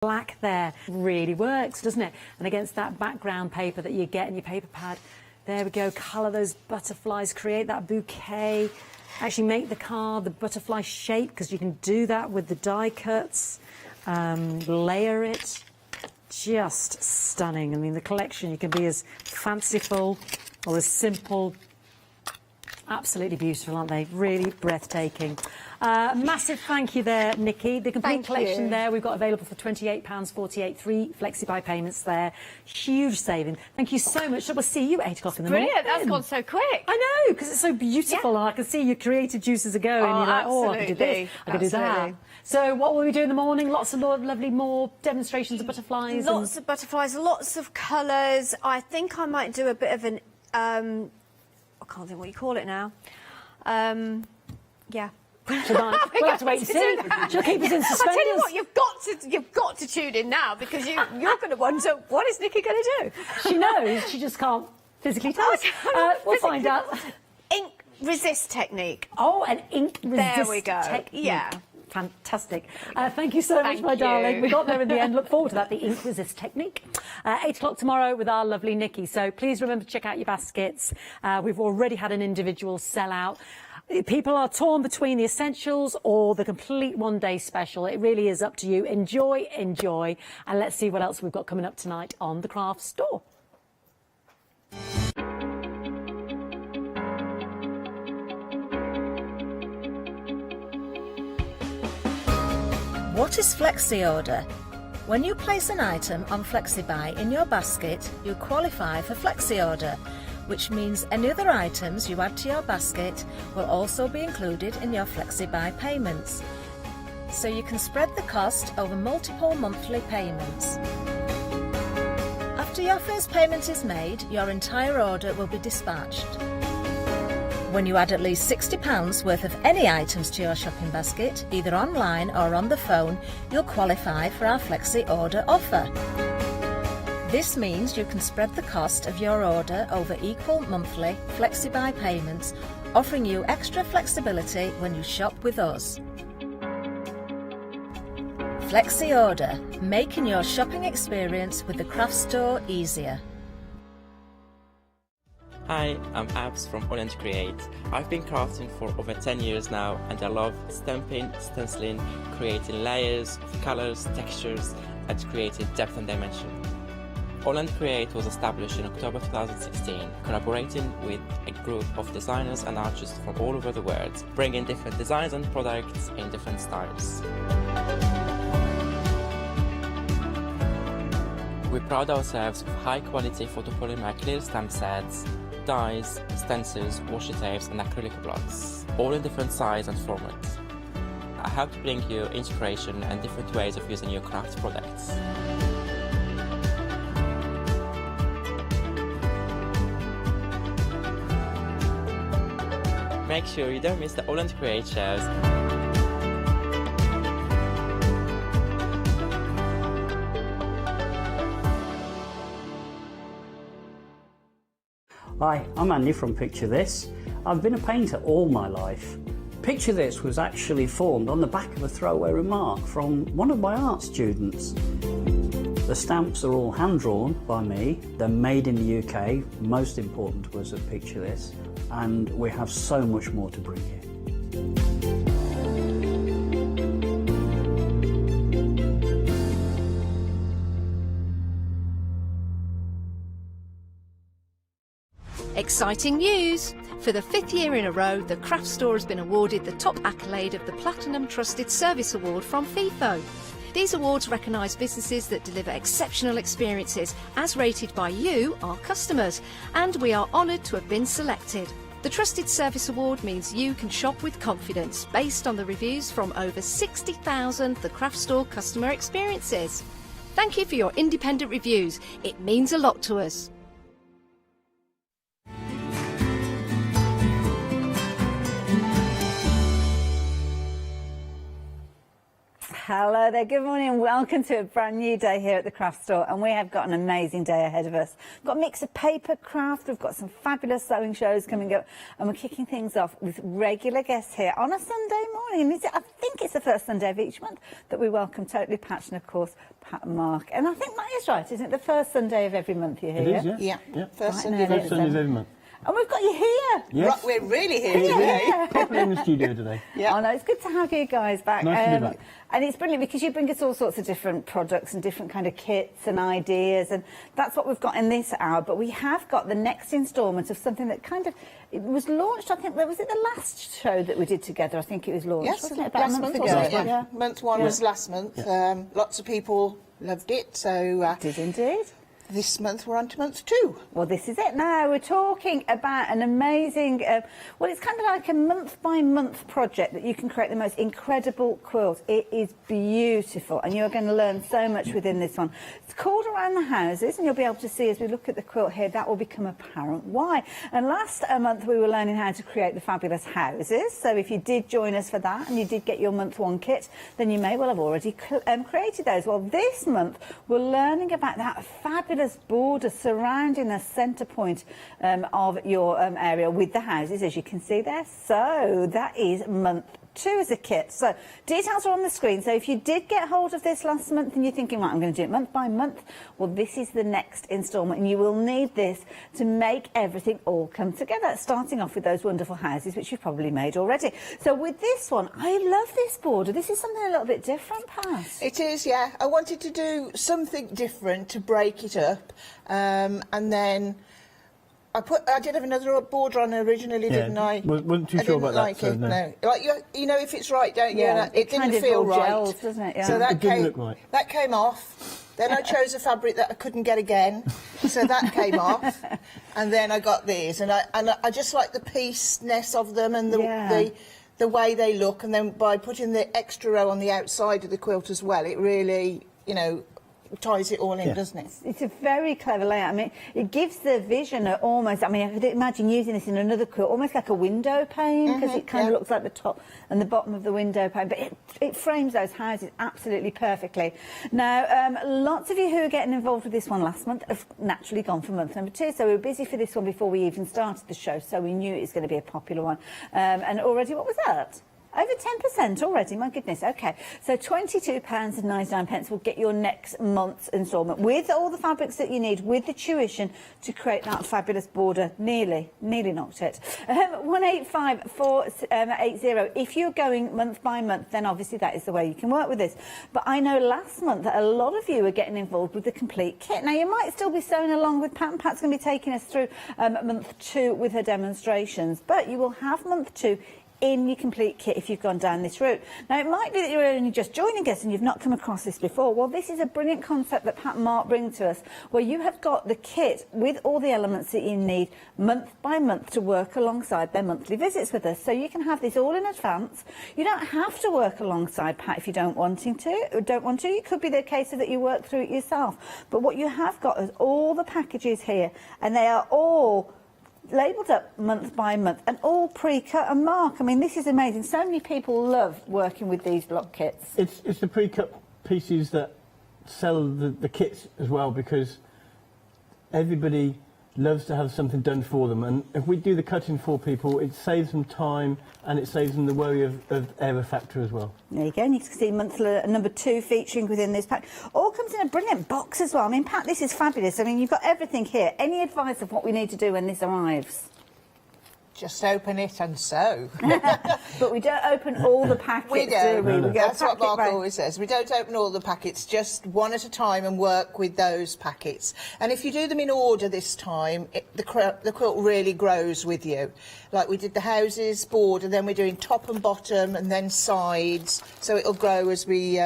black there really works, doesn't it? And against that background paper that you get in your paper pad, there we go, colour those butterflies, create that bouquet, actually make the card the butterfly shape, because you can do that with the die cuts, layer it, just stunning. I mean, the collection, you can be as fanciful or as simple. Absolutely beautiful, aren't they? Really breathtaking. Massive thank you there, Nikki. The complete collection there we've got available for £28.48, 3 flexi-buy payments there. Huge saving. Thank you so much. We'll see you at 8 o'clock in the morning. Brilliant, that's gone so quick. I know, because it's so beautiful. I can see your creative juices are going. You're like, oh, I can do this, I can do that. So what will we do in the morning? Lots of lovely more demonstrations of butterflies. Lots of butterflies, lots of colours. I think I might do a bit of an... I can't think what you call it now. Yeah. We'll have to wait and see. She'll keep us in suspense. I tell you what, you've got to tune in now, because you're going to wonder, what is Nikki going to do? She knows, she just can't physically tell us. We'll find out. Ink resist technique. Oh, an ink resist There we go. technique. Yeah. Fantastic. Thank you so much, my darling. We got there in the end. Look forward to that, the ink resist technique. 8 o'clock tomorrow with our lovely Nikki. So please remember to check out your baskets. We've already had an individual sell out. People are torn between the essentials or the complete one-day special. It really is up to you. Enjoy, enjoy. And let's see what else we've got coming up tonight on the Craft Store. What is Flexi Order? When you place an item on FlexiBuy in your basket, you qualify for Flexi Order, which means any other items you add to your basket will also be included in your FlexiBuy payments. So you can spread the cost over multiple monthly payments. After your first payment is made, your entire order will be dispatched. When you add at least £60 worth of any items to your shopping basket, either online or on the phone, you'll qualify for our Flexi Order offer. This means you can spread the cost of your order over equal monthly FlexiBuy payments, offering you extra flexibility when you shop with us. Flexi Order, making your shopping experience with the craft store easier. Hi, I'm Abs from Holland Create. I've been crafting for over 10 years now, and I love stamping, stenciling, creating layers, colours, textures, and creating depth and dimension. Holland Create was established in October 2016, collaborating with a group of designers and artists from all over the world, bringing different designs and products in different styles. We pride ourselves with high-quality photopolymer clear stamp sets, dies, stencils, washi tapes and acrylic blocks, all in different size and formats. I hope to bring you inspiration and different ways of using your craft products. Make sure you don't miss the Holland Create shows. Hi, I'm Andy from Picture This. I've been a painter all my life. Picture This was actually formed on the back of a throwaway remark from one of my art students. The stamps are all hand-drawn by me. They're made in the UK. Most important was at Picture This. And we have so much more to bring you. Exciting news! For the 5th year in a row, the Craft Store has been awarded the top accolade of the Platinum Trusted Service Award from Feefo. These awards recognise businesses that deliver exceptional experiences as rated by you, our customers, and we are honoured to have been selected. The Trusted Service Award means you can shop with confidence based on the reviews from over 60,000 The Craft Store customer experiences. Thank you for your independent reviews. It means a lot to us. Hello there, good morning and welcome to a brand new day here at the craft store, and we have got an amazing day ahead of us. We've got a mix of paper craft, we've got some fabulous sewing shows coming up, and we're kicking things off with regular guests here on a Sunday morning. And I think it's the first Sunday of each month that we welcome Totally Patched and of course Pat and Mark. And I think that is right, isn't it? The first Sunday of every month you're here. It is, yeah. First Sunday of every month. And we've got you here. Yes. We're really here today. Properly in the studio today. Yeah. Oh no, it's good to have you guys back. Nice to be back. And it's brilliant because you bring us all sorts of different products and different kind of kits and ideas, and that's what we've got in this hour. But we have got the next instalment of something that kind of, it was launched, I think, was it the last show that we did together? I think it was launched, Yes, wasn't it? About last a month month, ago. wasn't it? Yeah. Month one was last month. Yeah. Lots of people loved it, so Did indeed. this month we're on to month two. Well, this is it now. We're talking about an amazing, well, it's kind of like a month-by-month project that you can create the most incredible quilt. It is beautiful, and you're going to learn so much within this one. It's called Around the Houses, and you'll be able to see as we look at the quilt here, that will become apparent why. And last month we were learning how to create the fabulous houses. So if you did join us for that, and you did get your month one kit, then you may well have already created those. Well, this month we're learning about that fabulous border surrounding the centre point of your area with the houses, as you can see there. So that is month two as a kit. So details are on the screen. So if you did get hold of this last month and you're thinking, right, I'm going to do it month by month, well, this is the next instalment, and you will need this to make everything all come together, starting off with those wonderful houses which you've probably made already. So with this one, I love this border. This is something a little bit different, Pat. It is, yeah. I wanted to do something different to break it up, and then I did have another border on originally, didn't I? Wasn't too sure about like that. it, no. Like you know if it's right, don't you? Yeah, And it kind didn't of feel all right, gels, doesn't it? Yeah. So that It didn't look right. That came off. Then I chose a fabric that I couldn't get again, so that came off. And then I got these, and I just like the piece-ness of them and the way they look. And then by putting the extra row on the outside of the quilt as well, it really, you know, ties it all in, doesn't it? It's a very clever layout. I mean, it gives the vision almost, I mean, I could imagine using this in another quilt, almost like a window pane, because it kind of looks like the top and the bottom of the window pane, but it frames those houses absolutely perfectly. Now, lots of you who are getting involved with this one last month have naturally gone for month number two, so we were busy for this one before we even started the show, so we knew it was going to be a popular one. And already, what was that? Over 10% already, my goodness. Okay, so £22.99 will get your next month's instalment with all the fabrics that you need, with the tuition to create that fabulous border. Nearly knocked it. 185480. If you're going month by month, then obviously that is the way you can work with this. But I know last month that a lot of you are getting involved with the complete kit. Now, you might still be sewing along with Pat, and Pat's going to be taking us through month two with her demonstrations, but you will have month two in your complete kit if you've gone down this route. Now, it might be that you're only just joining us and you've not come across this before. Well, this is a brilliant concept that Pat and Mark bring to us, where you have got the kit with all the elements that you need month by month to work alongside their monthly visits with us. So you can have this all in advance. You don't have to work alongside Pat if you don't want to. It could be the case that you work through it yourself. But what you have got is all the packages here, and they are all labelled up month by month and all pre-cut and mark. I mean, this is amazing. So many people love working with these block kits. It's the pre-cut pieces that sell the kits as well, because everybody loves to have something done for them, and if we do the cutting for people, it saves them time and it saves them the worry of error factor as well. There you go, and you can see month number two featuring within this pack. All comes in a brilliant box as well. I mean, Pat, this is fabulous. I mean, you've got everything here. Any advice of what we need to do when this arrives? Just open it and sew. But we don't open all the packets, We don't. do we? We go That's what packet Mark by- always says. We don't open all the packets, just one at a time, and work with those packets. And if you do them in order this time, the quilt really grows with you. Like we did the houses, border, then we're doing top and bottom, and then sides. So it'll grow as we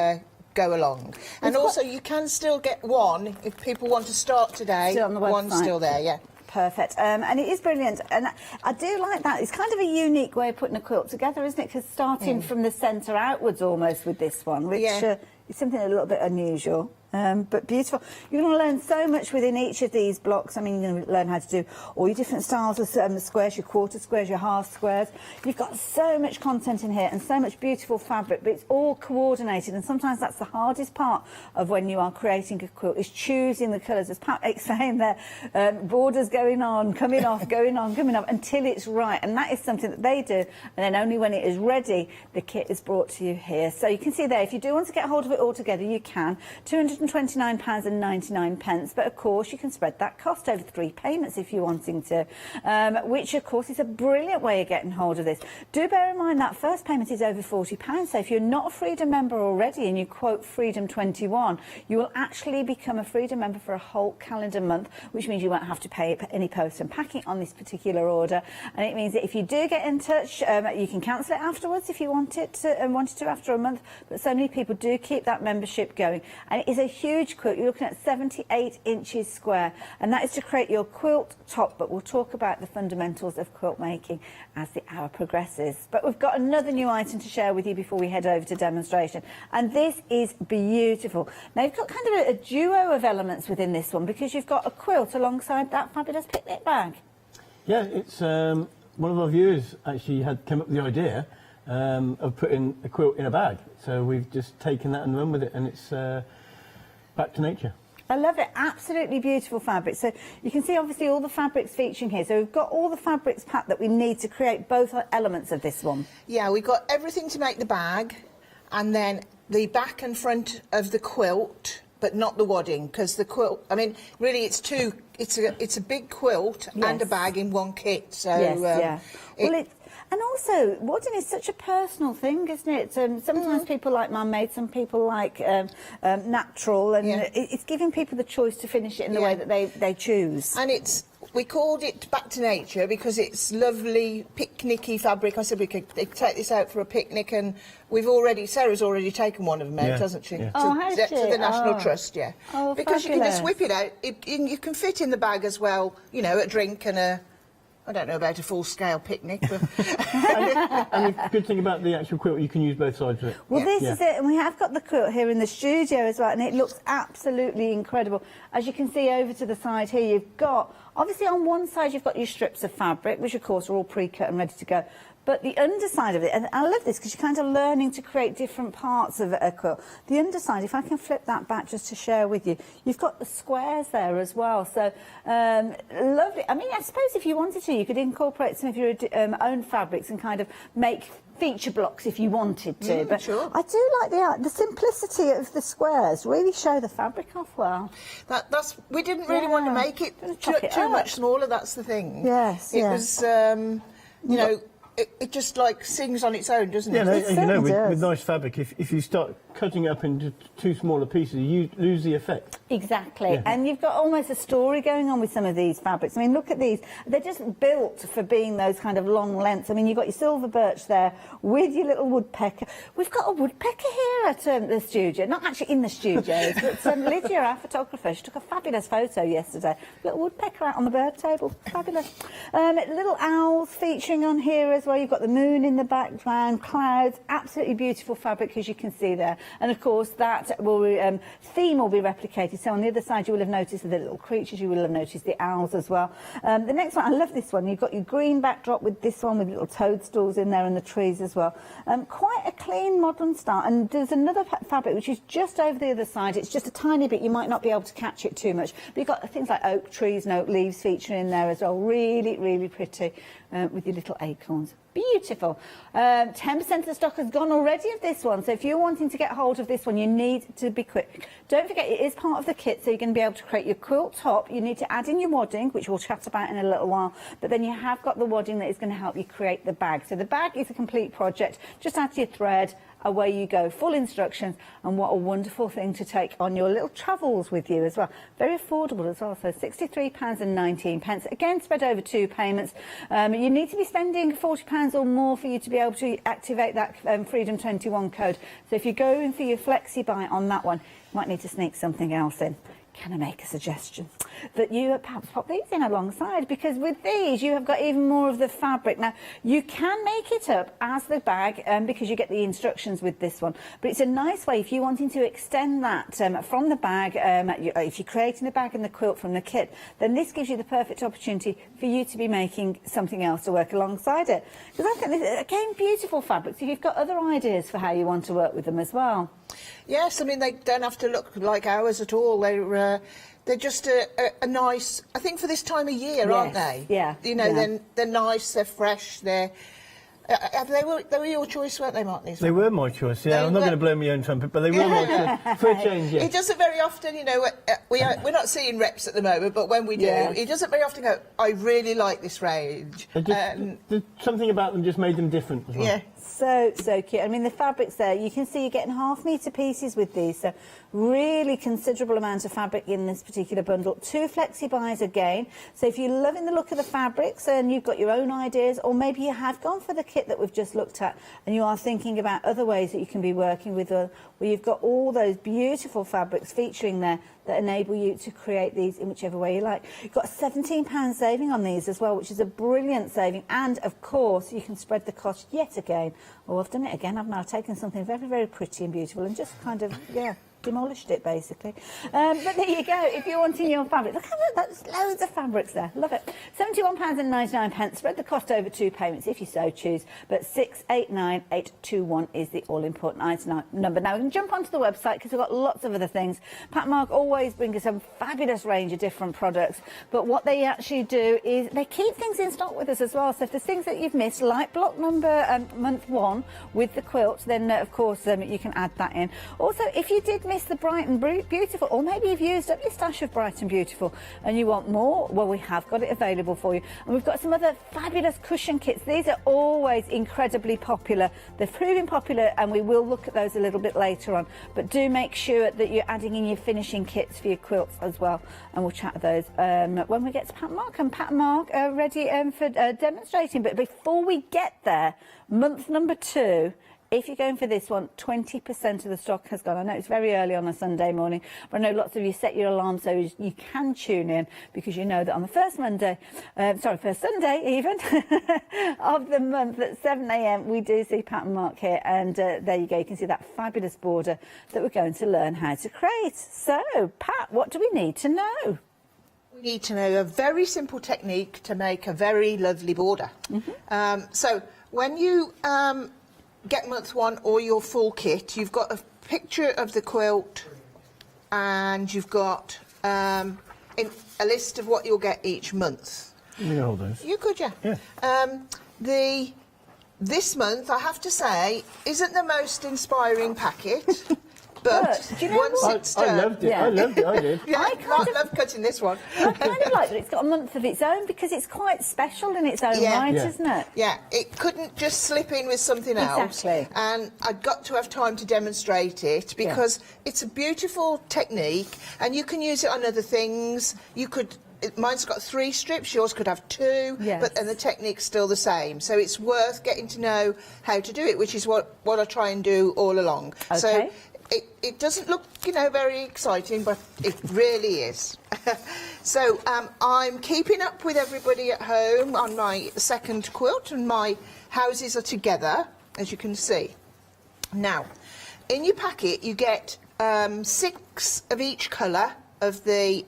go along. And also, you can still get one if people want to start today. Still on the website. One's still there, yeah. Perfect. And it is brilliant. And I do like that. It's kind of a unique way of putting a quilt together, isn't it? Because starting from the centre outwards almost with this one, which is something a little bit unusual. But beautiful. You're going to learn so much within each of these blocks. I mean, you're going to learn how to do all your different styles of squares, your quarter squares, your half squares. You've got so much content in here and so much beautiful fabric, but it's all coordinated. And sometimes that's the hardest part of when you are creating a quilt, is choosing the colours. As Pat explained there, borders going on, coming off, going on, coming off, until it's right. And that is something that they do. And then only when it is ready, the kit is brought to you here. So you can see there, if you do want to get hold of it all together, you can. £229.99, but of course you can spread that cost over 3 payments if you're wanting to, which of course is a brilliant way of getting hold of this. Do bear in mind that first payment is over £40, so if you're not a Freedom member already and you quote Freedom 21, you will actually become a Freedom member for a whole calendar month, which means you won't have to pay any post and packing on this particular order. And it means that if you do get in touch, you can cancel it afterwards if you wanted to after a month, but so many people do keep that membership going. And it is a huge quilt. You're looking at 78 inches square, and that is to create your quilt top, but we'll talk about the fundamentals of quilt making as the hour progresses. But we've got another new item to share with you before we head over to demonstration, and this is beautiful. Now you've got kind of a duo of elements within this one, because you've got a quilt alongside that fabulous picnic bag. Yeah, it's one of our viewers actually had come up with the idea of putting a quilt in a bag, so we've just taken that and run with it, and it's back to nature. I love it. Absolutely beautiful fabric. So you can see obviously all the fabrics featuring here. So we've got all the fabrics packed that we need to create both elements of this one. Yeah, we've got everything to make the bag, and then the back and front of the quilt, but not the wadding, because the quilt, I mean, really it's two, it's a big quilt and a bag in one kit. So yes, and also, wadding is such a personal thing, isn't it? Sometimes people like man-made, some people like natural, and it's giving people the choice to finish it in the way that they choose. And we called it Back to Nature because it's lovely picnicky fabric. I said we could take this out for a picnic, and Sarah's already taken one of them out, hasn't she? Yeah. To the National Trust, Oh, because you can just fabulous. whip it out. You can fit in the bag as well, you know, a drink and a... I don't know about a full-scale picnic, but... And the good thing about the actual quilt, you can use both sides of it. Well, this is it, and we have got the quilt here in the studio as well, and it looks absolutely incredible. As you can see over to the side here, you've got, obviously on one side you've got your strips of fabric, which of course are all pre-cut and ready to go. But the underside of it, and I love this because you're kind of learning to create different parts of a quilt. The underside, if I can flip that back just to share with you, you've got the squares there as well. So lovely. I mean, I suppose if you wanted to, you could incorporate some of your own fabrics and kind of make feature blocks if you wanted to. But sure. I do like the simplicity of the squares. Really show the fabric off well. We didn't really want to make it too much smaller. That's the thing. Yes. It was, you know. It just like sings on its own, doesn't it? Yeah, It you know, certainly with does. nice fabric, if you start cutting it up into too smaller pieces, you lose the effect. Exactly. Yeah. And you've got almost a story going on with some of these fabrics. I mean, look at these. They're just built for being those kind of long lengths. I mean, you've got your silver birch there with your little woodpecker. We've got a woodpecker here at the studio. Not actually in the studio, but Lydia, our photographer, she took a fabulous photo yesterday. Little woodpecker out on the bird table. Fabulous. Little owls featuring on here as well. You've got the moon in the background, clouds, absolutely beautiful fabric, as you can see there. And of course that theme will be replicated. So on the other side you will have noticed the little creatures, you will have noticed the owls as well. The next one, I love this one. You've got your green backdrop with this one with little toadstools in there and the trees as well. Quite a clean modern style. And there's another fabric which is just over the other side. It's just a tiny bit, you might not be able to catch it too much. But you've got things like oak trees and oak leaves featuring in there as well. Really, really pretty with your little acorns. Beautiful. 10% of the stock has gone already of this one, so if you're wanting to get hold of this one, you need to be quick. Don't forget, it is part of the kit, so you're going to be able to create your quilt top. You need to add in your wadding, which we'll chat about in a little while, but then you have got the wadding that is going to help you create the bag. So the bag is a complete project. Just add your thread, away you go, full instructions, and what a wonderful thing to take on your little travels with you as well. Very affordable as well, so £63.19. Again, spread over 2 payments. You need to be spending £40 or more for you to be able to activate that Freedom 21 code. So if you're going for your flexi buy on that one, Might need to sneak something else in. Can I make a suggestion? That you perhaps pop these in alongside, because with these you have got even more of the fabric. Now, you can make it up as the bag because you get the instructions with this one, but it's a nice way if you're wanting to extend that from the bag, if you're creating the bag and the quilt from the kit, then this gives you the perfect opportunity for you to be making something else to work alongside it. Because I think this is, again, beautiful fabrics. If you've got other ideas for how you want to work with them as well. Yes, I mean, they don't have to look like ours at all. They're just a nice, I think, for this time of year, aren't they? Yeah. You know, they're nice, they're fresh, they were your choice, weren't they, Mark? They were my choice, yeah. I'm not going to blow my own trumpet, but they were my choice. For a change, yeah. It doesn't very often, you know, we're not seeing reps at the moment, but when we do, it doesn't very often go, I really like this range. Something about them just made them different as well. Yeah. So cute. I mean, the fabrics there, you can see you're getting 1/2 metre pieces with these, so really considerable amount of fabric in this particular bundle. 2 flexi buys again, so if you're loving the look of the fabrics and you've got your own ideas, or maybe you have gone for the kit that we've just looked at and you are thinking about other ways that you can be working with, where you've got all those beautiful fabrics featuring there that enable you to create these in whichever way you like. You've got a £17 saving on these as well, which is a brilliant saving, and of course you can spread the cost yet again. Oh, I've done it again, haven't I? I've taken something very, very pretty and beautiful and just kind of, demolished it basically. But there you go, if you're wanting your fabric, look how there's loads of fabrics there, love it. £71.99, spread the cost over 2 payments if you so choose, but 689821 is the all-important item number. Now we can jump onto the website because we've got lots of other things. Pat Mark always brings us a fabulous range of different products, but what they actually do is they keep things in stock with us as well. So if there's things that you've missed, like block number month 1 with the quilt, then of course you can add that in. Also, if you did miss the Bright and Beautiful, or maybe you've used up your stash of Bright and Beautiful and you want more, well, we have got it available for you. And we've got some other fabulous cushion kits. These are always incredibly popular. They're proving popular, and we will look at those a little bit later on. But do make sure that you're adding in your finishing kits for your quilts as well, and we'll chat those when we get to Pat Mark. And Pat Mark are ready for demonstrating. But before we get there, month number 2, if you're going for this one, 20% of the stock has gone. I know it's very early on a Sunday morning, but I know lots of you set your alarm so you can tune in, because you know that on the first Sunday even, of the month at 7 AM, we do see Pat and Mark here. And there you go, you can see that fabulous border that we're going to learn how to create. So, Pat, what do we need to know? We need to know a very simple technique to make a very lovely border. So, when you get month 1 or your full kit, you've got a picture of the quilt and you've got a list of what you'll get each month. You can hold those. You could, yeah. This month, I have to say, isn't the most inspiring packet. But do you know what? I loved it. I loved it. I did. Yeah, I love cutting this one. I kind of like that it's got a month of its own, because it's quite special in its own right, isn't it? Yeah, it couldn't just slip in with something else. Exactly. And I've got to have time to demonstrate it, because it's a beautiful technique, and you can use it on other things. You could. Mine's got 3 strips, yours could have 2, and the technique's still the same. So it's worth getting to know how to do it, which is what I try and do all along. Okay. So it doesn't look, you know, very exciting, but it really is. So I'm keeping up with everybody at home on my second quilt, and my houses are together, as you can see. Now, in your packet, you get 6 of each colour of the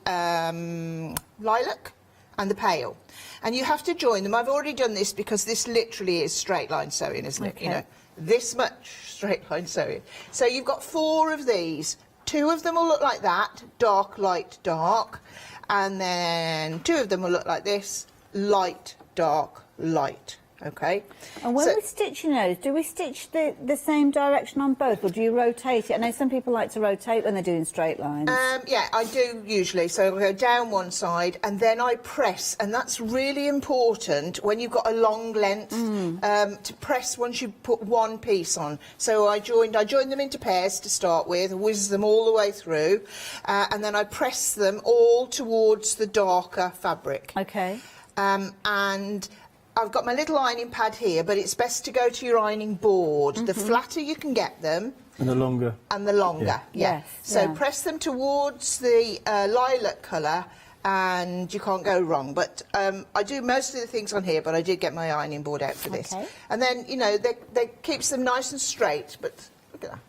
lilac and the pale, and you have to join them. I've already done this because this literally is straight line sewing, isn't it? You know, this much straight line sewing. So you've got 4 of these. 2 of them will look like that, dark, light, dark, and then 2 of them will look like this, light, dark, light. Okay. And when we're stitching those, do we stitch the same direction on both, or do you rotate it? I know some people like to rotate when they're doing straight lines. Yeah, I do usually. So I'll go down one side and then I press, and that's really important when you've got a long length to press once you put one piece on. So I joined them into pairs to start with, whiz them all the way through, and then I press them all towards the darker fabric. Okay. And I've got my little ironing pad here, but it's best to go to your ironing board. The flatter you can get them, And the longer. and the longer. Yeah. Yes, So yeah. press them towards the lilac colour, and you can't go wrong. But I do most of the things on here, but I did get my ironing board out for this. Okay. And then, you know, they keeps them nice and straight. But look at that.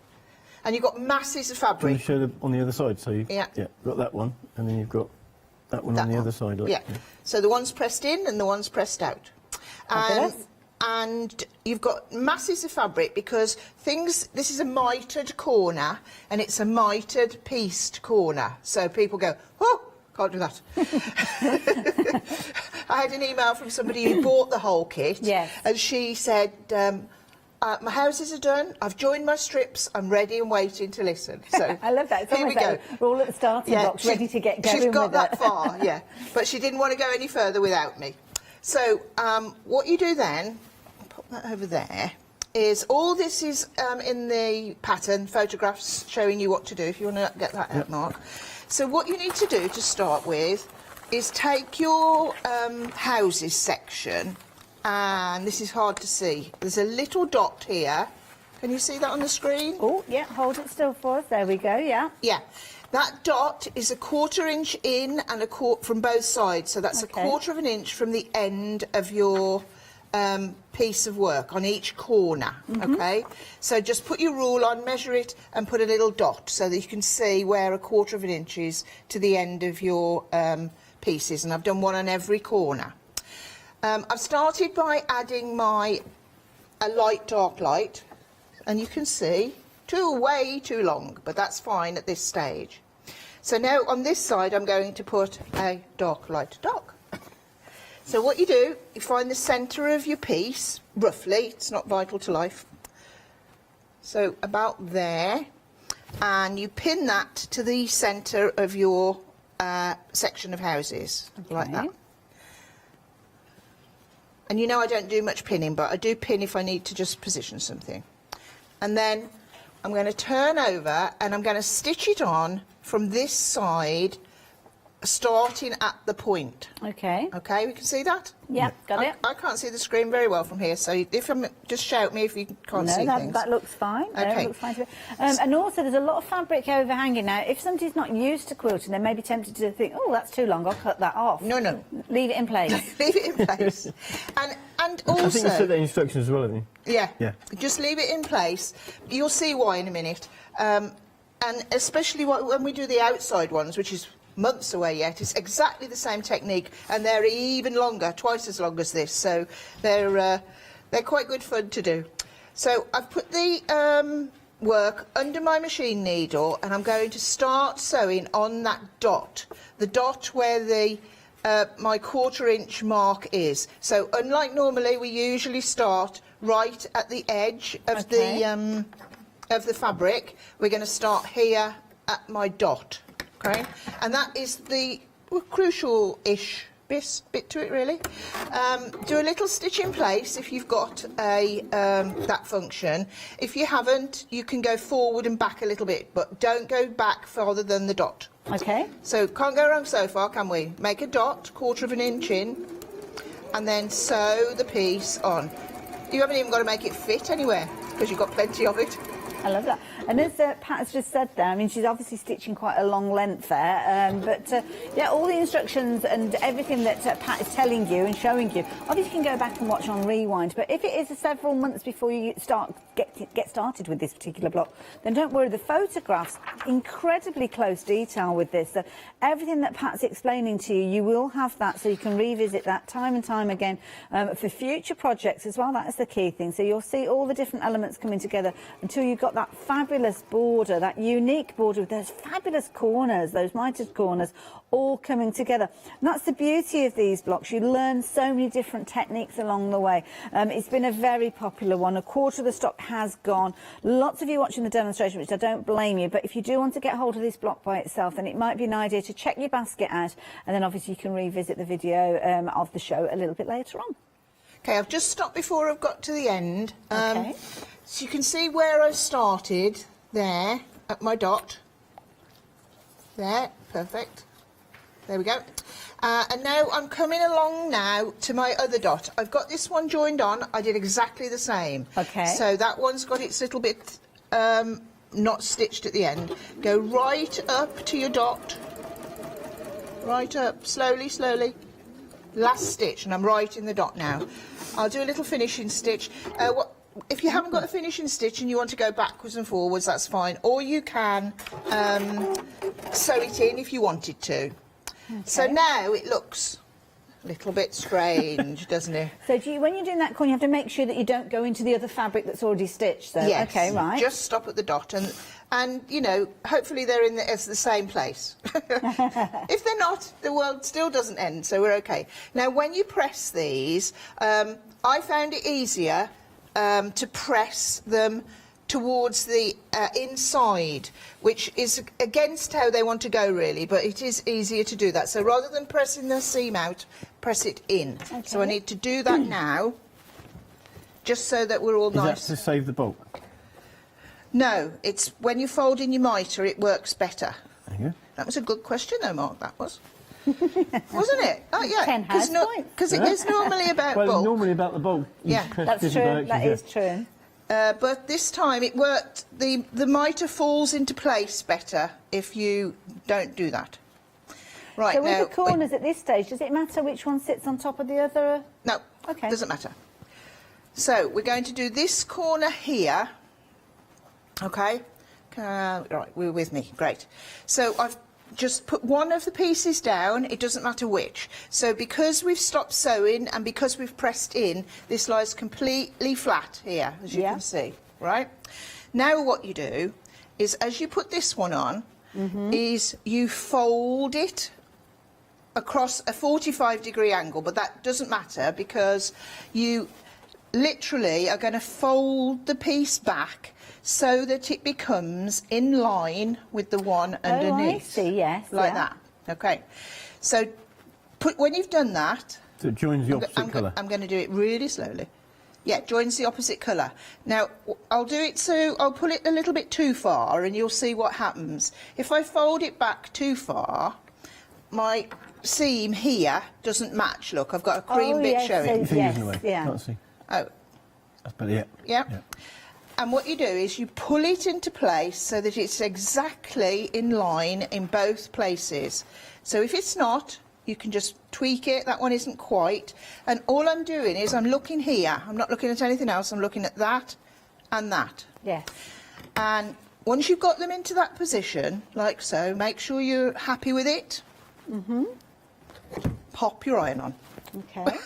And you've got masses of Can you fabric. show them on the other side? So you've Yeah. got that one, and then you've got that one on the other side. Like, Yeah. So the one's pressed in and the one's pressed out. Fabulous. And you've got masses of fabric because this is a mitered corner and it's a mitered pieced corner. So people go, oh, can't do that. I had an email from somebody who bought the whole kit. Yes. And she said, my houses are done, I've joined my strips, I'm ready and waiting to listen. So I love that. It's here we almost go. like we're all at the starting blocks, ready to get going She's got with that it. far, yeah. But she didn't want to go any further without me. So what you do then, put that over there, is all this is in the pattern, photographs showing you what to do, if you want to get that out, Mark. So what you need to do to start with is take your houses section, and this is hard to see. There's a little dot here. Can you see that on the screen? Oh, yeah, hold it still for us. There we go, yeah. Yeah. That dot is a 1/4 inch in and a quarter from both sides. So that's Okay. a 1/4 of an inch from the end of your piece of work on each corner, okay? So just put your rule on, measure it and put a little dot so that you can see where a 1/4 of an inch is to the end of your pieces. And I've done one on every corner. I've started by adding a light, dark light, and you can see way too long, but that's fine at this stage. So now on this side I'm going to put a dark, light, dark. So what you do, you find the centre of your piece, roughly, it's not vital to life, so about there, and you pin that to the centre of your section of houses, like that. And you know I don't do much pinning, but I do pin if I need to just position something. And then I'm going to turn over and I'm going to stitch it on from this side, starting at the point. Okay. Okay, we can see that? Yeah, got it. I can't see the screen very well from here, so if just shout me if you can't see No, things. that looks fine. No, Okay. it looks fine to me. And also, there's a lot of fabric overhanging now. If somebody's not used to quilting, they may be tempted to think, oh, that's too long, I'll cut that off. No, no. Leave it in place. Leave it in place. And also... I think you said the instructions as well, haven't you? Yeah. Yeah. Just leave it in place. You'll see why in a minute. And especially when we do the outside ones, which is months away yet, it's exactly the same technique, and they're even longer, twice as long as this. So they're quite good fun to do. So I've put the work under my machine needle, and I'm going to start sewing on that dot, the dot where the my 1/4 inch mark is. So unlike normally, we usually start right at the edge of the fabric. We're going to start here at my dot, okay? And that is the crucial-ish bit to it, really. Do a little stitch in place if you've got that function. If you haven't, you can go forward and back a little bit, but don't go back farther than the dot. Okay. So can't go wrong so far, can we? Make a dot, 1/4 of an inch in, and then sew the piece on. You haven't even got to make it fit anywhere because you've got plenty of it. I love that. And as Pat has just said there, I mean, she's obviously stitching quite a long length there, but yeah, all the instructions and everything that Pat is telling you and showing you, obviously you can go back and watch on Rewind, but if it is several months before you get started with this particular block, then don't worry, the photographs, incredibly close detail with this, so everything that Pat's explaining to you, you will have that, so you can revisit that time and time again for future projects as well. That is the key thing. So you'll see all the different elements coming together until you've got that fabulous border, that unique border with those fabulous corners, those mitered corners, all coming together. And that's the beauty of these blocks. You learn so many different techniques along the way. It's been a very popular one. 1/4 of the stock has gone. Lots of you watching the demonstration, which I don't blame you, but if you do want to get hold of this block by itself, then it might be an idea to check your basket out, and then obviously you can revisit the video of the show a little bit later on. Okay, I've just stopped before I've got to the end. Okay. So you can see where I started there at my dot. There, perfect. There we go. And now I'm coming along now to my other dot. I've got this one joined on. I did exactly the same. Okay. So that one's got its little bit not stitched at the end. Go right up to your dot. Right up, slowly, slowly. Last stitch, and I'm right in the dot now. I'll do a little finishing stitch. If you haven't got a finishing stitch and you want to go backwards and forwards, that's fine. Or you can sew it in if you wanted to. Okay. So now it looks a little bit strange, doesn't it? So when you're doing that corner, you have to make sure that you don't go into the other fabric that's already stitched. So Yes. okay, right. Just stop at the dot, and you know, hopefully they're in the same place. If they're not, the world still doesn't end, so we're okay. Now, when you press these, I found it easier to press them towards the inside, which is against how they want to go really, but it is easier to do that. So rather than pressing the seam out, press it in. Okay. So I need to do that now, just so that we're all Is nice. that to save the bulk? No, it's when you fold in your mitre, it works better. There you go. That was a good question though, Mark, that was. Wasn't it? Oh, yeah. 10 house points. Because it is normally about Well, bulk. normally about the bulk. You Yeah. press That's different true. That directions, is true. But this time it worked. The mitre falls into place better if you don't do that. Right, So now... with the corners at this stage, does it matter which one sits on top of the other? No, Okay. doesn't matter. So we're going to do this corner here. Okay, right, we're with me, great. So I've just put one of the pieces down, it doesn't matter which. So because we've stopped sewing and because we've pressed in, this lies completely flat here, as you can see, right? Now what you do is, as you put this one on, is you fold it across a 45-degree angle, but that doesn't matter because you literally are going to fold the piece back so that it becomes in line with the one underneath. Oh, I see, yes. Like yeah. that. Okay. So when you've done that, So it joins the opposite colour. I'm going to do it really slowly. Yeah, joins the opposite colour. Now, I'll do it so I'll pull it a little bit too far and you'll see what happens. If I fold it back too far, my seam here doesn't match. Look, I've got a cream bit yes, showing. so- Fingers in the way. yeah. Can't see. Oh, That's better, yeah. yeah. Yeah. And what you do is you pull it into place so that it's exactly in line in both places. So if it's not, you can just tweak it. That one isn't quite. And all I'm doing is I'm looking here. I'm not looking at anything else. I'm looking at that and that. Yes. And once you've got them into that position, like so, make sure you're happy with it. Pop your iron on. Okay.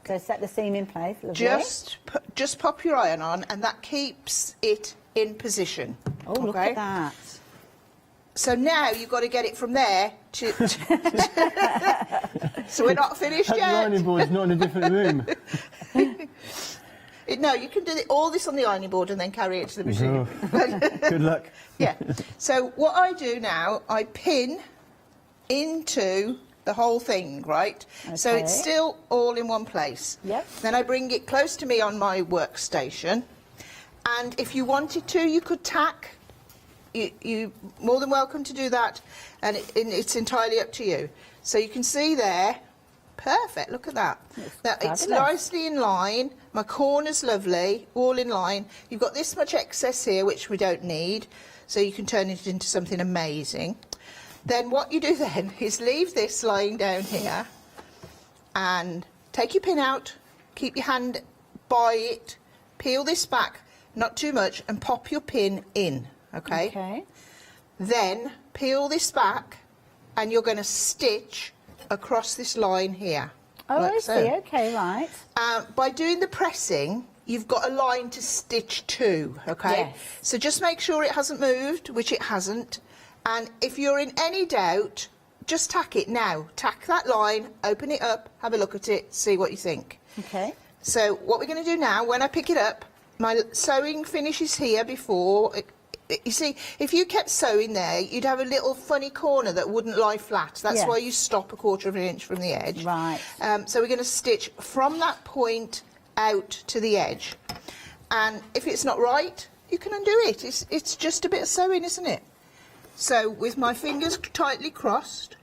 So set the seam in place. Lovely. Just pop your iron on, and that keeps it in position. Oh, look at that. So now you've got to get it from there to... So we're not finished That yet. ironing board's not in a different room. No, you can do all this on the ironing board and then carry it to the machine. Oh. Good luck. Yeah. So what I do now, I pin into the whole thing, right? So Okay. it's still all in one place. Yep. Then I bring it close to me on my workstation. And if you wanted to, you could tack. You're more than welcome to do that. And it's entirely up to you. So you can see there, perfect, look at that. It's fabulous. nicely in line. My corner's lovely, all in line. You've got this much excess here, which we don't need. So you can turn it into something amazing. Then what you do then is leave this lying down here and take your pin out, keep your hand by it, peel this back, not too much, and pop your pin in, okay? Okay. Then peel this back and you're going to stitch across this line here. Oh, like I so. see. Okay, right. By doing the pressing, you've got a line to stitch to, okay? Yes. So just make sure it hasn't moved, which it hasn't. And if you're in any doubt, just tack it now. Tack that line, open it up, have a look at it, see what you think. Okay. So what we're going to do now, when I pick it up, my sewing finishes here before. You see, if you kept sewing there, you'd have a little funny corner that wouldn't lie flat. That's Yes. why you stop 1/4 of an inch from the edge. Right. So we're going to stitch from that point out to the edge. And if it's not right, you can undo it. It's just a bit of sewing, isn't it? So with my fingers tightly crossed,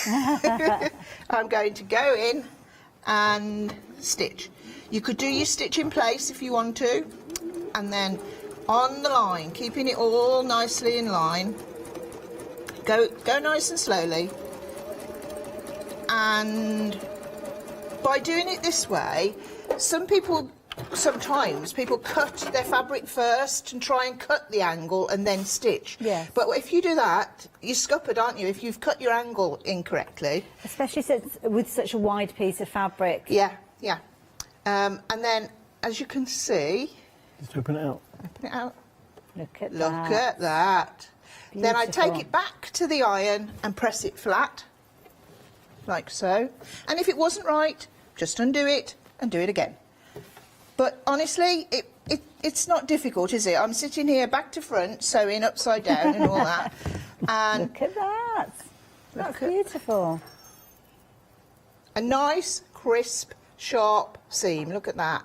I'm going to go in and stitch. You could do your stitch in place if you want to, and then on the line, keeping it all nicely in line. Go nice and slowly. And by doing it this way, sometimes people cut their fabric first and try and cut the angle and then stitch. Yes. But if you do that, you're scuppered, aren't you, if you've cut your angle incorrectly. Especially since with such a wide piece of fabric. Yeah, yeah. And then, as you can see... Just open it out. Open it out. Look at Look that. at that. Then I Beautiful. take it back to the iron and press it flat, like so. And if it wasn't right, just undo it and do it again. But honestly, it's not difficult, is it? I'm sitting here back to front, sewing upside down and all that. And Look at that. That's beautiful. a nice, crisp, sharp seam. Look at that.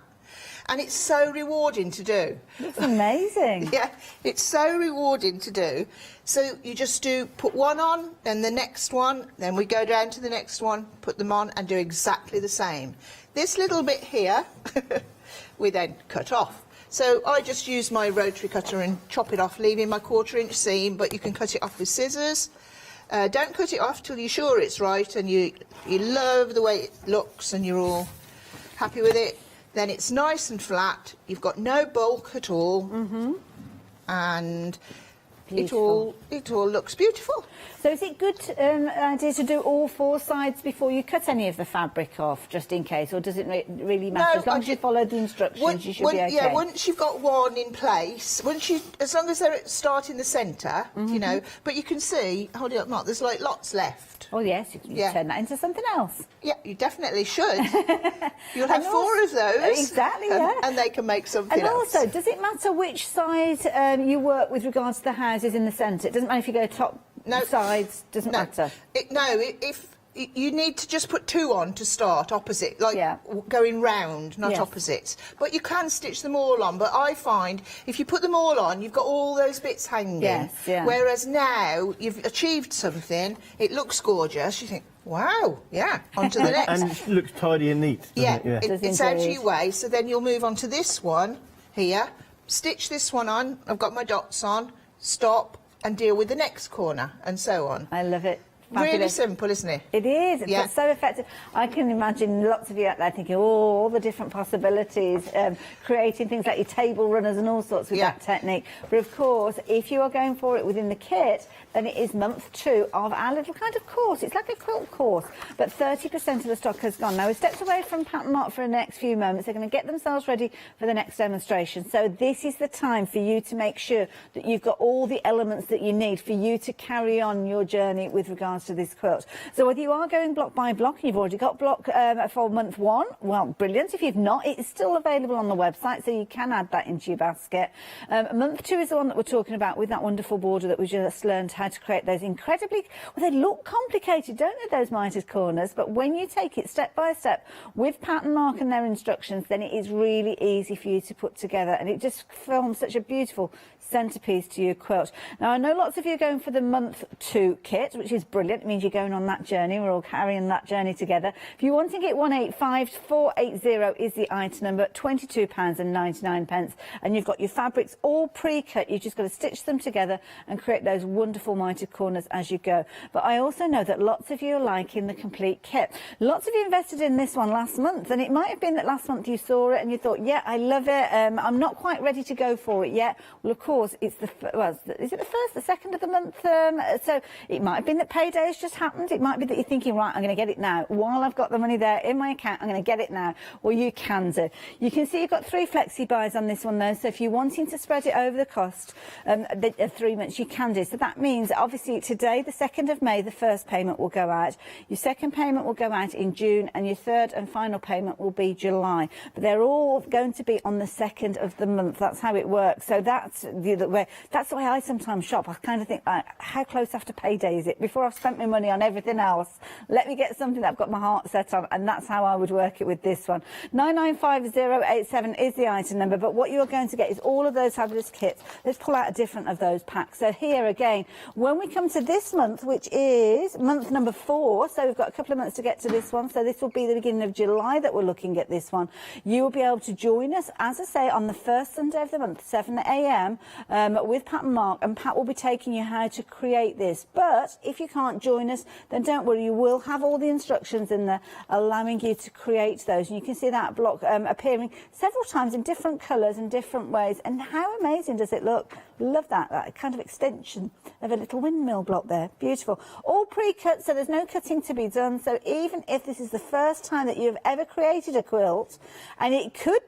And it's so rewarding to do. It's amazing. Yeah, it's so rewarding to do. So you just put one on, then the next one, then we go down to the next one, put them on and do exactly the same. This little bit here, we then cut off. So I just use my rotary cutter and chop it off, leaving my 1/4 inch seam, but you can cut it off with scissors. Don't cut it off till you're sure it's right and you love the way it looks and you're all happy with it. Then it's nice and flat. You've got no bulk at all, and it all looks beautiful. So is it good idea to do all 4 sides before you cut any of the fabric off, just in case, or does it really matter? No, as long as you follow the instructions, you should be okay. Yeah, once you've got one in place, as long as they're starting the centre, you know. But you can see, hold it up, Mark. There's like lots left. Oh yes, you can turn that into something else. Yeah, you definitely should. You'll have 4 of those. Exactly, and they can make something And else. also, does it matter which side you work with regards to the houses in the centre? It doesn't matter if you go top sides, doesn't matter. If you need to just put 2 on to start opposite, like going round, not opposites. But you can stitch them all on. But I find if you put them all on, you've got all those bits hanging. Yes, yeah. Whereas now you've achieved something, it looks gorgeous. You think, wow, yeah, on to the next. And it looks tidy and neat, doesn't it? It's out of your way. So then you'll move on to this one here, stitch this one on. I've got my dots on, stop, and deal with the next corner, and so on. I love it. Really Fabulous. simple, isn't it? It is. It's Yeah. so effective. I can imagine lots of you out there thinking, oh, all the different possibilities, creating things like your table runners and all sorts with that technique. But of course, if you are going for it within the kit, then it is month 2 of our little kind of course. It's like a quilt course, but 30% of the stock has gone. Now, we've stepped away from Pattern Mark for the next few moments. They're going to get themselves ready for the next demonstration. So this is the time for you to make sure that you've got all the elements that you need for you to carry on your journey with regards to this quilt. So whether you are going block by block and you've already got block for month 1, well, brilliant. If you've not, it's still available on the website, so you can add that into your basket. Month 2 is the one that we're talking about with that wonderful border that we just learned how to create those incredibly, well, they look complicated, don't they, those mitered corners, but when you take it step by step with Pattern Mark and their instructions, then it is really easy for you to put together, and it just forms such a beautiful centrepiece to your quilt. Now, I know lots of you are going for the month 2 kit, which is brilliant. It means you're going on that journey. We're all carrying that journey together. If you're wanting it, 185480 is the item number, £22.99, and you've got your fabrics all pre-cut. You've just got to stitch them together and create those wonderful mitered corners as you go. But I also know that lots of you are liking the complete kit. Lots of you invested in this one last month, and it might have been that last month you saw it and you thought, yeah, I love it. I'm not quite ready to go for it yet. Well, of course, it's is it the 1st, the 2nd of the month? So it might have been that payday has just happened. It might be that you're thinking, right, I'm going to get it now. While I've got the money there in my account, I'm going to get it now. Well, you can do. You can see you've got 3 flexi buys on this one, though. So if you're wanting to spread it over the cost of 3 months, you can do. So that means, obviously, today, the 2nd of May, the first payment will go out. Your second payment will go out in June, and your third and final payment will be July. But they're all going to be on the 2nd of the month. That's how it works. So that's the way I sometimes shop. I kind of think, how close after payday is it? Before I've spent spent my money on everything else. Let me get something that I've got my heart set on, and that's how I would work it with this one. 995087 is the item number, but what you're going to get is all of those fabulous kits. Let's pull out a different of those packs. So here again, when we come to this month, which is month number 4, so we've got a couple of months to get to this one, so this will be the beginning of July that we're looking at this one. You will be able to join us, as I say, on the first Sunday of the month, 7 a.m. With Pat and Mark, and Pat will be taking you how to create this. But if you can't join us, then don't worry, you will have all the instructions in there allowing you to create those. And you can see that block appearing several times in different colours and different ways. And how amazing does it look? Love that kind of extension of a little windmill block there. Beautiful. All pre-cut, so there's no cutting to be done. So even if this is the first time that you've ever created a quilt, and it could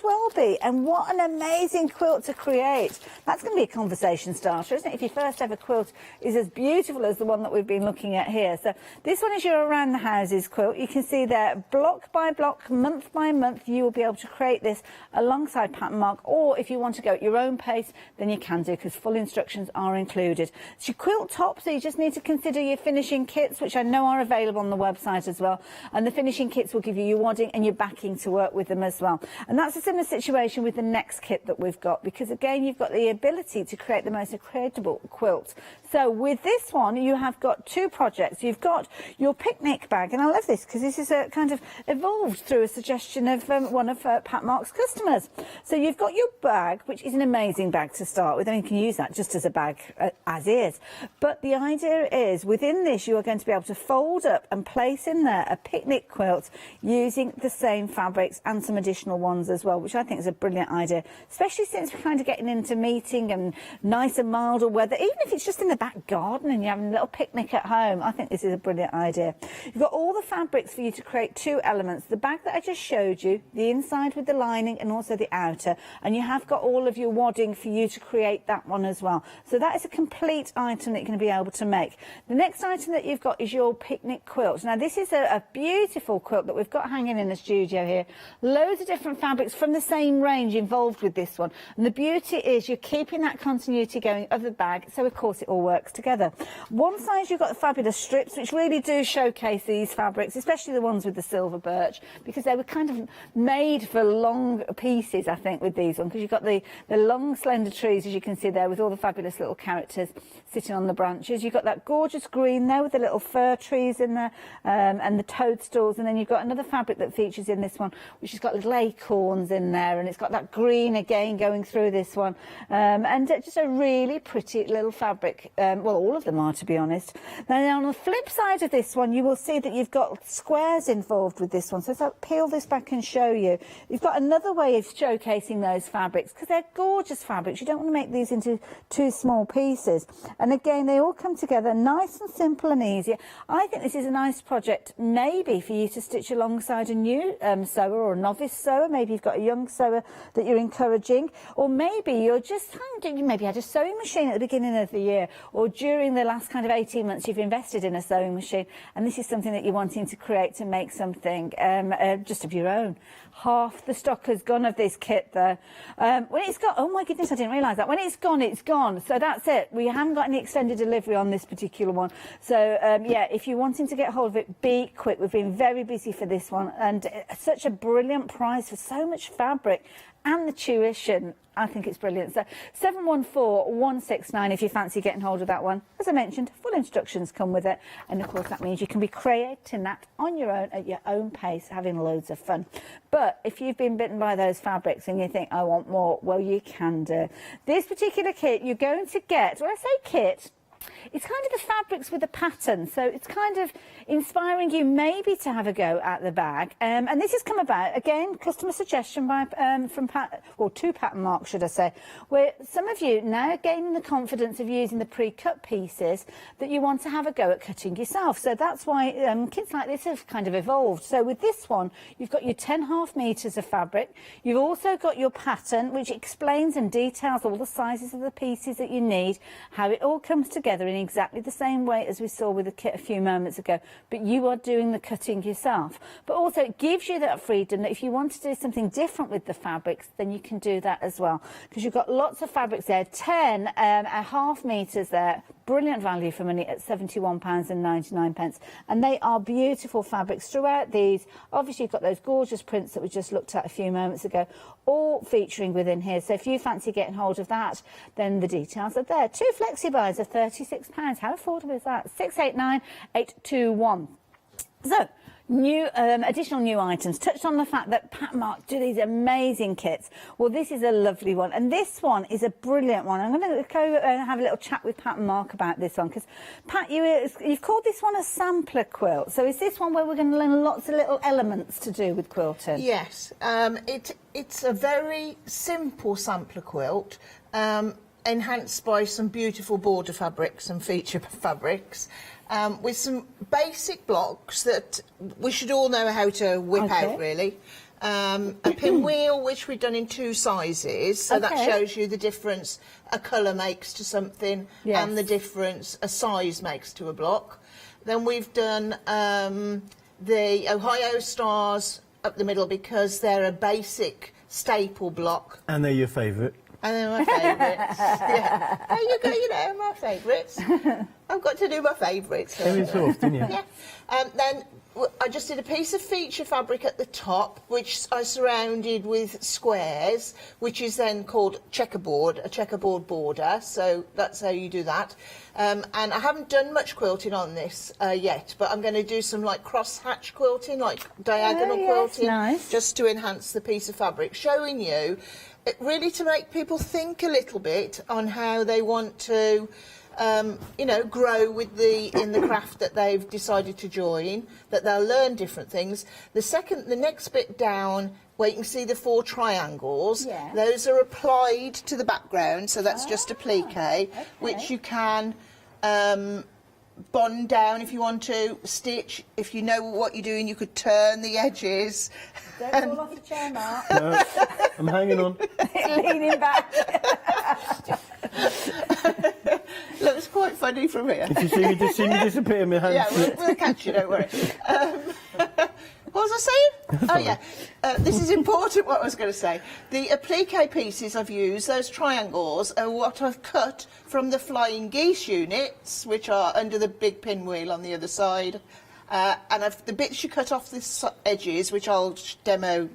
well be, and what an amazing quilt to create. That's going to be a conversation starter, isn't it? If your first ever quilt is as beautiful as the one that we've been looking at here. So this one is your around the houses quilt. You can see there, block by block, month by month, you will be able to create this alongside Pat and Mark, or if you want to go at your own pace, then you can do, because full instructions are included. It's your quilt top, so you just need to consider your finishing kits, which I know are available on the website as well. And the finishing kits will give you your wadding and your backing to work with them as well. And that's a similar situation with the next kit that we've got, because again, you've got the ability to create the most incredible quilt. So with this one, you have got 2 projects. You've got your picnic bag, and I love this because this is a kind of evolved through a suggestion of one of Pat Mark's customers. So you've got your bag, which is an amazing bag to start with. I mean, you can use that just as a bag as is. But the idea is, within this, you are going to be able to fold up and place in there a picnic quilt using the same fabrics and some additional ones as well, which I think is a brilliant idea, especially since we're kind of getting into meeting and nicer, milder weather. Even if it's just in the back garden and you're having a little picnic at home, I think this is a brilliant idea. You've got all the fabrics for you to create 2 elements. The bag that I just showed you, the inside with the lining and also the outer, and you have got all of your wadding for you to create that one as well. So that is a complete item that you're going to be able to make. The next item that you've got is your picnic quilt. Now this is a beautiful quilt that we've got hanging in the studio here. Loads of different fabrics from the same range involved with this one. And the beauty is you're keeping that continuity going of the bag, so of course it all works together. One side you've got the fabulous strips, which really do showcase these fabrics, especially the ones with the silver birch, because they were kind of made for long pieces, I think, with these ones, because you've got the long slender trees, as you can see there, with all the fabulous little characters sitting on the branches. You've got that gorgeous green there with the little fir trees in there, and the toadstools, and then you've got another fabric that features in this one, which has got little acorns in there, and it's got that green again going through this one, and just a really pretty little fabric. Well, all of them are, to be honest. Now on the flip side of this one, you will see that you've got squares involved with this one. So if I peel this back and show you, you've got another way of showcasing those fabrics, because they're gorgeous fabrics. You don't want to make these into 2 small pieces. And again, they all come together nice and simple and easy. I think this is a nice project, maybe for you to stitch alongside a new sewer or a novice sewer. Maybe you've got a young sewer that you're encouraging, or maybe you're just you maybe had a sewing machine at the beginning of the year, or during the last kind of 18 months you've invested in a sewing machine, and this is something that you're wanting to create to make something just of your own. Half the stock has gone of this kit though. When it's gone, oh my goodness, I didn't realise that. When it's gone, it's gone. So that's it. We haven't got any extended delivery on this particular one. So yeah, if you're wanting to get hold of it, be quick. We've been very busy for this one, and such a brilliant price for so much fabric and the tuition. I think it's brilliant. So 714169 if you fancy getting hold of that one. As I mentioned, full instructions come with it, and of course that means you can be creating that on your own at your own pace, having loads of fun. But if you've been bitten by those fabrics and you think, I want more, well, you can do. This particular kit you're going to get, when I say kit, it's kind of the fabrics with the pattern, so it's kind of inspiring you maybe to have a go at the bag. And this has come about, again, customer suggestion by from Pat, or to Pat and Mark, should I say, where some of you now gaining the confidence of using the pre-cut pieces that you want to have a go at cutting yourself. So that's why kits like this have kind of evolved. So with this one, you've got your 10.5 meters of fabric. You've also got your pattern, which explains and details all the sizes of the pieces that you need, how it all comes together in exactly the same way as we saw with the kit a few moments ago, but you are doing the cutting yourself. But also it gives you that freedom that if you want to do something different with the fabrics, then you can do that as well, because you've got lots of fabrics there. 10.5 meters there, brilliant value for money at £71.99. And they are beautiful fabrics throughout these. Obviously, you've got those gorgeous prints that we just looked at a few moments ago, all featuring within here. So if you fancy getting hold of that, then the details are there. 2 flexi buys are £36. How affordable is that? 689821. So, additional new items. Touched on the fact that Pat and Mark do these amazing kits. Well, this is a lovely one, and this one is a brilliant one. I'm going to go have a little chat with Pat and Mark about this one, because Pat, you've called this one a sampler quilt. So is this one where we're going to learn lots of little elements to do with quilting? Yes, it's a very simple sampler quilt, enhanced by some beautiful border fabrics and feature fabrics. With some basic blocks that we should all know how to whip out, really. A pinwheel, which we've done in 2 sizes, so that shows you the difference a colour makes to something and the difference a size makes to a block. Then we've done the Ohio stars up the middle, because they're a basic staple block. And they're your favourite. And they're my favourites. Yeah. There you go, you know, my favourites. I've got to do my favourites. Every so often, yeah. Yeah. Then I just did a piece of feature fabric at the top, which I surrounded with squares, which is then called checkerboard, a checkerboard border. So that's how you do that. And I haven't done much quilting on this yet, but I'm going to do some like cross-hatch quilting, like diagonal quilting, nice. just to enhance the piece of fabric, showing you, really to make people think a little bit on how they want to, you know, grow with in the craft that they've decided to join, that they'll learn different things. The next bit down, where you can see the 4 triangles, those are applied to the background, so that's just applique, which you can bond down if you want to, stitch. If you know what you're doing, you could turn the edges. Don't fall off the chair, Mark. No, I'm hanging on. Leaning back. Looks quite funny from here. If you see me disappear, my hands. Yeah, we'll catch you, don't worry. What was I saying? Oh, yeah. This is important, what I was going to say. The applique pieces I've used, those triangles, are what I've cut from the flying geese units, which are under the big pinwheel on the other side. And the bits you cut off the edges, which I'll demo,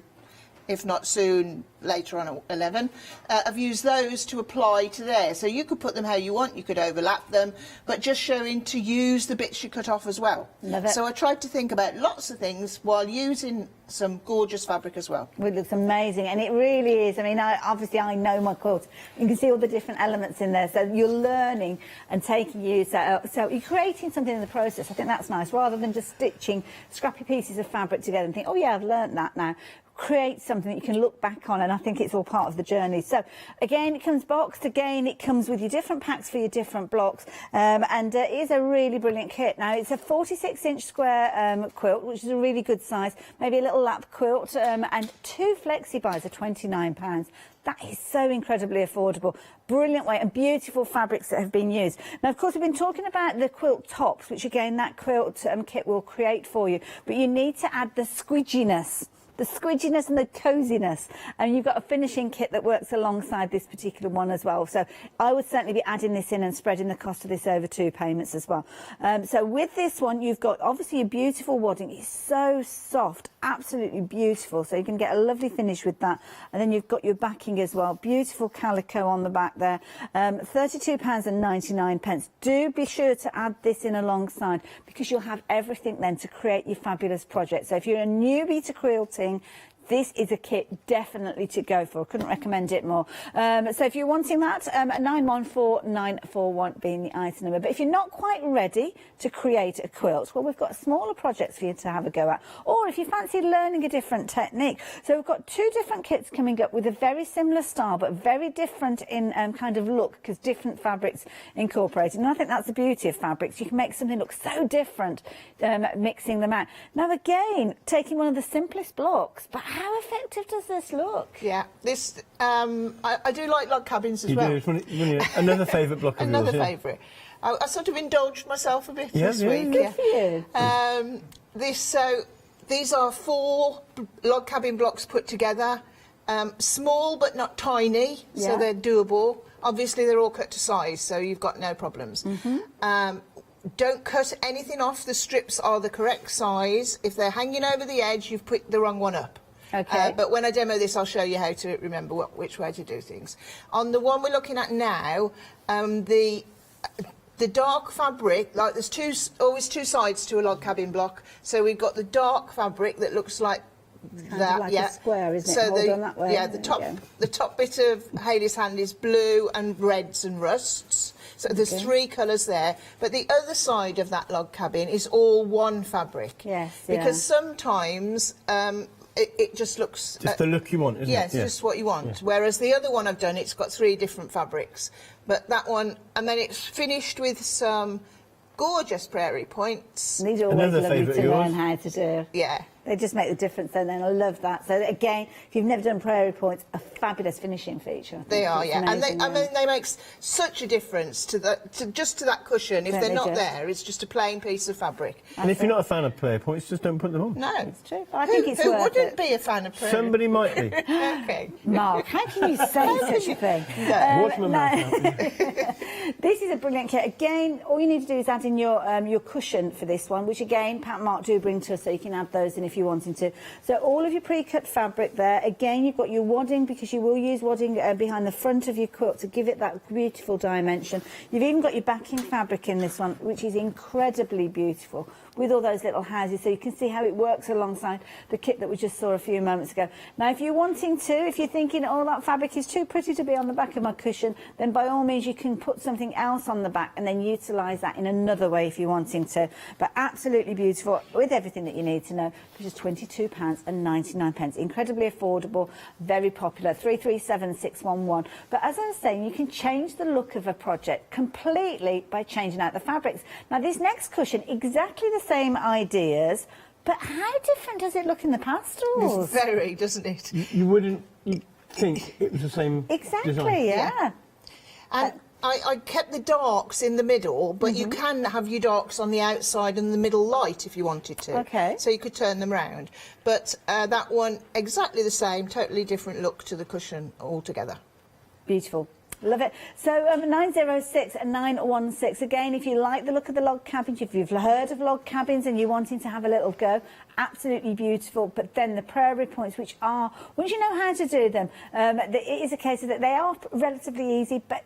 if not soon, later on at 11, I've used those to apply to there. So you could put them how you want, you could overlap them, but just showing to use the bits you cut off as well. Love it. So I tried to think about lots of things while using some gorgeous fabric as well. It looks amazing, and it really is. I mean, obviously I know my quilt. You can see all the different elements in there, so you're learning and taking use. So you're creating something in the process. I think that's nice, rather than just stitching scrappy pieces of fabric together and think, oh yeah, I've learnt that now. Create something that you can look back on, and I think it's all part of the journey. So again, it comes boxed. Again, it comes with your different packs for your different blocks, and it is a really brilliant kit. Now, it's a 46-inch square quilt, which is a really good size, maybe a little lap quilt, and 2 flexi buys are £29. That is so incredibly affordable. Brilliant way, and beautiful fabrics that have been used. Now, of course, we've been talking about the quilt tops, which again, that quilt kit will create for you, but you need to add the squidginess. The squidginess and the coziness, and you've got a finishing kit that works alongside this particular one as well. So I would certainly be adding this in and spreading the cost of this over 2 payments as well. So with this one, you've got obviously a beautiful wadding. It's so soft, absolutely beautiful. So you can get a lovely finish with that, and then you've got your backing as well. Beautiful calico on the back there. £32.99. Do be sure to add this in alongside, because you'll have everything then to create your fabulous project. So if you're a newbie to quilting, this is a kit definitely to go for. Couldn't recommend it more. So if you're wanting that, 914941 being the item number. But if you're not quite ready to create a quilt, well, we've got smaller projects for you to have a go at. Or if you fancy learning a different technique. So we've got 2 different kits coming up with a very similar style, but very different in kind of look, because different fabrics incorporated. And I think that's the beauty of fabrics. You can make something look so different, mixing them out. Now, again, taking one of the simplest blocks, but how effective does this look? Yeah, this I do like log cabins as well. You do. Another favourite block of Another yours, favourite. I sort of indulged myself a bit this yeah. week. Good for you. These are 4 log cabin blocks put together, small but not tiny, so they're doable. Obviously, they're all cut to size, so you've got no problems. Don't cut anything off. The strips are the correct size. If they're hanging over the edge, you've put the wrong one up. Okay. But when I demo this, I'll show you how to remember which way to do things. On the one we're looking at now, the dark fabric, like there's always two sides to a log cabin block. So we've got the dark fabric that looks like that, like yeah. a square, isn't it? So Hold on that way. yeah, There the top bit of Hayley's hand is blue and reds and rusts. So there's three colours there. But the other side of that log cabin is all one fabric. Yes, Because sometimes it just looks... Just the look you want, isn't it? Yes, just what you want. Yeah. Whereas the other one I've done, it's got three different fabrics. But that one, and then it's finished with some gorgeous prairie points. And these are always lovely to learn how to do. Yeah. They just make the difference, and then I love that. So again, if you've never done prairie points, a fabulous finishing feature. They are, yeah, amazing, and they make such a difference to that cushion. If they're not there, it's just a plain piece of fabric. And if you're not a fan of prairie points, just don't put them on. No, it's true. I think it's who worth wouldn't it. be a fan of prairie? Somebody might be. Okay, Mark, how can you say such a thing? Watch my mouth out. This is a brilliant kit. Again, all you need to do is add in your cushion for this one, which again, Pat and Mark do bring to us, so you can add those in if you wanted to. So all of your pre-cut fabric there. Again, you've got your wadding, because you will use wadding behind the front of your quilt to give it that beautiful dimension. You've even got your backing fabric in this one, which is incredibly beautiful, with all those little houses, so you can see how it works alongside the kit that we just saw a few moments ago. Now, if you're wanting to, if you're thinking, oh, that fabric is too pretty to be on the back of my cushion, then by all means you can put something else on the back and then utilise that in another way if you're wanting to. But absolutely beautiful, with everything that you need to know, which is £22.99. Incredibly affordable, very popular, 337611. But as I was saying, you can change the look of a project completely by changing out the fabrics. Now, this next cushion, exactly the same ideas, but how different does it look in the pastels? very, doesn't it? You wouldn't think it was the same Exactly, design. yeah. And I kept the darks in the middle, but you can have your darks on the outside and the middle light if you wanted to. Okay. So you could turn them round. But that one, exactly the same, totally different look to the cushion altogether. Beautiful. Love it. So 906 and 916. Again, if you like the look of the log cabins, if you've heard of log cabins and you're wanting to have a little go, absolutely beautiful. But then the prairie points, which are, once you know how to do them, it is a case of that they are relatively easy, but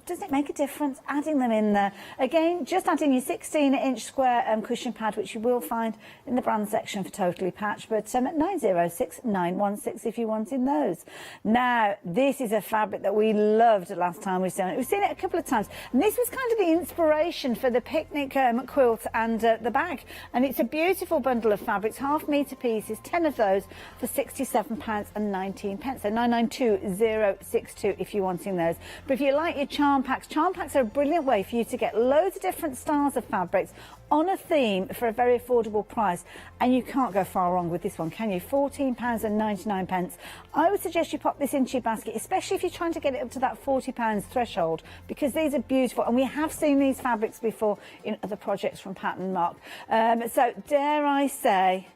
does it make a difference adding them in there? Again, just adding your 16-inch square cushion pad, which you will find in the brand section for Totally Patch, but at 906 916 if you're wanting those. Now, this is a fabric that we loved last time we've seen it. We've seen it a couple of times, and this was kind of the inspiration for the picnic quilt and the bag. And it's a beautiful bundle of fabrics, half-metre pieces, 10 of those for £67.19. So 992062 if you're wanting those. But if you like your charm packs are a brilliant way for you to get loads of different styles of fabrics on a theme for a very affordable price, and you can't go far wrong with this one, can you? £14.99. I would suggest you pop this into your basket, especially if you're trying to get it up to that £40 threshold, because these are beautiful, and we have seen these fabrics before in other projects from Pat and Mark. So dare I say,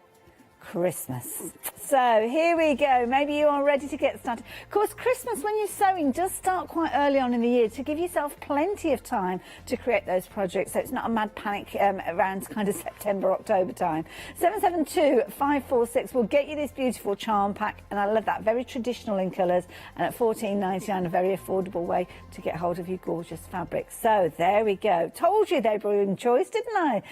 Christmas. So here we go. Maybe you are ready to get started. Of course, Christmas, when you're sewing, does start quite early on in the year to give yourself plenty of time to create those projects, so it's not a mad panic around kind of September, October time. 772546 will get you this beautiful charm pack, and I love that, very traditional in colours, and at £14.99, a very affordable way to get hold of your gorgeous fabrics. So there we go. Told you they were in choice, didn't I?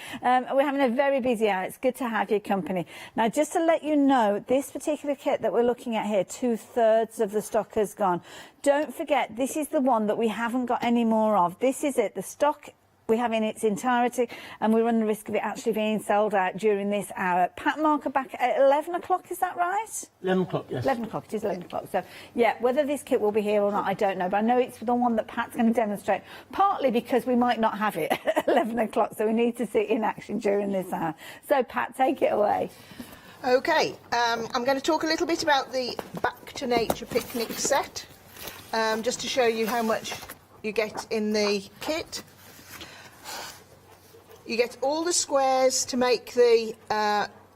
We're having a very busy hour. It's good to have your company. Now, just to let you know, this particular kit that we're looking at here, 2/3 of the stock has gone. Don't forget, this is the one that we haven't got any more of. This is it, the stock we have in its entirety, and we run the risk of it actually being sold out during this hour. Pat and Mark are back at 11 o'clock, is that right? 11 o'clock, yes. 11 o'clock, it is 11 o'clock. So, yeah, whether this kit will be here or not, I don't know, but I know it's the one that Pat's going to demonstrate, partly because we might not have it at 11 o'clock, so we need to see it in action during this hour. So, Pat, take it away. Okay, I'm going to talk a little bit about the Back to Nature picnic set, just to show you how much you get in the kit. You get all the squares to make the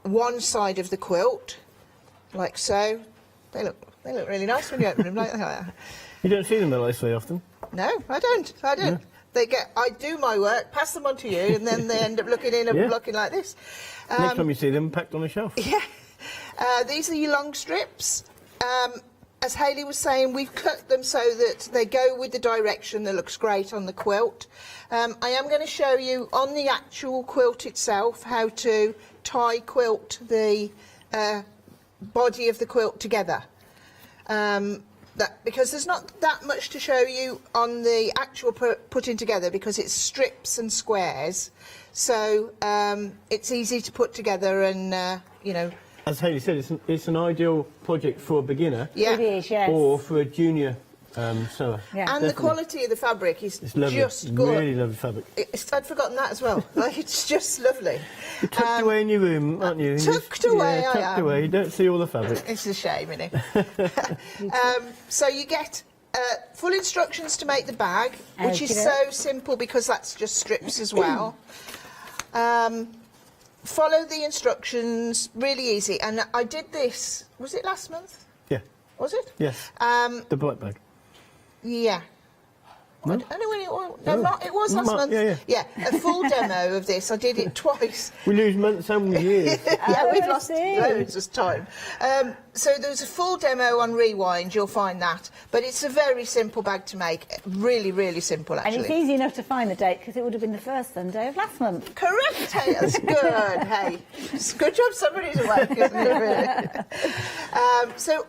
one side of the quilt, like so. They look really nice when you open them like that. You don't see them like this very often. No, I don't. I don't. No. I do my work, pass them on to you, and then they end up looking in and looking like this. Next time you see them, packed on a shelf. Yeah. These are your long strips. As Hayley was saying, we've cut them so that they go with the direction that looks great on the quilt. I am going to show you on the actual quilt itself how to tie quilt the body of the quilt together. Because there's not that much to show you on the actual putting together, because it's strips and squares, so it's easy to put together and, you know. As Hayley said, it's an ideal project for a beginner. Yeah. It is, yes. Or for a junior sewer. Yeah. And Definitely. the quality of the fabric is It's lovely. just good. Really lovely fabric. I'd forgotten that as well. Like, it's just lovely. You're tucked away in your room, aren't you? Tucked away, yeah, I tucked am. away. You don't see all the fabric. It's a shame, isn't it? So you get full instructions to make the bag, which is so simple because that's just strips as well. Follow the instructions, really easy. And I did this, was it last month? Yeah. Was it? Yes. The black bag. Yeah. No? I don't know when it was. No, not, it was last month. Yeah. A full demo of this. I did it twice. We lose months and years. Yeah, we've lost loads of time. So there's a full demo on Rewind, you'll find that. But it's a very simple bag to make. Really, really simple, actually. And it's easy enough to find the date because it would have been the first Sunday of last month. Correct, hey, that's good, hey. It's good job somebody's awake, isn't it, really? So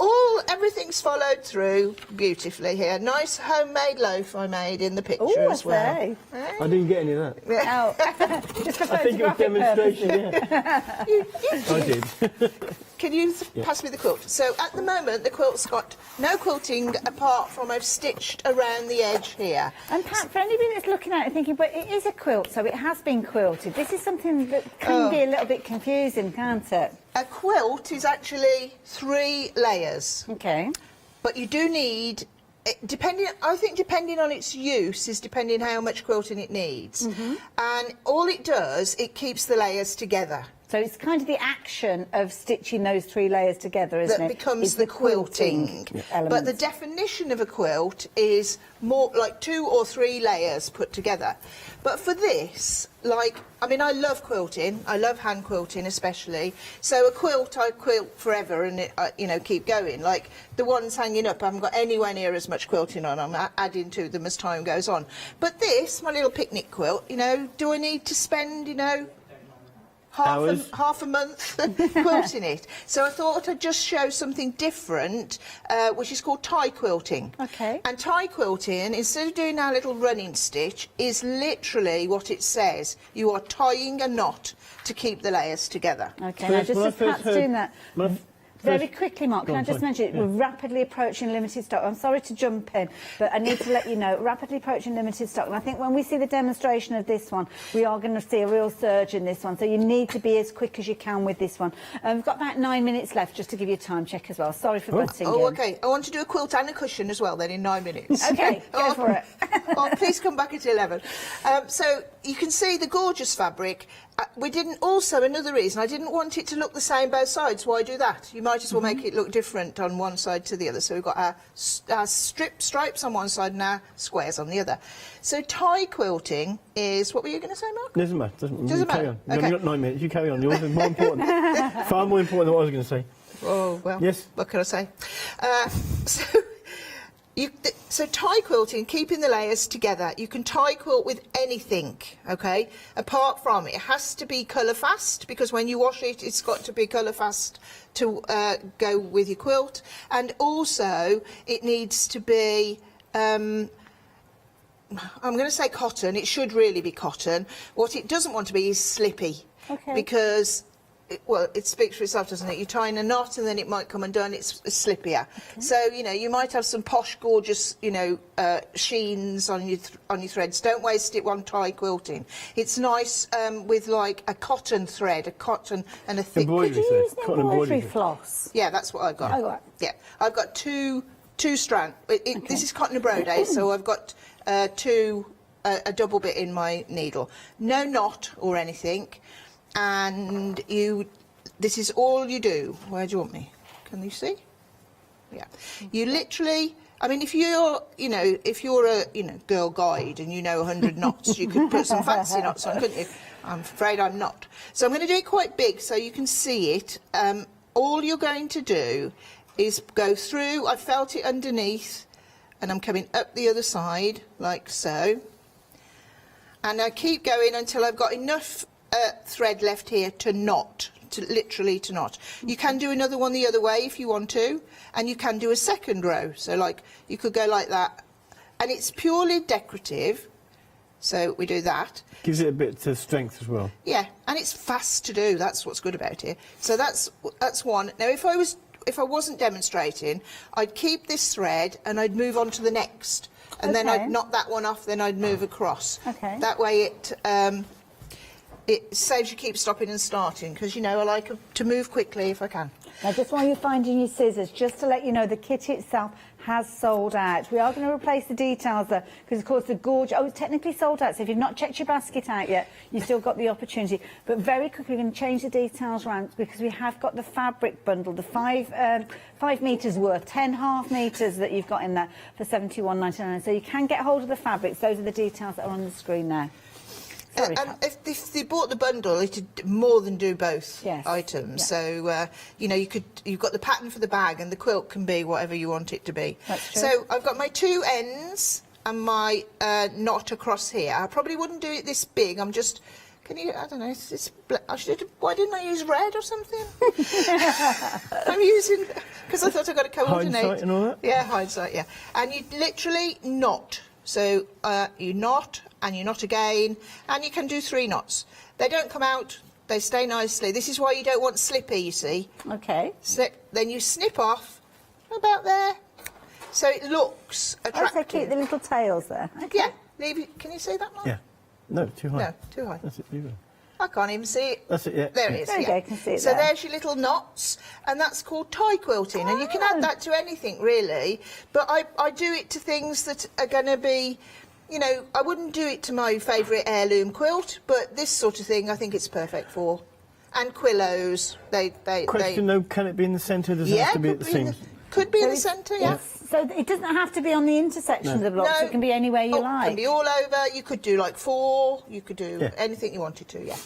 everything's followed through beautifully here. Nice homemade loaf I made in the picture as well. Say. I didn't get any of that. Oh, just for I think it was photographic demonstration, purposes. yeah. I did. Can you pass me the quilt? So at the moment the quilt's got no quilting apart from I've stitched around the edge here. And Pat, for anybody that's looking at it thinking, but it is a quilt, so it has been quilted. This is something that can be a little bit confusing, can't it? A quilt is actually 3 layers. Okay. But you do need, depending on its use is depending how much quilting it needs. And all it does, it keeps the layers together. So it's kind of the action of stitching those 3 layers together, isn't it? That becomes Is the quilting. element. But the definition of a quilt is more like 2 or 3 layers put together. But for this, I love quilting. I love hand quilting especially. So a quilt, I quilt forever and keep going. Like the ones hanging up, I haven't got anywhere near as much quilting on. I'm adding to them as time goes on. But this, my little picnic quilt, do I need to spend, half a month quilting it? So I thought I'd just show something different, which is called tie quilting. Okay. And tie quilting, instead of doing our little running stitch, is literally what it says. You are tying a knot to keep the layers together. Okay, now just as Pat's doing that, very quickly, Mark, can I just sorry. mention, we're rapidly approaching limited stock. I'm sorry to jump in, but I need to let you know, rapidly approaching limited stock. And I think when we see the demonstration of this one, we are going to see a real surge in this one. So you need to be as quick as you can with this one. We've got about 9 minutes left, just to give you a time check as well. Sorry for butting in. Okay. I want to do a quilt and a cushion as well, then, in 9 minutes. Okay, go for it. Please come back at 11. So you can see the gorgeous fabric. Another reason, I didn't want it to look the same both sides. Why do that? You might as well make it look different on one side to the other. So we've got our stripes on one side and our squares on the other. So tie quilting is, what were you going to say, Mark? Doesn't matter. Doesn't carry matter. on. Okay. You've got 9 minutes. You carry on. Yours is more important. Far more important than what I was going to say. Oh, well, Yes. what can I say? So tie quilting, keeping the layers together. You can tie quilt with anything, okay? Apart from, it has to be colour fast, because when you wash it, it's got to be colour fast to go with your quilt. And also, it needs to be, I'm going to say cotton. It should really be cotton. What it doesn't want to be is slippy. Okay. Because it speaks for itself, doesn't it? You tie in a knot and then it might come undone. It's slippier. Okay. So you might have some posh, gorgeous, sheens on your threads. Don't waste it on tie quilting. It's nice with like a cotton thread, a cotton and a thick. Could you use the embroidery floss? Yeah, that's what I've got. Oh, right. Yeah, I've got two strand. This is cotton embroidery, so I've got a double bit in my needle. No knot or anything. And this is all you do. Where do you want me? Can you see? Yeah. You literally I mean, if you're, if you're a, girl guide and you know 100 knots, you could put some fancy knots on, couldn't you? I'm afraid I'm not. So I'm going to do it quite big so you can see it. All you're going to do is go through, I've felt it underneath, and I'm coming up the other side, like so. And I keep going until I've got enough thread left here to knot. Literally to knot. You can do another one the other way if you want to, and you can do a second row. So like you could go like that, and it's purely decorative. So we do that. Gives it a bit of strength as well. Yeah, and it's fast to do. That's what's good about it. So that's one. Now if I wasn't demonstrating, I'd keep this thread and I'd move on to the next, and then I'd knot that one off. Then I'd move across. Okay. That way it saves you keep stopping and starting, because I like to move quickly if I can. Now, just while you're finding your scissors, just to let you know, the kit itself has sold out. We are going to replace the details there, because of course the gorge, it's technically sold out, so if you've not checked your basket out yet, you've still got the opportunity. But very quickly we're going to change the details around, because we have got the fabric bundle, the 5 metres worth, 10 half metres that you've got in there for £71.99. So you can get hold of the fabrics. Those are the details that are on the screen now. And if you bought the bundle, it'd more than do both items. Yeah. So you've got the pattern for the bag, and the quilt can be whatever you want it to be. That's true. So I've got my 2 ends and my knot across here. I probably wouldn't do it this big. I'm just. I don't know. Why didn't I use red or something? I'm using, because I thought I got to coordinate. Hindsight and all that. Yeah, hindsight. Yeah, and you literally knot. So you knot and you knot again, and you can do 3 knots. They don't come out, they stay nicely. This is why you don't want slippy, you see. Okay. Slip, then you snip off about there, so it looks attractive. Oh, so keep the little tails there. Okay. Yeah, leave it. Can you see that, Mark? Yeah. No, too high. No, too high. That's it, leave it. I can't even see it. That's it, yeah. There it is. There you go, you can see it So there. there's your little knots, and that's called tie quilting, and you can add that to anything, really. But I do it to things that are going to be, I wouldn't do it to my favourite heirloom quilt, but this sort of thing I think it's perfect for. And quillos, Question though, can it be in the centre? Does it have to be at the seams? Could be in the centre, yeah. So it doesn't have to be on the intersection of the blocks, it can be anywhere you like. It can be all over. You could do like 4, you could do anything you wanted to, yeah.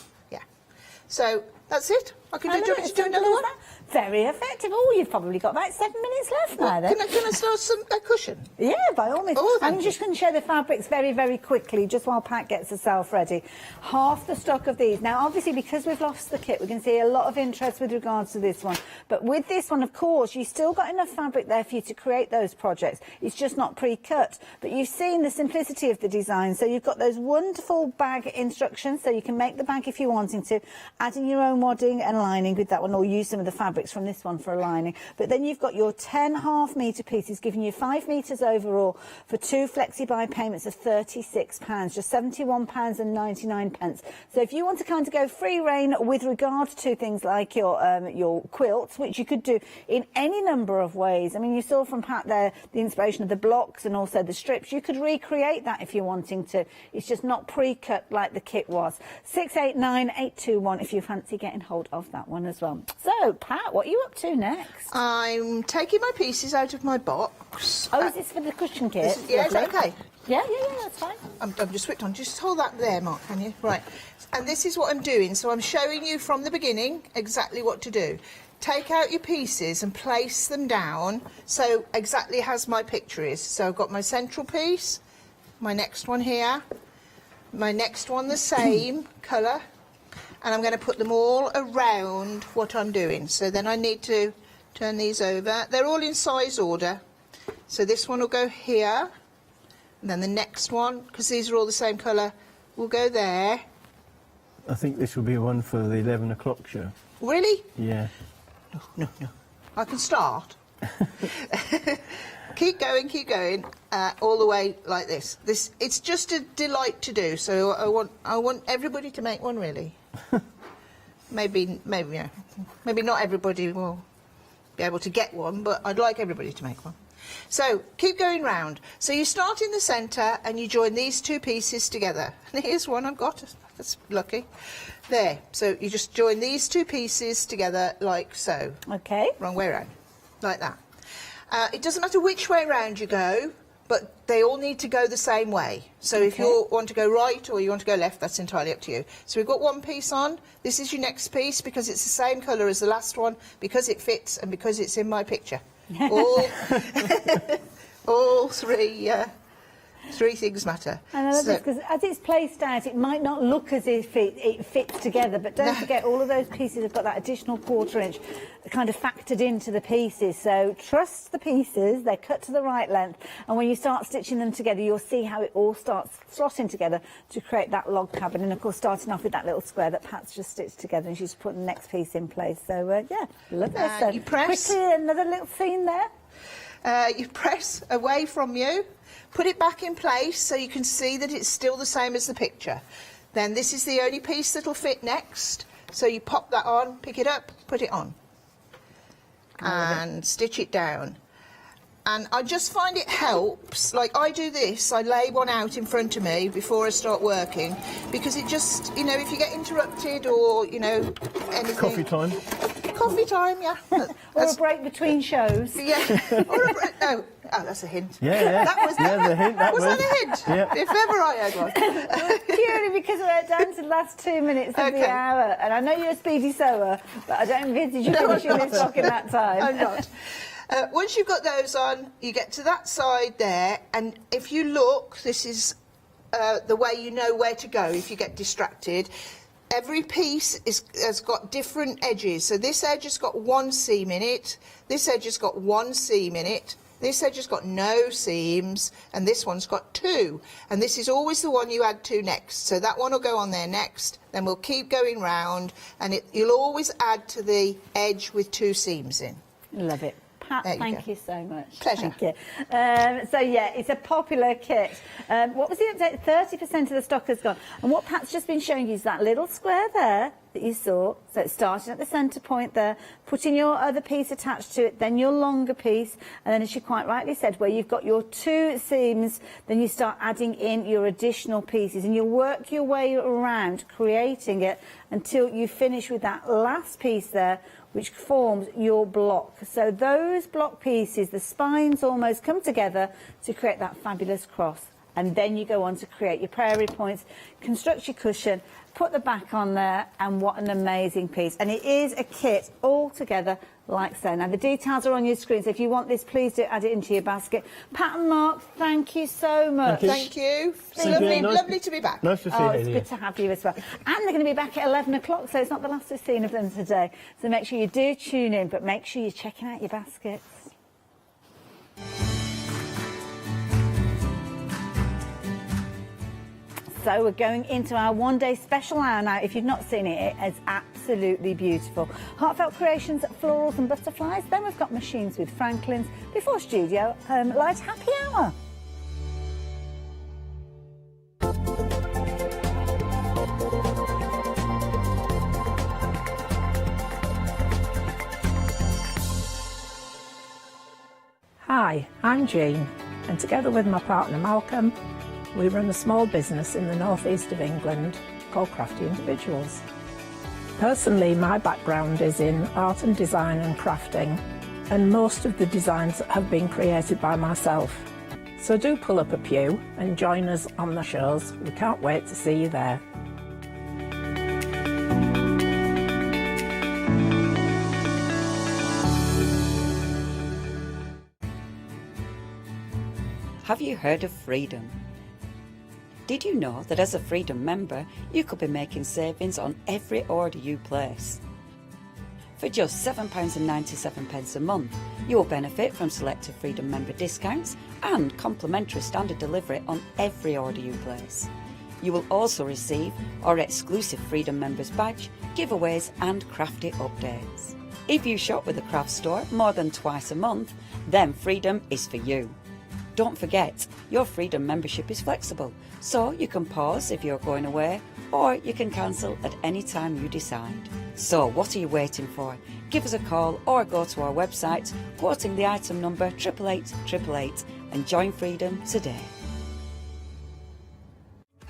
So that's it. I can do another one. Very effective. Oh, you've probably got about 7 minutes left now then. Can I start a cushion? Yeah, by all means. Oh, I'm just going to show the fabrics very, very quickly, just while Pat gets herself ready. Half the stock of these. Now, obviously, because we've lost the kit, we can see a lot of interest with regards to this one. But with this one, of course, you've still got enough fabric there for you to create those projects. It's just not pre-cut. But you've seen the simplicity of the design. So you've got those wonderful bag instructions, so you can make the bag if you're wanting to, add in your own wadding and lining with that one, or use some of the fabrics from this one for a lining. But then you've got your 10 half-metre pieces, giving you 5 metres overall for 2 flexi-buy payments of £36, just £71.99. So if you want to kind of go free rein with regard to things like your quilts, which you could do in any number of ways. I mean, you saw from Pat there the inspiration of the blocks and also the strips. You could recreate that if you're wanting to. It's just not pre-cut like the kit was. 689821 if you fancy getting hold of that one as well. So, Pat, what are you up to next? I'm taking my pieces out of my box. Oh, is this for the cushion kit? Yeah, is that okay? Yeah, that's fine. I'm just whipped on. Just hold that there, Mark, can you? Right. And this is what I'm doing. So I'm showing you from the beginning exactly what to do. Take out your pieces and place them down so exactly as my picture is. So I've got my central piece, my next one here, my next one the same colour, and I'm going to put them all around what I'm doing. So then I need to turn these over. They're all in size order. So this one will go here, and then the next one, because these are all the same colour, will go there. I think this will be one for the 11 o'clock show. Really? Yeah. No. I can start. Keep going, all the way like this. It's just a delight to do. So I want everybody to make one, really. maybe not everybody will be able to get one, but I'd like everybody to make one. So keep going round. So you start in the centre and you join these 2 pieces together. And here's one I've got. That's lucky. There. So you just join these 2 pieces together like so. Okay. Wrong way around. Like that. It doesn't matter which way round you go, but they all need to go the same way. So if you want to go right or you want to go left, that's entirely up to you. So we've got one piece on. This is your next piece because it's the same colour as the last one, because it fits and because it's in my picture. All three things matter. And I love this because as it's placed out, it might not look as if it fits together, but don't forget all of those pieces have got that additional 1/4 inch kind of factored into the pieces. So trust the pieces, they're cut to the right length, and when you start stitching them together, you'll see how it all starts slotting together to create that log cabin. And of course, starting off with that little square that Pat's just stitched together, and she's put the next piece in place. So yeah, love this. So you press. Quickly, another little scene there. You press away from you, put it back in place so you can see that it's still the same as the picture. Then this is the only piece that'll fit next. So you pop that on, pick it up, put it on, and stitch it down. And I just find it helps, like I do this, I lay one out in front of me before I start working, because it just, you know, if you get interrupted or, you know, anything. Coffee time. Coffee time, yeah. Or a break between shows. Yeah, or a break, no. Oh, that's a hint. Yeah. That was the hint. Was that a hint? Yeah. If ever I had one. Purely because we're down to the last 2 minutes of the hour, and I know you're a speedy sewer, but I don't envisage you finishing this block in that time. I'm not. Once you've got those on, you get to that side there, and if you look, this is the way you know where to go if you get distracted. Every piece has got different edges. So this edge has got 1 seam in it, this edge has got 1 seam in it, this edge has got no seams, and this one's got 2. And this is always the one you add to next. So that one will go on there next, then we'll keep going round, and you'll always add to the edge with 2 seams in. Love it. Pat, thank you so much. Pleasure. Thank you. So yeah, it's a popular kit. What was the update? 30% of the stock has gone. And what Pat's just been showing you is that little square there that you saw. So it's starting at the centre point there, putting your other piece attached to it, then your longer piece, and then as she quite rightly said, where you've got your 2 seams, then you start adding in your additional pieces, and you'll work your way around creating it until you finish with that last piece there, which forms your block. So those block pieces, the spines almost come together to create that fabulous cross. And then you go on to create your prairie points, construct your cushion, put the back on there, and what an amazing piece. And it is a kit all together like so. Now the details are on your screen, so if you want this, please do add it into your basket. Pat and Mark, thank you so much. Thank you. It's lovely to be back. Nice to see you. It's good to have you as well. And they're going to be back at 11 o'clock, so it's not the last we've seen of them today. So make sure you do tune in, but make sure you're checking out your baskets. So we're going into our one-day special hour now. If you've not seen it, it is absolutely beautiful. Heartfelt Creations, florals and butterflies. Then we've got machines with Franklin's. Before Studio Light Happy Hour. Hi, I'm Jean, and together with my partner Malcolm, we run a small business in the northeast of England called Crafty Individuals. Personally, my background is in art and design and crafting, and most of the designs have been created by myself. So do pull up a pew and join us on the shows. We can't wait to see you there. Have you heard of Freedom? Did you know that as a Freedom member, you could be making savings on every order you place? For just £7.97 a month, you will benefit from selected Freedom member discounts and complimentary standard delivery on every order you place. You will also receive our exclusive Freedom members badge, giveaways and crafty updates. If you shop with the craft store more than twice a month, then Freedom is for you. Don't forget, your Freedom membership is flexible, so you can pause if you're going away, or you can cancel at any time you decide. So what are you waiting for? Give us a call or go to our website, quoting the item number 88888, and join Freedom today.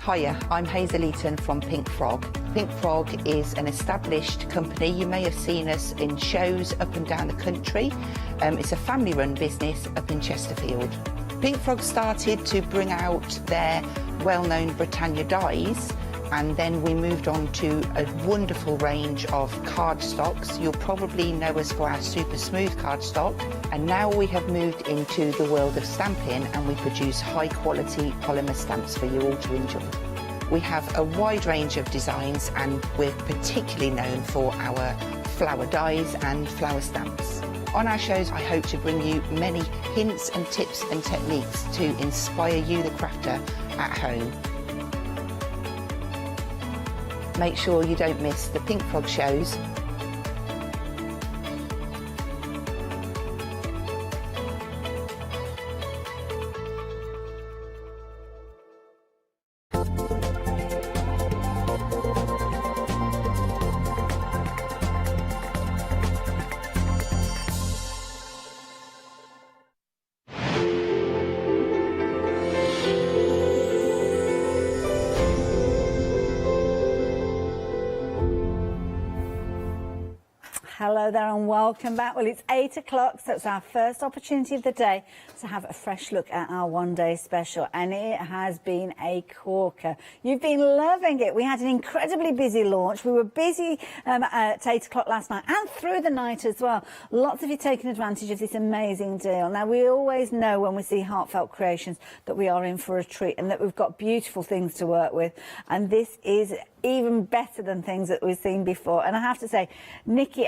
Hiya, I'm Hazel Eaton from Pink Frog. Pink Frog is an established company. You may have seen us in shows up and down the country. It's a family-run business up in Chesterfield. Pink Frog started to bring out their well-known Britannia dies, and then we moved on to a wonderful range of cardstocks. You'll probably know us for our super smooth cardstock, and now we have moved into the world of stamping, and we produce high-quality polymer stamps for you all to enjoy. We have a wide range of designs, and we're particularly known for our flower dies and flower stamps. On our shows, I hope to bring you many hints and tips and techniques to inspire you, the crafter, at home. Make sure you don't miss the Pink Frog shows. Hello there and welcome back. Well, it's 8 o'clock, so it's our first opportunity of the day to have a fresh look at our one-day special, and it has been a corker. You've been loving it. We had an incredibly busy launch. We were busy at 8 o'clock last night and through the night as well. Lots of you taking advantage of this amazing deal. Now, we always know when we see Heartfelt Creations that we are in for a treat and that we've got beautiful things to work with, and this is even better than things that we've seen before. And I have to say, Nikki,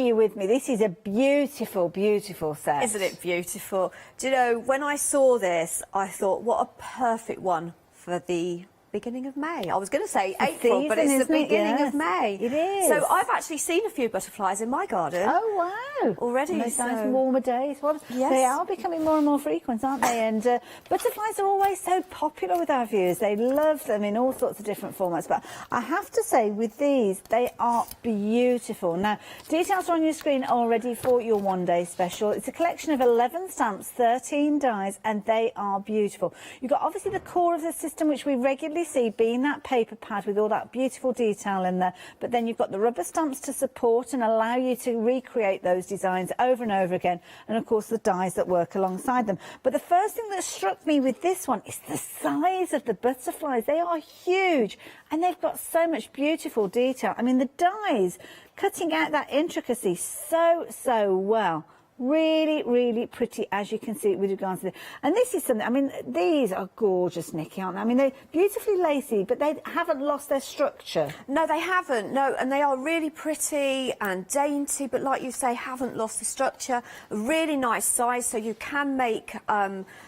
you're with me. This is a beautiful, beautiful set. Isn't it beautiful? Do you know, when I saw this, I thought, what a perfect one for the beginning of May. I was going to say April, but it's the beginning of May. It is. So I've actually seen a few butterflies in my garden. Oh, wow. Already. Nice warmer days. Well, yes. They are becoming more and more frequent, aren't they? And butterflies are always so popular with our viewers. They love them in all sorts of different formats. But I have to say, with these, they are beautiful. Now, details are on your screen already for your one-day special. It's a collection of 11 stamps, 13 dies, and they are beautiful. You've got, obviously, the core of the system, which we regularly see being that paper pad with all that beautiful detail in there, but then you've got the rubber stamps to support and allow you to recreate those designs over and over again, and of course the dies that work alongside them. But the first thing that struck me with this one is the size of the butterflies. They are huge and they've got so much beautiful detail. I mean, the dies cutting out that intricacy so well. Really, really pretty, as you can see with regards to this. And this is something, I mean, these are gorgeous, Nikki, aren't they? I mean, they're beautifully lacy, but they haven't lost their structure. No, they haven't, no, and they are really pretty and dainty, but like you say, haven't lost the structure. A really nice size, so you can make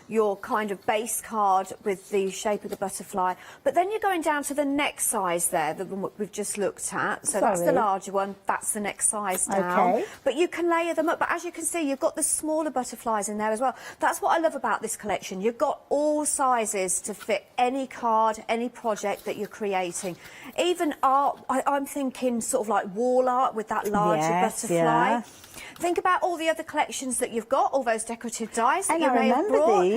your kind of base card with the shape of the butterfly. But then you're going down to the next size there, the one we've just looked at. So that's the larger one, that's the next size down. Okay. But you can layer them up, but as you can see, you've got the smaller butterflies in there as well. That's what I love about this collection. You've got all sizes to fit any card, any project that you're creating. Even art, I'm thinking sort of like wall art with that larger butterfly. Yeah. Think about all the other collections that you've got, all those decorative dies that you may have brought. These.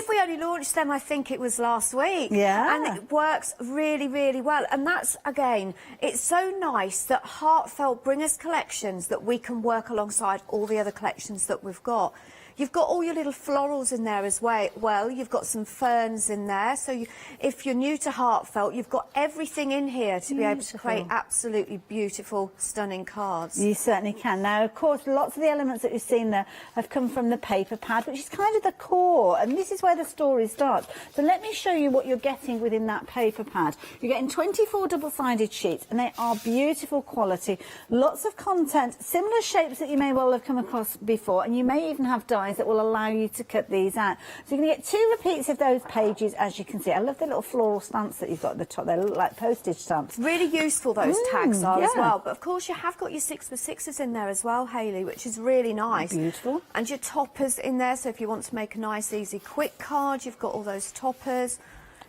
We only launched them, I think it was last week. Yeah. And it works really, really well. And that's, again, it's so nice that Heartfelt bring us collections that we can work alongside all the other collections that we've got. You've got all your little florals in there as well. You've got some ferns in there. So if you're new to Heartfelt, you've got everything in here to be able to create absolutely beautiful, stunning cards. You certainly can. Now, of course, lots of the elements that you've seen there have come from the paper pad, which is kind of the core, and this is where the story starts. So let me show you what you're getting within that paper pad. You're getting 24 double-sided sheets, and they are beautiful quality. Lots of content, similar shapes that you may well have come across before, and you may even have dies that will allow you to cut these out. So you're going to get 2 repeats of those pages, as you can see. I love the little floral stamps that you've got at the top. They look like postage stamps. Really useful, those tags are as well. But of course, you have got your 6x6s in there as well, Hayley, which is really nice. Beautiful. And your toppers in there, so if you want to make a nice, easy, quick card, you've got all those toppers.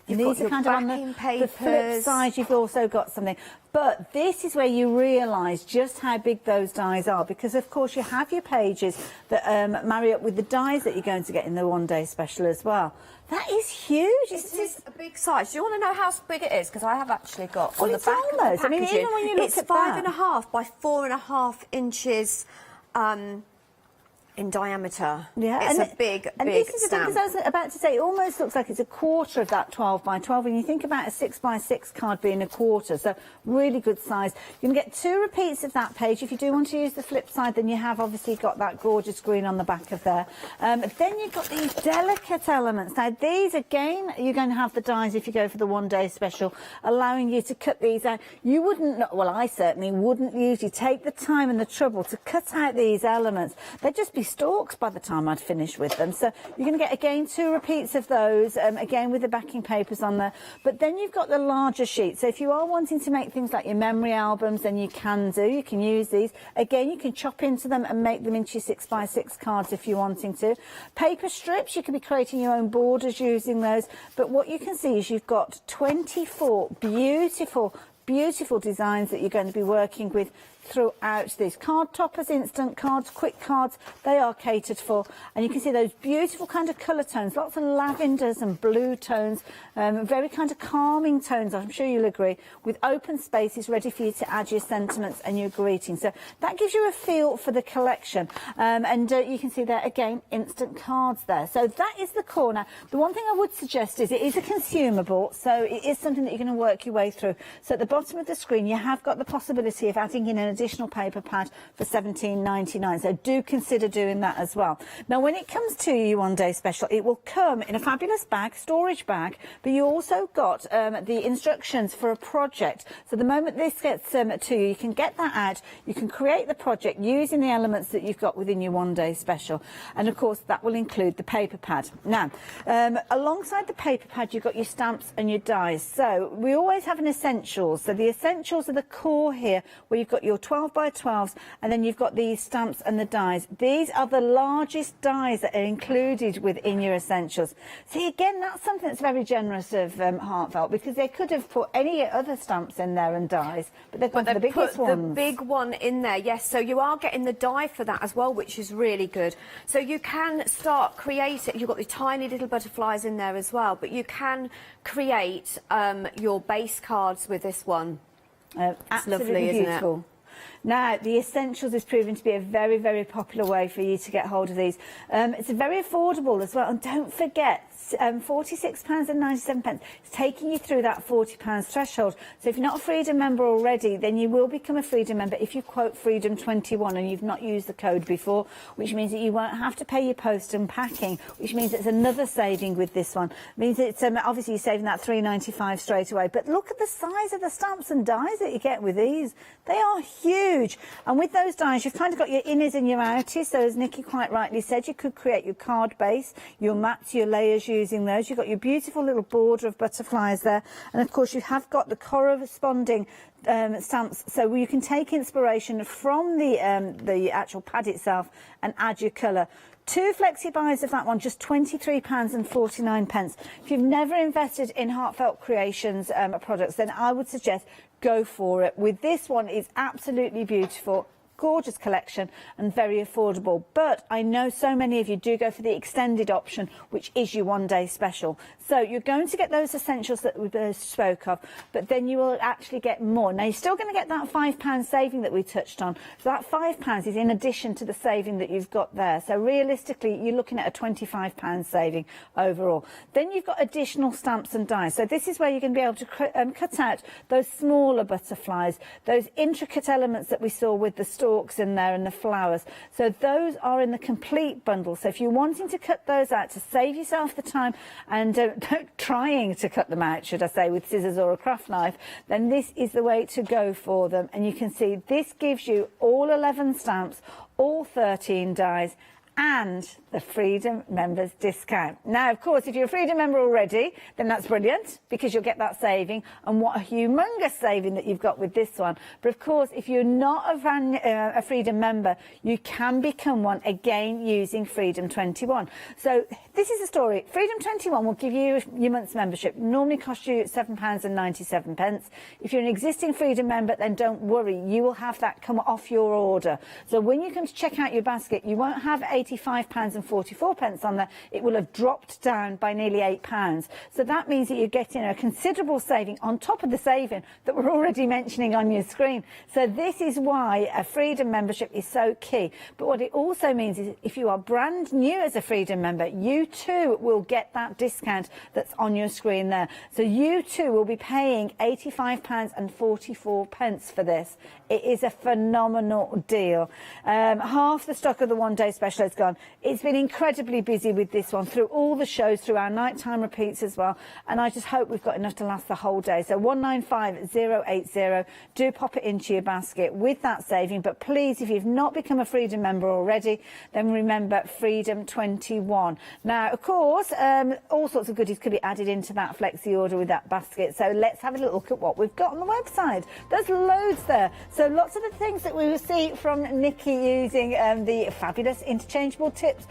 You've And got these are your kind of on backing the flip papers. side, you've also got something. But this is where you realise just how big those dies are, because of course you have your pages that marry up with the dies that you're going to get in the one-day special as well. That is huge. This is a big size. Do you want to know how big it is? Because I have actually got Well, on the it's back almost. of I the mean, packaging, even when you look it's at 5.5 by 4.5 inches in diameter. Yeah, it's and a big this is the thing, stamp. because I was about to say, it almost looks like it's a quarter of that 12 by 12. When you think about a 6 by 6 card being a quarter, so really good size. You can get 2 repeats of that page. If you do want to use the flip side, then you have obviously got that gorgeous green on the back of there. Then you've got these delicate elements. Now these, again, you're going to have the dies if you go for the one-day special, allowing you to cut these out. You wouldn't, well, I certainly wouldn't usually take the time and the trouble to cut out these elements. They'd just be stalks by the time I'd finish with them. So you're going to get, again, 2 repeats of those, again with the backing papers on there. But then you've got the larger sheets. So if you are wanting to make things like your memory albums, then you can do. You can use these. Again, you can chop into them and make them into your 6 by 6 cards if you're wanting to. Paper strips, you can be creating your own borders using those. But what you can see is you've got 24 beautiful designs that you're going to be working with throughout these. Card toppers, instant cards, quick cards, they are catered for. And you can see those beautiful kind of colour tones, lots of lavenders and blue tones, very kind of calming tones, I'm sure you'll agree, with open spaces ready for you to add your sentiments and your greetings. So that gives you a feel for the collection. You can see there, again, instant cards there. So that is the corner. The one thing I would suggest is it is a consumable, so it is something that you're going to work your way through. So at the bottom of the screen, you have got the possibility of adding in an additional paper pad for £17.99, so do consider doing that as well. Now when it comes to your one-day special, it will come in a fabulous bag, storage bag, but you also got the instructions for a project. So the moment this gets to you, you can get that out, you can create the project using the elements that you've got within your one-day special, and of course that will include the paper pad. Now alongside the paper pad, you've got your stamps and your dies. So we always have an essentials, so the essentials are the core here, where you've got your 12 by 12s, and then you've got these stamps and the dies. These are the largest dies that are included within your essentials. See, again, that's something that's very generous of Heartfelt, because they could have put any other stamps in there and dies, but they've gone for the biggest ones. The big one in there, yes. So you are getting the die for that as well, which is really good. So you can start creating. You've got the tiny little butterflies in there as well, but you can create your base cards with this one. It's lovely, isn't it? Now, the Essentials is proving to be a very, very popular way for you to get hold of these. It's very affordable as well. And don't forget, £46.97. It's taking you through that £40 threshold. So if you're not a Freedom member already, then you will become a Freedom member if you quote Freedom21 and you've not used the code before, which means that you won't have to pay your post and packing, which means it's another saving with this one. It means it's obviously you're saving that £3.95 straight away. But look at the size of the stamps and dies that you get with these. They are huge. And with those dies, you've kind of got your inners and your outies. So as Nikki quite rightly said, you could create your card base, your mats, your layers using those. You've got your beautiful little border of butterflies there. And of course, you have got the corresponding stamps, so you can take inspiration from the actual pad itself and add your colour. 2 flexi buys of that one, just £23.49. If you've never invested in Heartfelt Creations products, then I would suggest go for it. With this one, it's absolutely beautiful. Gorgeous collection and very affordable, but I know so many of you do go for the extended option, which is your one-day special. So you're going to get those essentials that we spoke of, but then you will actually get more. Now you're still going to get that £5 saving that we touched on. So that £5 is in addition to the saving that you've got there. So realistically, you're looking at a £25 saving overall. Then you've got additional stamps and dies. So this is where you're going to be able to cut out those smaller butterflies, those intricate elements that we saw with the stalks in there and the flowers. So those are in the complete bundle. So if you're wanting to cut those out to save yourself the time and trying to cut them out, should I say, with scissors or a craft knife, then this is the way to go for them. And you can see this gives you all 11 stamps, all 13 dies, and the Freedom Members discount. Now, of course, if you're a Freedom member already, then that's brilliant because you'll get that saving, and what a humongous saving that you've got with this one. But of course, if you're not a Freedom member, you can become one again using Freedom 21. So this is the story. Freedom 21 will give you your month's membership. Normally cost you £7.97. If you're an existing Freedom member, then don't worry, you will have that come off your order. So when you come to check out your basket, you won't have £85.44 on there. It will have dropped down by nearly £8. So that means that you're getting a considerable saving on top of the saving that we're already mentioning on your screen. So this is why a Freedom membership is so key. But what it also means is if you are brand new as a Freedom member, you too will get that discount that's on your screen there. So you too will be paying £85.44 for this. It is a phenomenal deal. Half the stock of the one-day special has gone. It's been incredibly busy with this one through all the shows, through our nighttime repeats as well, and I just hope we've got enough to last the whole day. So 195080, do pop it into your basket with that saving. But please, if you've not become a Freedom member already, then remember Freedom 21. Now, of course, all sorts of goodies could be added into that flexi order with that basket. So let's have a little look at what we've got on the website. There's loads there. So lots of the things that we will see from Nikki using the fabulous interchangeable tips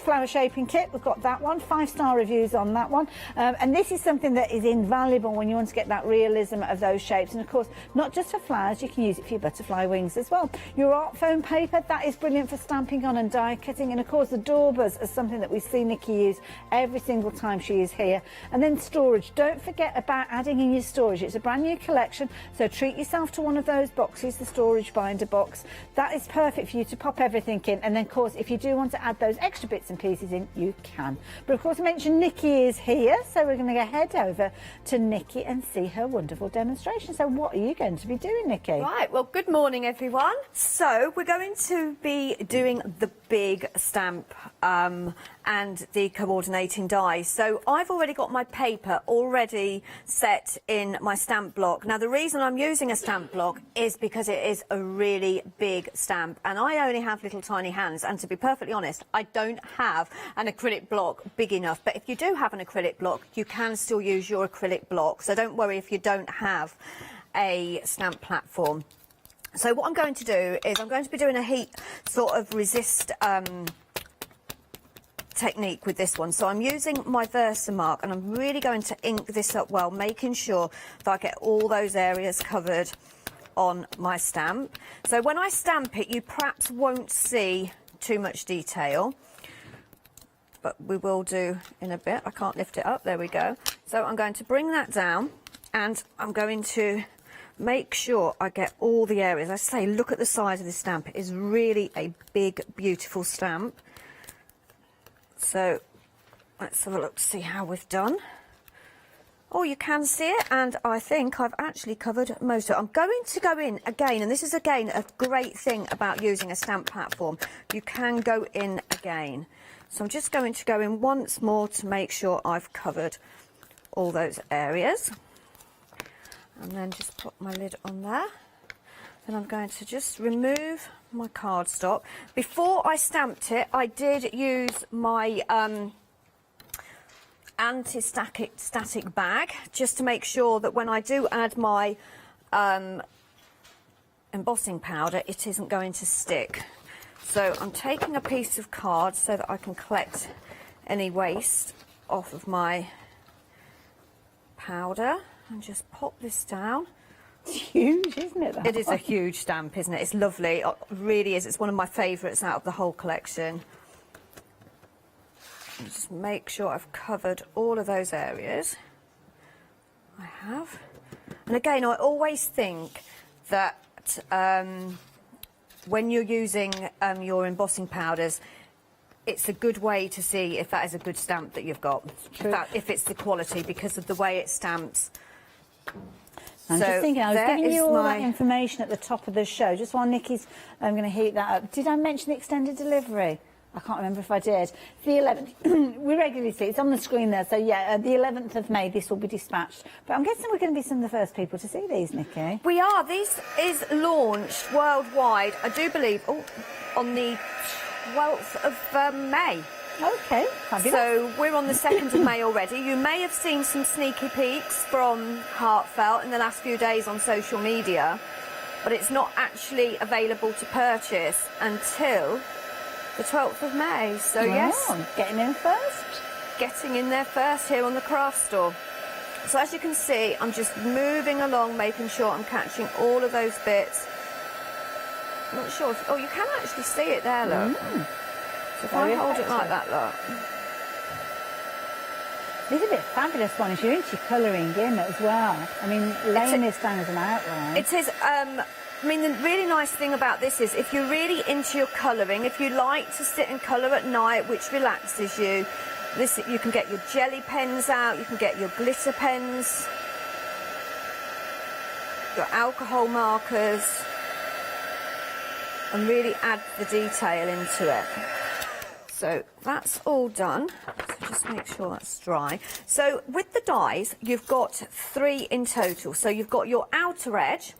flower shaping kit. We've got that one, 5-star reviews on that one. And this is something that is invaluable when you want to get that realism of those shapes. And of course, not just for flowers, you can use it for your butterfly wings as well. Your art foam paper, that is brilliant for stamping on and die cutting. And of course, the daubers are something that we see Nikki use every single time she is here. And then storage. Don't forget about adding in your storage. It's a brand new collection, so treat yourself to one of those boxes, the storage binder box. That is perfect for you to pop everything in. And then, of course, if you do want to add those extra bits and pieces in, you can. But of course, I mentioned Nikki is here, so we're going to head over to Nikki and see her wonderful demonstration. So what are you going to be doing, Nikki? Right, well, good morning, everyone. So we're going to be doing the big stamp and the coordinating die. So I've already got my paper already set in my stamp block. Now, the reason I'm using a stamp block is because it is a really big stamp, and I only have little tiny hands, and to be perfectly honest, I don't have an acrylic block big enough. But if you do have an acrylic block, you can still use your acrylic block, so don't worry if you don't have a stamp platform. So what I'm going to do is I'm going to be doing a heat sort of resist technique with this one. So I'm using my Versamark, and I'm really going to ink this up well, making sure that I get all those areas covered on my stamp. So when I stamp it, you perhaps won't see too much detail, but we will do in a bit. I can't lift it up. There we go. So I'm going to bring that down, and I'm going to make sure I get all the areas. I say, look at the size of this stamp. It is really a big, beautiful stamp. So let's have a look to see how we've done. Oh, you can see it, and I think I've actually covered most of it. I'm going to go in again, and this is again a great thing about using a stamp platform. You can go in again. So I'm just going to go in once more to make sure I've covered all those areas. And then just put my lid on there. Then I'm going to just remove my cardstock. Before I stamped it, I did use my anti-static bag, just to make sure that when I do add my embossing powder, it isn't going to stick. So I'm taking a piece of card so that I can collect any waste off of my powder, and just pop this down. It's huge, isn't it? It is a huge stamp, isn't it? It's lovely. It really is. It's one of my favourites out of the whole collection. And just make sure I've covered all of those areas. I have. And again, I always think that when you're using your embossing powders, it's a good way to see if that is a good stamp that you've got, if it's the quality, because of the way it stamps. I'm just thinking, I was giving you all that information at the top of the show, just while Nikki's going to heat that up. Did I mention the extended delivery? I can't remember if I did. The 11th, we regularly see, it's on the screen there, so yeah, the 11th of May, this will be dispatched. But I'm guessing we're going to be some of the first people to see these, Nikki. We are. This is launched worldwide, I do believe, on the 12th of May. Okay, fabulous. So we're on the 2nd of May already. You may have seen some sneaky peeks from Heartfelt in the last few days on social media, but it's not actually available to purchase until the 12th of May. So yes, getting in first. Getting in there first here on the craft store. So as you can see, I'm just moving along, making sure I'm catching all of those bits. I'm not sure if, oh, you can actually see it there, look. So if I hold it like that, look. These are a bit fabulous ones. You're into colouring in as well. I mean, laying this down as an outline. It is, I mean, the really nice thing about this is if you're really into your colouring, if you like to sit and colour at night, which relaxes you, this, you can get your jelly pens out, you can get your glitter pens, your alcohol markers, and really add the detail into it. So that's all done. So just make sure that's dry. So with the dies, you've got 3 in total. So you've got your outer edge,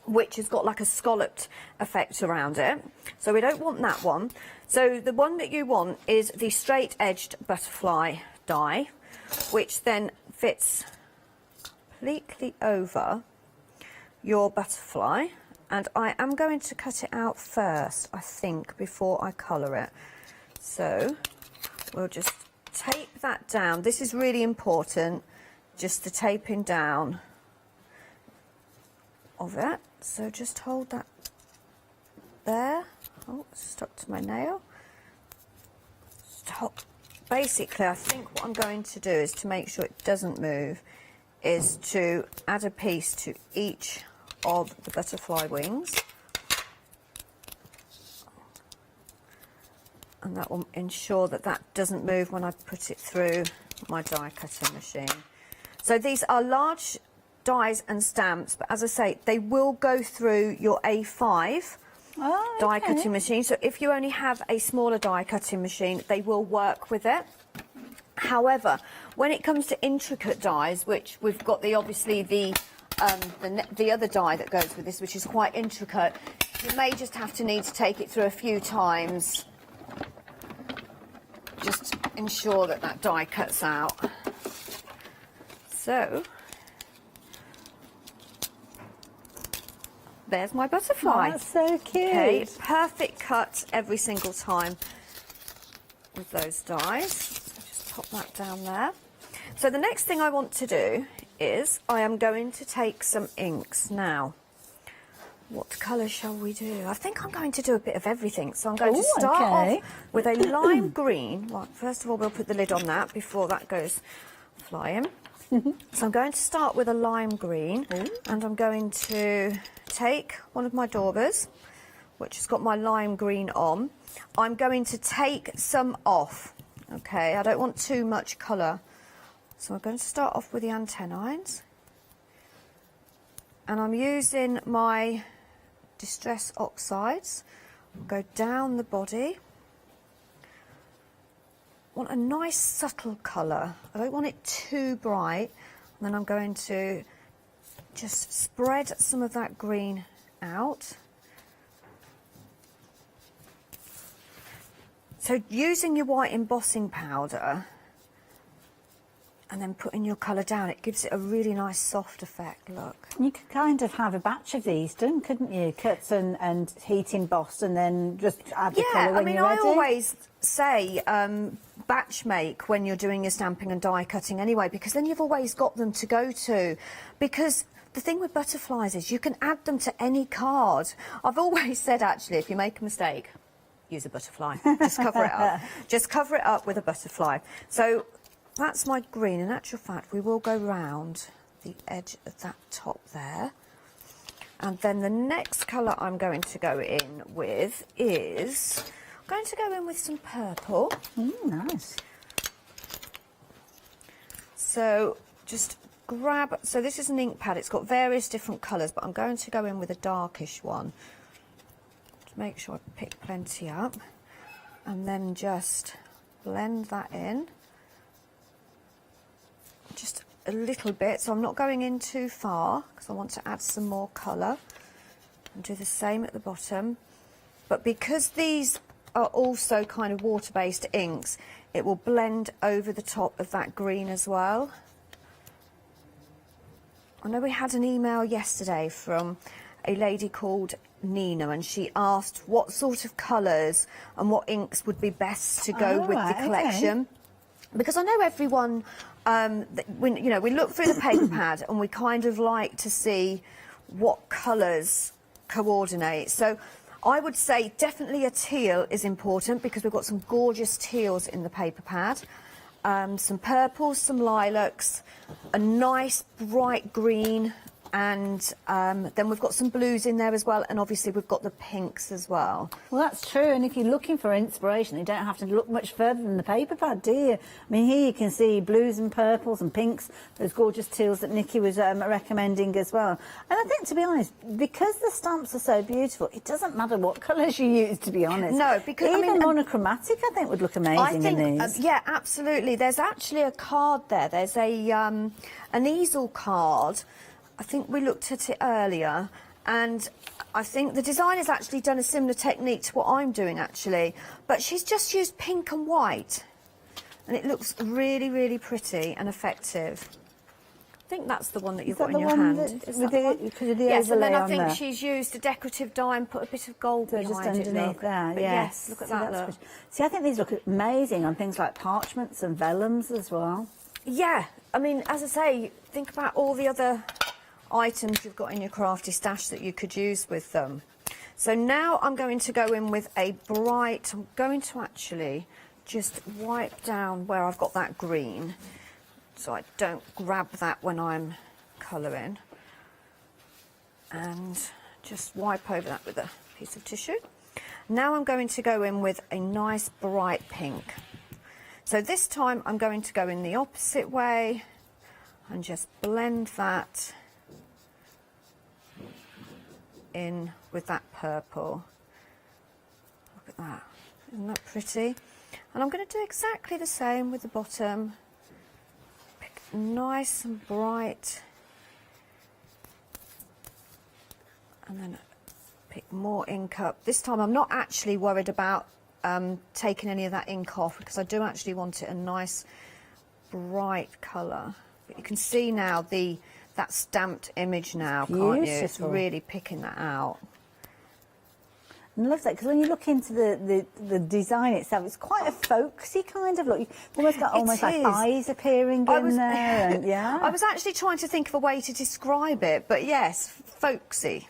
which has got like a scalloped effect around it. So we don't want that one. So the one that you want is the straight edged butterfly die, which then fits completely over your butterfly. And I am going to cut it out first, I think, before I colour it. So we'll just tape that down. This is really important, just the taping down of it. So just hold that there. Oh, stuck to my nail. Stop. Basically, I think what I'm going to do is to make sure it doesn't move, is to add a piece to each of the butterfly wings. And that will ensure that that doesn't move when I put it through my die cutting machine. So these are large dies and stamps, but as I say, they will go through your A5 die cutting machine. So if you only have a smaller die cutting machine, they will work with it. However, when it comes to intricate dies, which we've got obviously the other die that goes with this, which is quite intricate, you may just have to need to take it through a few times. Just ensure that that die cuts out. So there's my butterfly. Oh, that's so cute. Okay, perfect cut every single time with those dies. So just pop that down there. So the next thing I want to do is I am going to take some inks now. What colour shall we do? I think I'm going to do a bit of everything. So I'm going to start off with a lime green. Well, first of all, we'll put the lid on that before that goes flying. So I'm going to start with a lime green, and I'm going to take one of my daubers, which has got my lime green on. I'm going to take some off. Okay, I don't want too much colour. So I'm going to start off with the antennines. And I'm using my Distress Oxides. Go down the body. Want a nice subtle colour. I don't want it too bright. And then I'm going to just spread some of that green out. So using your white embossing powder and then putting your colour down, it gives it a really nice soft effect, look. You could kind of have a batch of these done, couldn't you? Cuts and heat embossed and then just add the colour when you're ready. I always say batch make when you're doing your stamping and die cutting anyway, because then you've always got them to go to. Because the thing with butterflies is you can add them to any card. I've always said, actually, if you make a mistake, use a butterfly. Just cover it up. Just cover it up with a butterfly. So that's my green. In actual fact, we will go round the edge of that top there. And then the next colour I'm going to go in with is, I'm going to go in with some purple. Nice. So just grab, so this is an ink pad. It's got various different colours, but I'm going to go in with a darkish one to make sure I pick plenty up. And then just blend that in. Just a little bit, so I'm not going in too far because I want to add some more colour, and do the same at the bottom. But because these are also kind of water-based inks, it will blend over the top of that green as well. I know we had an email yesterday from a lady called Nina, and she asked what sort of colours and what inks would be best to go with the collection. Because I know everyone, we look through the paper pad and we kind of like to see what colours coordinate. So I would say definitely a teal is important because we've got some gorgeous teals in the paper pad. Some purples, some lilacs, a nice bright green, and then we've got some blues in there as well, and obviously we've got the pinks as well. Well, that's true, and if you're looking for inspiration, you don't have to look much further than the paper pad, do you? I mean, here you can see blues and purples and pinks, those gorgeous teals that Nikki was recommending as well. And I think, to be honest, because the stamps are so beautiful, it doesn't matter what colors you use, to be honest. No, because even monochromatic, I think, would look amazing in these. Yeah, absolutely. There's actually a card there. There's an easel card. I think we looked at it earlier, and I think the designer's actually done a similar technique to what I'm doing, actually. But she's just used pink and white, and it looks really, really pretty and effective. I think that's the one that you've got in your hand. Yes, and then I think she's used a decorative die and put a bit of gold behind just it. underneath there. Yes, look at that. Look. See, I think these look amazing on things like parchments and vellums as well. Yeah, I mean, as I say, think about all the other items you've got in your crafty stash that you could use with them. So now I'm going to go in with a bright, I'm going to actually just wipe down where I've got that green so I don't grab that when I'm colouring, and just wipe over that with a piece of tissue. Now I'm going to go in with a nice bright pink. So this time I'm going to go in the opposite way and just blend that in with that purple. Look at that, isn't that pretty? And I'm going to do exactly the same with the bottom. Pick nice and bright, and then pick more ink up. This time I'm not actually worried about taking any of that ink off, because I do actually want it a nice bright colour. But you can see now that stamped image now, can't you? It's really picking that out. And I love that, because when you look into the design itself, it's quite a folksy kind of look. You've almost got like eyes appearing in there. And, yeah. I was actually trying to think of a way to describe it, but yes, folksy.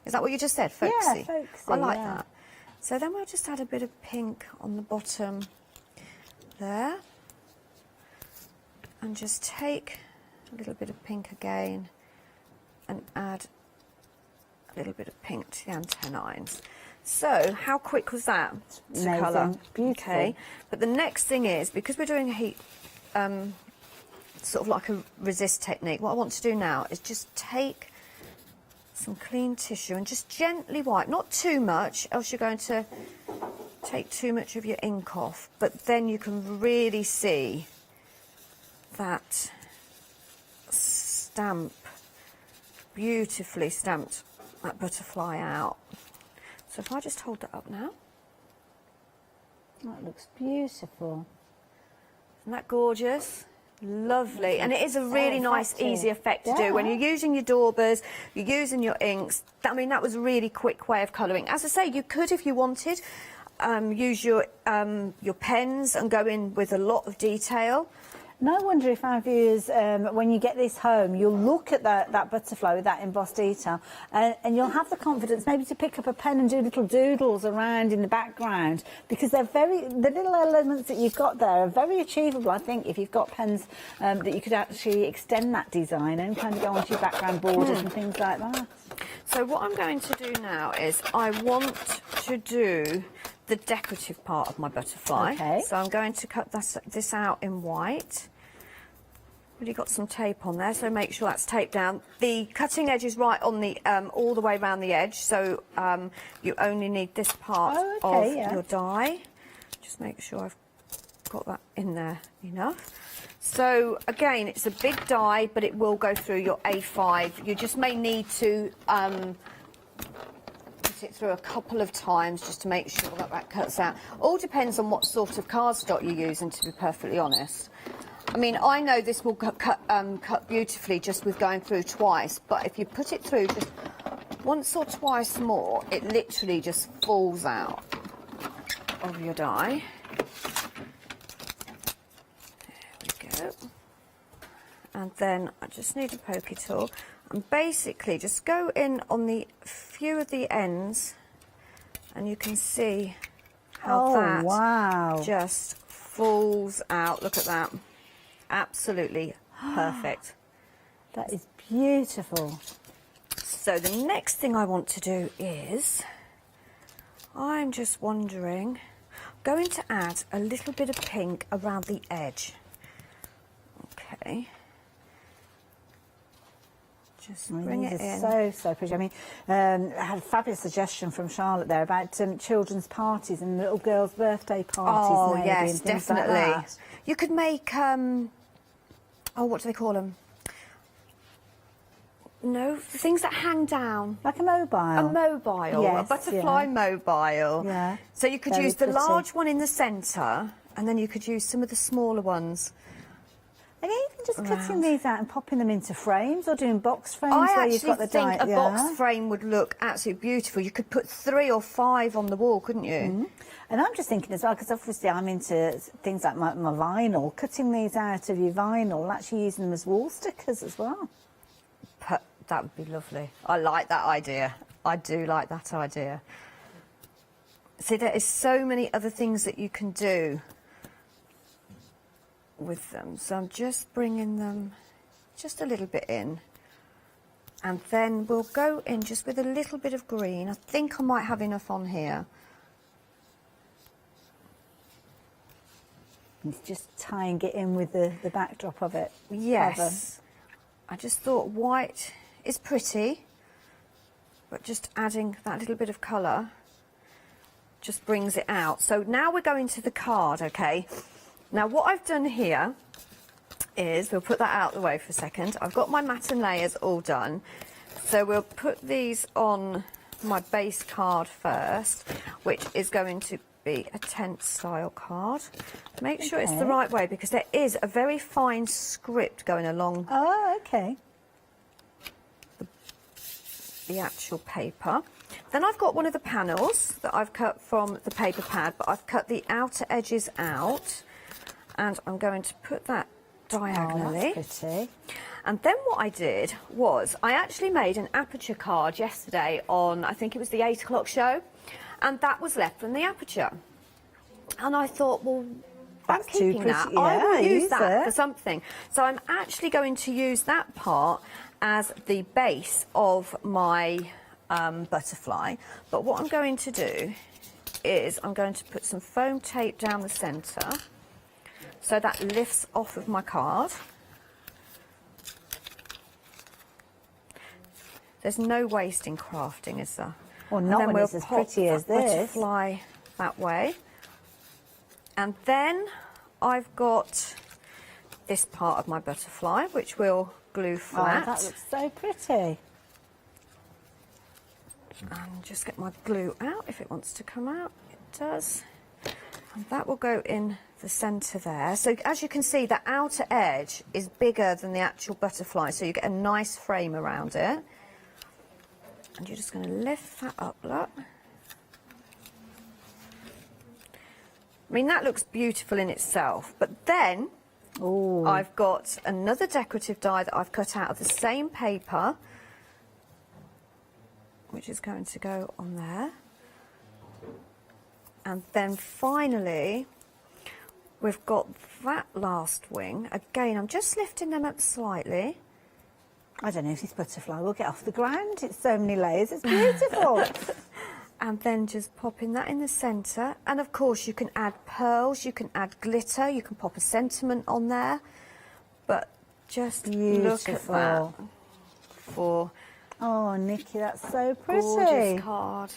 Is that what you just said? Folksy. Yeah, folksy. I like that. So then we'll just add a bit of pink on the bottom there, and just take a little bit of pink again and add a little bit of pink to the antennines. So how quick was that to colour? Beautiful. Okay, but the next thing is, because we're doing a heat, sort of like a resist technique, what I want to do now is just take some clean tissue and just gently wipe, not too much, else you're going to take too much of your ink off, but then you can really see that stamp, beautifully stamped that butterfly out. So if I just hold that up now. That looks beautiful. Isn't that gorgeous? Lovely. And it is a really nice, easy effect to do. When you're using your daubers, you're using your inks. I mean, that was a really quick way of colouring. As I say, you could, if you wanted, use your pens and go in with a lot of detail. And I wonder if our viewers, when you get this home, you'll look at that butterfly with that embossed detail, and you'll have the confidence maybe to pick up a pen and do little doodles around in the background, because the little elements that you've got there are very achievable, I think, if you've got pens that you could actually extend that design and kind of go onto your background borders and things like that. So what I'm going to do now is I want to do the decorative part of my butterfly. Okay. So I'm going to cut this out in white. Really got some tape on there, so make sure that's taped down. The cutting edge is right on the all the way around the edge, so you only need this part of your die. Just make sure I've got that in there enough. So again, it's a big die, but it will go through your A5. You just may need to cut it through a couple of times just to make sure that that cuts out. All depends on what sort of cardstock you're using, to be perfectly honest. I mean, I know this will cut beautifully just with going through twice, but if you put it through just once or twice more, it literally just falls out of your die. There we go. And then I just need a pokey tool and basically just go in on the few of the ends, and you can see how that just falls out. Look at that. Absolutely perfect. That is beautiful. So the next thing I want to do is, I'm just wondering, I'm going to add a little bit of pink around the edge. Okay. Just bring it in. So pretty. I mean, I had a fabulous suggestion from Charlotte there about children's parties and little girls' birthday parties. Oh, maybe, yes, and things definitely. like that. You could make, oh, what do they call them? No, things that hang down. Like a mobile. A mobile, yes, a butterfly mobile. Yeah. So you could Very use the pretty. large one in the centre, and then you could use some of the smaller ones. And even just cutting these out and popping them into frames, or doing box frames I where actually you've got the think a box frame would look absolutely beautiful. You could put 3 or 5 on the wall, couldn't you? Mm-hmm. And I'm just thinking as well, because obviously I'm into things like my vinyl, cutting these out of your vinyl, actually using them as wall stickers as well. That would be lovely. I like that idea. I do like that idea. See, there is so many other things that you can do with them. So I'm just bringing them just a little bit in. And then we'll go in just with a little bit of green. I think I might have enough on here. It's just tying it in with the backdrop of it. Yes. I just thought white is pretty, but just adding that little bit of colour just brings it out. So now we're going to the card, okay? Now what I've done here is, we'll put that out of the way for a second. I've got my mat and layers all done. So we'll put these on my base card first, which is going to be a tent style card. Make sure it's the right way, because there is a very fine script going along the actual paper. Then I've got one of the panels that I've cut from the paper pad, but I've cut the outer edges out, and I'm going to put that diagonally. Oh, that's pretty. And then what I did was, I actually made an aperture card yesterday on, I think it was the 8 o'clock show, and that was left from the aperture. And I thought, well, That's I'm too keeping that. pretty. I will Yeah, use use that it. for something. So I'm actually going to use that part as the base of my butterfly. But what I'm going to do is I'm going to put some foam tape down the centre, so that lifts off of my card. There's no waste in crafting, is there? Well, not and then when it's as pretty as this. Butterfly that way. And then I've got this part of my butterfly, which we'll glue flat. Oh, that looks so pretty. And just get my glue out if it wants to come out. It does. And that will go in the centre there. So as you can see, the outer edge is bigger than the actual butterfly, so you get a nice frame around it. And you're just going to lift that up, look. I mean, that looks beautiful in itself, but then I've got another decorative die that I've cut out of the same paper, which is going to go on there. And then finally, we've got that last wing. Again, I'm just lifting them up slightly. I don't know if this butterfly will get off the ground. It's so many layers. It's beautiful. And then just popping that in the centre. And of course, you can add pearls, you can add glitter, you can pop a sentiment on there. But just look at that. Oh, Nikki, that's so pretty. Gorgeous card.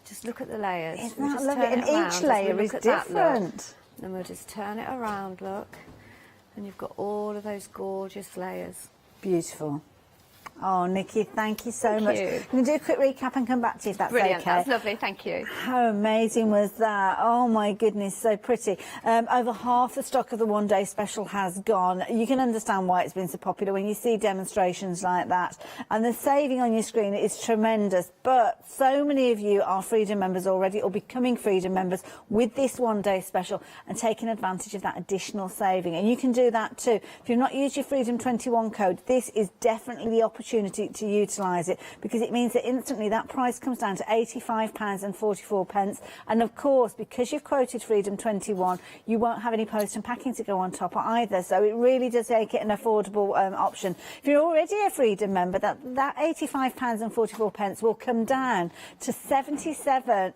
Just look at the layers. Isn't We'll that just lovely? turn And it around each as we layer look is at that, look. different. Then we'll just turn it around, look. And you've got all of those gorgeous layers. Beautiful. Oh, Nikki, thank you so much. you. I'm going to do a quick recap and come back to you if that's Brilliant, okay. that's lovely, thank you. How amazing was that? Oh my goodness, so pretty. Over half the stock of the one-day special has gone. You can understand why it's been so popular when you see demonstrations like that. And the saving on your screen is tremendous. But so many of you are Freedom members already or becoming Freedom members with this one-day special and taking advantage of that additional saving. And you can do that too. If you've not used your Freedom 21 code, this is definitely the opportunity to utilise it, because it means that instantly that price comes down to £85.44. And of course, because you've quoted Freedom 21, you won't have any post and packing to go on top either. So it really does make it an affordable option. If you're already a Freedom member, that £85.44 will come down to 77.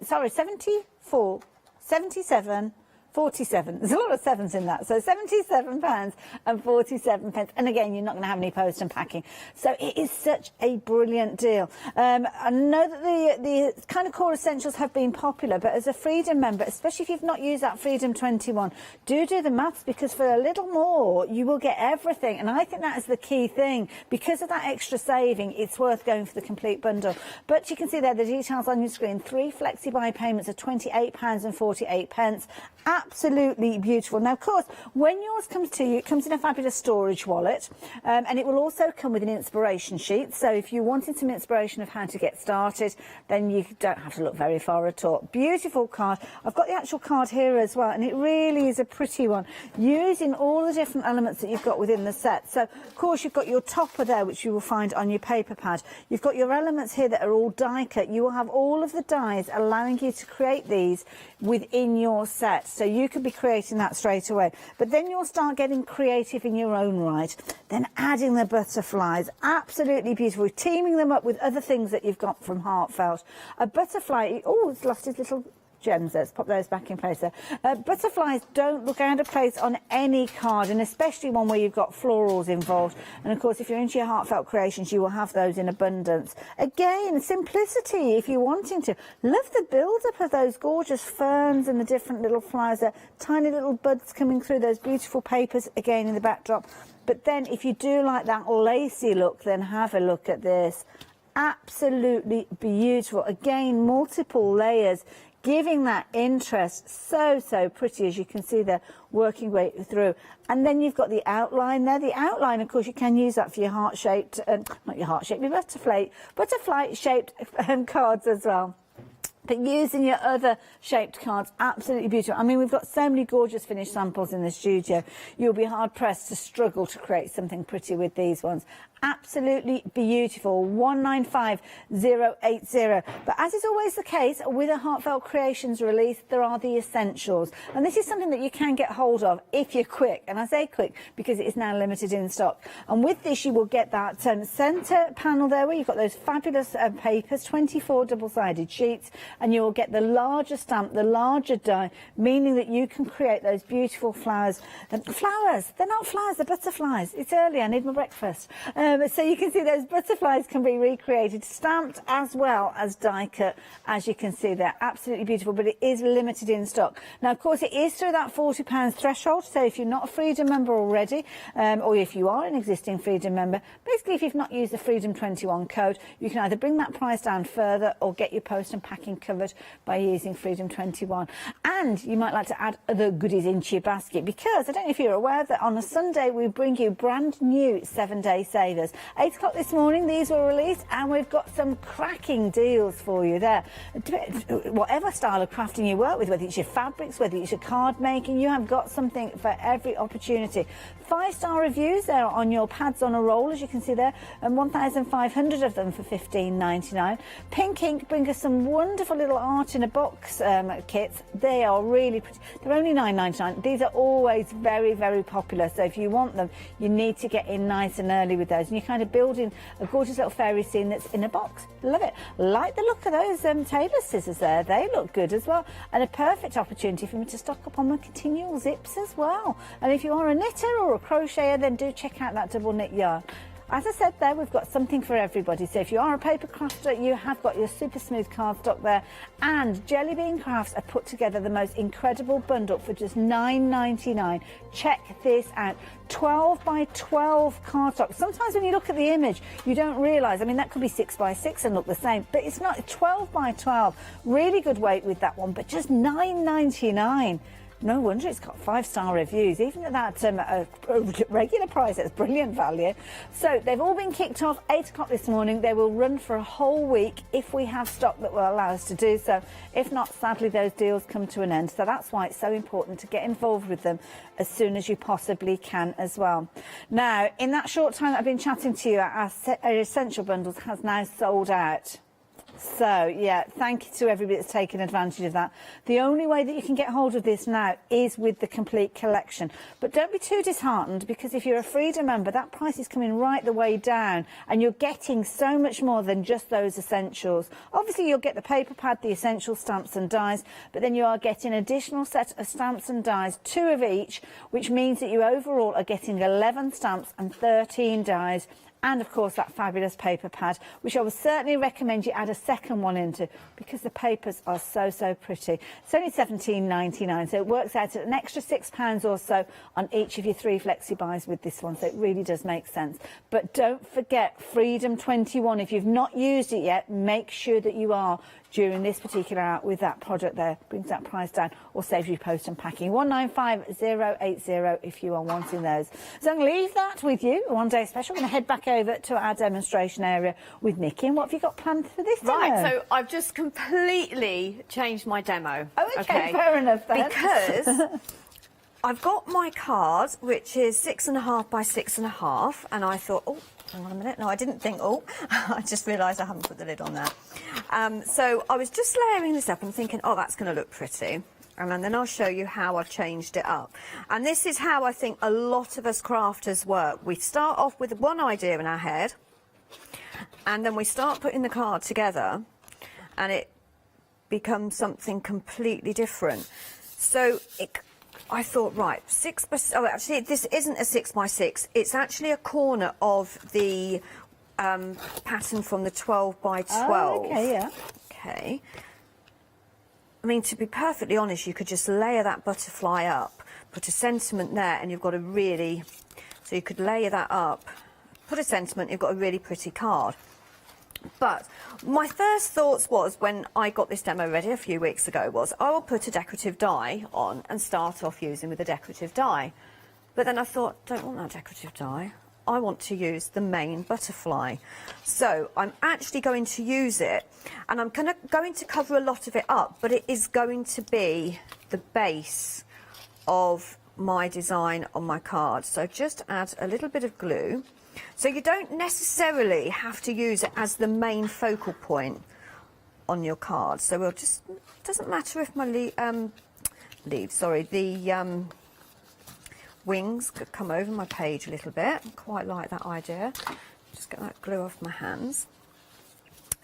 There's a lot of sevens in that. So £77.47. And again, you're not going to have any post and packing. So it is such a brilliant deal. I know that the kind of core essentials have been popular, but as a Freedom member, especially if you've not used that Freedom 21, do the maths, because for a little more, you will get everything. And I think that is the key thing. Because of that extra saving, it's worth going for the complete bundle. But you can see there the details on your screen. 3 flexi-buy payments of £28.48. Absolutely beautiful. Now, of course, when yours comes to you, it comes in a fabulous storage wallet, and it will also come with an inspiration sheet. So if you wanted some inspiration of how to get started, then you don't have to look very far at all. Beautiful card. I've got the actual card here as well, and it really is a pretty one, using all the different elements that you've got within the set. So, of course, you've got your topper there, which you will find on your paper pad. You've got your elements here that are all die cut. You will have all of the dies allowing you to create these within your set. So you could be creating that straight away. But then you'll start getting creative in your own right. Then adding the butterflies. Absolutely beautiful. Teaming them up with other things that you've got from Heartfelt. A butterfly, oh, it's lost his little gems. Let's pop those back in place there. Butterflies don't look out of place on any card, and especially one where you've got florals involved. And of course, if you're into your Heartfelt Creations, you will have those in abundance. Again, simplicity if you're wanting to. Love the build-up of those gorgeous ferns and the different little flowers there. Tiny little buds coming through, those beautiful papers again in the backdrop. But then if you do like that lacy look, then have a look at this. Absolutely beautiful. Again, multiple layers, giving that interest. So pretty, as you can see there, working way through. And then you've got the outline there. The outline, of course, you can use that for your heart-shaped, not your heart-shaped, your butterfly-shaped cards as well. But using your other shaped cards, absolutely beautiful. I mean, we've got so many gorgeous finished samples in the studio. You'll be hard-pressed to struggle to create something pretty with these ones. Absolutely beautiful. 195080. But as is always the case with a Heartfelt Creations release, there are the essentials. And this is something that you can get hold of if you're quick. And I say quick because it is now limited in stock. And with this, you will get that centre panel there where you've got those fabulous papers, 24 double-sided sheets. And you will get the larger stamp, the larger die, meaning that you can create those beautiful flowers. Flowers, they're not flowers, they're butterflies. It's early, I need my breakfast. So you can see those butterflies can be recreated, stamped as well as die cut, as you can see there. Absolutely beautiful, but it is limited in stock. Now, of course, it is through that £40 threshold. So if you're not a Freedom member already, or if you are an existing Freedom member, basically if you've not used the Freedom 21 code, you can either bring that price down further or get your post and packing covered by using Freedom 21. And you might like to add other goodies into your basket, because I don't know if you're aware that on a Sunday we bring you brand new 7-day savers. 8 o'clock this morning these were released, and we've got some cracking deals for you there. Whatever style of crafting you work with, whether it's your fabrics, whether it's your card making, you have got something for every opportunity. 5-star reviews there on your pads on a roll, as you can see there, and 1,500 of them for $15.99. Pink Ink bring us some wonderful little art in a box kits. They are really pretty. They're only $9.99. These are always very, very popular. So if you want them, you need to get in nice and early with those. And you're kind of building a gorgeous little fairy scene that's in a box. Love it. Like the look of those tailor scissors there. They look good as well. And a perfect opportunity for me to stock up on my continual zips as well. And if you are a knitter or a crocheter, then do check out that double knit yarn. as I said there, we've got something for everybody. So if you are a paper crafter, you have got your super smooth cardstock there. And Jelly Bean Crafts have put together the most incredible bundle for just $9.99. Check this out. 12 by 12 cardstock. Sometimes when you look at the image, you don't realise, I mean, that could be 6 by 6 and look the same, but it's not. 12 by 12. Really good weight with that one, but just $9.99. No wonder it's got 5-star reviews, even at that regular price. That's brilliant value. So they've all been kicked off 8 o'clock this morning. They will run for a whole week if we have stock that will allow us to do so. If not, sadly, those deals come to an end. So that's why it's so important to get involved with them as soon as you possibly can as well. Now, in that short time that I've been chatting to you, our essential bundles has now sold out. So, yeah, thank you to everybody that's taken advantage of that. The only way that you can get hold of this now is with the complete collection. But don't be too disheartened, because if you're a Freedom member, that price is coming right the way down, and you're getting so much more than just those essentials. Obviously, you'll get the paper pad, the essential stamps and dies, but then you are getting an additional set of stamps and dies, 2 of each, which means that you overall are getting 11 stamps and 13 dies. And, of course, that fabulous paper pad, which I would certainly recommend you add a second one into, because the papers are so, so pretty. It's only $17.99, so it works out at an extra £6 or so on each of your 3 flexi buys with this one, so it really does make sense. But don't forget Freedom 21. If you've not used it yet, make sure that you are during this particular hour with that product there. Brings that price down or saves you post and packing. 195080 if you are wanting those. So I'm going to leave that with you, one day special. I'm going to head back over to our demonstration area with Nikki. And what have you got planned for this demo? Right, so I've just completely changed my demo. Oh, okay, fair enough then. Because I've got my card, which is 6.5 by 6.5, and I thought, oh, hang on a minute. No, I didn't think, oh, I just realised I haven't put the lid on there. So I was just layering this up and thinking, oh, that's going to look pretty. And then I'll show you how I've changed it up. And this is how I think a lot of us crafters work. We start off with one idea in our head, and then we start putting the card together, and it becomes something completely different. So I thought, right, 6 by... Oh, actually, this isn't a 6 by 6. It's actually a corner of the pattern from the 12 by 12. Oh, okay, yeah. Okay. I mean, to be perfectly honest, you could just layer that butterfly up, put a sentiment there, and you've got a really... So you could layer that up, put a sentiment, you've got a really pretty card. But my first thoughts was, when I got this demo ready a few weeks ago, was I will put a decorative die on and start off using with a decorative die. But then I thought, don't want that decorative die. I want to use the main butterfly. So I'm actually going to use it, and I'm going to cover a lot of it up, but it is going to be the base of my design on my card. So just add a little bit of glue. So you don't necessarily have to use it as the main focal point on your card. So we'll just, doesn't matter if my the wings could come over my page a little bit. I quite like that idea. Just get that glue off my hands.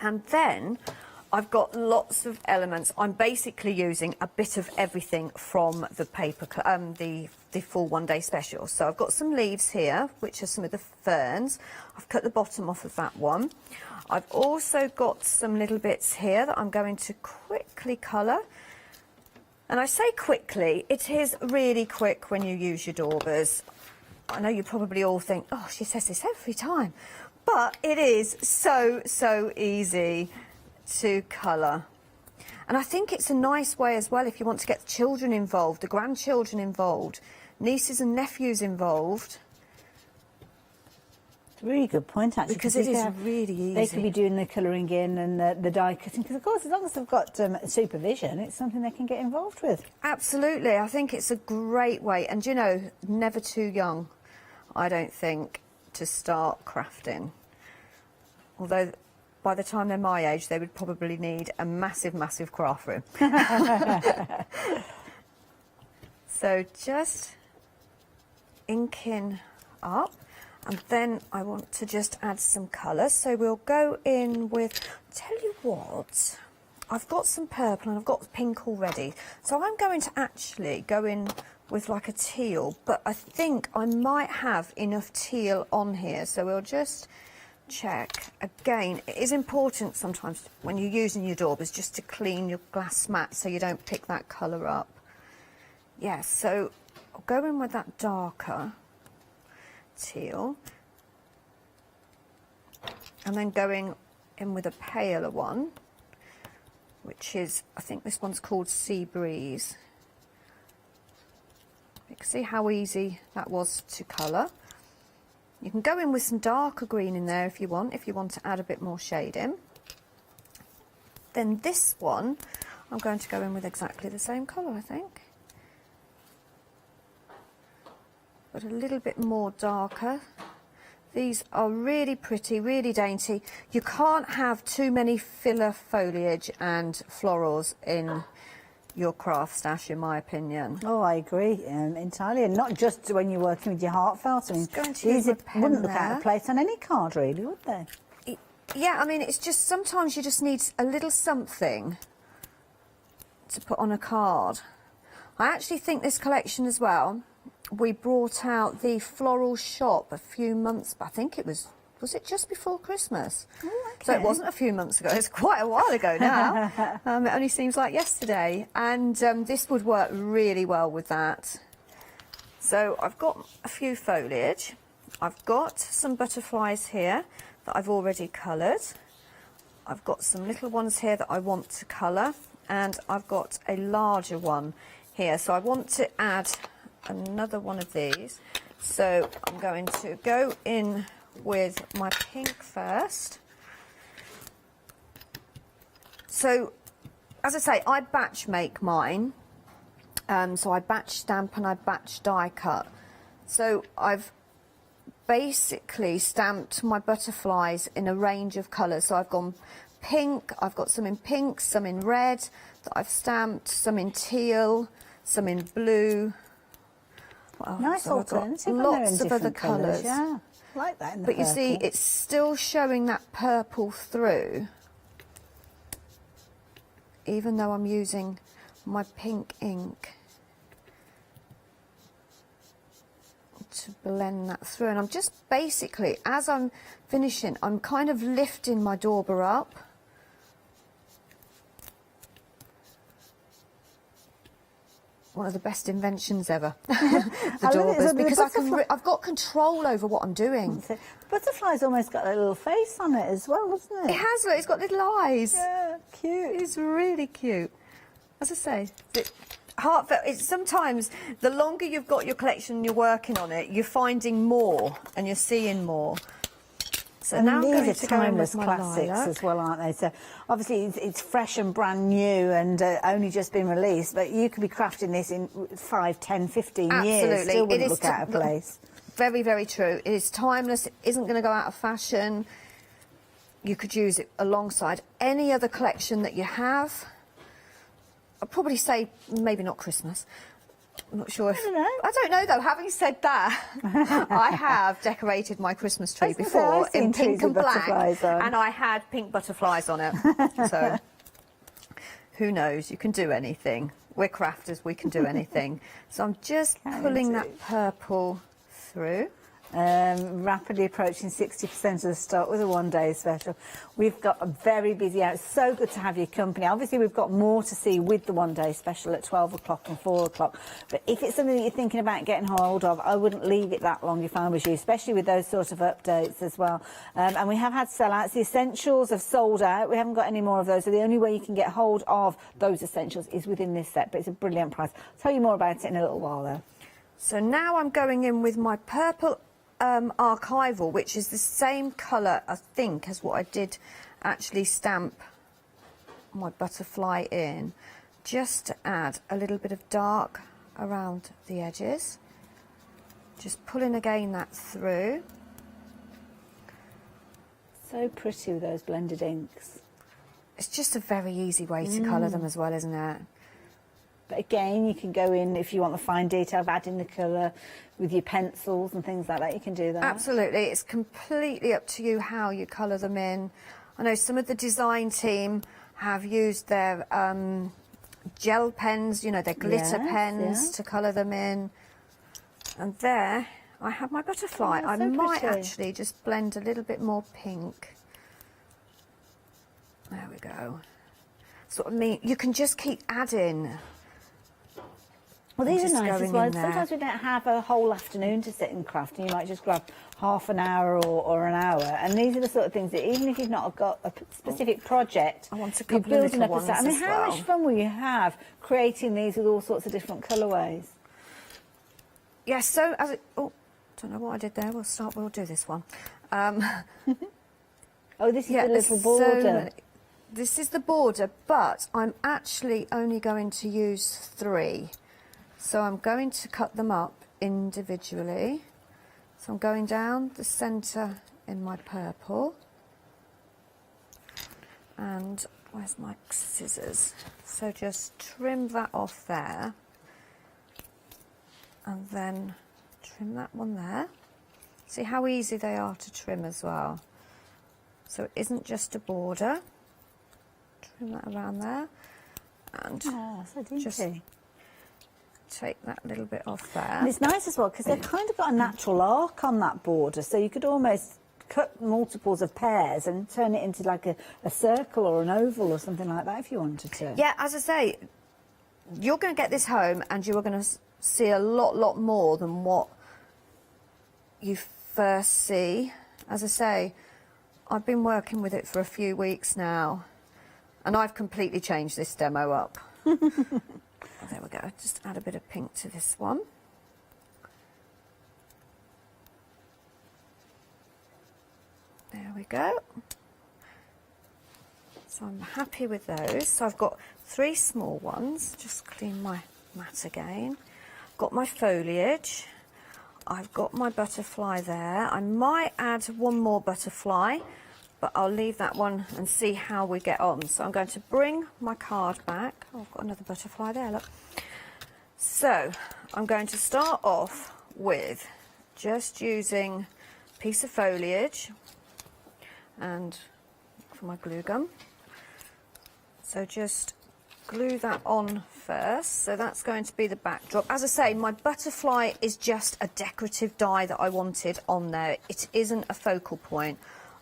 And then I've got lots of elements. I'm basically using a bit of everything from the paper, the full one-day special. So I've got some leaves here, which are some of the ferns. I've cut the bottom off of that one. I've also got some little bits here that I'm going to quickly colour. And I say quickly, it is really quick when you use your daubers. I know you probably all think, oh, she says this every time. But it is so, so easy to colour. And I think it's a nice way as well if you want to get the children involved, the grandchildren involved, nieces and nephews involved. It's a really good point, actually. Because it is really easy. They could be doing the colouring in and the die cutting, because, of course, as long as they've got supervision, it's something they can get involved with. Absolutely. I think it's a great way. And, you know, never too young, I don't think, to start crafting. Although, by the time they're my age, they would probably need a massive, massive craft room. So just inking up, and then I want to just add some colour. So we'll go in with, tell you what, I've got some purple and I've got pink already. So I'm going to actually go in with like a teal, but I think I might have enough teal on here, so we'll just check. Again, it is important sometimes when you're using your daubers just to clean your glass mat so you don't pick that colour up. Yeah, so I'll go in with that darker teal, and then going in with a paler one, which is, I think this one's called Sea Breeze. You can see how easy that was to colour. You can go in with some darker green in there if you want to add a bit more shade in. Then this one, I'm going to go in with exactly the same colour, I think. But a little bit more darker. These are really pretty, really dainty. You can't have too many filler foliage and florals in your craft stash, in my opinion. Oh, I agree entirely, and not just when you're working with your Heartfelt. I mean, these wouldn't look out of place on any card, really, would they? Yeah, I mean, it's just sometimes you just need a little something to put on a card. I actually think this collection as well, we brought out the floral shop a few months, I think it was it just before Christmas? Oh, okay. So it wasn't a few months ago, it's quite a while ago now. It only seems like yesterday. And this would work really well with that. So I've got a few foliage. I've got some butterflies here that I've already coloured. I've got some little ones here that I want to colour. And I've got a larger one here. So I want to add another one of these. So I'm going to go in with my pink first. So, as I say, I batch make mine. So I batch stamp and I batch die cut. So I've basically stamped my butterflies in a range of colours. So I've gone pink, I've got some in pink, some in red that I've stamped, some in teal, some in blue. Well, Nice so I've got alternative. lots of other colours. Yeah, I like that in the But you see, purple. it's still showing that purple through, even though I'm using my pink ink to blend that through. And I'm just basically, as I'm finishing, I'm kind of lifting my dauber up. One of the best inventions ever, the daubers, because I've got control over what I'm doing. The butterfly's almost got a little face on it as well, hasn't it? It has, look, it's got little eyes. Yeah, cute. It's really cute. As I say, Heartfelt, it's sometimes the longer you've got your collection and you're working on it, you're finding more and you're seeing more. So and now these are timeless classics as well, aren't they? So obviously it's fresh and brand new and only just been released, but you could be crafting this in 5, 10, 15 years. Still wouldn't look out of place. Very, very true. It is timeless. It isn't going to go out of fashion. You could use it alongside any other collection that you have. I'd probably say maybe not Christmas. I'm not sure if... I don't know, though. Having said that, I have decorated my Christmas tree before in pink and black, and I had pink butterflies on it. So, who knows? You can do anything. We're crafters. We can do anything. So I'm just pulling that purple through. Rapidly approaching 60% of the stock with a one-day special. We've got a very busy hour. It's so good to have your company. Obviously, we've got more to see with the one-day special at 12 o'clock and 4 o'clock. But if it's something that you're thinking about getting hold of, I wouldn't leave it that long if I was you, especially with those sort of updates as well. And we have had sellouts. The essentials have sold out. We haven't got any more of those. So the only way you can get hold of those essentials is within this set. But it's a brilliant price. I'll tell you more about it in a little while, though. So now I'm going in with my purple archival, which is the same colour, I think, as what I did actually stamp my butterfly in, just to add a little bit of dark around the edges. Just pulling again that through. So pretty with those blended inks. It's just a very easy way to colour them as well, isn't it? But again, you can go in, if you want the fine detail of adding the colour with your pencils and things like that, you can do that. Absolutely. It's completely up to you how you colour them in. I know some of the design team have used their gel pens, you know, they're glitter Yes, pens yeah. to colour them in. And there I have my butterfly. Oh, I so might pretty. actually just blend a little bit more pink. There we go. Sort of mean, you can just keep adding. Well, and these just are nice as going well. in there. Sometimes we don't have a whole afternoon to sit and craft, and you might just grab half an hour or an hour. And these are the sort of things that even if you've not got a specific project, I want a you're couple of building little up a set. I ones mean, as how well. much fun will you have creating these with all sorts of different colourways? Yes, so as it, oh, don't know what I did there. We'll do this one. Oh, this is Yeah, the little so border. this is the border, but I'm actually only going to use 3. So I'm going to cut them up individually. So I'm going down the centre in my purple. And where's my scissors? So just trim that off there. And then trim that one there. See how easy they are to trim as well. So it isn't just a border. Trim that around there. And Oh, so dainty. just take that little bit off there. And it's nice as well because they've kind of got a natural arc on that border, so you could almost cut multiples of pairs and turn it into like a circle or an oval or something like that if you wanted to. Yeah, as I say, you're going to get this home and you are going to see a lot more than what you first see. As I say, I've been working with it for a few weeks now and I've completely changed this demo up. Oh, there we go, just add a bit of pink to this one. There we go. So I'm happy with those. So I've got 3 small ones. Just clean my mat again. Got my foliage. I've got my butterfly there. I might add one more butterfly, but I'll leave that one and see how we get on. So I'm going to bring my card back. Oh, I've got another butterfly there, look. So I'm going to start off with just using a piece of foliage and for my glue gun. So just glue that on first. So that's going to be the backdrop. As I say, my butterfly is just a decorative die that I wanted on there. It isn't a focal point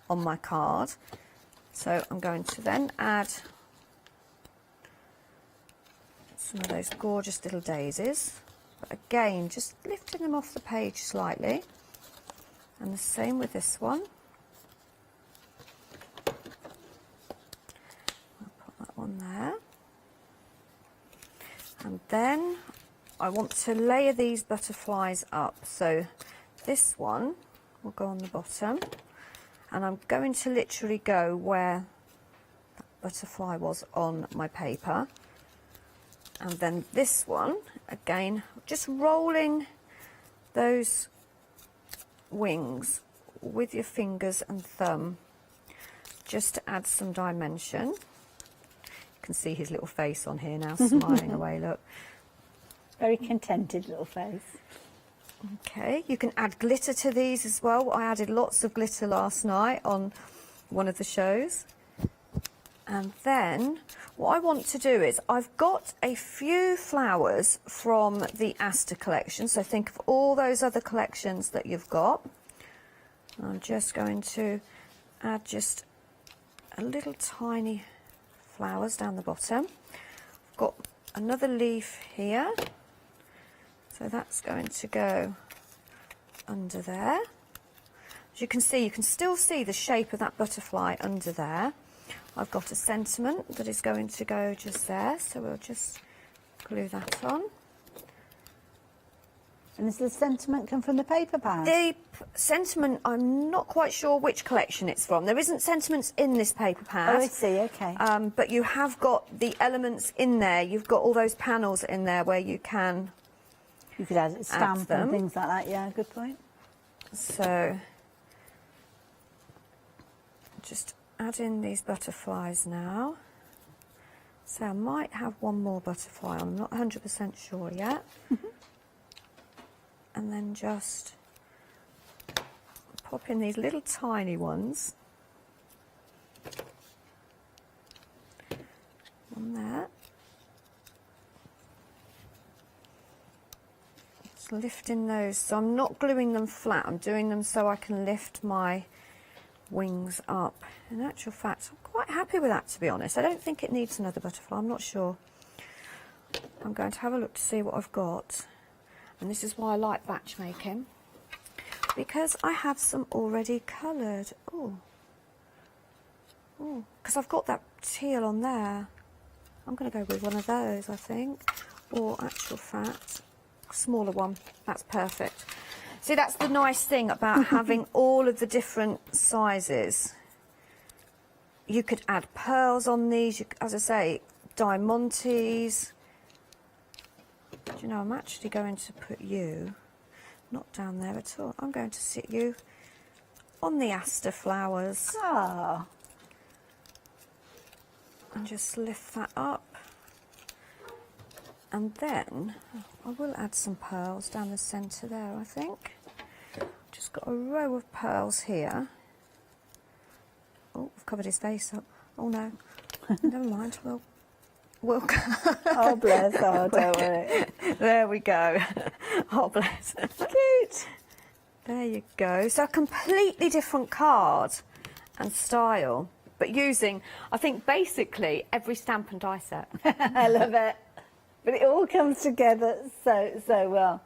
on my card. So I'm going to then add some of those gorgeous little daisies. But again, just lifting them off the page slightly. And the same with this one. One there, and then I want to layer these butterflies up. So this one will go on the bottom, and I'm going to literally go where that butterfly was on my paper, and then this one again, just rolling those wings with your fingers and thumb just to add some dimension. Can see his little face on here now, smiling away, look. Very contented little face. Okay, you can add glitter to these as well. I added lots of glitter last night on one of the shows. And then what I want to do is I've got a few flowers from the Aster collection. So think of all those other collections that you've got. I'm just going to add just a little tiny flowers down the bottom. I've got another leaf here, so that's going to go under there. As you can see, you can still see the shape of that butterfly under there. I've got a sentiment that is going to go just there, so we'll just glue that on. And does the sentiment come from the paper pad? The sentiment, I'm not quite sure which collection it's from. There isn't sentiments in this paper pad. Oh, I see, okay. But you have got the elements in there. You've got all those panels in there where you can... You could add a stamp them. and things like that, yeah, good point. So, just add in these butterflies now. So I might have one more butterfly on. I'm not 100% sure yet. And then just pop in these little tiny ones. One there. Just lifting those. So I'm not gluing them flat. I'm doing them so I can lift my wings up. In actual fact, I'm quite happy with that, to be honest. I don't think it needs another butterfly. I'm not sure. I'm going to have a look to see what I've got. And this is why I like batch making, because I have some already coloured. Oh, because I've got that teal on there. I'm going to go with one of those, I think. Or actual fact, smaller one. That's perfect. See, that's the nice thing about having all of the different sizes. You could add pearls on these, as I say, diamantes. Do you know, I'm actually going to put you not down there at all. I'm going to sit you on the aster flowers. Ah. And just lift that up. And then I will add some pearls down the centre there, I think. Just got a row of pearls here. Oh, I've covered his face up. Oh no, never mind. Well, oh bless, oh don't worry. There we go. Oh bless. Cute. There you go. So a completely different card and style, but using, I think, basically every stamp and die set. I love it. But it all comes together so well.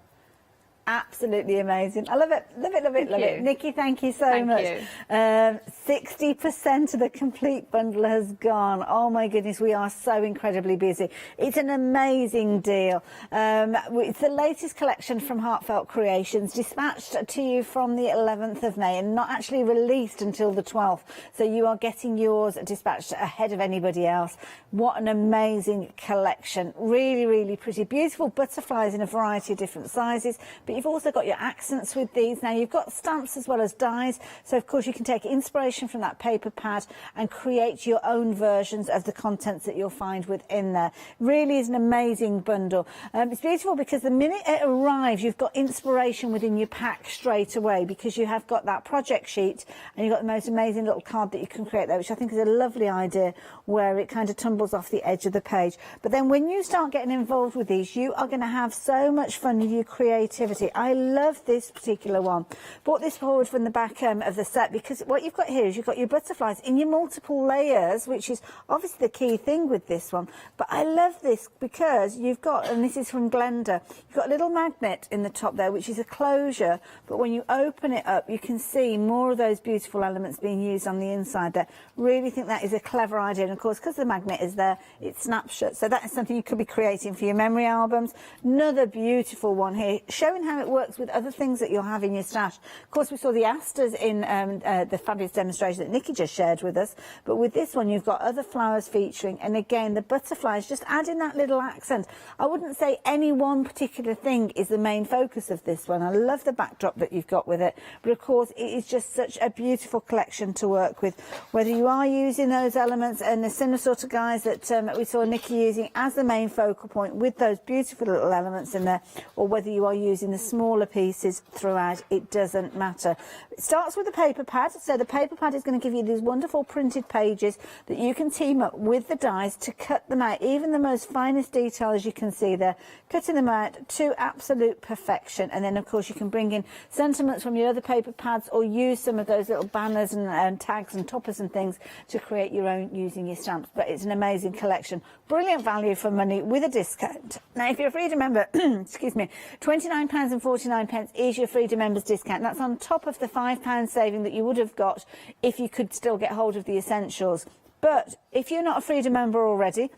Absolutely amazing. I love it, love it, love it, love it. Nikki, thank you so much. 60% of the complete bundle has gone. Oh my goodness, we are so incredibly busy. It's an amazing deal. It's the latest collection from Heartfelt Creations, dispatched to you from the 11th of May and not actually released until the 12th. So you are getting yours dispatched ahead of anybody else. What an amazing collection. Really, really pretty. Beautiful butterflies in a variety of different sizes. But you've also got your accents with these. Now you've got stamps as well as dies, so of course you can take inspiration from that paper pad and create your own versions of the contents that you'll find within there. Really is an amazing bundle. It's beautiful because the minute it arrives you've got inspiration within your pack straight away, because you have got that project sheet and you've got the most amazing little card that you can create there, which I think is a lovely idea, where it kind of tumbles off the edge of the page. But then when you start getting involved with these, you are going to have so much fun with your creativity. I love this particular one. Brought this forward from the back of the set, because what you've got here is you've got your butterflies in your multiple layers, which is obviously the key thing with this one. But I love this because you've got, and this is from Glenda, you've got a little magnet in the top there, which is a closure, but when you open it up you can see more of those beautiful elements being used on the inside there. Really think that is a clever idea, and of course because the magnet is there it snaps shut, so that is something you could be creating for your memory albums. Another beautiful one here, showing how it works with other things that you'll have in your stash. Of course, we saw the asters in the fabulous demonstration that Nikki just shared with us, but with this one you've got other flowers featuring, and again the butterflies just adding that little accent. I wouldn't say any one particular thing is the main focus of this one. I love the backdrop that you've got with it, but of course it is just such a beautiful collection to work with, whether you are using those elements and the similar sort of guys that we saw Nikki using as the main focal point with those beautiful little elements in there, or whether you are using the smaller pieces throughout, it doesn't matter. It starts with the paper pad, so the paper pad is going to give you these wonderful printed pages that you can team up with the dies to cut them out, even the most finest detail, as you can see there, cutting them out to absolute perfection. And then of course you can bring in sentiments from your other paper pads, or use some of those little banners and tags and toppers and things to create your own using your stamps. But it's an amazing collection, brilliant value for money with a discount. Now if you're a Freedom member, excuse me, £29.49 is your Freedom members discount. That's on top of the £5 saving that you would have got if you could still get hold of the essentials. But if you're not a Freedom member already,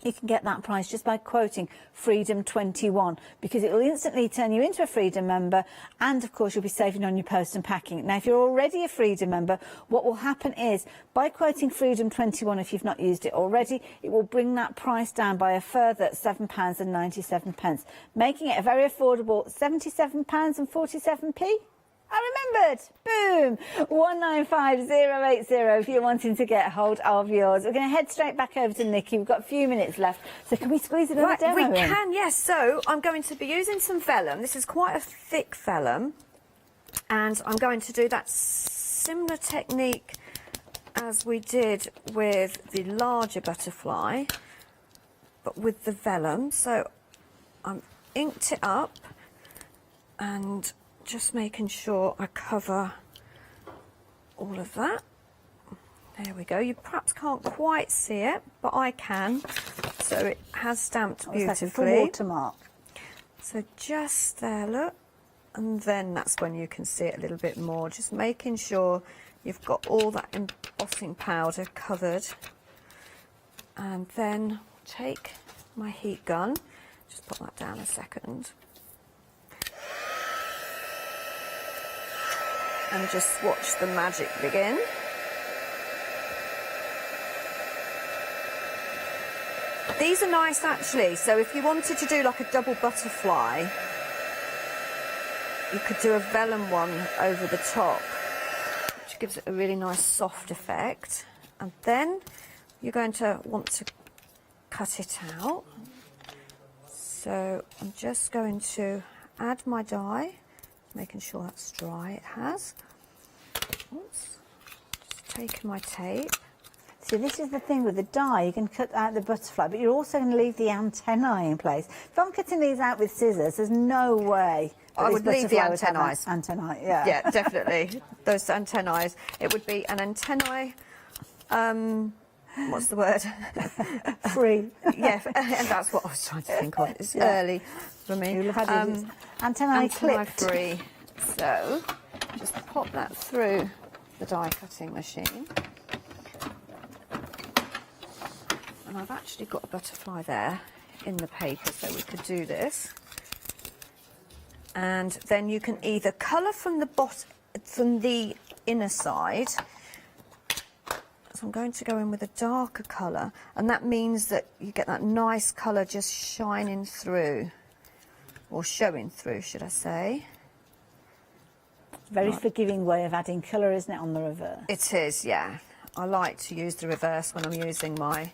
you can get that price just by quoting Freedom 21, because it will instantly turn you into a Freedom member, and of course you'll be saving on your post and packing. Now if you're already a Freedom member, what will happen is by quoting Freedom 21, if you've not used it already, it will bring that price down by a further £7.97, making it a very affordable £77.47p. I remembered. Boom. 195080 if you're wanting to get hold of yours. We're going to head straight back over to Nikki. We've got a few minutes left, so can we squeeze another demo we in? can, yes. So I'm going to be using some vellum. This is quite a thick vellum, and I'm going to do that similar technique as we did with the larger butterfly, but with the vellum. So I'm inked it up. And just making sure I cover all of that. There we go. You perhaps can't quite see it, but I can. So it has stamped beautifully. Like a watermark. So just there, look. And then that's when you can see it a little bit more. Just making sure you've got all that embossing powder covered. And then take my heat gun. Just put that down a second. And just watch the magic begin. These are nice actually, so if you wanted to do like a double butterfly, you could do a vellum one over the top, which gives it a really nice soft effect. And then you're going to want to cut it out. So I'm just going to add my dye, making sure that's dry, it has. Oops. Just taking my tape. So this is the thing with the die, you can cut out the butterfly, but you're also going to leave the antennae in place. If I'm cutting these out with scissors, there's no way that I this would leave the butterfly would have antennae. Antennae, yeah. Yeah, definitely. Those antennae. It would be an antennae, what's the word? Free. Yeah, and that's what I was trying to think of. It's early for me. You'll have had it antennae clipped. free. So just pop that through the die cutting machine. And I've actually got a butterfly there in the paper, so we could do this. And then you can either colour from the inner side. So I'm going to go in with a darker colour, and that means that you get that nice colour just shining through, or showing through, should I say. Very forgiving way of adding colour, isn't it, on the reverse? It is, yeah. I like to use the reverse when I'm using my...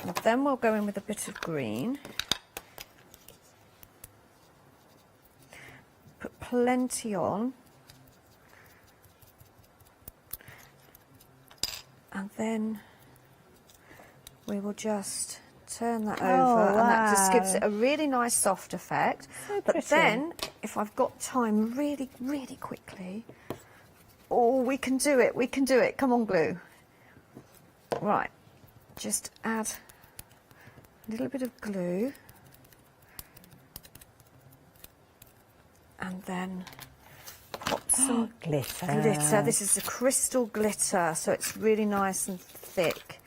And then we'll go in with a bit of green. Put plenty on. And then we will just turn that over, and that just gives it a really nice soft effect. So but pretty. then, if I've got time really, really quickly, oh, we can do it, we can do it. Come on, glue. Right, just add a little bit of glue. And then pop some glitter. This is the crystal glitter, so it's really nice and thick.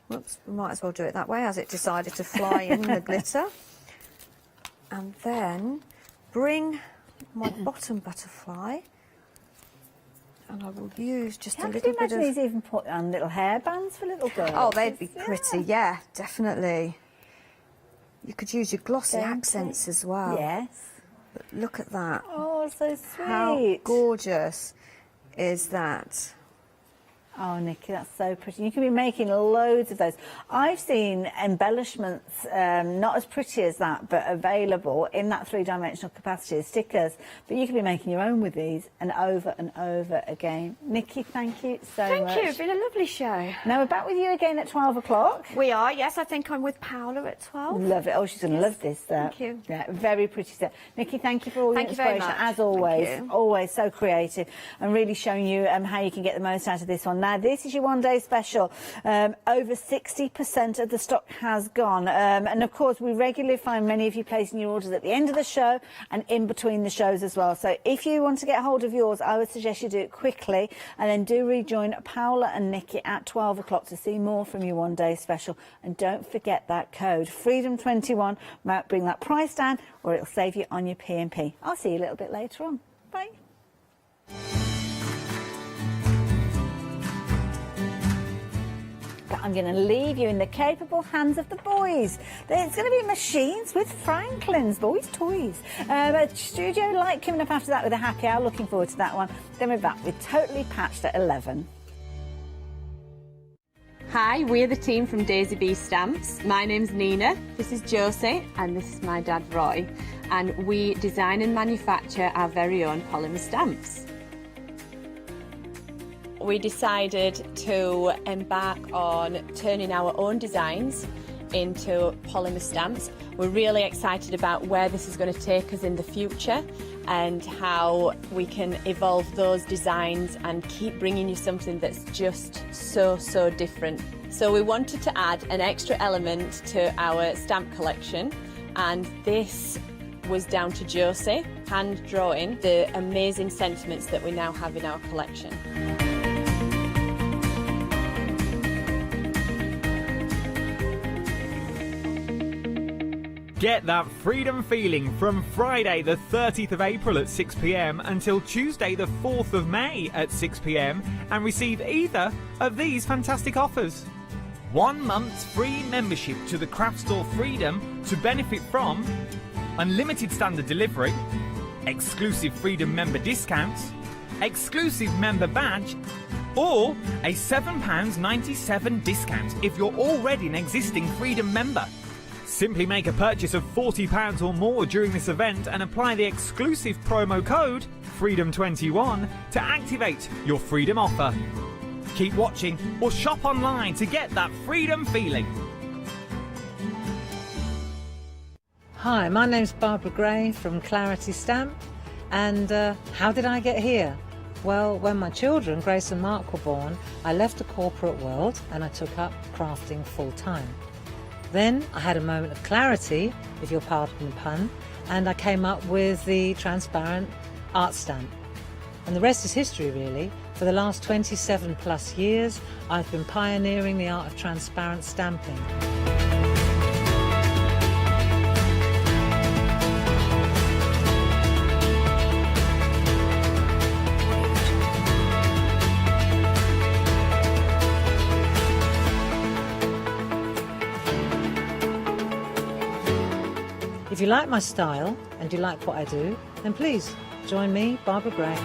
Whoops, we might as well do it that way, as it decided to fly in the glitter. And then bring my bottom butterfly, and I will use just a little bit of... Can you imagine these even put on little hairbands for little girls? Oh, they'd be pretty, yeah, definitely. You could use your glossy accents as well. Yes. But look at that. Oh, so sweet. How gorgeous is that? Oh, Nikki, that's so pretty. You can be making loads of those. I've seen embellishments, not as pretty as that, but available in that three-dimensional capacity as stickers. But you can be making your own with these and over again. Nikki, thank you so much. Thank you. It's been a lovely show. Now, we're back with you again at 12 o'clock. We are, yes. I think I'm with Paola at 12. Love it. Oh, she's going to love this. Thank you. Yeah, very pretty set. Nikki, thank you for all your Thank you very inspiration. much. As always, Thank you. always so creative and really showing you how you can get the most out of this one. Now, this is your one-day special. Over 60% of the stock has gone. And, of course, we regularly find many of you placing your orders at the end of the show and in between the shows as well. So if you want to get hold of yours, I would suggest you do it quickly and then do rejoin Paola and Nikki at 12 o'clock to see more from your one-day special. And don't forget that code, Freedom21. Might bring that price down or it'll save you on your P&P. I'll see you a little bit later on. Bye. But I'm going to leave you in the capable hands of the boys. There's going to be machines with Franklin's boys' toys. A studio light coming up after that with a happy hour. Looking forward to that one. Then we're back with Totally Patched at 11. Hi, we're the team from Daisy Bee Stamps. My name's Nina, this is Josie, and this is my dad Roy. And we design and manufacture our very own polymer stamps. We decided to embark on turning our own designs into polymer stamps. We're really excited about where this is going to take us in the future and how we can evolve those designs and keep bringing you something that's just so different. So we wanted to add an extra element to our stamp collection, and this was down to Josie hand drawing the amazing sentiments that we now have in our collection. Get that freedom feeling from Friday the 30th of April at 6 p.m. until Tuesday the 4th of May at 6 p.m. and receive either of these fantastic offers. 1 month's free membership to the craft store Freedom to benefit from unlimited standard delivery, exclusive Freedom member discounts, exclusive member badge, or a £7.97 discount if you're already an existing Freedom member. Simply make a purchase of £40 or more during this event and apply the exclusive promo code FREEDOM21 to activate your Freedom offer. Keep watching or shop online to get that Freedom feeling. Hi, my name's Barbara Gray from Clarity Stamp, and how did I get here? Well, when my children, Grace and Mark, were born, I left the corporate world and I took up crafting full-time. Then I had a moment of clarity, if you'll pardon the pun, and I came up with the transparent art stamp. And the rest is history, really. For the last 27 plus years, I've been pioneering the art of transparent stamping. If you like my style and you like what I do, then please join me, Barbara Gray.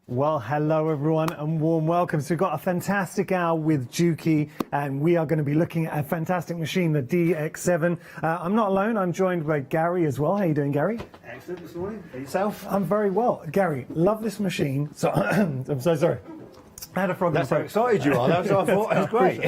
Well, hello everyone and warm welcome. So we've got a fantastic hour with Juki and we are going to be looking at a fantastic machine, the DX7. I'm not alone, I'm joined by Gary as well. How are you doing, Gary? Excellent this morning. And yourself? I'm very well. Gary, love this machine. So I'm so sorry. I had a frog. That's how excited you are. That's what I thought. It was great.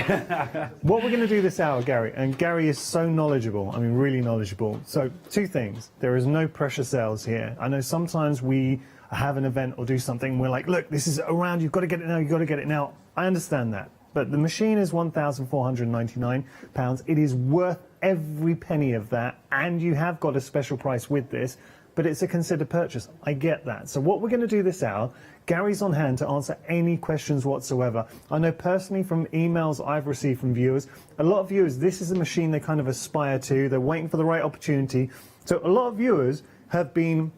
What we're going to do this hour, Gary, and Gary is so knowledgeable. I mean, really knowledgeable. So two things. There is no pressure sales here. I know sometimes we have an event or do something, we're like, look, this is around, you've got to get it now, you've got to get it now. I understand that. But the machine is £1,499. It is worth every penny of that, and you have got a special price with this, but it's a considered purchase. I get that. So what we're going to do this hour, Gary's on hand to answer any questions whatsoever. I know personally from emails I've received from viewers, a lot of viewers, this is a machine they kind of aspire to, they're waiting for the right opportunity. So a lot of viewers have been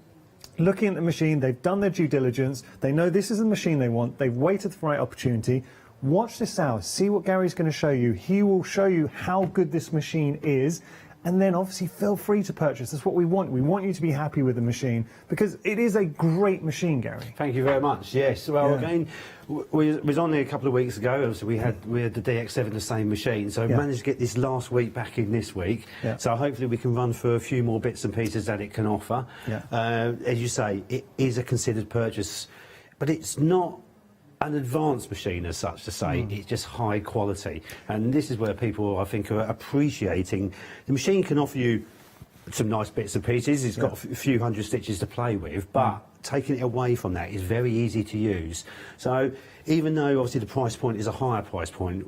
looking at the machine, they've done their due diligence, they know this is the machine they want, they've waited for the right opportunity. Watch this hour, see what Gary's going to show you. He will show you how good this machine is, and then obviously feel free to purchase. That's what we want. We want you to be happy with the machine because it is a great machine, Gary. Thank you very much. Yes. Well, again, we was on there a couple of weeks ago. So we had the DX7, the same machine. So I managed to get this last week back in this week. So hopefully we can run through a few more bits and pieces that it can offer. As you say, it is a considered purchase, but it's not an advanced machine as such to say. It's just high quality, and this is where people I think are appreciating. The machine can offer you some nice bits and pieces. It's got a few hundred stitches to play with, but taking it away from that is very easy to use. So even though obviously the price point is a higher price point,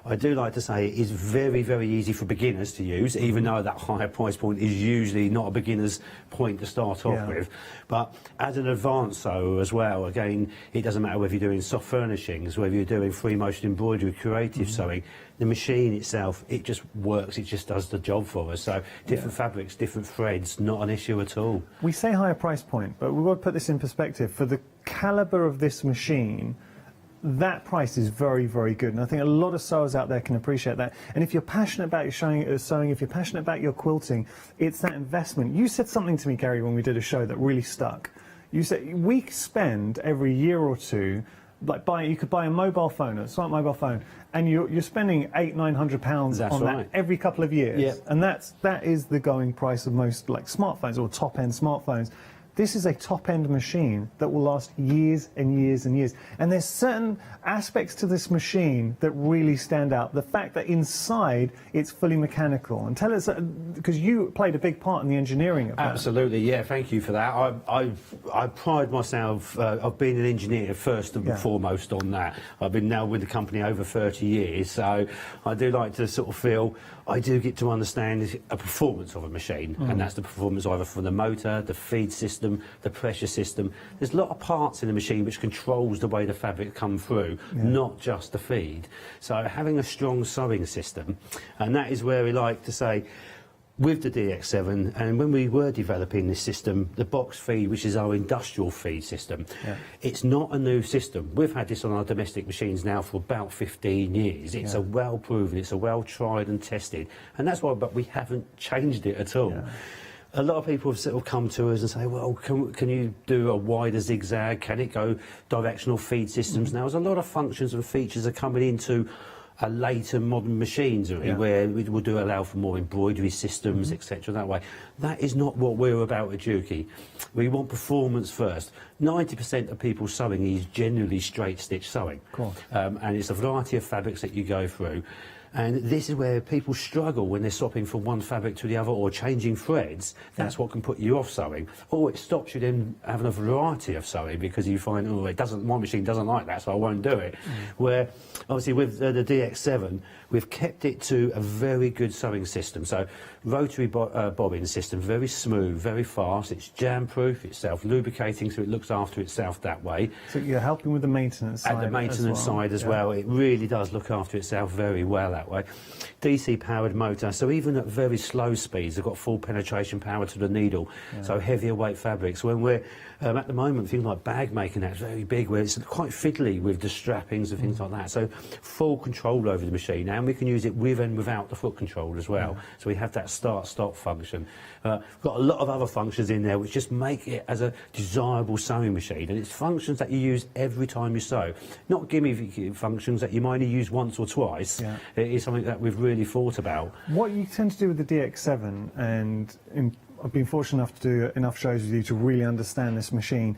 I do like to say it is very, very easy for beginners to use, even though that higher price point is usually not a beginner's point to start off with. But as an advanced sewer as well, again, it doesn't matter whether you're doing soft furnishings, whether you're doing free motion embroidery, creative sewing, the machine itself, it just works, it just does the job for us. So different fabrics, different threads, not an issue at all. We say higher price point, but we've got to put this in perspective. For the calibre of this machine, that price is very, very good, and I think a lot of sewers out there can appreciate that. And if you're passionate about your sewing, if you're passionate about your quilting, it's that investment. You said something to me, Gary, when we did a show that really stuck. You said we spend every year or two you could buy a mobile phone, a smart mobile phone, and you're spending £800-900 on that every couple of years. Yep. And that is the going price of most like smartphones or top-end smartphones. This is a top-end machine that will last years and years and years. And there's certain aspects to this machine that really stand out. The fact that inside it's fully mechanical. And tell us, because you played a big part in the engineering of that. Absolutely, yeah, thank you for that. I pride myself, I've been an engineer first and foremost on that. I've been now with the company over 30 years, so I do like to sort of feel I do get to understand a performance of a machine, and that's the performance either from the motor, the feed system, the pressure system. There's a lot of parts in the machine which controls the way the fabric come through, not just the feed. So having a strong sewing system, and that is where we like to say, with the DX7, and when we were developing this system, the box feed, which is our industrial feed system, it's not a new system. We've had this on our domestic machines now for about 15 years. It's a well-proven, it's a well-tried and tested, and that's why, but we haven't changed it at all. A lot of people have sort of come to us and say, well, can you do a wider zigzag? Can it go directional feed systems? Now, there's a lot of functions and features are coming into a later modern machines where we will allow for more embroidery systems, etc. that way. That is not what we're about at Juki. We want performance first. 90% of people's sewing is generally straight stitch sewing. And it's a variety of fabrics that you go through. And this is where people struggle when they're swapping from one fabric to the other or changing threads. That's what can put you off sewing. Or it stops you then having a variety of sewing because you find, oh, my machine doesn't like that, so I won't do it. Where, obviously, with the DX7, we've kept it to a very good sewing system. So, rotary bobbin system, very smooth, very fast. It's jam-proof, it's self-lubricating, so it looks after itself that way. So you're helping with the maintenance side. At the maintenance side as well. It really does look after itself very well that way. DC powered motor, so even at very slow speeds, they've got full penetration power to the needle, so heavier weight fabrics. When we're at the moment, things like bag making, that's very big, where it's quite fiddly with the strappings and things like that. So full control over the machine, and we can use it with and without the foot control as well. So we have that start-stop function. We've got a lot of other functions in there which just make it as a desirable sewing machine, and it's functions that you use every time you sew, not gimme functions that you might only use once or twice. It is something that we've really thought about. What you tend to do with the DX7, and I've been fortunate enough to do enough shows with you to really understand this machine.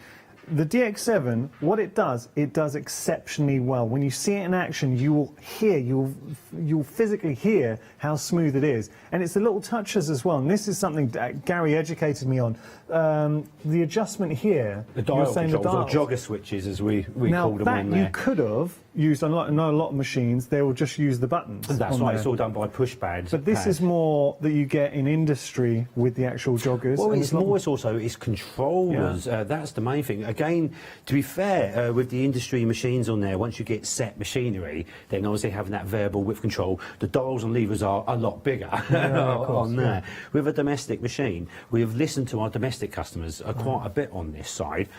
The DX7, what it does exceptionally well. When you see it in action, you will hear, you'll physically hear how smooth it is. And it's the little touches as well. And this is something that Gary educated me on. The adjustment here. The dial controls, or jogger switches, as we call them on there. You could have used a lot of machines. They will just use the buttons. That's right. It's all done by push pads. But this is more that you get in industry with the actual joggers. Well, it's controllers. That's the main thing. Again, to be fair, with the industry machines on there, once you get set machinery, then obviously having that variable width control, the dials and levers are a lot bigger on there. With a domestic machine, we've listened to our domestic customers quite a bit on this side.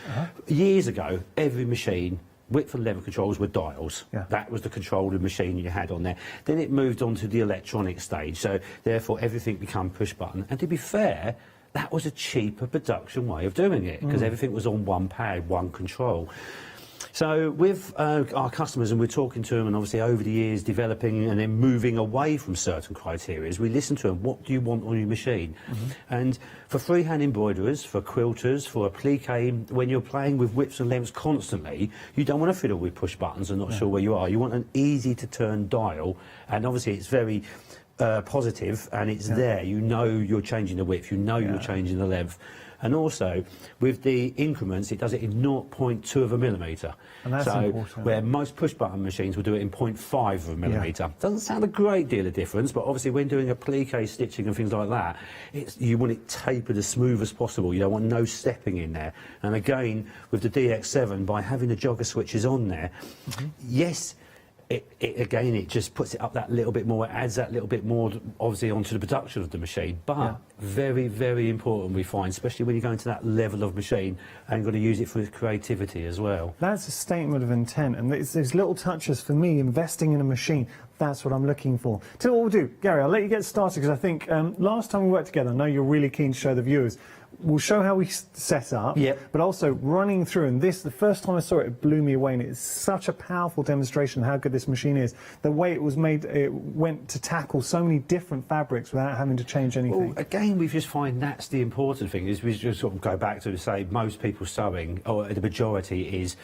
Years ago, every machine, width and lever controls were dials. That was the control of the machine you had on there. Then it moved on to the electronic stage, so therefore everything became push button. And to be fair, that was a cheaper production way of doing it, because everything was on one pad, one control. So with our customers, and we're talking to them, and obviously over the years developing and then moving away from certain criteria, we listen to them, what do you want on your machine? And for freehand embroiderers, for quilters, for applique, when you're playing with widths and lengths constantly, you don't want to fiddle with push buttons and not sure where you are. You want an easy to turn dial, and obviously it's very positive, and it's there. You know you're changing the width, you know you're changing the length. And also, with the increments, it does it in 0.2 of a millimetre. And that's important. Where most push-button machines will do it in 0.5 of a millimetre. Doesn't sound a great deal of difference, but obviously when doing applique stitching and things like that, you want it tapered as smooth as possible. You don't want no stepping in there. And again, with the DX7, by having the jogger switches on there, yes, it just puts it up that little bit more, it adds that little bit more, obviously, onto the production of the machine. But very, very important, we find, especially when you go into that level of machine and got to use it for its creativity as well. That's a statement of intent, and there's little touches for me, investing in a machine. That's what I'm looking for. Tell you what we'll do, Gary, I'll let you get started, because I think last time we worked together, I know you're really keen to show the viewers, we'll show how we set up, but also running through. And this, the first time I saw it, it blew me away. And it's such a powerful demonstration of how good this machine is. The way it was made, it went to tackle so many different fabrics without having to change anything. Well, again, we just find that's the important thing, is we just sort of go back to say most people sewing, or the majority is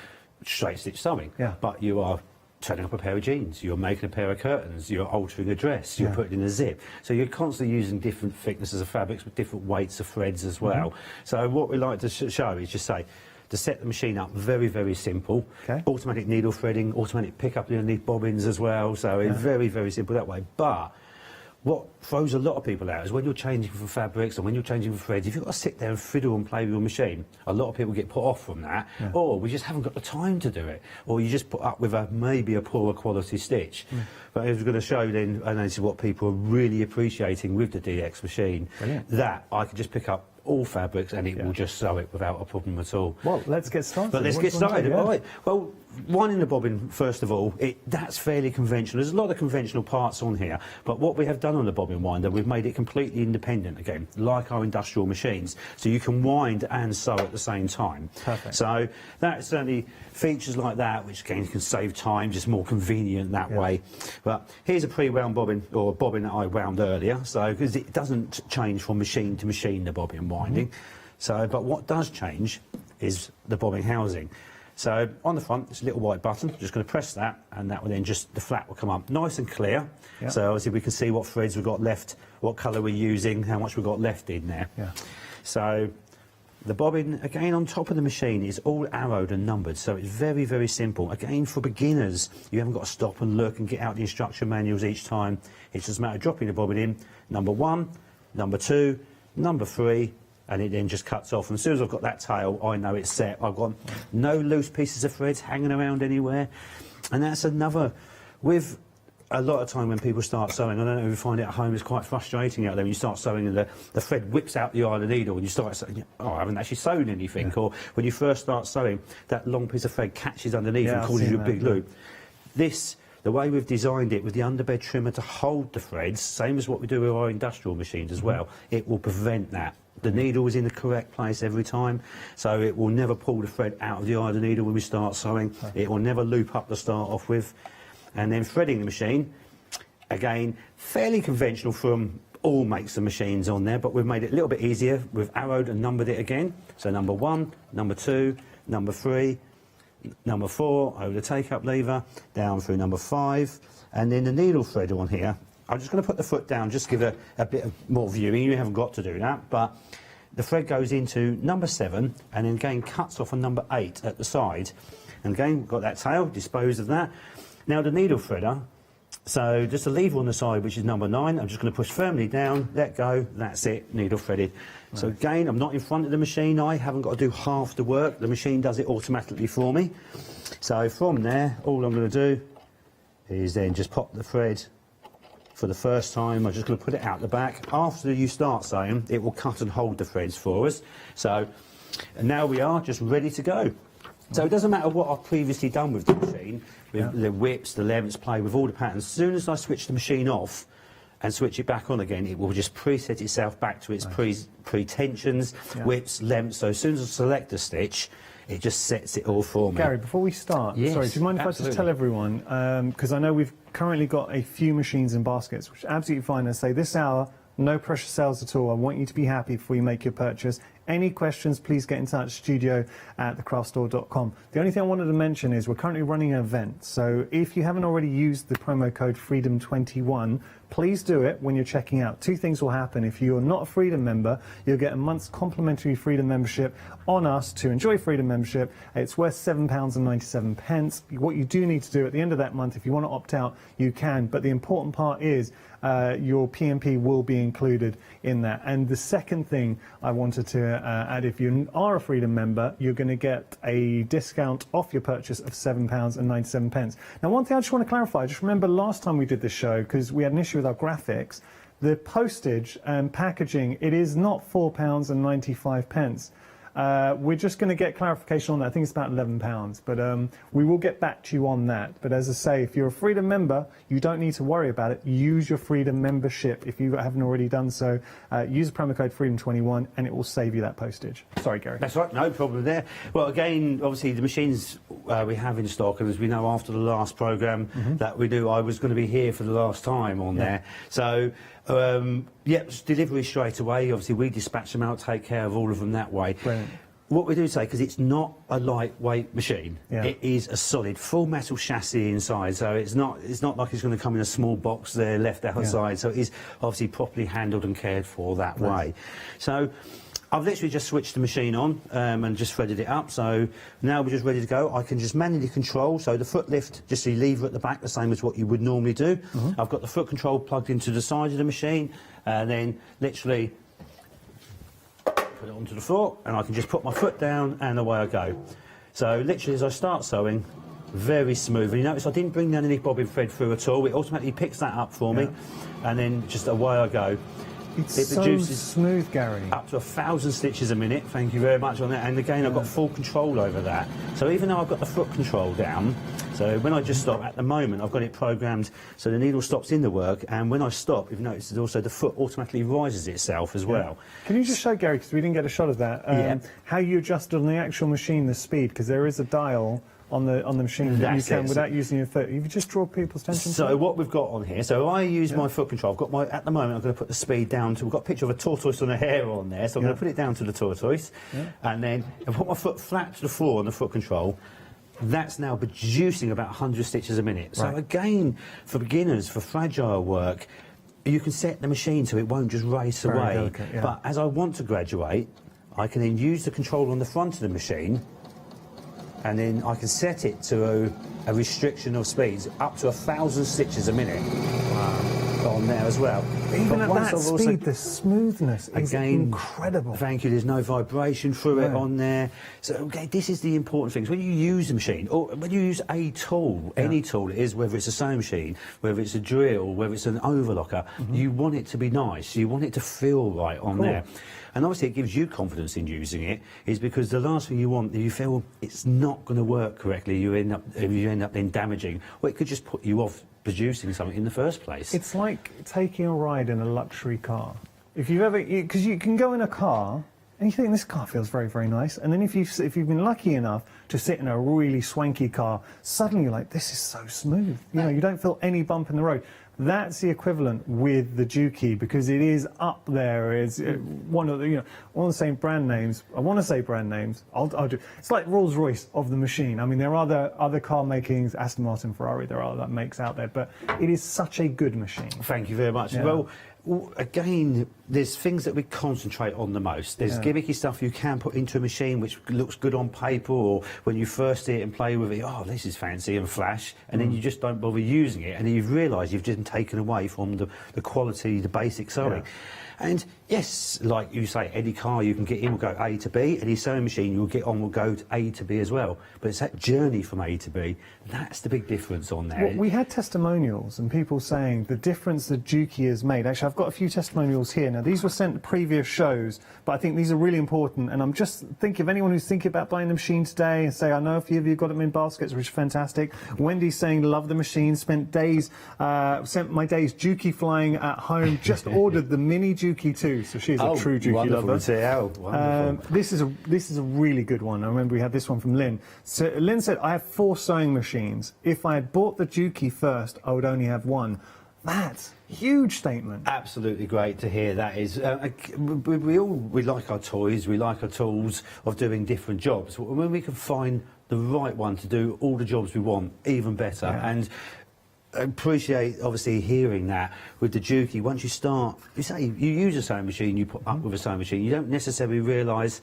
straight stitch sewing. But you are turning up a pair of jeans, you're making a pair of curtains, you're altering a dress, you're putting in a zip. So you're constantly using different thicknesses of fabrics with different weights of threads as well. So what we like to show is just say, to set the machine up, very, very simple. Automatic needle threading, automatic pick up underneath bobbins as well. So it's very, very simple that way. But what throws a lot of people out is when you're changing for fabrics and when you're changing for threads, if you've got to sit there and fiddle and play with your machine, a lot of people get put off from that, or we just haven't got the time to do it, or you just put up with maybe a poorer quality stitch. But as we're going to show then, and this is what people are really appreciating with the DX machine, that I can just pick up all fabrics and it will just sew it without a problem at all. Well, let's get started. But let's get started. All right. Well, winding the bobbin, first of all, that's fairly conventional. There's a lot of conventional parts on here, but what we have done on the bobbin winder, we've made it completely independent again, like our industrial machines. So you can wind and sew at the same time. Perfect. So that's certainly features like that, which again can save time, just more convenient that way. But here's a pre-wound bobbin, or a bobbin that I wound earlier, so because it doesn't change from machine to machine, the bobbin winding. So, but what does change is the bobbin housing. So on the front, it's a little white button. Just going to press that, and that will then the flap will come up nice and clear. So obviously we can see what threads we've got left, what colour we're using, how much we've got left in there. So the bobbin, again, on top of the machine is all arrowed and numbered, so it's very, very simple. Again, for beginners, you haven't got to stop and look and get out the instruction manuals each time. It's just a matter of dropping the bobbin in, number 1, number 2, number 3, and it then just cuts off. And as soon as I've got that tail, I know it's set. I've got no loose pieces of threads hanging around anywhere. And that's another, with a lot of time when people start sewing, I don't know if you find it at home, it's quite frustrating out there when you start sewing and the thread whips out the eye of the needle and you start saying, oh, I haven't actually sewn anything. Or when you first start sewing, that long piece of thread catches underneath and causes you a big loop. This, the way we've designed it with the underbed trimmer to hold the threads, same as what we do with our industrial machines as well, it will prevent that. The needle is in the correct place every time, so it will never pull the thread out of the eye of the needle when we start sewing. It will never loop up to start off with. And then threading the machine, again, fairly conventional from all makes of machines on there, but we've made it a little bit easier. We've arrowed and numbered it again. So number 1, number 2, number 3, number 4, over the take-up lever, down through number 5, and then the needle thread on here. I'm just going to put the foot down, just give a bit of more viewing. You haven't got to do that, but the thread goes into number 7 and then again cuts off on number 8 at the side. And again, we've got that tail, dispose of that. Now the needle threader, so just a lever on the side, which is number 9, I'm just going to push firmly down, let go, that's it, needle threaded. Right. So again, I'm not in front of the machine, I haven't got to do half the work, the machine does it automatically for me. So from there, all I'm going to do is then just pop the thread for the first time. I'm just going to put it out the back. After you start sewing, it will cut and hold the threads for us. So, and now we are just ready to go. So it doesn't matter what I've previously done with the machine, with the whips, the lengths, play with all the patterns. As soon as I switch the machine off and switch it back on again, it will just preset itself back to its pre-tensions, whips, lengths. So as soon as I select the stitch, it just sets it all for me. Gary, before we start, sorry, do you mind if I just tell everyone, because I know we've currently got a few machines and baskets, which is absolutely fine. I say this hour, no pressure sales at all. I want you to be happy before you make your purchase. Any questions, please get in touch, studio@thecraftstore.com. The only thing I wanted to mention is we're currently running an event. So if you haven't already used the promo code FREEDOM21, please do it when you're checking out. Two things will happen. If you're not a Freedom member, you'll get a month's complimentary Freedom membership on us to enjoy Freedom membership. It's worth £7.97. What you do need to do at the end of that month, if you want to opt out, you can. But the important part is your PMP will be included in that. And the second thing I wanted to add, if you are a Freedom member, you're going to get a discount off your purchase of £7.97. Now, one thing I just want to clarify, just remember last time we did this show, because we had an issue with our graphics, the postage and packaging, it is not £4.95. We're just going to get clarification on that. I think it's about £11, but we will get back to you on that. But as I say, if you're a Freedom member, you don't need to worry about it. Use your Freedom membership if you haven't already done so. Use the promo code Freedom21 and it will save you that postage. Sorry, Gary. That's right, no problem there. Well, again, obviously the machines we have in stock, and as we know after the last programme that we do, I was going to be here for the last time on there. So, delivery straight away. Obviously, we dispatch them out, take care of all of them that way. Brilliant. What we do say, because it's not a lightweight machine, it is a solid full metal chassis inside, so it's not like it's going to come in a small box there left outside, so it is obviously properly handled and cared for that way. So I've literally just switched the machine on and just threaded it up, so now we're just ready to go. I can just manually control, so the foot lift, just the lever at the back, the same as what you would normally do. I've got the foot control plugged into the side of the machine, and then literally put it onto the floor, and I can just put my foot down and away I go. So literally as I start sewing, very smooth. And you notice I didn't bring down any bobbin thread through at all. It automatically picks that up for me, and then just away I go. It produces so smooth, Gary. Up to 1,000 stitches a minute. Thank you very much on that. And again, I've got full control over that. So even though I've got the foot control down, so when I just stop, at the moment I've got it programmed so the needle stops in the work, and when I stop, you've noticed that also the foot automatically rises itself as well. Can you just show, Gary, because we didn't get a shot of that, how you adjusted on the actual machine the speed, because there is a dial on the machine that you can without using your foot. You just draw people's attention to So what we've got on here, so I use my foot control. I've got my, at the moment I'm going to put the speed down to, we've got a picture of a tortoise on a hare on there, so I'm going to put it down to the tortoise, and then I put my foot flat to the floor on the foot control. That's now producing about 100 stitches a minute. So again, for beginners, for fragile work, you can set the machine so it won't just race away. Delicate, But as I want to graduate, I can then use the control on the front of the machine, and then I can set it to a restriction of speeds up to 1,000 stitches a minute on there as well. Even at that speed, the smoothness is incredible. Thank you. There's no vibration through it on there. So okay, this is the important thing. So when you use the machine, or when you use a tool, any tool it is, whether it's a sewing machine, whether it's a drill, whether it's an overlocker, you want it to be nice. You want it to feel right on there. And obviously it gives you confidence in using it, is because the last thing you want, if you feel it's not going to work correctly, you end up then damaging, or it could just put you off producing something in the first place. It's like taking a ride in a luxury car. If you've ever, because you can go in a car and you think this car feels very, very nice, and then if you've been lucky enough to sit in a really swanky car, suddenly you're like, this is so smooth. You know, you don't feel any bump in the road. That's the equivalent with the Juki, because it is up there. It's one of the, one of the same brand names. I want to say brand names. I'll do. It's like Rolls-Royce of the machine. I mean, there are other car makings, Aston Martin, Ferrari. There are other makes out there, but it is such a good machine. Thank you very much. Yeah. Well, again, there's things that we concentrate on the most. There's gimmicky stuff you can put into a machine which looks good on paper, or when you first see it and play with it, oh, this is fancy and flash, and then you just don't bother using it, and then you've realised you've just taken away from the quality, the basic sewing. And yes, like you say, any car you can get in will go A to B, any sewing machine you'll get on will go to A to B as well. But it's that journey from A to B, that's the big difference on there. Well, we had testimonials and people saying the difference that Juki has made. Actually, I've got a few testimonials here. Now, these were sent to previous shows, but I think these are really important. And I'm just thinking of anyone who's thinking about buying the machine today and say, I know a few of you got them in baskets, which is fantastic. Wendy's saying, love the machine, spent my days Juki flying at home, just ordered the mini Juki too. So she's a true Juki lover. This is a really good one. I remember we had this one from Lynn. So Lynn said, I have 4 sewing machines. If I had bought the Juki first, I would only have 1. That's a huge statement. Absolutely great to hear that. Is we like our toys, we like our tools of doing different jobs. When we can find the right one to do all the jobs we want, even better. And appreciate obviously hearing that with the Juki. Once you start, you use a sewing machine, you put up with a sewing machine, you don't necessarily realise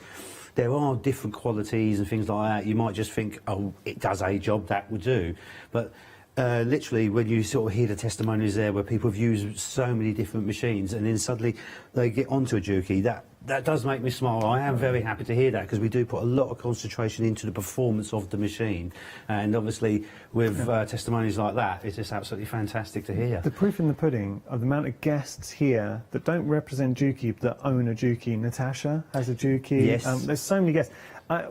there are different qualities and things like that. You might just think, oh, it does a job, that will do. But literally, when you sort of hear the testimonies there where people have used so many different machines and then suddenly they get onto a Juki, that that does make me smile. I am very happy to hear that, because we do put a lot of concentration into the performance of the machine, and obviously with testimonies like that, it's just absolutely fantastic to hear. The proof in the pudding of the amount of guests here that don't represent Juki but that own a Juki. Natasha has a Juki. Yes. There's so many guests.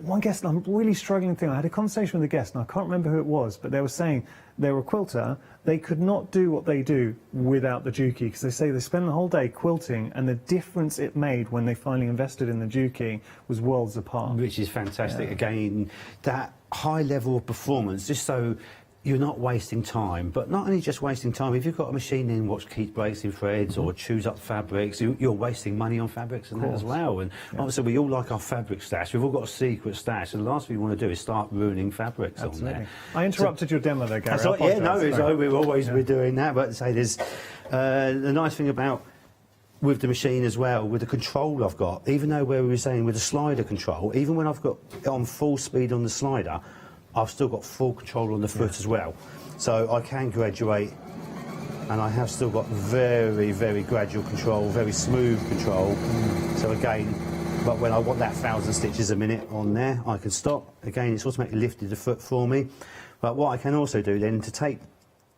One guest, I'm really struggling to think. I had a conversation with a guest, and I can't remember who it was, but they were saying they were a quilter. They could not do what they do without the Juki, because they say they spend the whole day quilting, and the difference it made when they finally invested in the Juki was worlds apart. Which is fantastic. Again, that high level of performance, just so you're not wasting time, but not only just wasting time. If you've got a machine in which keeps breaking threads or chews up fabrics, you're wasting money on fabrics and that as well. And obviously we all like our fabric stash. We've all got a secret stash, and the last thing you want to do is start ruining fabrics on there. I interrupted your demo there, Gary. We're always doing that, but say there's the nice thing about with the machine as well, with the control I've got, even though where we were saying with the slider control, even when I've got it on full speed on the slider, I've still got full control on the foot as well. So I can graduate, and I have still got very, very gradual control, very smooth control. So again, but when I want that 1,000 stitches a minute on there, I can stop. Again, it's automatically lifted the foot for me. But what I can also do then, to take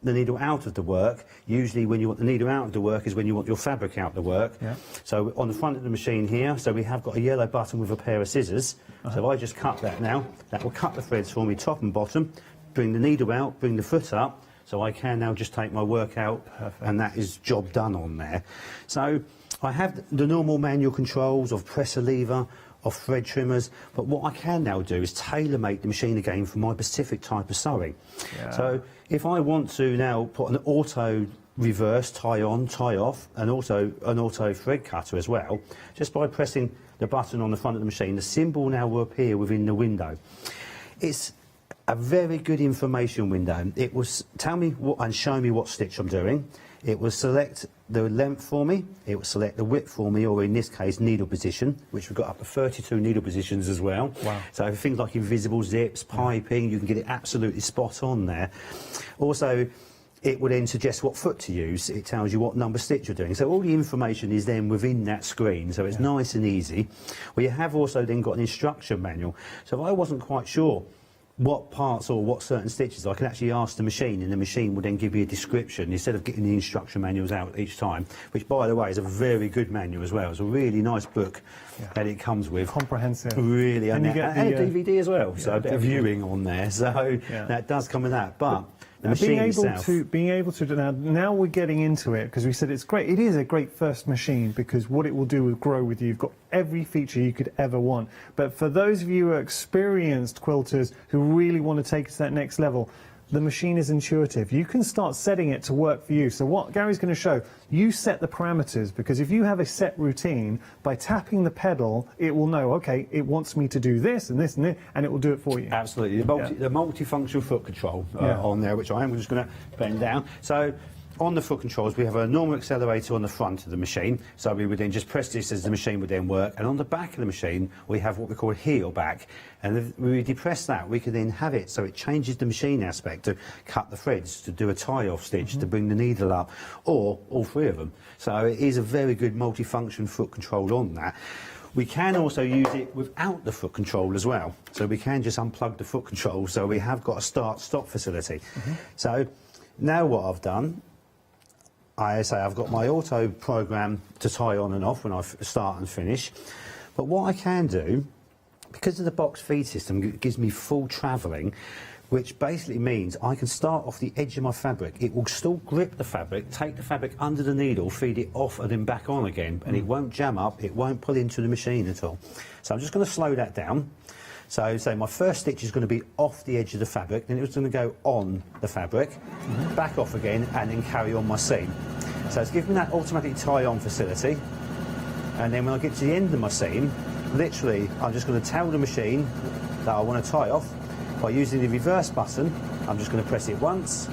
the needle out of the work, usually when you want the needle out of the work is when you want your fabric out of the work. So on the front of the machine here, so we have got a yellow button with a pair of scissors. So if I just cut that now, that will cut the threads for me top and bottom, bring the needle out, bring the foot up, so I can now just take my work out. And that is job done on there. So I have the normal manual controls of press a lever, of thread trimmers, but what I can now do is tailor-make the machine again for my specific type of sewing. So if I want to now put an auto reverse, tie on, tie off, and also an auto thread cutter as well, just by pressing the button on the front of the machine, the symbol now will appear within the window. It's a very good information window. It will tell me what and show me what stitch I'm doing. It will select the length for me, it will select the width for me, or in this case needle position, which we've got up to 32 needle positions as well. So things like invisible zips, piping, you can get it absolutely spot on there. Also, it will then suggest what foot to use. It tells you what number stitch you're doing. So all the information is then within that screen, so it's nice and easy. We have also then got an instruction manual. So if I wasn't quite sure what parts or what certain stitches, I can actually ask the machine, and the machine will then give you a description instead of getting the instruction manuals out each time, which by the way is a very good manual as well. It's a really nice book that it comes with. Comprehensive. Really, and you get a DVD as well, so a bit of viewing on there, so that does come with that. But the machine itself, being able to now we're getting into it, because we said it's great. It is a great first machine, because what it will do is grow with you. You've got every feature you could ever want. But for those of you who are experienced quilters who really want to take it to that next level, the machine is intuitive. You can start setting it to work for you. So what Gary's going to show, you set the parameters, because if you have a set routine, by tapping the pedal, it will know, okay, it wants me to do this and this and this, and it will do it for you. Absolutely. The multifunction foot control on there, which I am just going to bend down. So on the foot controls, we have a normal accelerator on the front of the machine, so we would then just press this as the machine would then work, and on the back of the machine we have what we call a heel back, and if we depress that, we can then have it so it changes the machine aspect to cut the threads, to do a tie-off stitch, to bring the needle up, or all three of them. So it is a very good multifunction foot control on that. We can also use it without the foot control as well, so we can just unplug the foot control, so we have got a start-stop facility. So now what I've done, I say I've got my auto program to tie on and off when I start and finish, but what I can do, because of the box feed system, it gives me full travelling, which basically means I can start off the edge of my fabric. It will still grip the fabric, take the fabric under the needle, feed it off and then back on again, and it won't jam up, it won't pull into the machine at all. So I'm just going to slow that down. So say my first stitch is going to be off the edge of the fabric, then it's going to go on the fabric, back off again, and then carry on my seam. So it's giving me that automatic tie-on facility, and then when I get to the end of my seam, literally I'm just going to tell the machine that I want to tie off. By using the reverse button, I'm just going to press it once,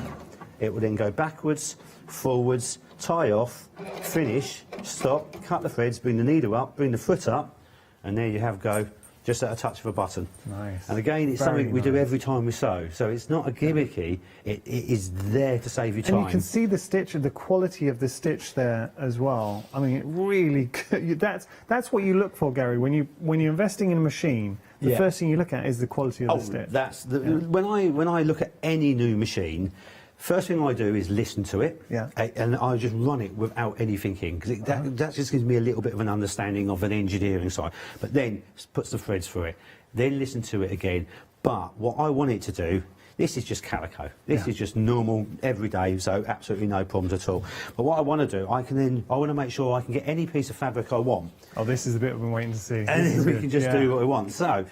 it will then go backwards, forwards, tie off, finish, stop, cut the threads, bring the needle up, bring the foot up, and there you have go just at a touch of a button. Nice. And again, it's Very something we do nice. every time we sew. So it's not a gimmicky, it is there to save you time. And you can see the stitch, the quality of the stitch there as well. I mean, it really, that's what you look for, Gary, when you're investing in a machine. The first thing you look at is the quality of the stitch. That's the, when I look at any new machine, first thing I do is listen to it, and I just run it without any thinking, because that just gives me a little bit of an understanding of an engineering side. But then puts the threads through it, then listen to it again. But what I want it to do, this is just calico. This is just normal, everyday, so absolutely no problems at all. But what I want to do, I want to make sure I can get any piece of fabric I want. Oh, this is a bit I've been waiting to see. And then we can just do what we want. So,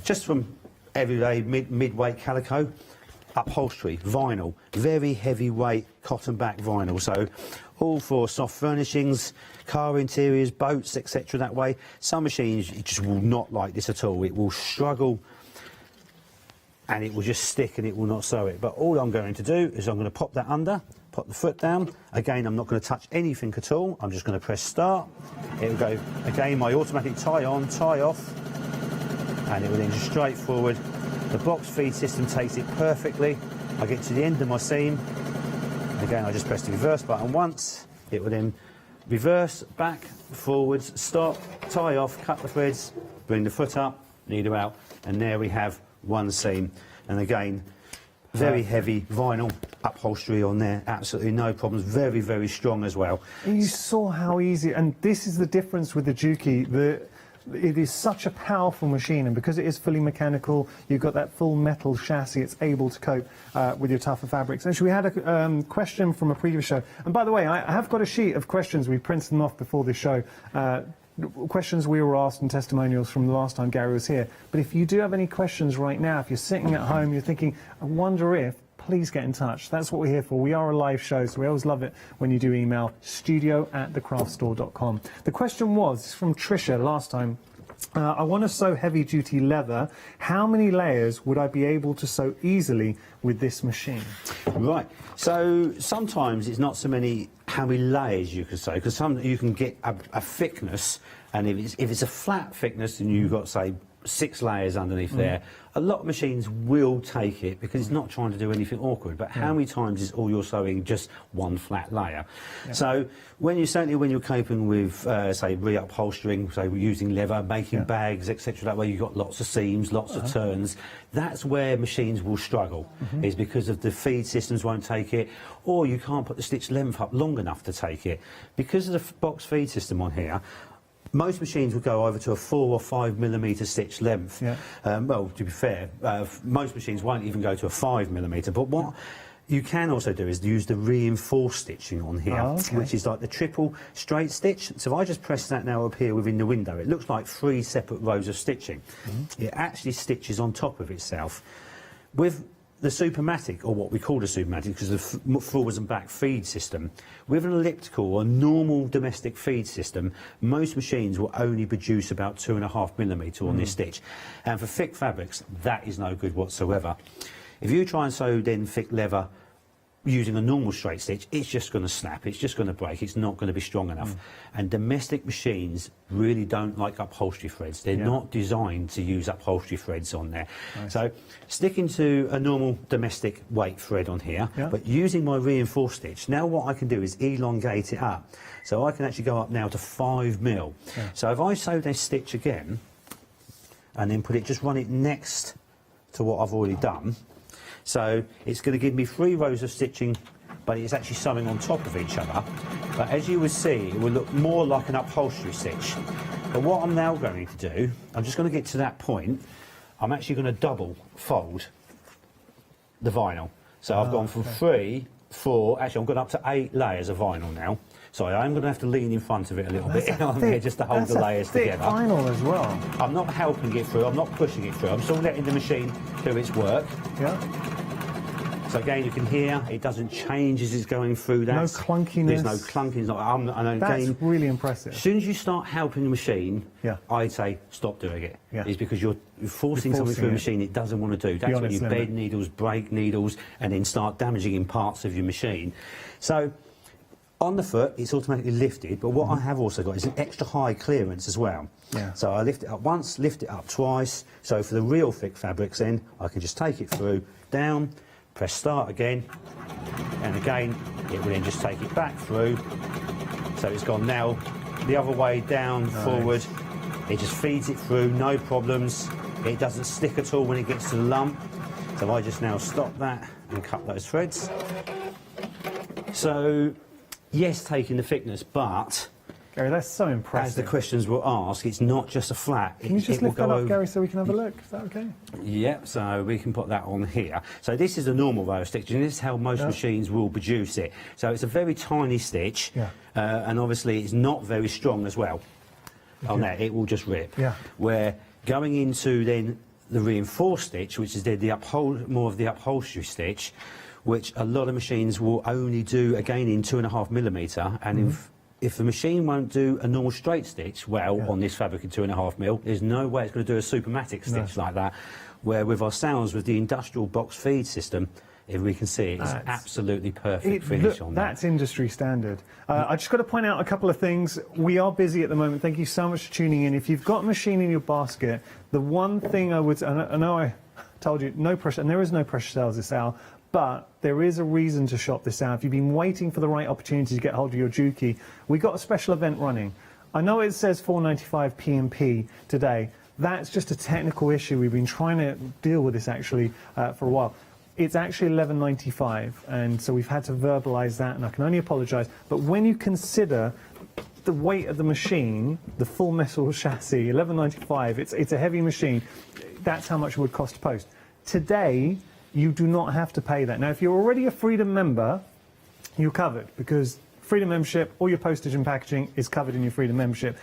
just from everyday mid-weight calico, upholstery, vinyl, very heavyweight cotton back vinyl. So, all for soft furnishings, car interiors, boats, etc. that way. Some machines, it just will not like this at all. It will struggle and it will just stick and it will not sew it. But all I'm going to do is I'm going to pop that under, pop the foot down. Again, I'm not going to touch anything at all. I'm just going to press start. It will go, again, my automatic tie on, tie off, and it will then just straight forward. The box feed system takes it perfectly. I get to the end of my seam. Again, I just press the reverse button once. It will then reverse, back, forwards, stop, tie off, cut the threads, bring the foot up, needle out, and there we have one seam. And again, very heavy vinyl upholstery on there, absolutely no problems, very, very strong as well. And you saw how easy, and this is the difference with the Juki. It is such a powerful machine, and because it is fully mechanical, you've got that full metal chassis, it's able to cope with your tougher fabrics. Actually, we had a question from a previous show, and by the way, I have got a sheet of questions, we printed them off before this show, questions we were asked and testimonials from the last time Gary was here. But if you do have any questions right now, if you're sitting at home, you're thinking, I wonder if, please get in touch. That's what we're here for. We are a live show, so we always love it when you do email studio@thecraftstore.com. The question was from Tricia last time. I want to sew heavy-duty leather. How many layers would I be able to sew easily with this machine? Right. So sometimes it's not so many how many layers you can sew, because you can get a thickness, and if it's a flat thickness and you've got, say, 6 layers underneath there, a lot of machines will take it because it's not trying to do anything awkward. But how many times is all you're sewing just one flat layer? So when you're coping with, say, re-upholstering, say, using leather, making bags, etc., that way you've got lots of seams, lots of turns. That's where machines will struggle, is because of the feed systems won't take it, or you can't put the stitch length up long enough to take it. Because of the box feed system on here, most machines will go over to a 4 or 5 millimetre stitch length. Well, to be fair, most machines won't even go to a 5 millimetre. But what you can also do is use the reinforced stitching on here, which is like the triple straight stitch. So if I just press that now up here within the window, it looks like 3 separate rows of stitching. It actually stitches on top of itself. With the Supermatic, or what we call the Supermatic, because the forwards and back feed system, with an elliptical or normal domestic feed system, most machines will only produce about 2.5 millimetre on this stitch. And for thick fabrics, that is no good whatsoever. If you try and sew then thick leather using a normal straight stitch, it's just going to snap, it's just going to break, it's not going to be strong enough. And domestic machines really don't like upholstery threads. They're not designed to use upholstery threads on there. So sticking to a normal domestic weight thread on here, but using my reinforced stitch, now what I can do is elongate it up. So I can actually go up now to 5 mil. So if I sew this stitch again, and then just run it next to what I've already done, so it's going to give me 3 rows of stitching, but it's actually sewing on top of each other. But as you will see, it will look more like an upholstery stitch. But what I'm now going to do, I'm just going to get to that point, I'm actually going to double fold the vinyl. So I've gone from 3, 4, actually I've gone up to 8 layers of vinyl now. Sorry, I'm going to have to lean in front of it a little bit on here just to hold the layers together. That's vinyl as well. I'm not helping it through, I'm not pushing it through, I'm still letting the machine do its work. So again, you can hear it doesn't change as it's going through that. No clunkiness. There's no clunkiness. That's really impressive. As soon as you start helping the machine, I'd say stop doing it. It's because you're forcing something through a machine it doesn't want to do. That's when you bend needles, break needles, and then start damaging in parts of your machine. So On the foot, it's automatically lifted, but what I have also got is an extra high clearance as well. Yeah. So I lift it up once, lift it up twice. So for the real thick fabrics then, I can just take it through, down, press start again, and again, it will then just take it back through. So it's gone now the other way, down, forward. It just feeds it through, no problems. It doesn't stick at all when it gets to the lump. So I just now stop that and cut those threads. So, yes, taking the thickness, but... Gary, that's so impressive. As the questions will ask, it's not just a flat. Can you just lift that up, Gary, so we can have a look? Is that okay? Yep, so we can put that on here. So this is a normal row of stitching. This is how most machines will produce it. So it's a very tiny stitch, and obviously it's not very strong as well. On that, it will just rip. Yeah. Where going into then the reinforced stitch, which is the more of the upholstery stitch, which a lot of machines will only do again in 2.5mm, and if the machine won't do a normal straight stitch well on this fabric in 2.5mm, there's no way it's going to do a supermatic stitch like that. Where with ourselves, with the industrial box feed system, if we can see it's absolutely perfect finish on that. That's industry standard. I just got to point out a couple of things. We are busy at the moment. Thank you so much for tuning in. If you've got a machine in your basket, the one thing I would, I know I told you, no pressure, and there is no pressure sales this hour, but there is a reason to shop this out. If you've been waiting for the right opportunity to get hold of your Juki, we got a special event running. I know it says $4.95 P&P today. That's just a technical issue. We've been trying to deal with this actually for a while. It's actually $11.95, and so we've had to verbalise that, and I can only apologise. But when you consider the weight of the machine, the full metal chassis, $11.95, it's a heavy machine. That's how much it would cost to post. Today, you do not have to pay that. Now, if you're already a Freedom member, you're covered, because Freedom membership, all your postage and packaging is covered in your Freedom membership.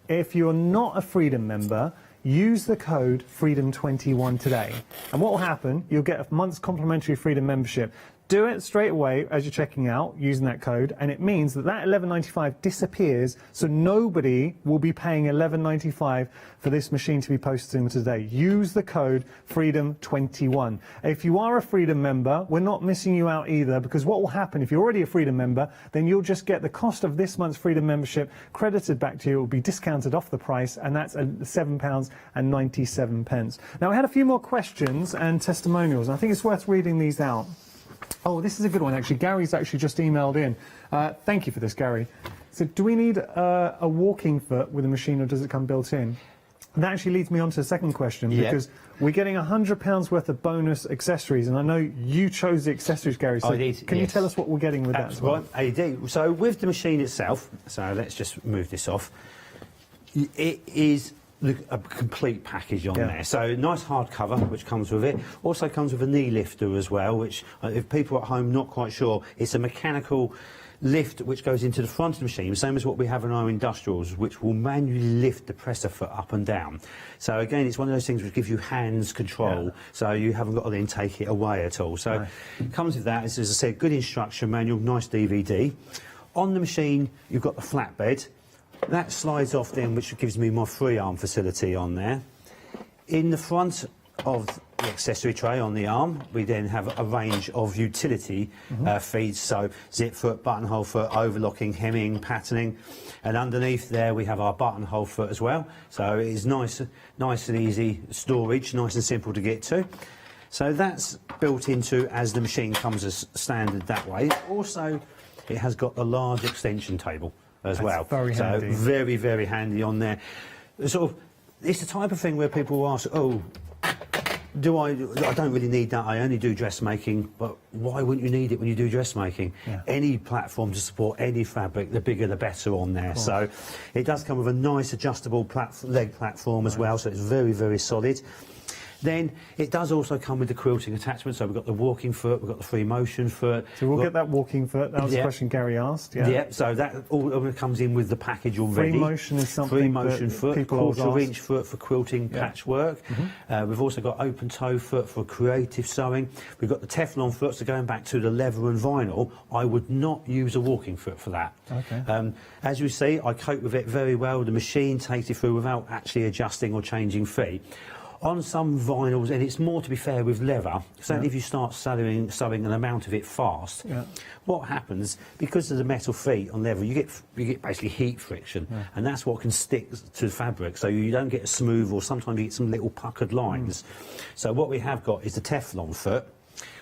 If you're not a Freedom member, use the code FREEDOM21 today. And what will happen, you'll get a month's complimentary Freedom membership. Do it straight away as you're checking out using that code, and it means that that $11.95 disappears, so nobody will be paying $11.95 for this machine to be posted in today. Use the code FREEDOM21. If you are a Freedom member, we're not missing you out either, because what will happen if you're already a Freedom member, then you'll just get the cost of this month's Freedom membership credited back to you. It will be discounted off the price, and that's £7.97. Now, I had a few more questions and testimonials, and I think it's worth reading these out. Oh, this is a good one, actually. Gary's actually just emailed in. Thank you for this, Gary. So, do we need a walking foot with a machine, or does it come built in? That actually leads me on to the second question, because we're getting £100 worth of bonus accessories, and I know you chose the accessories, Gary, so can you tell us what we're getting with that as well? I do. So, with the machine itself, so let's just move this off, it is a complete package on there. So nice hard cover, which comes with it. Also comes with a knee lifter as well, which if people at home not quite sure, it's a mechanical lift which goes into the front of the machine, same as what we have in our industrials, which will manually lift the presser foot up and down. So again, it's one of those things which gives you hands control, so you haven't got to then take it away at all. So it comes with that, as I said, good instruction manual, nice DVD. On the machine, you've got the flatbed. That slides off then, which gives me my free arm facility on there. In the front of the accessory tray on the arm, we then have a range of utility feeds, so zip foot, buttonhole foot, overlocking, hemming, patterning, and underneath there we have our buttonhole foot as well. So it is nice and easy storage, nice and simple to get to. So that's built into as the machine comes as standard that way. Also, it has got a large extension table as well. Very handy. So very, very handy on there. Sort of, it's the type of thing where people will ask, oh, I don't really need that, I only do dressmaking, but why wouldn't you need it when you do dressmaking? Any platform to support any fabric, the bigger the better on there. So it does come with a nice adjustable leg platform as well, so it's very, very solid. Then it does also come with the quilting attachment, so we've got the walking foot, we've got the free motion foot. So we'll get that walking foot, that was the question Gary asked. So that all comes in with the package already. Free motion is something free motion foot, quarter-inch foot for quilting patchwork. We've also got open toe foot for creative sewing. We've got the Teflon foot, so going back to the leather and vinyl, I would not use a walking foot for that. As you see, I cope with it very well. The machine takes it through without actually adjusting or changing feet. On some vinyls, and it's more, to be fair, with leather, certainly Yeah. if you start sewing an amount of it fast, Yeah. what happens, because of the metal feet on leather, you get basically heat friction, and that's what can stick to the fabric, so you don't get a smooth, or sometimes you get some little puckered lines. So what we have got is the Teflon foot,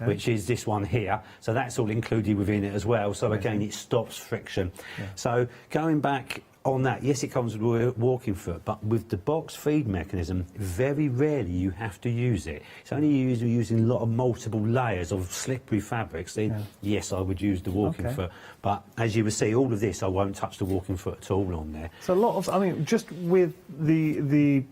which is this one here, so that's all included within it as well, so again it stops friction. So going back on that, yes, it comes with a walking foot, but with the box feed mechanism, very rarely you have to use it. It's only using a lot of multiple layers of slippery fabrics, then yes, I would use the walking foot. But as you will see, all of this, I won't touch the walking foot at all on there. So a lot of, I mean, just with the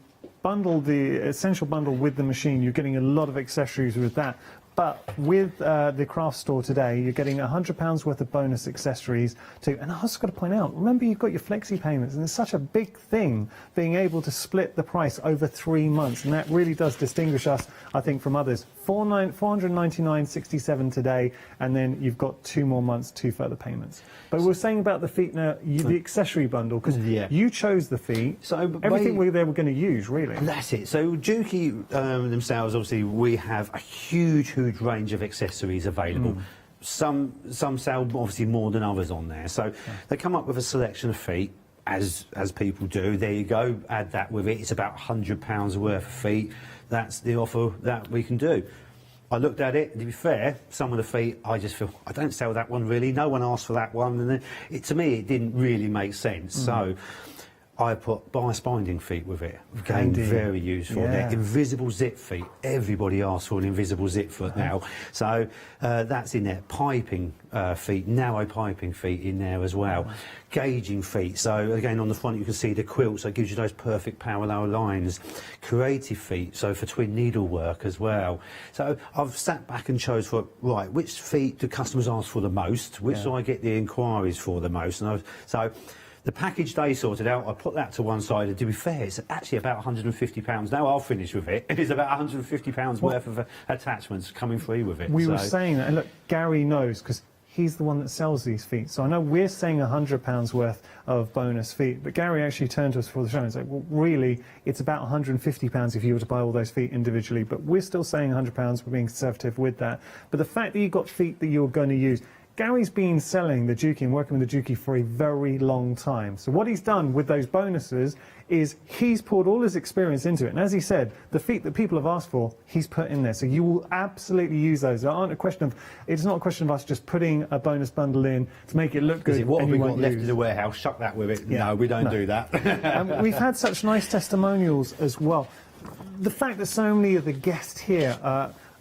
bundle, the essential bundle with the machine, you're getting a lot of accessories with that. But with the craft store today, you're getting £100 worth of bonus accessories too. And I also got to point out, remember you've got your flexi payments, and it's such a big thing being able to split the price over 3 months, and that really does distinguish us, I think, from others. $499.67 today, and then you've got 2 more months, 2 further payments. But we were saying about the feet now, the accessory bundle, because you chose the feet, so everything they were going to use, really. That's it. So Juki themselves, obviously, we have a huge range of accessories available. Some sell obviously more than others on there. So they come up with a selection of feet, as people do. There you go, add that with it. It's about £100 worth of feet. That's the offer that we can do. I looked at it, and to be fair, some of the feet, I just feel, I don't sell that one really, no one asked for that one, and then to me it didn't really make sense. So I put bias binding feet with it. Again, very useful. They're invisible zip feet. Everybody asks for an invisible zip foot now. So that's in there. Piping feet, narrow piping feet in there as well. Gauging feet. So again, on the front you can see the quilt, so it gives you those perfect parallel lines. Creative feet, so for twin needle work as well. So I've sat back and chose for, right, which feet do customers ask for the most? Which do I get the inquiries for the most? And so the package they sorted out, I put that to one side, and to be fair, it's actually about £150. Now I'll finish with it. It's about £150 worth of attachments coming free with it. We were saying that, and look, Gary knows, because he's the one that sells these feet. So I know we're saying £100 worth of bonus feet, but Gary actually turned to us before the show and said, well, really, it's about £150 if you were to buy all those feet individually, but we're still saying £100, we're being conservative with that. But the fact that you got feet that you're going to use, Gary's been selling the Juki and working with the Juki for a very long time. So what he's done with those bonuses is he's poured all his experience into it. And as he said, the feet that people have asked for, he's put in there. So you will absolutely use those. It's not a question of us just putting a bonus bundle in to make it look good. What have we got left in the warehouse? Shuck that with it. No, we don't do that. We've had such nice testimonials as well. The fact that so many of the guests here,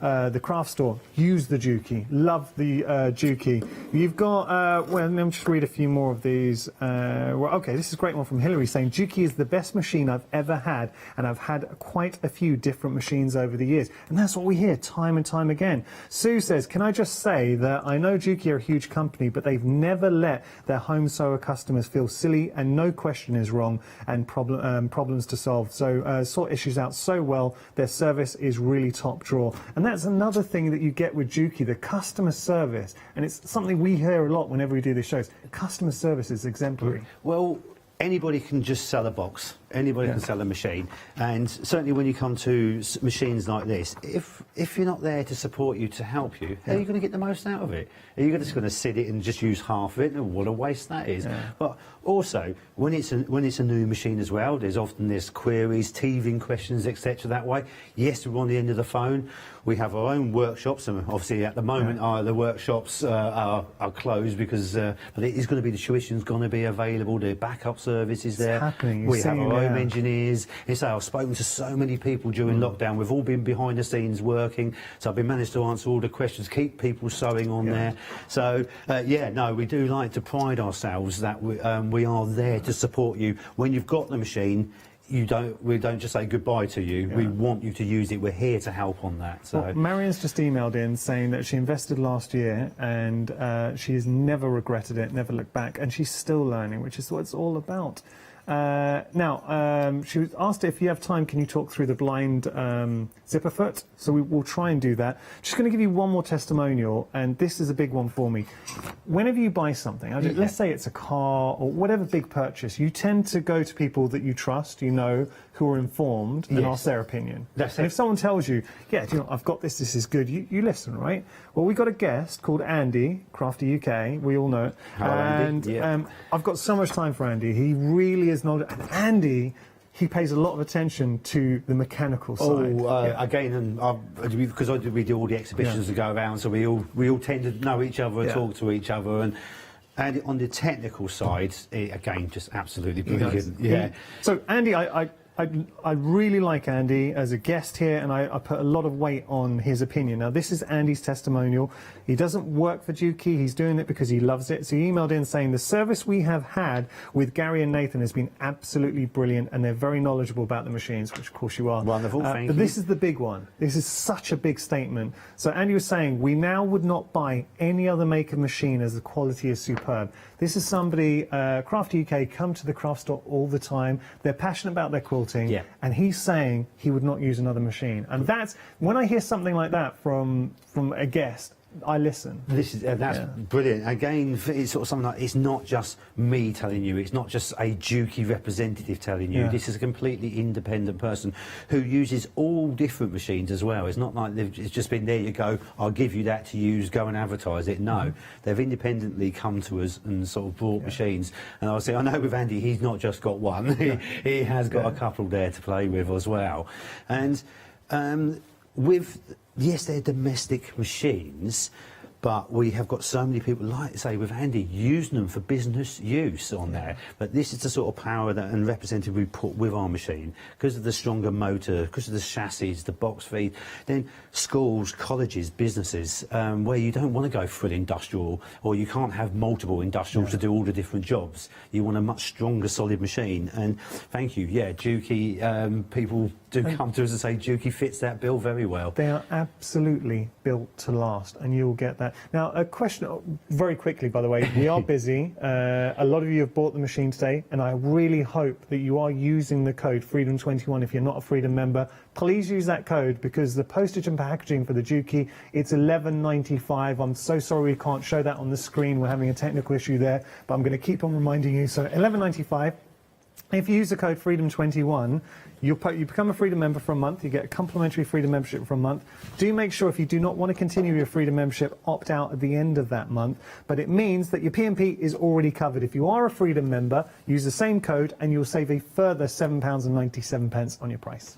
the craft store, use the Juki, love the Juki. You've got, well, let me just read a few more of these. Well, okay, this is a great one from Hillary saying, Juki is the best machine I've ever had, and I've had quite a few different machines over the years. And that's what we hear time and time again. Sue says, can I just say that I know Juki are a huge company, but they've never let their home sewer customers feel silly, and no question is wrong, and problems to solve. So sort issues out so well. Their service is really top drawer. And that's another thing that you get with Juki, the customer service, and it's something we hear a lot whenever we do these shows. Customer service is exemplary. Well, anybody can just sell a box. Anybody can sell a machine, and certainly when you come to machines like this, if you're not there to support you, to help you, how are you going to get the most out of it? Are you just going to sit it and just use half of it? And what a waste that is. But also, when it's a new machine as well, there's queries, teething questions, etc. That way. Yes, we're on the end of the phone. We have our own workshops, and obviously at the moment the workshops are closed because but it is going to be, the tuition's going to be available. The backup service is there. It's happening. We have our own engineers. I've spoken to so many people during lockdown. We've all been behind the scenes working, so I've been managed to answer all the questions, keep people sewing on there. So we do like to pride ourselves that we are there to support you when you've got the machine. We don't just say goodbye to you. We want you to use it. We're here to help on that. So Marion's just emailed in saying that she invested last year and she has never regretted it, never looked back, and she's still learning, which is what it's all about. Now, she was asked if you have time, can you talk through the blind zipper foot? So we'll try and do that. Just going to give you one more testimonial, and this is a big one for me. Whenever you buy something, let's say it's a car or whatever big purchase, you tend to go to people that you trust, you know, who are informed, and ask their opinion. And if someone tells you, yeah, do you know, I've got this, this is good, you listen, right? Well, we got a guest called Andy, Crafty UK, we all know it. Hello, Andy. And I've got so much time for Andy. He really is not. And Andy, he pays a lot of attention to the mechanical side. Again, and because we do all the exhibitions that go around, so we all tend to know each other and talk to each other, and on the technical side, again, just absolutely brilliant. Yeah. So Andy, I really like Andy as a guest here, and I put a lot of weight on his opinion. Now, this is Andy's testimonial. He doesn't work for Juki. He's doing it because he loves it. So he emailed in saying, the service we have had with Gary and Nathan has been absolutely brilliant, and they're very knowledgeable about the machines, which of course you are. Wonderful, thank you. But this is the big one. This is such a big statement. So Andy was saying, we now would not buy any other make of machine as the quality is superb. This is somebody, Crafty UK, come to the craft store all the time. They're passionate about their quilting, and he's saying he would not use another machine. And that's, when I hear something like that from a guest, I listen. That's brilliant. Again, it's sort of something like, it's not just me telling you, it's not just a Juki representative telling you. This is a completely independent person who uses all different machines as well. It's not like it's just been, there you go, I'll give you that to use, go and advertise it. No, they've independently come to us and sort of brought machines. And I know with Andy, he's not just got one, he has got a couple there to play with as well. And yes, they're domestic machines, but we have got so many people, like say with Andy, using them for business use on there. But this is the sort of power and representative we put with our machine, because of the stronger motor, because of the chassis, the box feed. Then schools, colleges, businesses, where you don't want to go full industrial, or you can't have multiple industrials to do all the different jobs. You want a much stronger, solid machine. And thank you, Juki, people do come to us and say Juki fits that bill very well. They are absolutely built to last, and you'll get that. Now, a question, very quickly, by the way, we are busy. A lot of you have bought the machine today, and I really hope that you are using the code Freedom21 if you're not a Freedom member. Please use that code, because the postage and packaging for the Juki, it's $11.95. I'm so sorry we can't show that on the screen. We're having a technical issue there, but I'm going to keep on reminding you. So $11.95. If you use the code Freedom21, you become a Freedom member for a month. You get a complimentary Freedom membership for a month. Do make sure, if you do not want to continue your Freedom membership, opt out at the end of that month. But it means that your P&P is already covered. If you are a Freedom member, use the same code and you'll save a further £7.97 on your price.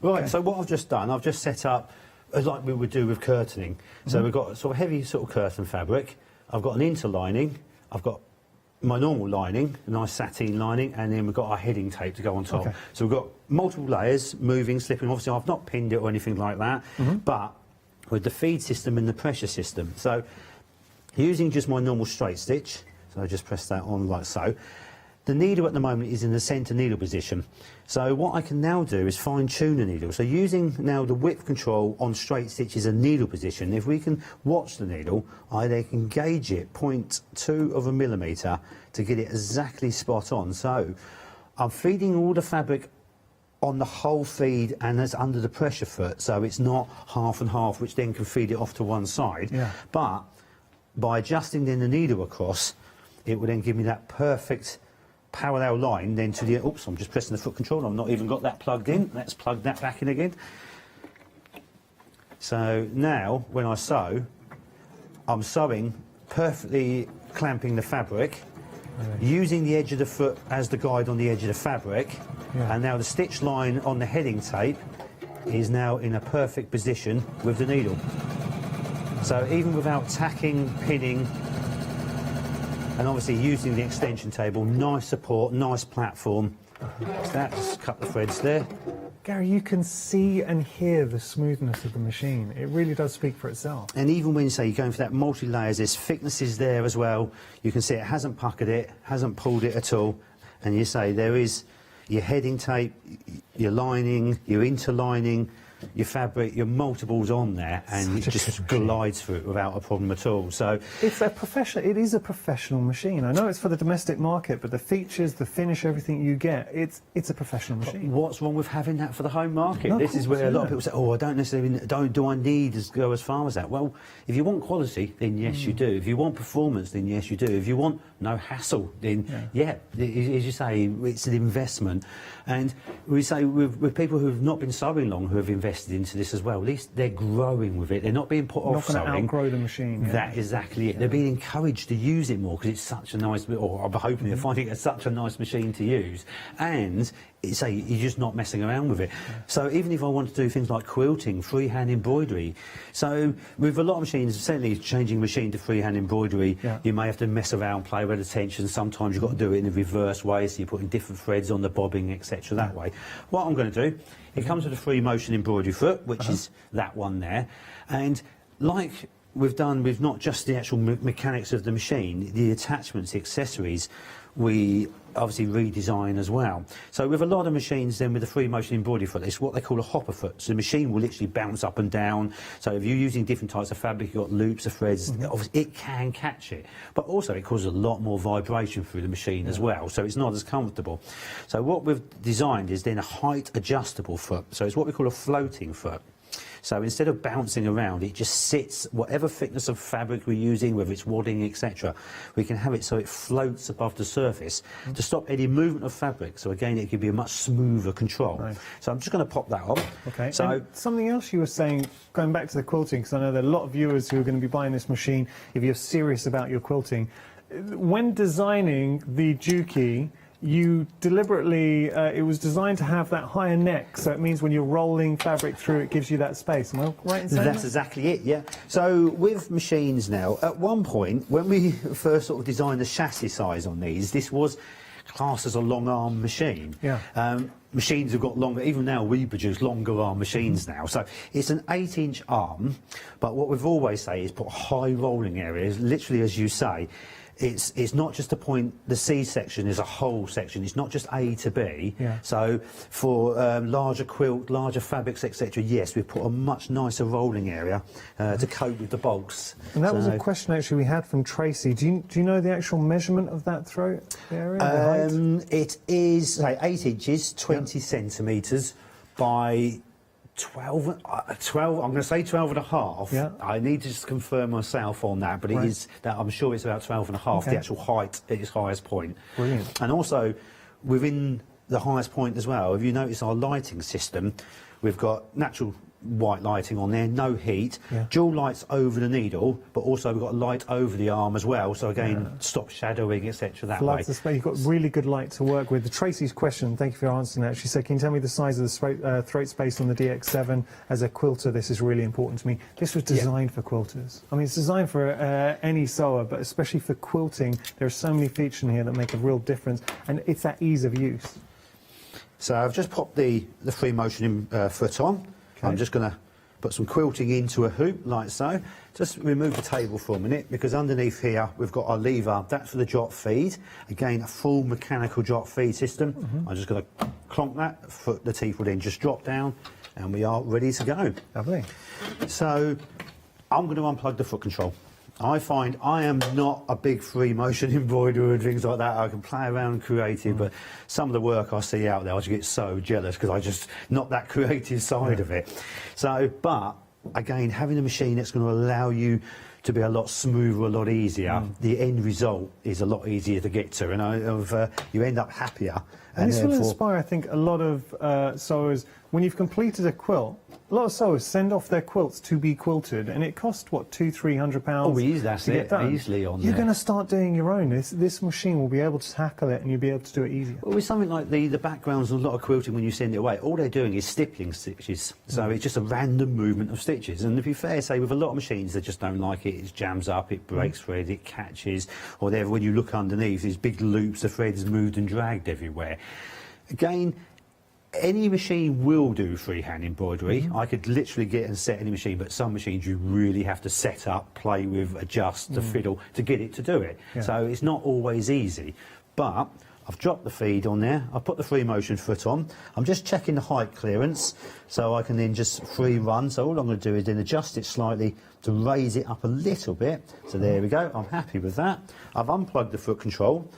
Right, so what I've just done, I've just set up, like we would do with curtaining. So we've got sort of heavy sort of curtain fabric. I've got an interlining. I've got my normal lining, a nice sateen lining, and then we've got our heading tape to go on top. So we've got multiple layers, moving, slipping. Obviously, I've not pinned it or anything like that, but with the feed system and the pressure system. So using just my normal straight stitch, so I just press that on like so. The needle at the moment is in the centre needle position. So what I can now do is fine-tune the needle. So using now the width control on straight stitches and needle position, if we can watch the needle, I then can gauge it 0.2 of a millimetre to get it exactly spot on. So I'm feeding all the fabric on the whole feed, and that's under the pressure foot, so it's not half and half, which then can feed it off to one side. But by adjusting then the needle across, it will then give me that perfect parallel line then to the, oops, I'm just pressing the foot control, I've not even got that plugged in. Let's plug that back in again. So now when I sew, I'm sewing, perfectly clamping the fabric, using the edge of the foot as the guide on the edge of the fabric, and now the stitch line on the heading tape is now in a perfect position with the needle. So even without tacking, pinning, and obviously using the extension table, nice support, nice platform. That's a couple of threads there. Gary, you can see and hear the smoothness of the machine. It really does speak for itself. And even when, say, you're going for that multi-layers, there's thicknesses there as well. You can see it hasn't puckered it, hasn't pulled it at all. And you say there is your heading tape, your lining, your interlining, your fabric, your multiples on there, and it just glides through it without a problem at all. So it's a professional. It is a professional machine. I know it's for the domestic market, but the features, the finish, everything you get, it's a professional machine. What's wrong with having that for the home market? No, This is where a lot of yeah. people say, "Oh, I don't necessarily do I need to go as far as that?" Well, if you want quality, then yes, you do. If you want performance, then yes, you do. If you want no hassle, then yeah, as you say, it's an investment. And we say with people who've not been sewing long, who have invested into this as well, at least they're growing with it. They're not being put off Not going to sewing. outgrow the machine. Yeah. That is exactly it. They're being encouraged to use it more because it's such a nice, or I'm hoping they're finding it such a nice machine to use. And say you're just not messing around with it. So even if I want to do things like quilting, freehand embroidery, so with a lot of machines, certainly changing machine to freehand embroidery, you may have to mess around, play with the tension. Sometimes you've got to do it in a reverse way, so you're putting different threads on the bobbing, etc. that way. What I'm going to do, it comes with a free motion embroidery foot, which is that one there, and like we've done with not just the actual mechanics of the machine, the attachments, the accessories, we obviously redesign as well. So with a lot of machines then with the free motion embroidery foot, it's what they call a hopper foot. So the machine will literally bounce up and down. So if you're using different types of fabric, you've got loops of threads, obviously it can catch it. But also it causes a lot more vibration through the machine as well, so it's not as comfortable. So what we've designed is then a height adjustable foot. So it's what we call a floating foot. So instead of bouncing around, it just sits, whatever thickness of fabric we're using, whether it's wadding, etc., we can have it so it floats above the surface to stop any movement of fabric. So again, it can be a much smoother control. Right. So I'm just going to pop that on. Okay. So And something else you were saying, going back to the quilting, because I know there are a lot of viewers who are going to be buying this machine if you're serious about your quilting. When designing the Juki, you deliberately, it was designed to have that higher neck, so it means when you're rolling fabric through, it gives you that space. Am I right in saying that's exactly it, yeah. So with machines now, at one point, when we first sort of designed the chassis size on these, this was classed as a long arm machine. Yeah. Machines have got longer, even now we produce longer arm machines now. So it's an 8-inch arm, but what we've always say is put a high rolling area, literally as you say. It's not just a point, the C section is a whole section, it's not just A to B. Yeah. So for larger quilt, larger fabrics, etc., yes, we've put a much nicer rolling area to cope with the bulks. And that was a question actually we had from Tracy. Do you know the actual measurement of that throat area? The height? It is, say, 8 inches, 20 centimetres by 12, I'm going to say 12 and a half. Yeah. I need to just confirm myself on that, but it is that I'm sure it's about 12 and a half, the actual height at its highest point. Brilliant. And also, within the highest point as well, if you notice our lighting system, we've got natural white lighting on there, no heat, dual lights over the needle, but also we've got light over the arm as well, so again, stop shadowing, etc. that way. Floods the space. You've got really good light to work with. Tracy's question, thank you for answering that. She said, can you tell me the size of the throat space on the DX7? As a quilter, this is really important to me. This was designed for quilters. I mean, it's designed for any sewer, but especially for quilting, there are so many features in here that make a real difference, and it's that ease of use. So I've just popped the free motion foot on. Okay. I'm just going to put some quilting into a hoop, like so. Just remove the table for a minute, because underneath here we've got our lever. That's for the drop feed. Again, a full mechanical drop feed system. I'm just going to clonk that. The teeth will then just drop down, and we are ready to go. Lovely. So I'm going to unplug the foot control. I find I am not a big free motion embroiderer and things like that. I can play around and creative, but some of the work I see out there, I just get so jealous because I just not that creative side of it. So, but again, having a machine that's going to allow you to be a lot smoother, a lot easier, the end result is a lot easier to get to, and you end up happier. And this will inspire, I think, a lot of sewers. When you've completed a quilt, a lot of sewers send off their quilts to be quilted, and it costs, what, £200–300 to get done. Easily on You're going to start doing your own. This machine will be able to tackle it, and you'll be able to do it easier. Well, with something like the backgrounds of a lot of quilting, when you send it away, all they're doing is stippling stitches. So it's just a random movement of stitches. And to be fair, say, with a lot of machines, they just don't like it. It jams up, it breaks thread, it catches, or when you look underneath, these big loops of thread is moved and dragged everywhere. Again, any machine will do freehand embroidery. I could literally get and set any machine, but some machines you really have to set up, play with, adjust, to fiddle to get it to do it. So it's not always easy. But I've dropped the feed on there, I've put the free motion foot on, I'm just checking the height clearance so I can then just free run. So all I'm going to do is then adjust it slightly to raise it up a little bit. So there we go, I'm happy with that. I've unplugged the foot control.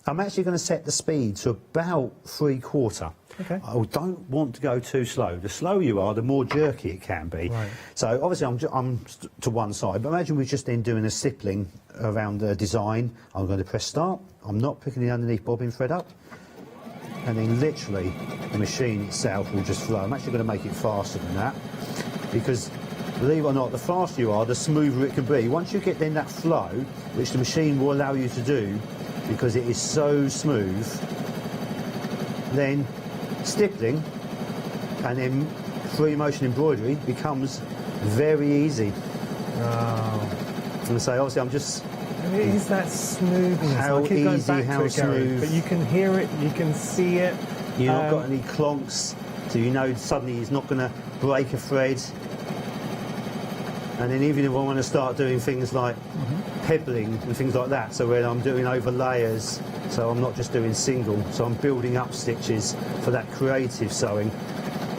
I'm actually going to set the speed to about 3/4. Okay. I don't want to go too slow. The slower you are, the more jerky it can be. Right. So obviously I'm to one side, but imagine we're just then doing a stippling around the design. I'm going to press start. I'm not picking the underneath bobbin thread up. And then literally the machine itself will just flow. I'm actually going to make it faster than that, because believe it or not, the faster you are, the smoother it can be. Once you get then that flow, which the machine will allow you to do, because it is so smooth, then stippling and then free motion embroidery becomes very easy. Oh. And so obviously I'm just... And it is that smoothness. How I keep going easy, back how to it, Gary, smooth. but you can hear it, you can see it. You've not got any clonks, so you know suddenly it's not going to break a thread. And then even if I want to start doing things like pebbling and things like that, so when I'm doing over layers, so I'm not just doing single, so I'm building up stitches for that creative sewing,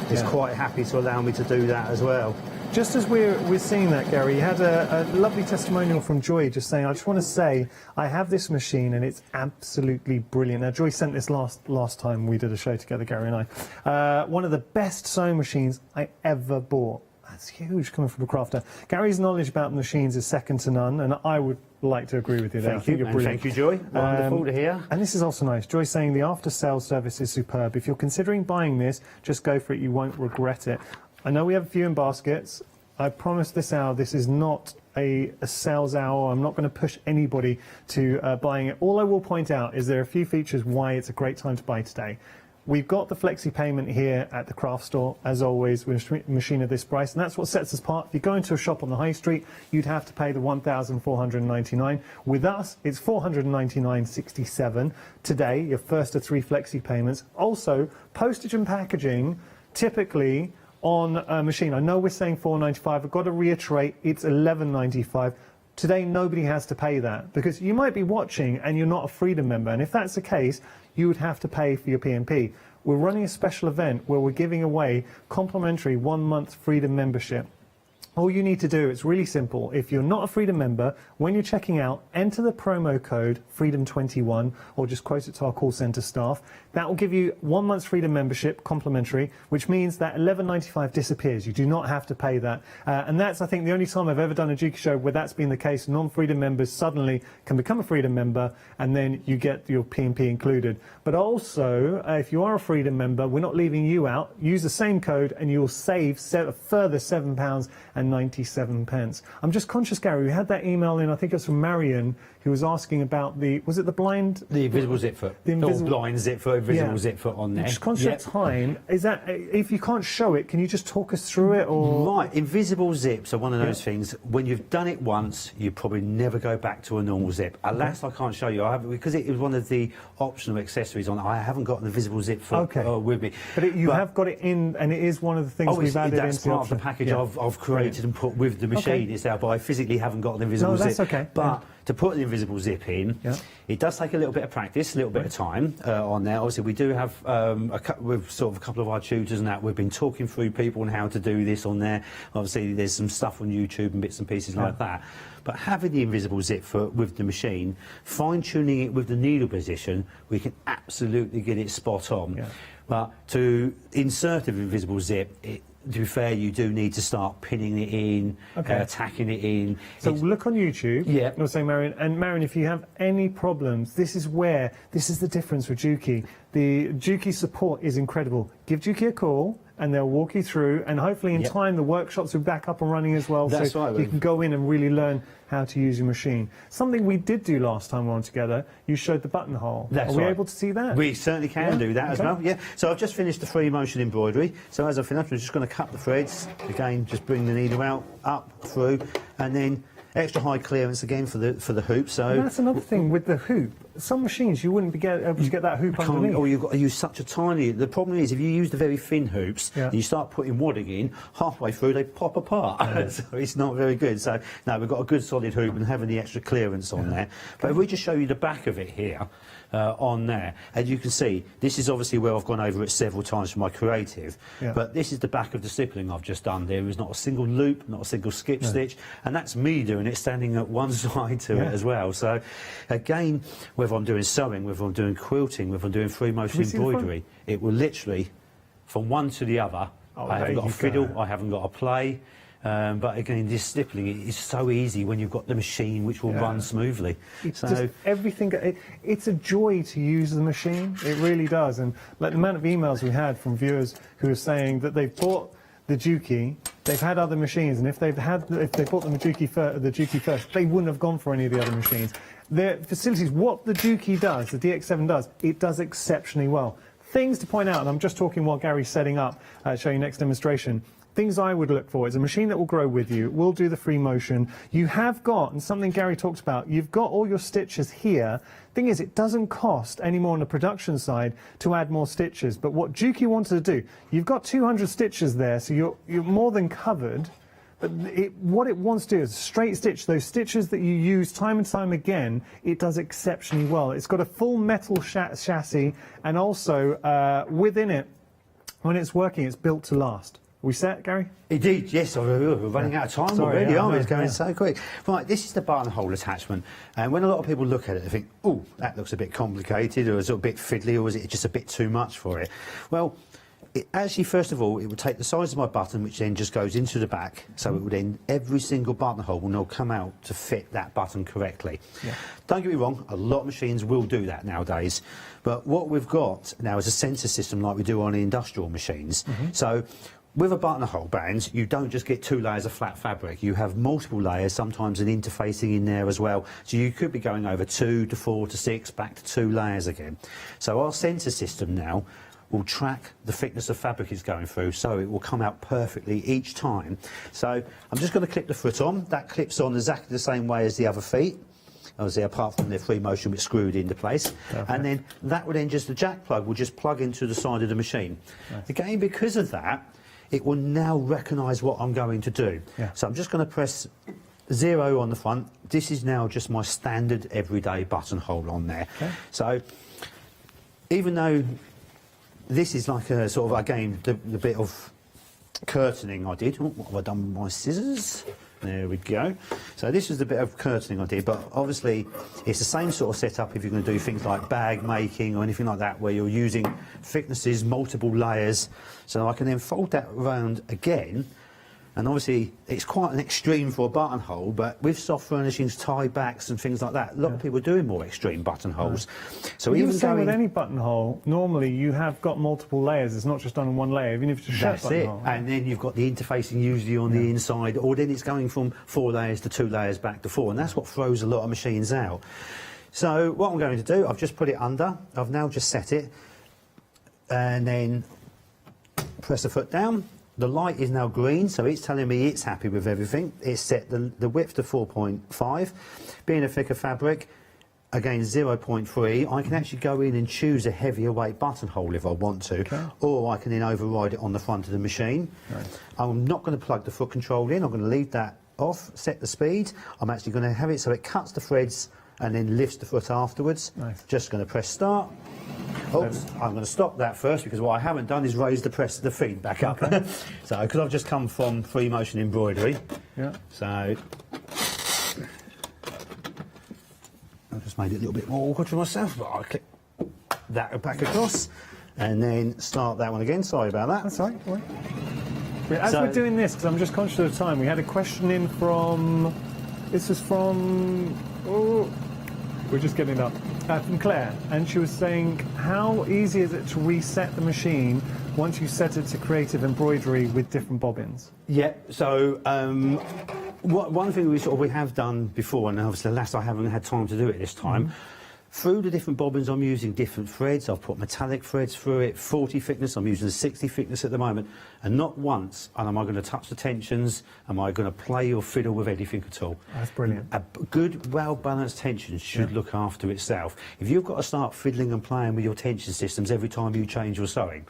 it's quite happy to allow me to do that as well. Just as we're seeing that, Gary, you had a lovely testimonial from Joy just saying, I just want to say, I have this machine and it's absolutely brilliant. Now, Joy sent this last time we did a show together, Gary and I. One of the best sewing machines I ever bought. That's huge coming from a crafter. Gary's knowledge about machines is second to none, and I would like to agree with you there. Thank you, and thank you, Joy. Wonderful to hear. And this is also nice. Joy's saying the after-sales service is superb. If you're considering buying this, just go for it. You won't regret it. I know we have a few in baskets. I promise this hour, this is not a sales hour. I'm not going to push anybody to buying it. All I will point out is there are a few features why it's a great time to buy today. We've got the flexi payment here at the craft store, as always, with a machine of this price, and that's what sets us apart. If you go into a shop on the high street, you'd have to pay the $1,499. With us, it's $499.67 today, your first of 3 flexi payments. Also, postage and packaging, typically on a machine. I know we're saying $4.95. I've got to reiterate, it's $11.95. Today, nobody has to pay that, because you might be watching and you're not a Freedom member, and if that's the case, you would have to pay for your P&P. We're running a special event where we're giving away complimentary 1-month Freedom membership. All you need to do, it's really simple. If you're not a Freedom member, when you're checking out, enter the promo code FREEDOM21 or just quote it to our call centre staff. That will give you 1 month's Freedom membership complimentary, which means that $11.95 disappears. You do not have to pay that. And that's, I think, the only time I've ever done a Juki show where that's been the case. Non-Freedom members suddenly can become a Freedom member, and then you get your P&P included. But also, if you are a Freedom member, we're not leaving you out. Use the same code and you'll save a further £7.97. I'm just conscious, Gary, we had that email in, I think it was from Marion, who was asking about was it the blind? The invisible zip foot. The invisible blind zip foot, invisible zip foot on there. Just conscious of time, is that, if you can't show it, can you just talk us through it? Or? Right, invisible zips are one of those things, when you've done it once, you probably never go back to a normal zip. Alas, I can't show you, because it was one of the optional accessories on, I haven't got an invisible zip foot with me. But you have got it in, and it is one of the things we've added into that's part of the package I've created and put with the machine itself, but I physically haven't got an invisible zip. That's okay. But to put an invisible zip in, it does take a little bit of practice, a little bit of time on there. Obviously, we do have with sort of a couple of our tutors and that, we've been talking through people on how to do this on there. Obviously, there's some stuff on YouTube and bits and pieces like that. But having the invisible zip foot with the machine, fine-tuning it with the needle position, we can absolutely get it spot on. But to insert an invisible zip, to be fair, you do need to start pinning it in, tacking it in. So look on YouTube. Yeah. You'll say, Marion. And Marion, if you have any problems, this is the difference with Juki. The Juki support is incredible. Give Juki a call, and they'll walk you through, and hopefully in time the workshops will be back up and running as well. That's so right, you can go in and really learn how to use your machine. Something we did do last time we were on together, you showed the buttonhole. That's Are we able to see that? We certainly can do that as well, So I've just finished the free motion embroidery. So as I finish, I'm just going to cut the threads. Again, just bring the needle out, up, through, and then extra high clearance again for the hoop. So and that's another thing with the hoop. some machines you wouldn't be able to get that hoop underneath. Or you've got to use such a tiny... The problem is, if you use the very thin hoops, and you start putting wadding in, halfway through they pop apart. So it's not very good. So, no, we've got a good solid hoop and having the extra clearance on there. But if we just show you the back of it here, on there, and you can see, this is obviously where I've gone over it several times for my creative, but this is the back of the stippling I've just done. There is not a single loop, not a single skip stitch, and that's me doing it, standing at one side to it as well. So, again, whether I'm doing sewing, whether I'm doing quilting, whether I'm doing free motion embroidery, it will literally, from one to the other, I haven't got a fiddle, I haven't got a play. But again, this stippling is so easy when you've got the machine which will run smoothly. It's just everything. It's a joy to use the machine. It really does. And like the amount of emails we had from viewers who are saying that they've bought the Juki, they've had other machines, and if they bought the Juki first, they wouldn't have gone for any of the other machines. Their facilities, what the Juki does, the DX7 does, it does exceptionally well. Things to point out, and I'm just talking while Gary's setting up, showing next demonstration. Things I would look for is a machine that will grow with you, will do the free motion. You have got, and something Gary talked about, you've got all your stitches here. Thing is, it doesn't cost any more on the production side to add more stitches. But what Juki wanted to do, you've got 200 stitches there, so you're more than covered. But what it wants to do is straight stitch those stitches that you use time and time again. It does exceptionally well. It's got a full metal chassis, and also within it, when it's working, it's built to last. We set, Gary? Indeed, yes. We're running out of time already, aren't we? It's going so quick. Right, this is the buttonhole attachment. And when a lot of people look at it, they think, oh, that looks a bit complicated, or is it a bit fiddly, or is it just a bit too much for it? Well, actually, first of all, it would take the size of my button, which then just goes into the back, so it would then, every single buttonhole will now come out to fit that button correctly. Don't get me wrong, a lot of machines will do that nowadays, but what we've got now is a sensor system like we do on the industrial machines. So, with a buttonhole band, you don't just get 2 layers of flat fabric. You have multiple layers, sometimes an interfacing in there as well. So you could be going over 2 to 4 to 6, back to 2 layers again. So our sensor system now will track the thickness of fabric it's going through, so it will come out perfectly each time. So I'm just going to clip the foot on. That clips on exactly the same way as the other feet. Obviously, apart from the free motion, it's screwed into place. And then that will then just, the jack plug will just plug into the side of the machine. Again, because of that, it will now recognise what I'm going to do. So I'm just going to press 0 on the front. This is now just my standard everyday buttonhole on there. So even though this is like a sort of, again, the bit of curtaining I did. What have I done with my scissors? There we go. So this is the bit of curtaining I did, but obviously it's the same sort of setup if you're going to do things like bag making or anything like that, where you're using thicknesses, multiple layers. So I can then fold that around again, and obviously it's quite an extreme for a buttonhole, but with soft furnishings, tie backs and things like that, a lot of people are doing more extreme buttonholes. So even going with any buttonhole, normally you have got multiple layers. It's not just done on one layer, even if it's a short buttonhole. And then you've got the interfacing usually on the inside, or then it's going from 4 layers to 2 layers back to 4, and that's what throws a lot of machines out. So what I'm going to do, I've just put it under. I've now just set it, and then press the foot down. The light is now green, so it's telling me it's happy with everything. It's set the width to 4.5. Being a thicker fabric, again 0.3, I can actually go in and choose a heavier weight buttonhole if I want to, or I can then override it on the front of the machine. I'm not going to plug the foot control in, I'm going to leave that off, set the speed. I'm actually going to have it so it cuts the threads and then lifts the foot afterwards. Just going to press start. Oops, I'm going to stop that first, because what I haven't done is raise the feet back up. So, because I've just come from free motion embroidery. So, I've just made it a little bit more awkward for myself, but I'll click that back across and then start that one again. Sorry about that. That's all right. As we're doing this, because I'm just conscious of time, we had a question in from, this is from, we're just getting it up, from Claire, and she was saying, how easy is it to reset the machine once you set it to creative embroidery with different bobbins? So one thing we have done before, and obviously alas I haven't had time to do it this time, through the different bobbins I'm using different threads. I've put metallic threads through it, 40 thickness, I'm using a 60 thickness at the moment, and not once am I going to touch the tensions, am I going to play or fiddle with anything at all. That's brilliant. A good, well-balanced tension should look after itself. If you've got to start fiddling and playing with your tension systems every time you change your sewing,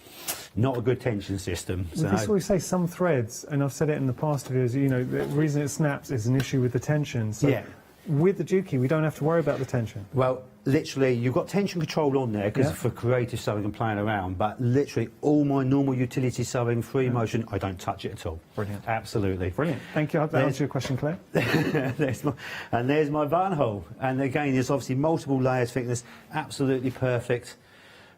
not a good tension system. Well, this is what we say, some threads, and I've said it in the past videos, you know, the reason it snaps is an issue with the tension. So yeah. With the Juki, we don't have to worry about the tension. Well, literally, you've got tension control on there because for creative sewing and playing around, but literally all my normal utility sewing, free motion, I don't touch it at all. Brilliant. Absolutely. Brilliant. Thank you. I hope that answers your question, Claire. there's my buttonhole. And again, there's obviously multiple layers thickness, absolutely perfect.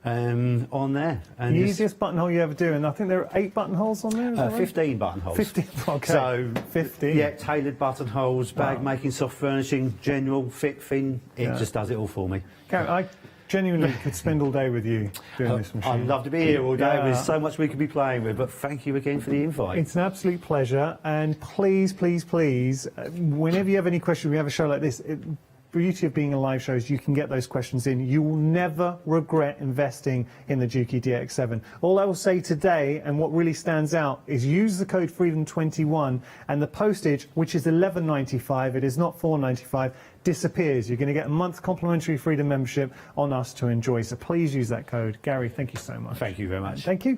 On there. And the easiest buttonhole you ever do, and I think there are 8 buttonholes on there, is that right? 15 buttonholes. 15, okay. So, 15. Yeah, tailored buttonholes, bag making, soft furnishing, general, thick, thin, it just does it all for me. Gary, I genuinely could spend all day with you doing this machine. I'd love to be here all day, there's so much we could be playing with, but thank you again for the invite. It's an absolute pleasure, and please, please, please, whenever you have any questions, we have a show like this, the beauty of being a live show is you can get those questions in. You will never regret investing in the Juki DX7. All I will say today, and what really stands out, is use the code FREEDOM21 and the postage, which is $11.95, it is not $4.95, disappears. You're going to get a month complimentary Freedom membership on us to enjoy. So please use that code. Gary, thank you so much. Thank you very much. Thank you.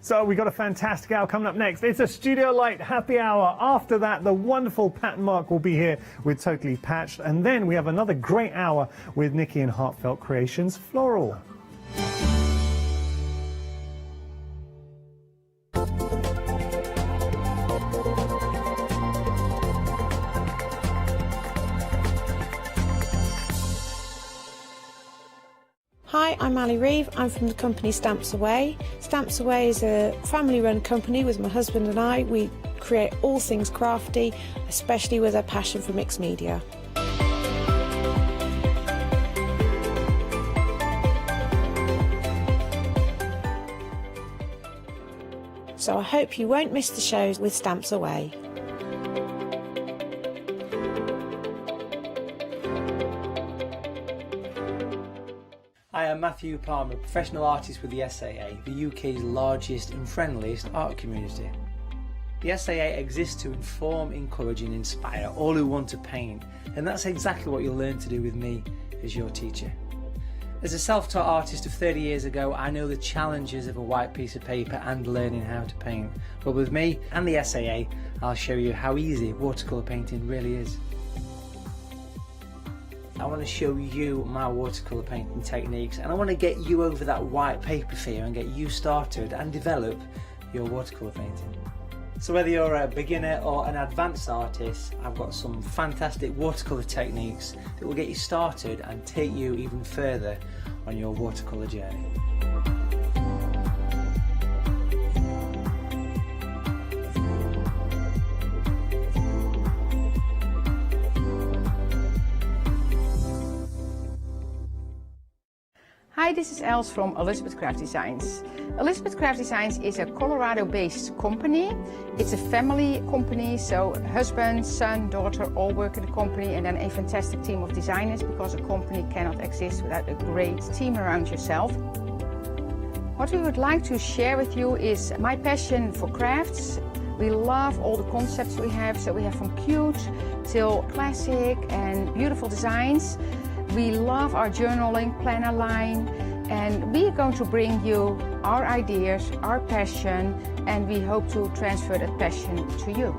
So we've got a fantastic hour coming up next. It's a Studio Light happy hour. After that, the wonderful Pat and Mark will be here with Totally Patched. And then we have another great hour with Nikki and Heartfelt Creations Floral. Hi, I'm Ali Reeve. I'm from the company Stamps Away. Stamps Away is a family-run company with my husband and I. We create all things crafty, especially with a passion for mixed media. So I hope you won't miss the shows with Stamps Away. Hi, I'm Matthew Palmer, professional artist with the SAA, the UK's largest and friendliest art community. The SAA exists to inform, encourage and inspire all who want to paint, and that's exactly what you'll learn to do with me as your teacher. As a self-taught artist of 30 years ago, I know the challenges of a white piece of paper and learning how to paint. But with me and the SAA, I'll show you how easy watercolour painting really is. I want to show you my watercolour painting techniques, and I want to get you over that white paper fear and get you started and develop your watercolour painting. So whether you're a beginner or an advanced artist, I've got some fantastic watercolour techniques that will get you started and take you even further on your watercolour journey. Hi, this is Els from Elizabeth Craft Designs. Elizabeth Craft Designs is a Colorado-based company. It's a family company, so husband, son, daughter all work in the company, and then a fantastic team of designers, because a company cannot exist without a great team around yourself. What we would like to share with you is my passion for crafts. We love all the concepts we have, so we have from cute till classic and beautiful designs. We love our journaling planner line, and we are going to bring you our ideas, our passion, and we hope to transfer that passion to you.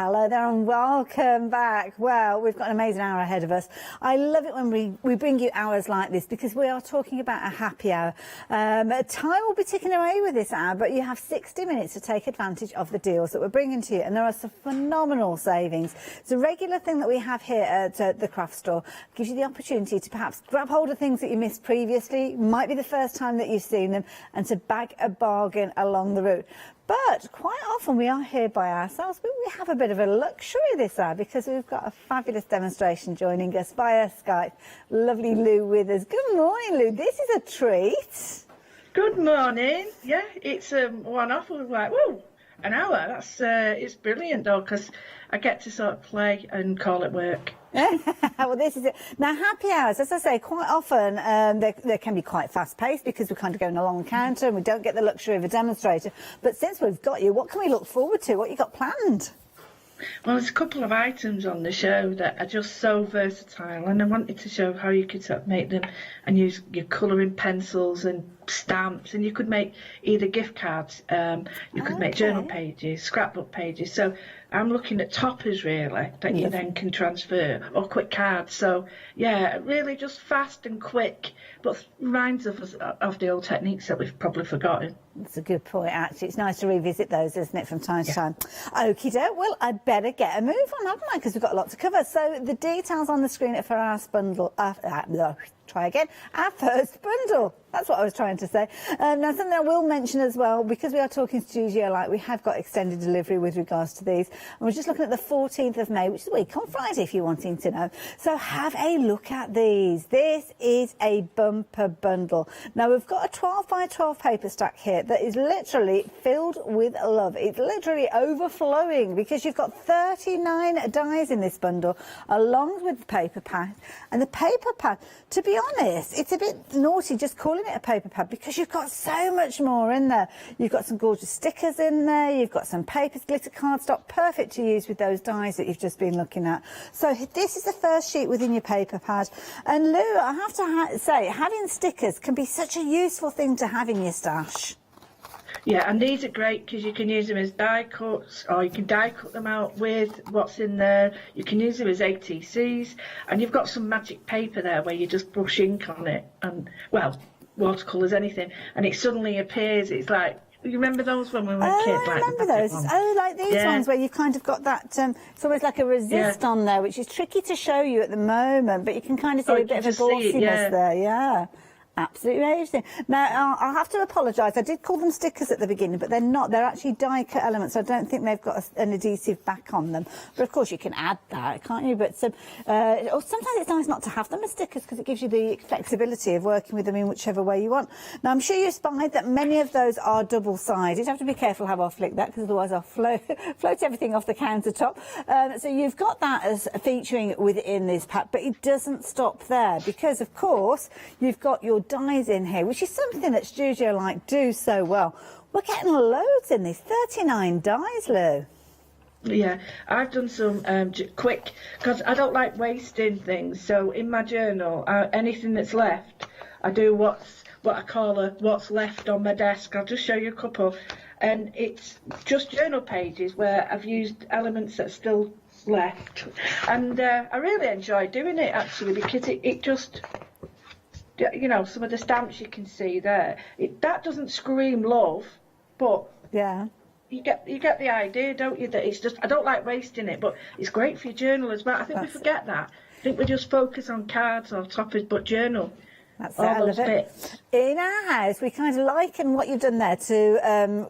Hello there and welcome back. Well, we've got an amazing hour ahead of us. I love it when we bring you hours like this because we are talking about a happy hour. Time will be ticking away with this hour, but you have 60 minutes to take advantage of the deals that we're bringing to you, and there are some phenomenal savings. It's a regular thing that we have here at the craft store. It gives you the opportunity to perhaps grab hold of things that you missed previously, might be the first time that you've seen them, and to bag a bargain along the route. But quite often we are here by ourselves, but we have a bit of a luxury this hour because we've got a fabulous demonstration joining us via Skype. Lovely Lou with us. Good morning, Lou. This is a treat. Good morning. Yeah, it's one-off. We're like, whoa, an hour. That's it's brilliant though, because I get to sort of play and call it work. Well, this is it. Now, happy hours, as I say, quite often they can be quite fast-paced because we're kind of going along the counter and we don't get the luxury of a demonstrator. But since we've got you, what can we look forward to? What you got planned? Well, there's a couple of items on the show that are just so versatile, and I wanted to show how you could sort of make them and use your colouring pencils and stamps, and you could make either gift cards, you could make journal pages, scrapbook pages. So I'm looking at toppers really that you then can transfer, or quick cards. So yeah, really just fast and quick, but reminds us of the old techniques that we've probably forgotten. That's a good point, actually. It's nice to revisit those, isn't it, from time to time? Okie doke. Well, I'd better get a move on, haven't I? Because we've got a lot to cover. So the details on the screen for our bundle. Try again. Our first bundle. That's what I was trying to say. Now, something I will mention as well, because we are talking Studio Light, we have got extended delivery with regards to these. And we're just looking at the 14th of May, which is a week on Friday, if you're wanting to know. So have a look at these. This is a bumper bundle. Now, we've got a 12 by 12 paper stack here that is literally filled with love. It's literally overflowing because you've got 39 dies in this bundle, along with the paper pad. And the paper pad, to be honest, it's a bit naughty just calling it a paper pad because you've got so much more in there. You've got some gorgeous stickers in there, you've got some papers, glitter cardstock, perfect to use with those dies that you've just been looking at. So this is the first sheet within your paper pad. And Lou, I have to say, having stickers can be such a useful thing to have in your stash. Yeah, and these are great because you can use them as die cuts, or you can die cut them out with what's in there. You can use them as ATCs, and you've got some magic paper there where you just brush ink on it, and, well, watercolours, anything, and it suddenly appears. It's like, you remember those when we were kids? I remember those. Oh, like these ones where you've kind of got that, it's almost like a resist on there, which is tricky to show you at the moment, but you can kind of see a bit of a glossiness there, yeah. Absolutely amazing. Now, I'll have to apologise. I did call them stickers at the beginning, but they're not. They're actually die-cut elements. I don't think they've got an adhesive back on them. But, of course, you can add that, can't you? But or sometimes it's nice not to have them as stickers because it gives you the flexibility of working with them in whichever way you want. Now, I'm sure you spied that many of those are double-sided. You have to be careful how I flick that because otherwise I'll float everything off the countertop. So you've got that as featuring within this pack, but it doesn't stop there because, of course, you've got your dies in here, which is something that Studio Light do so well. We're getting loads in these, 39 dies, Lou. Yeah, I've done some quick, because I don't like wasting things, so in my journal, anything that's left, I do what I call what's left on my desk. I'll just show you a couple, and it's just journal pages where I've used elements that are still left, and I really enjoy doing it actually because it just, you know, some of the stamps you can see there, that doesn't scream love, but yeah, you get the idea, don't you, that it's just, I don't like wasting it, but it's great for your journal as well. I think we forget that. I think we just focus on cards or toppers, but journal. That's it, I love it. In our house, we kind of liken what you've done there to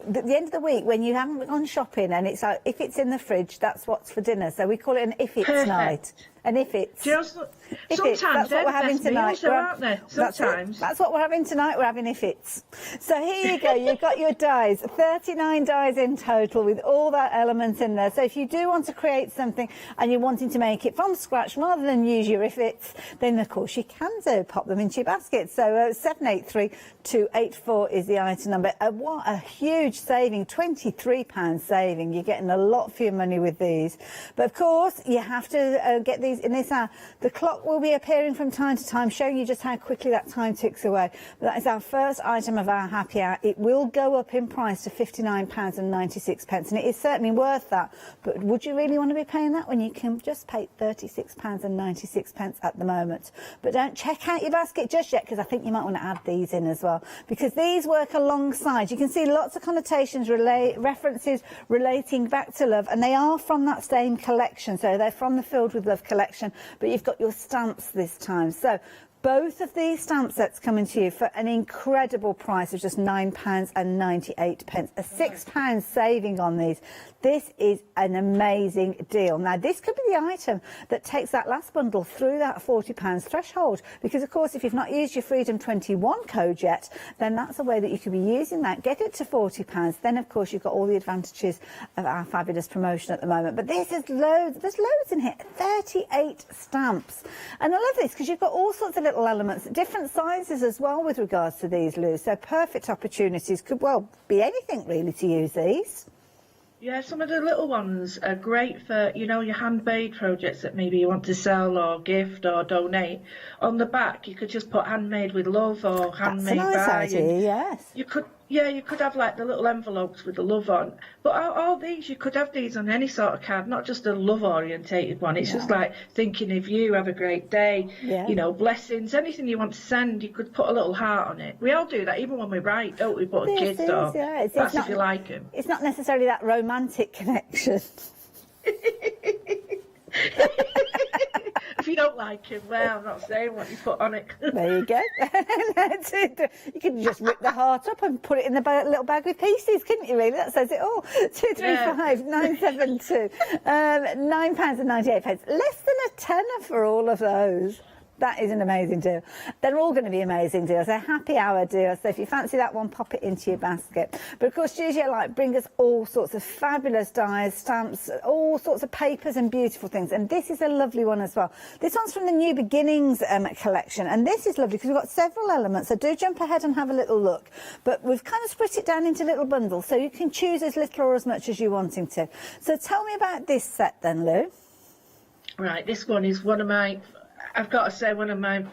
the end of the week when you haven't gone shopping and it's like, if it's in the fridge, that's what's for dinner. So we call it an if it's night. And if it's... Sometimes that's what we're having tonight. Aren't they? Sometimes. That's what we're having tonight. We're having if it's. So here you go. You've got your dies. 39 dies in total with all that elements in there. So if you do want to create something and you're wanting to make it from scratch rather than use your if it's, then of course you can do. Pop them into your basket. So 783284 is the item number. What a huge saving. £23 saving. You're getting a lot for your money with these. But of course, you have to get the these in this hour. The clock will be appearing from time to time, showing you just how quickly that time ticks away. But that is our first item of our happy hour. It will go up in price to £59.96, and it is certainly worth that. But would you really want to be paying that when you can just pay £36.96 at the moment? But don't check out your basket just yet, because I think you might want to add these in as well, because these work alongside. You can see lots of connotations, references relating back to love, and they are from that same collection. So they're from the Filled with Love collection, but you've got your stamps this time. So both of these stamp sets coming to you for an incredible price of just £9.98, a £6 saving on these. This is an amazing deal. Now, this could be the item that takes that last bundle through that £40 threshold, because, of course, if you've not used your Freedom 21 code yet, then that's a way that you could be using that. Get it to £40. Then, of course, you've got all the advantages of our fabulous promotion at the moment. But this is loads. There's loads in here. 38 stamps. And I love this because you've got all sorts of little elements, different sizes as well with regards to these, Lou. So perfect opportunities. Could, well, be anything, really, to use these. Yeah, some of the little ones are great for, you know, your handmade projects that maybe you want to sell or gift or donate. On the back, you could just put handmade with love or handmade by. That's a nice idea, yes. You could, yeah, you could have like the little envelopes with the love on. But all these, you could have these on any sort of card, not just a love orientated one. It's just like thinking of you, have a great day, you know, blessings, anything you want to send, you could put a little heart on it. We all do that, even when we write, don't we? But kids or that's not, if you like them. It's not necessarily that romantic connection. If you don't like him, well, I'm not saying what you put on it. There you go. You could just rip the heart up and put it in the little bag with pieces, couldn't you, really? That says it all. 235 972. £9.98. Less than a tenner for all of those. That is an amazing deal. They're all going to be amazing deals. They're happy hour deals. So if you fancy that one, pop it into your basket. But of course, Studio Light bring us all sorts of fabulous dies, stamps, all sorts of papers and beautiful things. And this is a lovely one as well. This one's from the New Beginnings collection. And this is lovely because we've got several elements. So do jump ahead and have a little look. But we've kind of split it down into little bundles. So you can choose as little or as much as you're wanting to. So tell me about this set then, Lou. Right, this one is one of my... I've got to say, one of my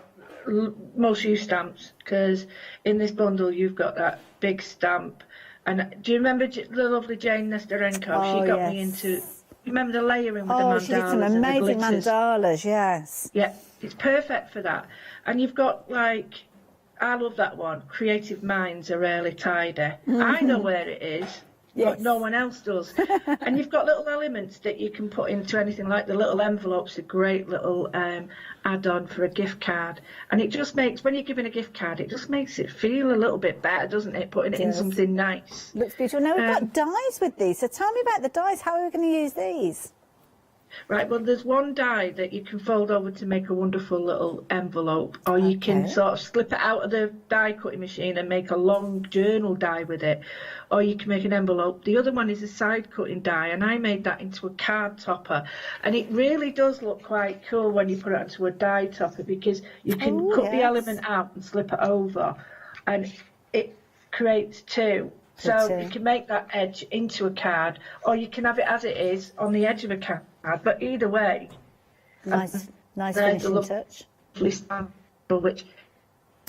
most used stamps, because in this bundle you've got that big stamp. And do you remember the lovely Jane Nesterenko? Oh, she got me into... You remember the layering with the mandalas? Oh, she did some amazing mandalas, yes. Yeah, it's perfect for that. And you've got, like, I love that one. Creative minds are rarely tidy. I know where it is. But no one else does. And you've got little elements that you can put into anything, like the little envelopes, a great little add-on for a gift card. And it just makes, when you're giving a gift card, it just makes it feel a little bit better, doesn't it? Putting it in something nice. Looks beautiful. Now, we've got dies with these. So tell me about the dies. How are we going to use these? Right, well, there's one die that you can fold over to make a wonderful little envelope, or you can sort of slip it out of the die cutting machine and make a long journal die with it, or you can make an envelope. The other one is a side cutting die, and I made that into a card topper, and it really does look quite cool when you put it onto a die topper, because you can cut the element out and slip it over, and it creates two. So you can make that edge into a card, or you can have it as it is on the edge of a card. But either way, nice finishing touch. Which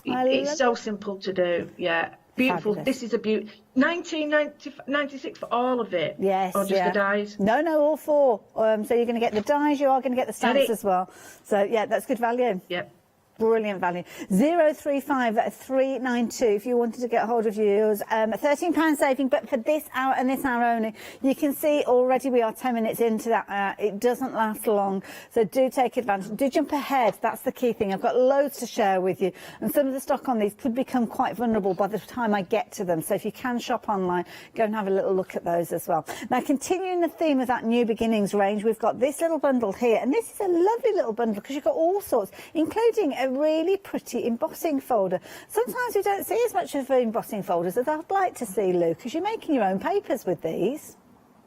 it's so simple to do. Yeah, beautiful. Fabulous. This is a beauty. 1996 for all of it. Yes, or just the dies. No, all four. So you're going to get the dies. You are going to get the stamps as well. So yeah, that's good value. Yep. Brilliant value. 035392 if you wanted to get hold of yours. £13 saving, but for this hour and this hour only. You can see already we are 10 minutes into that hour. It doesn't last long, so do take advantage. Do jump ahead. That's the key thing. I've got loads to share with you, and some of the stock on these could become quite vulnerable by the time I get to them. So if you can shop online, go and have a little look at those as well. Now, continuing the theme of that New Beginnings range, we've got this little bundle here, and this is a lovely little bundle because you've got all sorts, including a really pretty embossing folder. Sometimes we don't see as much of embossing folders as I'd like to see, Lou, because you're making your own papers with these.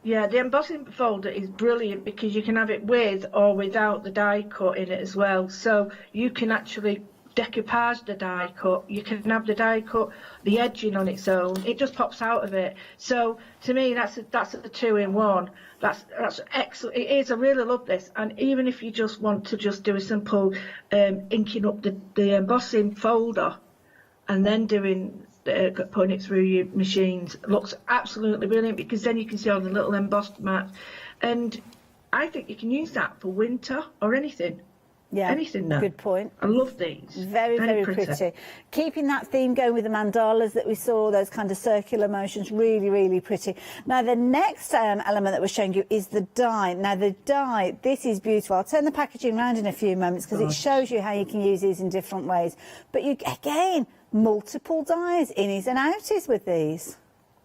Yeah, the embossing folder is brilliant because you can have it with or without the die cut in it as well. So you can actually decoupage the die cut. You can have the die cut, the edging on its own. It just pops out of it. So to me, that's a 2-in-1. That's excellent. It is. I really love this. And even if you just want to just do a simple inking up the embossing folder, and then putting it through your machines, looks absolutely brilliant, because then you can see all the little embossed mats. And I think you can use that for winter or anything. Yeah, anything now. Good point. I love these. Very, very pretty. Keeping that theme going with the mandalas that we saw, those kind of circular motions, really, really pretty. Now, the next element that we're showing you is the die. Now, the die, this is beautiful. I'll turn the packaging around in a few moments because it shows you how you can use these in different ways. But you, again, multiple dies, innies and outies with these.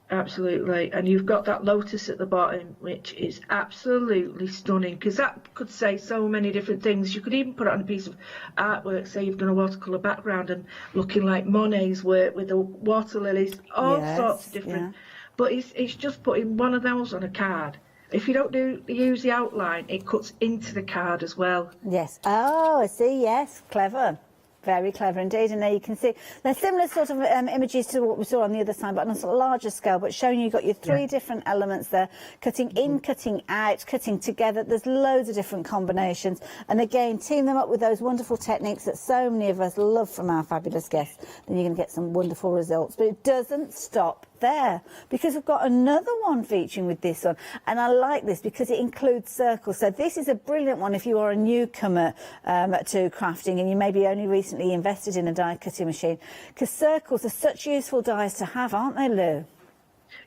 Absolutely, and you've got that lotus at the bottom, which is absolutely stunning, because that could say so many different things. You could even put it on a piece of artwork, say you've done a watercolour background and looking like Monet's work with the water lilies, all sorts of different. But it's just putting one of those on a card. If you don't use the outline, it cuts into the card as well. Yes. Oh, I see. Yes, clever. Very clever indeed, and there you can see they're similar sort of images to what we saw on the other side, but on a sort of larger scale, but showing you've got your three different elements there, cutting in, cutting out, cutting together. There's loads of different combinations, and again, team them up with those wonderful techniques that so many of us love from our fabulous guests, then you're going to get some wonderful results. But it doesn't stop there, because we've got another one featuring with this one, and I like this because it includes circles. So this is a brilliant one if you are a newcomer to crafting and you maybe only recently invested in a die cutting machine, because circles are such useful dies to have, aren't they, Lou?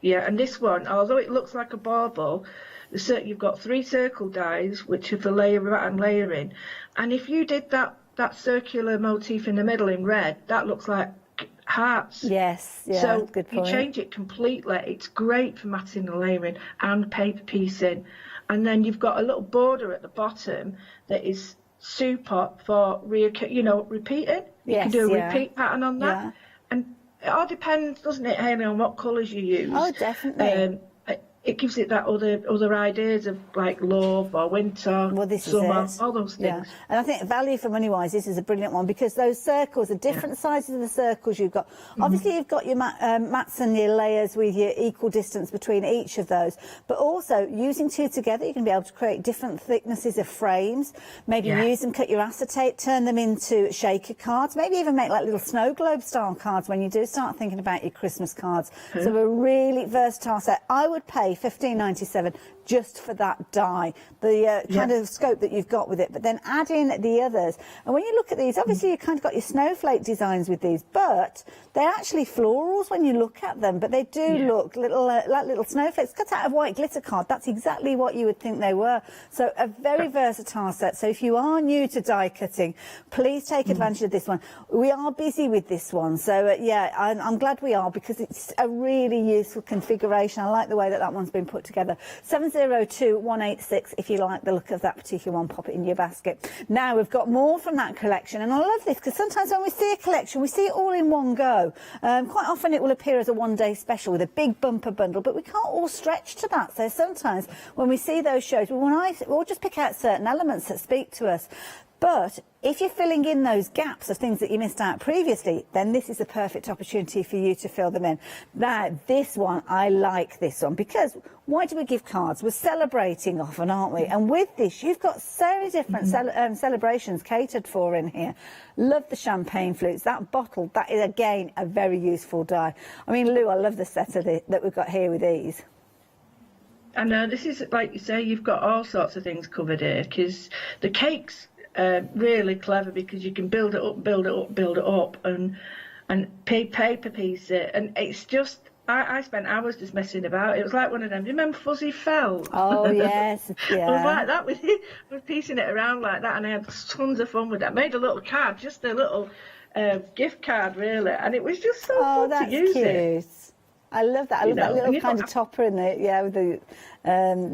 Yeah, and this one, although it looks like a bauble, you've got 3 circle dies, which are for layer and layering, and if you did that circular motif in the middle in red, that looks like hearts. Yes, yeah, so good point. You change it completely. It's great for matting and layering and paper piecing. And then you've got a little border at the bottom that is super for repeating. You can do a repeat pattern on that. Yeah. And it all depends, doesn't it, Hayley, on what colours you use. Oh, definitely. It gives it that other ideas of like love or winter, summer, all those things. Yeah. And I think value for money wise, this is a brilliant one, because those circles are different sizes of the circles you've got. Obviously, you've got your mats and your layers with your equal distance between each of those, but also using 2 together, you can be able to create different thicknesses of frames. Maybe use them, cut your acetate, turn them into shaker cards. Maybe even make like little snow globe style cards when you do start thinking about your Christmas cards. So a really versatile set. I would pay $15.97 just for that die, the kind of scope that you've got with it, but then add in the others. And when you look at these, obviously you've kind of got your snowflake designs with these, but they're actually florals when you look at them, but they do look like little snowflakes cut out of white glitter card. That's exactly what you would think they were. So a very versatile set. So if you are new to die cutting, please take advantage of this one. We are busy with this one, so yeah, I'm glad we are, because it's a really useful configuration. I like the way that one's been put together. 702186 if you like the look of that particular one, pop it in your basket. Now we've got more from that collection, and I love this because sometimes when we see a collection, we see it all in one go. Quite often it will appear as a one-day special with a big bumper bundle, but we can't all stretch to that. So sometimes when we see those shows, we'll just pick out certain elements that speak to us. But if you're filling in those gaps of things that you missed out previously, then this is a perfect opportunity for you to fill them in. Now, this one, I like this one, because why do we give cards? We're celebrating often, aren't we? And with this, you've got so many different celebrations catered for in here. Love the champagne flutes. That bottle, that is, again, a very useful die. I mean, Lou, I love the set of that we've got here with these. And this is, like you say, you've got all sorts of things covered here, because the cakes really clever, because you can build it up, and paper piece it, and it's just I spent hours just messing about. It was like one of them. Do you remember fuzzy felt? Oh yes, yeah. It was like that with piecing it around like that, and I had tons of fun with that. Made a little card, just a little gift card really, and it was just so fun to use it. I love that. I love that little kind of topper in the with the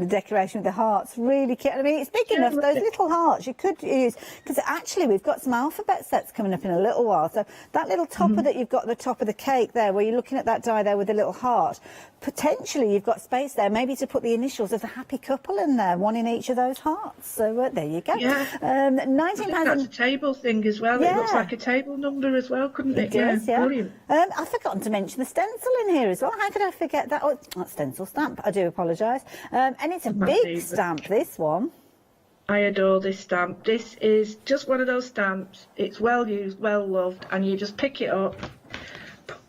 decoration with the hearts. Really cute. I mean, it's big enough. Those little hearts you could use, because actually we've got some alphabet sets coming up in a little while. So that little topper that you've got at the top of the cake there, where you're looking at that die there with the little heart, potentially you've got space there, maybe to put the initials of the happy couple in there, one in each of those hearts. So there you go. Yeah. £19. That's a table thing as well. It looks like a table number as well, couldn't it? It does, yeah. Brilliant. I've forgotten to mention the stencil in here as well. How could I forget that? Oh, that stencil stamp. I do apologise. And it's a big stamp, this one. I adore this stamp. This is just one of those stamps. It's well used, well loved, and you just pick it up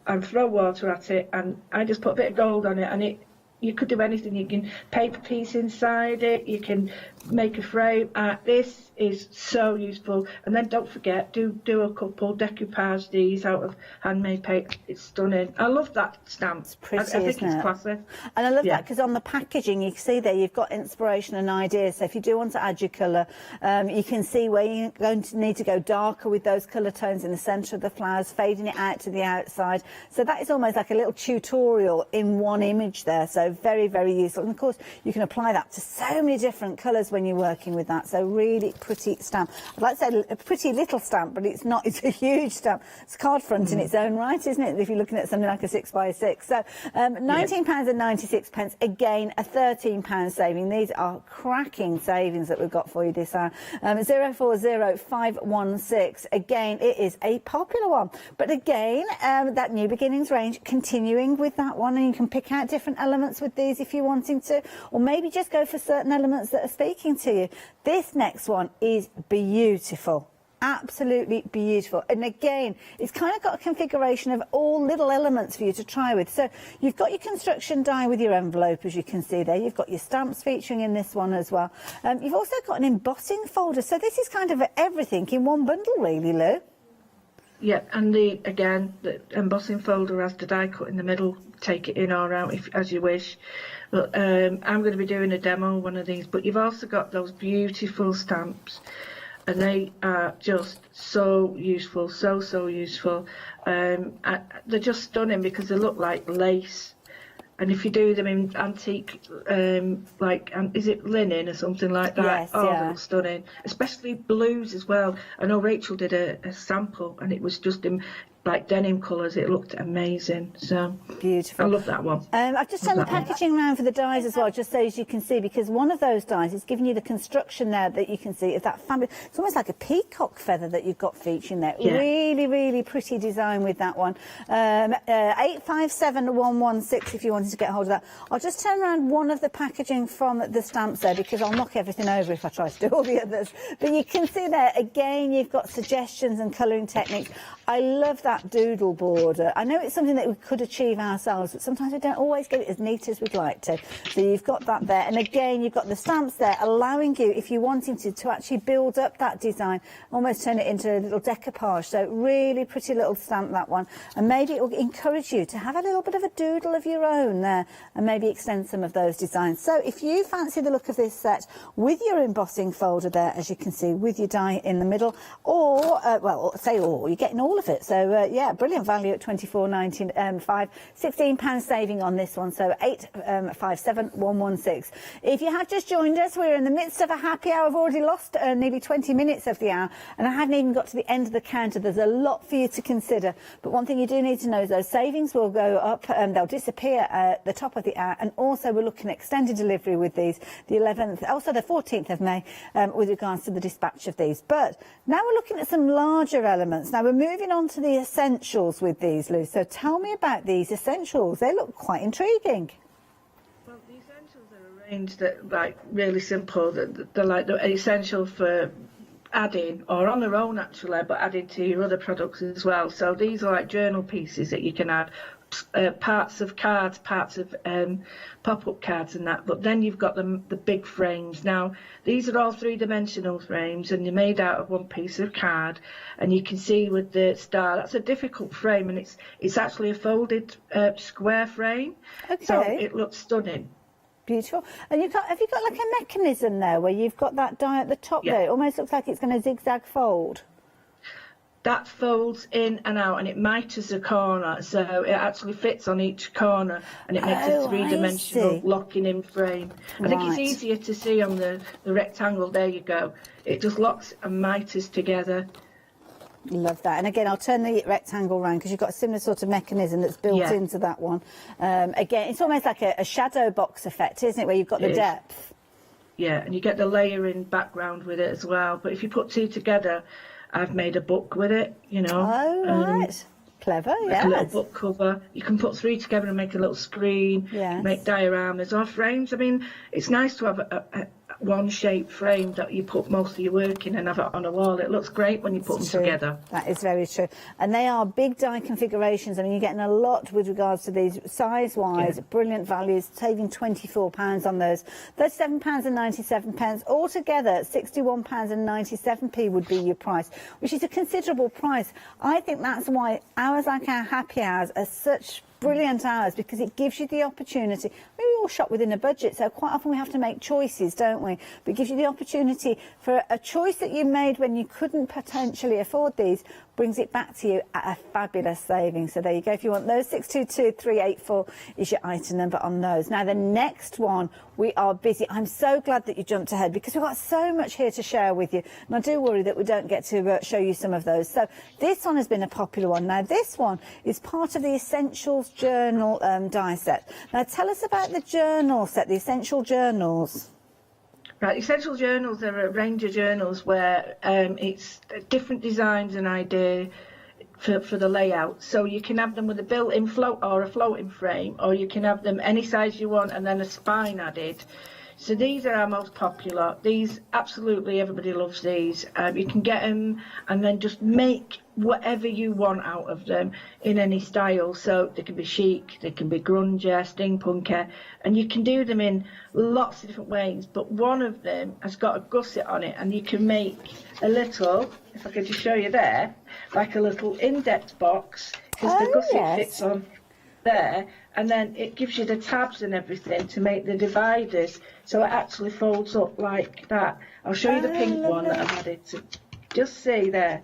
and throw water at it, and I just put a bit of gold on it, and you could do anything. You can paper piece inside it, you can make a frame. This is so useful. And then don't forget, do a couple decoupage these out of handmade paper. It's stunning. I love that stamp. It's pretty, I think isn't it's it? classy. And I love that because on the packaging you can see there you've got inspiration and ideas. So if you do want to add your colour, you can see where you're going to need to go darker with those colour tones in the centre of the flowers, fading it out to the outside. So that is almost like a little tutorial in one image there. So very, very useful. And of course you can apply that to so many different colours when you're working with that. So really pretty stamp. I'd like to say a pretty little stamp, but it's not. It's a huge stamp. It's card front in its own right, isn't it? If you're looking at something like a 6x6. So £19.96. Again, a £13 saving. These are cracking savings that we've got for you this hour. 040516. Again, it is a popular one. But again, that New Beginnings range, continuing with that one, and you can pick out different elements with these if you're wanting to, or maybe just go for certain elements that are speaking to you. This next one is beautiful. Absolutely beautiful. And again, it's kind of got a configuration of all little elements for you to try with. So you've got your construction die with your envelope, as you can see there. You've got your stamps featuring in this one as well. You've also got an embossing folder. So this is kind of everything in one bundle, really, Lou. Yeah, and the embossing folder has the die cut in the middle. Take it in or out as you wish. But I'm going to be doing a demo of one of these. But you've also got those beautiful stamps, and they are just so useful, so useful. They're just stunning because they look like lace. And if you do them in antique, is it linen or something like that? Yes, yeah. They look stunning. Especially blues as well. I know Rachel did a sample, and it was just in like denim colours. It looked amazing. So beautiful. I love that one. I've just done the packaging around for the dies as well, just so as you can see, because one of those dies is giving you the construction there that you can see of that fabulous. It's almost like a peacock feather that you've got featuring there. Yeah. Really, really pretty design with that one. 857116 if you wanted to get hold of that. I'll just turn around one of the packaging from the stamps there, because I'll knock everything over if I try to do all the others. But you can see there again, you've got suggestions and colouring techniques. I love that doodle border. I know it's something that we could achieve ourselves, but sometimes we don't always get it as neat as we'd like to. So you've got that there, and again you've got the stamps there allowing you, if you're wanting to actually build up that design, almost turn it into a little decoupage. So really pretty little stamp, that one, and maybe it will encourage you to have a little bit of a doodle of your own there and maybe extend some of those designs. So if you fancy the look of this set with your embossing folder there, as you can see, with your die in the middle, or you're getting all of it. So yeah, brilliant value at £24.95, £16 saving on this one. So 857116. If you have just joined us, we're in the midst of a happy hour. I've already lost nearly 20 minutes of the hour, and I haven't even got to the end of the counter. There's a lot for you to consider, but one thing you do need to know is those savings will go up and they'll disappear at the top of the hour. And also we're looking at extended delivery with these, the 11th, also the 14th of May, with regards to the dispatch of these. But now we're looking at some larger elements. Now we're moving on to the essentials with these, Lou. So tell me about these essentials. They look quite intriguing. Well, the essentials are a range that, like, really simple. They're like the essential for adding, or on their own actually, but adding to your other products as well. So these are like journal pieces that you can add, parts of cards, parts of pop-up cards and that. But then you've got the big frames. Now these are all three-dimensional frames, and they're made out of one piece of card, and you can see with the star, that's a difficult frame, and it's actually a folded square frame. Okay. So it looks stunning. Beautiful. And have you got like a mechanism there where you've got that die at the top there? It almost looks like it's going to zigzag fold. that folds in and out, and it miters a corner, so it actually fits on each corner, and it makes a three-dimensional locking-in frame. I think it's easier to see on the rectangle. There you go. It just locks and miters together. Love that. And again, I'll turn the rectangle around because you've got a similar sort of mechanism that's built into that one. Again, it's almost like a shadow box effect, isn't it, where you've got the depth? Yeah, and you get the layering background with it as well. But if you put two together, I've made a book with it, you know. Oh, right. Clever, like a little book cover. You can put three together and make a little screen, make dioramas or frames. I mean, it's nice to have a one shape frame that you put most of your work in and have it on a wall. It looks great when you put them together. That is very true. And they are big die configurations. I mean, you're getting a lot with regards to these size-wise, brilliant values, saving £24 on those. £37.97. Altogether, £61.97 would be your price, which is a considerable price. I think that's why hours like our happy hours are such brilliant hours, because it gives you the opportunity. We all shop within a budget, so quite often we have to make choices, don't we? But it gives you the opportunity for a choice that you made when you couldn't potentially afford these, brings it back to you at a fabulous saving. So there you go. If you want those, 622384 is your item number on those. Now the next one, we are busy. I'm so glad that you jumped ahead, because we've got so much here to share with you, and I do worry that we don't get to show you some of those. So this one has been a popular one. Now this one is part of the Essentials Journal die set. Now tell us about the journal set, the Essential Journals. Right, Essential Journals are a range of journals where it's different designs and idea for the layout. So you can have them with a built-in float or a floating frame, or you can have them any size you want and then a spine added. So these are our most popular. These, absolutely everybody loves these. You can get them and then just make whatever you want out of them in any style. So they can be chic, they can be grunge, steampunk, and you can do them in lots of different ways. But one of them has got a gusset on it, and you can make a little, if I could just show you there, like a little index box, because the gusset fits on there, and then it gives you the tabs and everything to make the dividers, so it actually folds up like that. I'll show you the pink one that I've added to just see there.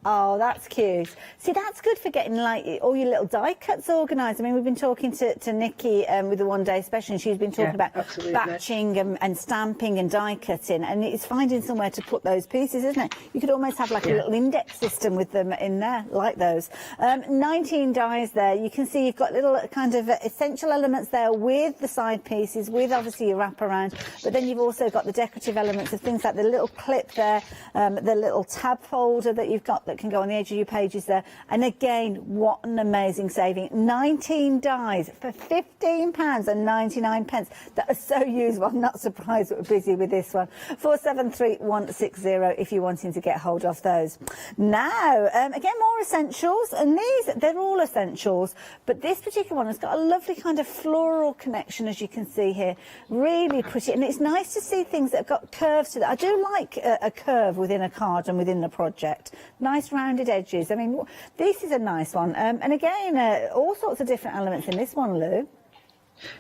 Oh, that's cute. See, that's good for getting like all your little die cuts organised. I mean, we've been talking to Nikki with the One Day Special, and she's been talking about batching and stamping and die cutting, and it's finding somewhere to put those pieces, isn't it? You could almost have like a little index system with them in there, like those. 19 dies there. You can see you've got little kind of essential elements there with the side pieces, with obviously your wraparound, but then you've also got the decorative elements of things like the little clip there, the little tab folder that you've got that can go on the edge of your pages there. And again, what an amazing saving. 19 dies for £15.99. That is so usable. I'm not surprised that we're busy with this one. 473160 if you're wanting to get hold of those. Now, again, more essentials, and these, they're all essentials, but this particular one has got a lovely kind of floral connection, as you can see here. Really pretty, and it's nice to see things that have got curves to them. I do like a curve within a card and within the project. Nice rounded edges. I mean, this is a nice one. And again, all sorts of different elements in this one, Lou.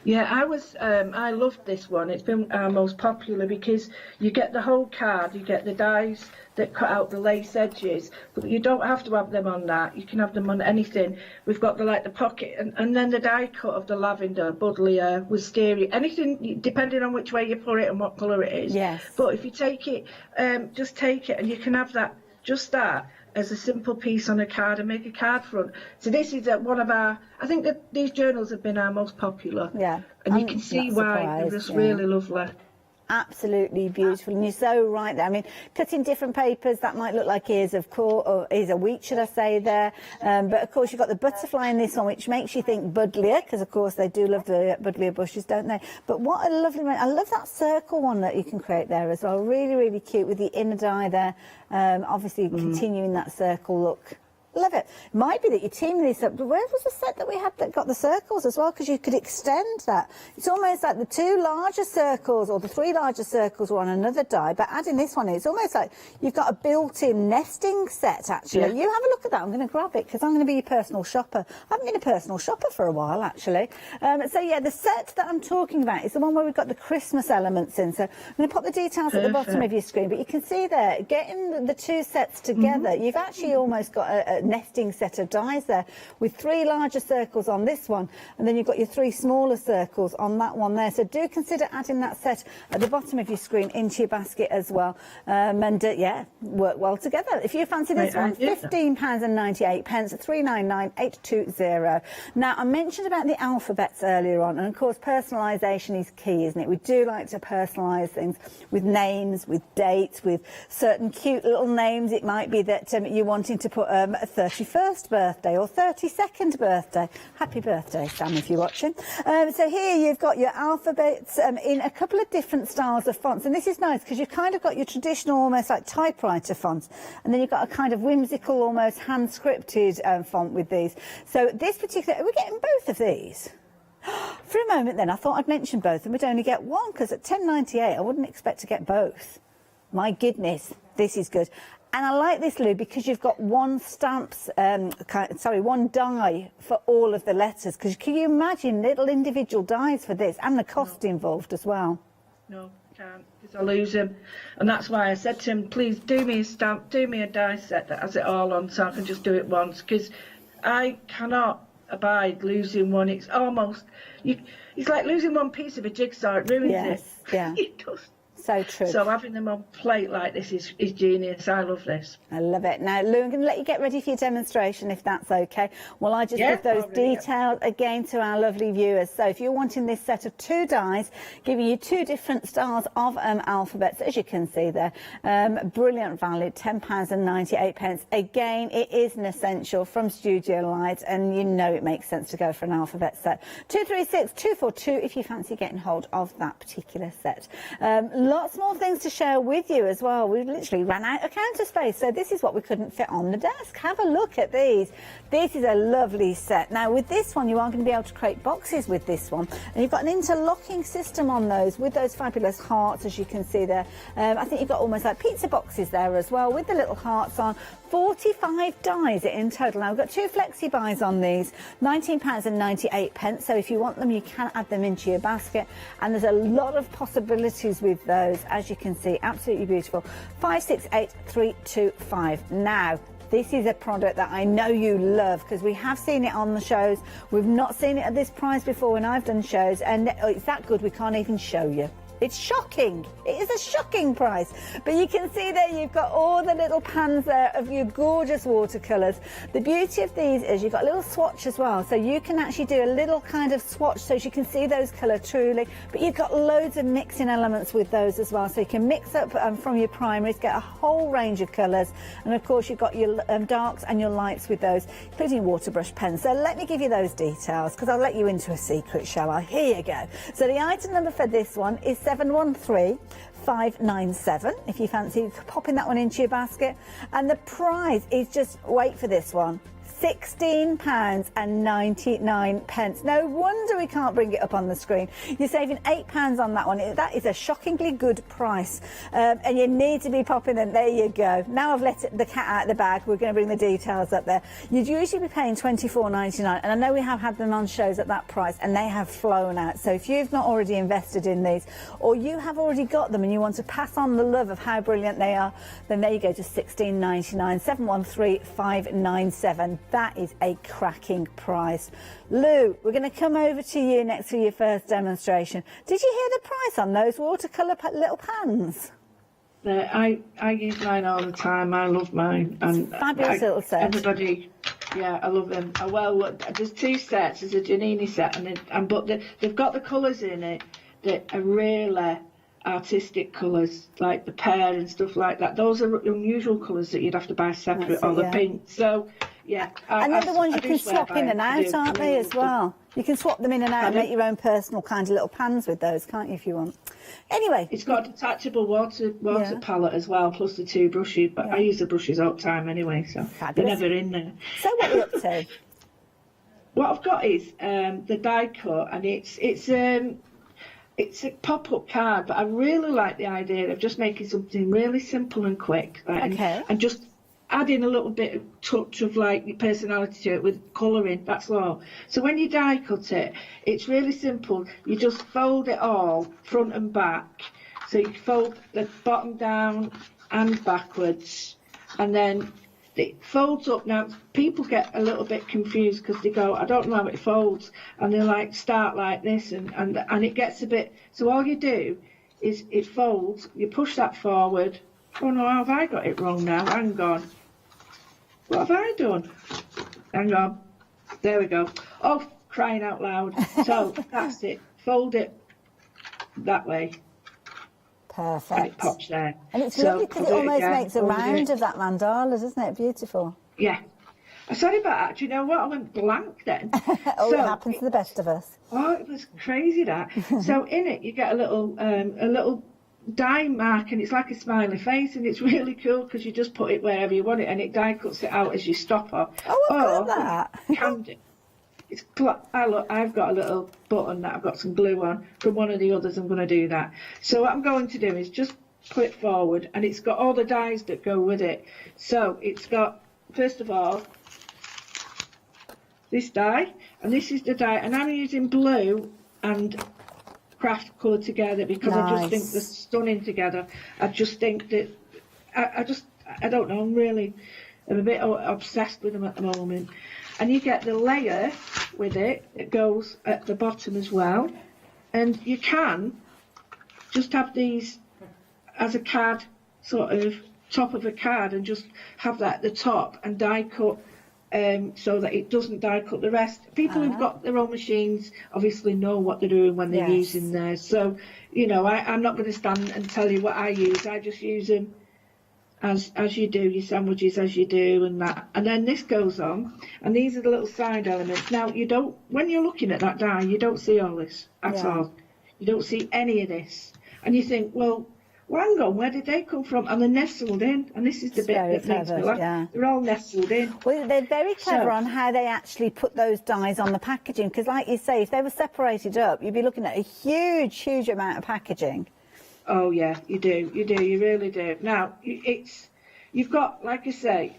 Yeah, I loved this one. It's been our most popular because you get the whole card, you get the dies that cut out the lace edges, but you don't have to have them on that. You can have them on anything. We've got the pocket, and then the die cut of the lavender, buddleia, wisteria, anything depending on which way you put it and what colour it is. Yes. But if you take it, just take it, and you can have that, just that, as a simple piece on a card and make a card front. So this is one of our, I think that these journals have been our most popular. Yeah. And you can see why they're just really lovely. Absolutely beautiful, and you're so right there. I mean, cutting different papers, that might look like ears of corn, or ears of wheat, should I say there. But of course, you've got the butterfly in this one, which makes you think buddleia, because of course they do love the buddleia bushes, don't they? But what a lovely one. I love that circle one that you can create there as well. Really, really cute with the inner die there. Obviously, continuing that circle look. Love it. Might be that you're teaming these up. But where was the set that we had that got the circles as well? Because you could extend that. It's almost like the 2 larger circles or the 3 larger circles were on another die. But adding this one in, it's almost like you've got a built-in nesting set, actually. Yeah. You have a look at that. I'm going to grab it because I'm going to be your personal shopper. I haven't been a personal shopper for a while, actually. So, yeah, the set that I'm talking about is the one where we've got the Christmas elements in. So I'm going to pop the details at the bottom of your screen. But you can see there, getting the 2 sets together, you've actually almost got a nesting set of dies there with 3 larger circles on this one, and then you've got your 3 smaller circles on that one there. So do consider adding that set at the bottom of your screen into your basket as well. Yeah, work well together. If you fancy this one, £15.98, £399,820. Now, I mentioned about the alphabets earlier on, and of course personalisation is key, isn't it? We do like to personalise things with names, with dates, with certain cute little names. It might be that you're wanting to put a 31st birthday or 32nd birthday. Happy birthday, Sam, if you're watching. So here you've got your alphabets in a couple of different styles of fonts, and this is nice because you've kind of got your traditional almost like typewriter fonts, and then you've got a kind of whimsical almost hand scripted font with these. So this particular, are we getting both of these? For a moment then I thought I'd mention both and we'd only get one, because at £10.98 I wouldn't expect to get both. My goodness, this is good. And I like this, Lou, because you've got one one die for all of the letters. Because can you imagine little individual dies for this, and the cost involved as well? No, I can't, because I lose them. And that's why I said to him, please do me a stamp, do me a die set that has it all on, so I can just do it once. Because I cannot abide losing one. It's almost, it's like losing one piece of a jigsaw. It ruins it. Yeah. It does. So true. So having them on plate like this is genius. I love this. I love it. Now, Lou, I'm going to let you get ready for your demonstration, if that's okay. Well, I just give those details again to our lovely viewers. So if you're wanting this set of 2 dies, giving you 2 different styles of alphabets, as you can see there, brilliant value, £10.98. Again, it is an essential from Studio Light, and you know it makes sense to go for an alphabet set. 236-242 if you fancy getting hold of that particular set. Lots more things to share with you as well. We've literally ran out of counter space, so this is what we couldn't fit on the desk. Have a look at these. This is a lovely set. Now, with this one, you are going to be able to create boxes with this one, and you've got an interlocking system on those with those fabulous hearts, as you can see there. I think you've got almost like pizza boxes there as well with the little hearts on. 45 dies in total. Now, we've got 2 flexi buys on these, £19.98. So if you want them, you can add them into your basket, and there's a lot of possibilities with those, as you can see. Absolutely beautiful. 568325. Now, this is a product that I know you love, because we have seen it on the shows. We've not seen it at this price before when I've done shows, and it's that good we can't even show you. It's shocking. It is a shocking price. But you can see there you've got all the little pans there of your gorgeous watercolours. The beauty of these is you've got a little swatch as well. So you can actually do a little kind of swatch so you can see those colour truly. But you've got loads of mixing elements with those as well. So you can mix up from your primaries, get a whole range of colours. And of course you've got your darks and your lights with those, including water brush pens. So let me give you those details, because I'll let you into a secret, shall I? Here you go. So the item number for this one is 713597, if you fancy popping that one into your basket. And the prize is, just wait for this one, £16.99. No wonder we can't bring it up on the screen. You're saving £8 on that one. That is a shockingly good price, and you need to be popping them. There you go. Now I've let the cat out of the bag, we're going to bring the details up there. You'd usually be paying £24.99, and I know we have had them on shows at that price, and they have flown out. So if you've not already invested in these, or you have already got them and you want to pass on the love of how brilliant they are, then there you go, to £16.99, 713597. That is a cracking price. Lou, we're going to come over to you next for your first demonstration. Did you hear the price on those watercolour little pans? I use mine all the time. I love mine. And fabulous little set. Everybody, yeah, I love them. Well, there's 2 sets. There's a Giannini set, but they've got the colours in it that are really artistic colours, like the pear and stuff like that. Those are unusual colours that you'd have to buy separate, or the pink. So, yeah. And they're the ones you can swap in and out, aren't they, as well? You can swap them in and out and make your own personal kind of little pans with those, can't you, if you want? Anyway. It's got a detachable water palette as well, plus the 2 brushes, but I use the brushes all the time anyway, so they're never in there. So what are you up to? What I've got is the die cut, and it's a pop-up card, but I really like the idea of just making something really simple and quick, right? And just adding a little bit of touch of like your personality to it with colouring, that's all. So when you die cut it, it's really simple. You just fold it all front and back. So you fold the bottom down and backwards, and then it folds up. Now people get a little bit confused because they go, I don't know how it folds, and they like start like this, and it gets a bit. So all you do is it folds, you push that forward. Oh no, have I got it wrong now? Hang on. What have I done? Hang on. There we go. Oh, crying out loud. So that's it. Fold it that way. Perfect. And it pops there. And it's lovely because it almost makes a round of that mandala, doesn't it? Beautiful. Yeah. I'm sorry about that. Do you know what? I went blank then. It happens to the best of us. Oh, it was crazy that. So in it, you get a little die mark, and it's like a smiley face, and it's really cool because you just put it wherever you want it, and it die cuts it out as you stopper. Oh, I love that. Can do. It's I've got a little button that I've got some glue on from one of the others. I'm going to do that. So what I'm going to do is just put it forward, and it's got all the dies that go with it. So it's got, first of all, this die, and this is the die, and I'm using blue and craft colour together because I just think they're stunning together. I just think that I don't know, I'm a bit obsessed with them at the moment. And you get the layer with it, it goes at the bottom as well, and you can just have these as a card, sort of top of a card, and just have that at the top and die cut so that it doesn't die cut the rest. People who've got their own machines obviously know what they're doing when they're using theirs. So, you know, I'm not going to stand and tell you what I use. I just use them as you do, your sandwiches as you do, and that. And then this goes on, and these are the little side elements. Now, you don't, when you're looking at that die, you don't see all this at all. You don't see any of this. And you think, well, hang on, where did they come from? And they're nestled in, and this is the bit that makes me laugh. They're all nestled in. Well, they're very clever on how they actually put those dies on the packaging, because like you say, if they were separated up, you'd be looking at a huge amount of packaging. Oh yeah, you do, you really do. Now, you've got, like I say,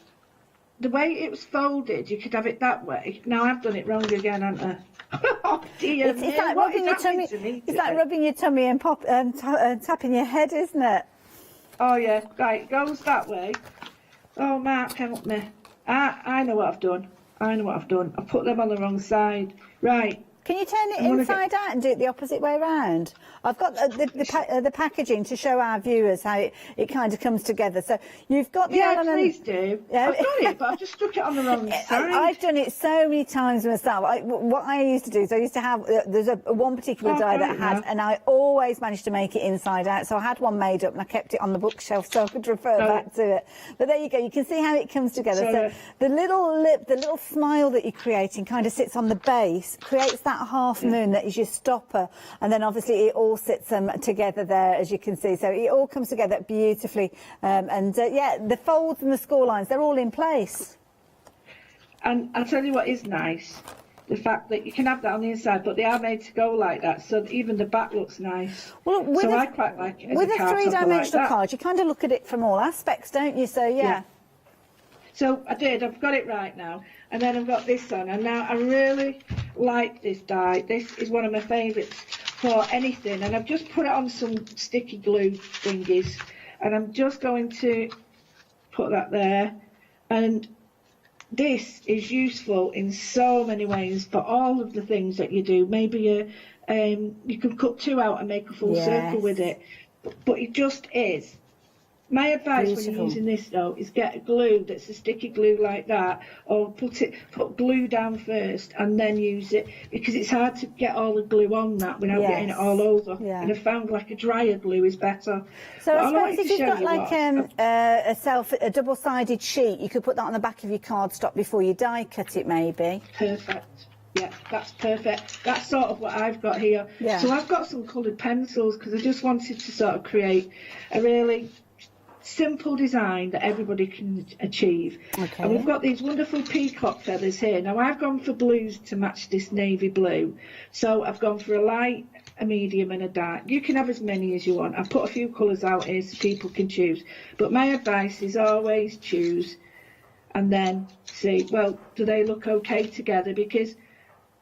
the way it was folded, you could have it that way. Now I've done it wrong again, haven't I? Oh dear, it's like rubbing your tummy. It's like rubbing your tummy and tapping your head, isn't it? Oh yeah, right. It goes that way. Oh, Mark, help me. I know what I've done. I've put them on the wrong side. Right. Can you turn it inside out and do it the opposite way round? I've got the packaging to show our viewers how it kind of comes together. So you've got the element... Yeah, please do. I've got it, but I've just stuck it on the wrong side. I've done it so many times myself. What I used to do is I used to have... There's one particular die that I had, and I always managed to make it inside out. So I had one made up, and I kept it on the bookshelf so I could refer back to it. But there you go. You can see how it comes together. So the little lip, the little smile that you're creating kind of sits on the base, creates that half moon that is your stopper, and then obviously it all sits together there, as you can see. So it all comes together beautifully, yeah, the folds and the score lines, they're all in place. And I'll tell you what is nice, the fact that you can have that on the inside, but they are made to go like that, so that even the back looks nice. Well, I quite like it as with a card three-dimensional like card, you kind of look at it from all aspects, don't you? So yeah. So I've got it right now, and then I've got this on, and now I really like this die. This is one of my favourites for anything, and I've just put it on some sticky glue thingies, and I'm just going to put that there. And this is useful in so many ways for all of the things that you do. Maybe you can cut two out and make a full circle with it, but it just is. My advice when you're using this, though, is get a glue that's a sticky glue like that, or put glue down first and then use it, because it's hard to get all the glue on that without getting it all over. And I've found like a drier glue is better. So I suppose if you've got like a double-sided sheet, you could put that on the back of your cardstock before you die cut it, maybe. Perfect. Yeah, that's perfect. That's sort of what I've got here. Yeah. So I've got some coloured pencils because I just wanted to sort of create a really simple design that everybody can achieve. Okay. And we've got these wonderful peacock feathers here. Now I've gone for blues to match this navy blue. So I've gone for a light, a medium and a dark. You can have as many as you want. I've put a few colours out here so people can choose. But my advice is always choose and then see, well, do they look okay together? Because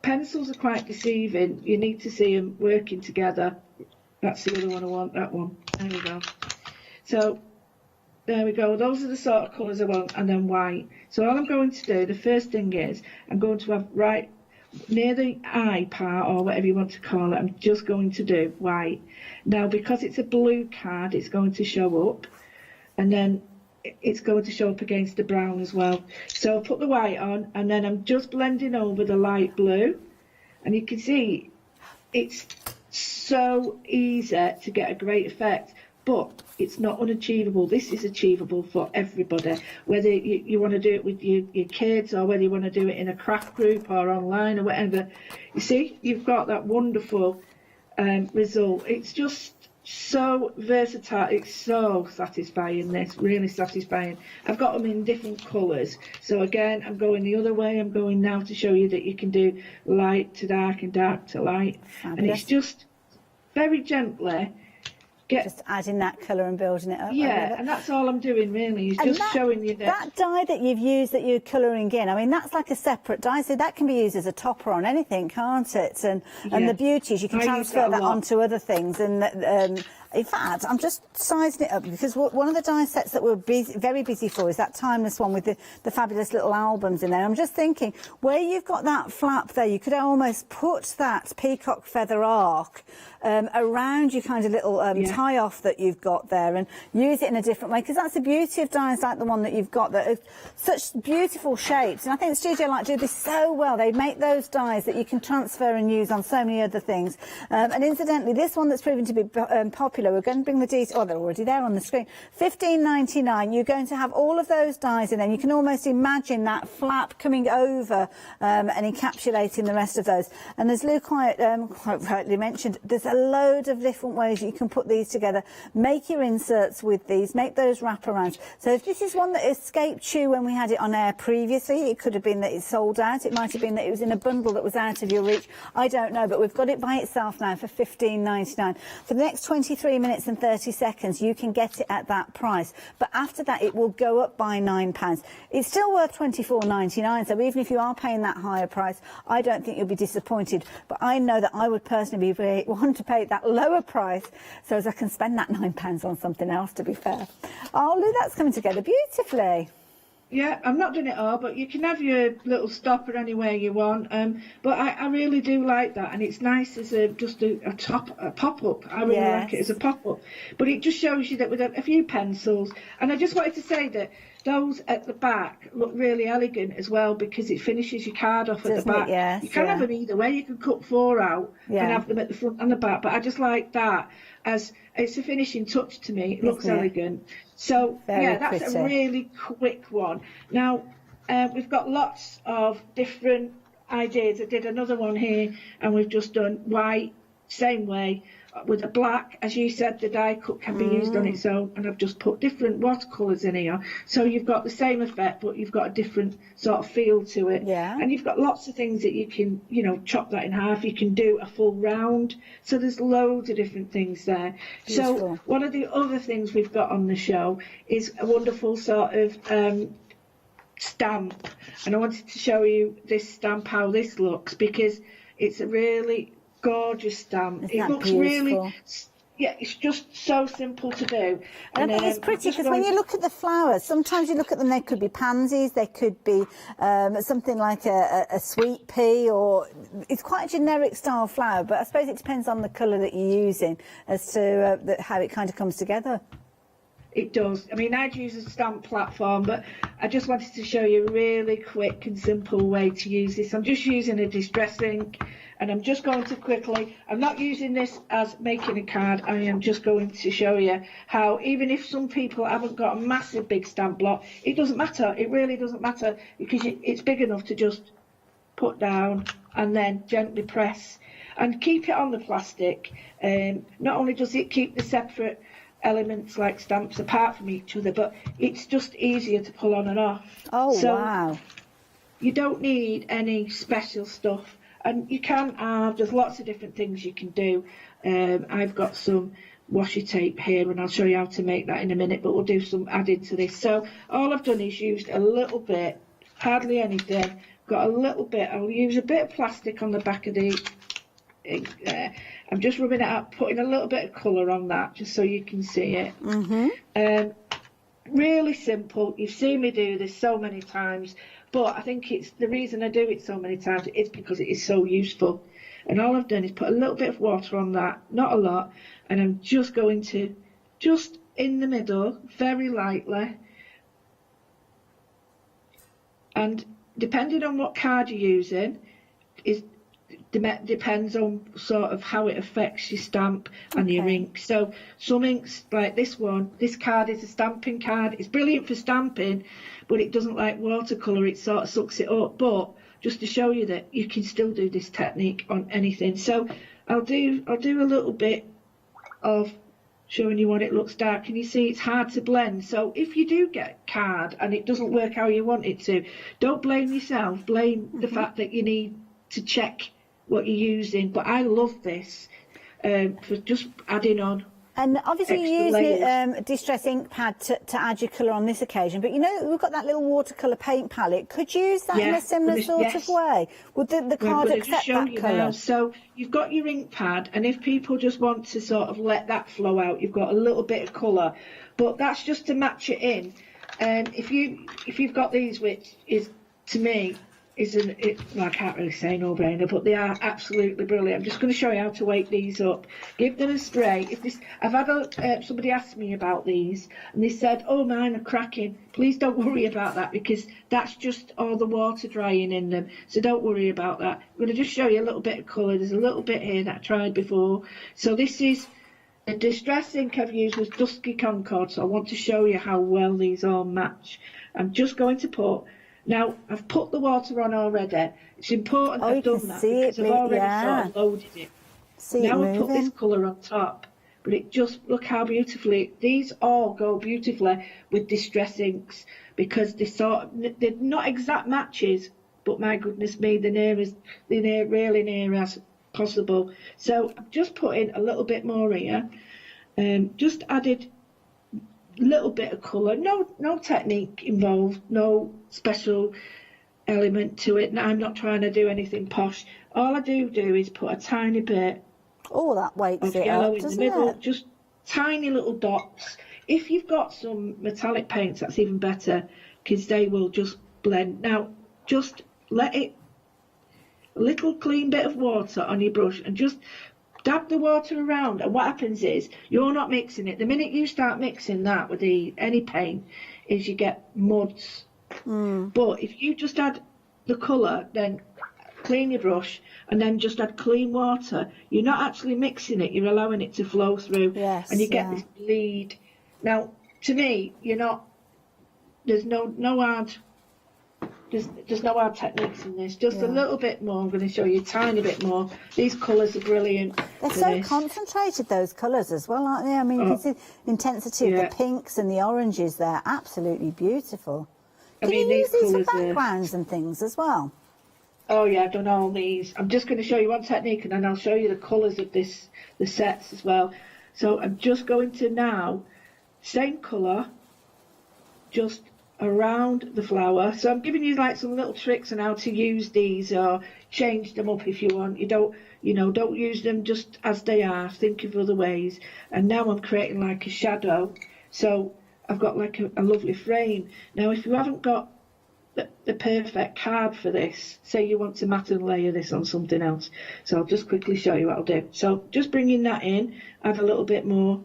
pencils are quite deceiving. You need to see them working together. That's the other one I want, that one. There we go. So, there we go. Those are the sort of colours I want, and then white. So all I'm going to do, the first thing is, I'm going to have right near the eye part, or whatever you want to call it, I'm just going to do white. Now, because it's a blue card, it's going to show up, and then it's going to show up against the brown as well. So I'll put the white on, and then I'm just blending over the light blue, and you can see it's so easy to get a great effect, but it's not unachievable. This is achievable for everybody, whether you want to do it with your kids, or whether you want to do it in a craft group or online or whatever. You see, you've got that wonderful result. It's just so versatile. It's so satisfying, this, really satisfying. I've got them in different colours. So again, I'm going the other way. I'm going now to show you that you can do light to dark and dark to light. Fabulous. And it's just very gently just adding that colour and building it up. Yeah, and that's all I'm doing really, is And just showing you that dye that you've used, that you're colouring in, I mean, that's like a separate dye, so that can be used as a topper on anything, can't it? And the beauty is you can transfer that onto other things. And in fact, I'm just sizing it up because one of the die sets that we're very busy for is that timeless one with the fabulous little albums in there. I'm just thinking, where you've got that flap there, you could almost put that peacock feather arc around your kind of little tie-off that you've got there, and use it in a different way, because that's the beauty of dies like the one that you've got, that are such beautiful shapes. And I think Studio Light do this so well. They make those dies that you can transfer and use on so many other things. And incidentally, this one that's proven to be popular, we're going to bring the details, oh, they're already there on the screen, £15.99. You're going to have all of those dies in there. You can almost imagine that flap coming over and encapsulating the rest of those. And as Lou quite rightly mentioned, there's a load of different ways you can put these together. Make your inserts with these, make those wraparounds. So if this is one that escaped you when we had it on air previously, it could have been that it sold out, it might have been that it was in a bundle that was out of your reach, I don't know, but we've got it by itself now for £15.99. For the next 23 minutes and 30 seconds you can get it at that price, but after that it will go up by £9. It's still worth £24.99, so even if you are paying that higher price, I don't think you'll be disappointed. But I know that I would personally want to pay that lower price so as I can spend that £9 on something else, to be fair. Oh, Lou, that's coming together beautifully. Yeah, I'm not doing it all, but you can have your little stopper anywhere you want. But I really do like that, and it's nice as just a pop-up. I really like it as a pop-up. But it just shows you that with a few pencils. And I just wanted to say that those at the back look really elegant as well, because it finishes your card off at the back. Yes, you can have them either way. You can cut 4 out and have them at the front and the back. But I just like that as it's a finishing touch to me. It looks elegant. So, Very that's pretty. a really quick one. Now, we've got lots of different ideas. I did another one here, and we've just done white, same way, with a black. As you said, the die cut can be used on its own, and I've just put different watercolours in here. So you've got the same effect, but you've got a different sort of feel to it. Yeah. And you've got lots of things that you can, chop that in half. You can do a full round. So there's loads of different things there. Beautiful. So one of the other things we've got on the show is a wonderful sort of stamp. And I wanted to show you this stamp, how this looks, because it's a really gorgeous stamp. Isn't it that looks beautiful? really, it's just so simple to do. And I think it's pretty because when you look at the flowers, sometimes you look at them, they could be pansies, they could be something like a sweet pea, or it's quite a generic style flower, but I suppose it depends on the colour that you're using as to how it kind of comes together. It does. I mean, I'd use a stamp platform, but I just wanted to show you a really quick and simple way to use this. I'm just using a distress ink, and I'm just going to quickly, I'm not using this as making a card, I am just going to show you how, even if some people haven't got a massive big stamp block, it doesn't matter. It really doesn't matter, because it's big enough to just put down, and then gently press. And keep it on the plastic. Not only does it keep the separate elements like stamps apart from each other, but it's just easier to pull on and off. Oh, so wow. You don't need any special stuff. And you can there's lots of different things you can do. I've got some washi tape here, and I'll show you how to make that in a minute, but we'll do some added to this. So all I've done is used a little bit, hardly anything, got a little bit. I'll use a bit of plastic on the back of the ink there. I'm just rubbing it out, putting a little bit of colour on that, just so you can see it. Really simple. You've seen me do this so many times, but I think it's the reason I do it so many times is because it is so useful. And all I've done is put a little bit of water on that, not a lot, and I'm just going to, just in the middle, very lightly. And depending on what card you're using, depends on sort of how it affects your stamp and your ink. So some inks, like this one, this card is a stamping card. It's brilliant for stamping, but it doesn't like watercolour. It sort of sucks it up. But just to show you that you can still do this technique on anything. So I'll do a little bit of showing you what it looks dark. Can you see it's hard to blend? So if you do get card and it doesn't work how you want it to, don't blame yourself. Blame the fact that you need to check what you're using. But I love this for just adding on. And obviously you're extra using layers. a distress ink pad to add your colour on this occasion, but you know we've got that little watercolour paint palette. Could you use that in a similar sort of way? Would the card accept that colour? So you've got your ink pad, and if people just want to sort of let that flow out, you've got a little bit of colour, but that's just to match it in. And if you've got these, which is to me well, I can't really say no-brainer, but they are absolutely brilliant. I'm just going to show you how to weight these up. Give them a spray. I've had somebody ask me about these, and they said, "Oh, mine are cracking." Please don't worry about that, because that's just all the water drying in them. So don't worry about that. I'm going to just show you a little bit of colour. There's a little bit here that I tried before. So this is the distress ink I've used was Dusky Concord. So I want to show you how well these all match. I'm just going to put. Now, I've put the water on already. It's important I've done that because I've already sort of loaded it. Now I've put this colour on top, but it just, look how beautifully, these all go beautifully with distress inks, because they're not exact matches, but my goodness me, they're really near as possible. So I'm just putting a little bit more here, just added little bit of colour, no technique involved, no special element to it. I'm not trying to do anything posh. All I do is put a tiny bit that weights of it yellow up, in the doesn't middle, it? just tiny little dots. If you've got some metallic paints, that's even better, because they will just blend. Now just let it, a little clean bit of water on your brush, and just dab the water around, and what happens is you're not mixing it. The minute you start mixing that with any paint, is you get muds. But if you just add the colour, then clean your brush, and then just add clean water, you're not actually mixing it, you're allowing it to flow through, and you get this bleed. Now, to me, there's no hard. There's no hard techniques in this, just a little bit more. I'm going to show you a tiny bit more. These colours are brilliant. They're so concentrated, those colours as well, aren't they? I mean, you can see the intensity of the pinks and the oranges there, absolutely beautiful. Can you use these for backgrounds and things as well? Oh yeah, I've done all these. I'm just going to show you one technique, and then I'll show you the colours of the sets as well. So I'm just going to now, same colour, just around the flower. So I'm giving you like some little tricks on how to use these, or change them up if you want. You don't use them just as they are. Think of other ways. And now I'm creating like a shadow. So I've got like a lovely frame. Now if you haven't got the perfect card for this, say you want to matte and layer this on something else, so I'll just quickly show you what I'll do. So just bringing that in, add a little bit more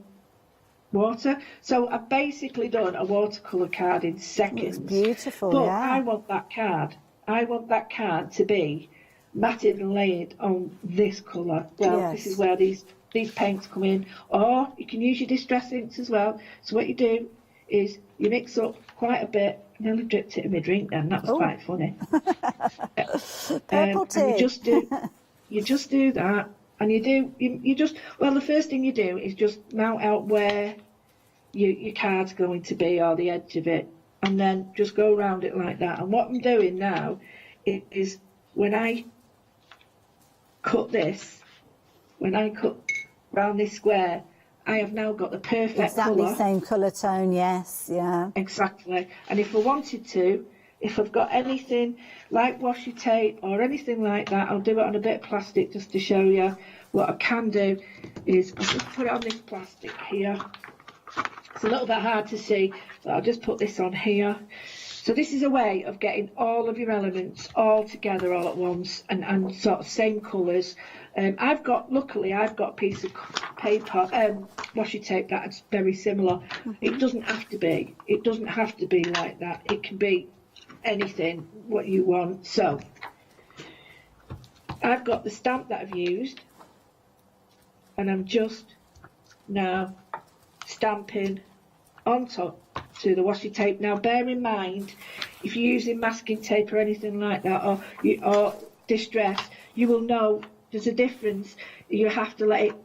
water. So I've basically done a watercolour card in seconds. It's beautiful, but yeah. I want that card to be matted and layered on this colour. Well, this is where these paints come in. Or you can use your distress inks as well. So what you do is you mix up quite a bit nearly dripped it in my drink then, that was quite funny. Purple tea. And you just do that, and you just, well, the first thing you do is just mount out where your card's going to be, or the edge of it, and then just go around it like that. And what I'm doing now is when I cut round this square, I have now got the perfect exactly colour. Same colour tone, yes, yeah. Exactly. And if I wanted to, if I've got anything like washi tape or anything like that, I'll do it on a bit of plastic just to show you. What I can do is I'll just put it on this plastic here. It's a little bit hard to see, but I'll just put this on here. So this is a way of getting all of your elements all together all at once and sort of same colours. Luckily I've got a piece of paper, washi tape that's very similar. It doesn't have to be. It doesn't have to be like that. It can be anything, what you want. So I've got the stamp that I've used, and I'm just now stamping on top to the washi tape. Now bear in mind, if you're using masking tape or anything like that, or distress, you will know there's a difference. You have to let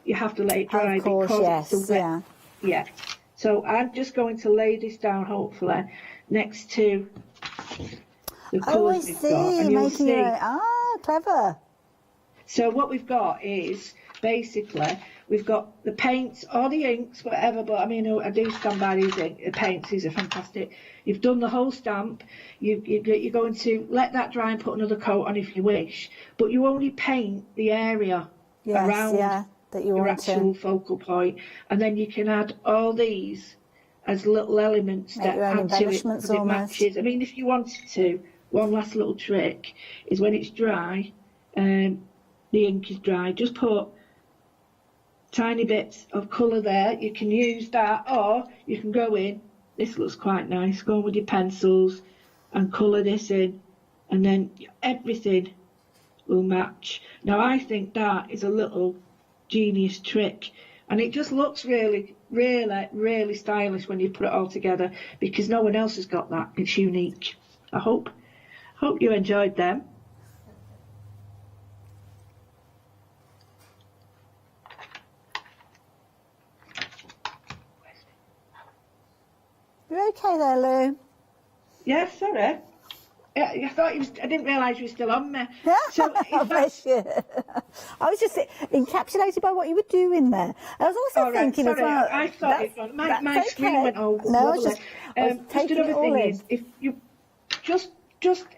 it dry, of course, because yes, yeah. Yeah. So I'm just going to lay this down, hopefully, next to the colours we've got, and you'll see. Clever. So what we've got is basically we've got the paints or the inks, whatever. But I mean, I do stand by these paints. These are fantastic. You've done the whole stamp. You're going to let that dry and put another coat on if you wish. But you only paint the area around that you your want actual focal point, and then you can add all these as little elements Make that your own add to it, embellishments because it almost. matches. I mean, if you wanted to, one last little trick is when it's dry, the ink is dry, just put tiny bits of colour there. You can use that, or you can go in, this looks quite nice, go in with your pencils and colour this in, and then everything will match. Now I think that is a little genius trick, and it just looks really, really, really stylish when you put it all together, because no one else has got that. It's unique. I hope you enjoyed them. You okay there, Lou? Yeah, sorry. I thought I didn't realise you were still on me. So bless you. I was just encapsulated by what you were doing there. I was also thinking as well. I thought it was. My screen went all wobbly. No, I was taking just it another all thing in. is, if you just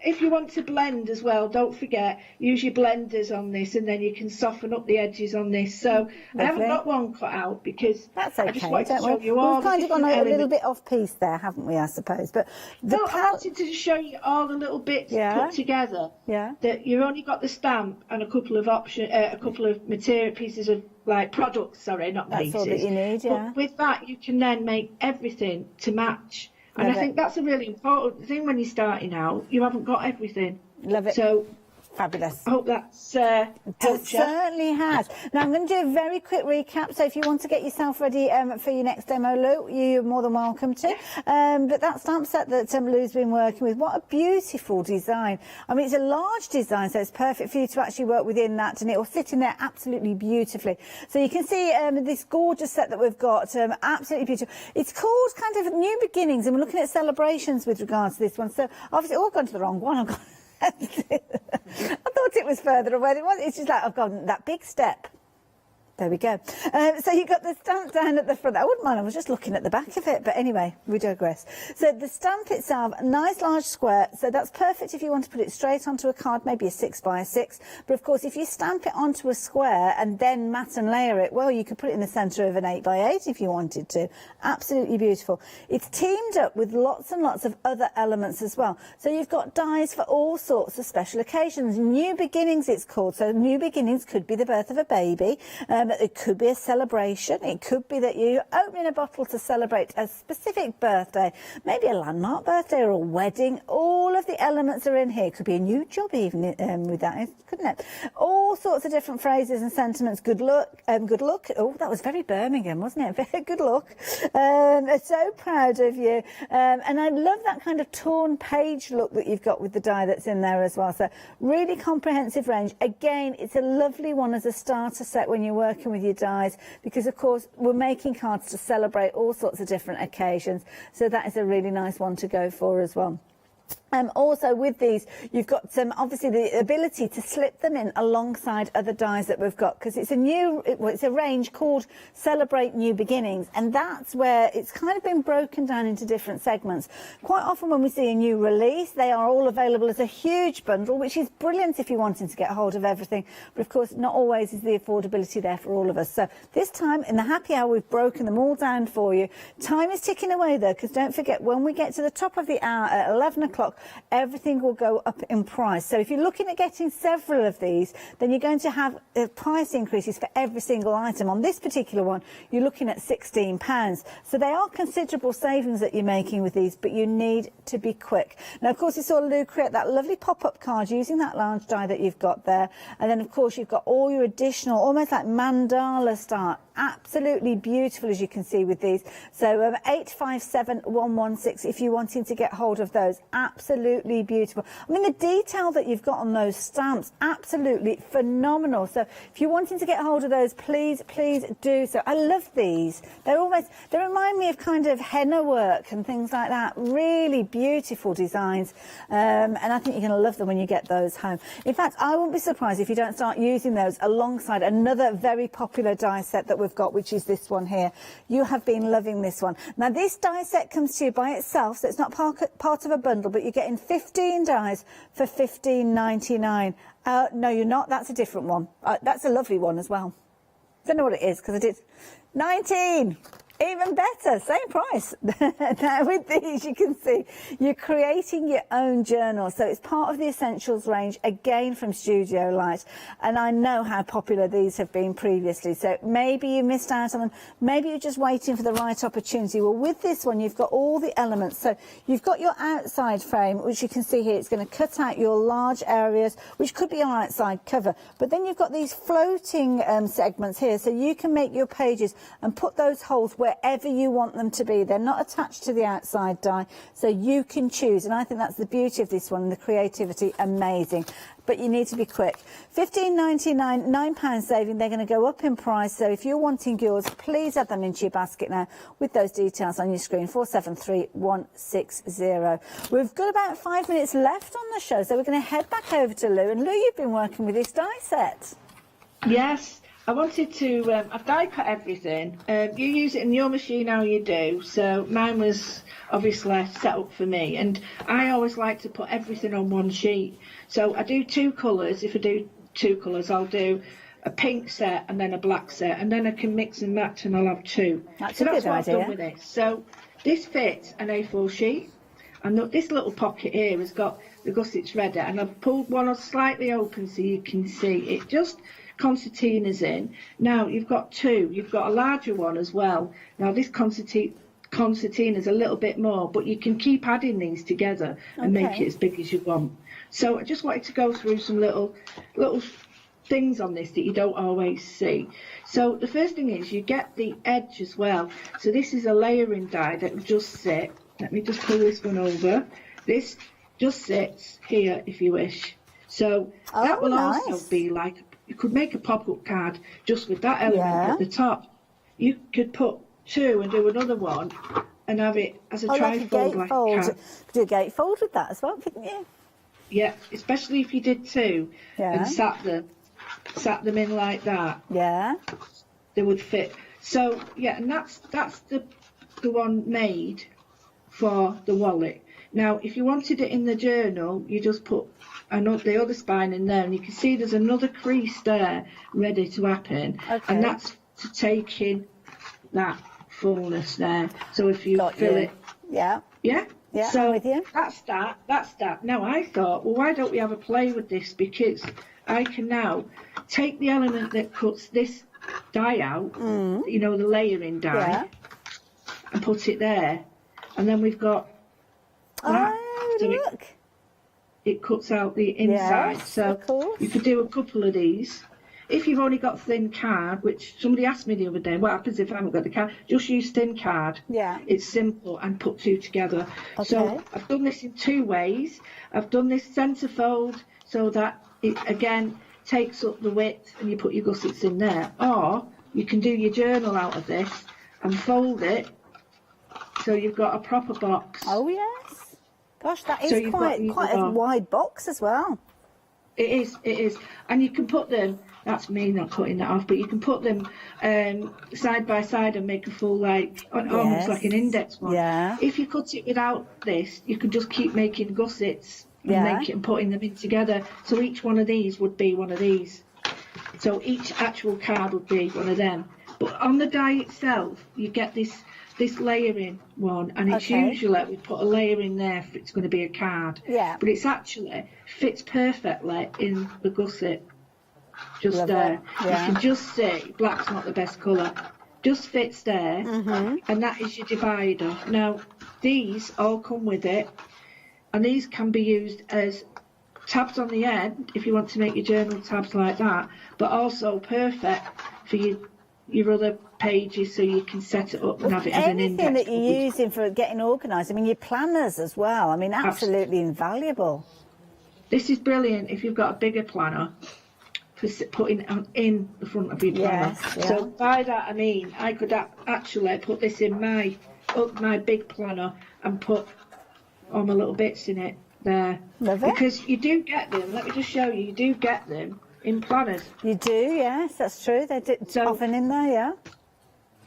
if you want to blend as well, don't forget, use your blenders on this, and then you can soften up the edges on this. So I haven't got one cut out because that's I just okay. wanted to Don't show worry. you all We've kind the of gone different a little elements. bit off piece there, haven't we? I suppose, but I wanted to show you all the little bits put together. Yeah. That you've only got the stamp and a couple of material pieces of products. Sorry, not That's pieces. all that you need. Yeah. But with that, you can then make everything to match. And Love I think it. that's a really important thing when you're starting out. You haven't got everything. Love it. So fabulous. I hope that's It helped you. certainly has. Now I'm going to do a very quick recap. So if you want to get yourself ready for your next demo, Lou, you're more than welcome to. But that stamp set that Lou's been working with, what a beautiful design. I mean, it's a large design, so it's perfect for you to actually work within that, and it will sit in there absolutely beautifully. So you can see this gorgeous set that we've got, absolutely beautiful. It's called kind of New Beginnings, and we're looking at celebrations with regards to this one. So obviously, I've gone to the wrong one. I thought it was further away. It's just like I've gone that big step. There we go. So you've got the stamp down at the front. I wouldn't mind, I was just looking at the back of it. But anyway, we digress. So the stamp itself, nice large square. So that's perfect if you want to put it straight onto a card, maybe a 6x6. But of course, if you stamp it onto a square and then mat and layer it, well, you could put it in the centre of an 8x8 if you wanted to. Absolutely beautiful. It's teamed up with lots and lots of other elements as well. So you've got dies for all sorts of special occasions. New Beginnings, it's called. So New Beginnings could be the birth of a baby. It could be a celebration. It could be that you're opening a bottle to celebrate a specific birthday, maybe a landmark birthday or a wedding. All of the elements are in here. It could be a new job even with that, couldn't it? All sorts of different phrases and sentiments. Good luck. Good luck. Oh, that was very Birmingham, wasn't it? Very good luck. I'm so proud of you. And I love that kind of torn page look that you've got with the die that's in there as well. So really comprehensive range. Again, it's a lovely one as a starter set when you're working with your dies, because of course we're making cards to celebrate all sorts of different occasions. So that is a really nice one to go for as well. Also with these, you've got obviously the ability to slip them in alongside other dies that we've got, because it's it's a range called Celebrate New Beginnings, and that's where it's kind of been broken down into different segments. Quite often when we see a new release, they are all available as a huge bundle, which is brilliant if you're wanting to get hold of everything, but of course not always is the affordability there for all of us. So this time in the happy hour we've broken them all down for you. Time is ticking away though, because don't forget, when we get to the top of the hour at 11 o'clock, everything will go up in price. So if you're looking at getting several of these, then you're going to have price increases for every single item. On this particular one, you're looking at £16. So they are considerable savings that you're making with these, but you need to be quick. Now, of course, you saw Lou create that lovely pop-up card using that large die that you've got there. And then, of course, you've got all your additional, almost like mandala style, absolutely beautiful, as you can see with these. So 857116 if you're wanting to get hold of those. Absolutely beautiful. I mean, the detail that you've got on those stamps, absolutely phenomenal. So if you're wanting to get hold of those, please do so. I love these. They remind me of kind of henna work and things like that. Really beautiful designs, and I think you're going to love them when you get those home. In fact, I wouldn't be surprised if you don't start using those alongside another very popular die set that we've got, which is this one here. You have been loving this one. Now, this die set comes to you by itself, so it's not part of a bundle, but you're getting 15 dies for £15.99. No, you're not. That's a different one. That's a lovely one as well. Don't know what it is because I did 19. Even better, same price. Now with these, you can see you're creating your own journal. So it's part of the Essentials range, again from Studio Light. And I know how popular these have been previously. So maybe you missed out on them. Maybe you're just waiting for the right opportunity. Well, with this one, you've got all the elements. So you've got your outside frame, which you can see here. It's going to cut out your large areas, which could be your outside cover. But then you've got these floating segments here. So you can make your pages and put those holes wherever you want them to be. They're not attached to the outside die, so you can choose. And I think that's the beauty of this one and the creativity. Amazing. But you need to be quick. £15.99, £9 saving. They're going to go up in price. So if you're wanting yours, please add them into your basket now with those details on your screen, 473160. We've got about 5 minutes left on the show, so we're going to head back over to Lou. And Lou, you've been working with this die set. Yes. I wanted to, I've die cut everything. You use it in your machine how you do, so mine was obviously set up for me, and I always like to put everything on one sheet. So I do two colours. If I do two colours, I'll do a pink set and then a black set, and then I can mix and match and I'll have two. That's so a that's good what idea. I've done with this. So this fits an A4 sheet, and look, this little pocket here has got the gussets ready, and I've pulled one slightly open so you can see it just concertina's in. Now you've got two. You've got a larger one as well. Now this concertina's a little bit more, but you can keep adding these together and make it as big as you want. So I just wanted to go through some little things on this that you don't always see. So the first thing is you get the edge as well. So this is a layering die that will just sit. Let me just pull this one over. This just sits here if you wish. So that will also be like, you could make a pop-up card just with that element at the top. You could put two and do another one and have it as a trifold like a card. You could do a gatefold with that as well, couldn't you? Yeah, especially if you did two and sat them in like that. Yeah. They would fit. So yeah, and that's the one made for the wallet. Now, if you wanted it in the journal, you just put the other spine in there, and you can see there's another crease there ready to happen, and that's to take in that fullness there. So if you fill it, yeah, so I'm with you. That's that. Now I thought, well, why don't we have a play with this? Because I can now take the element that cuts this die out, you know, the layering die, and put it there. And then we've got that. So look. It cuts out the inside. Yes, so of course. you could do a couple of these. If you've only got thin card, which somebody asked me the other day, what happens if I haven't got the card? Just use thin card. Yeah. It's simple and put two together. Okay. So I've done this in two ways. I've done this centerfold so that it, again, takes up the width and you put your gussets in there. Or you can do your journal out of this and fold it so you've got a proper box. Oh, yes. Gosh, that So is you've quite got a wide box as well. It is. And you can put them, that's me not cutting that off, but you can put them side by side and make a full, like, almost like an index one. Yeah. If you cut it without this, you can just keep making gussets and Yeah. make it and putting them in together. So each one of these would be one of these. So each actual card would be one of them. But on the die itself, you get this layering one, and it's Okay. usually we put a layer in there if it's going to be a card. Yeah. But it's actually fits perfectly in the gusset. Just Love there. it. Yeah. You can just see black's not the best colour. Just fits there, and that is your divider. Now, these all come with it, and these can be used as tabs on the end if you want to make your journal tabs like that, but also perfect for your other pages so you can set it up and have it as an index. Anything that you're using for getting organised. I mean, your planners as well. I mean, absolutely invaluable. This is brilliant if you've got a bigger planner for putting in the front of your planner. Yes, yeah. So by that I mean I could actually put this in my big planner and put all my little bits in it there. Love it. Because you do get them. Let me just show you. You do get them in planners. You do, yes, that's true. They're often in there, yeah.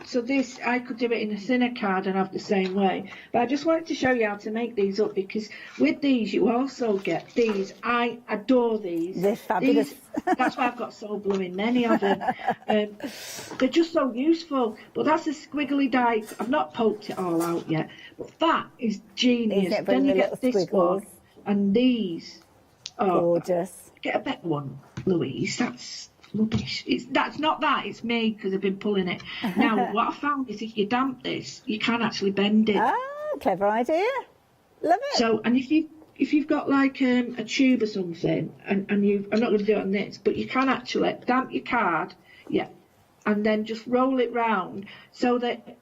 So this, I could do it in a thinner card and have the same way. But I just wanted to show you how to make these up, because with these you also get these. I adore these. They're fabulous. That's why I've got so blooming many of them. They're just so useful. But that's a squiggly die. I've not poked it all out yet. But that is genius. Then you get this one and these. Oh, gorgeous. Get a better one, Louise. That's rubbish. That's not that, it's me, because I've been pulling it. Now, what I found is if you damp this, you can actually bend it. Ah, clever idea. Love it. So, and if you've got like a tube or something, and I'm not going to do it on this, but you can actually damp your card, and then just roll it round so that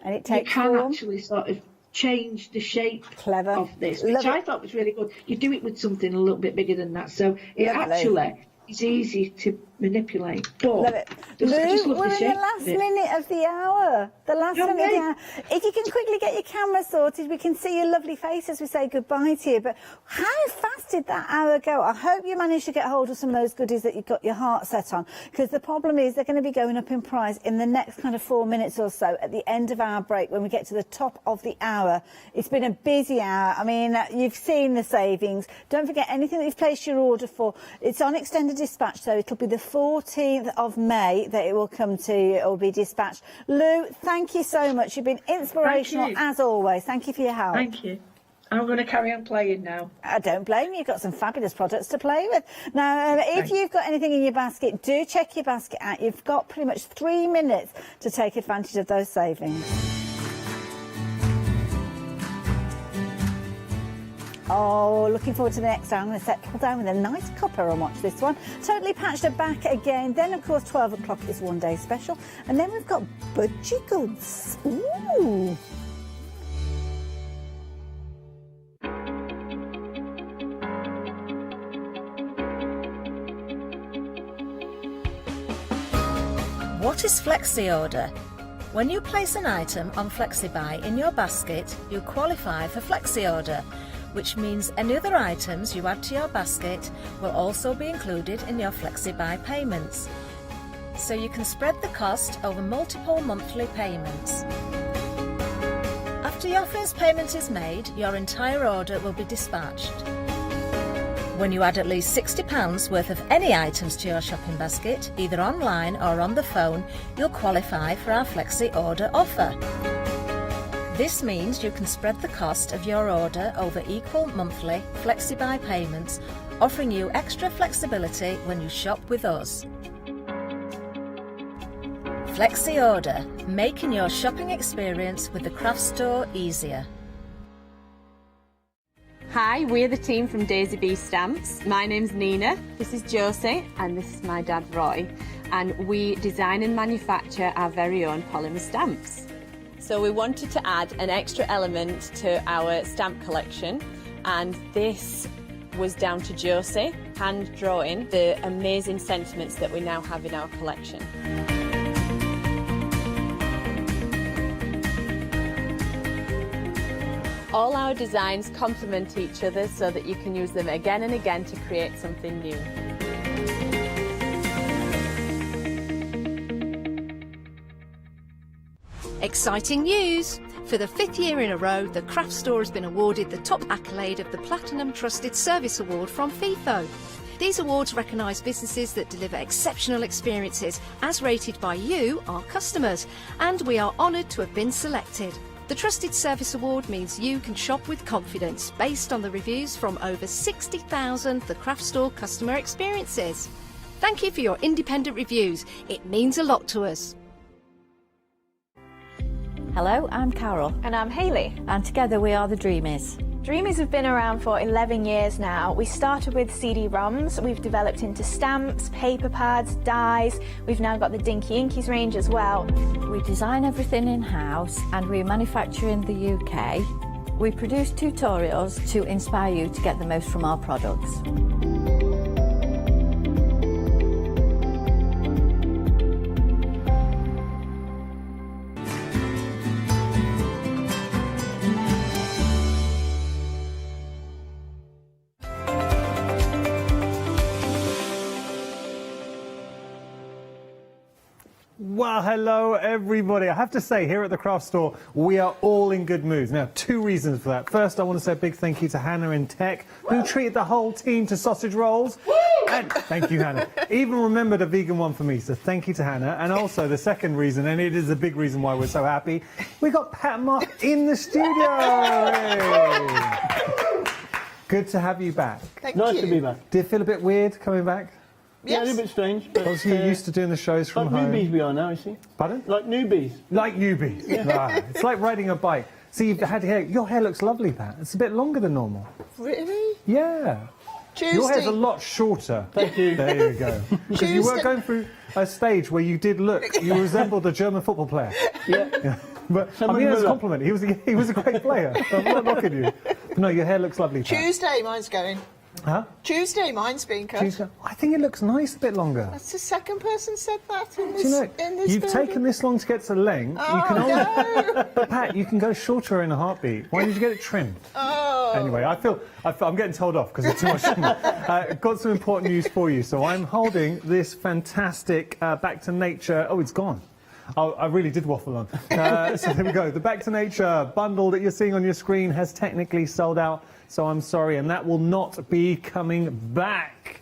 and it takes you can form. actually sort of change the shape of this, which I thought was really good. You do it with something a little bit bigger than that, so it actually is easy to manipulate. But Love it. I just Lou, love we're the in shape the last of it. minute of the hour. The last minute of the hour. If you can quickly get your camera sorted, we can see your lovely face as we say goodbye to you. But how fast did that hour go? I hope you managed to get hold of some of those goodies that you've got your heart set on, because the problem is they're going to be going up in price in the next kind of 4 minutes or so at the end of our break when we get to the top of the hour. It's been a busy hour. I mean, you've seen the savings. Don't forget anything that you've placed your order for. It's on extended dispatch, so it'll be the 14th of May that it will come to you. It will be dispatched. Lou, thank you so much. You've been inspirational as always. Thank you for your help. Thank you. I'm going to carry on playing now. I don't blame you. You've got some fabulous products to play with. Now, if you've got anything in your basket, do check your basket out. You've got pretty much 3 minutes to take advantage of those savings. Oh, looking forward to the next hour. I'm going to settle down with a nice cuppa and watch this one. Totally Patched are back again. Then, of course, 12 o'clock is One Day Special. And then we've got Budgiegoods. Ooh. What is Flexi Order? When you place an item on FlexiBuy in your basket, you qualify for Flexi Order, which means any other items you add to your basket will also be included in your FlexiBuy payments. So you can spread the cost over multiple monthly payments. After your first payment is made, your entire order will be dispatched. When you add at least £60 worth of any items to your shopping basket, either online or on the phone, you'll qualify for our Flexi Order offer. This means you can spread the cost of your order over equal monthly FlexiBuy payments, offering you extra flexibility when you shop with us. Flexi Order, making your shopping experience with the craft store easier. Hi, we're the team from Daisy Bee Stamps. My name's Nina, this is Josie, and this is my dad Roy. And we design and manufacture our very own polymer stamps. So we wanted to add an extra element to our stamp collection, and this was down to Josie, hand drawing the amazing sentiments that we now have in our collection. All our designs complement each other so that you can use them again and again to create something new. Exciting news! For the 5th year in a row, the craft store has been awarded the top accolade of the Platinum Trusted Service Award from Feefo. These awards recognise businesses that deliver exceptional experiences as rated by you, our customers, and we are honoured to have been selected. The Trusted Service Award means you can shop with confidence based on the reviews from over 60,000 The Craft Store customer experiences. Thank you for your independent reviews. It means a lot to us. Hello, I'm Carol. And I'm Hayley. And together we are the Dreamies. Dreamies have been around for 11 years now. We started with CD-ROMs, we've developed into stamps, paper pads, dies. We've now got the Dinky Inkies range as well. We design everything in-house and we manufacture in the UK. We produce tutorials to inspire you to get the most from our products. Well, hello everybody. I have to say, here at the craft store, we are all in good moods. Now, 2 reasons for that. First, I want to say a big thank you to Hannah in Tech, who treated the whole team to sausage rolls. And thank you, Hannah. Even remembered a vegan one for me, so thank you to Hannah. And also, the second reason, and it is a big reason why we're so happy, we got Pat and Mark in the studio. Hey. Good to have you back. Thank you. Nice to be back. Did it feel a bit weird coming back? Yeah, a little bit strange. But obviously, you're used to doing the shows from like home. Newbies we are now, you see. Pardon? Like newbies. Like newbies. Yeah. Ah, it's like riding a bike. See, you've had hair. Your hair looks lovely, Pat. It's a bit longer than normal. Really? Yeah. Tuesday. Your hair's a lot shorter. Thank you. There you go. Because you were going through a stage where you did look. You resembled a German football player. Yeah. But I mean, that's a compliment. He was a great player. I'm not knocking you. But no, your hair looks lovely, Pat. Tuesday, mine's going. Huh? Tuesday, mine's being cut. Tuesday. I think it looks nice a bit longer. That's the second person said that in this. Do you know, in this you've building. taken this long to get to length. Oh, you can only, no. But Pat, you can go shorter in a heartbeat. Why did you get it trimmed? Oh. Anyway, I'm getting told off because it's too much. Got some important news for you. So I'm holding this fantastic Back to Nature. Oh, it's gone. Oh, I really did waffle on. So there we go. The Back to Nature bundle that you're seeing on your screen has technically sold out. So I'm sorry, and that will not be coming back.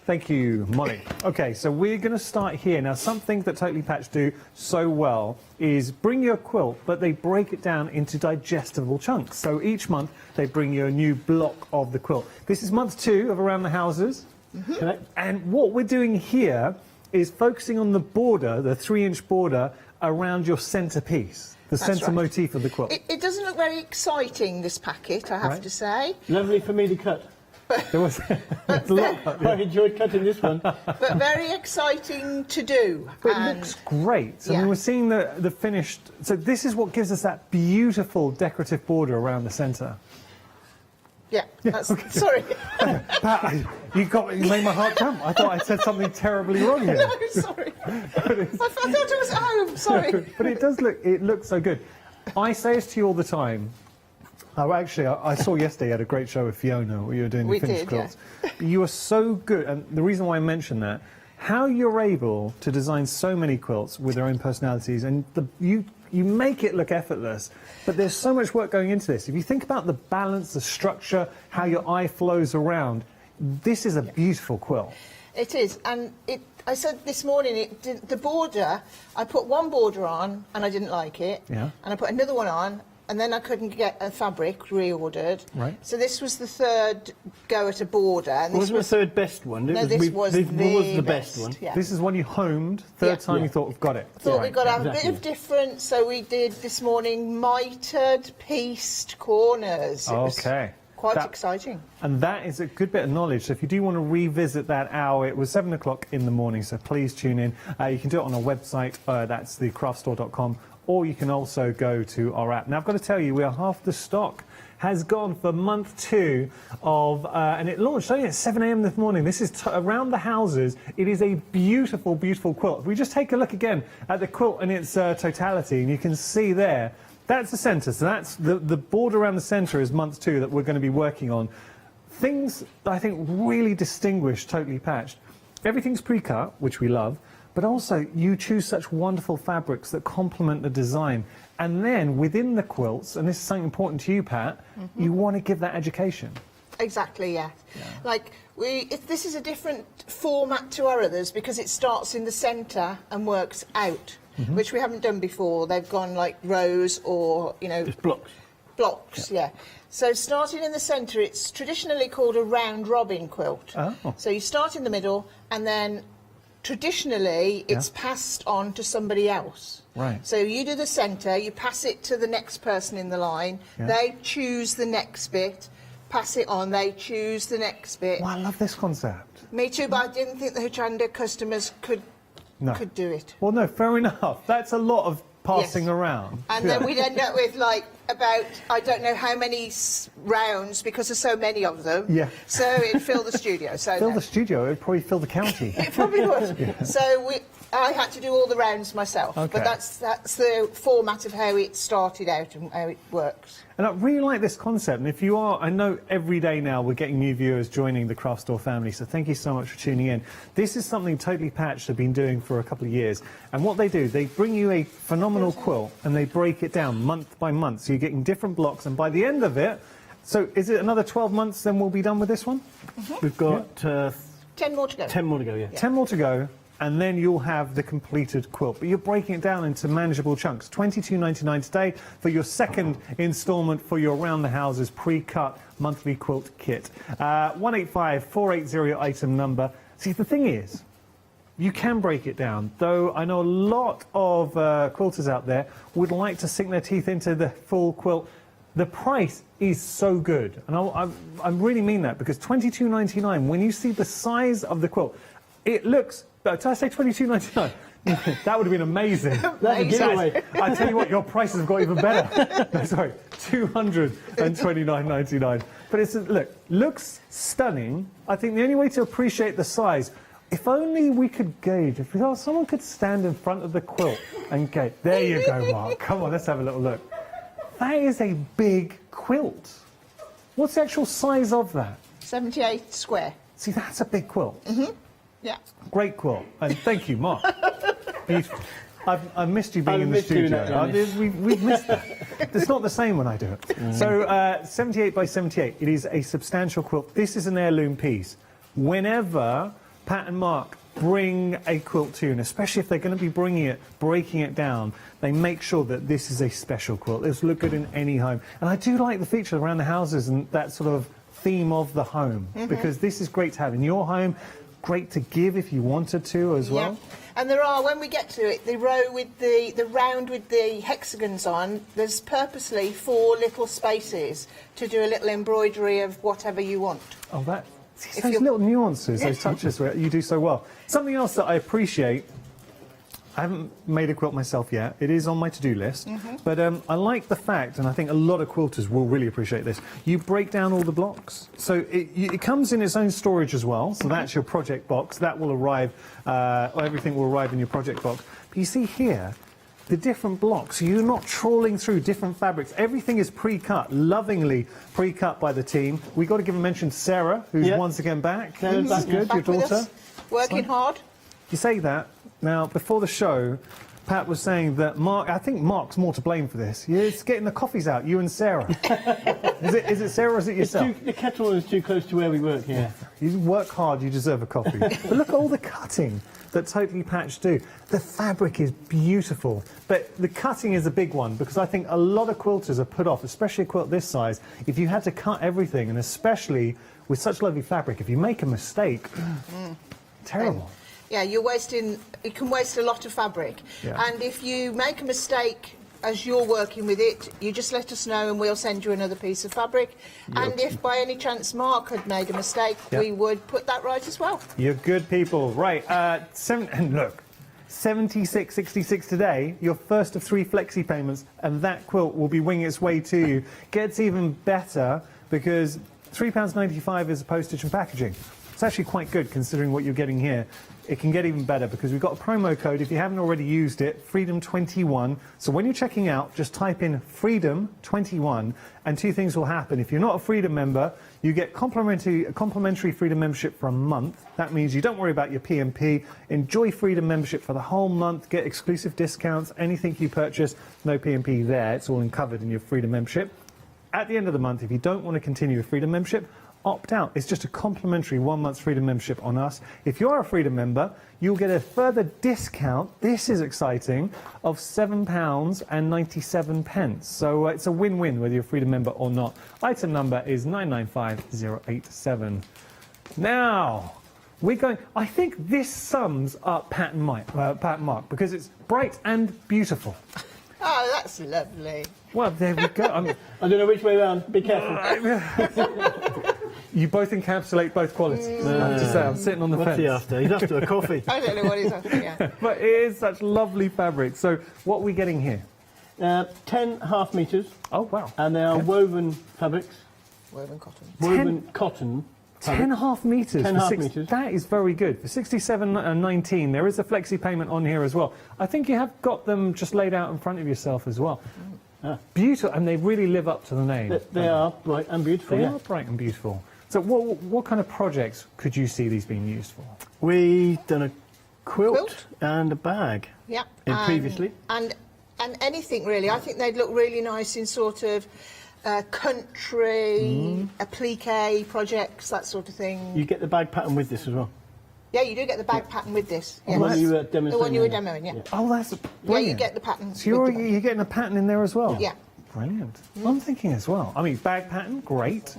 Thank you, Molly. Okay, so we're going to start here. Now, something that Totally Patch do so well is bring you a quilt, but they break it down into digestible chunks. So each month, they bring you a new block of the quilt. This is month 2 of Around the Houses. Mm-hmm. And what we're doing here is focusing on the border, the 3-inch border, around your centrepiece. The centre motif of the quilt. It doesn't look very exciting, this packet, I have to say. Lovely for me to cut. There was a lot. I enjoyed cutting this one. But very exciting to do. But it looks great. I mean, we're seeing the finished... So this is what gives us that beautiful decorative border around the centre. Yeah, that's, okay. Sorry. Pat, you made my heart jump. I thought I said something terribly wrong here. No, sorry. I thought it was at home, sorry. But it looks so good. I say this to you all the time. Oh, actually, I saw yesterday you had a great show with Fiona where you were doing the finished quilts. Yeah. You are so good, and the reason why I mentioned that, how you're able to design so many quilts with their own personalities, and you make it look effortless, but there's so much work going into this. If you think about the balance, the structure, how your eye flows around, this is a beautiful quilt. It is, and I said this morning, the border, I put one border on and I didn't like it, and I put another one on and then I couldn't get a fabric reordered. Right. So this was the third go at a border. And Wasn't the third best one? No, this was the best one. Yeah. This is one you homed. Third time you thought, we've got it. Thought we've got to have a bit of difference, so we did this morning mitered, pieced corners. It was quite exciting. And that is a good bit of knowledge. So if you do want to revisit that hour, it was 7 o'clock in the morning, so please tune in. You can do it on our website, that's thecraftstore.com, or you can also go to our app. Now, I've got to tell you, we are half the stock has gone for month 2 of, and it launched only at 7 a.m. this morning. This is around the houses. It is a beautiful, beautiful quilt. If we just take a look again at the quilt in its totality, and you can see there, that's the centre. So that's the border around the centre is month 2 that we're going to be working on. Things that I think really distinguish Totally Patched. Everything's pre-cut, which we love, but also you choose such wonderful fabrics that complement the design. And then within the quilts, and this is something important to you, Pat, you want to give that education. Exactly, yeah. Like, this is a different format to our others because it starts in the centre and works out, which we haven't done before. They've gone like rows or, you know... Just blocks. Blocks, yeah. So starting in the centre, it's traditionally called a round-robin quilt. Oh. So you start in the middle and then traditionally it's passed on to somebody else. Right. So you do the centre, you pass it to the next person in the line, they choose the next bit, pass it on, they choose the next bit. Well, I love this concept. Me too, but I didn't think the Hochanda customers could do it. Well, no, fair enough. That's a lot of passing around. And then we'd end up with, like, about, I don't know how many rounds, because there's so many of them. Yeah. So it'd fill the studio. So Fill the studio, it would probably fill the county. It probably would. So I had to do all the rounds myself. Okay. But that's the format of how it started out and how it works. And I really like this concept. And if you are, I know every day now we're getting new viewers joining the Craft Store family, so thank you so much for tuning in. This is something Totally Patched have been doing for a couple of years. And what they do, they bring you a phenomenal quilt and they break it down month by month. So you're getting different blocks, and by the end of it, so is it another 12 months then we'll be done with this one? We've got 10 more to go. 10 more to go, yeah. 10 more to go, and then you'll have the completed quilt. But you're breaking it down into manageable chunks. $22.99 today for your second instalment for your Around the Houses pre-cut monthly quilt kit. 185-480 item number. See, the thing is, you can break it down, though I know a lot of quilters out there would like to sink their teeth into the full quilt. The price is so good, and I really mean that, because $22.99, when you see the size of the quilt, it looks... Did I say $22.99? That would have been amazing. That's a giveaway. I tell you what, your prices have got even better. No, sorry, $229.99. But it's, looks stunning. I think the only way to appreciate the size, if only we could gauge, if someone could stand in front of the quilt and gauge. There you go, Mark. Come on, let's have a little look. That is a big quilt. What's the actual size of that? 78 square. See, that's a big quilt. Yeah. Great quilt. And thank you, Mark. Beautiful. I've missed you being in the studio. We've missed that. It's not the same when I do it. So 78 by 78. It is a substantial quilt. This is an heirloom piece. Whenever Pat and Mark bring a quilt to you, and especially if they're going to be breaking it down, they make sure that this is a special quilt. It'll look good in any home. And I do like the feature around the houses and that sort of theme of the home, because this is great to have in your home. Great to give if you wanted to as well. And there are, when we get to it, the row with the round with the hexagons on, there's purposely 4 little spaces to do a little embroidery of whatever you want. Oh, those little nuances, those touches you do so well. Something else that I appreciate, I haven't made a quilt myself yet. It is on my to-do list. But I like the fact, and I think a lot of quilters will really appreciate this, you break down all the blocks. So it comes in its own storage as well. So that's your project box. That will arrive, everything will arrive in your project box. But you see here, the different blocks. So you're not trawling through different fabrics. Everything is pre-cut, lovingly pre-cut by the team. We've got to give a mention to Sarah, who's once again back. That's good, your daughter. Working hard. You say that. Now, before the show, Pat was saying that I think Mark's more to blame for this. It's getting the coffees out, you and Sarah. Is it Sarah or is it yourself? The kettle is too close to where we work here. You work hard, you deserve a coffee. But look at all the cutting that Totally Patched do. The fabric is beautiful, but the cutting is a big one because I think a lot of quilters are put off, especially a quilt this size, if you had to cut everything, and especially with such lovely fabric, if you make a mistake, terrible. Yeah, you can waste a lot of fabric. Yeah. And if you make a mistake as you're working with it, you just let us know and we'll send you another piece of fabric. Yep. And if by any chance Mark had made a mistake, we would put that right as well. You're good people. Right, and look, 76.66 today, your first of 3 flexi payments, and that quilt will be winging its way to you. Gets even better because £3.95 is the postage and packaging. It's actually quite good considering what you're getting here. It can get even better because we've got a promo code, if you haven't already used it, Freedom21. So when you're checking out, just type in Freedom21 and 2 things will happen. If you're not a Freedom member, you get complimentary Freedom membership for a month. That means you don't worry about your P&P. Enjoy Freedom membership for the whole month, get exclusive discounts, anything you purchase, no P&P there. It's all covered in your Freedom membership. At the end of the month, if you don't want to continue with Freedom membership, opt out. It's just a complimentary 1 month's Freedom membership on us. If you're a Freedom member, you'll get a further discount, this is exciting, of £7.97. So it's a win-win whether you're a Freedom member or not. Item number is 995087. Now, we're going, I think this sums up Pat and Mark, because it's bright and beautiful. Oh, that's lovely. Well, there we go. I don't know which way around. Be careful. You both encapsulate both qualities. I have to say, I'm sitting on the fence. What's he after? He's after a coffee. I don't know what he's after, yeah. But it is such lovely fabric. So what are we getting here? 10 half metres. Oh, wow. And they are woven fabrics. Woven cotton. Woven cotton. 10 half metres. 10 half metres. That is very good. For 67.19, there is a flexi payment on here as well. I think you have got them just laid out in front of yourself as well. Beautiful, and they really live up to the name. They are bright and beautiful. They are bright and beautiful. So what kind of projects could you see these being used for? We've done a quilt and a bag. Yeah. Previously. And anything really. I think they'd look really nice in sort of country, applique projects, that sort of thing. You get the bag pattern with this as well. Yeah, you do get the bag pattern with this. Yes. The one you were demonstrating. The one you were demoing, yeah. Oh, that's brilliant. Yeah, you get the pattern. So you're getting a pattern in there as well? Yeah. Brilliant. I'm thinking as well. I mean, bag pattern, great.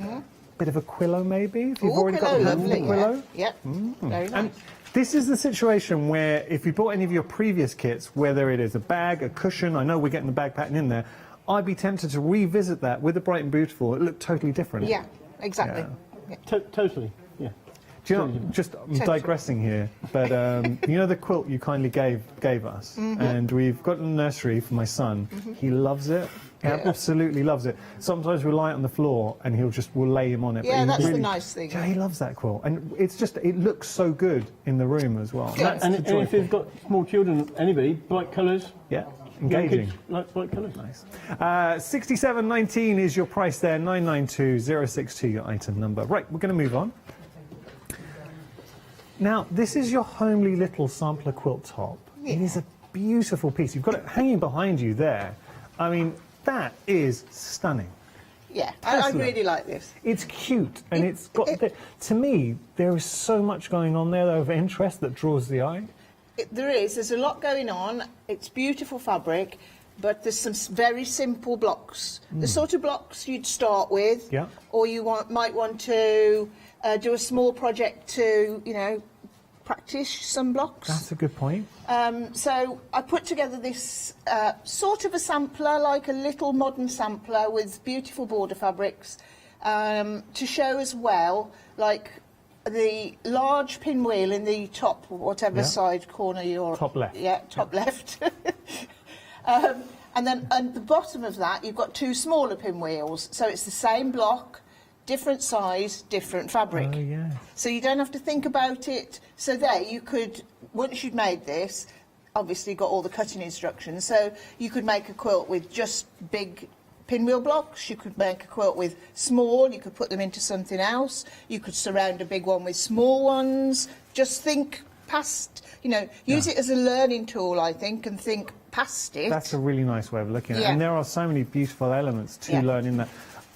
Bit of a quillo maybe, if you've already got the quillo. Yeah. Very nice. And this is the situation where if you bought any of your previous kits, whether it is a bag, a cushion, I know we're getting the bag pattern in there, I'd be tempted to revisit that with the Bright and Beautiful. It looked totally different. Yeah, exactly. Yeah. Totally, yeah. Do you know, just I'm digressing here, but you know the quilt you kindly gave us, and we've got a nursery for my son. He loves it. He absolutely loves it. Sometimes we'll lie it on the floor and we'll lay him on it. Yeah, that's the nice thing. Yeah, he loves that quilt, and it's just it looks so good in the room as well. Yeah. And if you've got small children, anybody, bright colours. Yeah. Engaging. Like bright colours. Nice. 67.19 is your price there. 992.062 your item number. Right, we're going to move on. Now, this is your homely little sampler quilt top. It is a beautiful piece. You've got it hanging behind you there. I mean, that is stunning. Yeah, I really like this. It's cute, and it's got... to me, there is so much going on there of interest that draws the eye. There is. There's a lot going on. It's beautiful fabric, but there's some very simple blocks. The sort of blocks you'd start with, or you might want to do a small project to, you know, practice some blocks. That's a good point. So I put together this sort of a sampler, like a little modern sampler with beautiful border fabrics, to show as well, like the large pinwheel in the top, whatever side corner you're... Top left. Yeah, top left. And then at the bottom of that, you've got 2 smaller pinwheels. So it's the same block, different size, different fabric. Oh, yeah. So you don't have to think about it. So there, you could, once you'd made this, obviously got all the cutting instructions, so you could make a quilt with just big pinwheel blocks, you could make a quilt with small, you could put them into something else, you could surround a big one with small ones. Just think past, you know, use it as a learning tool, I think, and think past it. That's a really nice way of looking at it. Yeah. And there are so many beautiful elements to learn in that.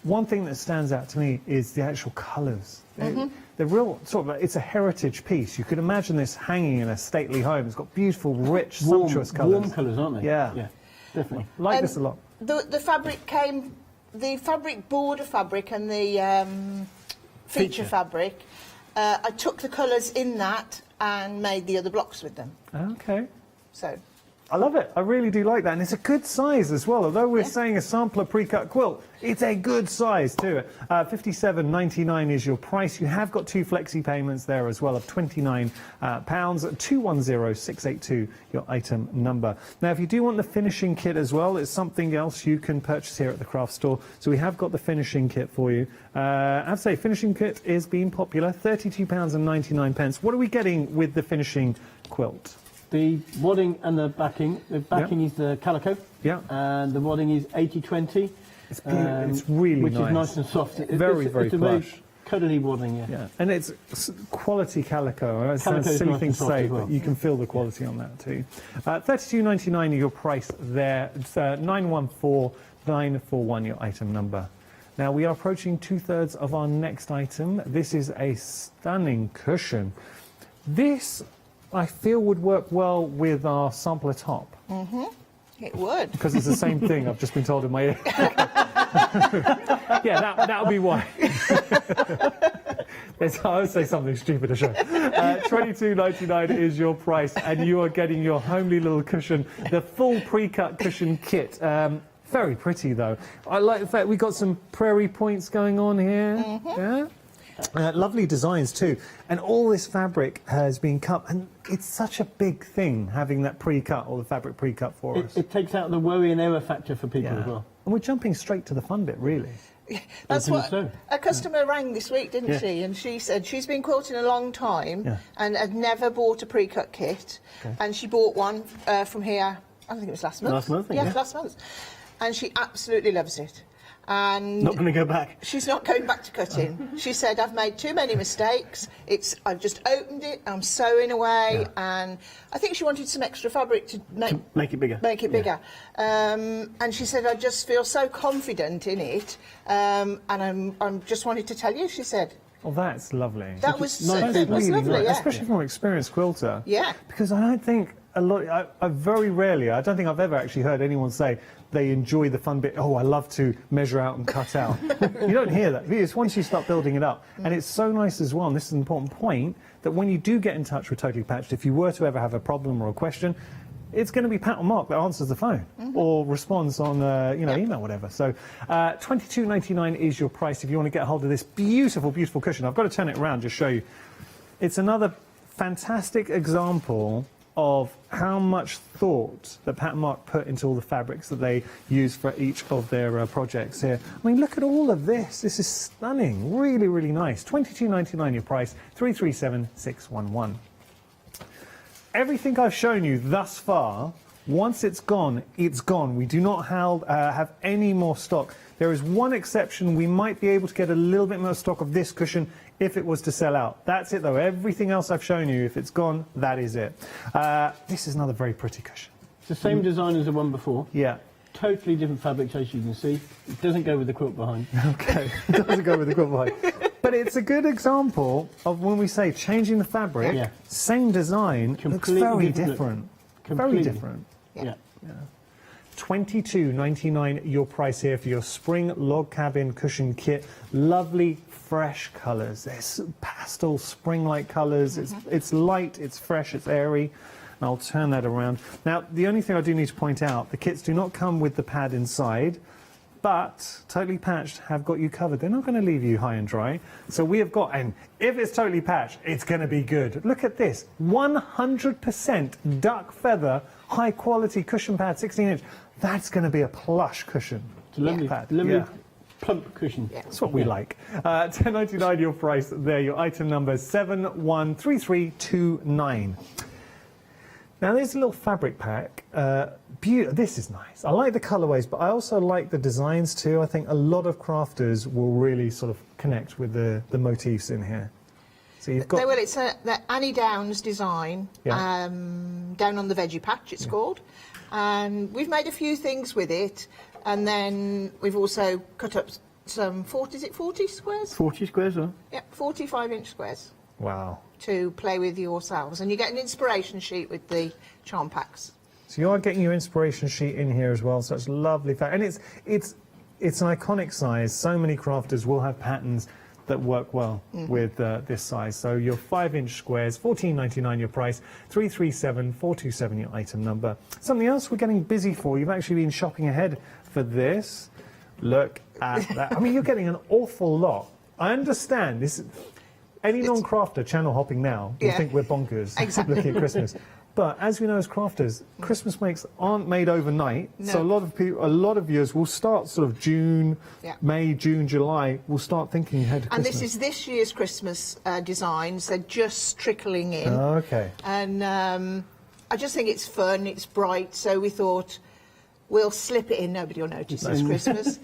One thing that stands out to me is the actual colours. The real sort of, it's a heritage piece. You could imagine this hanging in a stately home. It's got beautiful, rich, sumptuous colours. Warm colours, aren't they? Yeah. Yeah, definitely. Like this a lot. The fabric came, the fabric border fabric and the feature fabric, I took the colours in that and made the other blocks with them. Okay. So. I love it. I really do like that. And it's a good size as well. Although we're saying a sampler pre-cut quilt, it's a good size too. £57.99 is your price. You have got 2 flexi payments there as well of £29. 210682, your item number. Now, if you do want the finishing kit as well, it's something else you can purchase here at the craft store. So we have got the finishing kit for you. I have to say, finishing kit is being popular. £32.99. What are we getting with the finishing quilt? The wadding and the backing. The backing is the calico. Yeah. And the wadding is 80/20. It's really which nice. Is nice and soft. Very it's plush. A very cuddly wadding, Yeah, and it's quality calico. It sounds a silly thing to say, but you can feel the quality on that too. £32.99 your price there. It's 914941 your item number. Now we are approaching 2/3 of our next item. This is a stunning cushion. This, I feel, would work well with our sampler top. It would. Because it's the same thing, I've just been told in my ear. Yeah, that would be why. I would say something stupid to show. £22.99 is your price, and you are getting your homely little cushion, the full pre-cut cushion kit. Very pretty, though. I like the fact we've got some prairie points going on here. Yeah? Lovely designs too, and all this fabric has been cut, and it's such a big thing having that pre-cut, or the fabric pre-cut for us. It takes out the worry and error factor for people as well. And we're jumping straight to the fun bit, really. That's what a customer rang this week, didn't she? And she said she's been quilting a long time and had never bought a pre-cut kit, and she bought one from here. I think it was last month. Last month, last month, and she absolutely loves it. And not going to go back. She's not going back to cutting. She said, I've made too many mistakes. I've just opened it, I'm sewing away, and I think she wanted some extra fabric to make it bigger. Make it bigger. And she said, I just feel so confident in it, and I'm just wanted to tell you, she said. Well, that's lovely. That was lovely, nice. Especially from an experienced quilter. Yeah. Because I don't think I very rarely, I don't think I've ever actually heard anyone say they enjoy the fun bit. Oh, I love to measure out and cut out. You don't hear that. It's once you start building it up. And it's so nice as well, and this is an important point, that when you do get in touch with Totally Patched, if you were to ever have a problem or a question, it's going to be Pat or Mark that answers the phone or responds on email, whatever. So £22.99 is your price if you want to get a hold of this beautiful, beautiful cushion. I've got to turn it around just show you. It's another fantastic example of how much thought that Pat and Mark put into all the fabrics that they use for each of their projects here. I mean, look at all of this. This is stunning. Really, really nice. £22.99 your price, 337611. Everything I've shown you thus far, once it's gone, it's gone. We do not have any more stock. There is one exception. We might be able to get a little bit more stock of this cushion if it was to sell out. That's it, though. Everything else I've shown you, if it's gone, that is it. This is another very pretty cushion. It's the same design as the one before. Yeah. Totally different fabrics, as you can see. It doesn't go with the quilt behind. Okay, it doesn't go with the quilt behind. But it's a good example of when we say changing the fabric, same design, looks very different. Very different. Yeah. £22.99 your price here for your spring log cabin cushion kit. Lovely fresh colours. There's pastel spring-like colours. It's light, it's fresh, it's airy. And I'll turn that around. Now, the only thing I do need to point out, the kits do not come with the pad inside, but Totally Patched have got you covered. They're not going to leave you high and dry. So we have got, and if it's Totally Patched, it's going to be good. Look at this, 100% duck feather, high quality cushion pad, 16-inch. That's going to be a plush cushion. It's a lovely pad. Lovely plump cushion. That's what we like. £10.99 your price there. Your item number is 713329. Now there's a little fabric pack. This is nice. I like the colourways, but I also like the designs too. I think a lot of crafters will really sort of connect with the motifs in here. So you've got... Well, it's the Annie Downs design, Yeah. Down on the Veggie Patch it's called. And we've made a few things with it, and then we've also cut up some 40 squares? 40 squares, huh? Yep, 45-inch squares Wow. to play with yourselves. And you get an inspiration sheet with the charm packs. So you are getting your inspiration sheet in here as well, so it's lovely. And it's an iconic size. So many crafters will have patterns that work well with this size. So your 5-inch squares, $14.99 your price, 337-427 your item number. Something else we're getting busy for. You've actually been shopping ahead for this. Look at that. I mean, you're getting an awful lot. I understand this. Any non-crafter channel hopping now will think we're bonkers looking at Christmas. But as we know as crafters, Christmas makes aren't made overnight. No. So a lot of viewers will start sort of May, June, July, will start thinking ahead to And Christmas. this is this year's Christmas designs. They're just trickling in. Okay. And I just think it's fun, it's bright, so we thought we'll slip it in. Nobody will notice it's Christmas.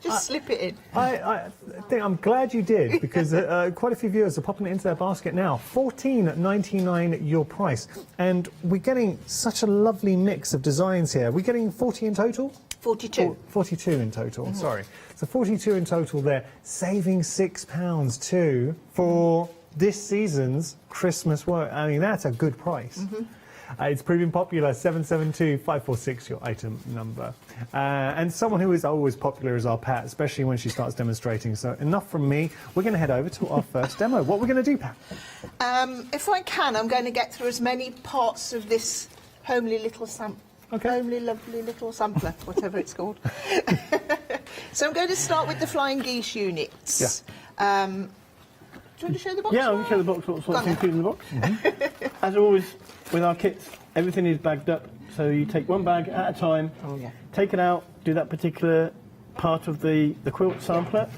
Just slip it in. I think I'm glad you did, because quite a few viewers are popping it into their basket now. $14.99 your price. And we're getting such a lovely mix of designs here. We're getting 40 in total? 42. 42 in total, sorry. So 42 in total there, saving £6 too for this season's Christmas work. I mean, that's a good price. It's proving popular, 772-546 your item number. And someone who is always popular is our Pat, especially when she starts demonstrating. So enough from me. We're going to head over to our first demo. What we're going to do, Pat? If I can, I'm going to get through as many parts of this homely little homely, lovely little sampler, whatever it's called. So I'm going to start with the flying geese units. Yeah. Do you want to show the box? Yeah, I'll show the box, what's included in the box. As always, with our kits, everything is bagged up. So you take one bag at a time, take it out, do that particular part of the quilt sampler.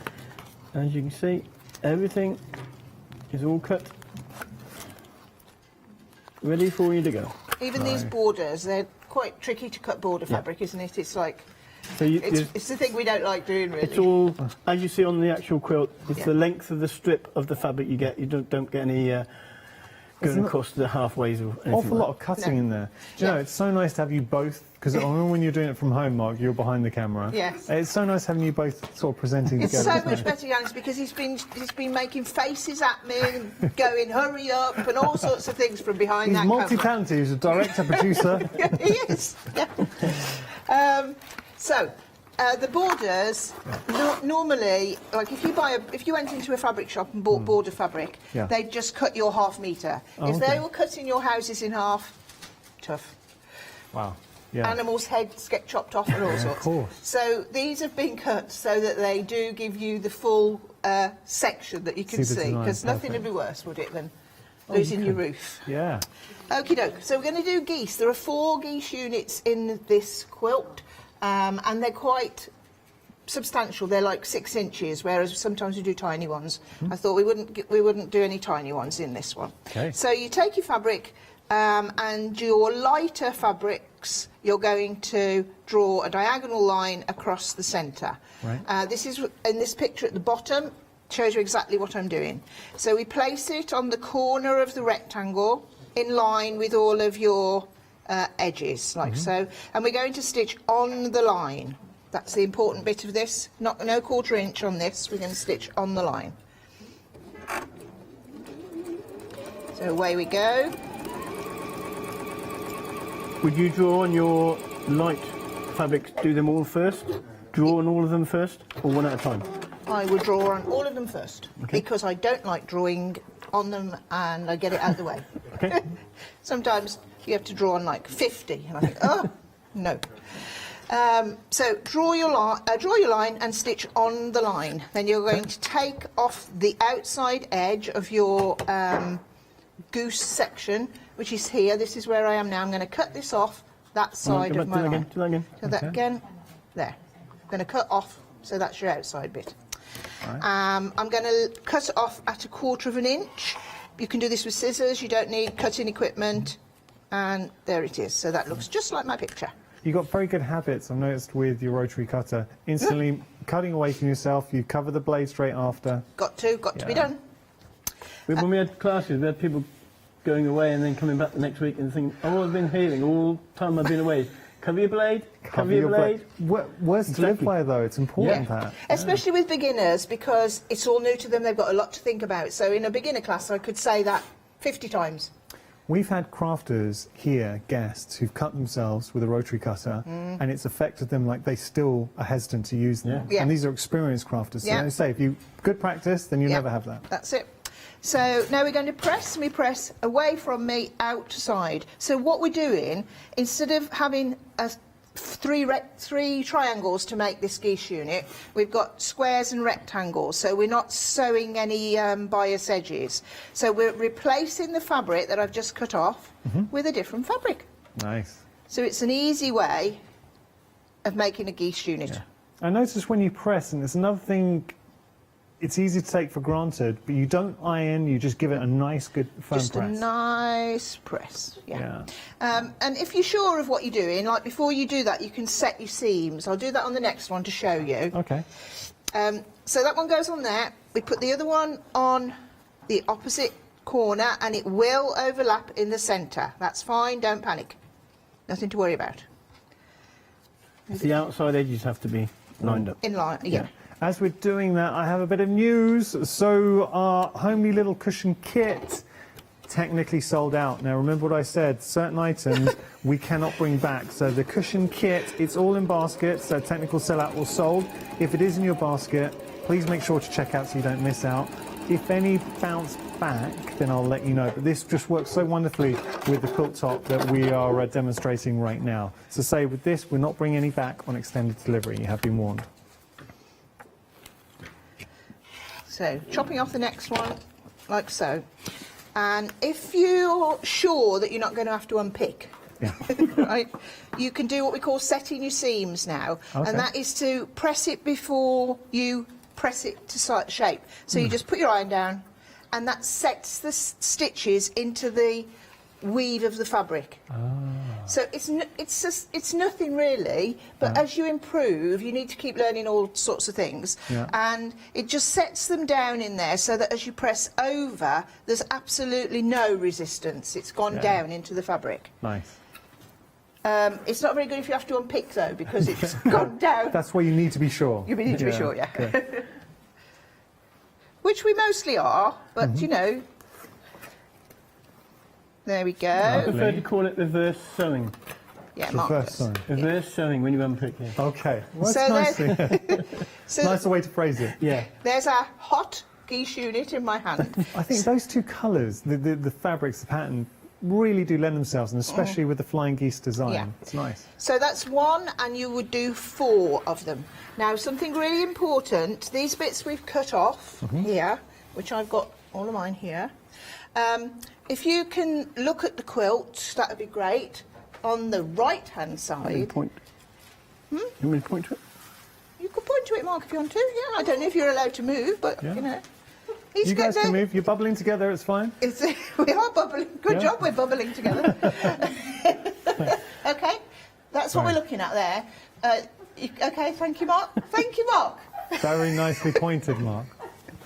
As you can see, everything is all cut, ready for you to go. Even these borders, they're quite tricky to cut border fabric, isn't it? It's like... So it's the thing we don't like doing, really. It's all, as you see on the actual quilt, it's the length of the strip of the fabric you get. You don't get any going across the halfways or anything. Awful lot of cutting in there. Do you know, it's so nice to have you both, because I remember when you're doing it from home, Mark, you're behind the camera. Yes. It's so nice having you both sort of presenting It's together. so much better, Yanis, because he's been making faces at me and going, hurry up, and all sorts of things from behind He's that camera. multi-talented. He's a director, producer. He is. Yeah. So, the borders, normally, like if you went into a fabric shop and bought border fabric, they'd just cut your half metre. If they were cutting your houses in half, tough. Wow. Yeah. Animals' heads get chopped off and all sorts. Of course. So these have been cut so that they do give you the full section that you can see, because nothing would be worse, would it, than losing your roof. Yeah. Okie doke. So we're going to do geese. There are 4 geese units in this quilt. And they're quite substantial. They're like 6 inches, whereas sometimes we do tiny ones. I thought we wouldn't do any tiny ones in this one. Okay. So you take your fabric and your lighter fabrics, you're going to draw a diagonal line across the centre. Right. This is in this picture at the bottom. Shows you exactly what I'm doing. So we place it on the corner of the rectangle in line with all of your edges, like so, and we're going to stitch on the line. That's the important bit of this. No 1/4 inch on this. We're going to stitch on the line. So away we go. Would you draw on your light fabrics? Do them all first? Draw on all of them first, or one at a time? I would draw on all of them first, because I don't like drawing on them and I get it out of the way. Okay. Sometimes you have to draw on like 50, and I think, oh, no. So draw your line and stitch on the line. Then you're going to take off the outside edge of your goose section, which is here. This is where I am now. I'm going to cut this off that side of my line. Do that again. So that again, there. I'm going to cut off, so that's your outside bit. Right. I'm going to cut it off at 1/4 inch. You can do this with scissors. You don't need cutting equipment. And there it is. So that looks just like my picture. You've got very good habits, I've noticed, with your rotary cutter. Instantly cutting away from yourself, you cover the blade straight after. Got to be done. When we had classes, we had people going away and then coming back the next week and thinking, oh, I've been healing all the time I've been away. Cover your blade, cover your blade. Words to live by, though. It's important, that. Especially with beginners, because it's all new to them. They've got a lot to think about. So in a beginner class, I could say that 50 times. We've had crafters here, guests, who've cut themselves with a rotary cutter, and it's affected them like they still are hesitant to use them. Yeah. And these are experienced crafters. So they say, if you good practice, then you never have that. That's it. So now we're going to press, we press away from me, outside. So what we're doing, instead of having three triangles to make this geese unit, we've got squares and rectangles, so we're not sewing any bias edges. So we're replacing the fabric that I've just cut off with a different fabric. Nice. So it's an easy way of making a geese unit. Yeah. I noticed when you press, and there's another thing, it's easy to take for granted, but you don't iron, you just give it a nice, good, firm Just press. a nice press, and if you're sure of what you're doing, like before you do that, you can set your seams. I'll do that on the next one to show you. Okay. So that one goes on there. We put the other one on the opposite corner, and it will overlap in the centre. That's fine, don't panic. Nothing to worry about. The outside edges have to be lined up. In line, yeah. As we're doing that, I have a bit of news. So our homely little cushion kit technically sold out. Now, remember what I said, certain items we cannot bring back. So the cushion kit, it's all in baskets, so technical sellout was sold. If it is in your basket, please make sure to check out so you don't miss out. If any bounce back, then I'll let you know. But this just works so wonderfully with the quilt top that we are demonstrating right now. So say with this, we're not bringing any back on extended delivery. You have been warned. So, chopping off the next one, like so. And if you're sure that you're not going to have to unpick, right, you can do what we call setting your seams now. Okay. And that is to press it before you press it to shape. So you just put your iron down, and that sets the stitches into the weave of the fabric. So it's nothing really, but as you improve, you need to keep learning all sorts of things, and it just sets them down in there so that as you press over, there's absolutely no resistance. It's gone down into the fabric. Nice. It's not very good if you have to unpick though, because it's gone down. That's where you need to be sure. You need to be sure, Which we mostly are, but you know. There we go. I prefer to call it reverse sewing. Yeah, reverse sewing. Reverse sewing when you unpick it. Okay. Well, So that's nice. So Nicer way to phrase it. Yeah. there's a hot geese unit in my hand. I think those two colours, the fabrics, the pattern, really do lend themselves, and especially with the flying geese design. Yeah. It's nice. So that's one, and you would do 4 of them. Now, something really important, these bits we've cut off here, which I've got all of mine here. If you can look at the quilt, that would be great. On the right-hand side... Point. You want me to point to it? You could point to it, Mark, if you want to. Yeah, I don't know if you're allowed to move, but, you know. You guys can move. You're bubbling together. It's fine. We are bubbling. Good job, we're bubbling together. OK, that's what we're looking at there. OK, thank you, Mark. Thank you, Mark. Very nicely pointed, Mark.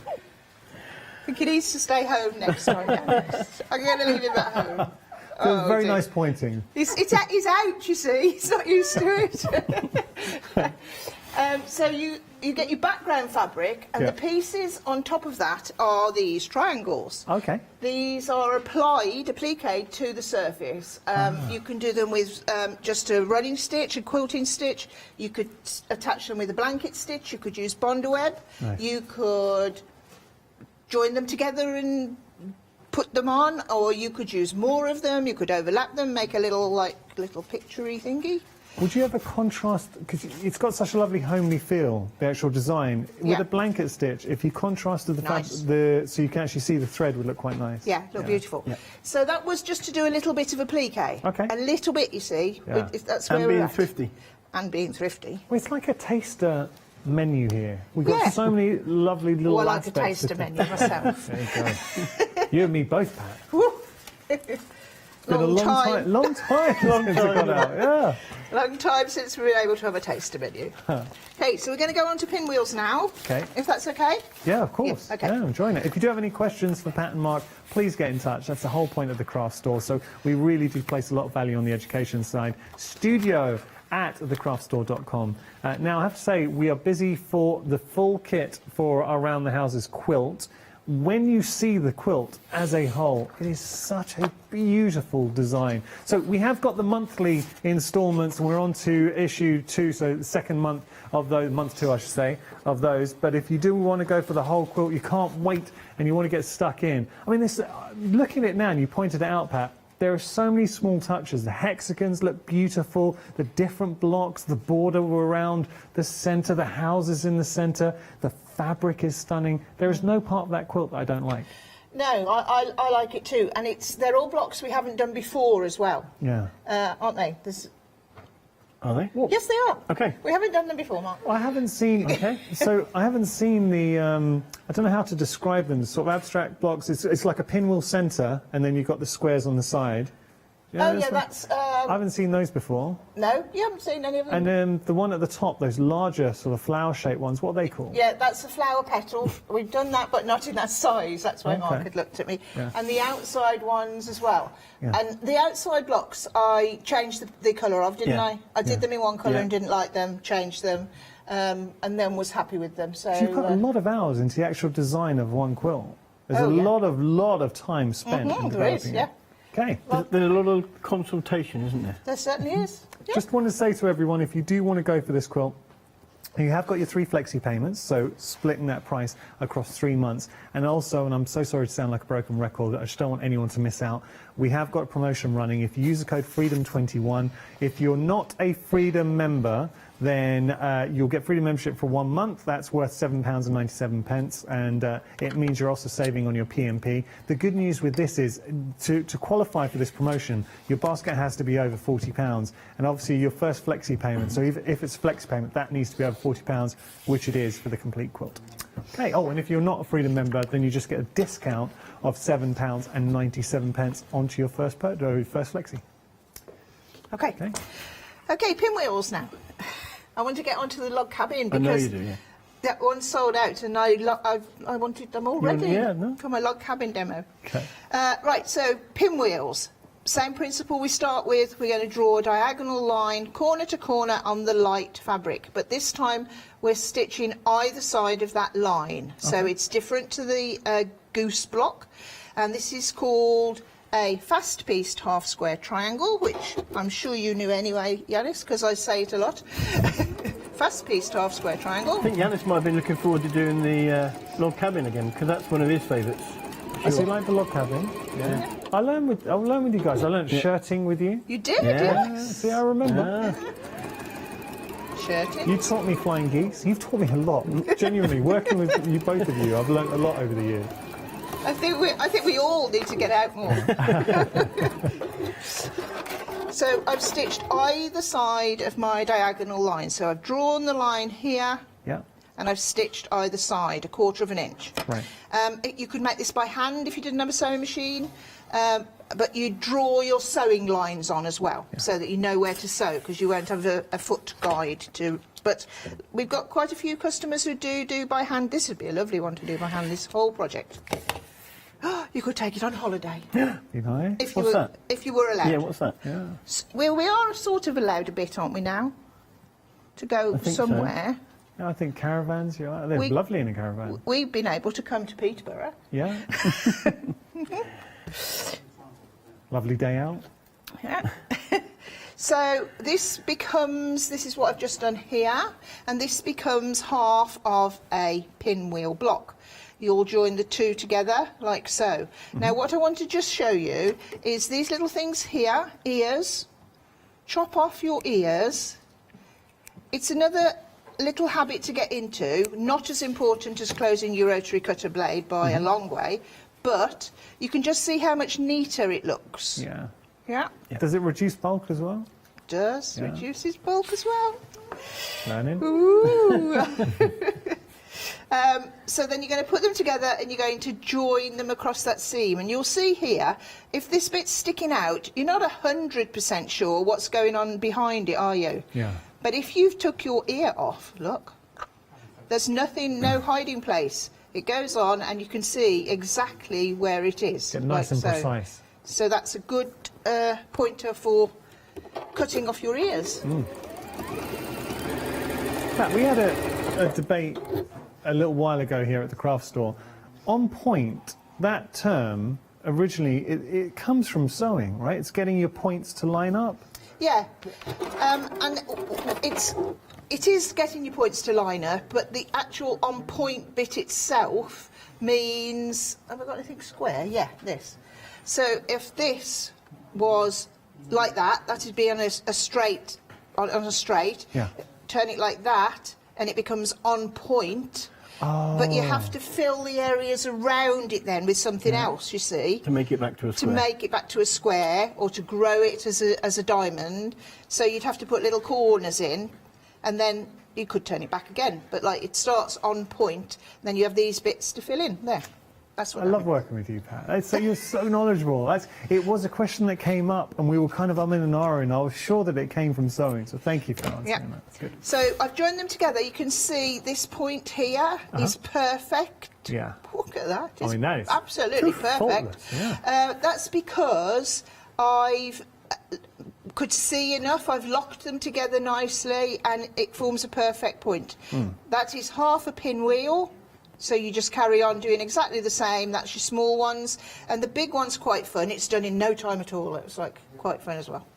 I think he needs to stay home next time. I'm going to leave him at home. Very nice pointing. He's out, you see. He's not used to it. So you get your background fabric, and the pieces on top of that are these triangles. Okay. These are appliqued to the surface. You can do them with just a running stitch, a quilting stitch. You could attach them with a blanket stitch. You could use bondweb. Nice. You could join them together and put them on, or you could use more of them. You could overlap them, make a little picture-y thingy. Would you ever contrast, because it's got such a lovely homely feel, the actual design, with a blanket stitch, if you contrasted so you can actually see the thread would look quite nice. Yeah, look beautiful. Yeah. So that was just to do a little bit of applique. Okay. A little bit, you see. Yeah. If that's And where we're being at. thrifty. And being thrifty. Well, it's like a taster menu here. We've got so many lovely little I like a aspects. taster menu myself. There you go. You and me both, Pat. Been a long time. Long time since it got out, yeah. Long time since we've been able to have a taster menu. Okay, so we're going to go on to pinwheels now. Okay. If that's okay? Yeah, of course. Yeah, okay. Yeah, I'm enjoying it. If you do have any questions for Pat and Mark, please get in touch. That's the whole point of the craft store. So we really do place a lot of value on the education side. studio@thecraftstore.com. Now, I have to say, we are busy for the full kit for our Around the Houses quilt. When you see the quilt as a whole, it is such a beautiful design. So we have got the monthly instalments. We're on to issue 2, so the second month of those, month 2 I should say, of those. But if you do want to go for the whole quilt, you can't wait and you want to get stuck in. I mean, this, looking at it now, and you pointed it out, Pat, there are so many small touches. The hexagons look beautiful, the different blocks, the border around the centre, the houses in the centre, the fabric is stunning. There is no part of that quilt that I don't like. No, I like it too. And they're all blocks we haven't done before as well. Yeah. Aren't they? Are they? Yes, they are. Okay. We haven't done them before, Mark. I haven't seen. Okay. So I haven't seen the. I don't know how to describe them. Sort of abstract blocks. It's like a pinwheel centre, and then you've got the squares on the side. Oh yeah, that's. I haven't seen those before. No, you haven't seen any of them. And the one at the top, those larger sort of flower-shaped ones. What are they called? Yeah, that's a flower petal. We've done that, but not in that size. That's why Mark had looked at me. Yeah. And the outside ones as well. Yeah. And the outside blocks, I changed the colour of, didn't I? I did them in one colour and didn't like them, changed them, and then was happy with them. So you put a lot of hours into the actual design of one quilt. There's a lot of time spent in developing it. Okay. There's a lot of consultation, isn't there? There certainly is. Yeah. Just want to say to everyone, if you do want to go for this quilt, you have got your 3 flexi payments, so splitting that price across 3 months. And also, and I'm so sorry to sound like a broken record, I just don't want anyone to miss out, we have got a promotion running. If you use the code FREEDOM21, if you're not a Freedom member, then you'll get Freedom membership for 1 month. That's worth £7.97, and it means you're also saving on your PMP. The good news with this is, to qualify for this promotion, your basket has to be over £40, and obviously your first flexi payment, so if it's flexi payment, that needs to be over £40, which it is for the complete quilt. Okay, oh, and if you're not a Freedom member, then you just get a discount of £7.97 onto your first flexi. Okay. Okay, pinwheels now. I want to get onto the log cabin because I know you do, yeah. That one sold out, and I wanted them already for my log cabin demo. Okay. Right, so pinwheels. Same principle we start with. We're going to draw a diagonal line, corner to corner on the light fabric, but this time we're stitching either side of that line. So it's different to the goose block, and this is called a fast-pieced half-square triangle, which I'm sure you knew anyway, Yanis, because I say it a lot. Fast-pieced half-square triangle. I think Yanis might have been looking forward to doing the log cabin again, because that's one of his favourites. Does he like the log cabin? Yeah. I'll learn with you guys. I learned shirting with you. You did? Yeah. See, I remember. Shirting. You taught me flying geese. You've taught me a lot. Genuinely, working with you, both of you, I've learned a lot over the years. I think we all need to get out more. So I've stitched either side of my diagonal line. So I've drawn the line here. Yeah. And I've stitched either side, 1/4 of an inch. Right. You could make this by hand if you didn't have a sewing machine, but you draw your sewing lines on as well, so that you know where to sew, because you won't have a foot guide to. But we've got quite a few customers who do by hand. This would be a lovely one to do by hand, this whole project. You could take it on holiday. You know? If you were allowed. Yeah, what's that? Yeah. Well, we are sort of allowed a bit, aren't we now? To go somewhere. So. Yeah, I think caravans, they're lovely in a caravan. We've been able to come to Peterborough. Yeah. Lovely day out. Yeah. So this is what I've just done here, and this becomes half of a pinwheel block. You'll join the two together, like so. Now, what I want to just show you is these little things here, ears. Chop off your ears. It's another little habit to get into, not as important as closing your rotary cutter blade by a long way, but you can just see how much neater it looks. Yeah. Yeah. Does it reduce bulk as well? Does. Reduces bulk as well. Learning. Ooh. So then you're going to put them together and you're going to join them across that seam. And you'll see here, if this bit's sticking out, you're not 100% sure what's going on behind it, are you? Yeah. But if you've took your ear off, look, there's nothing, no hiding place. It goes on and you can see exactly where it is. Get nice and precise. So that's a good pointer for cutting off your ears. In fact, we had a debate a little while ago here at the craft store. On point, that term, originally, it comes from sewing, right? It's getting your points to line up. Yeah, and it is getting your points to line up, but the actual on point bit itself means, have I got anything square? Yeah, this. So if this was like that, that would be on a straight, on a straight. Yeah. Turn it like that, and it becomes on point. Oh. But you have to fill the areas around it then with something else, you see. To make it back to a square. To make it back to a square, or to grow it as a diamond. So you'd have to put little corners in, and then you could turn it back again. But like it starts on point, then you have these bits to fill in there. That's what I love working with you, Pat. So you're so knowledgeable. It was a question that came up, and we were kind of umming and ahhing, and I was sure that it came from sewing. So thank you for answering that. That's good. So I've joined them together. You can see this point here is perfect. Yeah. Look at that. It's that is absolutely perfect. faultless, yeah. That's because I've could see enough. I've locked them together nicely, and it forms a perfect point. That is half a pinwheel. So you just carry on doing exactly the same. That's your small ones. And the big one's quite fun. It's done in no time at all. It's like quite fun as well.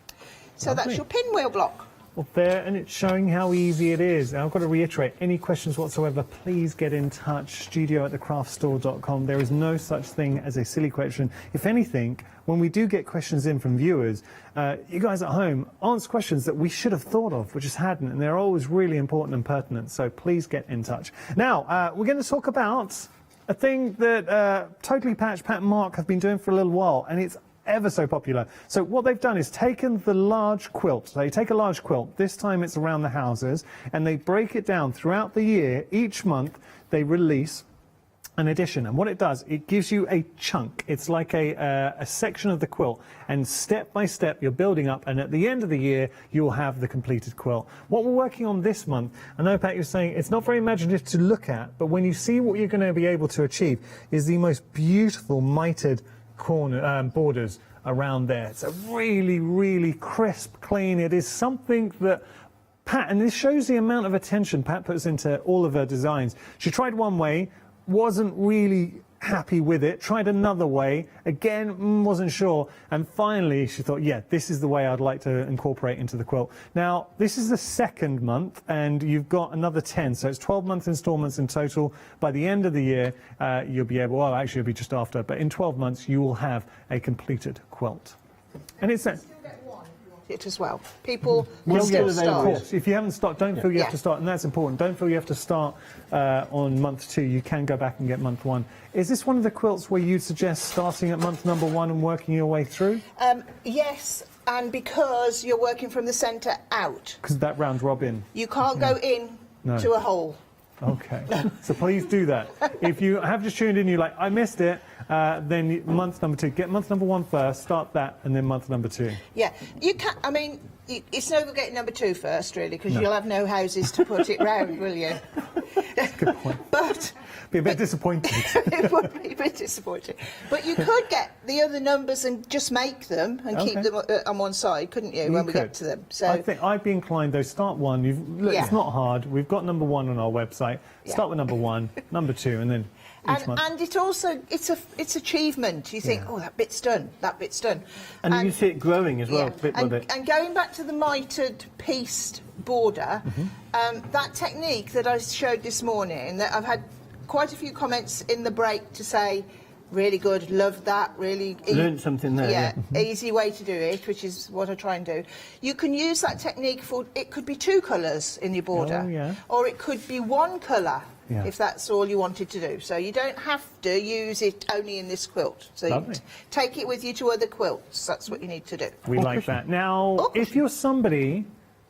So that's your pinwheel block. Well, there, and it's showing how easy it is. And I've got to reiterate, any questions whatsoever, please get in touch, studio@thecraftstore.com. There is no such thing as a silly question. If anything, when we do get questions in from viewers, you guys at home answer questions that we should have thought of, but just hadn't, and they're always really important and pertinent, so please get in touch. Now, we're going to talk about a thing that Totally Patch, Pat and Mark have been doing for a little while, and it's ever so popular. So what they've done is taken the large quilt. They take a large quilt, this time it's around the houses, and they break it down throughout the year. Each month they release an edition, and what it does, it gives you a chunk. It's like a section of the quilt, and step by step you're building up, and at the end of the year you'll have the completed quilt. What we're working on this month, I know Pat, you're saying it's not very imaginative to look at, but when you see what you're going to be able to achieve, is the most beautiful mitered corner borders around there. It's a really, really crisp, clean. It is something that Pat, and this shows the amount of attention Pat puts into all of her designs. She tried one way, wasn't really happy with it, tried another way, again wasn't sure, and finally she thought, yeah, this is the way I'd like to incorporate into the quilt. Now this is the second month, and you've got another 10, so it's 12-month installments in total. By the end of the year you'll be able, well actually it'll be just after, but in 12 months you will have a completed quilt. And it's it as well. People will still get start. Of course. If you haven't started, don't feel you have to start, and that's important. Don't feel you have to start on month 2. You can go back and get month 1. Is this one of the quilts where you'd suggest starting at month number 1 and working your way through? Yes, and because you're working from the centre out. Because that round robin. You can't go in to a hole. Okay, so please do that. If you have just tuned in, you're like, I missed it, then month number 2. Get month number 1 first, start that, and then month number 2. Yeah, you can. I mean, it's no good getting number 2 first, really, because you'll have no houses to put it round, will you? Good point. But be a bit disappointed. It would be a bit disappointing. But you could get the other numbers and just make them and keep them on one side, couldn't you, when we get to them? So I think I'd be inclined, though, start 1. Look, it's not hard. We've got number 1 on our website. Start with number 1, number 2, and then each month. And it also, it's achievement. You think, oh, that bit's done, that bit's done. And you see it growing as well, bit by bit. And going back to the mitered pieced border, that technique that I showed this morning, that I've had quite a few comments in the break to say, really good, loved that, really... Learned something there. Yeah, easy way to do it, which is what I try and do. You can use that technique for, it could be 2 colours in your border, or it could be 1 colour, if that's all you wanted to do. So you don't have to use it only in this quilt. So you take it with you to other quilts. That's what you need to do. We like that. Now, if you're somebody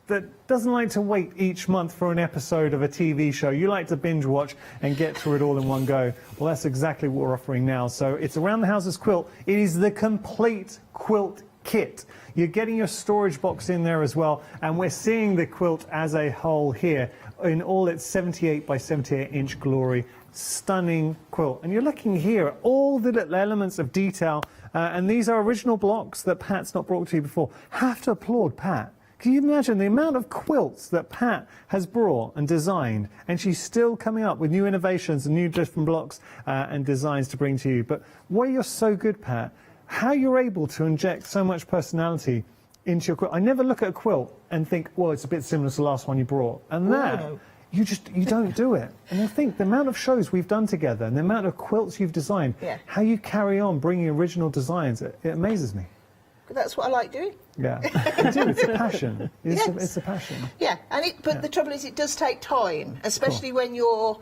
that doesn't like to wait each month for an episode of a TV show. You like to binge watch and get through it all in one go. Well, that's exactly what we're offering now. So it's Around the Houses Quilt. It is the complete quilt kit. You're getting your storage box in there as well, and we're seeing the quilt as a whole here in all its 78 by 78 inch glory. Stunning quilt. And you're looking here at all the little elements of detail, and these are original blocks that Pat's not brought to you before. Have to applaud Pat. Can you imagine the amount of quilts that Pat has brought and designed, and she's still coming up with new innovations and new different blocks and designs to bring to you. But why you're so good, Pat, how you're able to inject so much personality into your quilt. I never look at a quilt and think, well, it's a bit similar to the last one you brought. And that, you don't do it. And I think the amount of shows we've done together and the amount of quilts you've designed, how you carry on bringing original designs, it amazes me. That's what I like doing. Yeah, it's a passion. It's a passion. Yeah, but the trouble is, it does take time, especially when you're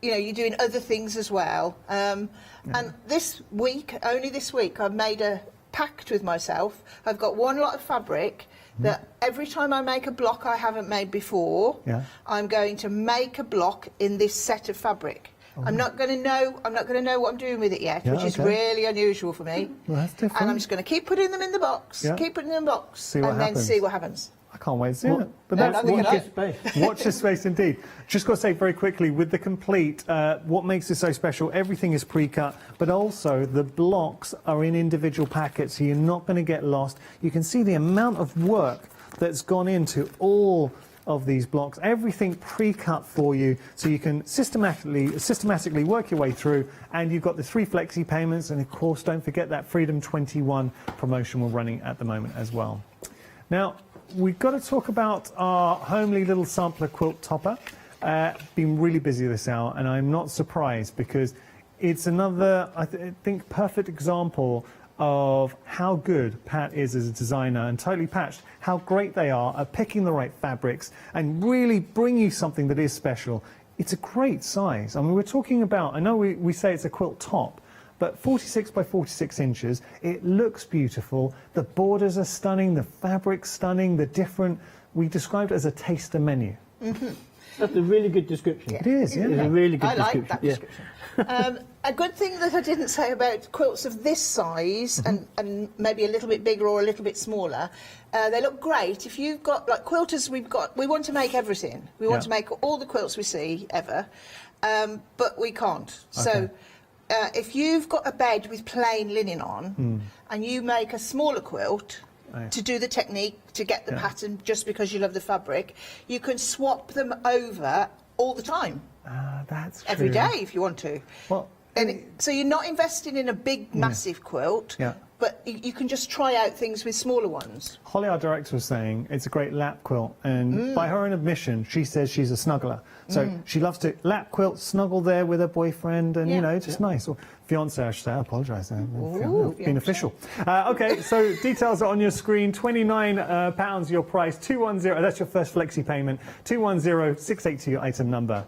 doing other things as well. And this week, only this week, I've made a pact with myself. I've got one lot of fabric that every time I make a block I haven't made before, I'm going to make a block in this set of fabric. I'm not going to know what I'm doing with it yet, which is really unusual for me. Well, that's different. And I'm just going to keep putting them in the box, then see what happens. I can't wait to see it. But that's watch this space. Watch this space indeed. Just got to say very quickly, with the complete, what makes it so special, everything is pre-cut, but also the blocks are in individual packets, so you're not going to get lost. You can see the amount of work that's gone into all of these blocks, everything pre-cut for you, so you can systematically work your way through, and you've got the 3 flexi payments, and of course don't forget that Freedom 21 promotion we're running at the moment as well. Now we've got to talk about our homely little sampler quilt topper. Been really busy this hour, and I'm not surprised, because it's another, I think, perfect example of how good Pat is as a designer, and Totally Patched, how great they are at picking the right fabrics and really bring you something that is special. It's a great size. I mean, we're talking about, I know we say it's a quilt top, but 46 by 46 inches, it looks beautiful. The borders are stunning, the fabric's stunning, we described it as a taster menu. That's a really good description. It is, yeah. It's a really good I description. like that description. A good thing that I didn't say about quilts of this size and maybe a little bit bigger or a little bit smaller, they look great. If you've got, like quilters, we want to make everything. We want to make all the quilts we see ever, but we can't. Okay. So if you've got a bed with plain linen on and you make a smaller quilt, to do the technique, to get the pattern, just because you love the fabric, you can swap them over all the time. That's every true. day if you want to. Well, so you're not investing in a big, massive quilt, but you can just try out things with smaller ones. Holly, our director, was saying it's a great lap quilt, and by her own admission, she says she's a snuggler. So she loves to lap quilt, snuggle there with her boyfriend, and, you know, just nice. Or fiancé, I should say. I apologise. Been official. OK, so details are on your screen. £29 your price. 210, that's your first flexi payment. 210682 your item number.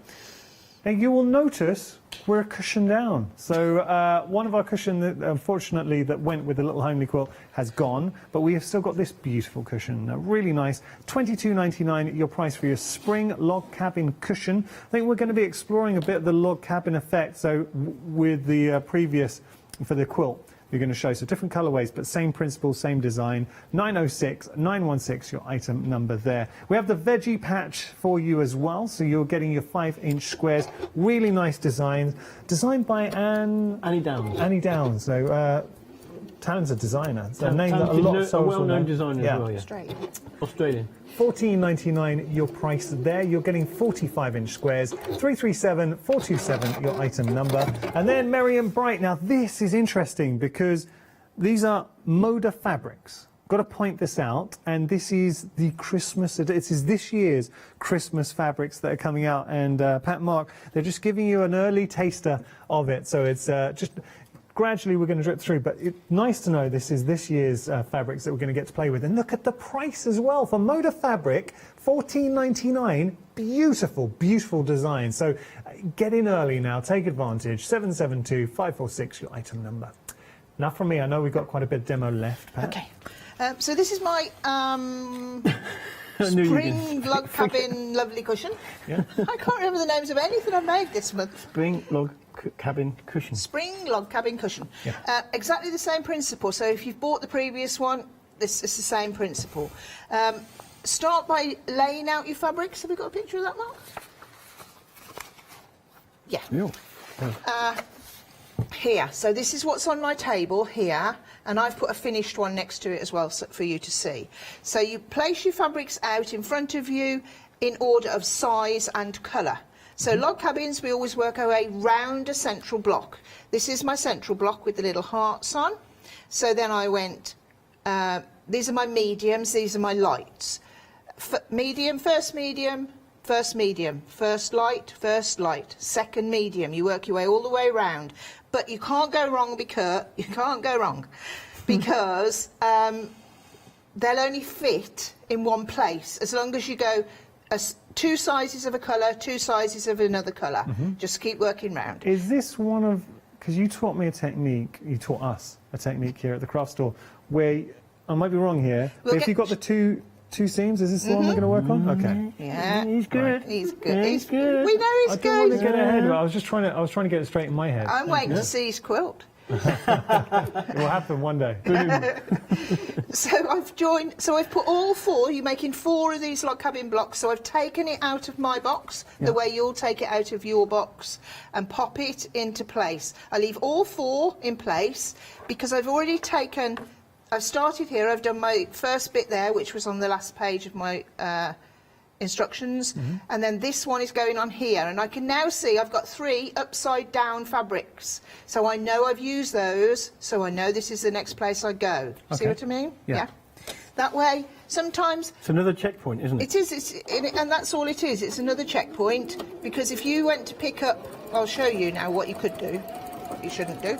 Now, you will notice we're a cushion down. So one of our cushion, unfortunately, that went with the little homely quilt has gone, but we have still got this beautiful cushion. Really nice. $22.99 your price for your spring log cabin cushion. I think we're going to be exploring a bit of the log cabin effect. So with the previous, for the quilt, you're going to show so different colorways, but same principle, same design. 906-916 your item number there. We have the veggie patch for you as well, so you're getting your 5-inch squares. Really nice designs, designed by Annie Downs. Annie Downs. So talented designer. It's a name that a lot of souls will know. well-known designer as well. Yeah. Australian. $14.99 your price there. You're getting 45-inch squares. 337-427 your item number. And then Merry and Bright. Now this is interesting because these are Moda fabrics. Got to point this out, and this is the Christmas. This is this year's Christmas fabrics that are coming out. And Pat and Mark, they're just giving you an early taster of it. So it's just. Gradually we're going to drip through, but it's nice to know this is this year's fabrics that we're going to get to play with. And look at the price as well. For Moda fabric, $14.99. Beautiful, beautiful design. So get in early now. Take advantage. 772-546 your item number. Enough from me. I know we've got quite a bit of demo left, Pat. Okay. So this is my Spring log cabin lovely cushion. Yeah. I can't remember the names of anything I've made this month. Spring log cabin cushion. Spring log cabin cushion. Yeah. Exactly the same principle. So if you've bought the previous one, this is the same principle. Start by laying out your fabrics. Have we got a picture of that, Mark? Yeah. Here. So this is what's on my table here, and I've put a finished one next to it as well for you to see. So you place your fabrics out in front of you in order of size and colour. So log cabins, we always work our way round a central block. This is my central block with the little hearts on. So then I went, these are my mediums, these are my lights. Medium, first medium, first medium, first light, second medium. You work your way all the way around. But you can't go wrong because they'll only fit in one place as long as you go two sizes of a colour, two sizes of another colour. Just keep working round. Is this one of, because you taught me a technique, you taught us a technique here at the craft store, where, I might be wrong here, but if you've got the two seams, is this the one we're going to work on? Okay. Yeah. He's good. Right. He's good. Yeah, he's good. We know he's I good. didn't want to get ahead of it. I was trying to get it straight in my head. I'm waiting to see his quilt. It will happen one day. So I've put all four, you're making 4 of these log cabin blocks, so I've taken it out of my box, the way you'll take it out of your box, and pop it into place. I leave all 4 in place because I've already taken, I've started here, I've done my first bit there, which was on the last page of my instructions, and then this one is going on here, and I can now see I've got 3 upside down fabrics, so I know I've used those, so I know this is the next place I go. See what I mean? Yeah. That way, sometimes it's another checkpoint, isn't it? it is, and that's all it is. It's another checkpoint, because if you went to pick up, I'll show you now what you could do, what you shouldn't do.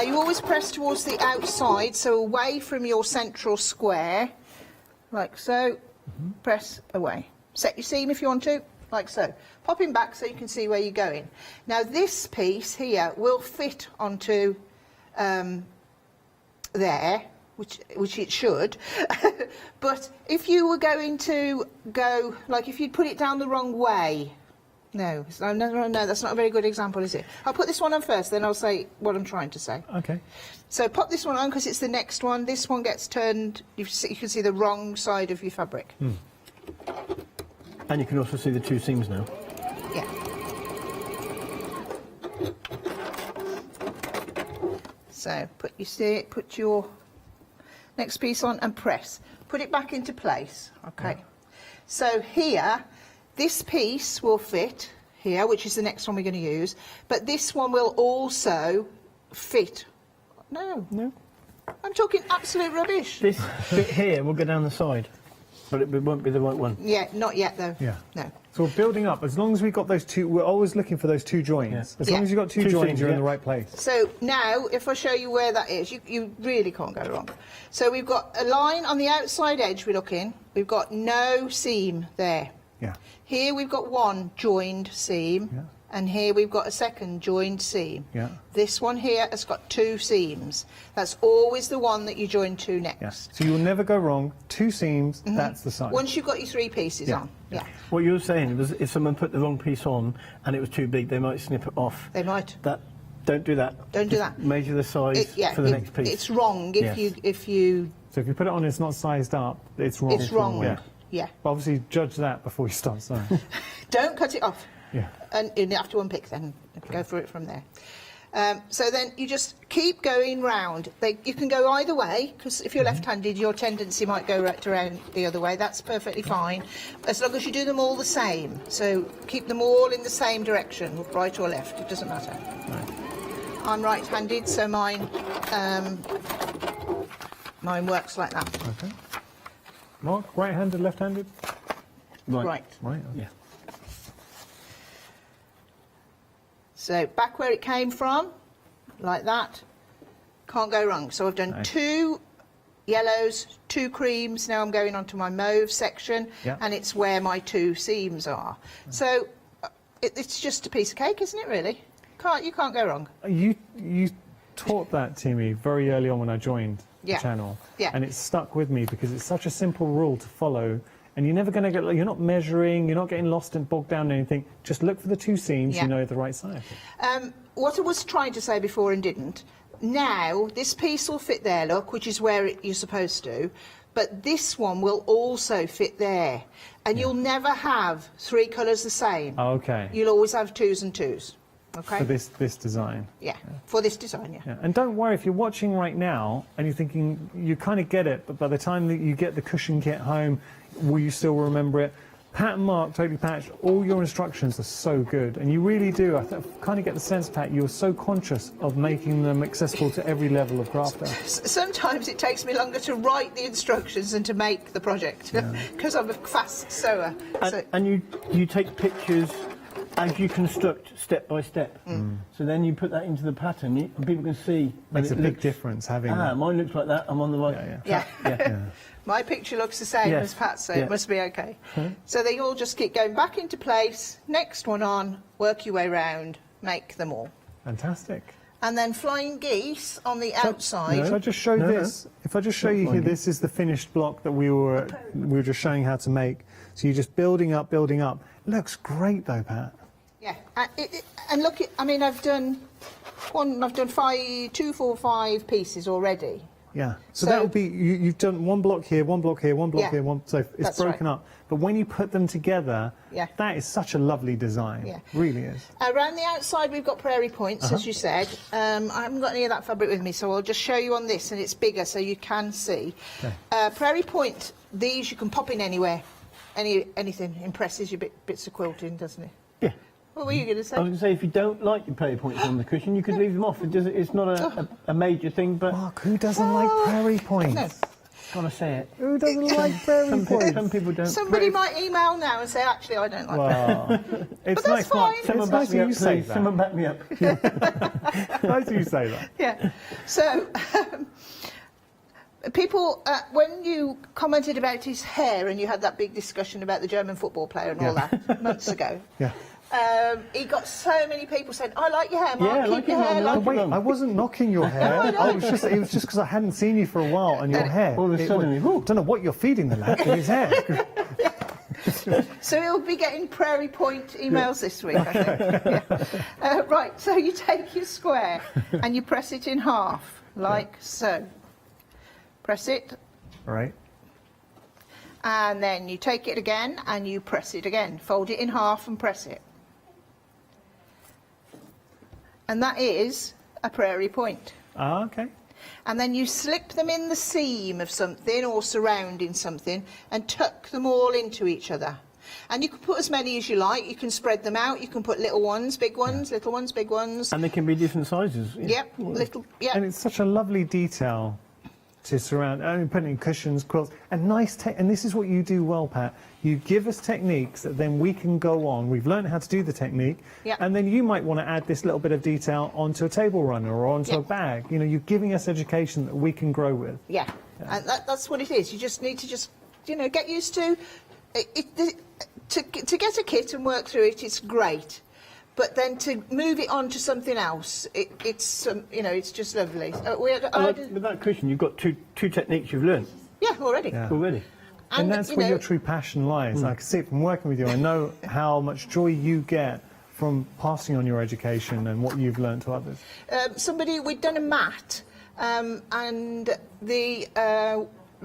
You always press towards the outside, so away from your central square, like so. Press away. Set your seam if you want to, like so. Popping back so you can see where you're going. Now this piece here will fit onto there, which it should. But if you were going to go, like if you'd put it down the wrong way, no, that's not a very good example, is it? I'll put this one on first, then I'll say what I'm trying to say. Okay. So pop this one on because it's the next one. This one gets turned, you can see the wrong side of your fabric. And you can also see the 2 seams now. Yeah. So put your next piece on and press. Put it back into place. Okay. Yeah. So here, this piece will fit here, which is the next one we're going to use, but this one will also fit. No. I'm talking absolute rubbish. This bit here will go down the side, but it won't be the right one. Yeah, not yet though. Yeah. No. So we're building up. As long as we've got those 2, we're always looking for those 2 joins. As long as you've got 2 joins, you're in the right place. So now, if I show you where that is, you really can't go wrong. So we've got a line on the outside edge we're looking. We've got no seam there. Yeah. Here we've got 1 joined seam, and here we've got a second joined seam. Yeah. This one here has got 2 seams. That's always the one that you join to next. Yes. So you'll never go wrong. 2 seams, that's the size. Once you've got your 3 pieces on. Yeah. What you were saying was if someone put the wrong piece on and it was too big, they might snip it off. They might. Don't do that. Don't do that. Measure the size for the next piece. It's wrong if you... So if you put it on, it's not sized up. It's wrong. It's wrong. Yeah. But obviously, judge that before you start sewing. Don't cut it off. Yeah. And you have to unpick then. Go for it from there. So then you just keep going round. You can go either way, because if you're left-handed, your tendency might go right around the other way. That's perfectly fine, as long as you do them all the same. So keep them all in the same direction, right or left. It doesn't matter. Right. I'm right-handed, so mine works like that. Okay. Mark, right-handed, left-handed? Right. Right. Yeah. So back where it came from, like that. Can't go wrong. So I've done 2 yellows, 2 creams. Now I'm going on to my mauve section, and it's where my 2 seams are. So it's just a piece of cake, isn't it, really? You can't go wrong. You taught that to me very early on when I joined. channel. Yeah. And it's stuck with me because it's such a simple rule to follow. And you're never going to get, you're not measuring, you're not getting lost and bogged down in anything. Just look for the two seams, you know the right size. What I was trying to say before and didn't, now this piece will fit there, look, which is where you're supposed to, but this one will also fit there. And you'll never have 3 colours the same. Okay. You'll always have 2s and 2s. Okay. For this design. Yeah, for this design, yeah. And don't worry, if you're watching right now and you're thinking, you kind of get it, but by the time that you get the cushion kit home, will you still remember it? Pat and Mark, Totally Patched, all your instructions are so good. And you really do, I kind of get the sense, Pat, you're so conscious of making them accessible to every level of crafter. Sometimes it takes me longer to write the instructions than to make the project, because I'm a fast sewer. And you take pictures as you construct step by step. So then you put that into the pattern and people can see. Makes a big difference having that. Mine looks like that, I'm on the right. Yeah. My picture looks the same as Pat's, so it must be okay. So they all just keep going back into place, next one on, work your way round, make them all. Fantastic. And then flying geese on the outside. If I just show this, if I just show you here, this is the finished block that we were just showing how to make. So you're just building up, building up. Looks great though, Pat. Yeah, and look, I mean, I've done 2, 4, 5 pieces already. Yeah, so that would be, you've done one block here, one block here, one block here, so it's That's broken up. But when you put them together, that is such a lovely design. Yeah. Really is. Around the outside we've got prairie points, as you said. I haven't got any of that fabric with me, so I'll just show you on this, and it's bigger so you can see. Prairie point, these you can pop in anywhere. Anything impresses your bits of quilting, doesn't it? Yeah. What were you going to say? I was going to say, if you don't like your prairie points on the cushion, you could leave them off. It's not a major thing, but... Mark, who doesn't like prairie points? No. Gotta say it. Who doesn't like prairie points? Some people don't. Somebody might email now and say, actually, I don't like that. It's but that's fine. Someone back me up, please. Someone back me up. Nice you say that. Yeah. So... people, when you commented about his hair and you had that big discussion about the German football player and all that months ago, he got so many people saying, I like your hair, Mark, keep your hair like Wait, I wasn't knocking your hair. It was just because I hadn't seen you for a while, and your hair. All of a sudden, don't know what you're feeding the lad with his hair. So he'll be getting prairie point emails this week, I think. Right, so you take your square and you press it in half, like so. Press it. Right. And then you take it again and you press it again. Fold it in half and press it. And that is a prairie point. Ah, okay. And then you slip them in the seam of something or surrounding something and tuck them all into each other. And you can put as many as you like. You can spread them out. You can put little ones, big ones, little ones, big ones. And they can be different sizes. Yep, little, yeah. And it's such a lovely detail to surround, putting in cushions, quilts, and and this is what you do well, Pat. You give us techniques that then we can go on. We've learned how to do the technique, and then you might want to add this little bit of detail onto a table runner or onto a bag. You know, you're giving us education that we can grow with. Yeah, and that's what it is. You just need to get used to it. To get a kit and work through it, it's great. But then to move it on to something else, it's it's just lovely. With that cushion, you've got two techniques you've learned. Yeah, already. Yeah. Already. And that's where your true passion lies. I can see it from working with you. I know how much joy you get from passing on your education and what you've learned to others. We'd done a mat, and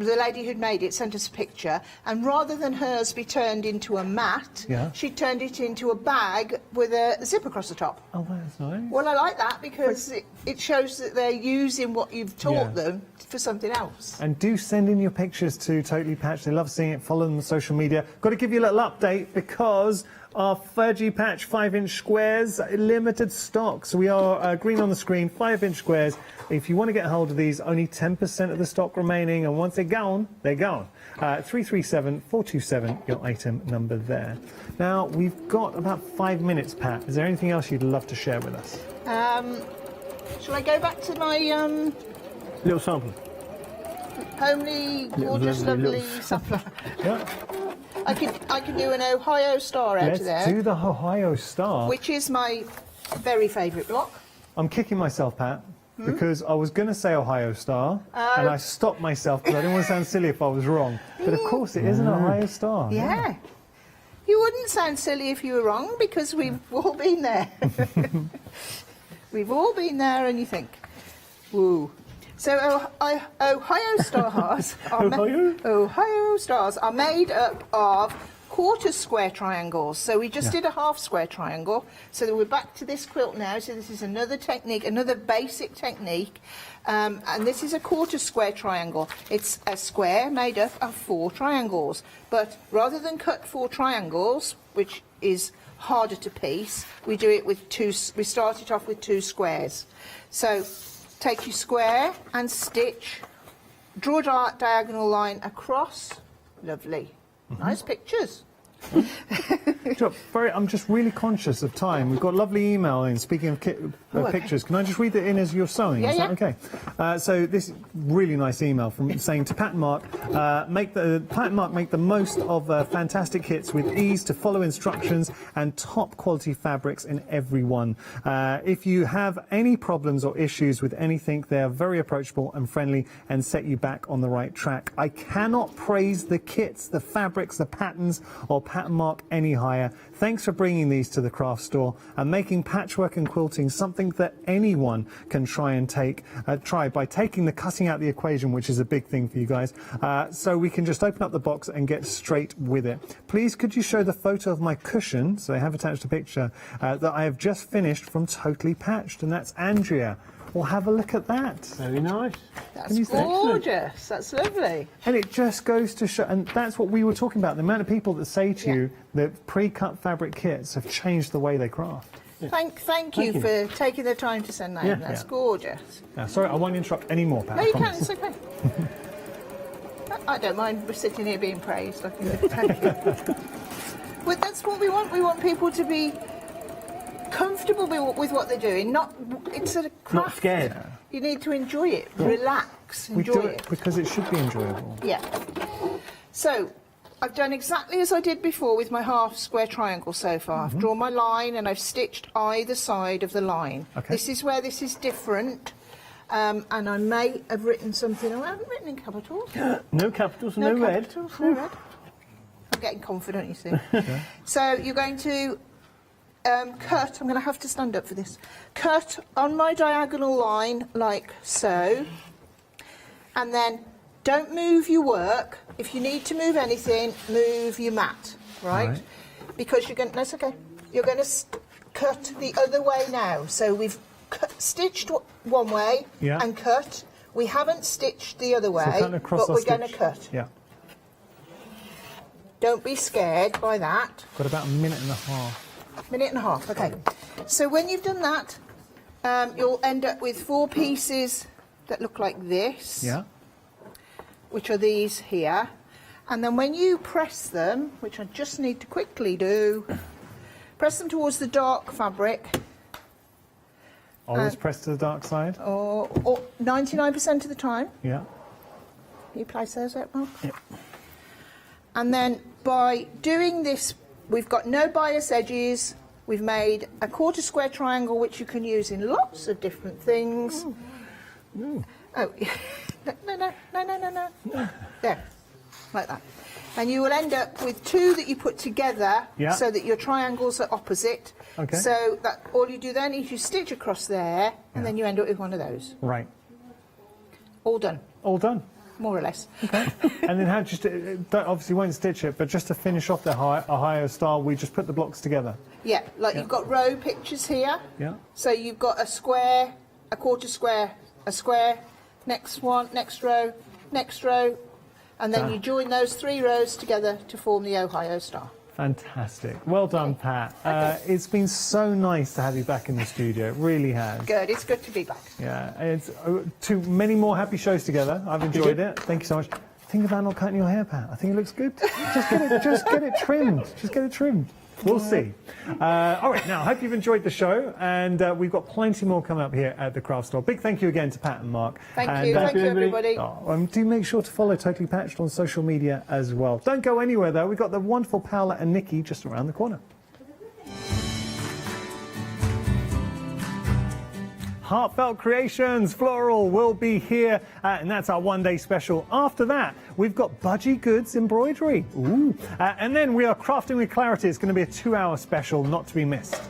the lady who'd made it sent us a picture, and rather than hers be turned into a mat, she turned it into a bag with a zip across the top. Oh, that's nice. Well, I like that because it shows that they're using what you've taught them for something else. And do send in your pictures to Totally Patched. They love seeing it. Follow them on social media. Got to give you a little update because our Fergie Patch 5-inch squares, limited stock. So we are green on the screen, 5-inch squares. If you want to get hold of these, only 10% of the stock remaining, and once they're gone, they're gone. 337-427, your item number there. Now, we've got about 5 minutes, Pat. Is there anything else you'd love to share with us? Shall I go back to my... Little sample. Homely, gorgeous, lovely sampler. I could do an Ohio star out of there. Let's do the Ohio star. Which is my very favourite block. I'm kicking myself, Pat. because I was going to say Ohio Star, and I stopped myself because I didn't want to sound silly if I was wrong. But of course, it is an Ohio Star. Yeah. You wouldn't sound silly if you were wrong, because we've all been there. We've all been there, and you think, woo. So Ohio stars Ohio stars are made up of quarter square triangles. So we just did a half square triangle. So we're back to this quilt now. So this is another technique, another basic technique. And this is a quarter square triangle. It's a square made up of 4 triangles. But rather than cut 4 triangles, which is harder to piece, we do it with 2. We start it off with 2 squares. So take your square and stitch, draw a diagonal line across. Lovely. Nice pictures. I'm just really conscious of time. We've got a lovely email in. Speaking of pictures, can I just read it in as you're sewing? Yeah, Is that okay? So this really nice email from saying to Pat and Mark, make the most of fantastic kits with ease to follow instructions and top quality fabrics in every one. If you have any problems or issues with anything, they are very approachable and friendly and set you back on the right track. I cannot praise the kits, the fabrics, the patterns, or Pat and Mark any higher. Thanks for bringing these to the craft store and making patchwork and quilting something that anyone can try by taking the cutting out the equation, which is a big thing for you guys, so we can just open up the box and get straight with it. Please could you show the photo of my cushion, so I have attached a picture that I have just finished from Totally Patched, and that's Andrea. Well, have a look at that. Very nice. That's gorgeous. That's lovely. And it just goes to show, and that's what we were talking about, the amount of people that say to you that pre-cut fabric kits have changed the way they craft. Yeah. Thank you for taking the time to send that in. That's gorgeous. Sorry, I won't interrupt any more, Pat. No, you can. It's okay. I don't mind sitting here being praised. Thank you. But that's what we want. We want people to be comfortable with what they're doing, it's a craft. Not scared. You need to enjoy it, relax, enjoy we do it because it should be enjoyable. Yeah. So I've done exactly as I did before with my half square triangle so far. I've drawn my line and I've stitched either side of the line. Okay. This is where this is different. And I may have written something. I haven't written in capitals. No capitals, no red. No red. I'm getting confident, you see. Okay. So you're going to cut, I'm going to have to stand up for this, cut on my diagonal line like so, and then don't move your work. If you need to move anything, move your mat, right? Because you're going to, that's okay, you're going to cut the other way now. So we've stitched one way and cut. We haven't stitched the other way, but we're going to cut. Yeah. Don't be scared by that. Got about a minute and a half. Minute and a half, okay. So when you've done that, you'll end up with 4 pieces that look like this, which are these here. And then when you press them, which I just need to quickly do, press them towards the dark fabric. Always press to the dark side? Or 99% of the time. Yeah. Can you place those out, Mark? Yeah. And then by doing this, we've got no bias edges. We've made a quarter square triangle, which you can use in lots of different things. Oh, no. There, like that. And you will end up with 2 that you put together so that your triangles are opposite. Okay. So that all you do then is you stitch across there, and then you end up with one of those. Right. All done. All done. More or less. Okay. And then how just obviously won't stitch it, but just to finish off the Ohio style, we just put the blocks together. Yeah, like you've got row pictures here. Yeah. So you've got a square, a quarter square, a square, next one, next row, and then you join those 3 rows together to form the Ohio star. Fantastic. Well done, Pat. It's been so nice to have you back in the studio. It really has. Good. It's good to be back. Yeah. It's many more happy shows together. I've enjoyed it. Thank you so much. Think about not cutting your hair, Pat. I think it looks good. Just get it trimmed. Just get it trimmed. We'll see. All right, now, I hope you've enjoyed the show, and we've got plenty more coming up here at the Craft Store. Big thank you again to Pat and Mark. Thank you, everybody. Do make sure to follow Totally Patched on social media as well. Don't go anywhere, though. We've got the wonderful Paola and Nikki just around the corner. Heartfelt Creations Floral will be here, and that's our one-day special. After that, we've got Budgiegoods Embroidery. Ooh. And then we are Crafting with Clarity. It's going to be a 2-hour special, not to be missed.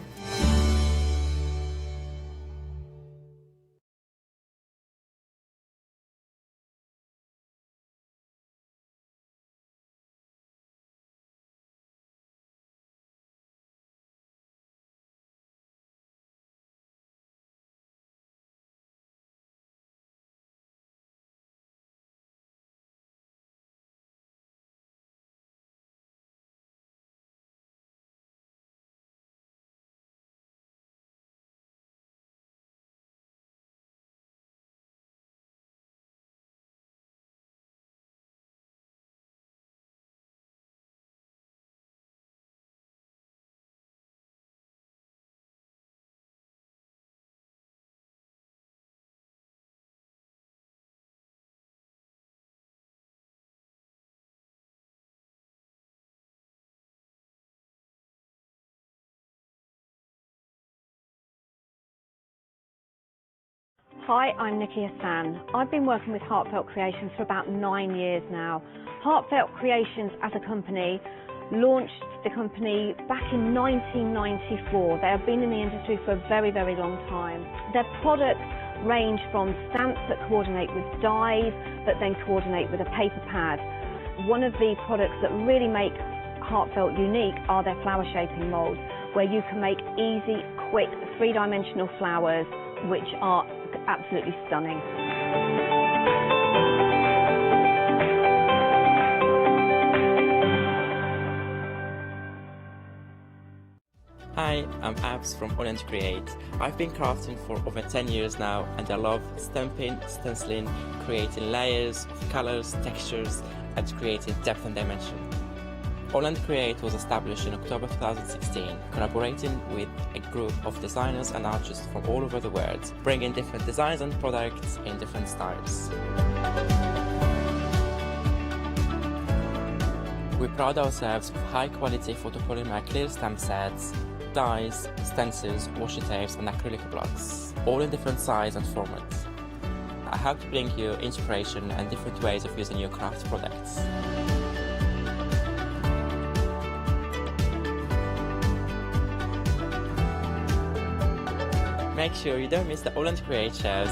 Hi, I'm Nikki Hassan. I've been working with Heartfelt Creations for about 9 years now. Heartfelt Creations as a company launched the company back in 1994. They have been in the industry for a very, very long time. Their products range from stamps that coordinate with dies that then coordinate with a paper pad. One of the products that really make Heartfelt unique are their flower shaping molds, where you can make easy, quick, three-dimensional flowers which are absolutely stunning. Hi, I'm Abs from Holland Create. I've been crafting for over 10 years now, and I love stamping, stenciling, creating layers, colors, textures, and creating depth and dimension. Holland Create was established in October 2016, collaborating with a group of designers and artists from all over the world, bringing different designs and products in different styles. We pride ourselves with high-quality photopolymer clear stamp sets, dies, stencils, washi tapes and acrylic blocks, all in different sizes and formats. I hope to bring you inspiration and different ways of using your craft products. Make sure you don't miss the Holland Create shows.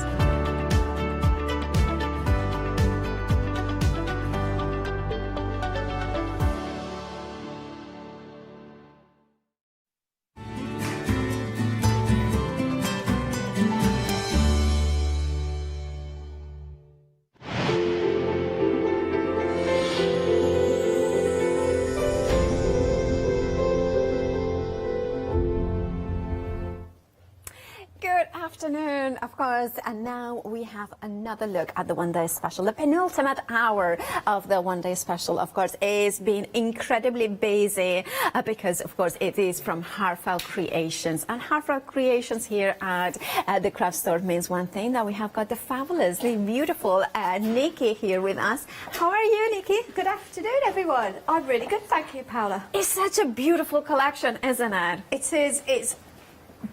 Afternoon, of course, and now we have another look at the one-day special. The penultimate hour of the one-day special, of course, is being incredibly busy because, of course, it is from Heartfelt Creations. And Heartfelt Creations here at the craft store means one thing, that we have got the fabulously beautiful Nikki here with us. How are you, Nikki? Good afternoon, everyone. I'm really good, thank you, Paula. It's such a beautiful collection, isn't it? It is. It's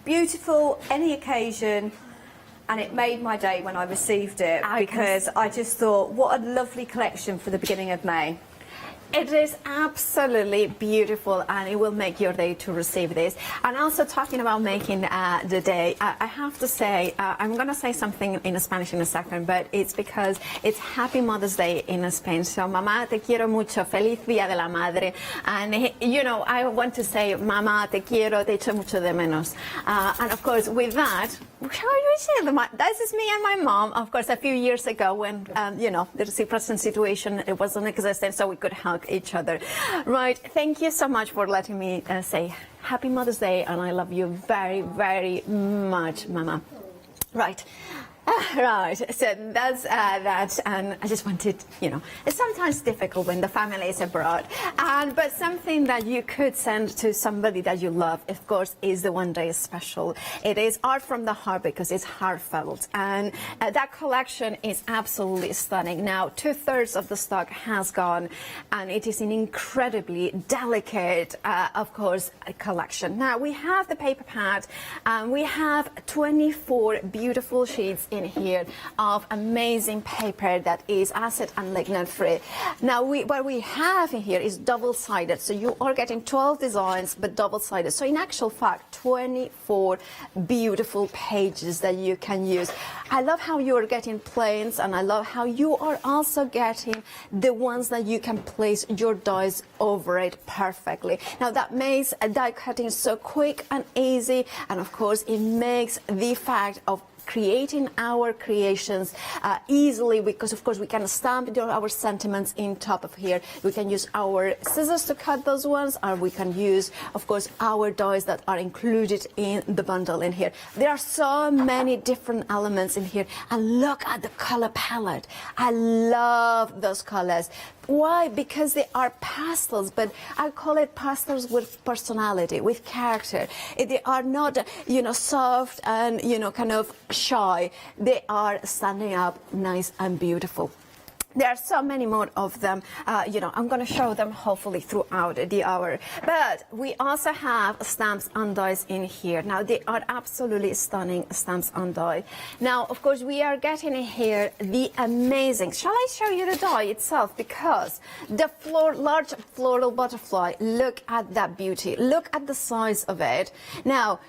beautiful, any occasion, and it made my day when I received it because I just thought, what a lovely collection for the beginning of May. It is absolutely beautiful, and it will make your day to receive this. And also, talking about making the day, I have to say, I'm going to say something in Spanish in a second, but it's because it's Happy Mother's Day in Spain. So, Mamá, te quiero mucho. Feliz Día de la Madre. And, you know, I want to say, Mamá, te quiero, te echo mucho de menos. And, of course, with that, how are you saying? This is me and my mom, of course, a few years ago when, you know, the reciprocal situation, it wasn't existent, so we could hug each other. Right, thank you so much for letting me say Happy Mother's Day, and I love you very, very much, Mama. Right, Right, so that's that, and I just wanted, you know, it's sometimes difficult when the family is abroad, but something that you could send to somebody that you love, of course, is the one day special. It is art from the heart because it's heartfelt, and that collection is absolutely stunning. Now, 2/3 of the stock has gone, and it is an incredibly delicate, of course, collection. Now, we have the paper pad, and we have 24 beautiful sheets in here of amazing paper that is acid and lignin free. Now what we have in here is double-sided, so you are getting 12 designs but double-sided, so in actual fact 24 beautiful pages that you can use. I love how you are getting planes, and I love how you are also getting the ones that you can place your dies over it perfectly. Now that makes die cutting so quick and easy, and of course it makes the fact of creating our creations easily, because of course we can stamp our sentiments in top of here. We can use our scissors to cut those ones, or we can use of course our dies that are included in the bundle in here. There are so many different elements in here, and look at the color palette. I love those colors. Why? Because they are pastels, but I call it pastels with personality, with character. They are not, you know, soft and, you know, kind of shy. They are standing up nice and beautiful. There are so many more of them. You know, I'm going to show them hopefully throughout the hour. But we also have stamps and dies in here. Now, they are absolutely stunning stamps and die. Now, of course, we are getting in here the amazing... Shall I show you the die itself? Because the large floral butterfly, look at that beauty. Look at the size of it. Now,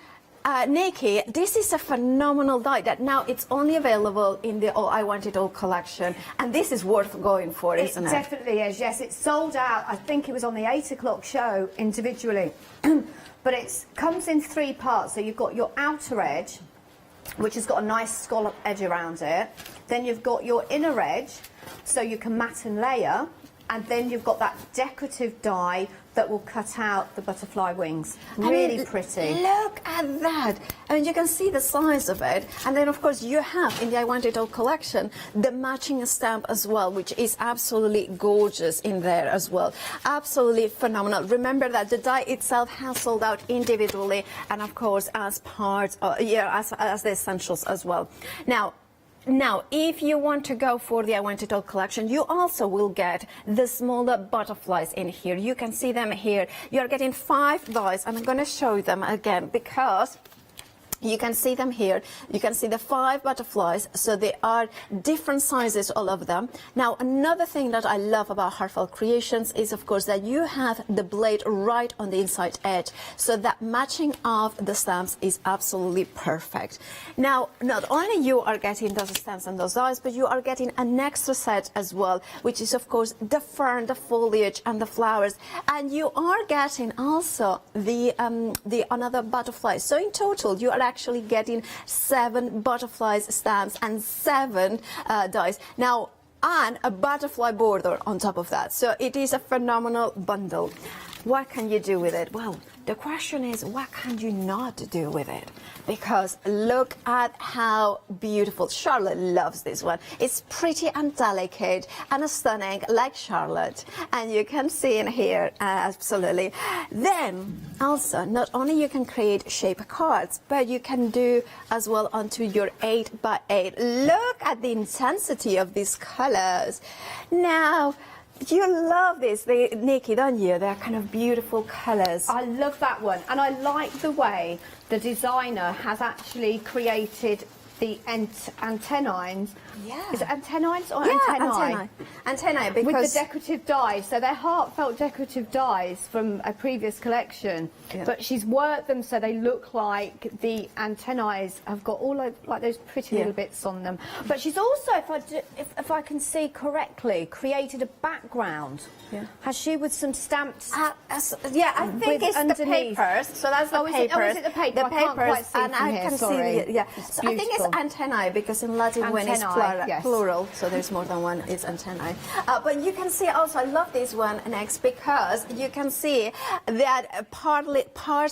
Nikki, this is a phenomenal die that now it's only available in the I Want It All collection, and this is worth going for, isn't it? It definitely is, yes. It's sold out. I think it was on the 8 o'clock show individually. But it comes in 3 parts. So you've got your outer edge, which has got a nice scallop edge around it. Then you've got your inner edge, so you can mat and layer. And then you've got that decorative die that will cut out the butterfly wings. Really pretty. Look at that. I mean, you can see the size of it. And then, of course, you have, in the I Want It All collection, the matching stamp as well, which is absolutely gorgeous in there as well. Absolutely phenomenal. Remember that the die itself has sold out individually and, of course, as part, as the essentials as well. Now, if you want to go for the I Want It All collection, you also will get the smaller butterflies in here. You can see them here. You're getting 5 dies, and I'm going to show them again because you can see them here. You can see the 5 butterflies, so they are different sizes, all of them. Now, another thing that I love about Heartfelt Creations is, of course, that you have the blade right on the inside edge, so that matching of the stamps is absolutely perfect. Now, not only you are getting those stamps and those dies, but you are getting an extra set as well, which is, of course, the fern, the foliage, and the flowers, and you are getting also the another butterfly. So in total, you are actually getting 7 butterflies stamps and 7 dies. Now, and a butterfly border on top of that. So it is a phenomenal bundle. What can you do with it? Well, the question is, what can you not do with it? Because look at how beautiful. Charlotte loves this one. It's pretty and delicate and stunning, like Charlotte. And you can see in here, absolutely. Then, also, not only you can create shape cards, but you can do as well onto your 8x8. Look at the intensity of these colors. Now, you love this, Nikki, don't you? They're kind of beautiful colours. I love that one, and I like the way the designer has actually created the antennae. Yeah. Is it antennae or yeah, antennae? Antennae, because... With the decorative dies. So they're heartfelt decorative dies from a previous collection. Yeah. But she's worked them so they look like the antennae have got all of, like those pretty little bits on them. But she's also, if I can see correctly, created a background. Yeah. Has she with some stamps? Yeah, I think it's underneath. The papers. So that's the papers. Is it the paper? The I can't papers, quite see and from I here, can sorry. see. So I think it's antennae, because in Latin when it's Antennae, plural, so there's more than one, it's antennae. But you can see also, I love this one next, because you can see that part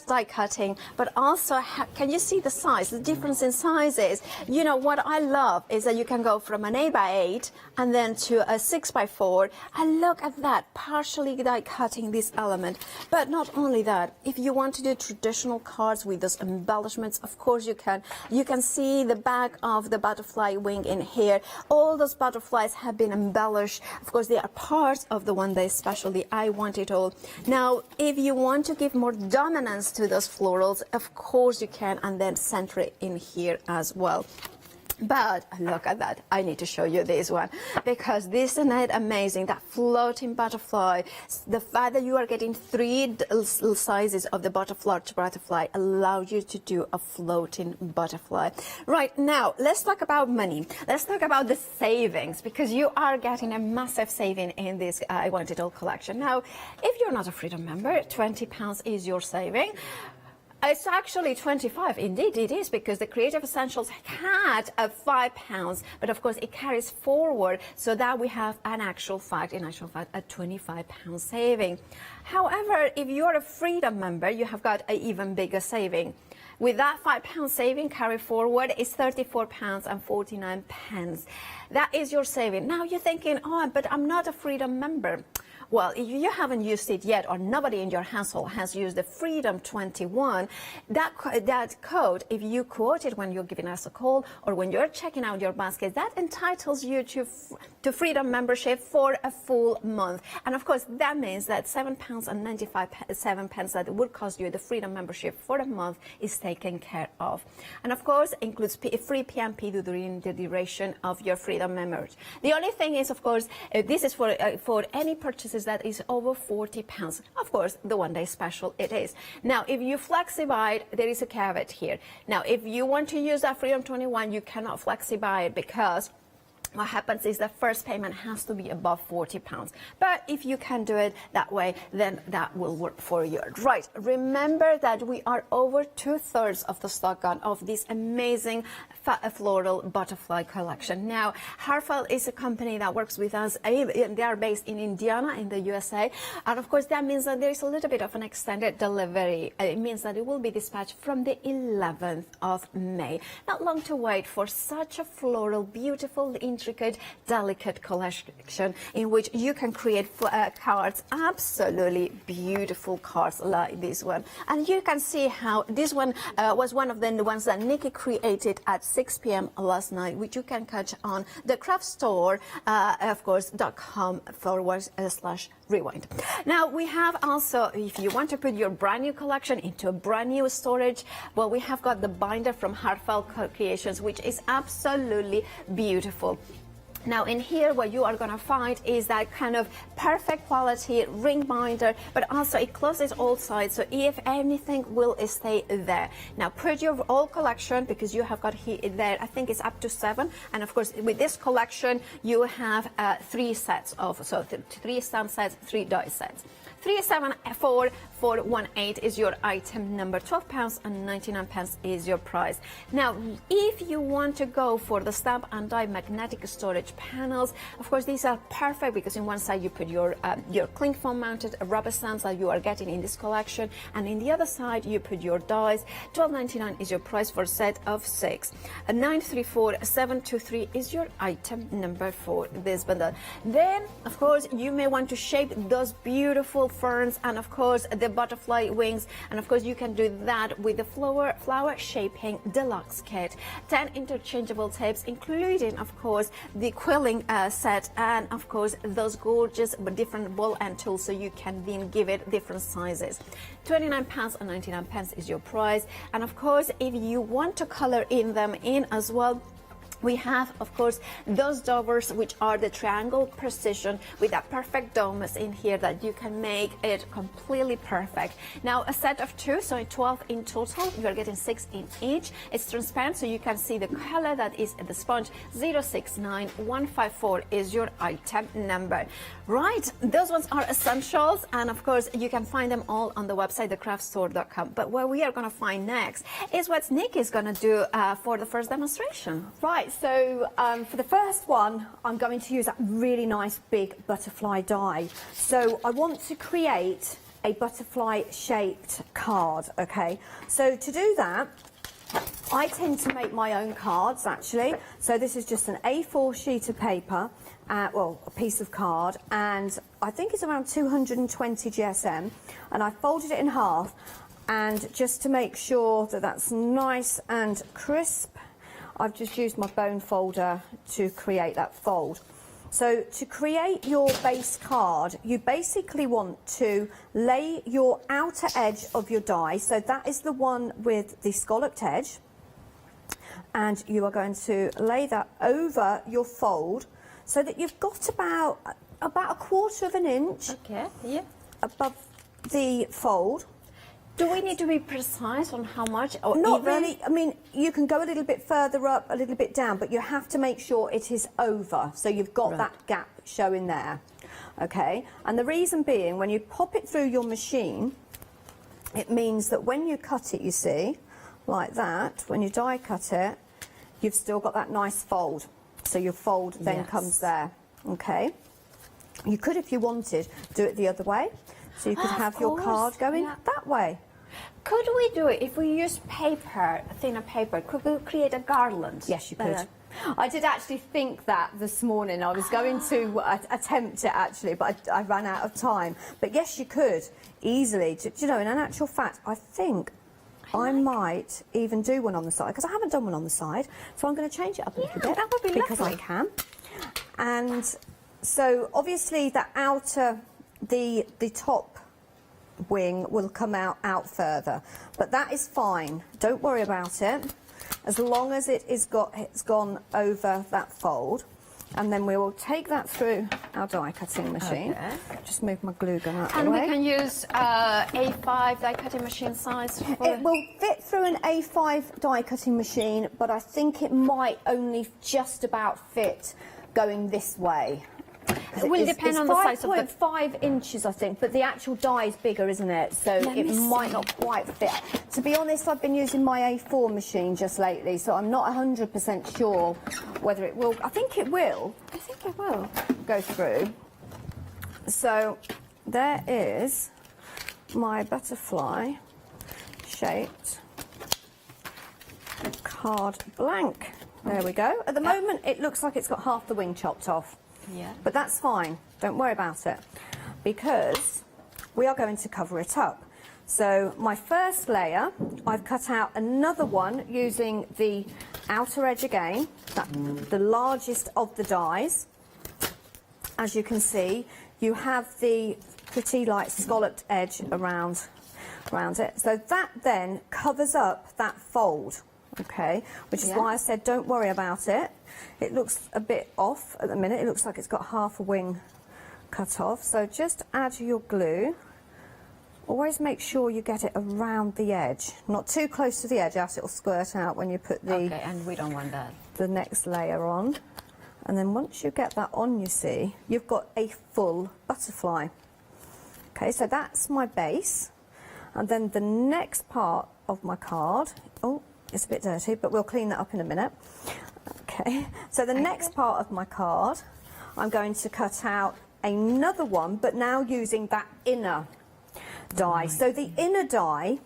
die cutting, but also can you see the size, the difference in sizes? You know, what I love is that you can go from an 8x8 and then to a 6x4, and look at that, partially die cutting this element. But not only that, if you want to do traditional cards with those embellishments, of course you can. You can see the back of the butterfly wing in here. All those butterflies have been embellished. Of course, they are part of the one day specialty. I want it all. Now, if you want to give more dominance to those florals, of course you can, and then center it in here as well. But look at that, I need to show you this one, because this is not amazing, that floating butterfly. The fact that you are getting 3 sizes of the butterfly allows you to do a floating butterfly. Right, now let's talk about money. Let's talk about the savings, because you are getting a massive saving in this I Want It All collection. Now, if you're not a Freedom member, £20 is your saving. It's actually 25, indeed it is, because the Creative Essentials had a £5, but of course it carries forward, so that we have in actual fact, a £25 saving. However, if you're a Freedom member, you have got an even bigger saving. With that £5 saving carry forward is £34.49. That is your saving. Now you're thinking, oh, but I'm not a Freedom member. Well, if you haven't used it yet, or nobody in your household has used the Freedom 21, that code, if you quote it when you're giving us a call or when you're checking out your basket, that entitles you to Freedom membership for a full month. And of course, that means that £7.97 that would cost you the Freedom membership for a month is taken care of. And of course, includes free PMP during the duration of your Freedom membership. The only thing is, of course, this is for any purchases that is over £40. Of course, the one day special it is. Now, if you flexi-buy it, there is a caveat here. Now, if you want to use that Freedom 21, you cannot flexi-buy it, because what happens is the first payment has to be above £40. But if you can do it that way, then that will work for you. Right, remember that we are over 2/3 of the stock gone of this amazing floral butterfly collection. Now, Heartfelt is a company that works with us. They are based in Indiana in the USA. And of course, that means that there is a little bit of an extended delivery. It means that it will be dispatched from the 11th of May. Not long to wait for such a floral, beautiful, intricate, delicate collection in which you can create cards, absolutely beautiful cards like this one. And you can see how this one was one of the ones that Nikki created at 6 p.m. last night, which you can catch on the craft store, of course, .com/rewind. Now, we have also, if you want to put your brand new collection into a brand new storage, well, we have got the binder from Heartfelt Creations, which is absolutely beautiful. Now, in here, what you are going to find is that kind of perfect quality ring binder, but also it closes all sides, so if anything will stay there. Now, put your whole collection, because you have got here there, I think it's up to 7, and of course, with this collection, you have 3 sets of, so 3 stamp sets, 3 die sets. 374418 is your item number. £12.99 is your price. Now, if you want to go for the stamp and die magnetic storage panels, of course, these are perfect, because in one side you put your cling foam mounted rubber stamps that you are getting in this collection, and in the other side you put your dies. £12.99 is your price for a set of 6. 934723 is your item number for this bundle. Then, of course, you may want to shape those beautiful ferns and of course the butterfly wings, and of course you can do that with the flower shaping deluxe kit. 10 interchangeable tapes, including of course the quilling set, and of course those gorgeous but different ball and tools, so you can then give it different sizes. £29.99 is your price. And of course, if you want to color in them in as well, We have, of course, those dovers, which are the triangle precision with that perfect domes in here that you can make it completely perfect. Now, a set of 2, so 12 in total. You're getting 6 in each. It's transparent, so you can see the color that is in the sponge. 069154 is your item number. Right, those ones are essentials, and of course, you can find them all on the website, thecraftstore.com. But what we are going to find next is what Nick is going to do for the first demonstration. Right, so for the first one, I'm going to use that really nice big butterfly die. So I want to create a butterfly shaped card, okay? So to do that, I tend to make my own cards actually. So this is just an A4 sheet of paper, well, a piece of card, and I think it's around 220 GSM, and I folded it in half, and just to make sure that that's nice and crisp, I've just used my bone folder to create that fold. So to create your base card, you basically want to lay your outer edge of your die, so that is the one with the scalloped edge, and you are going to lay that over your fold so that you've got about 1/4 of an inch above the fold. Do we need to be precise on how much? Or Not even? really. I mean, you can go a little bit further up, a little bit down, but you have to make sure it is over. So you've got that gap showing there. Okay? And the reason being, when you pop it through your machine, it means that when you cut it, you see, like that, when you die cut it, you've still got that nice fold. So your fold then comes there. Okay? You could, if you wanted, do it the other way. So you could have your card going that way. Could we do it if we use paper, thinner paper? Could we create a garland? Yes, you could. I did actually think that this morning. I was going to attempt it actually, but I ran out of time. But yes, you could easily. Do you know, in actual fact, I think I might even do one on the side, because I haven't done one on the side. So I'm going to change it up a little bit. That would be because lovely. I can. And so obviously the outer, the top wing will come out further, but that is fine. Don't worry about it, as long as it's gone over that fold. And then we will take that through our die cutting machine. Okay. Just move my glue gun out of the And way. we can use A5 die cutting machine size. It will fit through an A5 die cutting machine, but I think it might only just about fit going this way. It will depend on the size of the... 5.5 inches, I think, but the actual die is bigger, isn't it? So it might not quite fit. To be honest, I've been using my A4 machine just lately, so I'm not 100% sure whether it will. I think it will. I think it will go through. So there is my butterfly shaped card blank. There we go. At the moment, it looks like it's got half the wing chopped off. Yeah. But that's fine. Don't worry about it, because we are going to cover it up. So my first layer, I've cut out another one using the outer edge again, the largest of the dies. As you can see, you have the pretty light scalloped edge around it. So that then covers up that fold. Okay, which is why I said don't worry about it. It looks a bit off at the minute. It looks like it's got half a wing cut off. So just add your glue. Always make sure you get it around the edge, not too close to the edge, else it'll squirt out when you put the and we don't want that. The next layer on. And then once you get that on, you see, you've got a full butterfly. Okay, so that's my base. And then the next part of my card, it's a bit dirty, but we'll clean that up in a minute. Okay, so the next part of my card, I'm going to cut out another one, but now using that inner die. So the inner die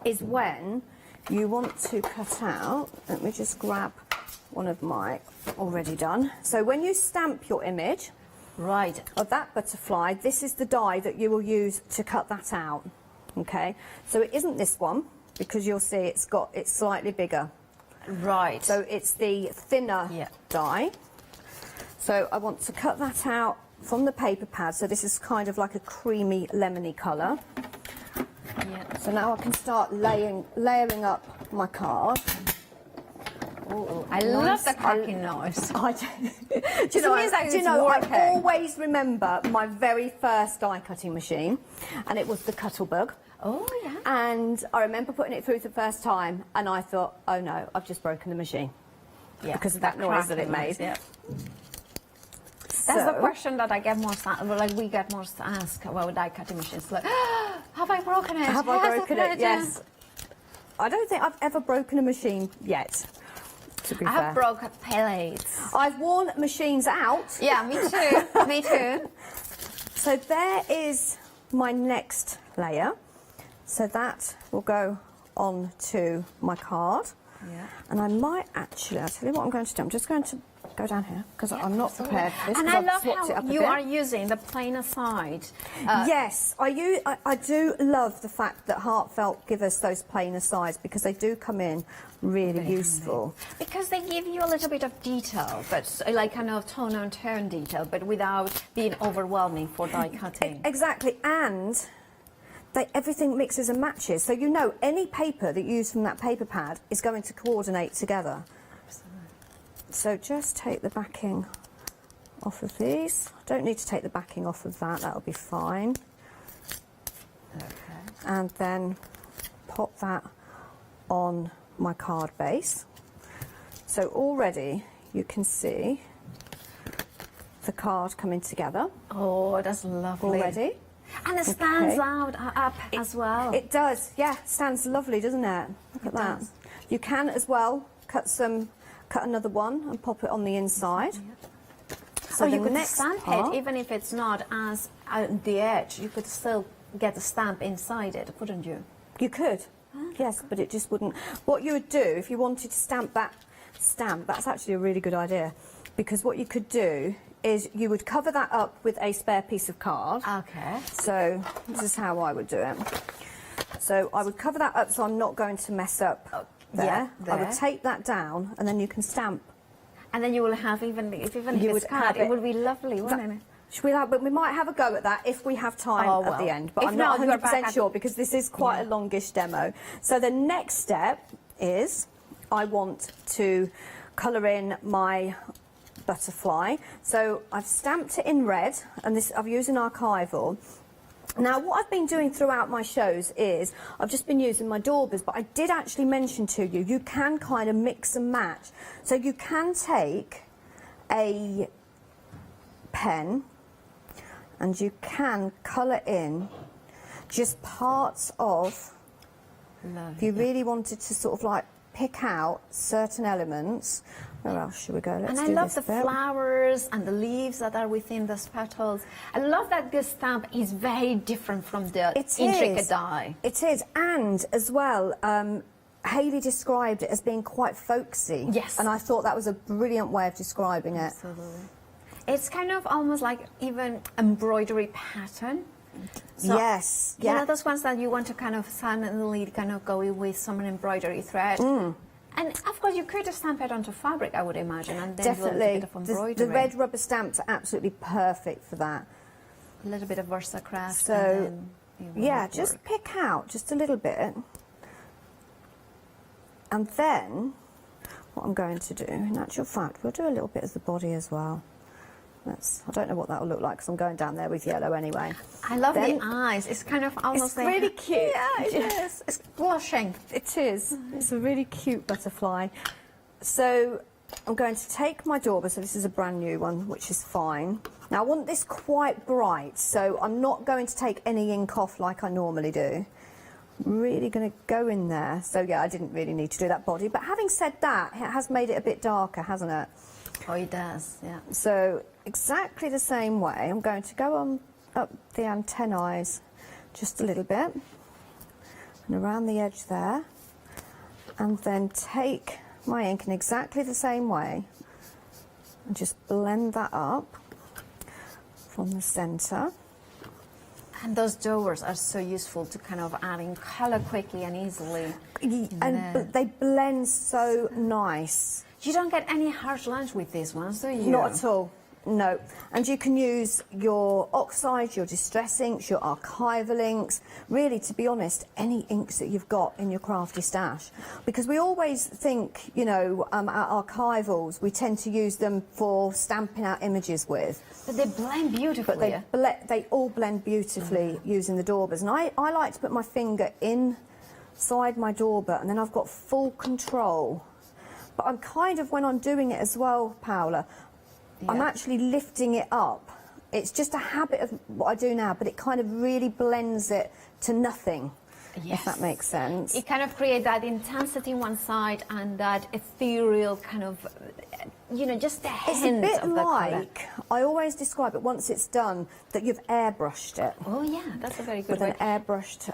is when you want to cut out, let me just grab one of my already done. So when you stamp your image of that butterfly, this is the die that you will use to cut that out. Okay, so it isn't this one, because you'll see it's slightly bigger. Right. So it's the thinner die. So I want to cut that out from the paper pad. So this is kind of like a creamy lemony colour. Yeah. So now I can start layering up my card. I love the cracking noise. I do. Do you know, I always remember my very first die cutting machine, and it was the Cuttlebug. Oh, yeah. And I remember putting it through the first time, and I thought, oh no, I've just broken the machine. Yeah, because of that noise that it made. Noise, yeah. That's the question that I get most, we get most asked about die cutting machines. Like, have I broken it? Have I broken it? Yes. I don't think I've ever broken a machine yet. To be I fair. have broken plates. I've worn machines out. Yeah, me too. Me too. So there is my next layer. So that will go on to my card. Yeah. And I might actually, I'll tell you what I'm going to do. I'm just going to go down here because I'm not prepared for this. And I love swapped it how up a you bit. are using the plainer side. Yes, I do love the fact that Heartfelt give us those plainer sides because they do come in really useful. Because they give you a little bit of detail, but like kind of tone and turn detail, but without being overwhelming for die cutting. Exactly, and everything mixes and matches. So you know any paper that you use from that paper pad is going to coordinate together. So just take the backing off of these. Don't need to take the backing off of that, that'll be fine. Okay. And then pop that on my card base. So already you can see the card coming together. Oh, that's lovely. Already. And it stands out up as well. It does, yeah, stands lovely, doesn't it? Look at that. You can as well cut another one and pop it on the inside. So you could stamp it, even if it's not as at the edge, you could still get the stamp inside it, couldn't you? You could, yes, but it just wouldn't. What you would do if you wanted to stamp that stamp, that's actually a really good idea, because what you could do is you would cover that up with a spare piece of card. Okay. So this is how I would do it. So I would cover that up so I'm not going to mess up there. Yeah, there. I would take that down and then you can stamp. And then you will have if it's cut, it would be lovely, wouldn't it? But we might have a go at that if we have time at the end. But I'm not 100% sure because this is quite a longish demo. So the next step is I want to colour in my butterfly. So I've stamped it in red, and this I've used an archival. Now what I've been doing throughout my shows is I've just been using my daubers, but I did actually mention to you, you can kind of mix and match. So you can take a pen and you can colour in just parts of, if you really wanted to sort of like pick out certain elements. Where else should we go? Let's and do I love this the bit. flowers and the leaves that are within those petals. I love that this stamp is very different from the intricate die. It is, and as well, Hayley described it as being quite folksy. Yes. And I thought that was a brilliant way of describing it. Absolutely. It's kind of almost like even embroidery pattern. So, yes. You know those ones that you want to kind of suddenly kind of go with some embroidery thread. And of course, you could stamp it onto fabric, I would imagine, and then do a little bit of embroidery. The red rubber stamps are absolutely perfect for that. A little bit of VersaCraft. So, yeah, just pick out just a little bit. And then, what I'm going to do, in actual fact, we'll do a little bit of the body as well. I don't know what that will look like because I'm going down there with yellow anyway. I love the eyes. It's kind of almost it's really cute. Yeah, it is. It's blushing. It is. It's a really cute butterfly. So I'm going to take my dauber. So this is a brand new one, which is fine. Now I want this quite bright, so I'm not going to take any ink off like I normally do. I'm really going to go in there. So yeah, I didn't really need to do that body. But having said that, it has made it a bit darker, hasn't it? Oh, it does, yeah. So exactly the same way, I'm going to go on up the antennae just a little bit and around the edge there, and then take my ink in exactly the same way and just blend that up from the centre. And those dowers are so useful to kind of adding colour quickly and easily. And they blend so nice. You don't get any harsh lines with these ones, do you? Not at all. No, and you can use your oxides, your distress inks, your archival inks, really, to be honest, any inks that you've got in your crafty stash. Because we always think, you know, our archivals, we tend to use them for stamping out images with. But they blend beautifully. But they all blend beautifully using the daubers. And I like to put my finger inside my dauber, and then I've got full control. But I'm kind of, when I'm doing it as well, Paola, I'm actually lifting it up. It's just a habit of what I do now, but it kind of really blends it to nothing, if that makes sense. It kind of creates that intensity on one side and that ethereal kind of, you know, just a hint It's a bit of the like, colour. I always describe it once it's done, that you've airbrushed it. Oh yeah, that's a very good With word. an airbrushed,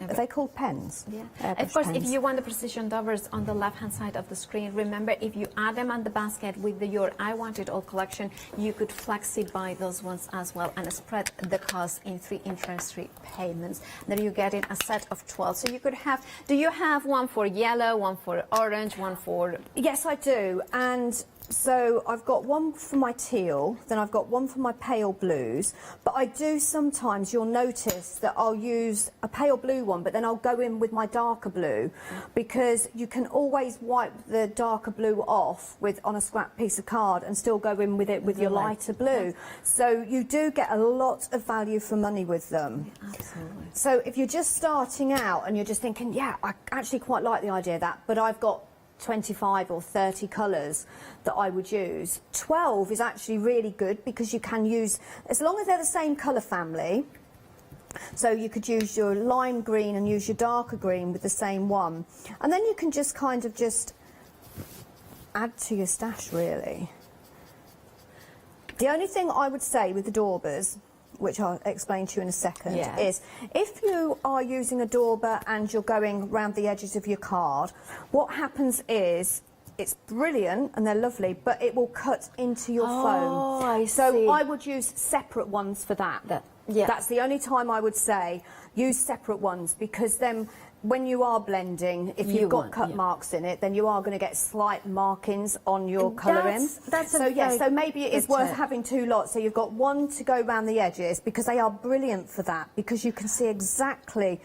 are they called pens? Yeah. Of course, if you want the precision daubers on the left-hand side of the screen, remember, if you add them on the basket with your I Want It All collection, you could flexi buy those ones as well and spread the cost in 3 interest-free payments. Then you get in a set of 12. So you could have, do you have one for yellow, one for orange, one for... Yes, I do. And so I've got one for my teal, then I've got one for my pale blues, but I do sometimes, you'll notice that I'll use a pale blue one, but then I'll go in with my darker blue, because you can always wipe the darker blue off on a scrap piece of card and still go in with it with your lighter blue. So you do get a lot of value for money with them. Absolutely. So if you're just starting out and you're just thinking, yeah, I actually quite like the idea of that, but I've got 25 or 30 colours that I would use. 12 is actually really good because you can use, as long as they're the same colour family, so you could use your lime green and use your darker green with the same one. And then you can just kind of just add to your stash, really. The only thing I would say with the daubers, which I'll explain to you in a second, is if you are using a dauber and you're going around the edges of your card, what happens is it's brilliant and they're lovely, but it will cut into your foam. I so see. I would use separate ones for that. That's the only time I would say use separate ones, because then when you are blending, if you've got cut marks in it, then you are going to get slight markings on your colouring. So maybe it is worth having 2 lots. So you've got one to go around the edges, because they are brilliant for that, because you can see exactly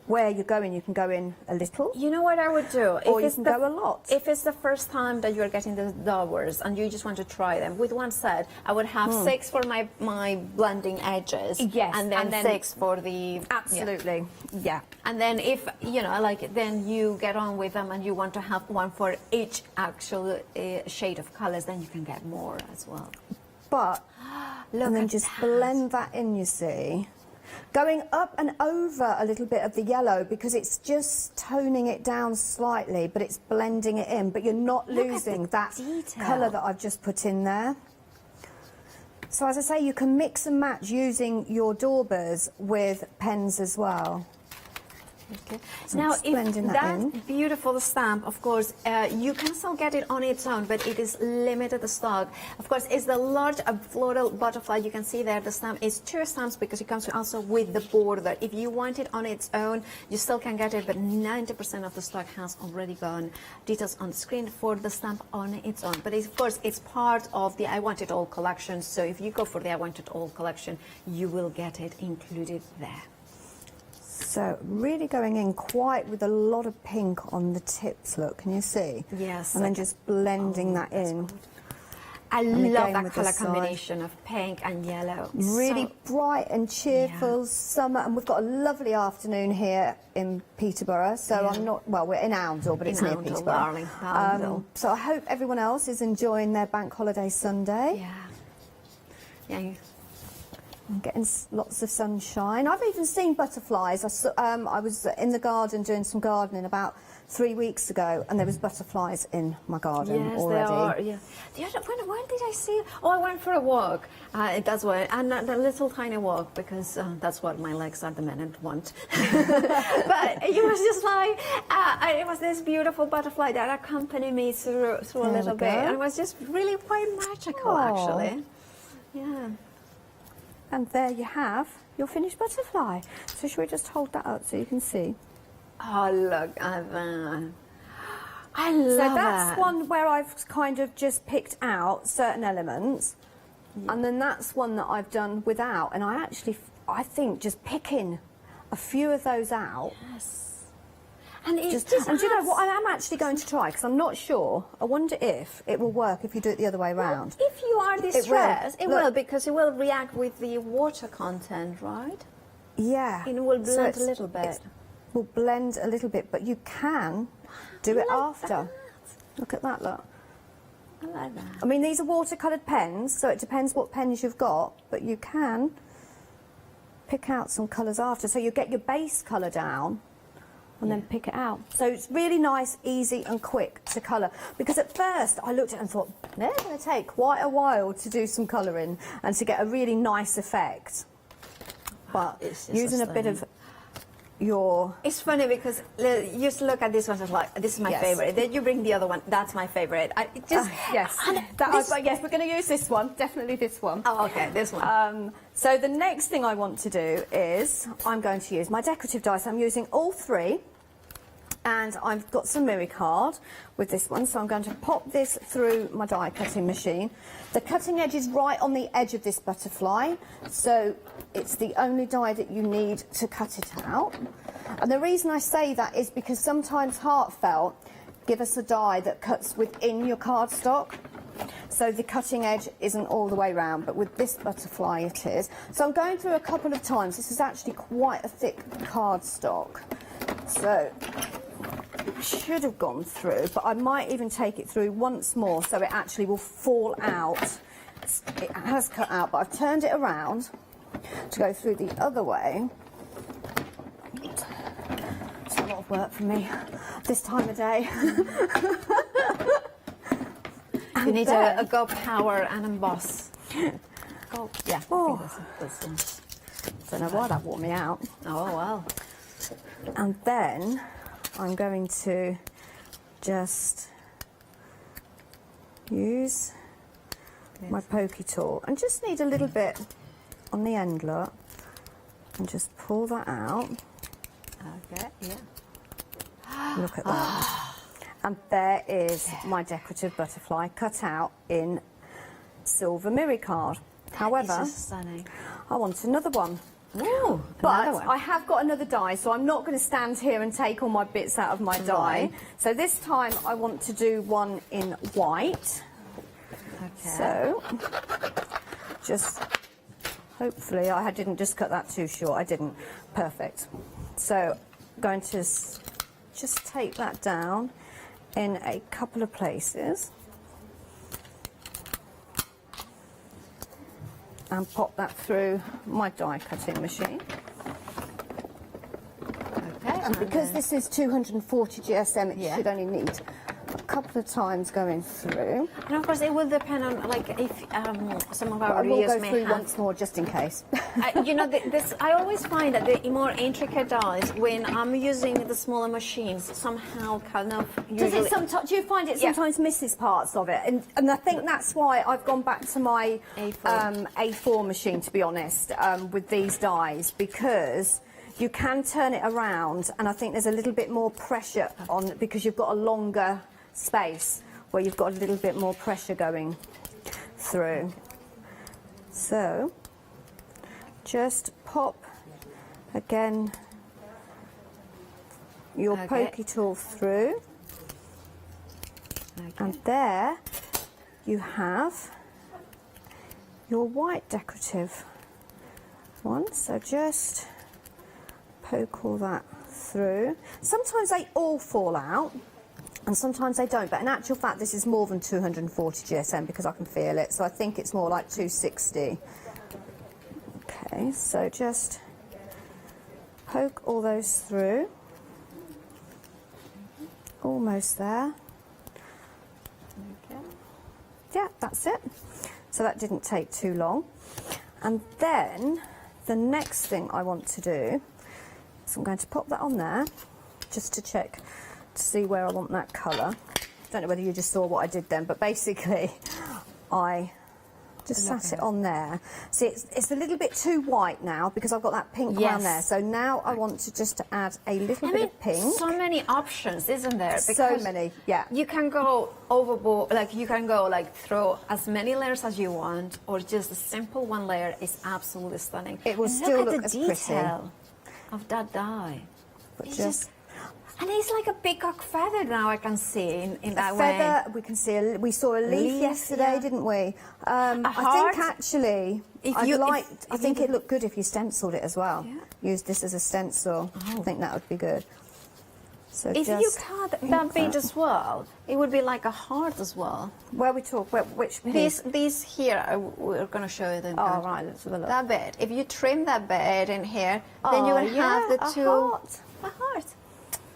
where you're going. You can go in a little. You know what I would do? Or you can go a lot. If it's the first time that you're getting the daubers and you just want to try them, with one set, I would have 6 for my blending edges. Yes, and then 6 for the... Absolutely, yeah. And then if, you know, like, then you get on with them and you want to have one for each actual shade of colours, then you can get more as well. But, and then just blend that in, you see. Going up and over a little bit of the yellow, because it's just toning it down slightly, but it's blending it in, but you're not losing that colour that I've just put in there. So as I say, you can mix and match using your daubers with pens as well. Okay. So now, if that beautiful stamp, of course, you can still get it on its own, but it is limited stock. Of course, it's the large floral butterfly. You can see there the stamp is 2 stamps, because it comes also with the border. If you want it on its own, you still can get it, but 90% of the stock has already gone. Details on the screen for the stamp on its own. But of course, it's part of the I Want It All collection. So if you go for the I Want It All collection, you will get it included there. So really going in quite with a lot of pink on the tips, look, can you see? Yes. And then just blending that in. I love that colour combination of pink and yellow. Really bright and cheerful summer, and we've got a lovely afternoon here in Peterborough. So I'm not, well, we're in Oundle, but it's near Peterborough. So I hope everyone else is enjoying their bank holiday Sunday. Yeah. I'm getting lots of sunshine. I've even seen butterflies. I was in the garden doing some gardening about 3 weeks ago, and there was butterflies in my garden already. Yes, they are. Yeah. When did I see? Oh, I went for a walk. That's what, and a little tiny walk, because that's what my legs at the minute want. But it was just like it was this beautiful butterfly that accompanied me through a little bit, and it was just really quite magical, actually. Yeah. And there you have your finished butterfly. So should we just hold that up so you can see? Oh, look at that. I love so that's one where I've kind of just picked out certain elements, and then that's one that I've done without. And I think just picking a few of those out. Yes. And it just and do you know what I am actually going to try, because I'm not sure. I wonder if it will work if you do it the other way around. If you are distressed, it will, because it will react with the water content, right? Yeah. It will blend a little bit. It will blend a little bit, but you can do it after. That. Look at that, look. I like that. I mean, these are watercoloured pens, so it depends what pens you've got, but you can pick out some colours after. So you get your base colour down and then pick it out. So it's really nice, easy and quick to colour. Because at first I looked at it and thought, they're going to take quite a while to do some colouring and to get a really nice effect. But using a bit of your... It's funny because you just look at this one and like, this is my favourite. Then you bring the other one, that's my favourite. Yes, yes, we're going to use this one, definitely this one. Oh, okay, this one. So the next thing I want to do is I'm going to use my decorative dies. I'm using all three, and I've got some mirror card with this one, so I'm going to pop this through my die cutting machine. The cutting edge is right on the edge of this butterfly, so it's the only die that you need to cut it out. And the reason I say that is because sometimes Heartfelt give us a die that cuts within your cardstock, so the cutting edge isn't all the way round, but with this butterfly it is. So I'm going through a couple of times. This is actually quite a thick cardstock, so it should have gone through, but I might even take it through once more so it actually will fall out. It has cut out, but I've turned it around to go through the other way. It's a lot of work for me this time of day. You need a go power and emboss. Go, yeah. Oh. Don't know why that wore me out. Oh well. And then I'm going to just use my pokey tool and just need a little bit on the end, look, and just pull that out. Okay, yeah. Look at that. And there is my decorative butterfly cut out in silver mirror card. However, stunning. I want another one. Ooh, but I have got another die, so I'm not going to stand here and take all my bits out of my die. So this time I want to do one in white. Okay. So just hopefully I didn't just cut that too short. I didn't. Perfect. So I'm going to just take that down in a couple of places and pop that through my die cutting machine. Okay. And because this is 240 GSM, it should only need a couple of times going through. And of course, it will depend on, like, if some of our I will readers go may through have... once more just in case. You know, I always find that the more intricate dies, when I'm using the smaller machines, somehow kind of usually... Do you find it sometimes misses parts of it? And I think that's why I've gone back to my A4 machine, to be honest, with these dies, because you can turn it around, and I think there's a little bit more pressure on, because you've got a longer space where you've got a little bit more pressure going through. So just pop again your pokey tool through, and there you have your white decorative one. So just poke all that through. Sometimes they all fall out and sometimes they don't, but in actual fact this is more than 240 GSM because I can feel it, so I think it's more like 260. Okay, so just poke all those through. Almost there. Okay. Yeah, that's it. So that didn't take too long. And then the next thing I want to do, so I'm going to pop that on there just to check to see where I want that colour. Don't know whether you just saw what I did then, but basically I Just sat it on there. See, it's a little bit too white now because I've got that pink around there. So now I want to just add a little bit of pink. So many options, isn't there? So many, yeah. You can go overboard, like you can go like throw as many layers as you want, or just a simple one layer is absolutely stunning. It will And still look look at the as pretty. detail of that die. But It's just and it's like a peacock feather now. I can see in that feather. way. We can see. We saw a leaf yesterday, yeah. didn't we? I heart. think actually, I think it looked good if you stenciled it as well. Yeah. Use this as a stencil. I think that would be good. So If just you cut that bead as well, it would be like a heart as well. Where we talk, which piece? These here, we're going to show you them. Oh, right, let's have a look. That bit. If you trim that bit in here, then you will have the two. A heart.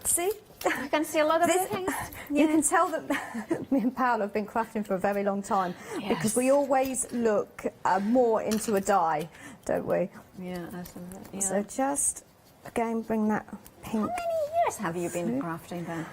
See? You can see a lot of things. You can tell that me and Paola have been crafting for a very long time because we always look more into a die, don't we? Yeah, absolutely. Yeah. So just, again, bring that pink. How many years have you been crafting then?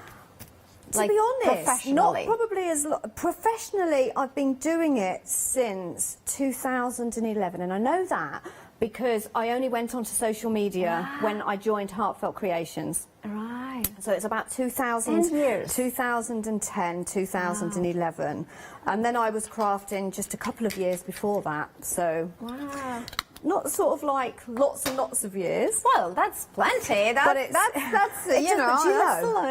To be honest, not professionally? probably as professionally. I've been doing it since 2011, and I know that because I only went onto social media when I joined Heartfelt Creations. Right. So it's about 2000, 10 years. 2010, 2011, and then I was crafting just a couple of years before that. So. Wow. Not sort of like lots and lots of years. Well, that's plenty. That's you know,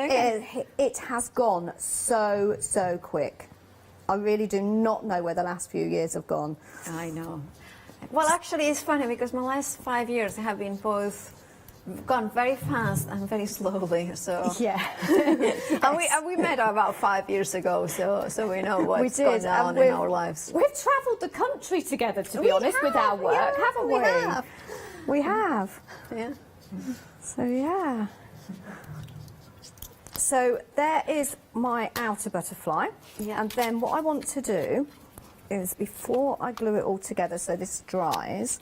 it has gone so quick. I really do not know where the last few years have gone. I know. Well, actually, it's funny because my last 5 years have been both gone very fast and very slowly. So yeah, and we met about 5 years ago, so we know what's going on in our lives. We've travelled the country together, to be honest, with our work, haven't we? We have. Yeah. So yeah. So there is my outer butterfly, and then what I want to do is before I glue it all together, so this dries,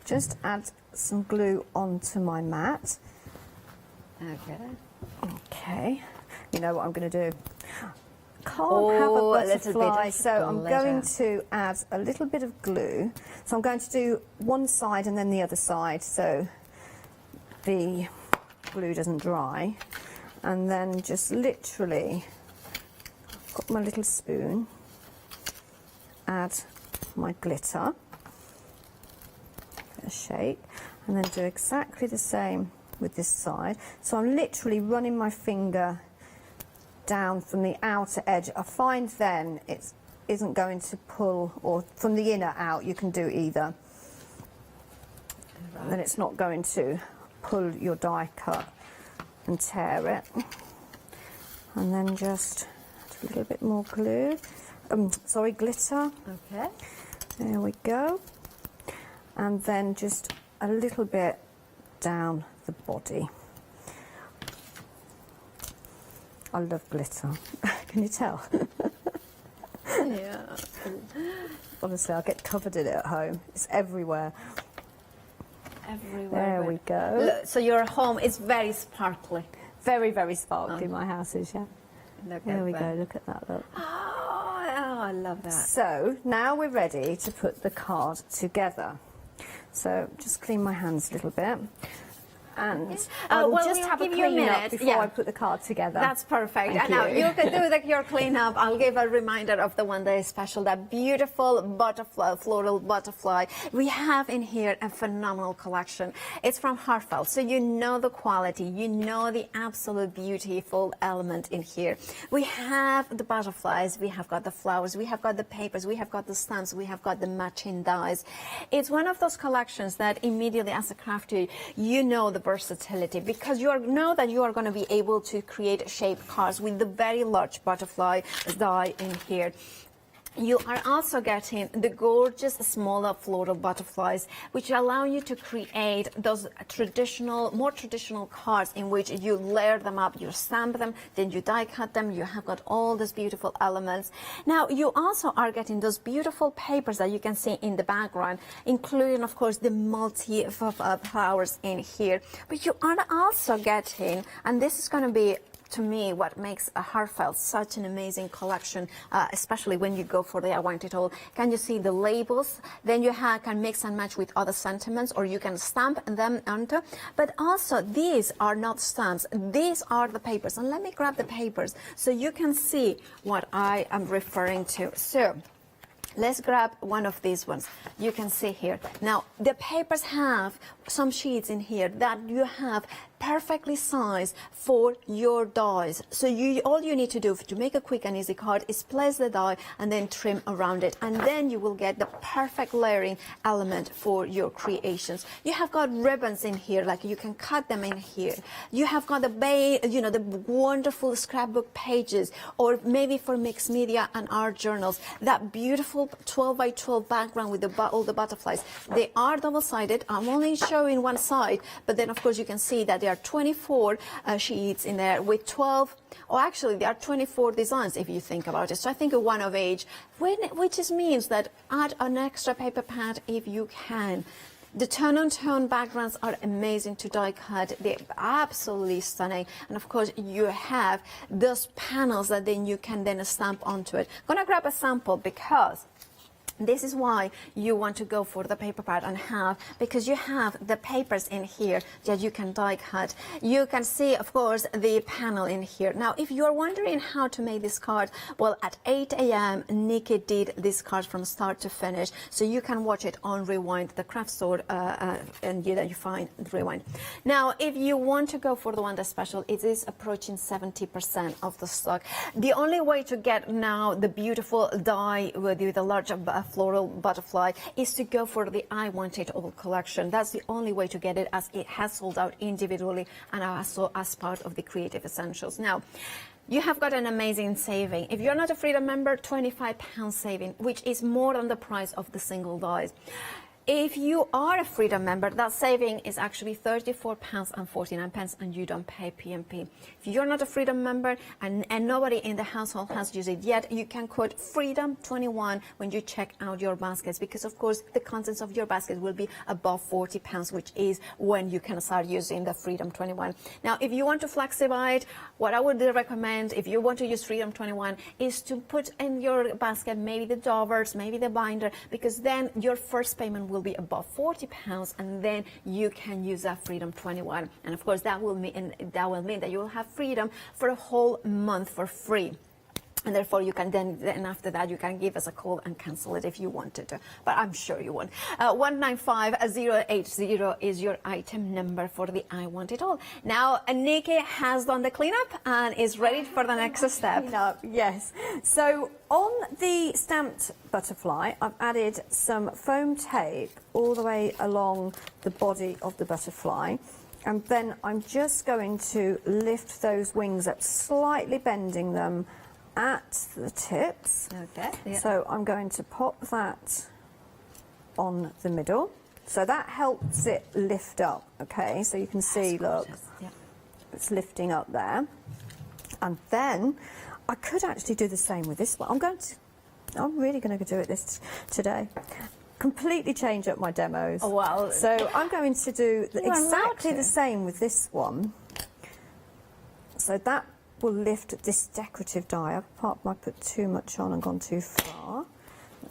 just add some glue onto my mat. Okay. You know what I'm going to do? Can't have a butterfly, so I'm going to add a little bit of glue. So I'm going to do one side and then the other side, so the glue doesn't dry. And then just literally, got my little spoon, add my glitter, a shake, and then do exactly the same with this side. So I'm literally running my finger down from the outer edge. I find then it isn't going to pull, or from the inner out, you can do either. And then it's not going to pull your die cut and tear it. And then just add a little bit more glue. Glitter. Okay. There we go. And then just a little bit down the body. I love glitter. Can you tell? Yeah. Honestly, I get covered in it at home. It's everywhere. Everywhere. There we go. Look, so your home is very sparkly. Very, very sparkly, my house is, yeah. Look there at we that. go, look at that, look. Oh, I love that. So, now we're ready to put the card together. So, just clean my hands a little bit. And I will just have a clean up before I put the card together. That's perfect. Thank Now you. you can do your clean up. I'll give a reminder of the one day special, that beautiful butterfly, floral butterfly. We have in here a phenomenal collection. It's from Heartfelt, so you know the quality, you know the absolute beautiful element in here. We have the butterflies, we have got the flowers, we have got the papers, we have got the stamps, we have got the matching dies. It's one of those collections that immediately as a crafter, you know the versatility, because you know that you are going to be able to create shaped cards with the very large butterfly die in here. You are also getting the gorgeous smaller floral butterflies, which allow you to create those more traditional cards in which you layer them up, you stamp them, then you die cut them, you have got all these beautiful elements. Now, you also are getting those beautiful papers that you can see in the background, including, of course, the flowers in here. But you are also getting, and this is going to be to me what makes a Heartfelt such an amazing collection, especially when you go for the I Want It All. Can you see the labels? Then you can mix and match with other sentiments, or you can stamp them onto. But also, these are not stamps. These are the papers. And let me grab the papers so you can see what I am referring to. So let's grab one of these ones. You can see here. Now, the papers have some sheets in here that you have perfectly sized for your dies. So all you need to do to make a quick and easy card is place the die and then trim around it, and then you will get the perfect layering element for your creations. You have got ribbons in here, like you can cut them in here. You have got the wonderful scrapbook pages, or maybe for mixed media and art journals, that beautiful 12 by 12 background with all the butterflies. They are double-sided. I'm only showing one side, but then of course you can see that there are 24 sheets in there with 12, or actually there are 24 designs if you think about it. So I think a one of each, which just means that add an extra paper pad if you can. The tone-on-tone backgrounds are amazing to die cut. They're absolutely stunning. And of course, you have those panels that then you can then stamp onto it. I'm gonna grab a sample because this is why you want to go for the paper pad and because you have the papers in here that you can die cut. You can see, of course, the panel in here. Now, if you're wondering how to make this card, well, at 8 a.m. Nikki did this card from start to finish, so you can watch it on Rewind, the craft store, and you find Rewind. Now, if you want to go for the one that's special, it is approaching 70% of the stock. The only way to get now the beautiful die with the large floral butterfly is to go for the I Want It All collection. That's the only way to get it, as it has sold out individually and also as part of the Creative Essentials. Now, you have got an amazing saving. If you're not a Freedom member, £25 saving, which is more than the price of the single dies. If you are a Freedom member, that saving is actually £34.49, and you don't pay P&P. If you're not a Freedom member and nobody in the household has used it yet, you can quote Freedom21 when you check out your baskets, because of course the contents of your basket will be above £40, which is when you can start using the Freedom21. Now, if you want to flexify it, what I would recommend, if you want to use Freedom21, is to put in your basket maybe the dovers, maybe the binder, because then your first payment will be above £40, and then you can use that Freedom21, and of course that will mean that you will have Freedom for a whole month for free. And therefore, you can then after that, you can give us a call and cancel it if you wanted to. But I'm sure you won't. 195080 is your item number for the I Want It All. Now, Nikki has done the cleanup and is ready for the next step. Yes. So on the stamped butterfly, I've added some foam tape all the way along the body of the butterfly. And then I'm just going to lift those wings up, slightly bending them at the tips. Okay. Yeah. So I'm going to pop that on the middle. So that helps it lift up, okay? So you can see, look, it's lifting up there. And then I could actually do the same with this one. I'm really going to do it today. Completely change up my demos. Oh, wow. So I'm going to do exactly the same with this one. So that will lift this decorative die up. Apart from I put too much on and gone too far.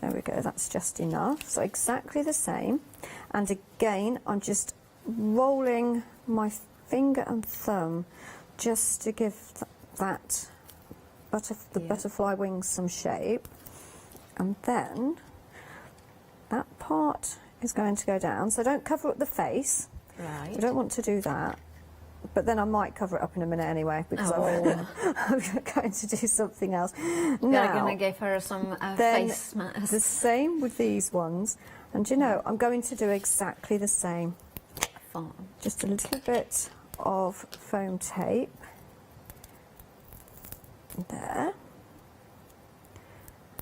There we go, that's just enough. So exactly the same. And again, I'm just rolling my finger and thumb just to give that butterfly wings some shape. And then that part is going to go down. So don't cover up the face. Right. We don't want to do that. But then I might cover it up in a minute anyway, because I'm going to do something else. Now, I'm going to give her some face mask. The same with these ones. And you know, I'm going to do exactly the same. Just a little bit of foam tape. There.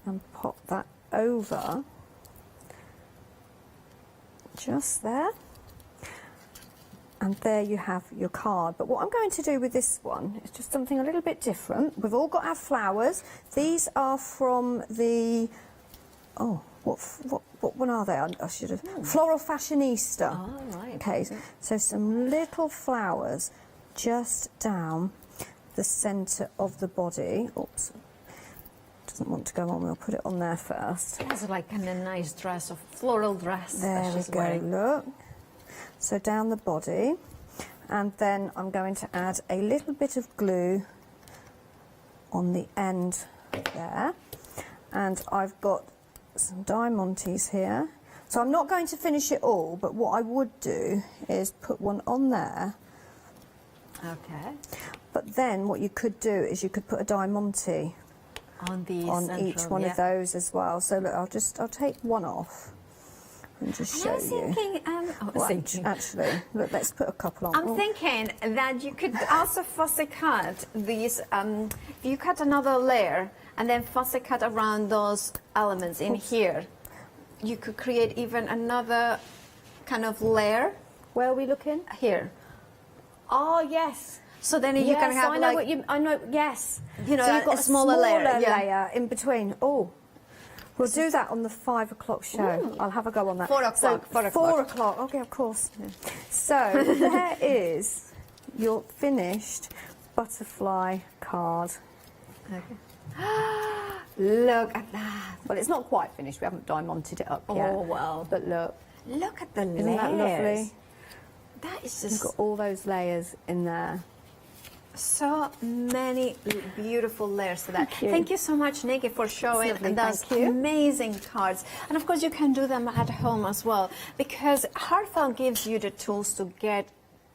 And pop that over. Just there. And there you have your card. But what I'm going to do with this one is just something a little bit different. We've all got our flowers. These are from the, what one are they? I should have, Floral Fashionista. Oh, right. Okay, so some little flowers just down the centre of the body. Oops, doesn't want to go on. We'll put it on there first. It's like a nice dress, a floral dress. There we go, look. So down the body, and then I'm going to add a little bit of glue on the end there. And I've got some diamantes here. So I'm not going to finish it all, but what I would do is put one on there. Okay. But then what you could do is you could put a diamante on each one of those as well. So look, I'll take one off and just show you. Actually, look, let's put a couple on. I'm thinking that you could also fussy cut these. You cut another layer and then fussy cut around those elements in here. You could create even another kind of layer. Where are we looking? Here. Oh yes. So then you can have I know. Yes. You know, so you've got a smaller layer, layer in between. Oh. We'll do that on the 5 o'clock show. Ooh. I'll have a go on that. 4 o'clock. So, 4 o'clock. 4 o'clock. Okay, of course. Yeah. So there is your finished butterfly card. Okay. Look at that. Well, it's not quite finished. We haven't diamanted it up yet. Oh, well. But look. Look at the layers. Isn't that lovely? That is just... You've got all those layers in there. So many beautiful layers to that. Thank you so much, Nikki, for showing those amazing cards. And of course, you can do them at home as well, because Heartfelt gives you the tools to get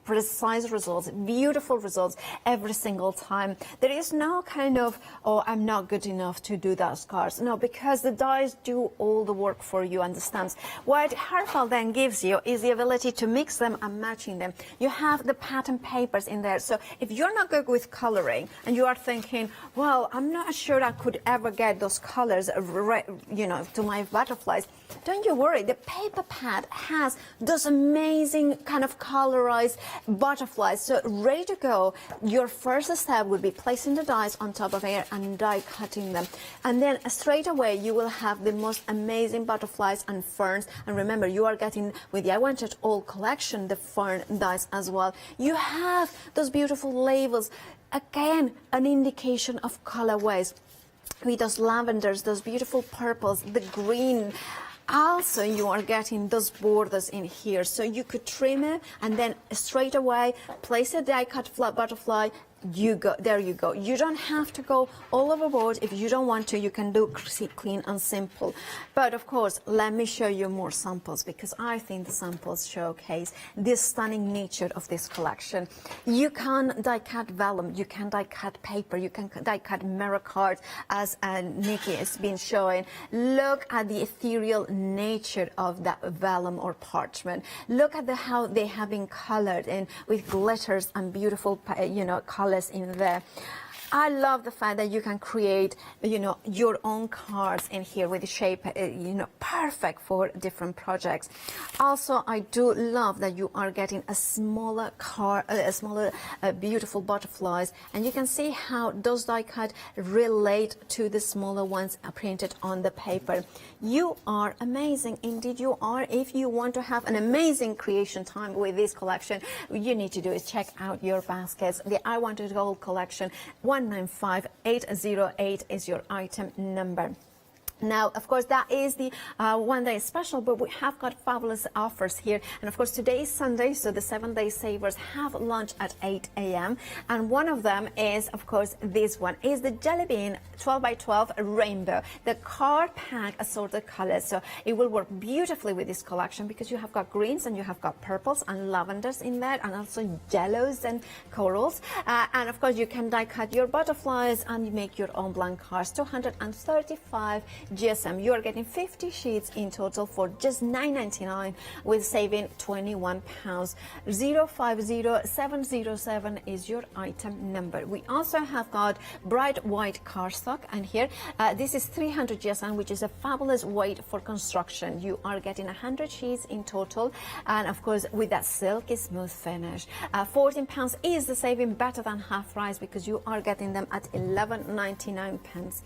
precise results, beautiful results every single time. There is no kind of, oh, I'm not good enough to do those cards. No, because the dies do all the work for you and the stamps. What Heartfelt then gives you is the ability to mix them and matching them. You have the pattern papers in there. So if you're not good with coloring and you are thinking, well, I'm not sure I could ever get those colors, you know, to my butterflies, don't you worry. The paper pad has those amazing kind of colorized butterflies, so ready to go. Your first step would be placing the dies on top of it and die cutting them, and then straight away you will have the most amazing butterflies and ferns. And remember, you are getting with the I Want It All collection the fern dies as well. You have those beautiful labels, again an indication of colorways with those lavenders, those beautiful purples, the green. Also, you are getting those borders in here, so you could trim it and then straight away place a die cut flat butterfly. You go, there you go. You don't have to go all overboard. If you don't want to, you can do clean and simple. But of course, let me show you more samples, because I think the samples showcase the stunning nature of this collection. You can die cut vellum, you can die cut paper, you can die cut mirror cards, as Nikki has been showing. Look at the ethereal nature of that vellum or parchment. Look at how they have been colored in with glitters and beautiful, you know, colors in there. I love the fact that you can create, you know, your own cards in here with the shape, you know, perfect for different projects. Also, I do love that you are getting a smaller card, beautiful butterflies, and you can see how those die cut relate to the smaller ones printed on the paper. You are amazing, indeed you are. If you want to have an amazing creation time with this collection, you need to do is check out your baskets. The I Want It All collection, 195808 is your item number. Now, of course, that is the one-day special, but we have got fabulous offers here. And, of course, today is Sunday, so the 7-day savers have lunch at 8 a.m. And one of them is, of course, this one, is the Jelly Bean 12x12 Rainbow, the card pack assorted colors. So it will work beautifully with this collection, because you have got greens and you have got purples and lavenders in there, and also yellows and corals. And, of course, you can die cut your butterflies and you make your own blank cards. 235 GSM. You are getting 50 sheets in total for just $9.99, with saving £21. 050707 is your item number. We also have got bright white cardstock, and here this is 300 GSM, which is a fabulous weight for construction. You are getting 100 sheets in total, and of course with that silky smooth finish. £14 is the saving, better than half price, because you are getting them at 11.99 pence.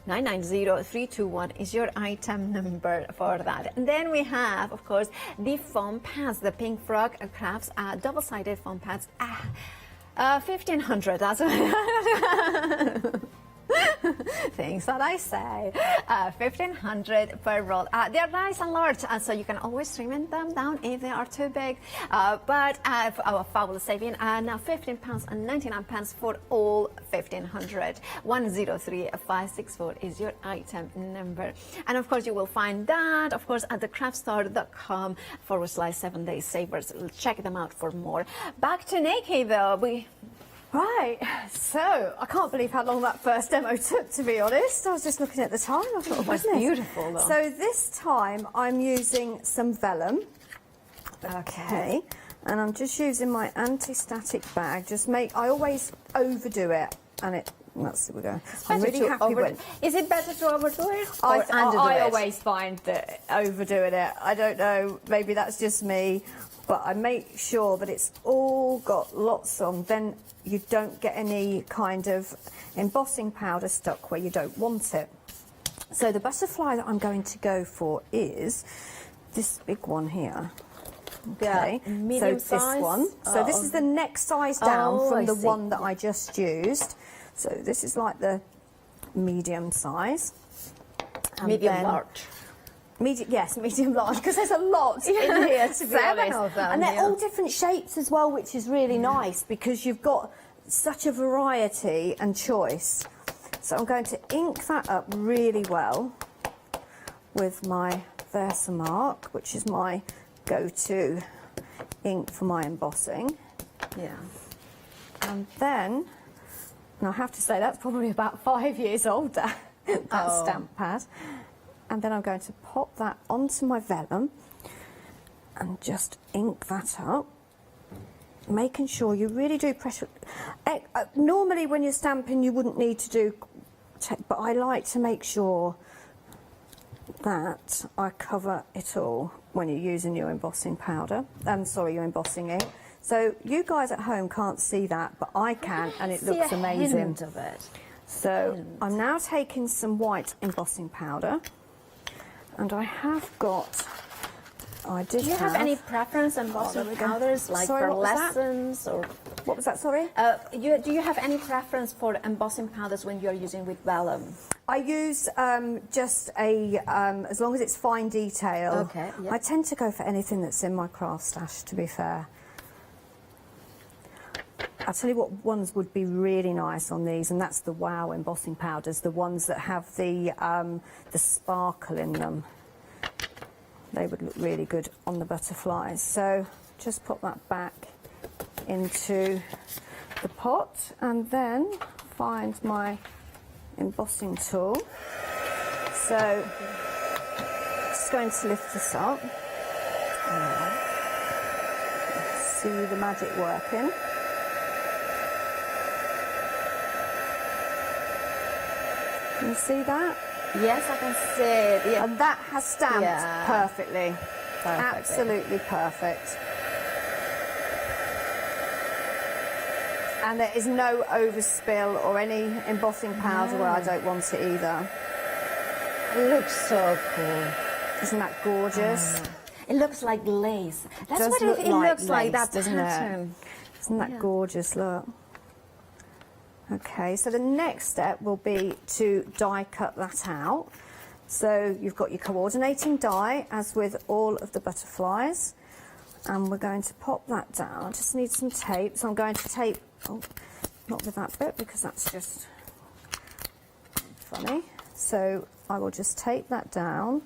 990321 is your item number for that. And then we have, of course, the foam pads, the Pink Frog Crafts double-sided foam pads. 1,500, that's things that I say. 1,500 per roll. They're nice and large, and so you can always trim them down if they are too big. But our fabulous saving, now £15.99 for all 1,500. 103564 is your item number. And of course, you will find that, of course, at thecraftstore.com/7-day savers. Check them out for more. Back to Nikki, though. Right, so I can't believe how long that first demo took, to be honest. I was just looking at the time. I thought, it was beautiful, though. So this time I'm using some vellum. Okay. And I'm just using my anti-static bag. I always overdo it, and let's see, we go. I'm really happy with it. Is it better to overdo it or underdo I it? always find that overdoing it, I don't know, maybe that's just me, but I make sure that it's all got lots on. Then you don't get any kind of embossing powder stuck where you don't want it. So the butterfly that I'm going to go for is this big one here. Okay, medium so size? This one. So this is the next size down from the one that I just used. So this is like the medium size. And medium large. Yes, medium large, because there's a lot in here, to be honest. Of them, and they're all different shapes as well, which is really nice because you've got such a variety and choice. So I'm going to ink that up really well with my Versamark, which is my go-to ink for my embossing. Yeah. And then, and I have to say that's probably about 5 years old, that stamp pad. And then I'm going to pop that onto my vellum and just ink that up, making sure you really do pressure. Normally when you're stamping you wouldn't need to do, but I like to make sure that I cover it all when you're using your embossing powder. Your embossing ink. So you guys at home can't see that, but I can, and it looks amazing. Hint of it. So I'm now taking some white embossing powder. And I have got, Do you have any preference on embossing powders, like for lessons or? What was that? Sorry. Do you have any preference for embossing powders when you are using with vellum? I use just as long as it's fine detail. Okay. Yeah. I tend to go for anything that's in my craft stash, to be fair. I'll tell you what ones would be really nice on these, and that's the Wow embossing powders, the ones that have the sparkle in them. They would look really good on the butterflies. So just put that back into the pot, and then find my embossing tool. So just going to lift this up. See the magic working. Can you see that? Yes, I can see it. Yeah. And that has stamped perfectly. Absolutely perfect. And there is no overspill or any embossing powder where I don't want it either. It looks so cool. Isn't that gorgeous? It looks like lace. That's what it looks like, that doesn't pattern. it? Isn't that gorgeous? Look. Okay, so the next step will be to die cut that out. So you've got your coordinating die, as with all of the butterflies, and we're going to pop that down. I just need some tape, so I'm going to tape, not with that bit because that's just funny. So I will just tape that down,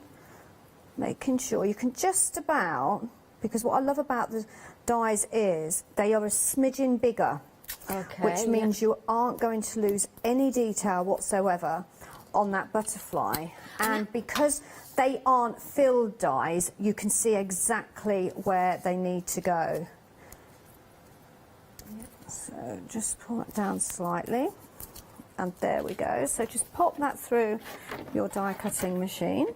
making sure you can just about, because what I love about the dies is they are a smidgen bigger. Okay, which means you aren't going to lose any detail whatsoever on that butterfly. And because they aren't filled dies, you can see exactly where they need to go. So just pull it down slightly, and there we go. So just pop that through your die cutting machine.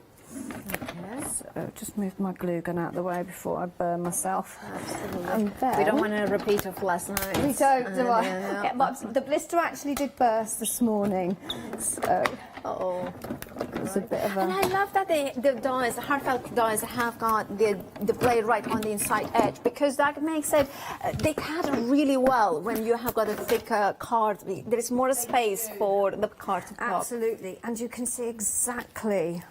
So just move my glue gun out of the way before I burn myself. Absolutely. And then, we don't want a repeat of last night. We don't, do I? Yeah, Yeah, but the blister actually did burst this morning, so it was a bit of a... And I love that the dies, the Heartfelt dies, have got the blade right on the inside edge, because that makes it, they cut really well when you have got a thicker card. There is more space for the card to pop. Absolutely, and you can see exactly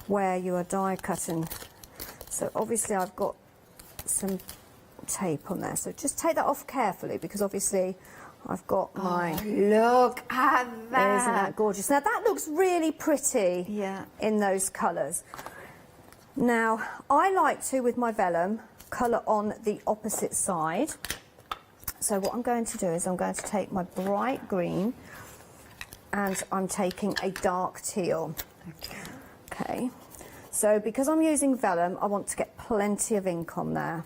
where you are die cutting. So obviously I've got some tape on there, so just take that off carefully, because obviously I've got my... Look at that! Isn't that gorgeous? Now that looks really pretty in those colours. Now I like to, with my vellum, colour on the opposite side. So what I'm going to do is I'm going to take my bright green and I'm taking a dark teal. Okay, so because I'm using vellum, I want to get plenty of ink on there.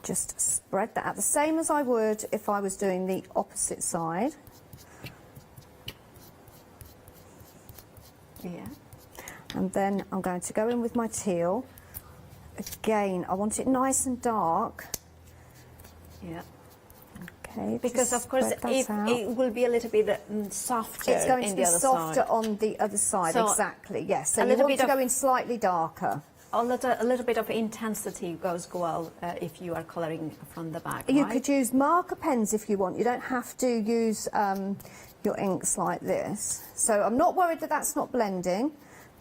Just spread that out, the same as I would if I was doing the opposite side. Yeah. And then I'm going to go in with my teal. Again, I want it nice and dark. Yeah. Okay, because of course it will be a little bit softer. It's going in to be the other softer side. on the other side, So exactly, yes. So a you little want bit to of- go in slightly darker. A little bit of intensity goes well if you are colouring from the back, You right? could use marker pens if you want. You don't have to use your inks like this. So I'm not worried that that's not blending,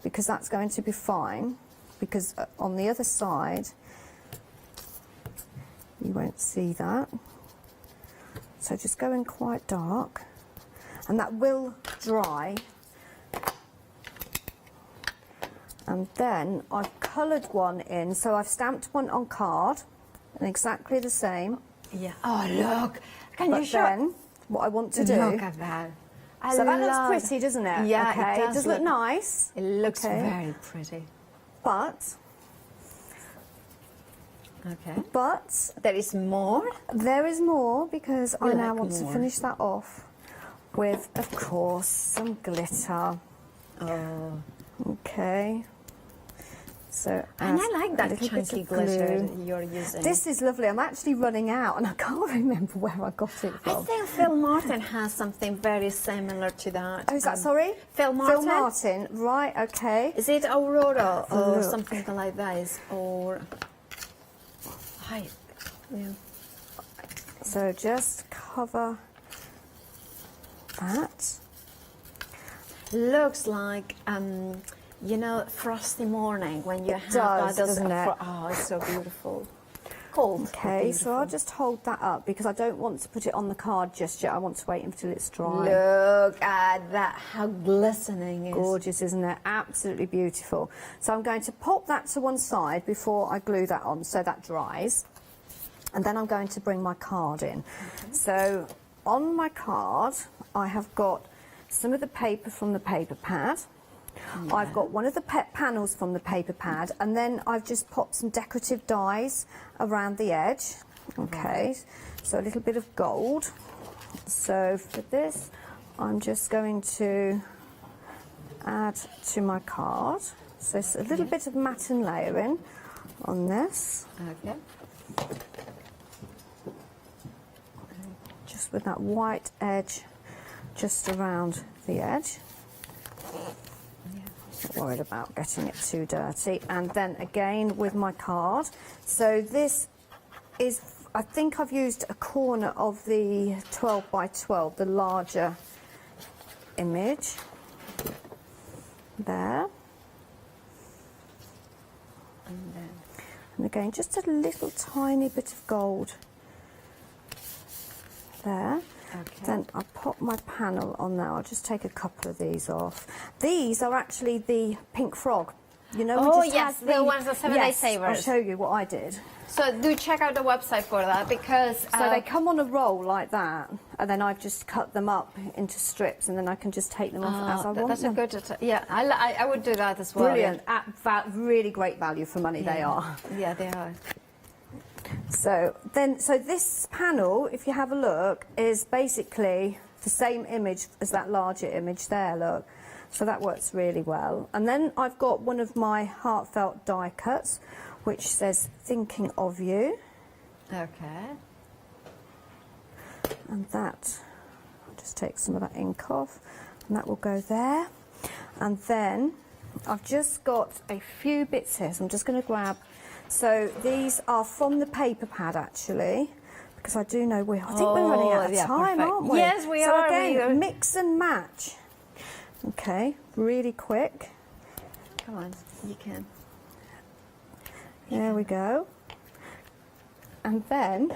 because that's going to be fine, because on the other side you won't see that. So just go in quite dark, and that will dry. And then I've coloured one in, so I've stamped one on card, and exactly the same. Yeah. Oh, look! Can But you show? then what I want to do... Look at that. So that looks pretty, doesn't it? Yeah, okay. it does look nice. It looks Okay. very pretty. But there is more. There is more, because We I now like want to more. finish that off with, of course, some glitter. Oh. Okay. So And add I like a that little bit chunky of glitter glue. you're using. This is lovely. I'm actually running out, and I can't remember where I got it I from. think Phil Martin has something very similar to that. Oh, is that sorry? Phil Martin. Phil Martin, right? Okay. Is it Aurora or Look. something like that? Or hi. Yeah. So just cover that. Looks like you know, frosty morning when you have does, those. doesn't it? Oh, it's so beautiful. Cold. Okay, so I'll just hold that up, because I don't want to put it on the card just yet. I want to wait until it's dry. Look at that, how glistening it is. Gorgeous, isn't it? Absolutely beautiful. So I'm going to pop that to one side before I glue that on, so that dries. And then I'm going to bring my card in. So on my card, I have got some of the paper from the paper pad. I've got one of the panels from the paper pad, and then I've just popped some decorative dies around the edge. Okay, so a little bit of gold. So for this, I'm just going to add to my card. So it's a little bit of matte and layering on this. Okay. Just with that white edge just around the edge. Not worried about getting it too dirty. And then again with my card. So this is, I think I've used a corner of the 12 by 12, the larger image. There. And again, just a little tiny bit of gold there. Okay. Then I'll pop my panel on there. I'll just take a couple of these off. These are actually the pink frog. You know, Oh, we just yes, had the ones, the 7 Day Yes, Savers. I'll show you what I did. So do check out the website for that, because So they come on a roll like that, and then I've just cut them up into strips, and then I can just take them off as I want that's them. a good. Yeah, I would do that as well. Brilliant. Really great value for money they are. Yeah, they are. So this panel, if you have a look, is basically the same image as that larger image there, look. So that works really well. And then I've got one of my Heartfelt die cuts, which says thinking of you. Okay. And that, I'll just take some of that ink off, and that will go there. And then I've just got a few bits here, so I'm just going to grab. So these are from the paper pad, actually, because I do know I think we're running out of time, aren't we? Yes, we are. So again, mix and match. Okay, really quick. Come on, you can. There we go. And then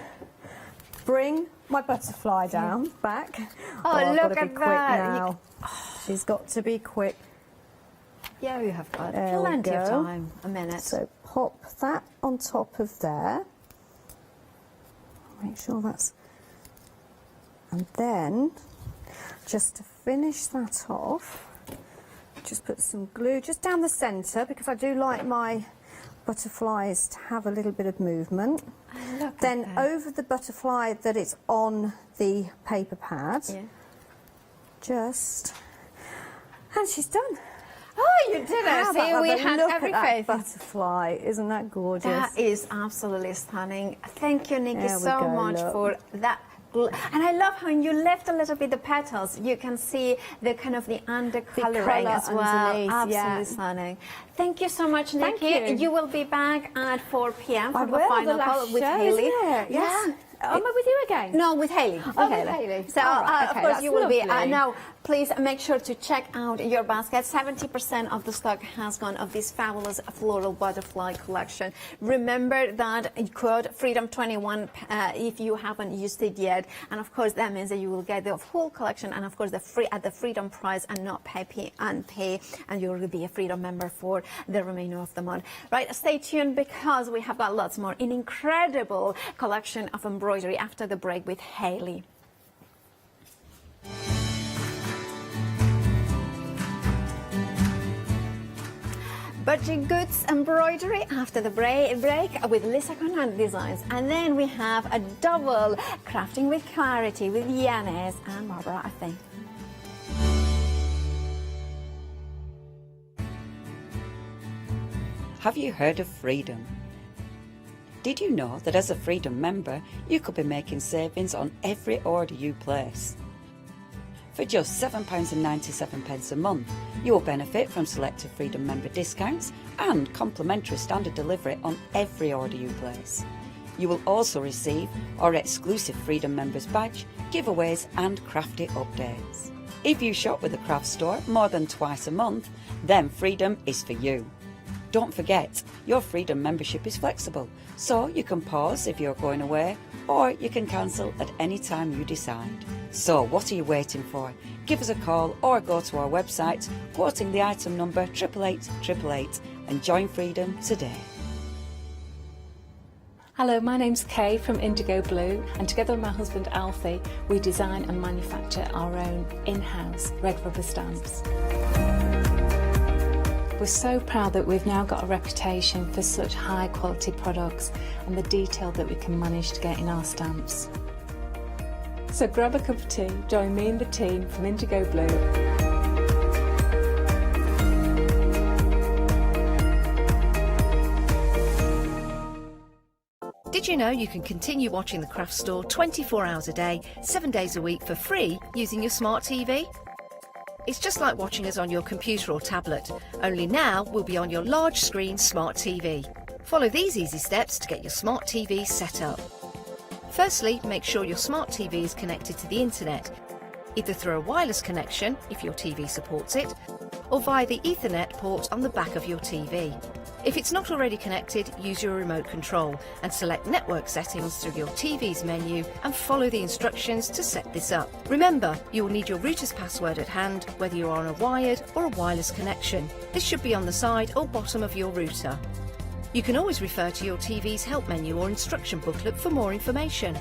bring my butterfly down, back. Oh, I've look got to at be quick that. now. She's got to be quick. Yeah, we have got There we plenty of go. time. A minute. So pop that on top of there. Make sure that's... And then, just to finish that off, just put some glue just down the centre, because I do like my butterflies to have a little bit of movement. Then over the butterfly that it's on the paper pad, just... And she's done. Oh, you did it. How See, about we that? had Look every at that faith. butterfly. Isn't that gorgeous? That is absolutely stunning. Thank you, Nikki, There we so go, much look. for that. And I love how you left a little bit the petals. You can see the kind of the undercoloring colour as well. underneath, Absolutely yeah. stunning. Thank you so much, Thank Nikki. you. will be back at 4 p.m. I for will, the final the call last with show, Hayley. isn't it? Yes. Yeah. Am I with you again? No, with Hayley. Oh, with Hayley. So, All right, okay, of course, that's you will be. lovely. Now, please make sure to check out your basket. 70% of the stock has gone of this fabulous floral butterfly collection. Remember that code Freedom21 if you haven't used it yet. And of course, that means that you will get the full collection and of course the free at the Freedom price and not pay, and you will be a Freedom member for the remainder of the month. Right, stay tuned because we have got lots more. An incredible collection of embroidery after the break with Hayley. Budgiegoods embroidery after the break with Lisa Conrad designs, and then we have a double crafting with clarity with Yanis and Barbara, I think. Have you heard of Freedom? Did you know that as a Freedom member, you could be making savings on every order you place? For just £7.97 a month, you will benefit from selected Freedom member discounts and complimentary standard delivery on every order you place. You will also receive our exclusive Freedom members badge, giveaways and crafty updates. If you shop with the craft store more than twice a month, then Freedom is for you. Don't forget, your Freedom membership is flexible, so you can pause if you're going away, or you can cancel at any time you decide. So what are you waiting for? Give us a call or go to our website, quoting the item number 88888 and join Freedom today. Hello, my name's Kay from Indigo Blue, and together with my husband Alfie, we design and manufacture our own in-house red rubber stamps. We're so proud that we've now got a reputation for such high quality products and the detail that we can manage to get in our stamps. So grab a cup of tea, join me and the team from Indigo Blue. Did you know you can continue watching the craft store 24 hours a day, 7 days a week for free using your smart TV? It's just like watching us on your computer or tablet, only now we'll be on your large screen smart TV. Follow these easy steps to get your smart TV set up. Firstly, make sure your smart TV is connected to the internet, either through a wireless connection, if your TV supports it, or via the Ethernet port on the back of your TV. If it's not already connected, use your remote control and select network settings through your TV's menu and follow the instructions to set this up. Remember, you will need your router's password at hand, whether you're on a wired or a wireless connection. This should be on the side or bottom of your router. You can always refer to your TV's help menu or instruction booklet for more information.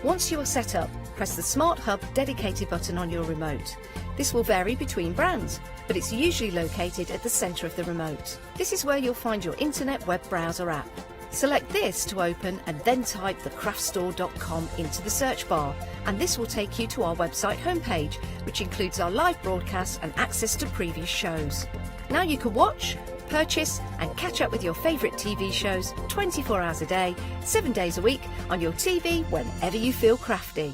Once you are set up, press the Smart Hub dedicated button on your remote. This will vary between brands, but it's usually located at the centre of the remote. This is where you'll find your internet web browser app. Select this to open and then type thecraftstore.com into the search bar, and this will take you to our website homepage, which includes our live broadcasts and access to previous shows. Now you can watch, purchase and catch up with your favourite TV shows 24 hours a day, 7 days a week on your TV whenever you feel crafty.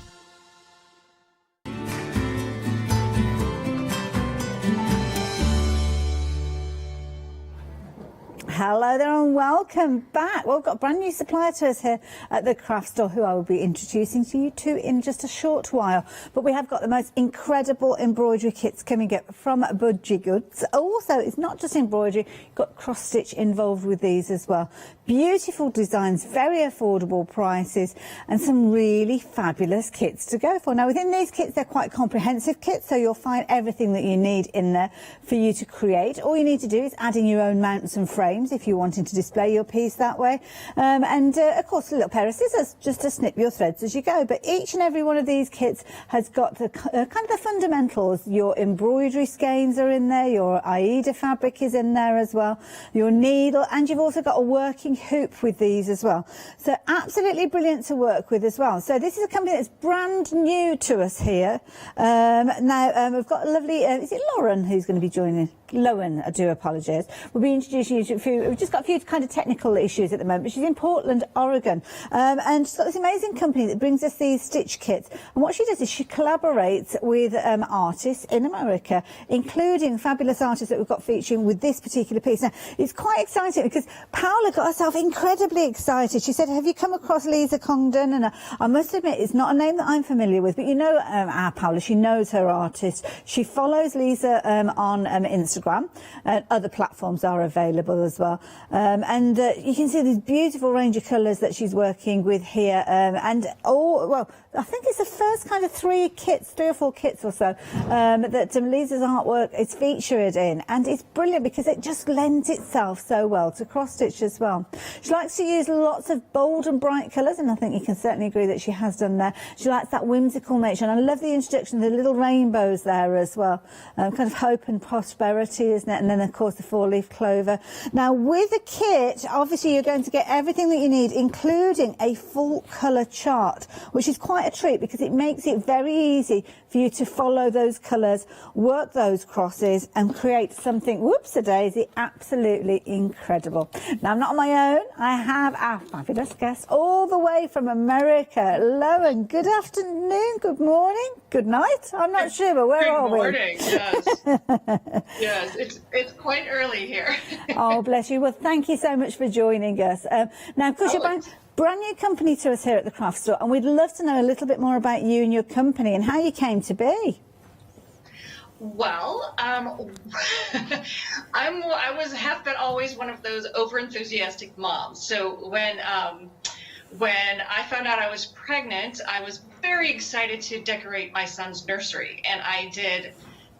Hello there and welcome back. Well, we've got a brand new supplier to us here at the craft store who I will be introducing to you to in just a short while. But we have got the most incredible embroidery kits coming up from Budgiegoods. Also, it's not just embroidery, you've got cross stitch involved with these as well. Beautiful designs, very affordable prices and some really fabulous kits to go for. Now within these kits they're quite comprehensive kits, so you'll find everything that you need in there for you to create. All you need to do is add in your own mounts and frames if you're wanting to display your piece that way, and of course a little pair of scissors just to snip your threads as you go. But each and every one of these kits has got the kind of the fundamentals. Your embroidery skeins are in there, your Aida fabric is in there as well, your needle, and you've also got a working hoop with these as well. So absolutely brilliant to work with as well. So this is a company that's brand new to us here. Now we've got a lovely, is it Lauren who's going to be joining? Lowen, I do apologise. We'll be introducing you to a few, we've just got a few kind of technical issues at the moment, but she's in Portland, Oregon, and she's got this amazing company that brings us these stitch kits. And what she does is she collaborates with artists in America, including fabulous artists that we've got featuring with this particular piece. Now, it's quite exciting because Paola got herself incredibly excited. She said, have you come across Lisa Congdon? And I must admit, it's not a name that I'm familiar with, but you know our Paola, she knows her artist. She follows Lisa on Instagram. Other platforms are available as well, and you can see this beautiful range of colours that she's working with here, and well, I think it's the first kind of 3 or 4 kits or so that Lisa's artwork is featured in, and it's brilliant because it just lends itself so well to cross stitch as well. She likes to use lots of bold and bright colours, and I think you can certainly agree that she has done there. She likes that whimsical nature, and I love the introduction of the little rainbows there as well, kind of hope and prosperity, isn't it? And then of course the 4-leaf clover. Now with a kit, obviously you're going to get everything that you need, including a full colour chart, which is quite a treat because it makes it very easy for you to follow those colours, work those crosses and create something, whoops-a-daisy, absolutely incredible. Now I'm not on my own, I have our fabulous guest all the way from America. Lowen, good afternoon, good morning, good night, I'm not sure, but where are we? Good morning, yes. Yes, it's quite early here. Oh, bless you. Well, thank you so much for joining us. Now, of course, you're brand new company to us here at the craft store, and we'd love to know a little bit more about you and your company and how you came to be. Well, I have been always one of those over-enthusiastic moms. So when I found out I was pregnant, I was very excited to decorate my son's nursery, and I did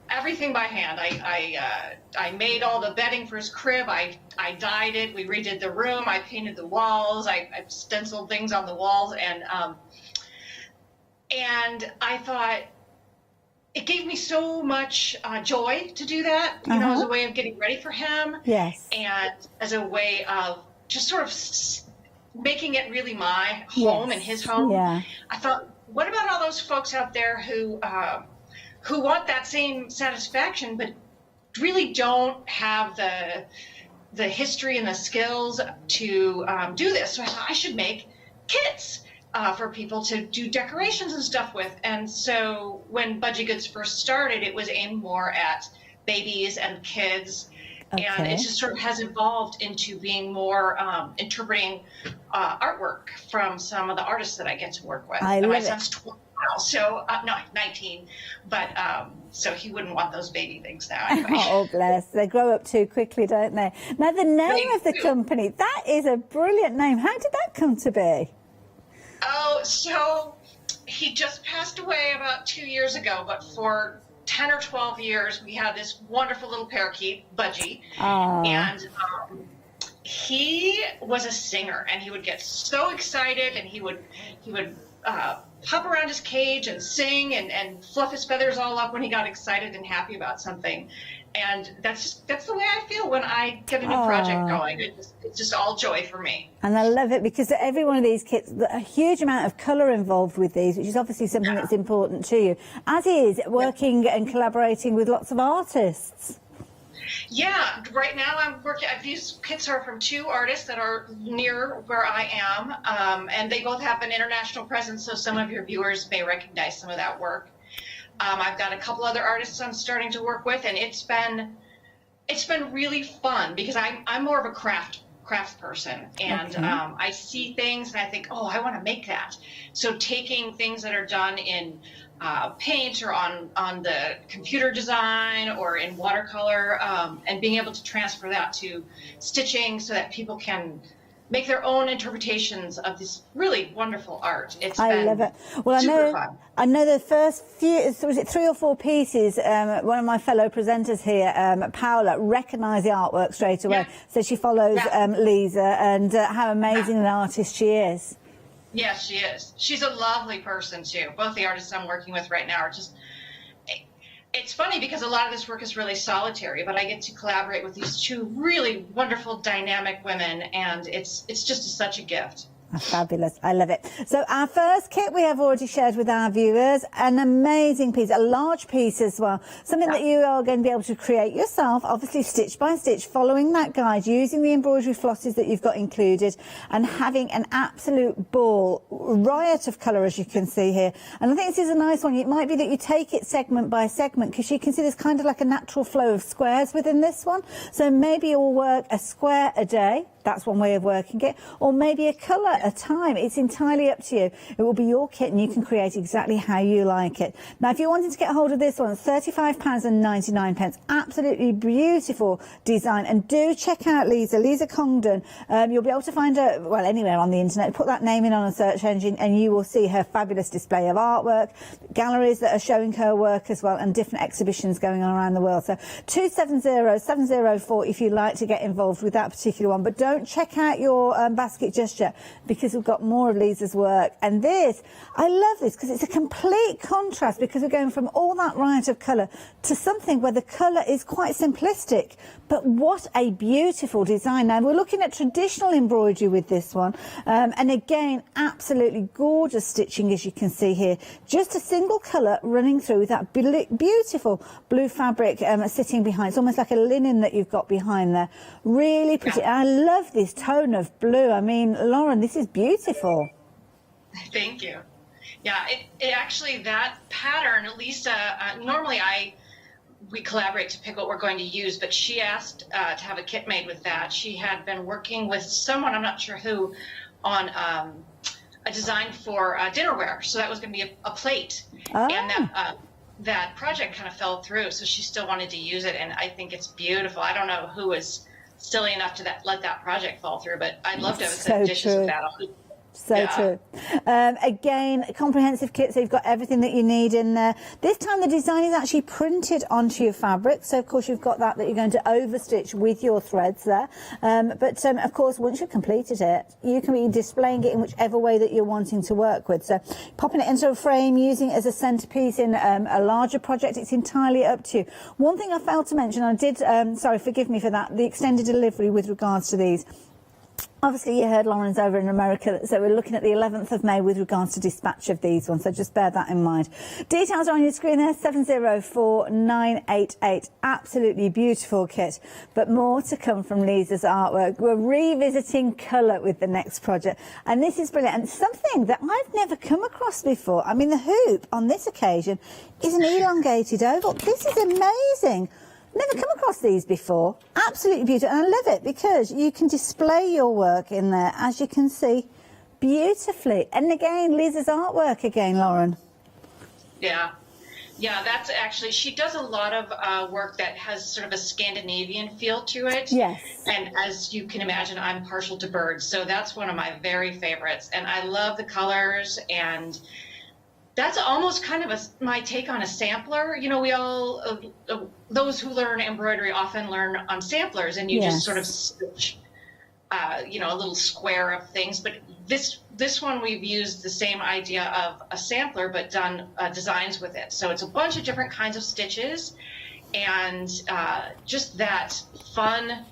everything by hand. I made all the bedding for his crib. I dyed it. We redid the room. I painted the walls. I stenciled things on the walls, and I thought it gave me so much joy to do that. You know, as a way of getting ready for him. Yes. And as a way of just sort of making it really my home and his home. Yeah. I thought, what about all those folks out there who want that same satisfaction, but really don't have the history and the skills to do this. So I thought I should make kits for people to do decorations and stuff with. And so when Budgiegoods first started, it was aimed more at babies and kids. Okay. And it just sort of has evolved into being more interpreting artwork from some of the artists that I get to work with. And my son's 12 now, so no, 19, but so he wouldn't want those baby things now. Anyway. Oh, bless. They grow up too quickly, don't they? Now, the name of the company, that is a brilliant name. How did that come to be? Oh, so he just passed away about 2 years ago, but for 10 or 12 years, we had this wonderful little parakeet, Budgie, and he was a singer, and he would get so excited, and he would hop around his cage and sing and fluff his feathers all up when he got excited and happy about something. And that's the way I feel when I get a new project going. It's just all joy for me. And I love it because every one of these kits, a huge amount of colour involved with these, which is obviously something that's important to you, as is working and collaborating with lots of artists. Yeah, right now these kits are from 2 artists that are near where I am, and they both have an international presence, so some of your viewers may recognize some of that work. I've got a couple other artists I'm starting to work with, and it's been really fun because I'm more of a craft person, and I see things and I think, oh, I want to make that. So taking things that are done in paint or on the computer design or in watercolor, and being able to transfer that to stitching so that people can make their own interpretations of this really wonderful art. I love it. Well, super fun. I know the first few, was it 3 or 4 pieces, one of my fellow presenters here, Paola, recognised the artwork straight away. So she follows Lisa, and how amazing an artist she is. Yes, she is. She's a lovely person too. Both the artists I'm working with right now are just, it's funny because a lot of this work is really solitary, but I get to collaborate with these 2 really wonderful, dynamic women, and it's just such a gift. Fabulous. I love it. So our first kit we have already shared with our viewers, an amazing piece, a large piece as well, something that you are going to be able to create yourself, obviously stitch by stitch, following that guide, using the embroidery flosses that you've got included, and having an absolute ball, riot of colour, as you can see here. And I think this is a nice one. It might be that you take it segment by segment, because you can see there's kind of like a natural flow of squares within this one. So maybe you'll work a square a day. That's one way of working it, or maybe a colour at a time. It's entirely up to you. It will be your kit and you can create exactly how you like it. Now, if you're wanting to get hold of this one, it's £35.99. Absolutely beautiful design. And do check out Lisa Congdon. You'll be able to find her, well, anywhere on the internet. Put that name in on a search engine and you will see her fabulous display of artwork, galleries that are showing her work as well, and different exhibitions going on around the world. So 270-704 if you'd like to get involved with that particular one. But don't check out your basket just yet, because we've got more of Lisa's work. And this, I love this because it's a complete contrast, because we're going from all that riot of colour to something where the colour is quite simplistic. But what a beautiful design. Now, we're looking at traditional embroidery with this one. And again, absolutely gorgeous stitching, as you can see here. Just a single colour running through with that beautiful blue fabric sitting behind. It's almost like a linen that you've got behind there. Really pretty. I love this tone of blue. I mean, Lauren, this is beautiful. Thank you. Yeah, it actually, that pattern, Lisa, normally we collaborate to pick what we're going to use, but she asked to have a kit made with that. She had been working with someone, I'm not sure who, on a design for dinnerware. So that was going to be a plate. Oh. And that project kind of fell through, so she still wanted to use it, and I think it's beautiful. I don't know who was silly enough to let that project fall through, but I'd love to have some dishes with that. So true. Again, a comprehensive kit, so you've got everything that you need in there. This time the design is actually printed onto your fabric, so of course you've got that you're going to overstitch with your threads there. But of course, once you've completed it, you can be displaying it in whichever way that you're wanting to work with. So popping it into a frame, using it as a centerpiece in a larger project, it's entirely up to you. One thing I failed to mention, I did, sorry, forgive me for that, the extended delivery with regards to these. Obviously, you heard Lauren's over in America, so we're looking at the 11th of May with regards to dispatch of these ones, so just bear that in mind. Details are on your screen there, 704988. Absolutely beautiful kit, but more to come from Lisa's artwork. We're revisiting colour with the next project, and this is brilliant, and something that I've never come across before. I mean, the hoop on this occasion is an elongated oval. This is amazing. Never come across these before. Absolutely beautiful, and I love it because you can display your work in there, as you can see, beautifully. And again, Lisa's artwork again, Lauren. Yeah, that's actually, she does a lot of work that has sort of a Scandinavian feel to it. Yes. And as you can imagine, I'm partial to birds, so that's one of my very favorites. And I love the colors, and that's almost kind of my take on a sampler. You know, we all, those who learn embroidery often learn on samplers, and you just sort of stitch, a little square of things. But this one, we've used the same idea of a sampler, but done designs with it. So it's a bunch of different kinds of stitches, and just that fun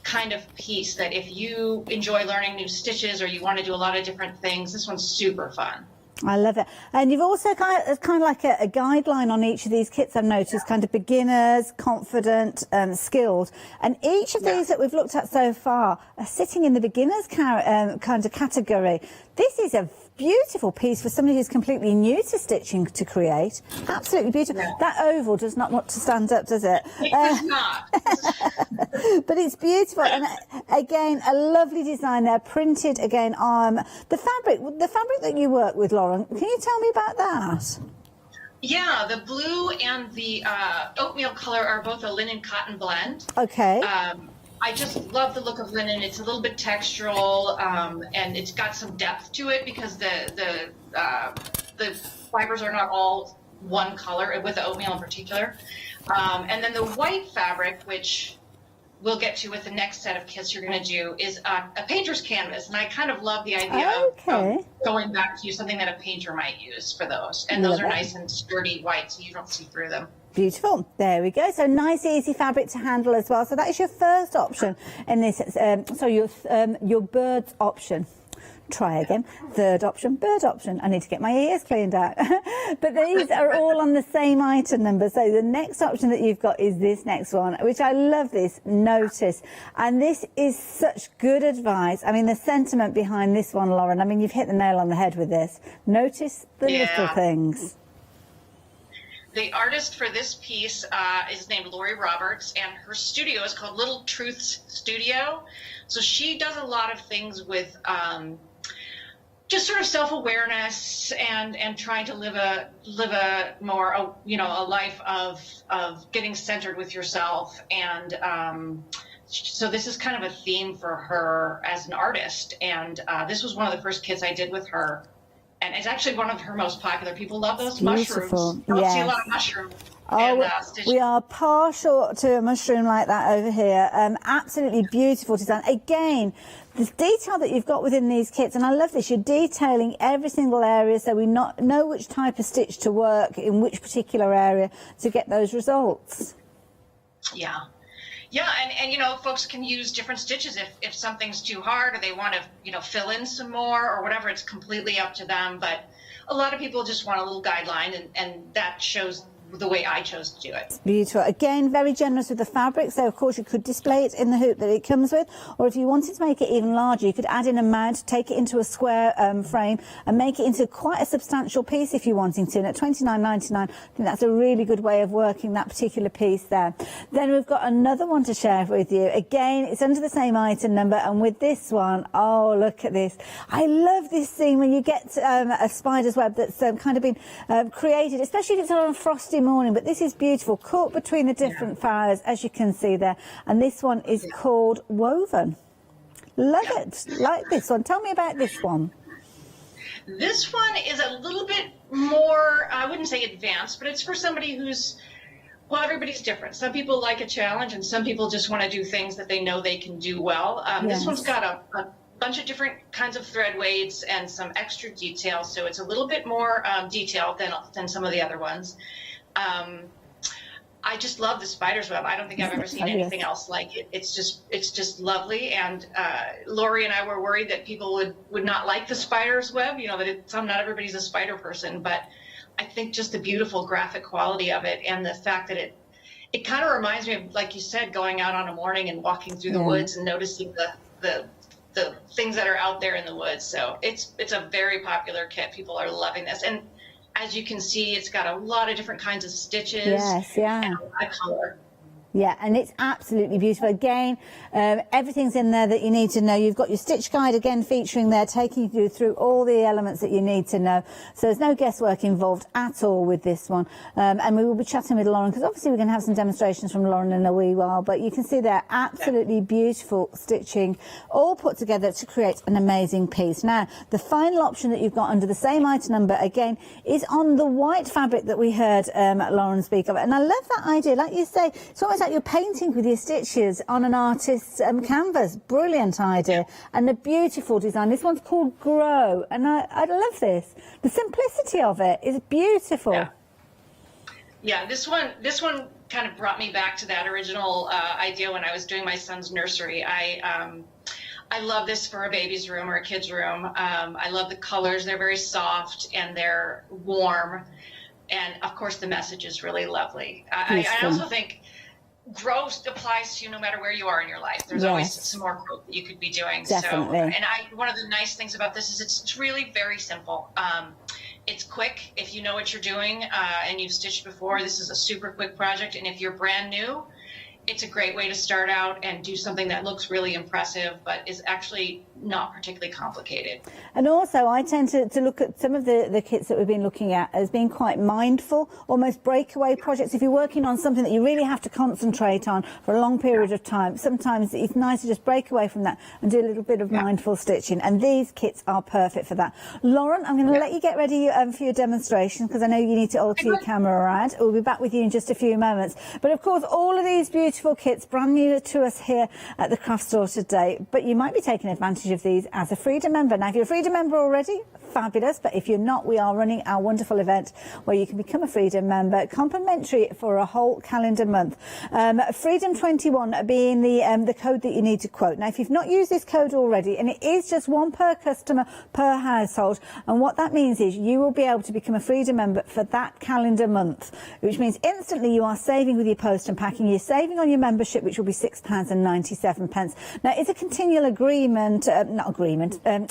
kind of piece that if you enjoy learning new stitches or you want to do a lot of different things, this one's super fun. I love it. And you've also kind of like a guideline on each of these kits, I've noticed, kind of beginners, confident, skilled. And each of these that we've looked at so far are sitting in the beginners kind of category. This is a beautiful piece for somebody who's completely new to stitching to create. Absolutely beautiful. Yeah. That oval does not want to stand up, does it? It does not. But it's beautiful, and again, a lovely design there, printed again on the fabric that you work with, Lauren. Can you tell me about that? Yeah, the blue and the oatmeal color are both a linen cotton blend. Okay. I just love the look of linen. It's a little bit textural, and it's got some depth to it because the fibers are not all one color, with the oatmeal in particular. And then the white fabric, which we'll get to with the next set of kits you're going to do, is a painter's canvas. And I kind of love the idea of going back to something that a painter might use for those. And those are nice and sturdy white, so you don't see through them. Beautiful. There we go. So nice, easy fabric to handle as well. So that is your first option in this. So your birds option. Try again. Third option, bird option. I need to get my ears cleaned out. But these are all on the same item number. So the next option that you've got is this next one, which I love this. Notice. And this is such good advice. I mean, the sentiment behind this one, Lauren, I mean, you've hit the nail on the head with this. Notice the little things. The artist for this piece is named Lori Roberts, and her studio is called Little Truths Studio. So she does a lot of things with just sort of self-awareness and trying to live a more a life of getting centered with yourself. And so this is kind of a theme for her as an artist. And this was one of the first kits I did with her. And it's actually one of her most popular. People love those mushrooms. You don't see a lot of mushrooms. We are partial to a mushroom like that over here. Absolutely beautiful design. Again, the detail that you've got within these kits, and I love this, you're detailing every single area so we know which type of stitch to work in which particular area to get those results. Yeah. Yeah, and folks can use different stitches if something's too hard or they want to, fill in some more or whatever. It's completely up to them. But a lot of people just want a little guideline, and that shows the way I chose to do it. Beautiful. Again, very generous with the fabric. So, of course, you could display it in the hoop that it comes with, or if you wanted to make it even larger, you could add in a mount, take it into a square frame and make it into quite a substantial piece if you're wanting to. And at $29.99, I think that's a really good way of working that particular piece there. Then we've got another one to share with you. Again, it's under the same item number, and with this one, oh, look at this. I love this scene when you get a spider's web that's kind of been created, especially if it's on a frosty morning, but this is beautiful, caught between the different flowers, as you can see there, and this one is called Woven. Love it. Like this one. Tell me about this one. This one is a little bit more, I wouldn't say advanced, but it's for somebody who's, well, everybody's different. Some people like a challenge, and some people just want to do things that they know they can do well. This one's got a bunch of different kinds of thread weights and some extra detail, so it's a little bit more detailed than some of the other ones. I just love the spider's web. I don't think I've ever seen anything else like it. It's just lovely. And Lori and I were worried that people would not like the spider's web. That not everybody's a spider person, but I think just the beautiful graphic quality of it and the fact that it kind of reminds me of, like you said, going out on a morning and walking through the woods and noticing the things that are out there in the woods. So it's a very popular kit. People are loving this. And as you can see, it's got a lot of different kinds of stitches. Yes, yeah. And a lot of color. Yeah, and it's absolutely beautiful. Again, everything's in there that you need to know. You've got your stitch guide again featuring there, taking you through all the elements that you need to know. So there's no guesswork involved at all with this one. And we will be chatting with Lauren, because obviously we're going to have some demonstrations from Lauren in a wee while. But you can see there, absolutely beautiful stitching, all put together to create an amazing piece. Now, the final option that you've got under the same item number, again, is on the white fabric that we heard Lauren speak of. And I love that idea. Like you say, it's almost like you're painting with your stitches on an artist's canvas. Brilliant idea. And the beautiful design. This one's called Grow, and I love this. The simplicity of it is beautiful. Yeah, this one kind of brought me back to that original idea when I was doing my son's nursery. I love this for a baby's room or a kid's room. I love the colors. They're very soft and they're warm. And of course, the message is really lovely. I also think growth applies to you no matter where you are in your life. There's always some more growth that you could be doing. Definitely. So, and one of the nice things about this is it's really very simple. It's quick if you know what you're doing and you've stitched before. This is a super quick project. And if you're brand new, it's a great way to start out and do something that looks really impressive, but is actually not particularly complicated. And also, I tend to look at some of the kits that we've been looking at as being quite mindful, almost breakaway projects. If you're working on something that you really have to concentrate on for a long period of time, sometimes it's nice to just break away from that and do a little bit of mindful stitching. And these kits are perfect for that. Lauren, I'm going to let you get ready for your demonstration because I know you need to alter your camera around. We'll be back with you in just a few moments. But of course, all of these beautiful kits, brand new to us here at the craft store today, but you might be taking advantage of these as a Freedom member. Now, if you're a Freedom member already, fabulous, but if you're not, we are running our wonderful event where you can become a Freedom member, complimentary for a whole calendar month. Freedom 21 being the code that you need to quote. Now, if you've not used this code already, and it is just one per customer per household, and what that means is you will be able to become a Freedom member for that calendar month, which means instantly you are saving with your post and packing. You're saving on your membership, which will be £6.97. Now, it's a continual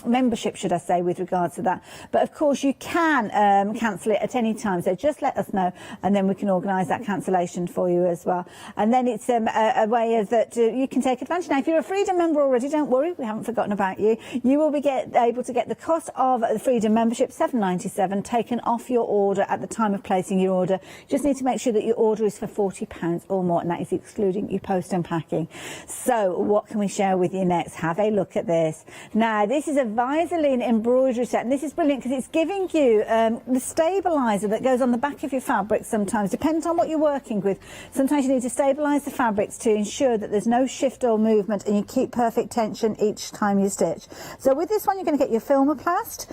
membership, should I say, with regards to that. But of course, you can cancel it at any time. So just let us know, and then we can organise that cancellation for you as well. And then it's a way of that you can take advantage. Now, if you're a Freedom member already, don't worry, we haven't forgotten about you. You will be able to get the cost of the Freedom membership, £7.97, taken off your order at the time of placing your order. You just need to make sure that your order is for £40 or more, and that is excluding your post and packing. So what can we share with you next? Have a look at this. Now, this is a Visaline embroidery set, and this is brilliant because it's giving you the stabiliser that goes on the back of your fabric sometimes, depends on what you're working with. Sometimes you need to stabilise the fabrics to ensure that there's no shift or movement and you keep perfect tension each time you stitch. So with this one, you're going to get your Filmoplast,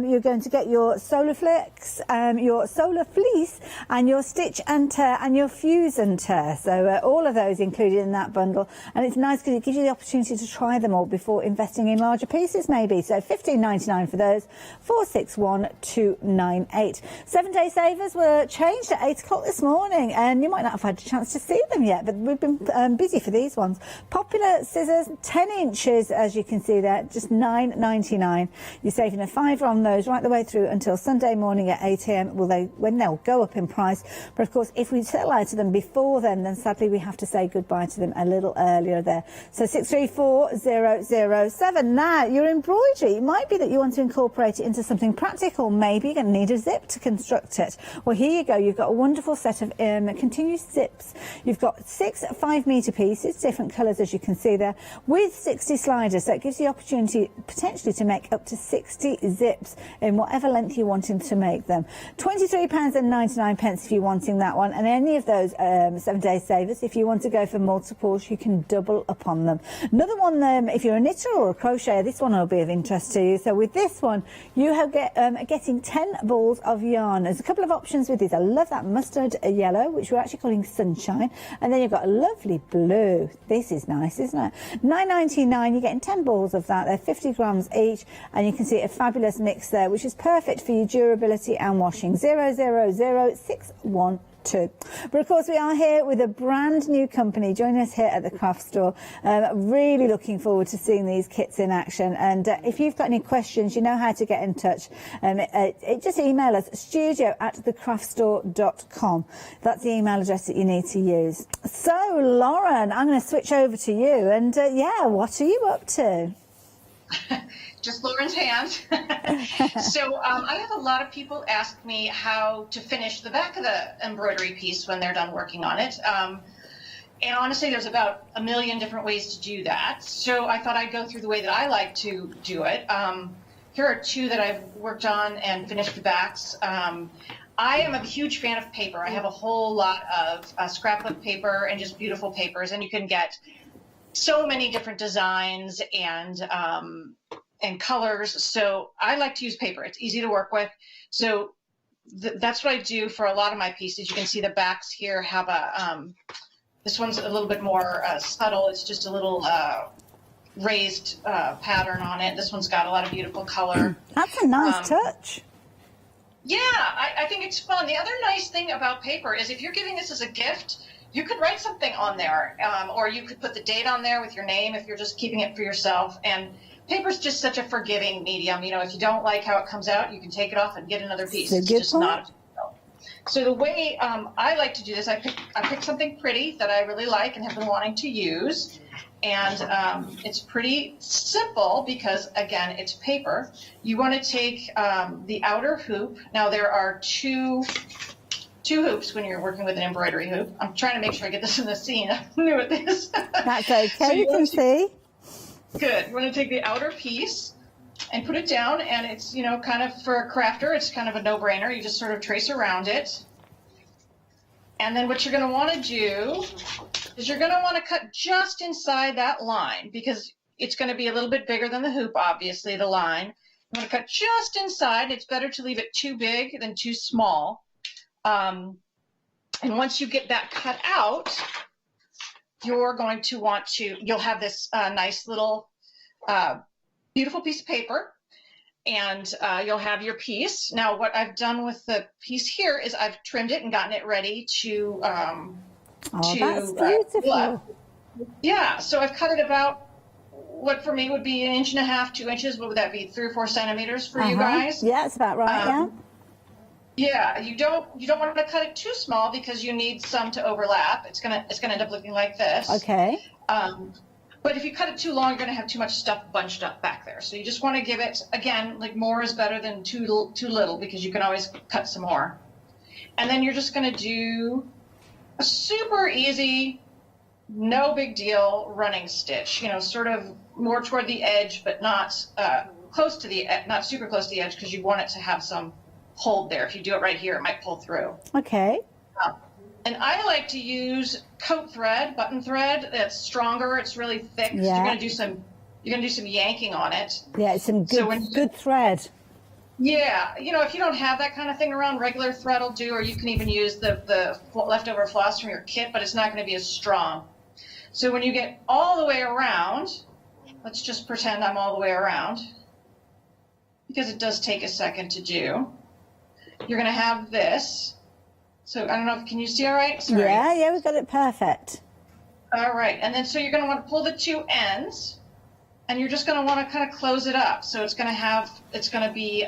you're going to get your Solar Flex, your Solar Fleece, and your Stitch and Tear and your Fuse and Tear. So all of those included in that bundle, and it's nice because it gives you the opportunity to try them all before investing in larger pieces maybe. So £15.99 for those, 461298. 7-day savers were changed at 8 o'clock this morning, and you might not have had a chance to see them yet, but we've been busy for these ones. Popular scissors, 10 inches, as you can see there, just £9.99. You're saving a £5 on those right the way through until Sunday morning at 8 a.m. when they'll go up in price. But of course, if we sell out of them before then sadly we have to say goodbye to them a little earlier there. So 634007. Now, your embroidery, it might be that you want to incorporate it into something practical. Maybe you're going to need a zip to construct it. Well, here you go. You've got a wonderful set of continuous zips. You've got 6 5-metre pieces, different colours as you can see there, with 60 sliders. So it gives you the opportunity potentially to make up to 60 zips in whatever length you're wanting to make them. £23.99 if you're wanting that one, and any of those 7-day savers, if you want to go for multiples, you can double upon them. Another one, if you're a knitter or a crocheter, this one will be of interest to you. So with this one, you have getting 10 balls of yarn. There's a couple of options with these. I love that mustard yellow, which we're actually calling sunshine, and then you've got a lovely blue. This is nice, isn't it? £9.99. You're getting 10 balls of that. They're 50 grams each, and you can see a fabulous mix there, which is perfect for your durability and washing. 000612. But of course, we are here with a brand new company joining us here at the craft store. Really looking forward to seeing these kits in action. And if you've got any questions, you know how to get in touch. Just email us, studio@thecraftstore.com. That's the email address that you need to use. So, Lauren, I'm going to switch over to you. And yeah, what are you up to? Just Lauren's hand. So I have a lot of people ask me how to finish the back of the embroidery piece when they're done working on it. And honestly, there's about a million different ways to do that. So I thought I'd go through the way that I like to do it. Here are 2 that I've worked on and finished the backs. I am a huge fan of paper. I have a whole lot of scrapbook paper and just beautiful papers, and you can get so many different designs and colors. So I like to use paper. It's easy to work with. So that's what I do for a lot of my pieces. You can see the backs here have a, this one's a little bit more subtle. It's just a little raised pattern on it. This one's got a lot of beautiful color. That's a nice touch. Yeah, I think it's fun. The other nice thing about paper is if you're giving this as a gift, you could write something on there, or you could put the date on there with your name if you're just keeping it for yourself. And paper's just such a forgiving medium. You know, if you don't like how it comes out, you can take it off and get another piece. It's just not. So the way I like to do this, I pick something pretty that I really like and have been wanting to use. And it's pretty simple because, again, it's paper. You want to take the outer hoop. Now, there are two hoops when you're working with an embroidery hoop. I'm trying to make sure I get this in the scene. I'm new at this. That's okay. So you can see. Good. You want to take the outer piece and put it down, and it's, you know, kind of for a crafter, it's kind of a no-brainer. You just sort of trace around it. And then what you're going to want to do is you're going to want to cut just inside that line because it's going to be a little bit bigger than the hoop, obviously, the line. You want to cut just inside. It's better to leave it too big than too small. And once you get that cut out, you're going to want to, you'll have this nice little beautiful piece of paper, and you'll have your piece. Now, what I've done with the piece here is I've trimmed it and gotten it ready to that's beautiful. Yeah, so I've cut it about what for me would be 1.5 inches, 2 inches. What would that be? 3 or 4 centimeters for you guys? Yeah, that's about right. Yeah, you don't want to cut it too small because you need some to overlap. It's gonna end up looking like this. Okay. But if you cut it too long, you're going to have too much stuff bunched up back there. So you just want to give it, again, like more is better than too little because you can always cut some more. And then you're just going to do a super easy, no big deal running stitch. You know, sort of more toward the edge, but not close to the not super close to the edge because you want it to have some hold there. If you do it right here, it might pull through. Okay. And I like to use coat thread, button thread. That's stronger. It's really thick. Yeah. You're gonna do some yanking on it. Yeah, it's some good thread. Yeah, you know, if you don't have that kind of thing around, regular thread will do, or you can even use the leftover floss from your kit, but it's not going to be as strong. So when you get all the way around, let's just pretend I'm all the way around, because it does take a second to do. You're going to have this. So I don't know, can you see all right? Sorry. Yeah, we got it perfect. All right, and then so you're going to want to pull the two ends, and you're just going to want to kind of close it up. So it's going to be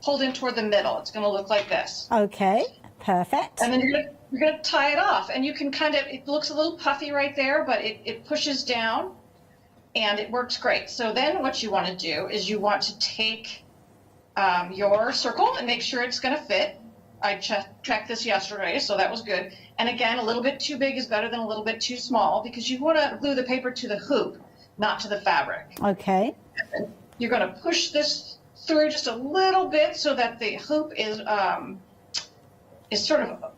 pulled in toward the middle. It's going to look like this. Okay, perfect. And then you're going to tie it off, and you can kind of, it looks a little puffy right there, but it pushes down, and it works great. So then what you want to do is you want to take your circle and make sure it's going to fit. I checked this yesterday, so that was good. And again, a little bit too big is better than a little bit too small because you want to glue the paper to the hoop, not to the fabric. Okay. And you're going to push this through just a little bit so that the hoop is sort of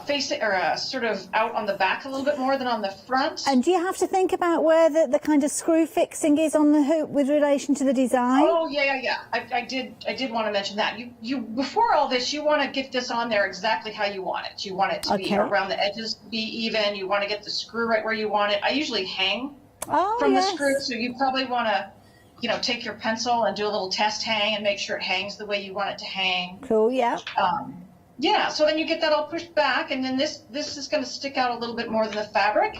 facing or sort of out on the back a little bit more than on the front. And do you have to think about where the kind of screw fixing is on the hoop with relation to the design? Oh yeah. I did want to mention that. You before all this, you want to get this on there exactly how you want it. You want it to be around the edges, be even. You want to get the screw right where you want it. I usually hang from the screw, so you probably want to, you know, take your pencil and do a little test hang and make sure it hangs the way you want it to hang. Cool. Yeah. Yeah, so then you get that all pushed back, and then this is going to stick out a little bit more than the fabric.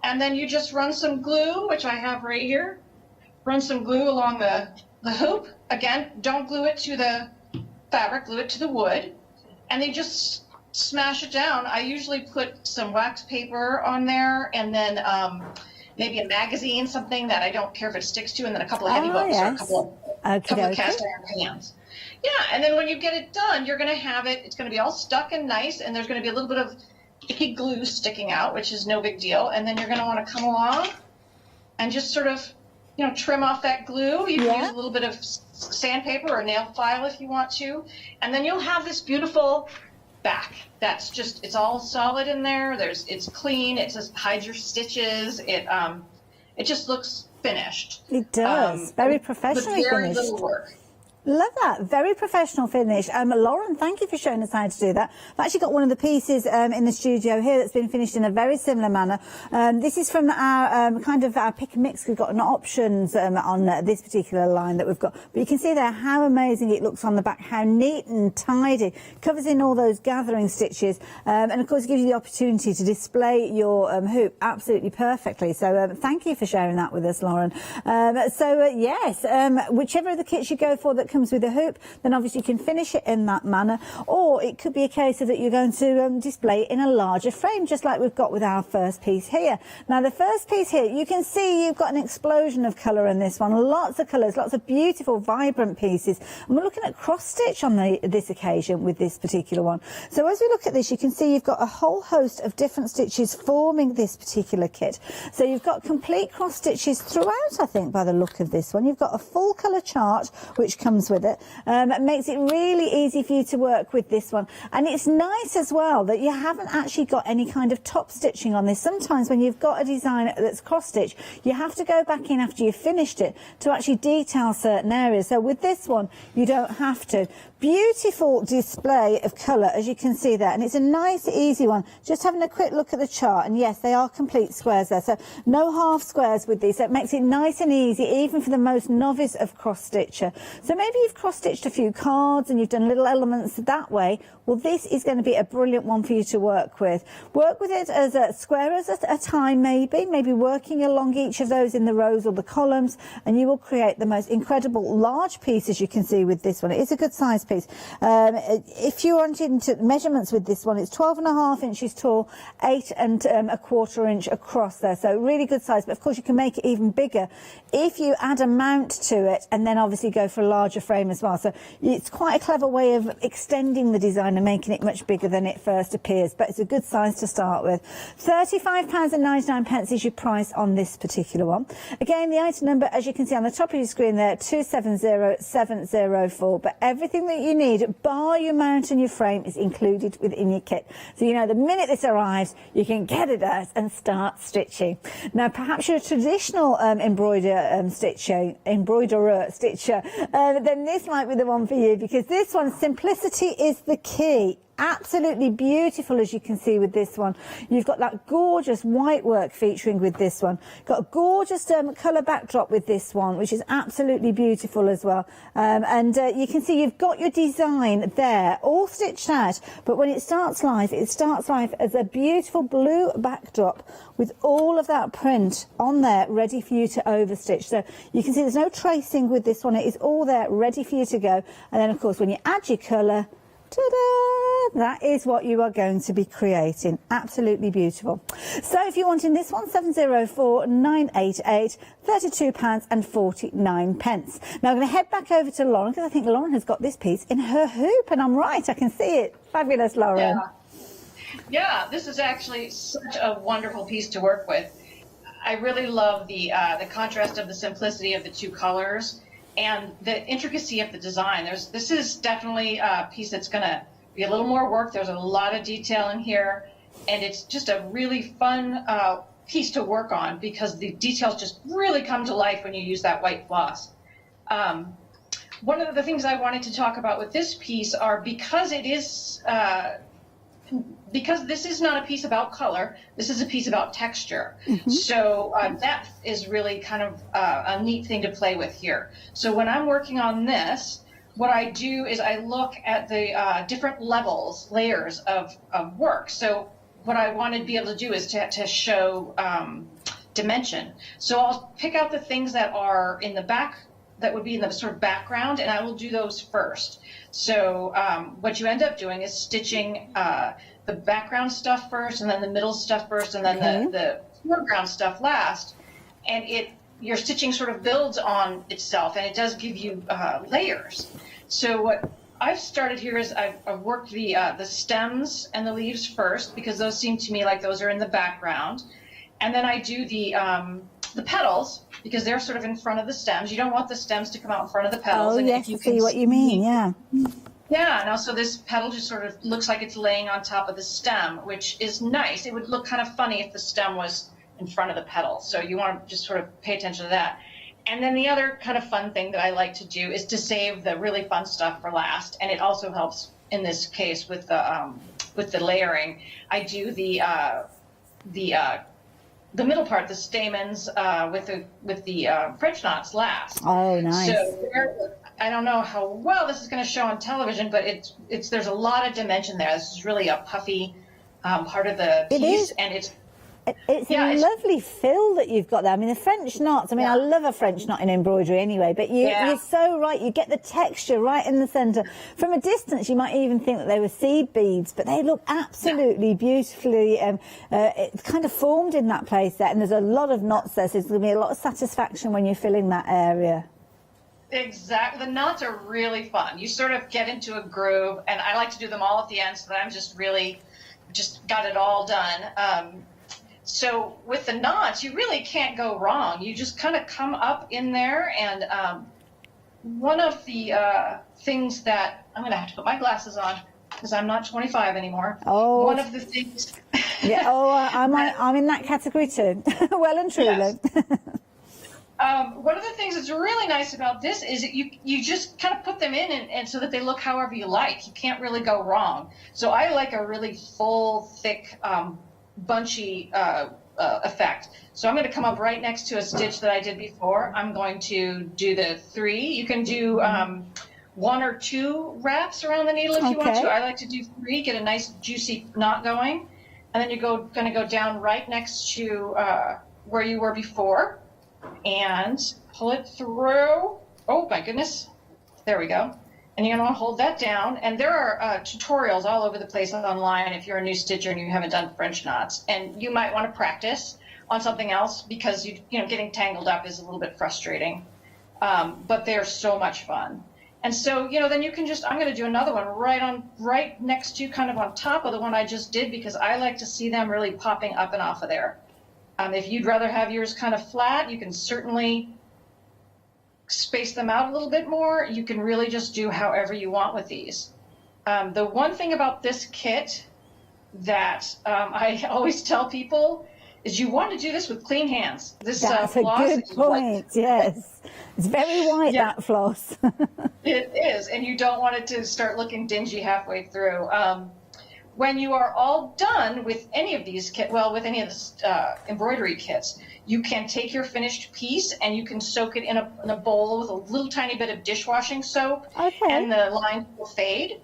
And then you just run some glue, which I have right here. Run some glue along the hoop. Again, don't glue it to the fabric, glue it to the wood. And then you just smash it down. I usually put some wax paper on there, and then maybe a magazine, something that I don't care if it sticks to, and then a couple of heavy books or a couple of cast iron pans. Yeah, and then when you get it done, you're going to have it, it's going to be all stuck and nice, and there's going to be a little bit of icky glue sticking out, which is no big deal. And then you're going to want to come along and just sort of, you know, trim off that glue. You can use a little bit of sandpaper or nail file if you want to. And then you'll have this beautiful back. That's just, it's all solid in there. It's clean. It just hides your stitches. It just looks finished. It does. Very professionally with very finished. little work. Love that. Very professional finish. Lauren, thank you for showing us how to do that. I've actually got one of the pieces in the studio here that's been finished in a very similar manner. This is from our kind of our pick and mix. We've got an options on this particular line that we've got. But you can see there how amazing it looks on the back, how neat and tidy. Covers in all those gathering stitches. And of course, it gives you the opportunity to display your hoop absolutely perfectly. So thank you for sharing that with us, Lauren. Yes, whichever of the kits you go for that comes with a hoop, then obviously you can finish it in that manner, or it could be a case of that you're going to display it in a larger frame, just like we've got with our first piece here. Now the first piece here, you can see you've got an explosion of colour in this one, lots of colours, lots of beautiful vibrant pieces, and we're looking at cross stitch on this occasion with this particular one. So as we look at this, you can see you've got a whole host of different stitches forming this particular kit. So you've got complete cross stitches throughout, I think, by the look of this one. You've got a full colour chart which comes with it. It makes it really easy for you to work with this one, and it's nice as well that you haven't actually got any kind of top stitching on this. Sometimes when you've got a design that's cross stitch, you have to go back in after you've finished it to actually detail certain areas. So with this one you don't have to. Beautiful display of colour, as you can see there, and it's a nice easy one. Just having a quick look at the chart, and yes, they are complete squares there, so no half squares with these, so it makes it nice and easy even for the most novice of cross stitcher. So maybe you've cross stitched a few cards and you've done little elements that way. Well, this is going to be a brilliant one for you to work with. Work with it as a square at a time, maybe working along each of those in the rows or the columns, and you will create the most incredible large piece, as you can see with this one. It is a good size piece. If you wanted into measurements with this one, it's 12.5 inches tall, 8 1/4 inch across there, so really good size. But of course you can make it even bigger if you add a mount to it, and then obviously go for a larger frame as well. So it's quite a clever way of extending the design and making it much bigger than it first appears, but it's a good size to start with. £35.99 is your price on this particular one. Again, the item number, as you can see on the top of your screen there, 270704, but everything that you need, bar your mount and your frame, is included within your kit. So you know the minute this arrives, you can get it out and start stitching. Now perhaps you're a traditional embroiderer stitcher, then this might be the one for you, because this one, simplicity is the key. Absolutely beautiful, as you can see with this one. You've got that gorgeous white work featuring with this one. Got a gorgeous colour backdrop with this one, which is absolutely beautiful as well. You can see you've got your design there all stitched out, but when it starts live as a beautiful blue backdrop with all of that print on there ready for you to overstitch. So you can see there's no tracing with this one. It is all there ready for you to go. And then of course when you add your colour, ta-da! That is what you are going to be creating. Absolutely beautiful. So if you're wanting this one, 704988, £32.49. Now I'm going to head back over to Lauren, because I think Lauren has got this piece in her hoop, and I'm right, I can see it. Fabulous, Lauren. Yeah, this is actually such a wonderful piece to work with. I really love the contrast of the simplicity of the two colors and the intricacy of the design. This is definitely a piece that's going to be a little more work. There's a lot of detail in here, and it's just a really fun piece to work on, because the details just really come to life when you use that white floss. One of the things I wanted to talk about with this piece are, because this is not a piece about color, this is a piece about texture. So depth is really kind of a neat thing to play with here. So when I'm working on this, what I do is I look at the different layers of work. So what I want to be able to do is to show dimension. So I'll pick out the things that are in the back, that would be in the sort of background, and I will do those first. So what you end up doing is stitching the background stuff first, and then the middle stuff first, and then the foreground stuff last. And your stitching sort of builds on itself, and it does give you layers. So what I've started here is I've worked the stems and the leaves first, because those seem to me like those are in the background. And then I do the petals, because they're sort of in front of the stems. You don't want the stems to come out in front of the petals. Oh, and yes, I see what you mean, yeah. Yeah, and also this petal just sort of looks like it's laying on top of the stem, which is nice. It would look kind of funny if the stem was in front of the petal. So you want to just sort of pay attention to that. And then the other kind of fun thing that I like to do is to save the really fun stuff for last, and it also helps in this case with the layering. I do the middle part, the stamens, with the French knots last. Oh, nice. So I don't know how well this is going to show on television, but there's a lot of dimension there. This is really a puffy part of the piece, and it's a lovely fill that you've got there. I mean, the French knots, I mean, I love a French knot in embroidery anyway, but you're so right. You get the texture right in the centre. From a distance, you might even think that they were seed beads, but they look absolutely beautifully it's kind of formed in that place there, and there's a lot of knots there, so there's going to be a lot of satisfaction when you're filling that area. Exactly. The knots are really fun. You sort of get into a groove, and I like to do them all at the end so that I'm just got it all done. So with the knots, you really can't go wrong. You just kind of come up in there, and one of the things that I'm going to have to put my glasses on because I'm not 25 anymore. Oh. One of the things. Yeah. Oh, I'm in that category too. Well and truly. Yes. One of the things that's really nice about this is that you just kind of put them in and so that they look however you like. You can't really go wrong. So I like a really full, thick, bunchy effect. So I'm going to come up right next to a stitch that I did before. I'm going to do the 3. You can do 1 or 2 wraps around the needle if you want to. I like to do 3, get a nice juicy knot going. And then you're going to go down right next to where you were before and pull it through. Oh my goodness. There we go. And you're going to want to hold that down. And there are tutorials all over the place online if you're a new stitcher and you haven't done French knots. And you might want to practice on something else because you know getting tangled up is a little bit frustrating. But they're so much fun. And so, then you can I'm going to do another one right next to, kind of on top of the one I just did, because I like to see them really popping up and off of there. If you'd rather have yours kind of flat, you can certainly space them out a little bit more. You can really just do however you want with these. The one thing about this kit that I always tell people is you want to do this with clean hands. That's a good point, yes. It's very white, that floss. It is, and you don't want it to start looking dingy halfway through. When you are all done with any of these with any of the embroidery kits, you can take your finished piece and you can soak it in a bowl with a little tiny bit of dishwashing soap, and the lines will fade.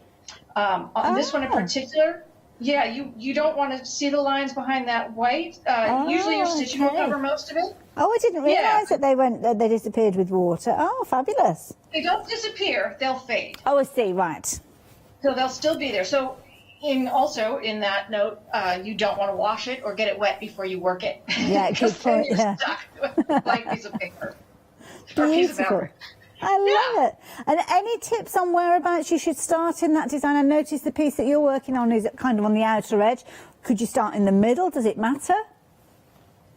On this one in particular, you don't want to see the lines behind that white. Usually your stitching will cover most of it. Oh, I didn't realise that they disappeared with water. Oh, fabulous. They don't disappear, they'll fade. Oh, I see, right. So they'll still be there. So also in that note, you don't want to wash it or get it wet before you work it. Yeah, good point. You're stuck with a blank piece of paper or a piece of fabric. I love it. And any tips on whereabouts you should start in that design? I noticed the piece that you're working on is kind of on the outer edge. Could you start in the middle? Does it matter?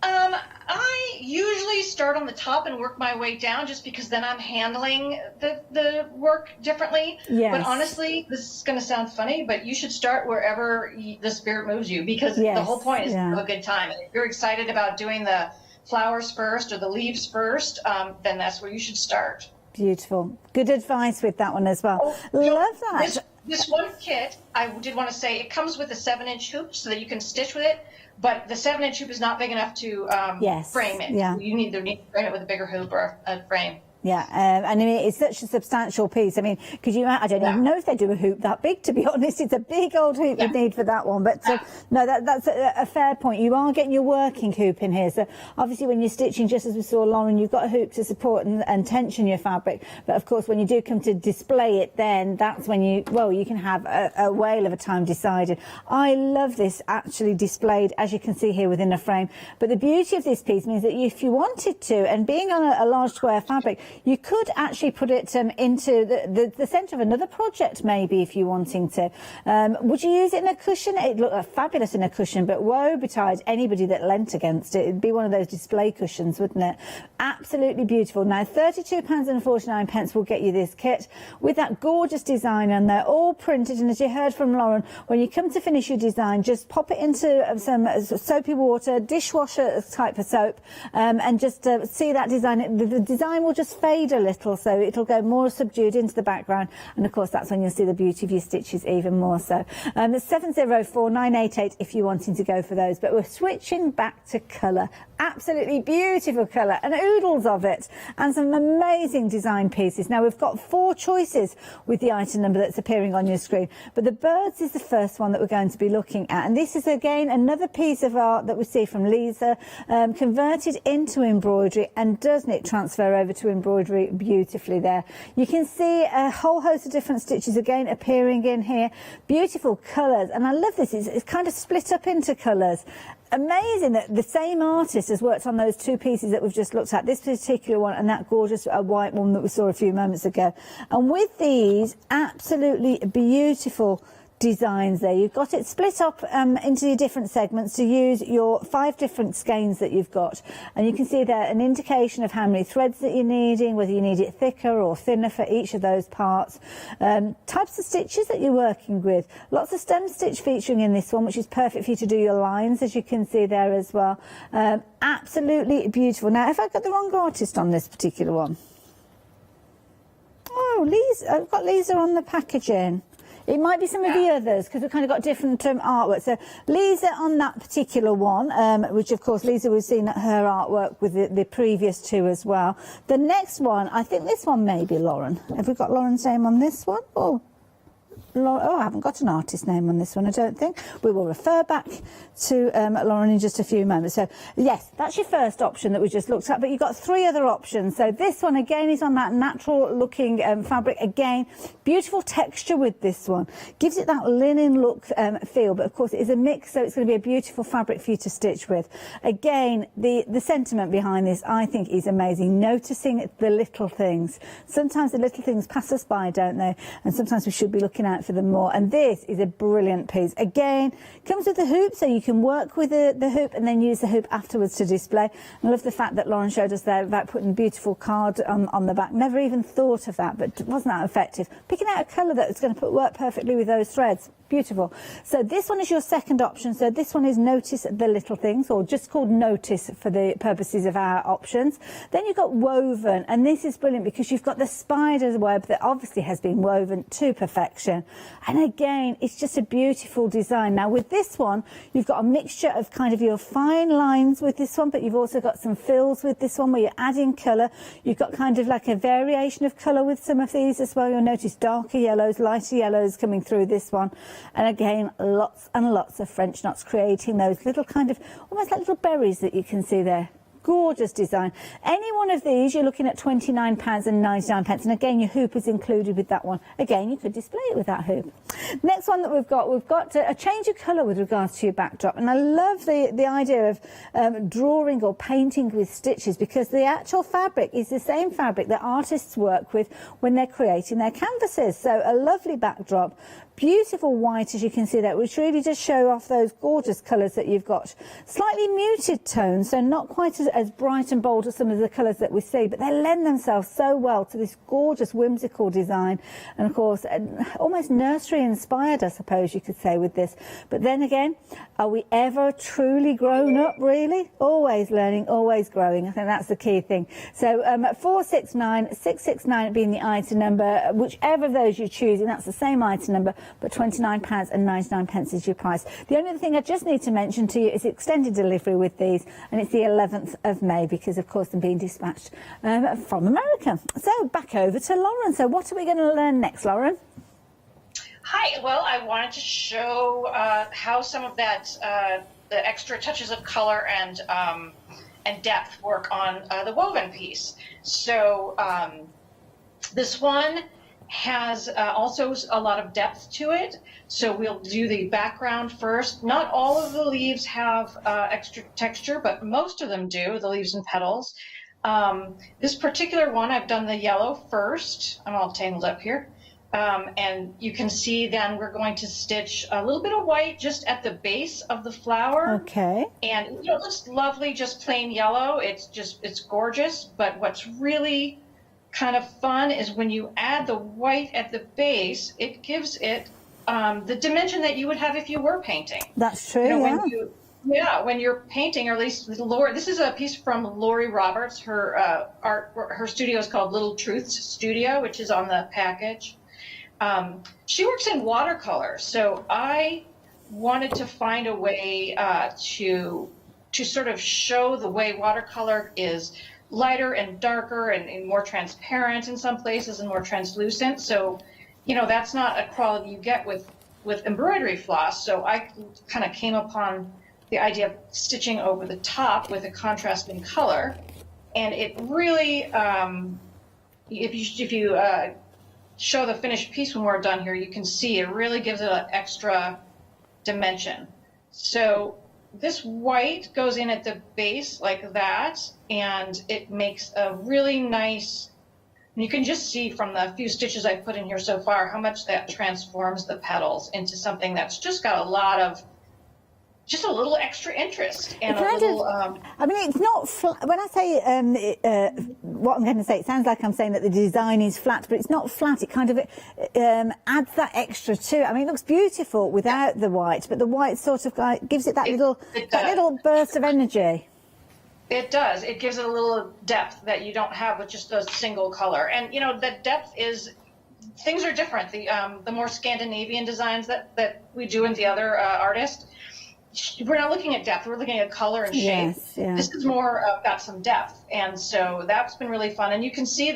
I usually start on the top and work my way down just because then I'm handling the work differently. Yes. But honestly, this is going to sound funny, but you should start wherever the spirit moves you, because the whole point is to have a good time. And if you're excited about doing the flowers first or the leaves first, then that's where you should start. Beautiful. Good advice with that one as well. Love that. This one kit, I did want to say, it comes with a 7-inch hoop so that you can stitch with it, but the 7-inch hoop is not big enough to frame it. Yeah. You need to frame it with a bigger hoop or a frame. Yeah, and I mean, it's such a substantial piece. I mean, because I don't even know if they do a hoop that big, to be honest. It's a big old hoop you need for that one. But no, that's a fair point. You are getting your working hoop in here. So obviously when you're stitching, just as we saw Lauren, you've got a hoop to support and tension your fabric. But of course, when you do come to display it, then that's when you can have a whale of a time decided. I love this actually displayed, as you can see here, within a frame. But the beauty of this piece means that if you wanted to, and being on a large square fabric, You could actually put it into the centre of another project, maybe, if you're wanting to. Would you use it in a cushion? It'd look fabulous in a cushion, but woe betide anybody that leant against it. It'd be one of those display cushions, wouldn't it? Absolutely beautiful. Now, £32.49 will get you this kit with that gorgeous design, and they're all printed. And as you heard from Lauren, when you come to finish your design, just pop it into some soapy water, dishwasher type of soap, and just see that design. The design will just fade a little, so it'll go more subdued into the background, and of course that's when you'll see the beauty of your stitches even more so. It's 704988 if you're wanting to go for those, but we're switching back to colour. Absolutely beautiful colour and oodles of it, and some amazing design pieces. Now we've got 4 choices with the item number that's appearing on your screen, but the birds is the first one that we're going to be looking at, and this is again another piece of art that we see from Lisa, converted into embroidery, and doesn't it transfer over to embroidery beautifully there. You can see a whole host of different stitches again appearing in here, beautiful colours, and I love this, it's kind of split up into colours. Amazing that the same artist has worked on those 2 pieces that we've just looked at, this particular one and that gorgeous white one that we saw a few moments ago. And with these absolutely beautiful designs there, you've got it split up into your different segments to use your 5 different skeins that you've got, and you can see there an indication of how many threads that you're needing, whether you need it thicker or thinner for each of those parts, types of stitches that you're working with, lots of stem stitch featuring in this one, which is perfect for you to do your lines, as you can see there as well. Absolutely beautiful. Now, if I got the wrong artist on this particular one, oh, Lisa, I've got Lisa on the packaging. It might be some of the others, because we've kind of got different artwork. So Lisa on that particular one, which of course Lisa was seeing her artwork with the previous 2 as well. The next one, I think this one may be Lauren. Have we got Lauren's name on this one? Oh, I haven't got an artist name on this one, I don't think. We will refer back to Lauren in just a few moments. So, yes, that's your first option that we just looked at, but you've got 3 other options. So this one, again, is on that natural-looking fabric. Again, beautiful texture with this one. Gives it that linen look feel, but, of course, it is a mix, so it's going to be a beautiful fabric for you to stitch with. Again, the sentiment behind this, I think, is amazing. Noticing the little things. Sometimes the little things pass us by, don't they? And sometimes we should be looking out for them more, and this is a brilliant piece. Again, comes with the hoop, so you can work with the hoop and then use the hoop afterwards to display. I love the fact that Lauren showed us there about putting a beautiful card on the back. Never even thought of that, but wasn't that effective? Picking out a colour that's going to work perfectly with those threads. Beautiful. So this one is your second option. So this one is Notice the Little Things, or just called Notice for the purposes of our options. Then you've got Woven, and this is brilliant because you've got the spider's web that obviously has been woven to perfection. And again, it's just a beautiful design. Now with this one, you've got a mixture of kind of your fine lines with this one, but you've also got some fills with this one where you're adding colour. You've got kind of like a variation of colour with some of these as well. You'll notice darker yellows, lighter yellows coming through this one. And again, lots and lots of French knots, creating those little kind of, almost like little berries that you can see there. Gorgeous design. Any one of these, you're looking at £29.99. And again, your hoop is included with that one. Again, you could display it with that hoop. Next one that we've got a change of colour with regards to your backdrop. And I love the idea of drawing or painting with stitches, because the actual fabric is the same fabric that artists work with when they're creating their canvases. So a lovely backdrop. Beautiful white, as you can see there, which really does show off those gorgeous colours that you've got. Slightly muted tones, so not quite as bright and bold as some of the colours that we see, but they lend themselves so well to this gorgeous whimsical design. And of course, almost nursery inspired, I suppose you could say, with this. But then again, are we ever truly grown up, really? Always learning, always growing. I think that's the key thing. So 469, 669 being the item number, whichever of those you're choosing, that's the same item number, but £29.99 is your price. The only thing I just need to mention to you is extended delivery with these, and it's the 11th of May because, of course, they're being dispatched from America. So back over to Lauren. So what are we going to learn next, Lauren? Hi. Well, I wanted to show how some of that the extra touches of color and depth work on the woven piece. So this one has also a lot of depth to it. So we'll do the background first. Not all of the leaves have extra texture, but most of them do, the leaves and petals. This particular one, I've done the yellow first. I'm all tangled up here. And you can see then we're going to stitch a little bit of white just at the base of the flower. Okay. And you know, it looks lovely, just plain yellow. It's gorgeous. But what's really kind of fun is when you add the white at the base, it gives it the dimension that you would have if you were painting. That's true, When you're painting, or at least Lori, this is a piece from Lori Roberts. Her her studio is called Little Truths Studio, which is on the package. She works in watercolor, so I wanted to find a way to sort of show the way watercolor is lighter and darker and more transparent in some places and more translucent. So, you know, that's not a quality you get with embroidery floss. So I kind of came upon the idea of stitching over the top with a contrasting color, and it really, if you show the finished piece when we're done here, you can see it really gives it an extra dimension. So this white goes in at the base like that, and it makes a really nice, you can just see from the few stitches I've put in here so far how much that transforms the petals into something that's just got a lot of, just a little extra interest and a little. I mean, it's not flat. When I say what I'm going to say, it sounds like I'm saying that the design is flat, but it's not flat. It kind of adds that extra to it. I mean, it looks beautiful without the white, but the white sort of gives it that little burst of energy. It does. It gives it a little depth that you don't have with just a single color. And you know, the depth is. Things are different. The more Scandinavian designs that we do in the other artists. We're not looking at depth, we're looking at color and shape. Yes, yeah. This is more got some depth, and so that's been really fun. And you can see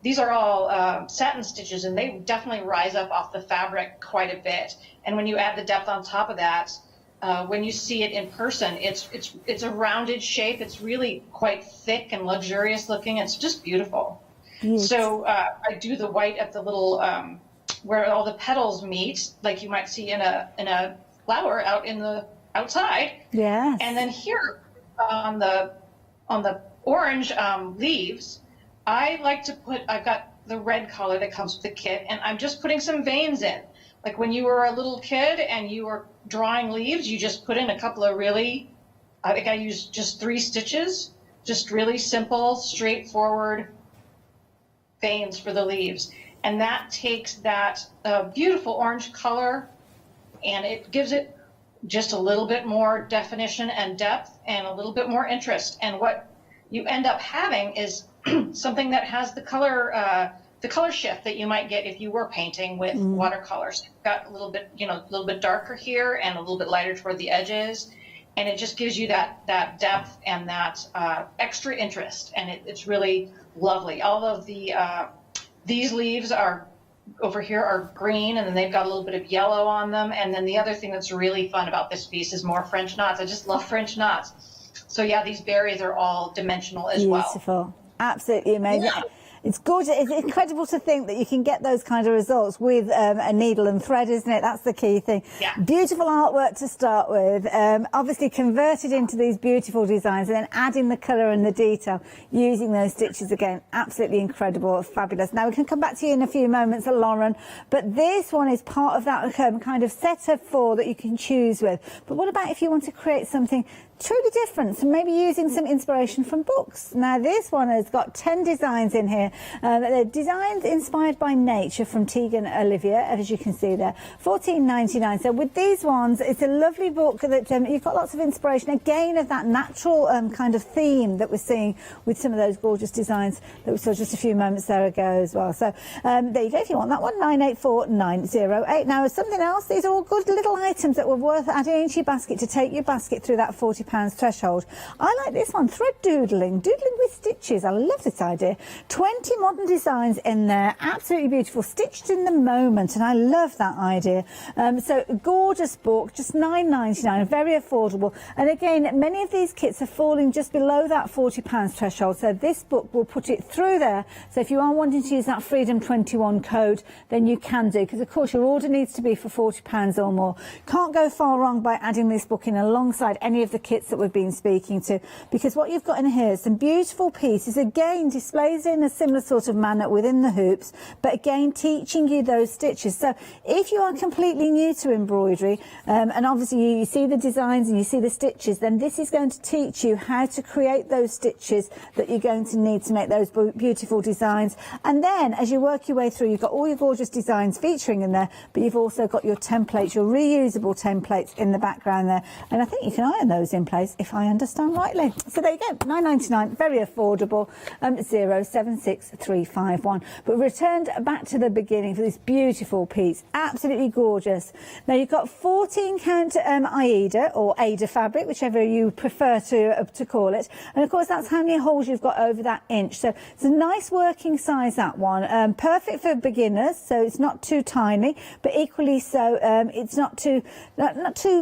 these are all satin stitches, and they definitely rise up off the fabric quite a bit. And when you add the depth on top of that, when you see it in person, it's a rounded shape. It's really quite thick and luxurious looking. It's just beautiful. Yes. So I do the white at the little where all the petals meet, like you might see in a flower out in the outside. Yes. And then here on the orange leaves, I like to put, I've got the red color that comes with the kit, and I'm just putting some veins in. Like when you were a little kid and you were drawing leaves, you just put in a couple of really, I think I used just 3 stitches, just really simple, straightforward veins for the leaves. And that takes that beautiful orange color and it gives it just a little bit more definition and depth and a little bit more interest. And what you end up having is something that has the color shift that you might get if you were painting with watercolors. You've got a little bit, a little bit darker here and a little bit lighter toward the edges. And it just gives you that depth and that extra interest. And it's really lovely. All of these leaves are over here are green, and then they've got a little bit of yellow on them. And then the other thing that's really fun about this piece is more French knots. I just love French knots. So yeah, these berries are all dimensional as well. Beautiful. Absolutely amazing. Yeah. It's gorgeous. It's incredible to think that you can get those kind of results with a needle and thread, isn't it? That's the key thing. Yeah. Beautiful artwork to start with. Obviously converted into these beautiful designs and then adding the colour and the detail using those stitches again. Absolutely incredible. Fabulous. Now we can come back to you in a few moments, Lauren, but this one is part of that kind of set of 4 that you can choose with. But what about if you want to create something truly different, so maybe using some inspiration from books? Now this one has got 10 designs in here. They're designs inspired by nature from Tegan Olivia, as you can see there, $14.99. So with these ones, it's a lovely book that you've got lots of inspiration again of that natural kind of theme that we're seeing with some of those gorgeous designs that we saw just a few moments there ago as well. So there you go, if you want that one, 984908. Now something else, these are all good little items that were worth adding into your basket to take your basket through that £40 threshold. I like this one, thread doodling with stitches. I love this idea. 20 modern designs in there, absolutely beautiful, stitched in the moment, and I love that idea. So gorgeous book, just $9.99, very affordable. And again, many of these kits are falling just below that £40 threshold, so this book will put it through there. So if you are wanting to use that Freedom 21 code, then you can do, because of course your order needs to be for £40 or more. Can't go far wrong by adding this book in alongside any of the kits kits that we've been speaking to, because what you've got in here is some beautiful pieces, again displays in a similar sort of manner within the hoops, but again teaching you those stitches. So if you are completely new to embroidery, and obviously you see the designs and you see the stitches, then this is going to teach you how to create those stitches that you're going to need to make those beautiful designs. And then as you work your way through, you've got all your gorgeous designs featuring in there, but you've also got your templates, your reusable templates in the background there. And I think you can iron those in place, if I understand rightly. So there you go, £9.99, very affordable, 076351. But returned back to the beginning for this beautiful piece, absolutely gorgeous. Now you've got 14 count Aida or Ada fabric, whichever you prefer to call it. And of course that's how many holes you've got over that inch. So it's a nice working size, that one. Perfect for beginners, so it's not too tiny, but equally so it's not too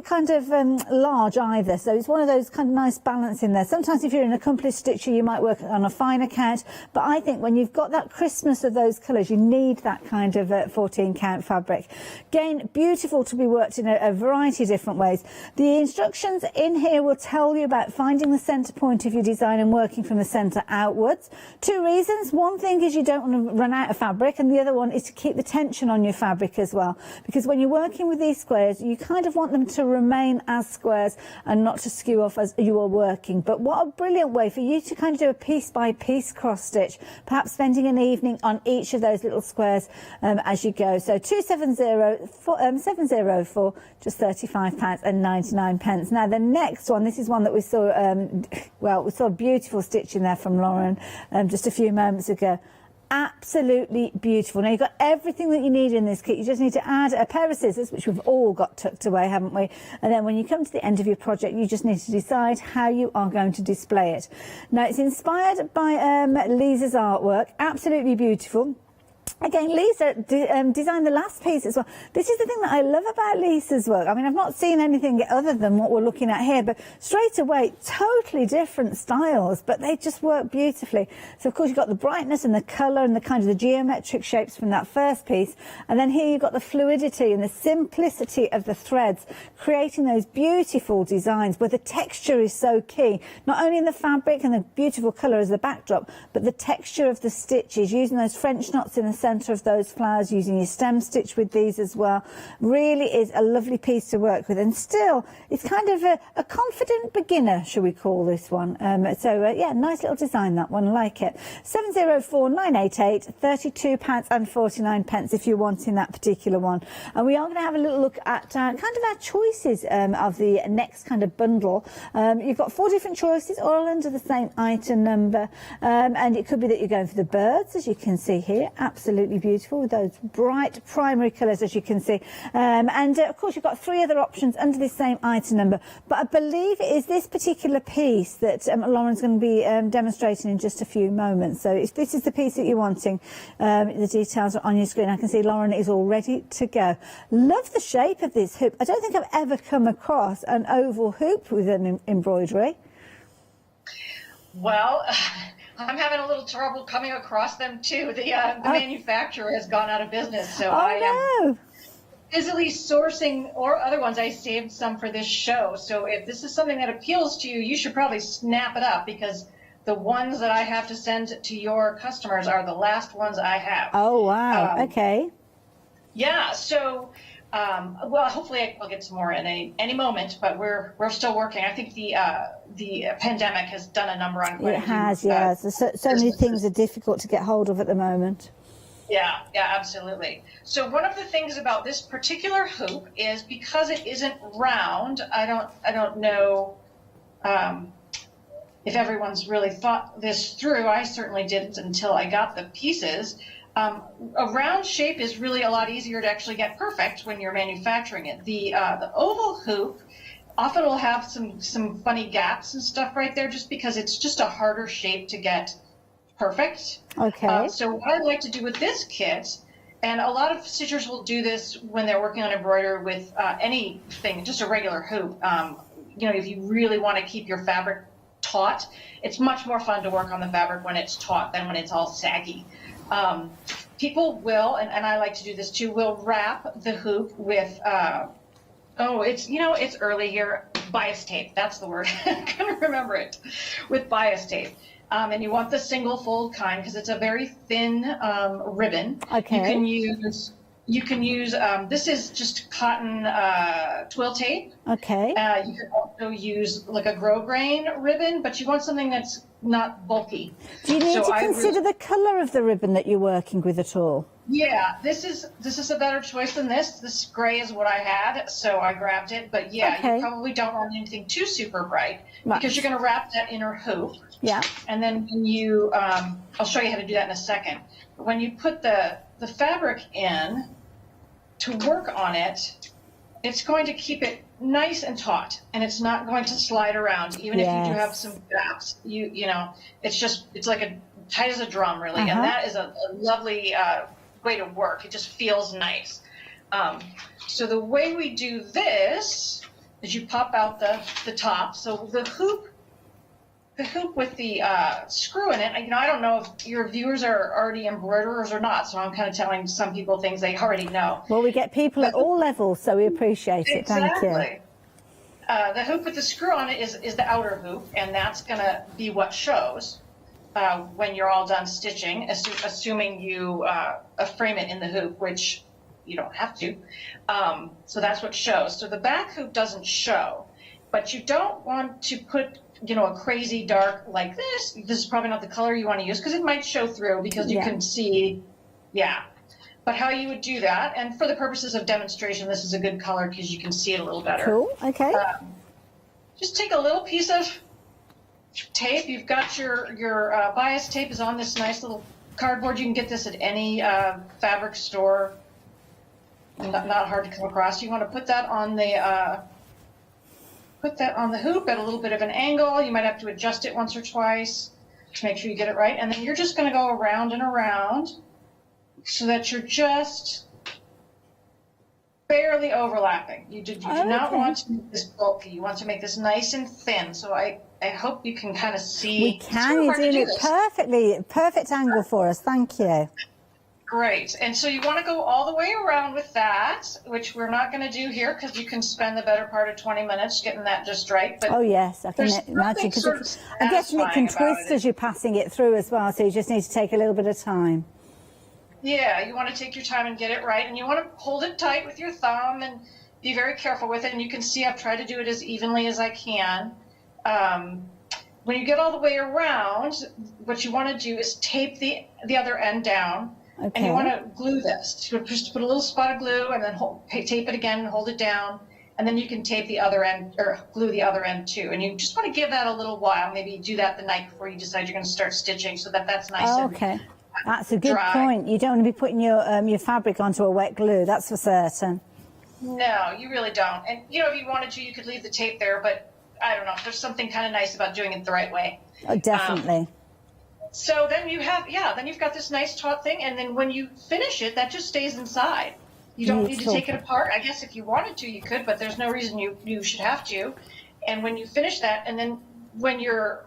kind of large either. So it's one of those kind of nice balance in there. Sometimes if you're an accomplished stitcher, you might work on a finer count, but I think when you've got that crispness of those colours, you need that kind of 14 count fabric. Again, beautiful to be worked in a variety of different ways. The instructions in here will tell you about finding the centre point of your design and working from the centre outwards. Two reasons. One thing is you don't want to run out of fabric, and the other one is to keep the tension on your fabric as well, because when you're working with these squares, you kind of want them to remain as squares and not to skew off as you are working. But what a brilliant way for you to kind of do a piece by piece cross stitch, perhaps spending an evening on each of those little squares as you go. So 704, just £35.99. Now the next one, this is one that we saw, well, we saw a beautiful stitch in there from Lauren just a few moments ago. Absolutely beautiful. Now you've got everything that you need in this kit. You just need to add a pair of scissors, which we've all got tucked away, haven't we? And then when you come to the end of your project, you just need to decide how you are going to display it. Now it's inspired by Lisa's artwork. Absolutely beautiful. Again, Lisa designed the last piece as well. This is the thing that I love about Lisa's work. I mean, I've not seen anything other than what we're looking at here, but straight away, totally different styles, but they just work beautifully. So, of course, you've got the brightness and the colour and the kind of the geometric shapes from that first piece. And then here you've got the fluidity and the simplicity of the threads, creating those beautiful designs where the texture is so key, not only in the fabric and the beautiful colour as the backdrop, but the texture of the stitches, using those French knots in the centre of those flowers, using your stem stitch with these as well. Really is a lovely piece to work with, and still it's kind of a confident beginner, shall we call this one. Yeah, nice little design, that one, like it. 704988, £32.49 if you're wanting that particular one. And we are going to have a little look at kind of our choices of the next kind of bundle. You've got 4 different choices, all under the same item number, and it could be that you're going for the birds, as you can see here. Absolutely beautiful with those bright primary colours, as you can see. And of course you've got 3 other options under this same item number, but I believe it is this particular piece that Lauren's going to be demonstrating in just a few moments. So if this is the piece that you're wanting, the details are on your screen. I can see Lauren is all ready to go. Love the shape of this hoop. I don't think I've ever come across an oval hoop with an embroidery. Well, I'm having a little trouble coming across them too. The manufacturer has gone out of business, so I am busily sourcing or other ones. I saved some for this show, so if this is something that appeals to you, you should probably snap it up, because the ones that I have to send to your customers are the last ones I have. Oh wow! Okay. Yeah. So. Well, hopefully I'll get some more in any moment, but we're still working. I think the pandemic has done a number on quite a few. It has, yes. So many things are difficult to get hold of at the moment. Yeah, absolutely. So one of the things about this particular hoop is, because it isn't round, I don't know if everyone's really thought this through. I certainly didn't until I got the pieces. A round shape is really a lot easier to actually get perfect when you're manufacturing it. The oval hoop often will have some funny gaps and stuff right there, just because it's just a harder shape to get perfect. Okay. So what I like to do with this kit, and a lot of stitchers will do this when they're working on embroidery with anything, just a regular hoop. If you really want to keep your fabric taut, it's much more fun to work on the fabric when it's taut than when it's all saggy. People will, and I like to do this too, will wrap the hoop with Oh, it's, you know, it's early here. Bias tape, that's the word. I couldn't remember it. With bias tape. And you want the single fold kind because it's a very thin ribbon. Okay. You can use, this is just cotton twill tape. Okay. You can also use like a grosgrain ribbon, but you want something that's not bulky. Do you need to consider the colour of the ribbon that you're working with at all? Yeah, this is a better choice than this. This gray is what I had, so I grabbed it. But yeah, Okay. you probably don't want anything too super bright Right. because you're going to wrap that inner hoop. Yeah. And then when you, I'll show you how to do that in a second. But when you put the fabric in to work on it, it's going to keep it nice and taut, and it's not going to slide around. Even if you do have some gaps, you know, it's like a tight as a drum, really. And that is a lovely way to work. It just feels nice. So the way we do this is you pop out the top. So the hoop with the screw in it, you know, I don't know if your viewers are already embroiderers or not, so I'm kind of telling some people things they already know. Well, we get people at all levels, so we appreciate it. Thank you. Exactly. The hoop with the screw on it is the outer hoop, and that's going to be what shows when you're all done stitching, assuming you frame it in the hoop, which you don't have to. So that's what shows. So the back hoop doesn't show, but you don't want to put, you know, a crazy dark like this. This is probably not the color you want to use because it might show through because you can see, But how you would do that, and for the purposes of demonstration, this is a good color because you can see it a little better. Cool, okay. Just take a little piece of tape. You've got your bias tape is on this nice little cardboard. You can get this at any fabric store. Not hard to come across. You want to put that on the hoop at a little bit of an angle. You might have to adjust it once or twice to make sure you get it right. And then you're just going to go around and around so that you're just barely overlapping. You do not want to make this bulky. You want to make this nice and thin. So I hope you can kind of see. We can. You're doing it perfectly. Perfect angle for us. Thank you. Great. And so you want to go all the way around with that, which we're not going to do here because you can spend the better part of 20 minutes getting that just right. But oh, yes, I can imagine. Because I'm guessing it can twist as you're passing it through as well, so you just need to take a little bit of time. Yeah, you want to take your time and get it right. And you want to hold it tight with your thumb and be very careful with it. And you can see I've tried to do it as evenly as I can. When you get all the way around, what you want to do is tape the other end down. Okay. And you want to glue this. Just put a little spot of glue and then tape it again and hold it down. And then you can tape the other end or glue the other end too. And you just want to give that a little while. Maybe do that the night before you decide you're going to start stitching so that that's nice and that's a good dry. point. You don't want to be putting your fabric onto a wet glue. That's for certain. No, you really don't. And you know, if you wanted to, you could leave the tape there. But I don't know. There's something kind of nice about doing it the right way. Oh, definitely. So then you have, then you've got this nice taut thing, and then when you finish it, that just stays inside. You don't need to take it apart. I guess if you wanted to, you could, but there's no reason you should have to. And when you finish that, and then when you're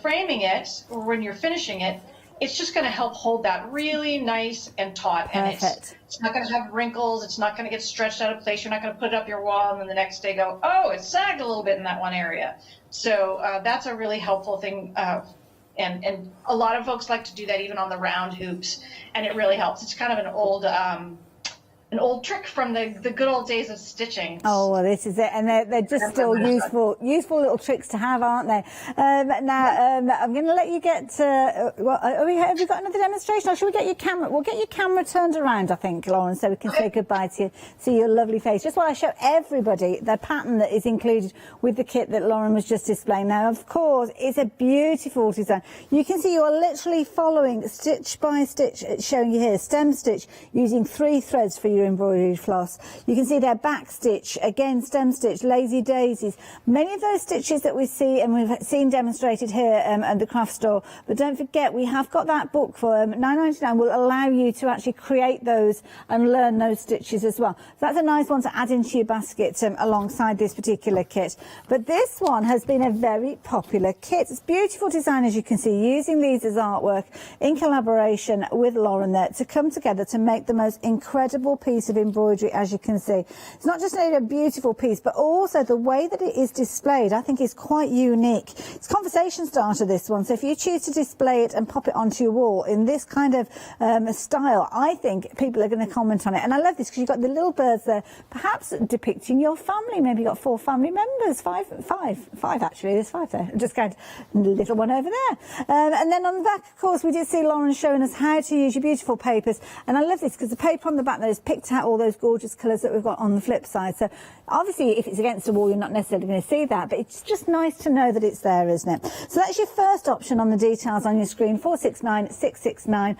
framing it or when you're finishing it, it's just going to help hold that really nice and taut. Perfect. And it's not going to have wrinkles. It's not going to get stretched out of place. You're not going to put it up your wall and then the next day go, oh, it sagged a little bit in that one area. So that's a really helpful thing. And a lot of folks like to do that even on the round hoops, and it really helps. It's kind of an old trick from the good old days of stitching. Oh, well, this is it, and they're just still useful little tricks to have, aren't they? Now, I'm going to let you get. Have you got another demonstration, or should we get your camera? We'll get your camera turned around, I think, Lauren, so we can say goodbye to you, see your lovely face. Just while I show everybody the pattern that is included with the kit that Lauren was just displaying. Now, of course, it's a beautiful design. You can see you are literally following stitch by stitch. It's showing you here stem stitch using 3 threads for your embroidery floss. You can see their back stitch, again stem stitch, lazy daisies. Many of those stitches that we see and we've seen demonstrated here at the craft store. But don't forget, we have got that book for £9.99 will allow you to actually create those and learn those stitches as well. So that's a nice one to add into your basket alongside this particular kit. But this one has been a very popular kit. It's beautiful design, as you can see, using these as artwork in collaboration with Lauren there to come together to make the most incredible piece of embroidery, as you can see. It's not just a beautiful piece, but also the way that it is displayed, I think, is quite unique. It's conversation starter, this one. So if you choose to display it and pop it onto your wall in this kind of style, I think people are going to comment on it. And I love this because you've got the little birds there, perhaps depicting your family. Maybe you've got 4 family members, five actually. There's 5 there. I'm just going to little one over there. And then on the back, of course, we did see Lauren showing us how to use your beautiful papers. And I love this because the paper on the back there has picked out all those gorgeous colours that we've got on the flip side. So obviously, if it's against the wall, you're not necessarily going to see that, but it's just nice to know that it's there, isn't it? So that's your first option on the details on your screen, 469669.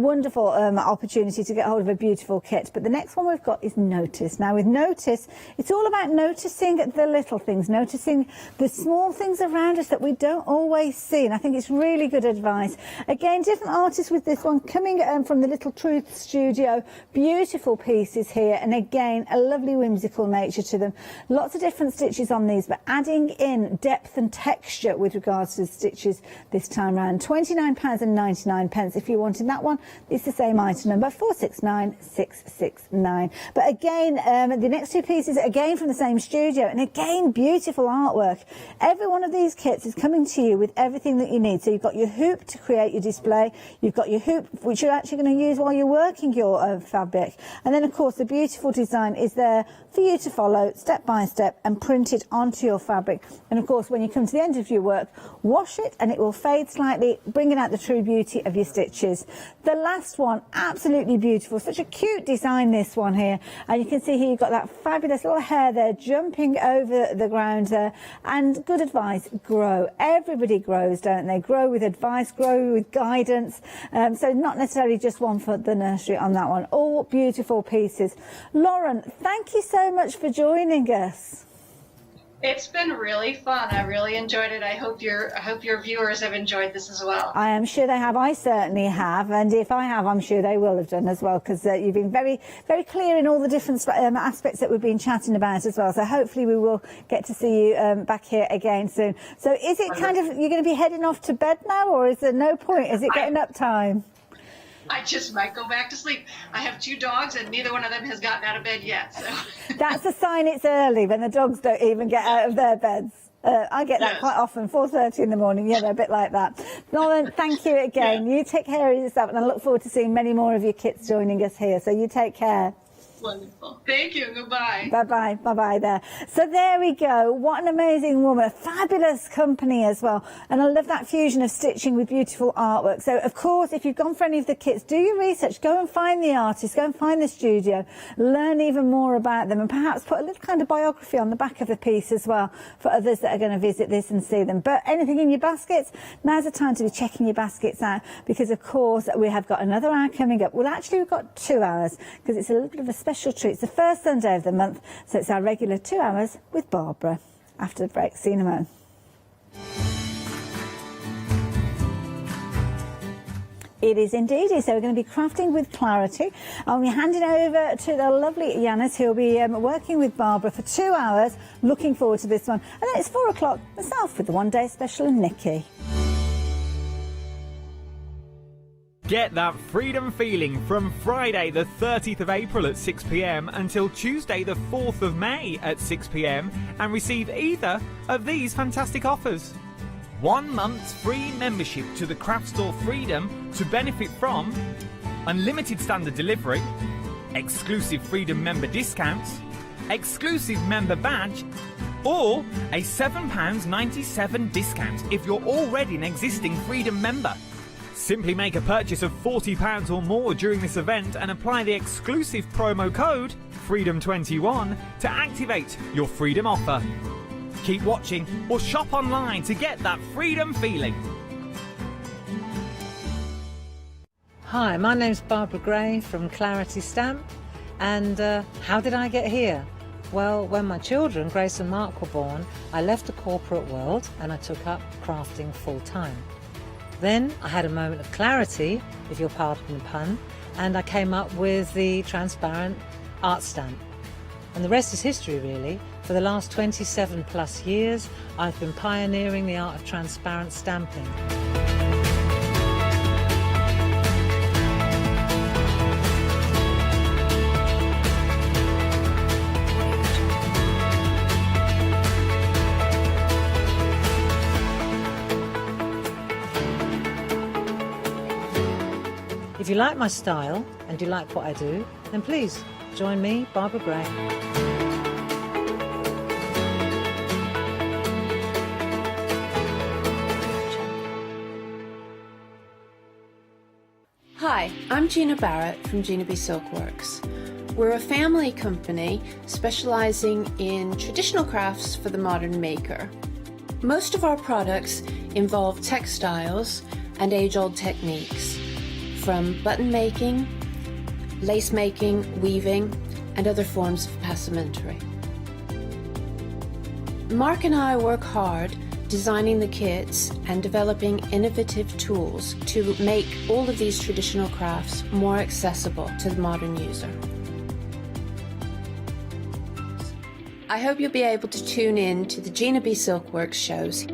Wonderful opportunity to get hold of a beautiful kit. But the next one we've got is Notice. Now, with Notice, it's all about noticing the little things, noticing the small things around us that we don't always see. And I think it's really good advice. Again, different artists with this one coming from the Little Truth Studio. Beautiful pieces here. And again, a lovely whimsical nature to them. Lots of different stitches on these, but adding in depth and texture with regards to the stitches this time around. £29.99 if you wanted that one. It's the same item number, 469669. But again, the next 2 pieces, again from the same studio, and again, beautiful artwork. Every one of these kits is coming to you with everything that you need. So you've got your hoop to create your display. You've got your hoop, which you're actually going to use while you're working your fabric. And then, of course, the beautiful design is there for you to follow step by step and print it onto your fabric. And of course, when you come to the end of your work, wash it and it will fade slightly, bringing out the true beauty of your stitches. The last one, absolutely beautiful. Such a cute design, this one here. And you can see here you've got that fabulous little hair there jumping over the ground there. And good advice, grow. Everybody grows, don't they? Grow with advice, grow with guidance. So not necessarily just one for the nursery on that one. All beautiful pieces. Lauren, thank you so much for joining us. It's been really fun. I really enjoyed it. I hope your viewers have enjoyed this as well. I am sure they have. I certainly have, and if I have, I'm sure they will have done as well, because you've been very, very clear in all the different aspects that we've been chatting about as well. So hopefully we will get to see you back here again soon. So is it kind of, you're going to be heading off to bed now, or is there no point? Is it getting up time? I just might go back to sleep. I have 2 dogs and neither one of them has gotten out of bed yet. So that's a sign it's early when the dogs don't even get out of their beds. I get that quite often, 4:30 in the morning. Yeah, they're a bit like that. Lauren, thank you again. You take care of yourself, and I look forward to seeing many more of your kits joining us here. So you take care. Wonderful. Thank you. Goodbye. Bye-bye. Bye-bye there. So there we go. What an amazing woman. Fabulous company as well. And I love that fusion of stitching with beautiful artwork. So, of course, if you've gone for any of the kits, do your research. Go and find the artist. Go and find the studio. Learn even more about them, and perhaps put a little kind of biography on the back of the piece as well for others that are going to visit this and see them. But anything in your baskets, now's the time to be checking your baskets out, because, of course, we have got another hour coming up. Well, actually, we've got 2 hours, because it's a little bit of a special treat. It's the first Sunday of the month, so it's our regular 2 hours with Barbara. After the break, see you in a moment. It is indeed. So we're going to be crafting with clarity. And we're handing over to the lovely Yanis, who'll be working with Barbara for 2 hours. Looking forward to this one. And then it's 4 o'clock, myself with the One Day Special and Nikki. Get that freedom feeling from Friday the 30th of April at 6 p.m. until Tuesday the 4th of May at 6 p.m. and receive either of these fantastic offers. 1 month's free membership to the craft store Freedom to benefit from unlimited standard delivery, exclusive Freedom member discounts, exclusive member badge, or a £7.97 discount if you're already an existing Freedom member. Simply make a purchase of £40 or more during this event and apply the exclusive promo code FREEDOM21 to activate your Freedom offer. Keep watching or shop online to get that freedom feeling. Hi, my name's Barbara Gray from Clarity Stamp, and how did I get here? Well, when my children, Grace and Mark, were born, I left the corporate world and I took up crafting full-time. Then I had a moment of clarity, if you'll pardon the pun, and I came up with the transparent art stamp. And the rest is history, really. For the last 27 plus years, I've been pioneering the art of transparent stamping. If you like my style and you like what I do, then please join me, Barbara Gray. Hi, I'm Gina Barrett from Gina B Silkworks. We're a family company specializing in traditional crafts for the modern maker. Most of our products involve textiles and age-old techniques, from button making, lace making, weaving, and other forms of passementerie. Mark and I work hard designing the kits and developing innovative tools to make all of these traditional crafts more accessible to the modern user. I hope you'll be able to tune in to the Gina B Silkworks shows.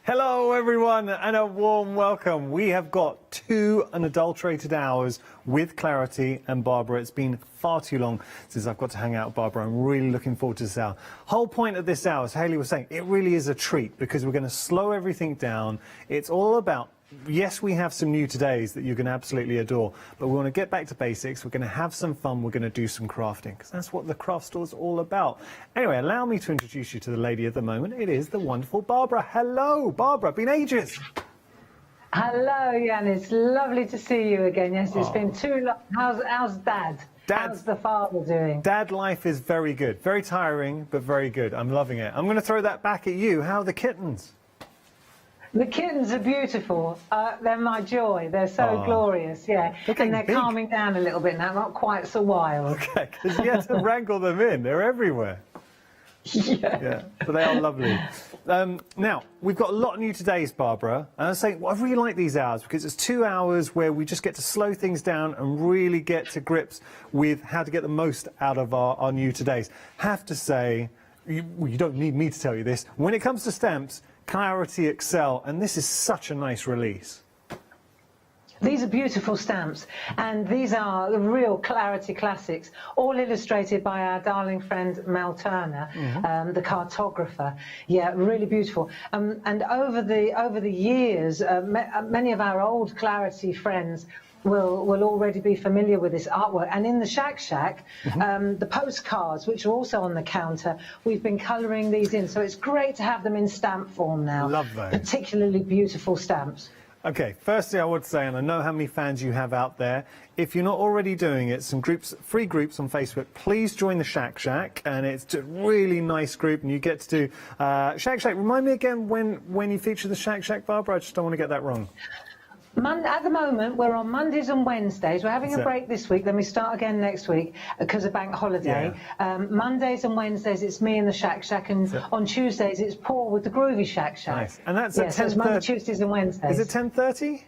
Hello everyone and a warm welcome. We have got 2 unadulterated hours with Clarity and Barbara. It's been far too long since I've got to hang out with Barbara. I'm really looking forward to this hour. Whole point of this hour, as Hayley was saying, it really is a treat because we're going to slow everything down. It's all about, yes, we have some new todays that you're going to absolutely adore, but we want to get back to basics. We're going to have some fun. We're going to do some crafting because that's what the craft store is all about. Anyway, allow me to introduce you to the lady of the moment. It is the wonderful Barbara. Hello, Barbara. Been ages. Hello, Jan. It's lovely to see you again. Yes, it's been too long. How's Dad? How's the father doing? Dad life is very good. Very tiring, but very good. I'm loving it. I'm going to throw that back at you. How are the kittens? The kittens are beautiful. They're my joy. They're so glorious, yeah. And they're calming down a little bit now, not quite so wild. Okay, because you have to wrangle them in. They're everywhere. Yeah, but they are lovely. Now, we've got a lot of new todays, Barbara. And I was saying, well, I really like these hours because it's 2 hours where we just get to slow things down and really get to grips with how to get the most out of our new todays. Have to say, you don't need me to tell you this, when it comes to stamps, Clarity excel, and this is such a nice release. These are beautiful stamps, and these are the real Clarity classics, all illustrated by our darling friend Mel Turner, the cartographer. Yeah, really beautiful. And over the years, many of our old Clarity friends will already be familiar with this artwork. And in the Shack, the postcards, which are also on the counter, we've been colouring these in. So it's great to have them in stamp form now. Love those. Particularly beautiful stamps. Okay, firstly I would say, and I know how many fans you have out there, if you're not already doing it, some groups, free groups on Facebook, please join the Shack, and it's a really nice group, and you get to do Shack. Remind me again when you feature the Shack, Barbara, I just don't want to get that wrong. At the moment, we're on Mondays and Wednesdays. We're having a break this week, then we start again next week because of bank holiday. Yeah. Mondays and Wednesdays, it's me and the Shack, and on Tuesdays, it's Paul with the Groovy Shack. Nice. And that's at so it's Monday, Tuesdays and Wednesdays. Is it 10:30?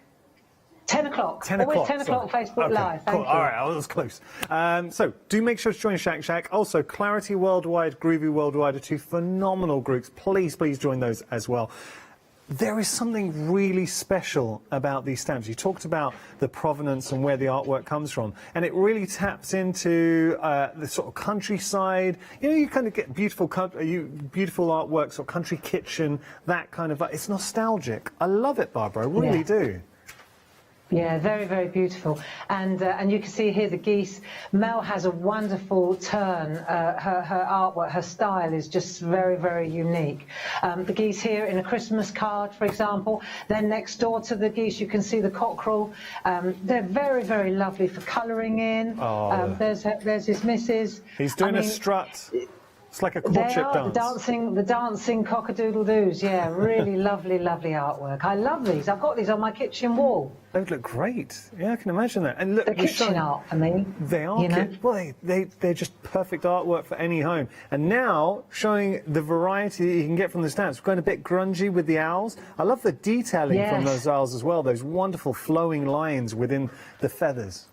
10 o'clock. 10 o'clock. Always 10 o'clock Facebook Live. Cool. All right, that was close. So do make sure to join Shack. Also, Clarity Worldwide, Groovy Worldwide are 2 phenomenal groups. Please join those as well. There is something really special about these stamps. You talked about the provenance and where the artwork comes from, and it really taps into the sort of countryside. You know, you kind of get beautiful artworks or country kitchen, that kind of. It's nostalgic. I love it, Barbara. I really do. Yeah, very, very beautiful. And you can see here the geese. Mel has a wonderful turn. Her artwork, her style is just very, very unique. The geese here in a Christmas card, for example. Then next door to the geese, you can see the cockerel. They're very, very lovely for colouring in. There's his missus. He's doing a strut. It's like a courtship dance. The dancing cock-a-doodle-doos, yeah, really lovely, lovely artwork. I love these. I've got these on my kitchen wall. They would look great. Yeah, I can imagine that. And look, the kitchen art for me. They are. Well, they're just perfect artwork for any home. And now, showing the variety that you can get from the stamps. We're going a bit grungy with the owls. I love the detailing from those owls as well. Those wonderful flowing lines within the feathers.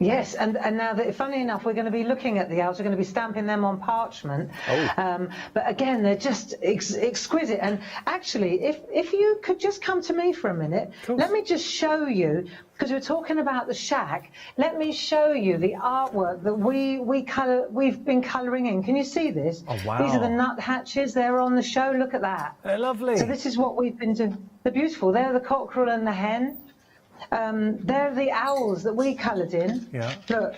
Yes, and now, funny enough, we're going to be looking at the owls. We're going to be stamping them on parchment. But again, they're just exquisite. And actually, if you could just come to me for a minute, let me just show you, because we're talking about the shack. Let me show you the artwork that we've been colouring in. Can you see this? Oh, wow. These are the nut hatches. They're on the show. Look at that. They're lovely. So this is what we've been doing. They're beautiful. They're the cockerel and the hen. They're the owls that we coloured in. Yeah. Look,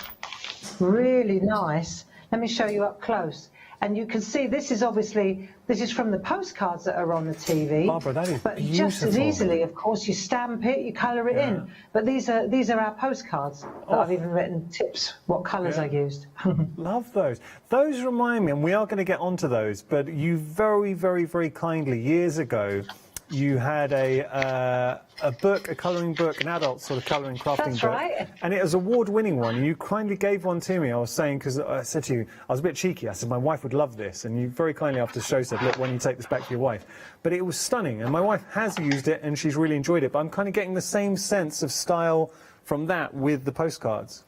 really nice. Let me show you up close. And you can see this is from the postcards that are on the TV. Barbara, that is but beautiful. Just as easily, of course, you stamp it, you colour it in. But these are our postcards. I've even written tips, what colours I used. Love those. Those remind me, and we are going to get onto those, but you very, very, very kindly, years ago, you had a book, a colouring book, an adult sort of colouring crafting book. Right. And it was an award-winning one. And you kindly gave one to me. I was saying, because I said to you, I was a bit cheeky. I said, my wife would love this. And you very kindly after the show said, look, when you take this back to your wife. But it was stunning. And my wife has used it and she's really enjoyed it. But I'm kind of getting the same sense of style from that with the postcards.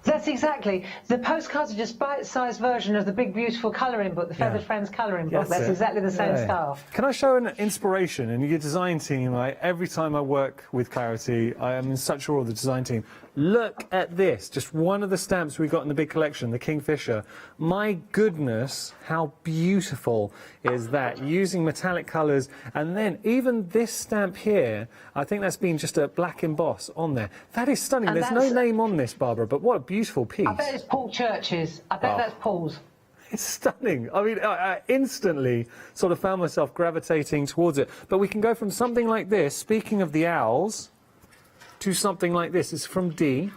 That's exactly. The postcards are just bite-sized version of the big, beautiful colouring book, the Feathered Friends colouring book. That's exactly the same style. Can I show an inspiration? And your design team, every time I work with Clarity, I am in such awe of the design team. Look at this, just one of the stamps we got in the big collection, the Kingfisher. My goodness, how beautiful is that, using metallic colours. And then even this stamp here, I think that's been just a black emboss on there. That is stunning. There's no name on this, Barbara, but what a beautiful piece. I bet it's Paul Church's. I bet that's Paul's. It's stunning. I mean, I instantly sort of found myself gravitating towards it. But we can go from something like this, speaking of the owls, to something like this. It's from Dee.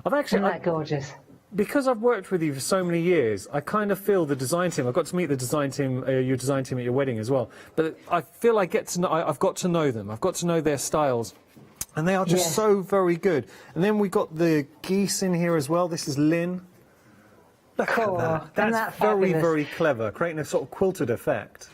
Isn't that gorgeous? Because I've worked with you for so many years, I kind of feel the design team. I got to meet the design team, your design team at your wedding as well. But I feel I've got to know them. I've got to know their styles. And they are just so very good. And then we got the geese in here as well. This is Lynn. Look at that. That's very, very clever, creating a sort of quilted effect.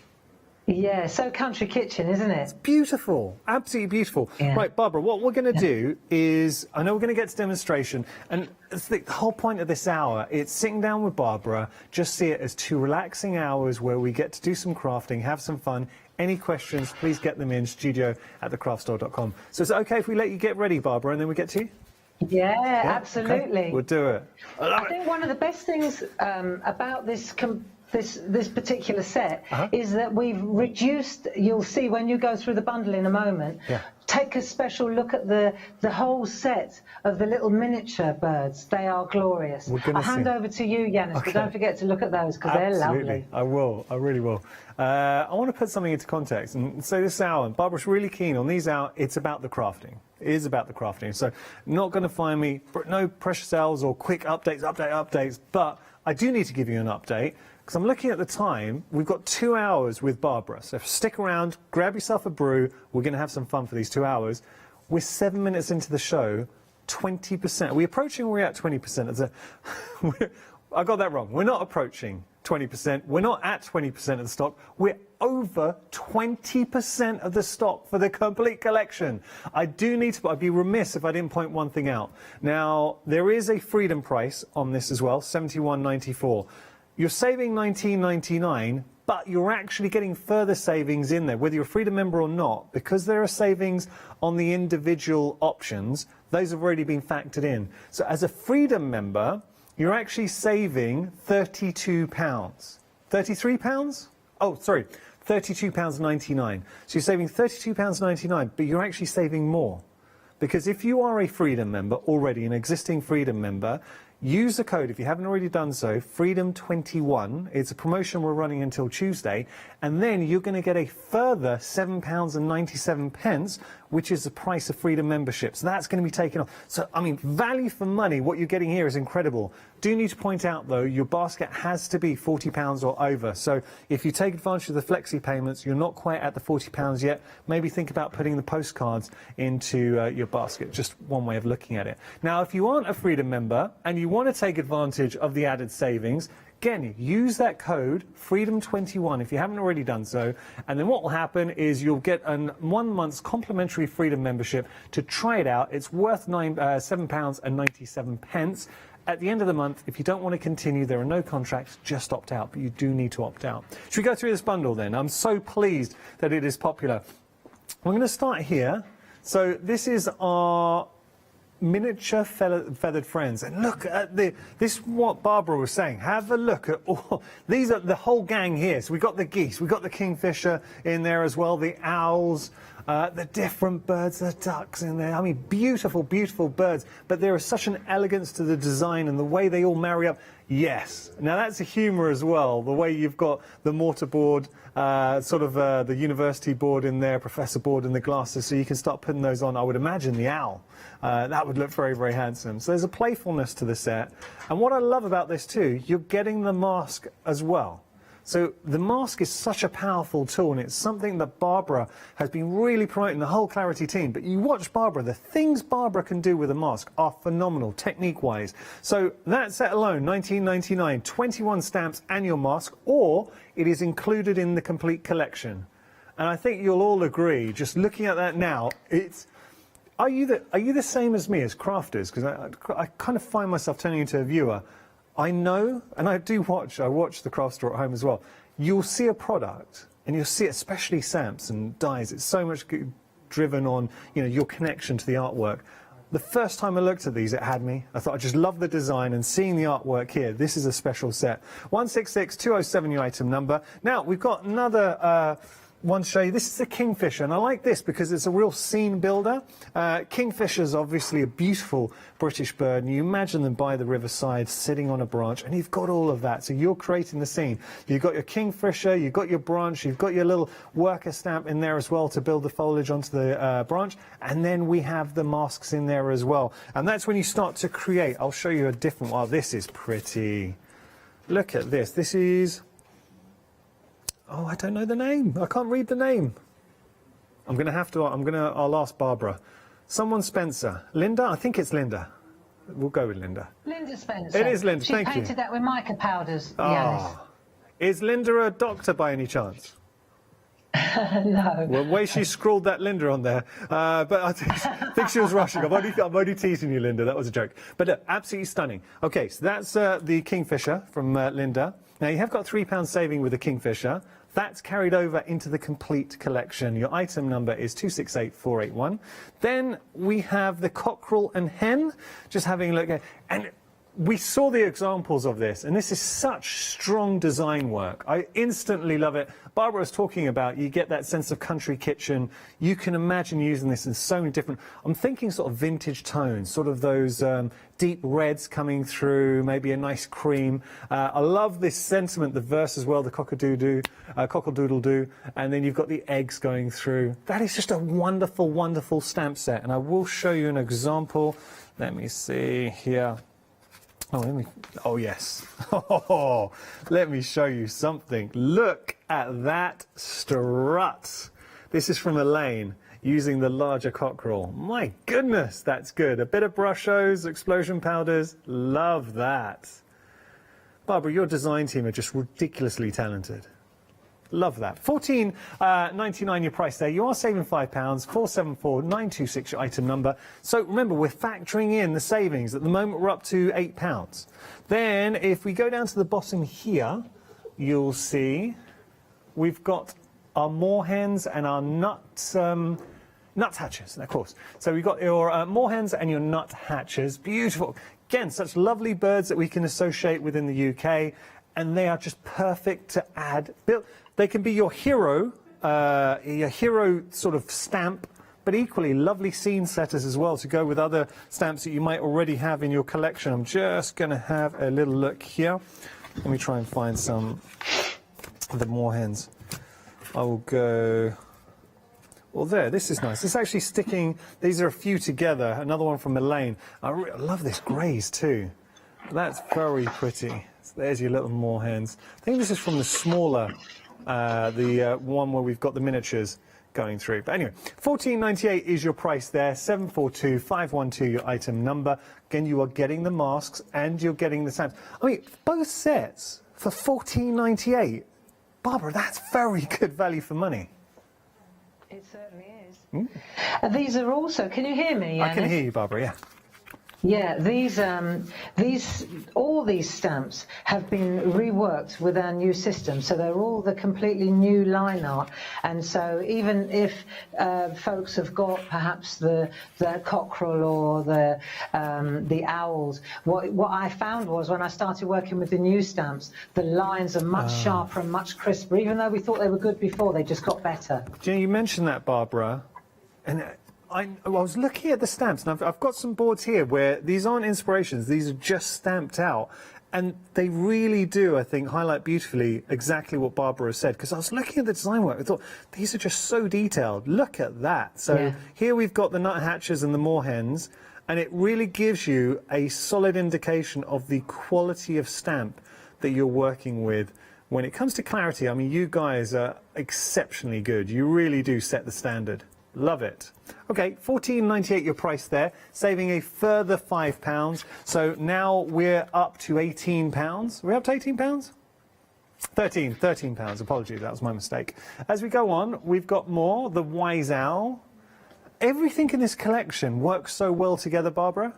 Yeah, so country kitchen, isn't it? It's beautiful, absolutely beautiful. Yeah. Right, Barbara, what we're going to do is, I know we're going to get to demonstration, and the whole point of this hour, it's sitting down with Barbara, just see it as 2 relaxing hours where we get to do some crafting, have some fun. Any questions, please get them in studio@thecraftstore.com. So is it okay if we let you get ready, Barbara, and then we get to you? Yeah, absolutely. Okay. We'll do it. I think one of the best things about this particular set is that we've reduced, you'll see when you go through the bundle in a moment, take a special look at the whole set of the little miniature birds. They are glorious. I'll hand over to you, Yanis, but don't forget to look at those because they're lovely. I will, I really will. I want to put something into context and say this hour, and Barbara's really keen on these hours, it's about the crafting. It is about the crafting. So not going to find me, no pressure sales or quick updates, but I do need to give you an update. Because I'm looking at the time, we've got 2 hours with Barbara. So stick around, grab yourself a brew. We're going to have some fun for these 2 hours. We're 7 minutes into the show, 20%. Are we approaching or are we at 20%? I got that wrong. We're not approaching 20%. We're not at 20% of the stock. We're over 20% of the stock for the complete collection. I'd be remiss if I didn't point one thing out. Now, there is a freedom price on this as well, $71.94. You're saving $19.99, but you're actually getting further savings in there, whether you're a Freedom member or not, because there are savings on the individual options. Those have already been factored in. So as a Freedom member, you're actually saving £32. £33? Oh, sorry, £32.99. So you're saving £32.99, but you're actually saving more. Because if you are a Freedom member already, an existing Freedom member, use the code, if you haven't already done so, Freedom21. It's a promotion we're running until Tuesday. And then you're going to get a further £7.97, which is the price of Freedom membership. So that's going to be taken off. So, I mean, value for money, what you're getting here is incredible. Do need to point out, though, your basket has to be £40 or over. So if you take advantage of the flexi payments, you're not quite at the £40 yet. Maybe think about putting the postcards into your basket. Just one way of looking at it. Now, if you aren't a Freedom member and you want to take advantage of the added savings, Again, use that code, Freedom21, if you haven't already done so. And then what will happen is you'll get a 1 month's complimentary Freedom membership to try it out. It's worth £7.97. At the end of the month, if you don't want to continue, there are no contracts, just opt out. But you do need to opt out. Should we go through this bundle then? I'm so pleased that it is popular. I'm going to start here. So this is our miniature feathered friends, and look at this is what Barbara was saying. Have a look at all these are the whole gang here. So we've got the geese, we've got the kingfisher in there as well, the owls, the different birds, the ducks in there. I mean, beautiful, beautiful birds, but there is such an elegance to the design and the way they all marry up. Yes, now that's a humour as well, the way you've got the mortarboard, the university board in there, professor board, and the glasses, so you can start putting those on. I would imagine the owl. That would look very, very handsome. So there's a playfulness to the set. And what I love about this too, you're getting the mask as well. So the mask is such a powerful tool, and it's something that Barbara has been really promoting, the whole Clarity team. But you watch Barbara, the things Barbara can do with a mask are phenomenal, technique-wise. So that set alone, $19.99, 21 stamps and your mask, or it is included in the complete collection. And I think you'll all agree, just looking at that now, it's... Are you the same as me as crafters? Because I kind of find myself turning into a viewer. I know, and I watch the craft store at home as well. You'll see a product, and you'll see, especially stamps and dies, it's so much driven on, you know, your connection to the artwork. The first time I looked at these, it had me. I thought I just love the design, and seeing the artwork here, this is a special set. 166207, your item number. Now, we've got another... one to show you. This is a kingfisher, and I like this because it's a real scene builder. Kingfisher's obviously a beautiful British bird, and you imagine them by the riverside sitting on a branch, and you've got all of that. So you're creating the scene. You've got your kingfisher, you've got your branch, you've got your little worker stamp in there as well to build the foliage onto the branch, and then we have the masks in there as well. And that's when you start to create. I'll show you a different one. This is pretty. Look at this. This is... Oh, I don't know the name. I can't read the name. I'll ask Barbara. Someone Spencer. Linda? I think it's Linda. We'll go with Linda. Linda Spencer. It is Linda, thank you. She painted that with mica powders, Yanis. Is Linda a doctor by any chance? No. Well, the way she scrawled that Linda on there, but I think she was rushing. I'm only teasing you, Linda. That was a joke. But absolutely stunning. Okay, so that's the Kingfisher from Linda. Now, you have got £3 saving with the Kingfisher. That's carried over into the complete collection. Your item number is 268481. Then we have the cockerel and hen. Just having a look at, and we saw the examples of this, and this is such strong design work. I instantly love it. Barbara was talking about, you get that sense of country kitchen. You can imagine using this in so many different, I'm thinking sort of vintage tones, sort of those deep reds coming through, maybe a nice cream. I love this sentiment, the verse as well, the cockle-doodle-doo, and then you've got the eggs going through. That is just a wonderful, wonderful stamp set, and I will show you an example. Let me see here. Oh, yes. Let me show you something. Look at that strut. This is from Elaine, using the larger cockerel. My goodness, that's good. A bit of brush-os, explosion powders. Love that. Barbara, your design team are just ridiculously talented. Love that. $14.99 your price there. You are saving £5. 474926 your item number. So remember, we're factoring in the savings. At the moment, we're up to £8. Then, if we go down to the bottom here, you'll see we've got our moorhens and our nuthatchers, of course. So we've got your moorhens and your nuthatchers. Beautiful. Again, such lovely birds that we can associate within the UK, and they are just perfect to add. They can be your hero sort of stamp, but equally lovely scene setters as well to go with other stamps that you might already have in your collection. I'm just going to have a little look here. Let me try and find some of the moorhens. I will go... Well, there, this is nice. It's actually sticking... These are a few together. Another one from Elaine. I love this greys too. That's very pretty. So there's your little moorhens. I think this is from the smaller... the one where we've got the miniatures going through. But anyway, $14.98 is your price there. 742512 your item number. Again, you are getting the masks and you're getting the stamps. I mean, both sets for £14.98. Barbara, that's very good value for money. It certainly is. These are also, can you hear me, I can Yanis? hear you, Barbara, yeah. Yeah, all these stamps have been reworked with our new system, so they're all the completely new line art. And so even if folks have got perhaps the cockerel or the owls, what I found was when I started working with the new stamps, the lines are much sharper and much crisper. Even though we thought they were good before, they just got better. Do you know, you mentioned that, Barbara, and I was looking at the stamps, and I've got some boards here where these aren't inspirations, these are just stamped out. And they really do, I think, highlight beautifully exactly what Barbara said. Because I was looking at the design work, I thought, these are just so detailed. Look at that. So here we've got the nuthatches and the moorhens, and it really gives you a solid indication of the quality of stamp that you're working with. When it comes to clarity, I mean, you guys are exceptionally good. You really do set the standard. Love it. Okay, £14.98 your price there, saving a further £5. So now we're up to £18. We're up to £18? £13, apologies, that was my mistake. As we go on, we've got more, the Wise Owl. Everything in this collection works so well together, Barbara.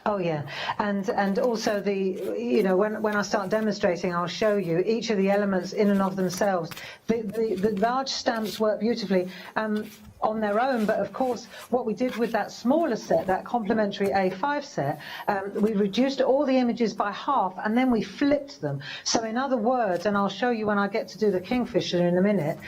Oh yeah, and also when I start demonstrating, I'll show you each of the elements in and of themselves. The large stamps work beautifully on their own, but of course what we did with that smaller set, that complementary A5 set, we reduced all the images by half and then we flipped them. So in other words, and I'll show you when I get to do the kingfisher in a minute,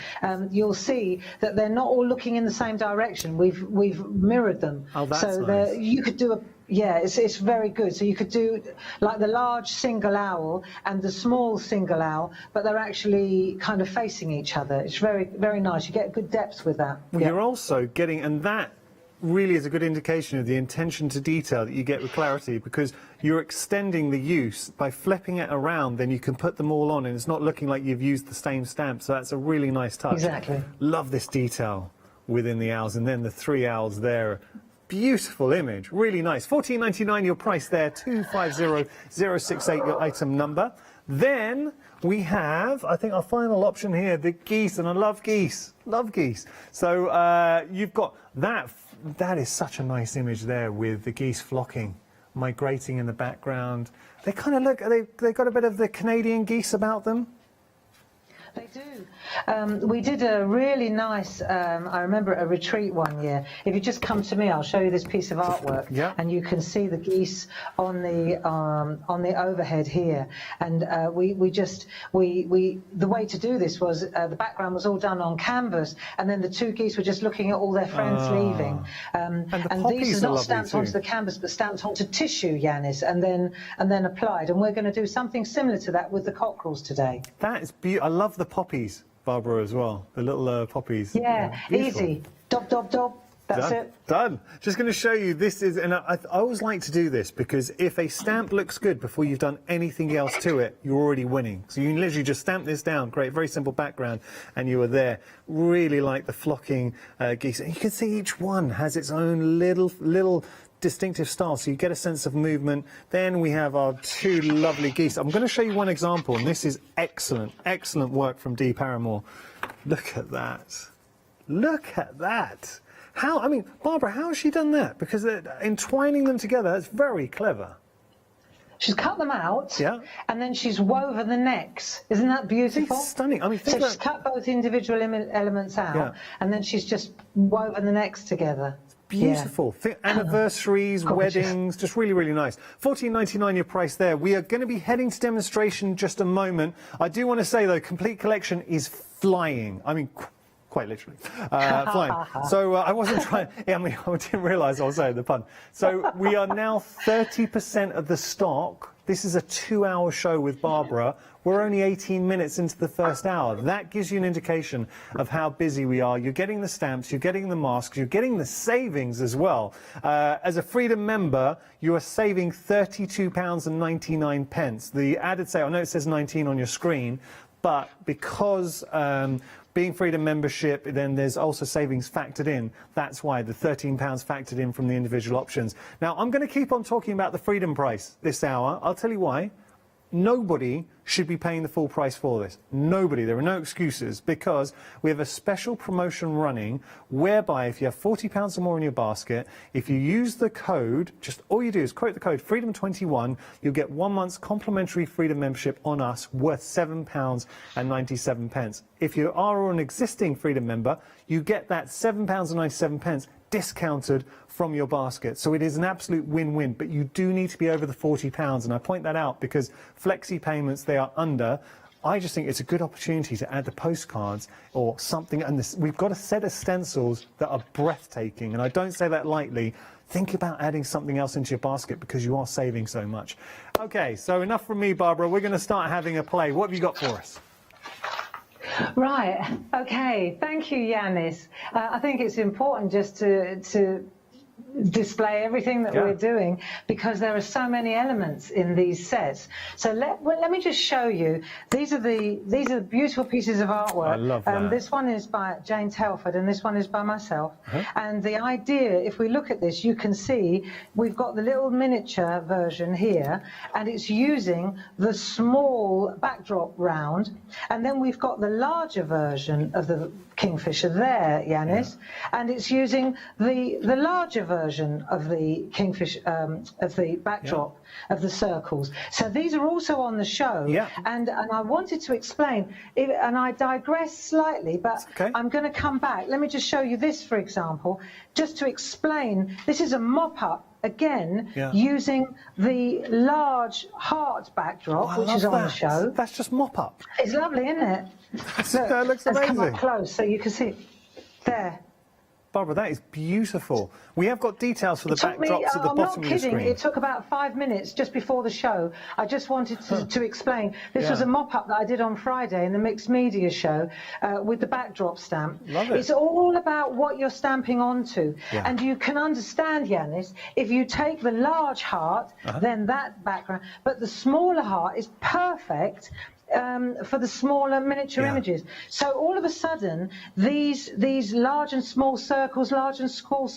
you'll see that they're not all looking in the same direction. We've mirrored them. Oh, that's so nice. you could do a it's very good. So you could do like the large single owl and the small single owl, but they're actually kind of facing each other. It's very, very nice. You get good depth with that. Well, you're also getting, and that really is a good indication of the attention to detail that you get with clarity, because you're extending the use by flipping it around, then you can put them all on and it's not looking like you've used the same stamp. So that's a really nice touch. Exactly. Love this detail within the owls, and then the 3 owls there. Beautiful image, really nice. £14.99 your price there, 250068 your item number. Then we have, I think, our final option here, the geese, and I love geese, So you've got that. That is such a nice image there with the geese flocking, migrating in the background. They kind of look, they've got a bit of the Canadian geese about them. They do. We did a really nice, I remember a retreat one year. If you just come to me, I'll show you this piece of artwork. Yeah. And you can see the geese on the overhead here. And the way to do this was the background was all done on canvas, and then the two geese were just looking at all their friends leaving. And these are not stamped onto the canvas, but stamped onto tissue, Yanis, and then applied. And we're going to do something similar to that with the cockerels today. That is beautiful. I love the poppies, Barbara, as well. The little poppies. Yeah, easy. Dob, dob, dob. That's it. Done. Just going to show you, this is, and I always like to do this, because if a stamp looks good before you've done anything else to it, you're already winning. So you can literally just stamp this down, create a very simple background, and you are there. Really like the flocking geese. And you can see each one has its own little distinctive style, so you get a sense of movement. Then we have our two lovely geese. I'm going to show you one example, and this is excellent work from Dee Paramore. Look at that. Look at that. How, I mean, Barbara, how has she done that? Because entwining them together, that's very clever. She's cut them out, yeah, and then she's woven the necks. Isn't that beautiful? It's stunning. I mean, so she's cut both individual elements out, and then she's just woven the necks together. Beautiful. Yeah. Anniversaries, weddings, just really, really nice. £14.99 your price there. We are going to be heading to demonstration in just a moment. I do want to say, though, complete collection is flying. I mean, quite literally, flying. So I wasn't trying, I mean, I didn't realise I was saying the pun. So we are now 30% of the stock. This is a 2-hour show with Barbara. We're only 18 minutes into the first hour. That gives you an indication of how busy we are. You're getting the stamps, you're getting the masks, you're getting the savings as well. As a Freedom member, you are saving £32.99. The added sale, I know it says 19 on your screen, but because being Freedom membership, then there's also savings factored in. That's why the £13 factored in from the individual options. Now, I'm going to keep on talking about the Freedom price this hour. I'll tell you why. nobody should be paying the full price for this. Nobody. There are no excuses, because we have a special promotion running whereby if you have £40 or more in your basket, if you use the code, just all you do is quote the code Freedom21, you'll get 1 month's complimentary Freedom membership on us worth £7.97. If you are an existing Freedom member, you get that £7.97 discounted from your basket. So it is an absolute win-win, but you do need to be over the £40, and I point that out because flexi payments they are under. I just think it's a good opportunity to add the postcards or something, and we've got a set of stencils that are breathtaking, and I don't say that lightly. Think about adding something else into your basket because you are saving so much. Okay, so enough from me, Barbara. We're going to start having a play. What have you got for us? Right, okay, thank you, Yanis. I think it's important just to display everything that we're doing, because there are so many elements in these sets. So let me just show you. These are beautiful pieces of artwork. I love that. This one is by Jane Telford and this one is by myself. And the idea, if we look at this, you can see we've got the little miniature version here, and it's using the small backdrop round, and then we've got the larger version of the Kingfisher there, Yanis, and it's using the larger version of the Kingfisher, of the backdrop of the circles. So these are also on the show, and I wanted to explain, and I digress slightly, but I'm going to come back. Let me just show you this, for example, just to explain. This is a mop-up, again, using the large heart backdrop, which is on the show. That's just mop-up. It's lovely, isn't it? That looks amazing. Let's come up close so you can see it. There. Barbara, that is beautiful. We have got details for the backdrops at the bottom of your screen. It took about 5 minutes just before the show. I just wanted to explain. This was a mop-up that I did on Friday in the mixed media show with the backdrop stamp. Love it. It's all about what you're stamping onto. And you can understand, Yanis, if you take the large heart, then that background, but the smaller heart is perfect for the smaller miniature images. So all of a sudden, these large and small circles, large and small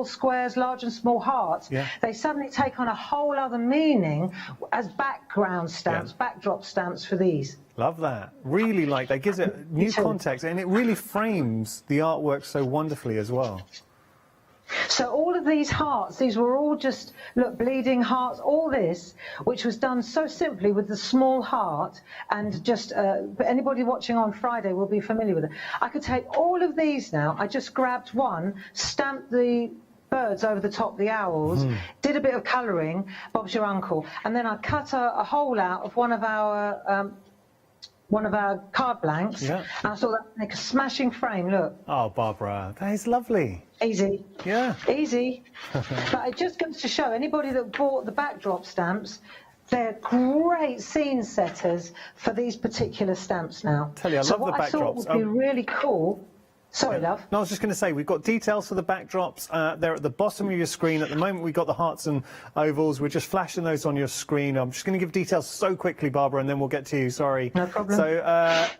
squares, large and small hearts, they suddenly take on a whole other meaning as background stamps, backdrop stamps for these. Love that. Really like that. Gives it new context, and it really frames the artwork so wonderfully as well. So all of these hearts, these were all just, look, bleeding hearts, all this, which was done so simply with the small heart, and just, anybody watching on Friday will be familiar with it. I could take all of these now, I just grabbed one, stamped the birds over the top, the owls, did a bit of colouring, Bob's your uncle, and then I cut a hole out of one of our card blanks, and I thought that would make a smashing frame, look. Oh, Barbara, that is lovely. Easy. Yeah. Easy. But it just goes to show anybody that bought the backdrop stamps, they're great scene setters for these particular stamps now. Tell you, I love the backdrops. What I thought would be really cool. Sorry, love. No, I was just going to say, we've got details for the backdrops. They're at the bottom of your screen. At the moment, we've got the hearts and ovals. We're just flashing those on your screen. I'm just going to give details so quickly, Barbara, and then we'll get to you. Sorry. No problem. So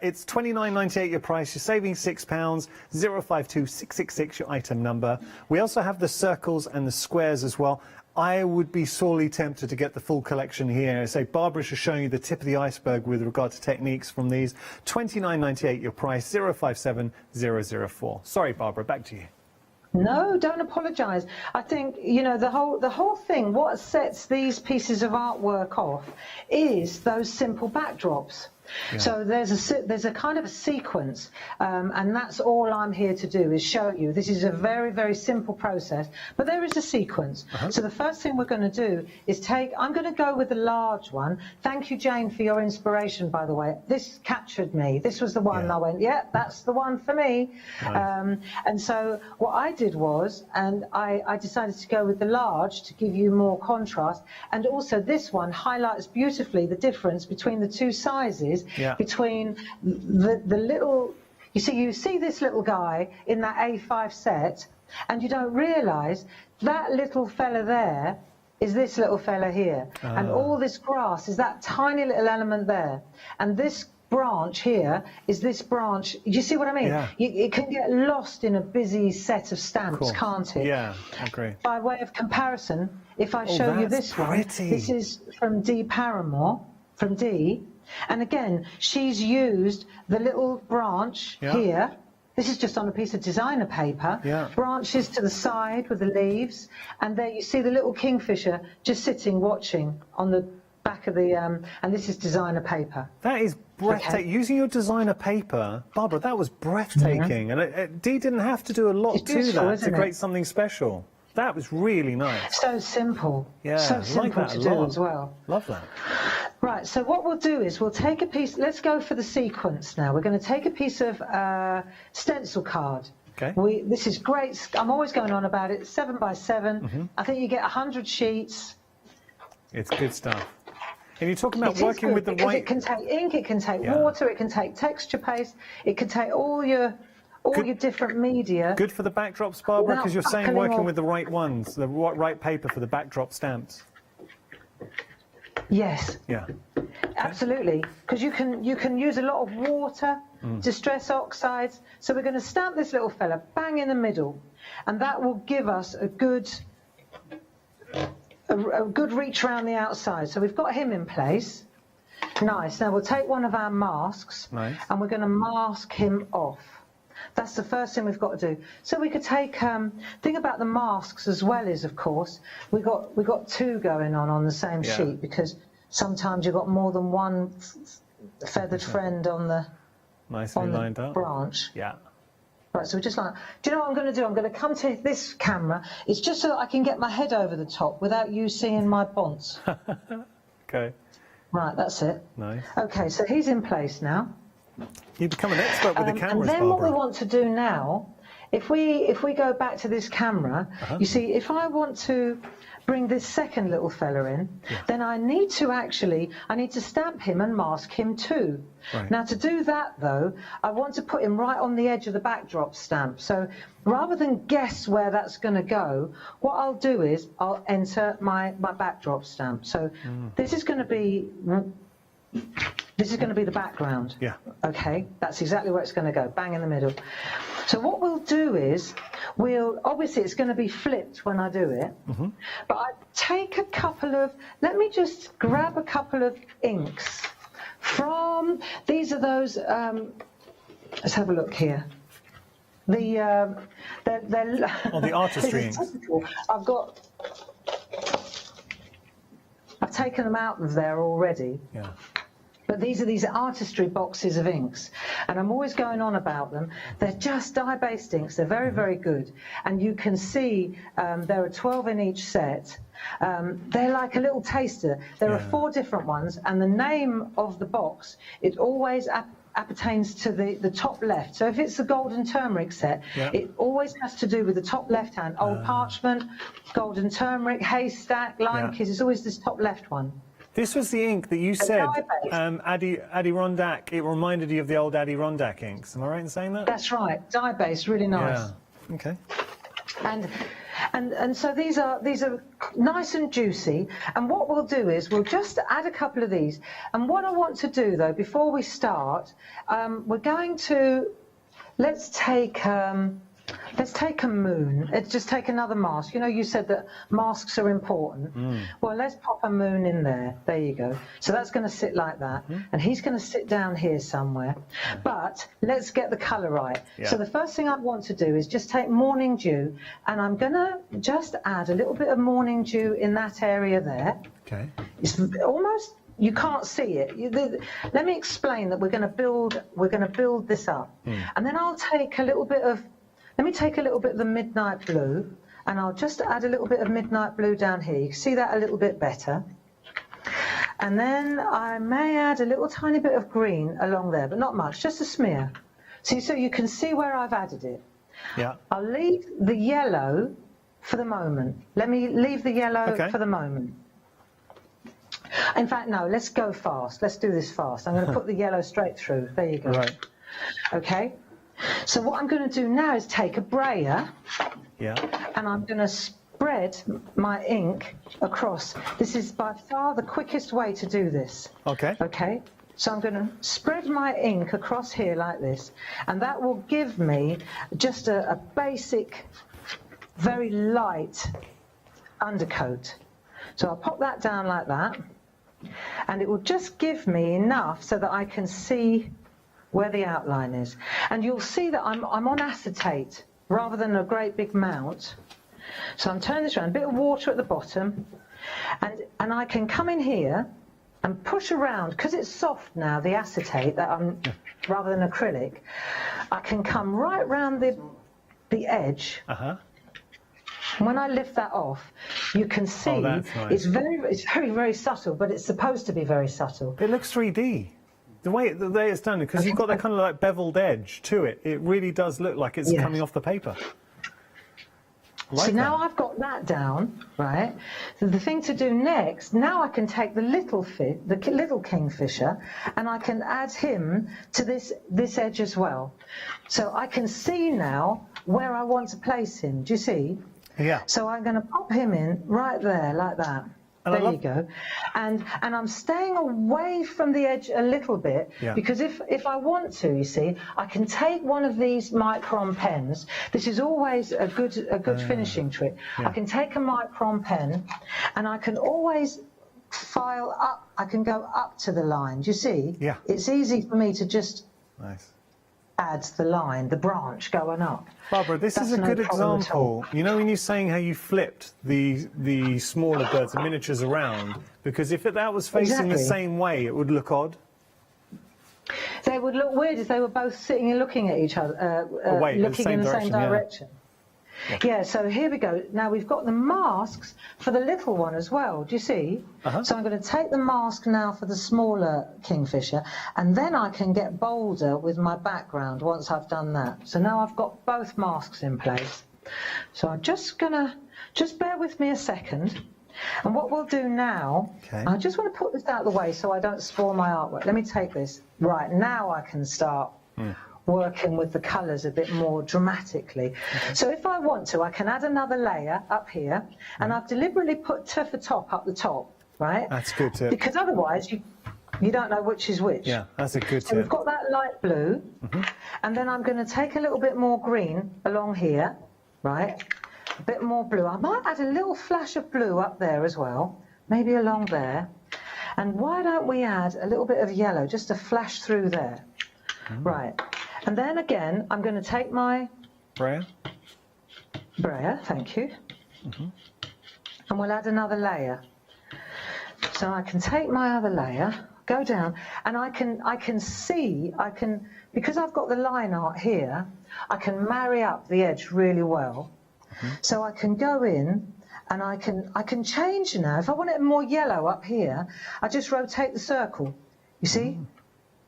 it's £29.98 your price. You're saving £6. 052666 your item number. We also have the circles and the squares as well. I would be sorely tempted to get the full collection here. So Barbara's just showing you the tip of the iceberg with regard to techniques from these. £29.98 your price, 057004. Sorry, Barbara, back to you. No, don't apologise. I think, you know, the whole thing, what sets these pieces of artwork off is those simple backdrops. So there's a kind of a sequence, and that's all I'm here to do, is show you. This is a very, very simple process, but there is a sequence. So the first thing we're going to do is I'm going to go with the large one. Thank you, Jane, for your inspiration, by the way. This captured me. This was the one I went, that's the one for me. And so what I did was, and I decided to go with the large to give you more contrast, and also this one highlights beautifully the difference between the two sizes. Between the little, you see this little guy in that A5 set, and you don't realise that little fella there is this little fella here, and all this grass is that tiny little element there, and this branch here is this branch. Do you see what I mean? It can get lost in a busy set of stamps, can't it? Yeah, I agree. By way of comparison, if I show you this one, this is from D. Paramore. from Dee. And again, she's used the little branch here. This is just on a piece of designer paper. Branches to the side with the leaves. And there you see the little kingfisher just sitting, watching on the back of the... and this is designer paper. That is breathtaking. Using your designer paper, Barbara, that was breathtaking. And Dee didn't have to do a lot to that to create something special. That was really nice. So simple. Yeah, so simple to do as well. Love that. Right, so what we'll do is we'll take a piece, let's go for the sequence now. We're going to take a piece of stencil card. Okay. This is great. I'm always going on about it. 7 by 7. I think you get 100 sheets. It's good stuff. And you're talking about working with the right... It can take ink, it can take water, it can take texture paste, it can take all your different media. Good for the backdrops, Barbara, because you're saying working with the right ones, the right paper for the backdrop stamps. Yes. Yeah. Absolutely, because you can use a lot of water, distress oxides. So we're going to stamp this little fella bang in the middle, and that will give us a good reach around the outside. So we've got him in place. Nice. Now we'll take one of our masks, and we're going to mask him off. That's the first thing we've got to do. So we could take thing about the masks as well is, of course, we got two going on the same sheet, because sometimes you've got more than one feathered friend on the lined up branch. Yeah. Right, so we're just like, do you know what I'm going to do? I'm going to come to this camera. It's just so that I can get my head over the top without you seeing my bonce. Okay. Right, that's it. Nice. Okay, so he's in place now. You become an expert with the cameras, and then Barbara. what we want to do now, if we go back to this camera, you see, if I want to bring this second little fella in, then I need to stamp him and mask him too. Right. Now to do that though, I want to put him right on the edge of the backdrop stamp. So rather than guess where that's going to go, what I'll do is I'll enter my backdrop stamp. So this is going to be... This is going to be the background. Yeah. Okay, that's exactly where it's going to go, bang in the middle. So what we'll do is, obviously it's going to be flipped when I do it, but I take a couple of, let me just grab a couple of inks from, these are those, let's have a look here. They're the artistry inks. I've taken them out of there already. Yeah. But these artistry boxes of inks, and I'm always going on about them. They're just dye-based inks. They're very, very good. And you can see there are 12 in each set. They're like a little taster. There are 4 different ones, and the name of the box, it always appertains to the top left. So if it's the golden turmeric set, it always has to do with the top left hand. Old parchment, golden turmeric, haystack, lime kiss. It's always this top left one. This was the ink that you said, Adirondack. It reminded you of the old Adirondack inks. Am I right in saying that? That's right. Dye-based, really nice. Yeah. Okay. And so these are nice and juicy. And what we'll do is we'll just add a couple of these. And what I want to do though, before we start, we're going to let's take a moon. Let's just take another mask. You know, you said that masks are important. Well, let's pop a moon in there. There you go. So that's going to sit like that. And he's going to sit down here somewhere. But let's get the colour right. So the first thing I want to do is just take morning dew. And I'm going to just add a little bit of morning dew in that area there. Okay. It's almost... You can't see it. Let me explain that we're going to build this up. And then I'll take a little bit of... Let me take a little bit of the midnight blue, and I'll just add a little bit of midnight blue down here. You can see that a little bit better. And then I may add a little tiny bit of green along there, but not much, just a smear. See, so you can see where I've added it. Yeah. I'll leave the yellow for the moment. Let me leave the yellow for the moment. In fact, no, let's go fast. Let's do this fast. I'm going to put the yellow straight through. There you go. Right. Okay. So what I'm going to do now is take a brayer, and I'm going to spread my ink across. This is by far the quickest way to do this. Okay. Okay. So I'm going to spread my ink across here like this, and that will give me just a basic, very light undercoat. So I'll pop that down like that. and it will just give me enough so that I can see where the outline is. And you'll see that I'm on acetate rather than a great big mount. So I'm turning this around, a bit of water at the bottom, and I can come in here and push around, because it's soft now, the acetate, that rather than acrylic, I can come right round the edge. When I lift that off, you can see nice. it's very subtle, but it's supposed to be very subtle. It looks 3D. The way it's done, because you've got that kind of like beveled edge to it. It really does look like it's coming off the paper. So now I've got that down, right? So the thing to do next, now I can take the little kingfisher, and I can add him to this edge as well. So I can see now where I want to place him. Do you see? Yeah. So I'm going to pop him in right there, like that. And there you go. And I'm staying away from the edge a little bit, because if I want to, you see, I can take one of these micron pens. This is always a good finishing trick. I can take a micron pen, and I can always file up. I can go up to the line. Do you see? Yeah. It's easy for me to just add the line, the branch going up. Barbara, this is a good example. You know, when you're saying how you flipped the smaller birds, the miniatures around, because if that was facing the same way, it would look odd. They would look weird if they were both sitting and looking at each other, looking in the same direction. Yeah, so here we go. Now we've got the masks for the little one as well. Do you see? So I'm going to take the mask now for the smaller kingfisher, and then I can get bolder with my background once I've done that. So now I've got both masks in place. So I'm just bear with me a second. And what we'll do now, I just want to put this out of the way so I don't spoil my artwork. Let me take this. Right, now I can start working with the colours a bit more dramatically. So if I want to, I can add another layer up here, and I've deliberately put Tuffer Top up the top, right? That's good tip. Because otherwise you don't know which is which. Yeah, that's a good tip. So we've got that light blue, and then I'm going to take a little bit more green along here, right? A bit more blue. I might add a little flash of blue up there as well, maybe along there. And why don't we add a little bit of yellow, just a flash through there. Right. And then again, I'm going to take my Brayer, thank you, and we'll add another layer. So I can take my other layer, go down, and I can see, because I've got the line art here, I can marry up the edge really well. So I can go in, and I can change now. If I want it more yellow up here, I just rotate the circle. You see?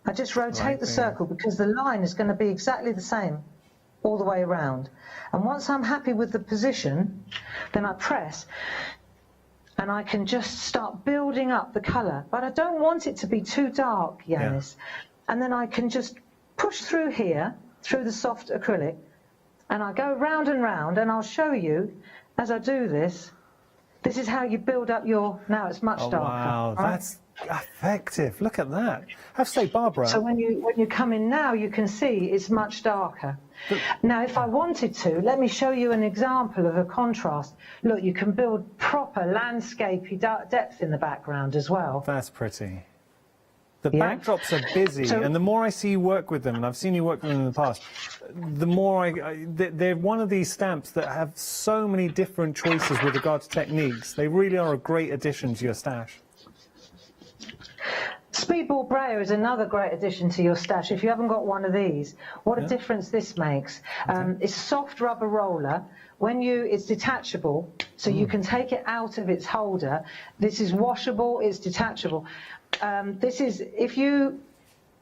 I just rotate the circle, because the line is going to be exactly the same all the way around. And once I'm happy with the position, then I press, and I can just start building up the colour. But I don't want it to be too dark, Yanis. And then I can just push through here, through the soft acrylic, and I go round and round, and I'll show you as I do this. This is how you build up your... Now it's much darker. Wow, that's effective. Look at that. I have to say, Barbara... So when you come in now, you can see it's much darker. Now, if I wanted to, let me show you an example of a contrast. Look, you can build proper landscapey depth in the background as well. That's pretty. The backdrops are busy, and the more I see you work with them, and I've seen you work with them in the past, the more they're one of these stamps that have so many different choices with regard to techniques. They really are a great addition to your stash. Speedball Brayer is another great addition to your stash. If you haven't got one of these, what a difference this makes. It's soft rubber roller. It's detachable, so you can take it out of its holder. This is washable, it's detachable. This is, if you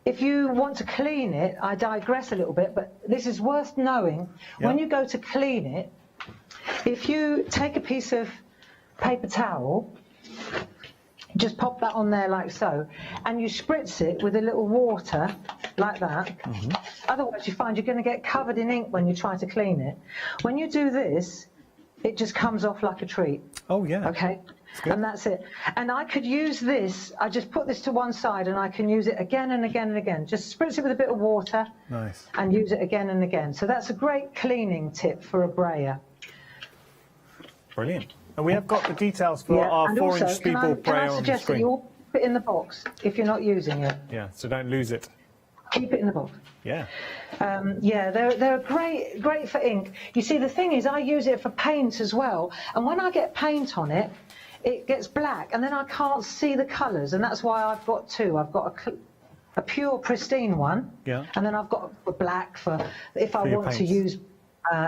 want to clean it, I digress a little bit, but this is worth knowing. When you go to clean it, if you take a piece of paper towel, just pop that on there like so, and you spritz it with a little water like that. Otherwise you find you're going to get covered in ink when you try to clean it. When you do this, it just comes off like a treat. Oh yeah. Okay. And that's it. And I could use this, I just put this to one side, and I can use it again and again and again. Just spritz it with a bit of water. Nice. And use it again and again. So that's a great cleaning tip for a brayer. Brilliant. And we have got the details for our 4-inch Speedball Brayer on the screen. it in the box if you're not using it. Yeah, so don't lose it. Keep it in the box. Yeah. Yeah, they're great for ink. You see, the thing is, I use it for paint as well, and when I get paint on it, it gets black, and then I can't see the colours, and that's why I've got two. I've got a pure pristine one, yeah, and then I've got a black for if I want to use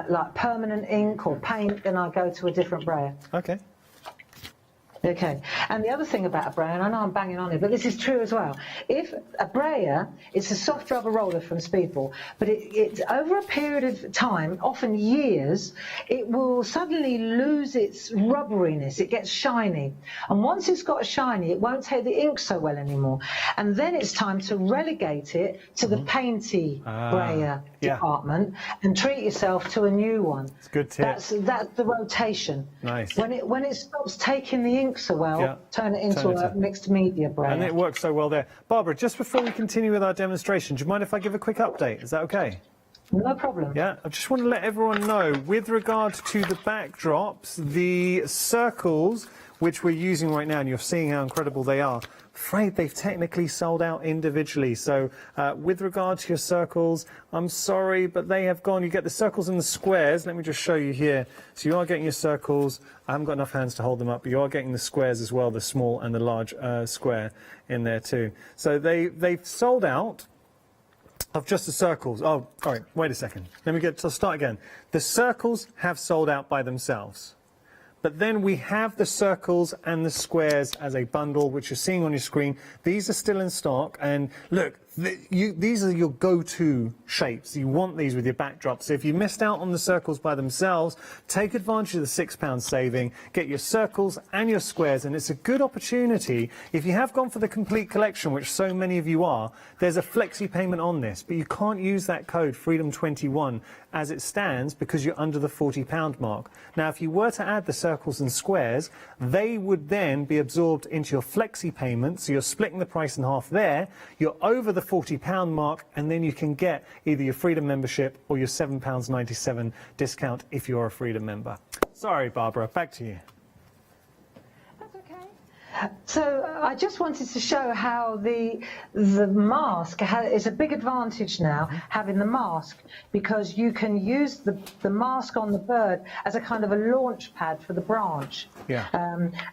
like permanent ink or paint, then I go to a different brayer. Okay. Okay, and the other thing about a brayer, and I know I'm banging on it, but this is true as well. If a brayer, it's a soft rubber roller from Speedball, but it's over a period of time, often years, it will suddenly lose its rubberiness. It gets shiny, and once it's got shiny, it won't take the ink so well anymore. And then it's time to relegate it to the painty brayer department and treat yourself to a new one. It's a good tip. That's the rotation. Nice. When it stops taking the ink so well, turn it into a mixed media brayer. And it works so well there. Barbara, just before we continue with our demonstration, do you mind if I give a quick update? Is that okay? No problem. Yeah, I just want to let everyone know, with regard to the backdrops, the circles, which we're using right now, and you're seeing how incredible they are, afraid they've technically sold out individually. So with regard to your circles, I'm sorry, but they have gone. You get the circles and the squares. Let me just show you here. So you are getting your circles. I haven't got enough hands to hold them up, but you are getting the squares as well, the small and the large square in there too. So they've sold out of just the circles. Oh, all right, wait a second. I'll start again. The circles have sold out by themselves. But then we have the circles and the squares as a bundle, which you're seeing on your screen. These are still in stock, and look, these are your go-to shapes. You want these with your backdrops. So if you missed out on the circles by themselves, take advantage of the £6 saving, get your circles and your squares, and it's a good opportunity. If you have gone for the complete collection, which so many of you are, there's a flexi payment on this, but you can't use that code FREEDOM21 as it stands because you're under the £40 mark. Now, if you were to add the circles and squares, they would then be absorbed into your flexi payment, so you're splitting the price in half there, you're over the £40 mark, and then you can get either your Freedom membership or your £7.97 discount if you're a Freedom member. Sorry, Barbara, back to you. So I just wanted to show how the mask is a big advantage now, having the mask, because you can use the mask on the bird as a kind of a launch pad for the branch. Yeah.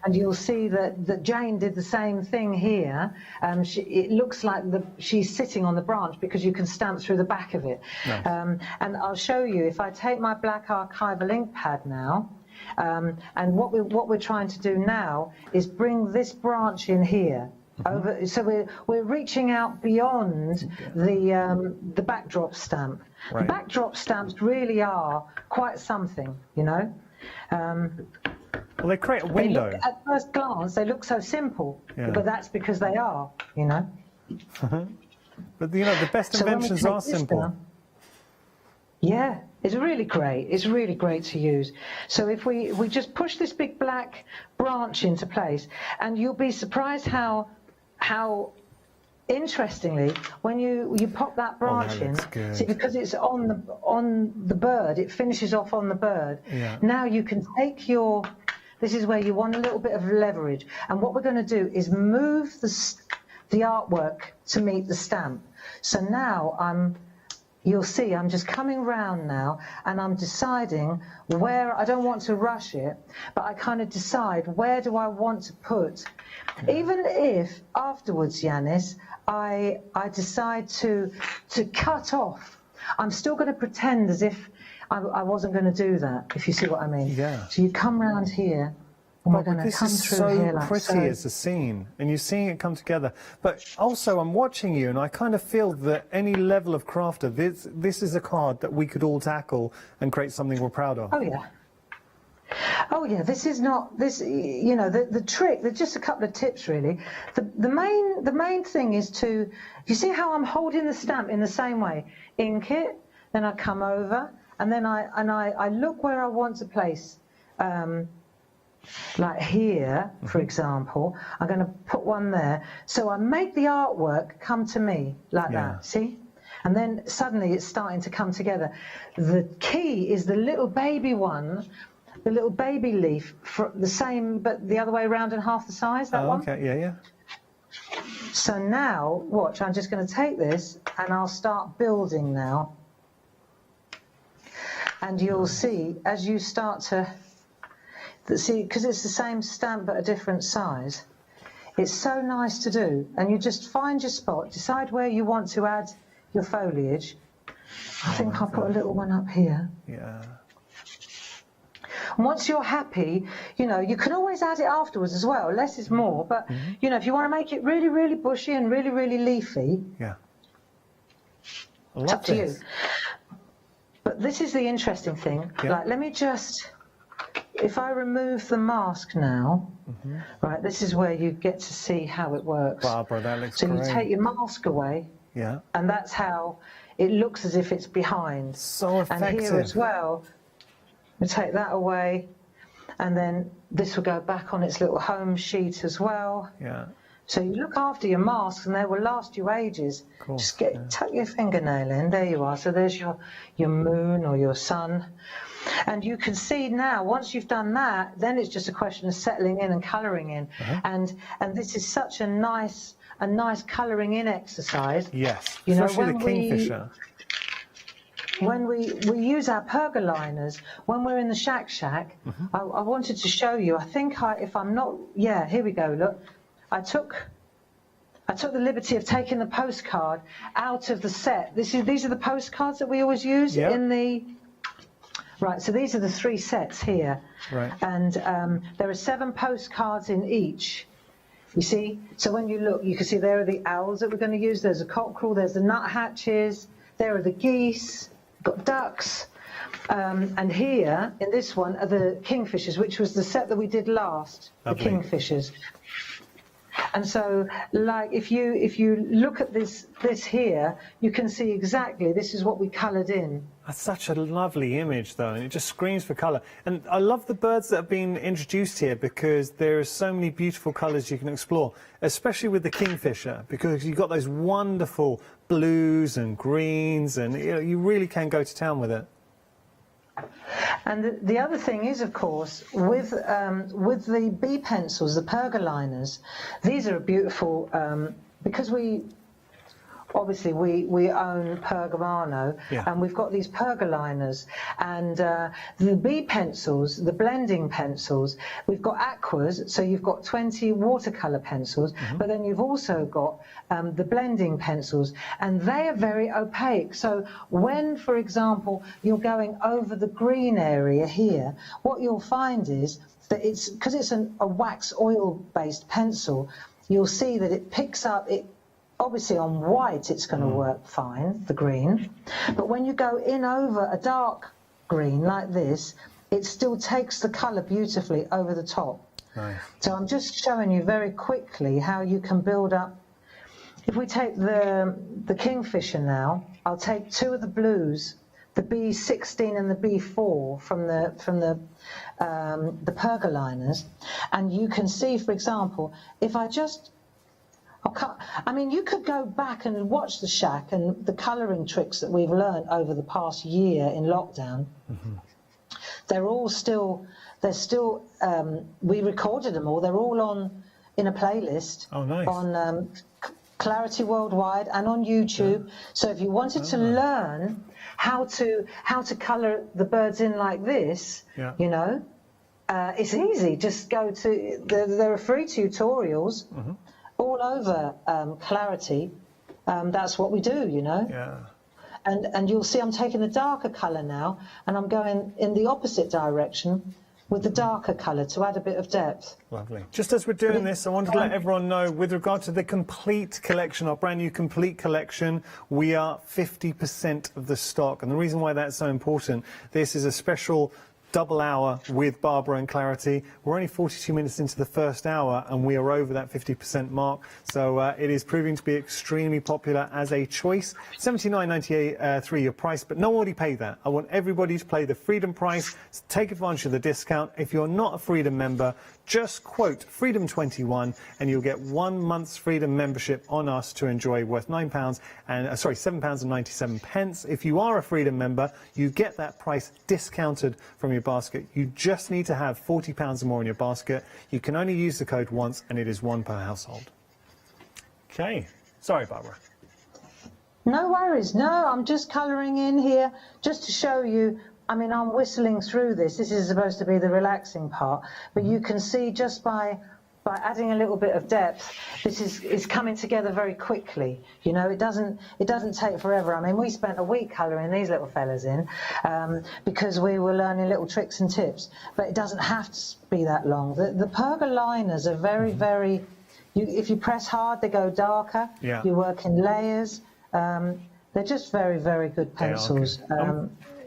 And you'll see that Jane did the same thing here. It looks like she's sitting on the branch because you can stamp through the back of it. Nice. And I'll show you, if I take my black archival ink pad now, and what we're trying to do now is bring this branch in here. Over, so we're reaching out beyond the backdrop stamp. Right. The backdrop stamps really are quite something, you know. Well, they create a window. At first glance, they look so simple, but that's because they are, you know. But you know, the best inventions are simple. Yeah, it's really great. It's really great to use. So if we just push this big black branch into place, and you'll be surprised how interestingly, when you pop that branch in, see, because it's on the bird, it finishes off on the bird. Yeah. Now you can take this is where you want a little bit of leverage, and what we're going to do is move the artwork to meet the stamp. So now you'll see I'm just coming round now, and I'm deciding where, I don't want to rush it, but I kind of decide where do I want to put. Even if afterwards, Yanis, I decide to cut off, I'm still going to pretend as if I wasn't going to do that, if you see what I mean. Yeah. So you come round here, and we're going to come through here like so. This is so pretty as a scene, and you're seeing it come together. But also, I'm watching you, and I kind of feel that any level of crafter, this is a card that we could all tackle and create something we're proud of. Oh yeah. Oh yeah, this is not this. You know, the trick. There's just a couple of tips really. The main thing is you see how I'm holding the stamp in the same way. Ink it, then I come over, and then I look where I want to place. Like here, for example, I'm going to put one there. So I make the artwork come to me like that, see? And then suddenly it's starting to come together. The key is the little baby one, the little baby leaf, for the same, but the other way around and half the size, that one. Okay, yeah. So now, watch, I'm just going to take this and I'll start building now. And you'll see, as you start to, see, because it's the same stamp but a different size, it's so nice to do. And you just find your spot, decide where you want to add your foliage. I think I'll put a little one up here. Yeah. And once you're happy, you know, you can always add it afterwards as well. Less is more. But, you know, if you want to make it really, really bushy and really, really leafy, yeah, it's up to you. But this is the interesting thing. Yeah. Like, let me just, if I remove the mask now, right, this is where you get to see how it works. Barbara, that looks so great. you take your mask away, yeah, and that's how it looks as if it's behind. So effective. And here as well, we take that away, and then this will go back on its little home sheet as well. Yeah. So you look after your masks, and they will last you ages. Course, Just tuck your fingernail in. There you are. So there's your moon or your sun. And you can see now, once you've done that, then it's just a question of settling in and colouring in. And this is such a nice colouring in exercise. Yes, you know, especially the Kingfisher. When we use our pergoliners, when we're in the shack, I wanted to show you. I think if I'm not, yeah, here we go. Look, I took the liberty of taking the postcard out of the set. These are the postcards that we always use in the. Right, so these are the 3 sets here. Right. And there are 7 postcards in each. You see? So when you look, you can see there are the owls that we're going to use. There's a cockerel, there's the nuthatches, there are the geese, got ducks. And here, in this one, are the kingfishers, which was the set that we did last, Lovely. the kingfishers. And so, like, if you look at this here, you can see exactly this is what we coloured in. That's such a lovely image, though, and it just screams for colour. And I love the birds that have been introduced here because there are so many beautiful colours you can explore, especially with the kingfisher, because you've got those wonderful blues and greens, and you really can go to town with it. And the other thing is, of course, with the bee pencils, the pergoliners, these are a beautiful, because we own Pergamano, and we've got these pergoliners, and the bee pencils, the blending pencils, we've got aquas, so you've got 20 watercolour pencils, but then you've also got the blending pencils, and they are very opaque. So when, for example, you're going over the green area here, what you'll find is that because it's a wax oil-based pencil, you'll see that it picks up it. Obviously on white it's going to work fine, the green, but when you go in over a dark green like this, it still takes the colour beautifully over the top. Nice. So I'm just showing you very quickly how you can build up. If we take the kingfisher now, I'll take 2 of the blues, the B16 and the B4 from the pergoliners, and you can see, for example, if I just I mean, you could go back and watch the shack and the colouring tricks that we've learned over the past year in lockdown. They're still, we recorded them all. They're all in a playlist. Oh, nice. On Clarity Worldwide and on YouTube. So if you wanted to learn how to colour the birds in like this, you know, it's easy. Just go to, there are free tutorials. All over Clarity, that's what we do, you know. Yeah. And you'll see I'm taking the darker colour now, and I'm going in the opposite direction with the darker colour to add a bit of depth. Lovely. Just as we're doing this, I wanted to let everyone know, with regard to the complete collection, our brand new complete collection, we are 50% of the stock. And the reason why that's so important, this is a special double hour with Barbara and Clarity. We're only 42 minutes into the first hour and we are over that 50% mark. So it is proving to be extremely popular as a choice. $79.98 3-year price, but no one already paid that. I want everybody to pay the Freedom price. So take advantage of the discount. If you're not a Freedom member, just quote Freedom21 and you'll get 1 month's Freedom membership on us to enjoy, worth £7.97. If you are a Freedom member, you get that price discounted from your basket. You just need to have £40 or more in your basket. You can only use the code once and it is 1 per household. Okay. Sorry, Barbara. No worries. No, I'm just colouring in here just to show you. I mean, I'm whistling through this. This is supposed to be the relaxing part, but you can see just by adding a little bit of depth, this is coming together very quickly. You know, it doesn't take forever. I mean, we spent a week colouring these little fellas in because we were learning little tricks and tips, but it doesn't have to be that long. The perga liners are very, very, if you press hard, they go darker. Yeah. You work in layers. They're just very, very good pencils.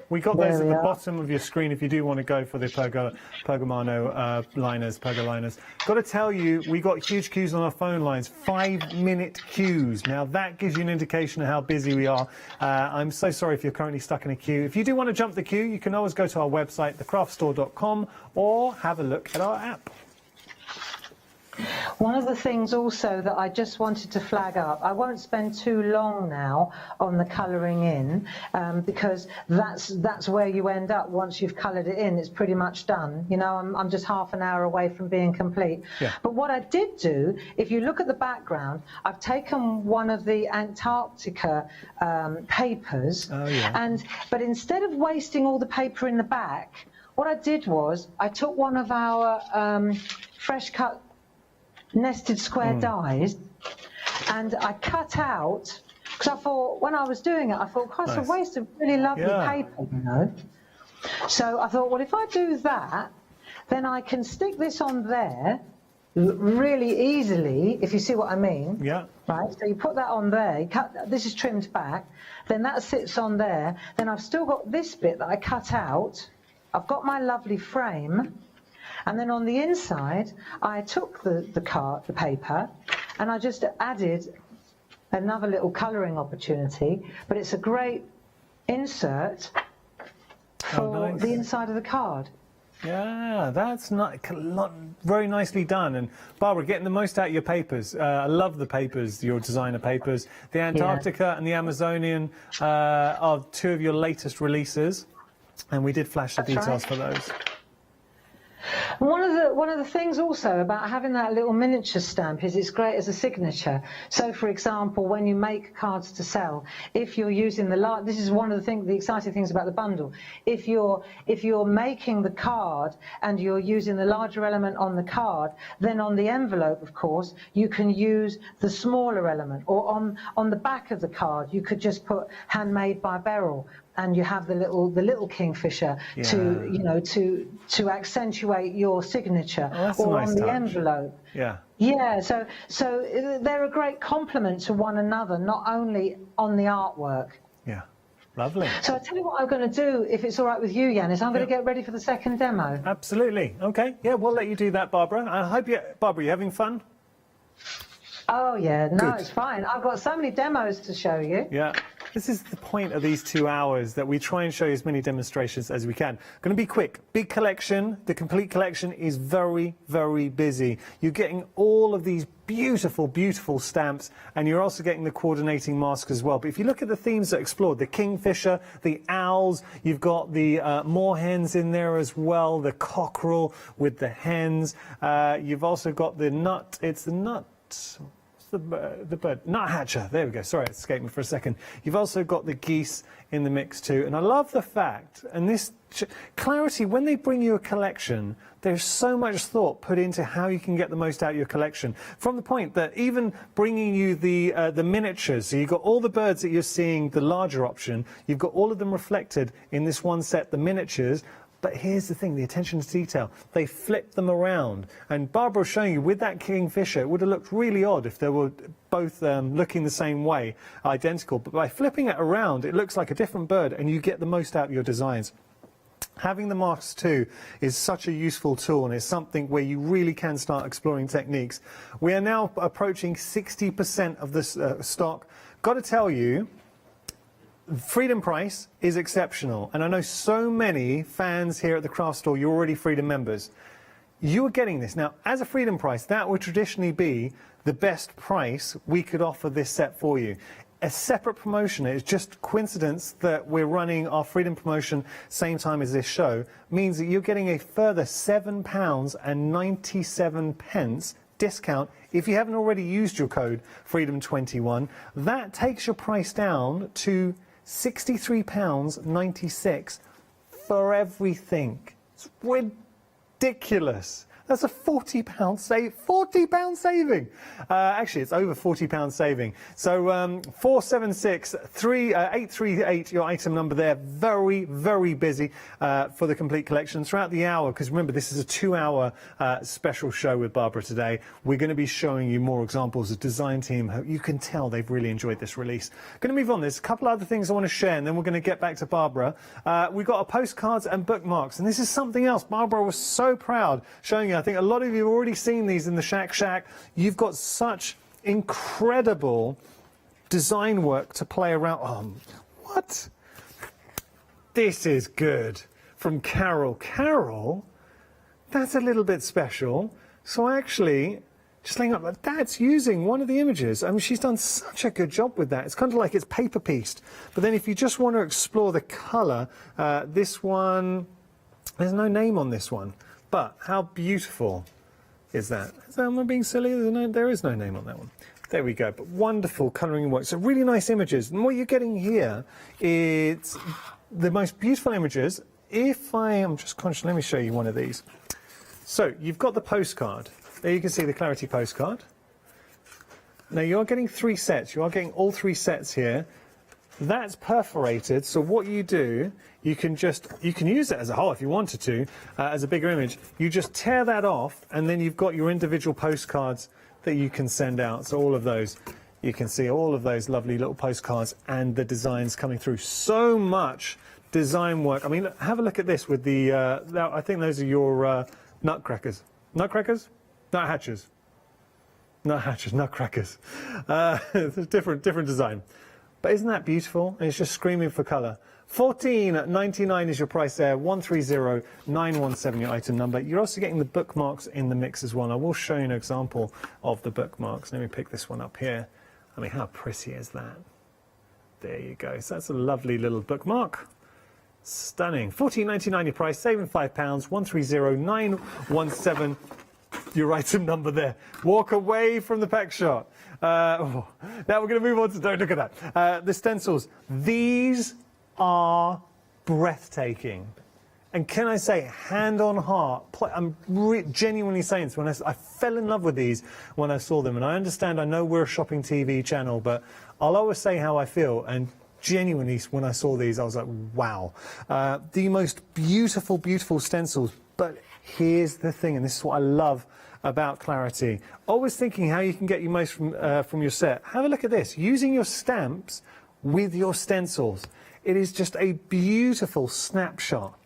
We got those at the bottom of your screen if you do want to go for the Pergamano liners, perga liners. Got to tell you, we got huge queues on our phone lines, 5-minute queues. Now that gives you an indication of how busy we are. I'm so sorry if you're currently stuck in a queue. If you do want to jump the queue, you can always go to our website, thecraftstore.com, or have a look at our app. One of the things also that I just wanted to flag up, I won't spend too long now on the colouring in because that's where you end up once you've coloured it in. It's pretty much done. You know, I'm just half an hour away from being complete. Yeah. But what I did do, if you look at the background, I've taken one of the Antarctica papers, but instead of wasting all the paper in the back, what I did was I took one of our fresh cut nested square dies, and I cut out, because I thought, when I was doing it, I thought, Christ, a waste of really lovely paper, you know. So I thought, well, if I do that, then I can stick this on there really easily, if you see what I mean. Yeah. Right, so you put that on there, you cut, this is trimmed back, then that sits on there, then I've still got this bit that I cut out, I've got my lovely frame, and then on the inside, I took the paper and I just added another little colouring opportunity, but it's a great insert for the inside of the card. Yeah, that's very nicely done. And Barbara, getting the most out of your papers. I love the papers, your designer papers. The Antarctica and the Amazonian are two of your latest releases, and we did flash the details for those. One of the things also about having that little miniature stamp is it's great as a signature. So, for example, when you make cards to sell, if you're using this is one of the exciting things about the bundle. If you're making the card and you're using the larger element on the card, then on the envelope, of course, you can use the smaller element. Or on the back of the card, you could just put handmade by Beryl, and you have the little kingfisher to accentuate your signature, or on the envelope. Yeah, so they're a great complement to one another, not only on the artwork. Yeah, lovely. So I tell you what I'm going to do, if it's all right with you, Yanis, I'm going to get ready for the second demo. Absolutely. Okay. Yeah, we'll let you do that, Barbara. I hope Barbara, you having fun? Oh yeah, no, it's fine. I've got so many demos to show you. Yeah. This is the point of these 2 hours, that we try and show you as many demonstrations as we can. Going to be quick. Big collection. The complete collection is very, very busy. You're getting all of these beautiful, beautiful stamps, and you're also getting the coordinating mask as well. But if you look at the themes that are explored, the kingfisher, the owls, you've got the moorhens in there as well, the cockerel with the hens. You've also got the nut. It's the nut. The bird, nuthatcher, there we go, sorry, it escaped me for a second. You've also got the geese in the mix too, and I love the fact, and this clarity, when they bring you a collection, there's so much thought put into how you can get the most out of your collection. From the point that even bringing you the miniatures, so you've got all the birds that you're seeing, the larger option, you've got all of them reflected in this one set, the miniatures. But here's the thing, the attention to detail. They flip them around. And Barbara was showing you, with that kingfisher, it would have looked really odd if they were both looking the same way, identical. But by flipping it around, it looks like a different bird, and you get the most out of your designs. Having the masks too is such a useful tool, and it's something where you really can start exploring techniques. We are now approaching 60% of this stock. Got to tell you, Freedom price is exceptional, and I know so many fans here at the craft store, you're already Freedom members. You are getting this. Now, as a Freedom price, that would traditionally be the best price we could offer this set for you. A separate promotion, it's just coincidence that we're running our Freedom promotion same time as this show, means that you're getting a further £7.97 discount, if you haven't already used your code FREEDOM21, that takes your price down to £63.96 for everything. It's ridiculous. That's a £40 save. £40 saving. Actually, it's over £40 saving. So 476-838, your item number there. Very, very busy for the complete collection throughout the hour. Because remember, this is a 2-hour special show with Barbara today. We're going to be showing you more examples. The design team, you can tell they've really enjoyed this release. Going to move on. There's a couple other things I want to share, and then we're going to get back to Barbara. We've got our postcards and bookmarks, and this is something else. Barbara was so proud showing you. I think a lot of you have already seen these in the Shack. You've got such incredible design work to play around. Oh, what? This is good. From Carol. Carol, that's a little bit special. So actually, just laying up, that's using one of the images. I mean, she's done such a good job with that. It's kind of like it's paper pieced. But then if you just want to explore the colour, this one, there's no name on this one. But how beautiful is that? Am I being silly? There is no name on that one. There we go. But wonderful colouring work. So really nice images. And what you're getting here is the most beautiful images. If I am just conscious, let me show you one of these. So you've got the postcard. There you can see the Clarity postcard. Now you are getting 3 sets. You are getting all 3 sets here. That's perforated, so what you do, you can use it as a whole if you wanted to, as a bigger image. You just tear that off, and then you've got your individual postcards that you can send out. So all of those, you can see all of those lovely little postcards and the designs coming through. So much design work. I mean, have a look at this with the, I think those are your nutcrackers. Nutcrackers? Nuthatchers. Nuthatchers, nutcrackers. Different design. But isn't that beautiful? And it's just screaming for colour. $14.99 is your price there. 130917 your item number. You're also getting the bookmarks in the mix as well. I will show you an example of the bookmarks. Let me pick this one up here. I mean, how pretty is that? There you go. So that's a lovely little bookmark. Stunning. $14.99 your price, saving £5. 130917 your item number there. Walk away from the pack shot. Now we're going to move on to, don't look at that. The stencils. These are breathtaking. And can I say, hand on heart, I'm genuinely saying this, when I fell in love with these when I saw them. And I understand, I know we're a shopping TV channel, but I'll always say how I feel. And genuinely, when I saw these, I was like, wow. The most beautiful, beautiful stencils. But here's the thing, and this is what I love about Clarity. Always thinking how you can get your most from your set. Have a look at this. Using your stamps with your stencils. It is just a beautiful snapshot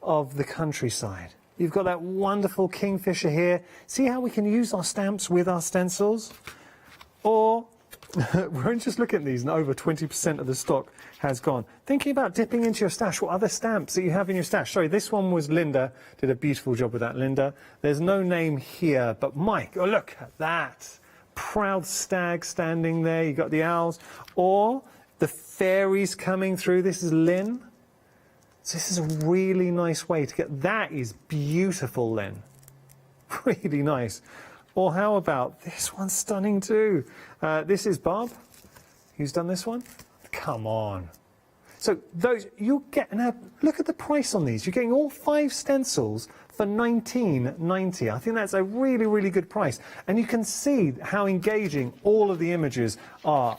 of the countryside. You've got that wonderful kingfisher here. See how we can use our stamps with our stencils? Or, we're just looking at these and over 20% of the stock has gone. Thinking about dipping into your stash, what other stamps that you have in your stash? Sorry, this one was Linda, did a beautiful job with that, Linda. There's no name here, but Mike, oh look at that. Proud stag standing there, you got the owls. Or the fairies coming through, this is Lynn. So this is a really nice way to get, that is beautiful, Lynn. Really nice. Or how about, this one's stunning too. This is Bob, who's done this one. Come on. So those, you'll get, now look at the price on these. You're getting all 5 stencils for $19.90. I think that's a really, really good price. And you can see how engaging all of the images are.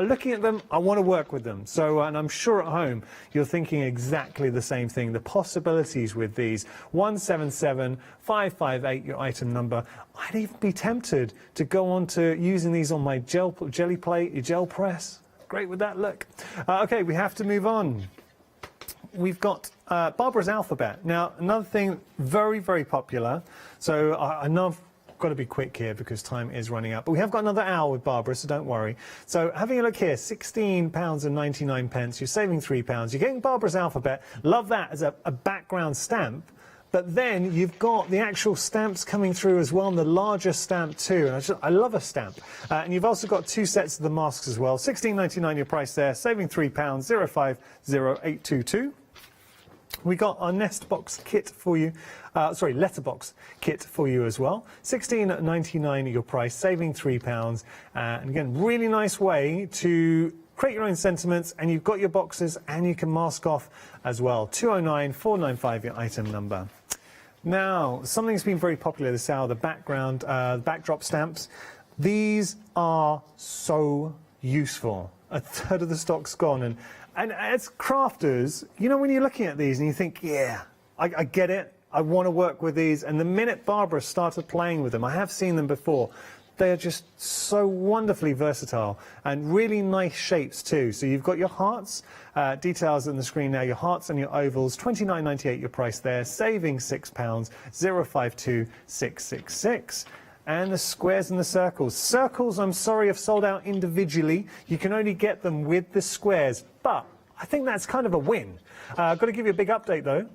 Looking at them, I want to work with them. So, and I'm sure at home, you're thinking exactly the same thing. The possibilities with these. 177558, your item number. I'd even be tempted to go on to using these on my jelly plate, your gel press. Great with that look. Okay, we have to move on. We've got Barbara's alphabet. Now, another thing, very, very popular. So I know I've got to be quick here because time is running out. But we have got another hour with Barbara, so don't worry. So having a look here, £16.99. You're saving £3. You're getting Barbara's alphabet. Love that as a background stamp. But then you've got the actual stamps coming through as well, and the larger stamp too. And I love a stamp. And you've also got 2 sets of the masks as well. £16.99 your price there, saving £3, 050822. We got our nest box kit for you, letterbox kit for you as well. £16.99 your price, saving £3. And again, really nice way to create your own sentiments, and you've got your boxes and you can mask off as well. 209495 your item number. Now, something that's been very popular this hour, the backdrop stamps. These are so useful. A third of the stock's gone, and as crafters, you know, when you're looking at these and you think, yeah, I get it, I want to work with these, and the minute Barbara started playing with them, I have seen them before, they are just so wonderfully versatile and really nice shapes too. So you've got your hearts, details on the screen now, your hearts and your ovals, £29.98 your price there, saving £6, 052666. And the squares and the circles. Circles, I'm sorry, have sold out individually. You can only get them with the squares, but I think that's kind of a win. I've got to give you a big update though.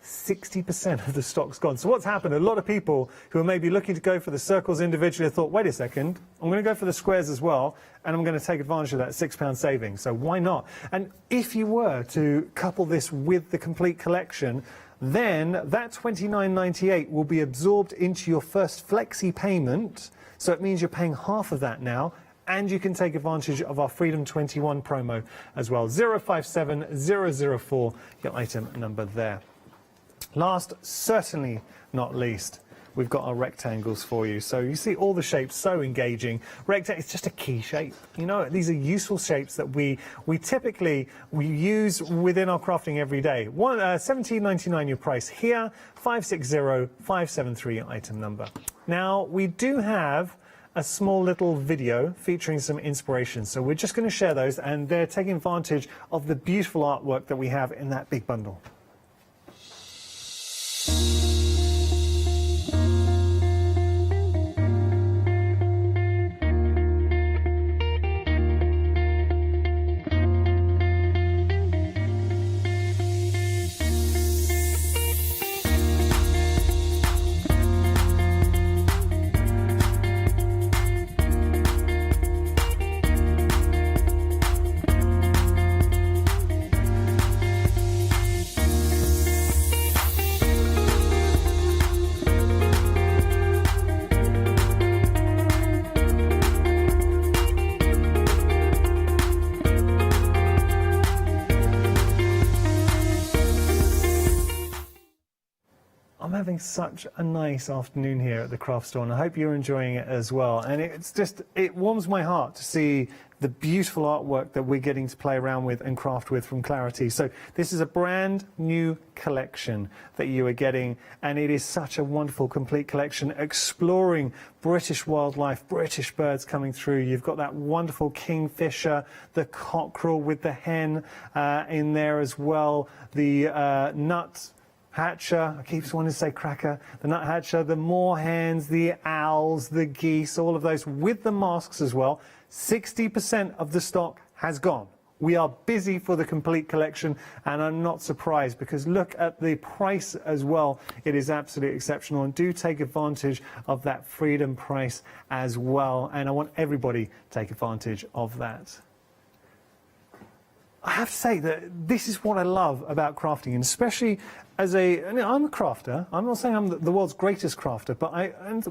60% of the stock's gone. So what's happened? A lot of people who are maybe looking to go for the circles individually thought, wait a second, I'm going to go for the squares as well, and I'm going to take advantage of that £6 saving. So why not? And if you were to couple this with the complete collection, then that £29.98 will be absorbed into your first flexi payment. So it means you're paying half of that now, and you can take advantage of our Freedom 21 promo as well. 057004, your item number there. Last, certainly not least, we've got our rectangles for you. So you see all the shapes, so engaging. Rectangle, it's just a key shape. You know, these are useful shapes that we typically use within our crafting every day. £17.99 your price here, 560573 your item number. Now, we do have a small little video featuring some inspiration. So we're just going to share those, and they're taking advantage of the beautiful artwork that we have in that big bundle. I'm having such a nice afternoon here at the craft store, and I hope you're enjoying it as well. And it warms my heart to see the beautiful artwork that we're getting to play around with and craft with from Clarity. So this is a brand new collection that you are getting, and it is such a wonderful complete collection exploring British wildlife, British birds coming through. You've got that wonderful kingfisher, the cockerel with the hen in there as well, the nut hatcher, I keep wanting to say cracker, the nuthatcher, the moorhens, the owls, the geese, all of those with the masks as well. 60% of the stock has gone. We are busy for the complete collection, and I'm not surprised because look at the price as well. It is absolutely exceptional, and do take advantage of that freedom price as well. And I want everybody to take advantage of that. I have to say that this is what I love about crafting, and especially as I'm a crafter. I'm not saying I'm the world's greatest crafter, but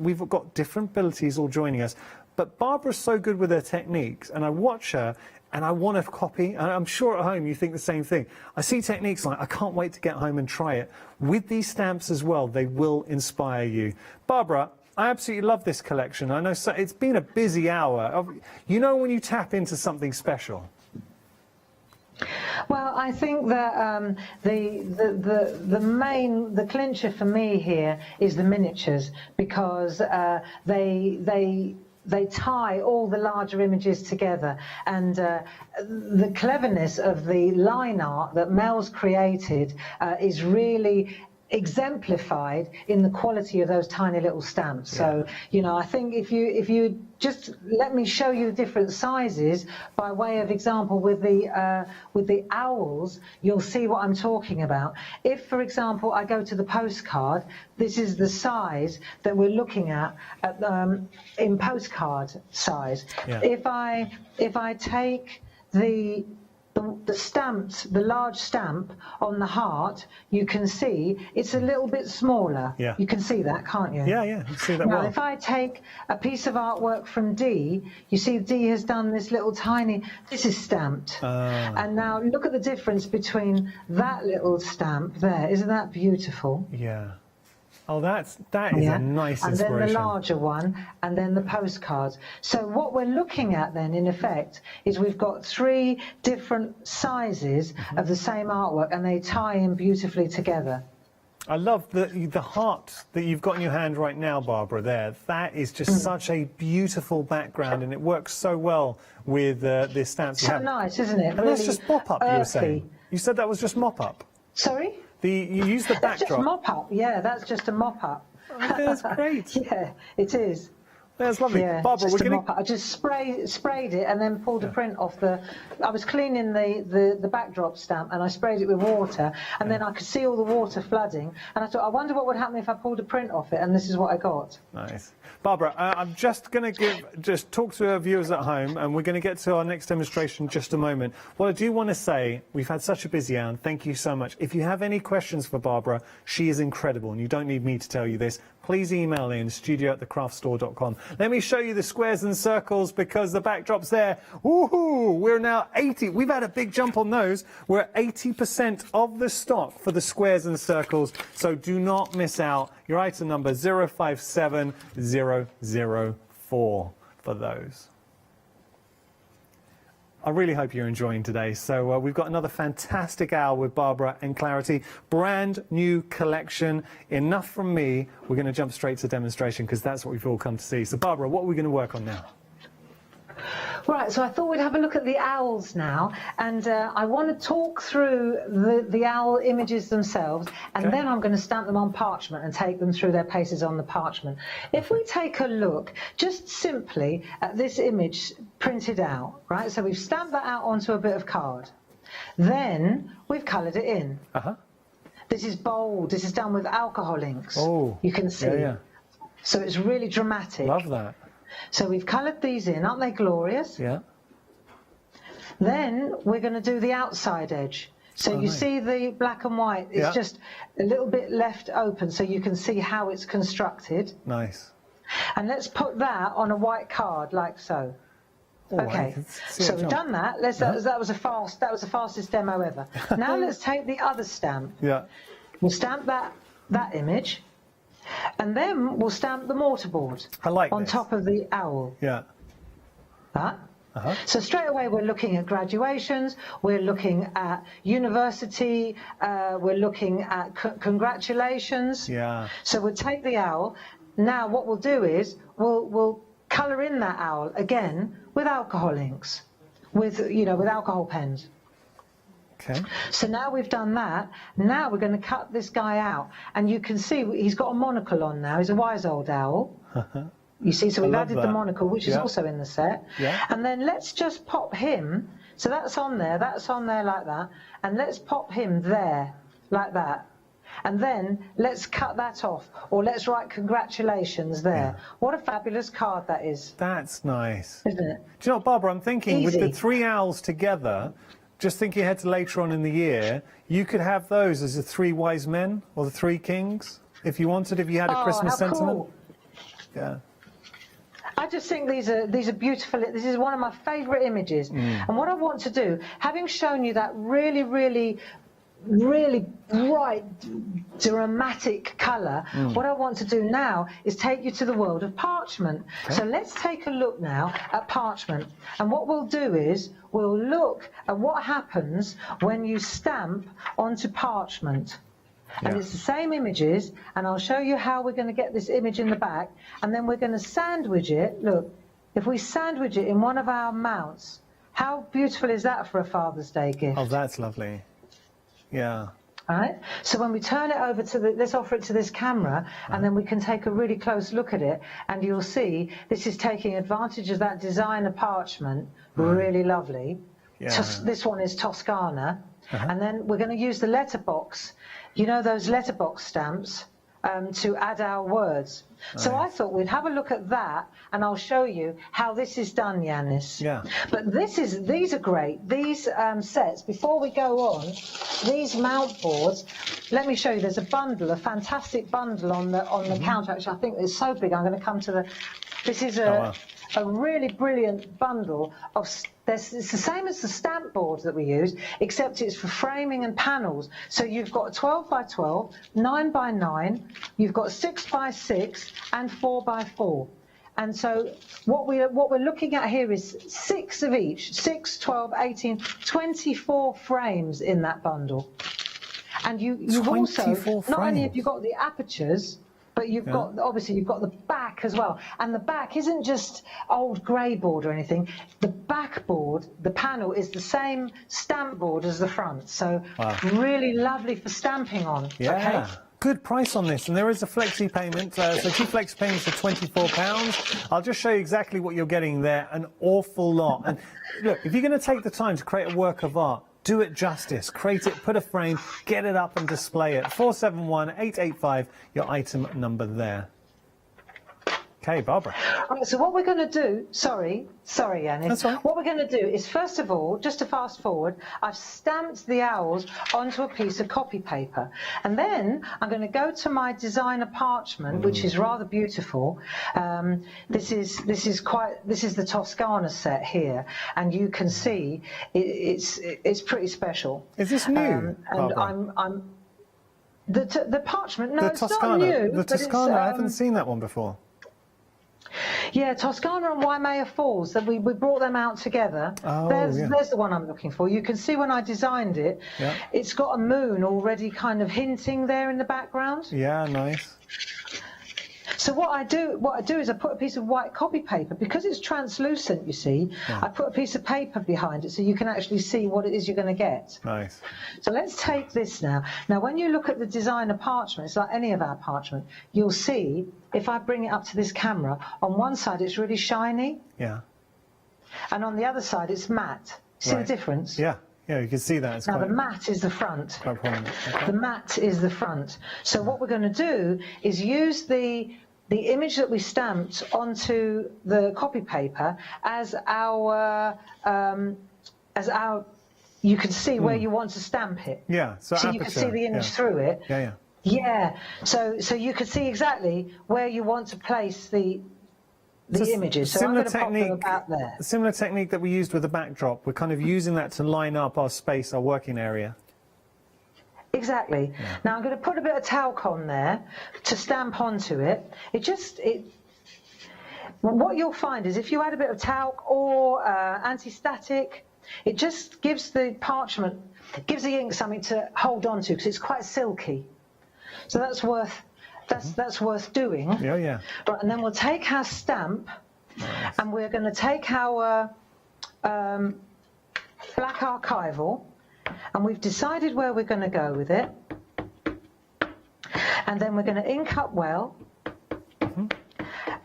we've got different abilities all joining us. But Barbara's so good with her techniques, and I watch her, and I want to copy, and I'm sure at home you think the same thing. I see techniques like, I can't wait to get home and try it. With these stamps as well, they will inspire you. Barbara, I absolutely love this collection. I know it's been a busy hour. You know when you tap into something special? Well, I think that the clincher for me here is the miniatures, because they tie all the larger images together, and the cleverness of the line art that Mel's created is really exemplified in the quality of those tiny little stamps. Yeah. So, you know, I think if you just let me show you the different sizes by way of example with the owls, you'll see what I'm talking about. If, for example, I go to the postcard, this is the size that we're looking at in postcard size. Yeah. If I take the the stamps, the large stamp on the heart, you can see it's a little bit smaller. Yeah. You can see that, can't you? Yeah, you can see that now, well. if I take a piece of artwork from Dee, you see Dee has done this little tiny, this is stamped. And now look at the difference between that little stamp there. Isn't that beautiful? Yeah. Oh, that is a nice and inspiration. then the larger one, and then the postcards. So what we're looking at then, in effect, is we've got 3 different sizes of the same artwork, and they tie in beautifully together. I love the heart that you've got in your hand right now, Barbara, there. That is just such a beautiful background, and it works so well with the stamps you have. So nice, isn't it? And really that's just mop-up, you were saying. You said that was just mop-up. Sorry? You use the backdrop. That's just mop-up, yeah, that's just a mop-up. Oh, that's great. Yeah, it is. That's lovely. Yeah, Barbara, we're going to... I just sprayed it and then pulled a print off the... I was cleaning the backdrop stamp and I sprayed it with water, and then I could see all the water flooding, and I thought, I wonder what would happen if I pulled a print off it, and this is what I got. Nice. Barbara, I'm just going to talk to our viewers at home, and we're going to get to our next demonstration in just a moment. What I do want to say, we've had such a busy hour, and thank you so much. If you have any questions for Barbara, she is incredible, and you don't need me to tell you this. Please email in studio@thecraftstore.com. Let me show you the squares and circles, because the backdrop's there. Woohoo! We're now 80. We've had a big jump on those. We're at 80% of the stock for the squares and circles, so do not miss out. Your item number 057004 for those. I really hope you're enjoying today. So we've got another fantastic hour with Barbara and Clarity. Brand new collection. Enough from me. We're going to jump straight to demonstration, because that's what we've all come to see. So Barbara, what are we going to work on now? Right, so I thought we'd have a look at the owls now, and I want to talk through the owl images themselves, and then I'm going to stamp them on parchment and take them through their paces on the parchment. If we take a look just simply at this image printed out, right, so we've stamped that out onto a bit of card, then we've coloured it in. This is bold, this is done with alcohol inks, you can see. So it's really dramatic. Love that. So we've coloured these in, aren't they glorious? Yeah. Then we're going to do the outside edge. So you see the black and white, it's just a little bit left open so you can see how it's constructed. Nice. And let's put that on a white card like so. Okay, so we've done that. That was the fastest demo ever. Now let's take the other stamp. Yeah. We'll stamp that image. And then we'll stamp the mortarboard on top of the owl. Yeah. So straight away we're looking at graduations, we're looking at university, we're looking at congratulations. Yeah. So we'll take the owl. Now what we'll do is we'll colour in that owl again with alcohol inks, with alcohol pens. Okay. So now we've done that, now we're going to cut this guy out, and you can see he's got a monocle on now. He's a wise old owl. You see, so we've added the monocle, which is also in the set. Yeah. And then let's just pop him, so that's on there like that, and let's pop him there, like that. And then let's cut that off, or let's write congratulations there. Yeah. What a fabulous card that is. That's nice. Isn't it? Do you know what, Barbara, I'm thinking Easy. with the 3 owls together, just thinking ahead to later on in the year, you could have those as the 3 wise men or the 3 kings, if you wanted, if you had a Christmas sentiment. Cool. Yeah. I just think these are beautiful. This is one of my favourite images. And what I want to do, having shown you that really, really, really bright, dramatic colour, what I want to do now is take you to the world of parchment. So let's take a look now at parchment. And what we'll do is we'll look at what happens when you stamp onto parchment. And it's the same images, and I'll show you how we're going to get this image in the back, and then we're going to sandwich it. Look, if we sandwich it in one of our mounts, how beautiful is that for a Father's Day gift? Oh, that's lovely. Yeah. All right, so when we turn it over to let's offer it to this camera, and then we can take a really close look at it, and you'll see this is taking advantage of that designer parchment, really lovely. Yeah. This one is Toscana, and then we're going to use the letterbox. You know those letterbox stamps? to add our words. So I thought we'd have a look at that, and I'll show you how this is done, Yanis. Yeah. But these are great. These sets, before we go on, these mount boards, let me show you. There's a bundle, a fantastic bundle on the counter. Actually, I think it's so big. I'm going to come to the... This is a really brilliant bundle of... It's the same as the stamp boards that we use, except it's for framing and panels. So you've got 12 by 12, 9 by 9, you've got 6 by 6, and 4 by 4. And so what we're looking at here is 6 of each, 6, 12, 18, 24 frames in that bundle. And you've also, not only have you got the apertures, but you've got, obviously, you've got the back as well. And the back isn't just old grey board or anything. The back board, the panel, is the same stamp board as the front. So really lovely for stamping on. Yeah. Okay? Good price on this, and there is a flexi payment, so 2 flexi payments for £24. I'll just show you exactly what you're getting there, an awful lot. And look, if you're going to take the time to create a work of art, do it justice. Create it, put a frame, get it up and display it. 471885, your item number there. Okay, Barbara. Right, so what we're going to do, sorry, Yanis. That's right. What we're going to do is, first of all, just to fast forward, I've stamped the owls onto a piece of copy paper. And then I'm going to go to my designer parchment, which is rather beautiful. This is the Toscana set here, and you can see it's pretty special. Is this new, and the parchment, no, the it's Toscana, not new. The Toscana, I haven't seen that one before. Yeah, Toscana and Waimea Falls, that we brought them out together. There's the one I'm looking for. You can see when I designed it, it's got a moon already kind of hinting there in the background. Yeah, nice. So what I do is I put a piece of white copy paper, because it's translucent, you see, I put a piece of paper behind it so you can actually see what it is you're going to get. Nice. So let's take this now. Now, when you look at the designer parchment, it's like any of our parchment, you'll see, if I bring it up to this camera, on one side it's really shiny. Yeah. And on the other side it's matte. See the difference? Yeah. Yeah, you can see that. It's now, quite, the matte is the front. Quite prominent. Okay. The matte is the front. So what we're going to do is use the image that we stamped onto the copy paper as our you can see where you want to stamp it. Yeah, so you can see the image through it. Yeah, yeah. Yeah, so you can see exactly where you want to place the images. So I'm going to pop them about there. Similar technique that we used with the backdrop. We're kind of using that to line up our space, our working area. Exactly. Yeah. Now I'm going to put a bit of talc on there to stamp onto it. What you'll find is if you add a bit of talc or anti-static, it just gives the parchment, gives the ink something to hold on to, because it's quite silky. So that's worth doing. Yeah, yeah. Right, and then we'll take our stamp, and we're going to take our black archival, and we've decided where we're going to go with it. And then we're going to ink up well.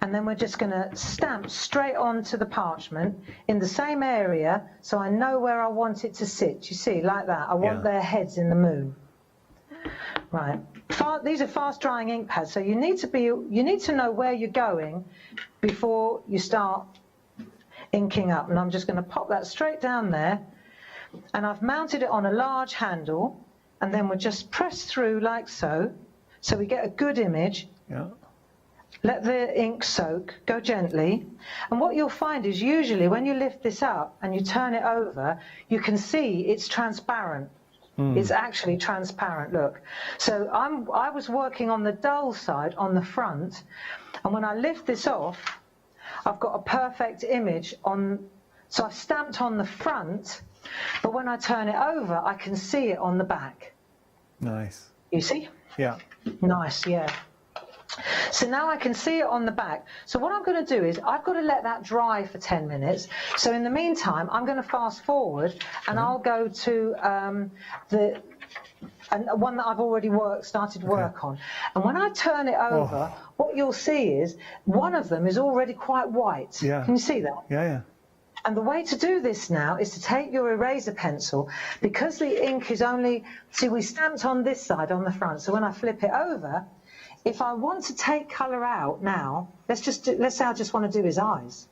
And then we're just going to stamp straight onto the parchment in the same area, so I know where I want it to sit. You see, like that. I want their heads in the moon. Right. These are fast-drying ink pads, so you need to know where you're going before you start inking up. And I'm just going to pop that straight down there, and I've mounted it on a large handle, and then we'll just press through like so we get a good image. Yeah. Let the ink soak, go gently, and what you'll find is usually when you lift this up and you turn it over, you can see it's transparent. It's actually transparent, look. So I was working on the dull side, on the front, and when I lift this off, I've got a perfect image on, so I've stamped on the front, but when I turn it over, I can see it on the back. Nice. You see? Yeah. Nice, yeah. So now I can see it on the back. So what I'm going to do is I've got to let that dry for 10 minutes. So in the meantime, I'm going to fast forward, and I'll go to the one that I've already started work on. And when I turn it over, what you'll see is one of them is already quite white. Yeah. Can you see that? Yeah, yeah. And the way to do this now is to take your eraser pencil, because the ink is only, see, we stamped on this side on the front, so when I flip it over, if I want to take colour out now, let's say I just want to do his eyes,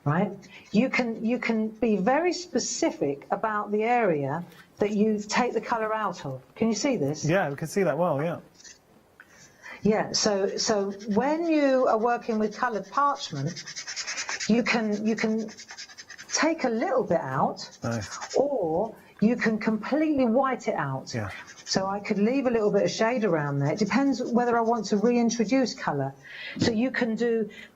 right? You can be very specific about the area that you take the colour out of. Can you see this? Yeah, we can see that well, yeah. Yeah, so when you are working with coloured parchment, you can take a little bit out, nice. Or you can completely white it out. Yeah. So I could leave a little bit of shade around there. It depends whether I want to reintroduce colour. So you can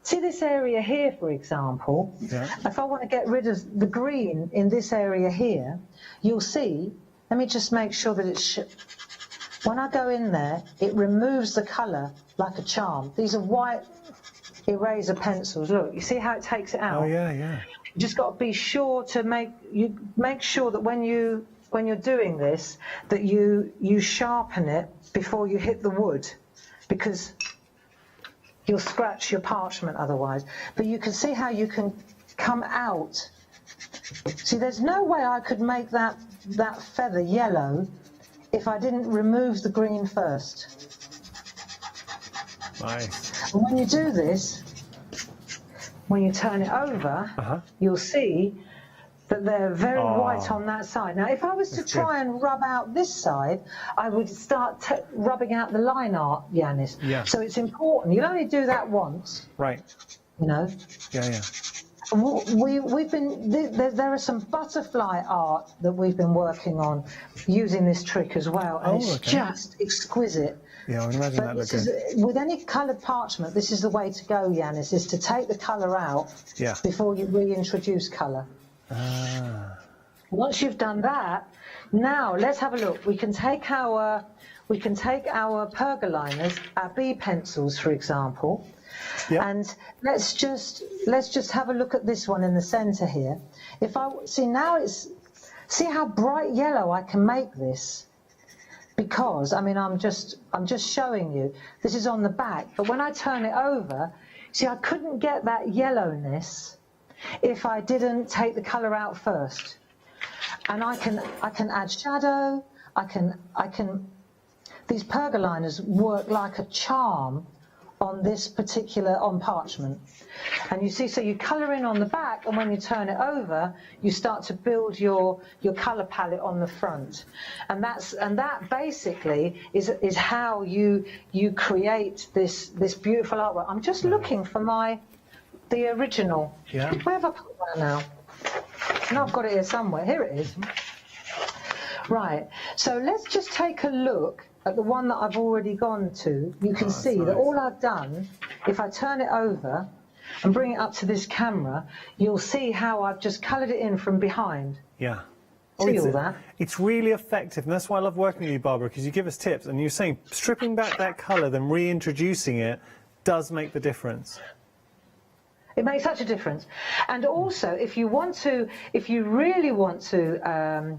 see this area here, for example. Yeah. If I want to get rid of the green in this area here, you'll see, let me just make sure that it's, when I go in there, it removes the colour like a charm. These are white eraser pencils. Look, you see how it takes it out? Oh, yeah, yeah. You just got to be sure to make sure that when you're doing this, that you sharpen it before you hit the wood, because you'll scratch your parchment otherwise. But you can see how you can come out. See, there's no way I could make that feather yellow if I didn't remove the green first. Nice. And when you do this, when you turn it over, you'll see that they're very white on that side. Now, if I was to try and rub out this side, I would start rubbing out the line art, Yanis. Yeah. So it's important. You'll only do that once. Right. You know. Yeah, yeah. We've been there are some butterfly art that we've been working on using this trick as well, and it's just exquisite. Yeah, I can imagine that looking. With any coloured parchment, this is the way to go, Yanis, is to take the colour out before you reintroduce colour. Once you've done that, now let's have a look. We can take our pergoliners, our B pencils, for example, and let's just have a look at this one in the centre here. If I see how bright yellow I can make this. Because, I mean, I'm just showing you. This is on the back, but when I turn it over, see, I couldn't get that yellowness if I didn't take the colour out first. And I can add shadow. These pergoliners work like a charm on this particular parchment. And you see, so you colour in on the back, and when you turn it over, you start to build your colour palette on the front. And that basically is how you create this beautiful artwork. I'm just looking for the original. Yeah. Where have I put that now? No, I've got it here somewhere. Here it is. Right. So let's just take a look at the one that I've already gone to. You can see that all I've done, if I turn it over and bring it up to this camera, you'll see how I've just coloured it in from behind. Yeah. See all that? It's really effective, and that's why I love working with you, Barbara, because you give us tips, and you're saying stripping back that colour, then reintroducing it, does make the difference. It makes such a difference. And also, if you really want to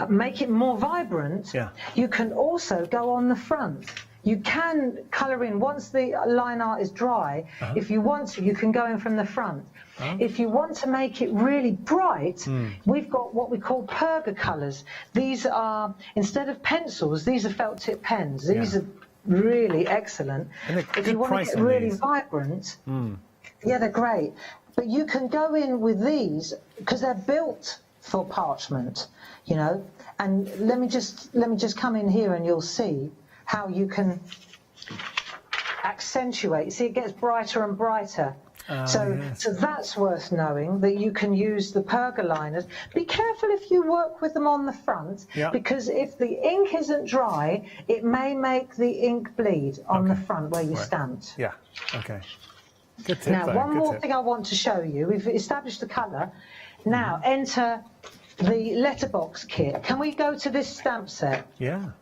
make it more vibrant, you can also go on the front. You can colour in once the line art is dry. If you want to, you can go in from the front. If you want to make it really bright, we've got what we call perga colours. These are, instead of pencils, these are felt tip pens. These are really excellent. If you want to get really vibrant, yeah, they're great. But you can go in with these because they're built for parchment, you know. And let me just come in here, and you'll see how you can accentuate. See, it gets brighter and brighter. So that's worth knowing, that you can use the pergoliners. Be careful if you work with them on the front, because if the ink isn't dry, it may make the ink bleed on the front where you stamped. Yeah, okay. Good tip, now, though. one Good more tip. thing I want to show you. We've established the colour. Now, enter the letterbox kit. Can we go to this stamp set? Yeah.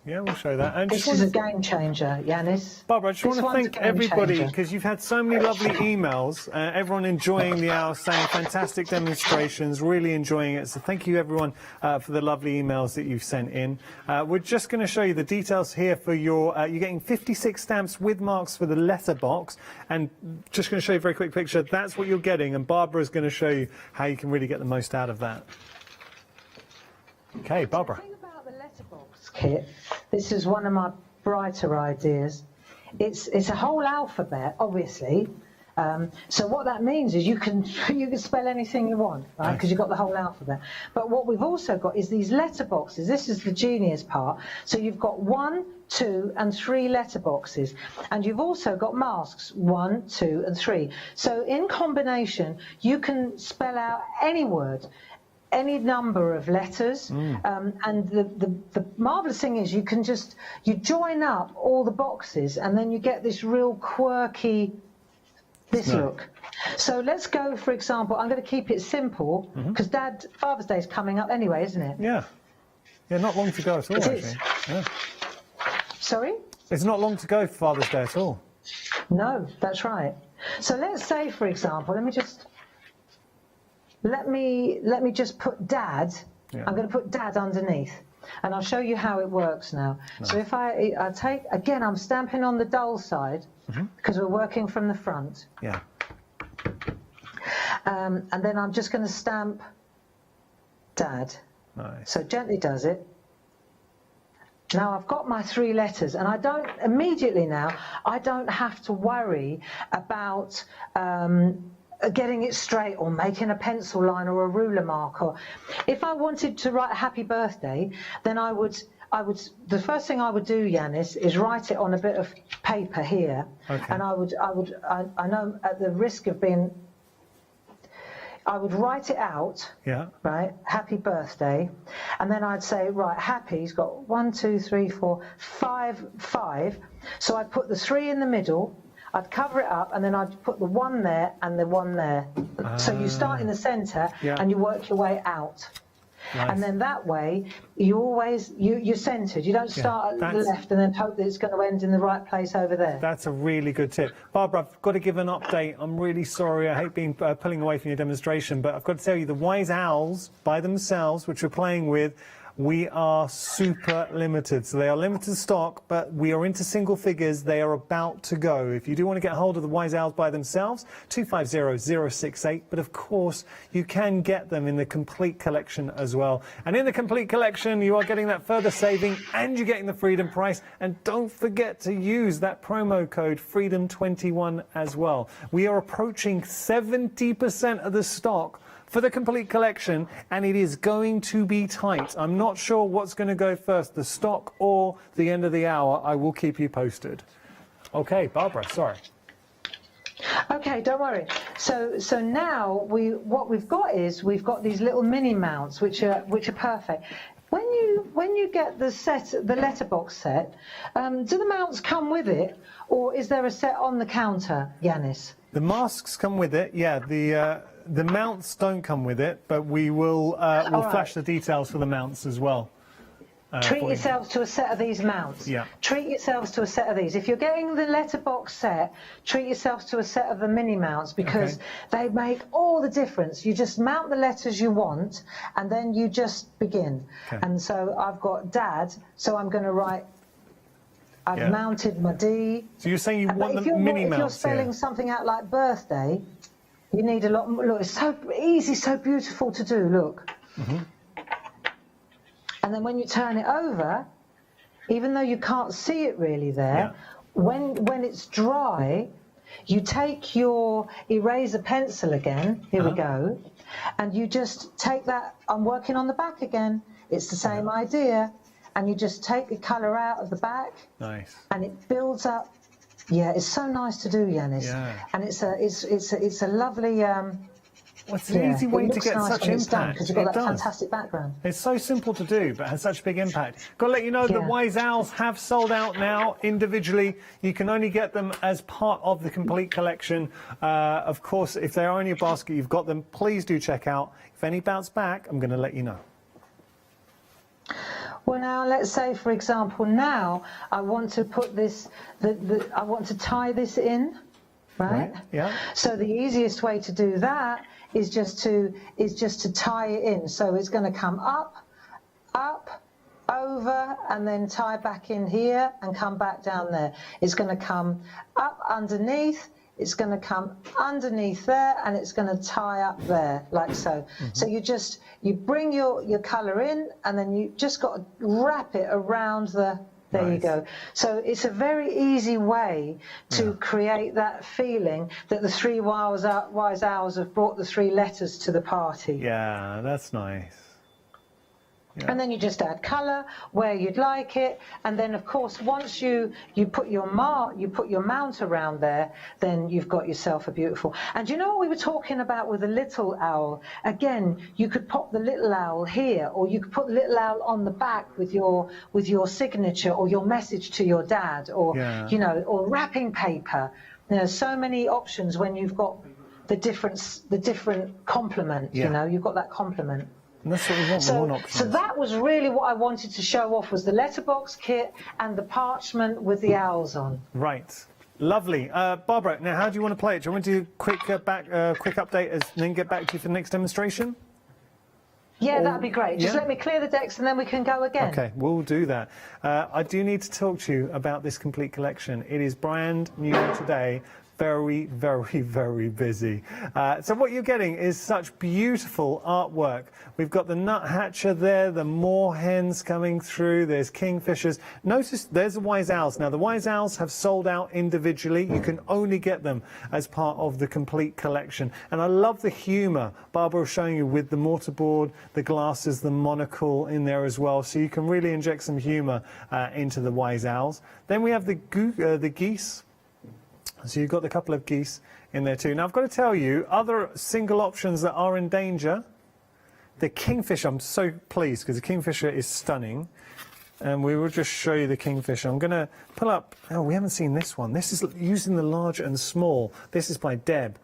Yeah, we'll show that. And This is a game changer, Yanis. Barbara, I just want to thank everybody, because you've had so many lovely emails. Everyone enjoying the hour, saying fantastic demonstrations, really enjoying it. So thank you, everyone, for the lovely emails that you've sent in. We're just going to show you the details here for your... you're getting 56 stamps with marks for the letterbox. And just going to show you a very quick picture. That's what you're getting. And Barbara's going to show you how you can really get the most out of that. OK, Barbara. Kit. This is one of my brighter ideas. It's a whole alphabet, obviously. So what that means is you can spell anything you want, right? Because you've got the whole alphabet. But what we've also got is these letter boxes. This is the genius part. So you've got 1, 2, and 3 letter boxes, and you've also got masks 1, 2, and 3. So in combination, you can spell out any word, any number of letters, and the marvellous thing is you join up all the boxes, and then you get this real quirky look. So let's go, for example, I'm going to keep it simple because Father's Day is coming up anyway, isn't it? Yeah, not long to go at all, actually. Yeah. Sorry? It's not long to go for Father's Day at all. No, that's right. So let's say, for example, let me just put Dad. Yeah. I'm going to put Dad underneath, and I'll show you how it works now. Nice. So if I take, again, I'm stamping on the dull side because we're working from the front. Yeah. And then I'm just going to stamp Dad. Nice. So gently does it. Now I've got my 3 letters, and I don't have to worry about getting it straight or making a pencil line or a ruler mark. Or if I wanted to write happy birthday, then I would the first thing I would do, Yanis, is write it on a bit of paper here. Okay. And I know at the risk of being, I would write it out. Yeah. Right, happy birthday, and then I'd say, right, happy's got 1, 2, 3, 4, 5. So I'd put the 3 in the middle. I'd cover it up, and then I'd put the 1 there and the 1 there. So you start in the centre, and you work your way out. Nice. And then that way, you're centred. You don't start at the left and then hope that it's going to end in the right place over there. That's a really good tip. Barbara, I've got to give an update. I'm really sorry. I hate being pulling away from your demonstration, but I've got to tell you, the Wise Owls by themselves, which we're playing with, we are super limited. So they are limited stock, but we are into single figures. They are about to go. If you do want to get hold of the Wise Owls by themselves, 250068. But of course, you can get them in the complete collection as well. And in the complete collection, you are getting that further saving and you're getting the freedom price. And don't forget to use that promo code FREEDOM21 as well. We are approaching 70% of the stock for the complete collection, and it is going to be tight. I'm not sure what's going to go first, the stock or the end of the hour. I will keep you posted. Okay, Barbara, sorry. Okay, don't worry. So now what we've got is we've got these little mini mounts which are perfect. When you get the letterbox set, do the mounts come with it, or is there a set on the counter, Yanis? The masks come with it, yeah. The mounts don't come with it, but we will flash the details for the mounts as well. Treat yourselves to a set of these mounts. Yeah. Treat yourselves to a set of these. If you're getting the letterbox set, treat yourselves to a set of the mini mounts because they make all the difference. You just mount the letters you want, and then you just begin. Okay. And so I've got Dad, so I'm going to write. I've mounted my D. So you're saying you want the mini mounts? If you're spelling something out like birthday, you need a lot more. Look, it's so easy, so beautiful to do, look. And then when you turn it over, even though you can't see it really there, when it's dry, you take your eraser pencil again, here we go, and you just take that, I'm working on the back again, it's the same idea, and you just take the colour out of the back, and it builds up. Yeah, it's so nice to do, Yanis. Yeah. And it's a lovely. Well, it's an easy way to get such impact. Because you've got that fantastic background. It's so simple to do, but has such a big impact. Got to let you know that Wise Owls have sold out now individually. You can only get them as part of the complete collection. Of course, if they are in your basket, you've got them. Please do check out. If any bounce back, I'm going to let you know. Well, now let's say, for example, now I want to put this. I want to tie this in, right? Yeah. So the easiest way to do that is just to tie it in. So it's going to come up, over, and then tie back in here and come back down there. It's going to come up underneath. It's going to come underneath there, and it's going to tie up there, like so. So you bring your colour in, and then you just got to wrap it around the There you go. So it's a very easy way to create that feeling that the three wise owls have brought the three letters to the party. Yeah, that's nice. Yeah. And then you just add colour where you'd like it, and then of course once you put your mount around there, then you've got yourself a beautiful. And you know what we were talking about with the little owl? Again, you could pop the little owl here, or you could put the little owl on the back with your signature or your message to your dad, or you know, or wrapping paper. There's so many options when you've got the different complement. You know, you've got that complement. And that's what we want, so, more options. So that was really what I wanted to show off, was the letterbox kit and the parchment with the owls on. Right. Lovely. Barbara, now how do you want to play it? Do you want me to do a quick update and then get back to you for the next demonstration? Yeah, that'd be great. Just let me clear the decks and then we can go again. Okay, we'll do that. I do need to talk to you about this complete collection. It is brand new today. Very, very, very busy. So what you're getting is such beautiful artwork. We've got the nuthatcher there, the moorhens coming through, there's kingfishers. Notice there's the wise owls. Now the wise owls have sold out individually. You can only get them as part of the complete collection. And I love the humour Barbara was showing you with the mortarboard, the glasses, the monocle in there as well. So you can really inject some humour into the wise owls. Then we have the geese. So you've got a couple of geese in there too. Now I've got to tell you, other single options that are in danger, the kingfisher, I'm so pleased because the kingfisher is stunning. And we will just show you the kingfisher. I'm going to pull up, oh, we haven't seen this one. This is using the large and small. This is by Deb.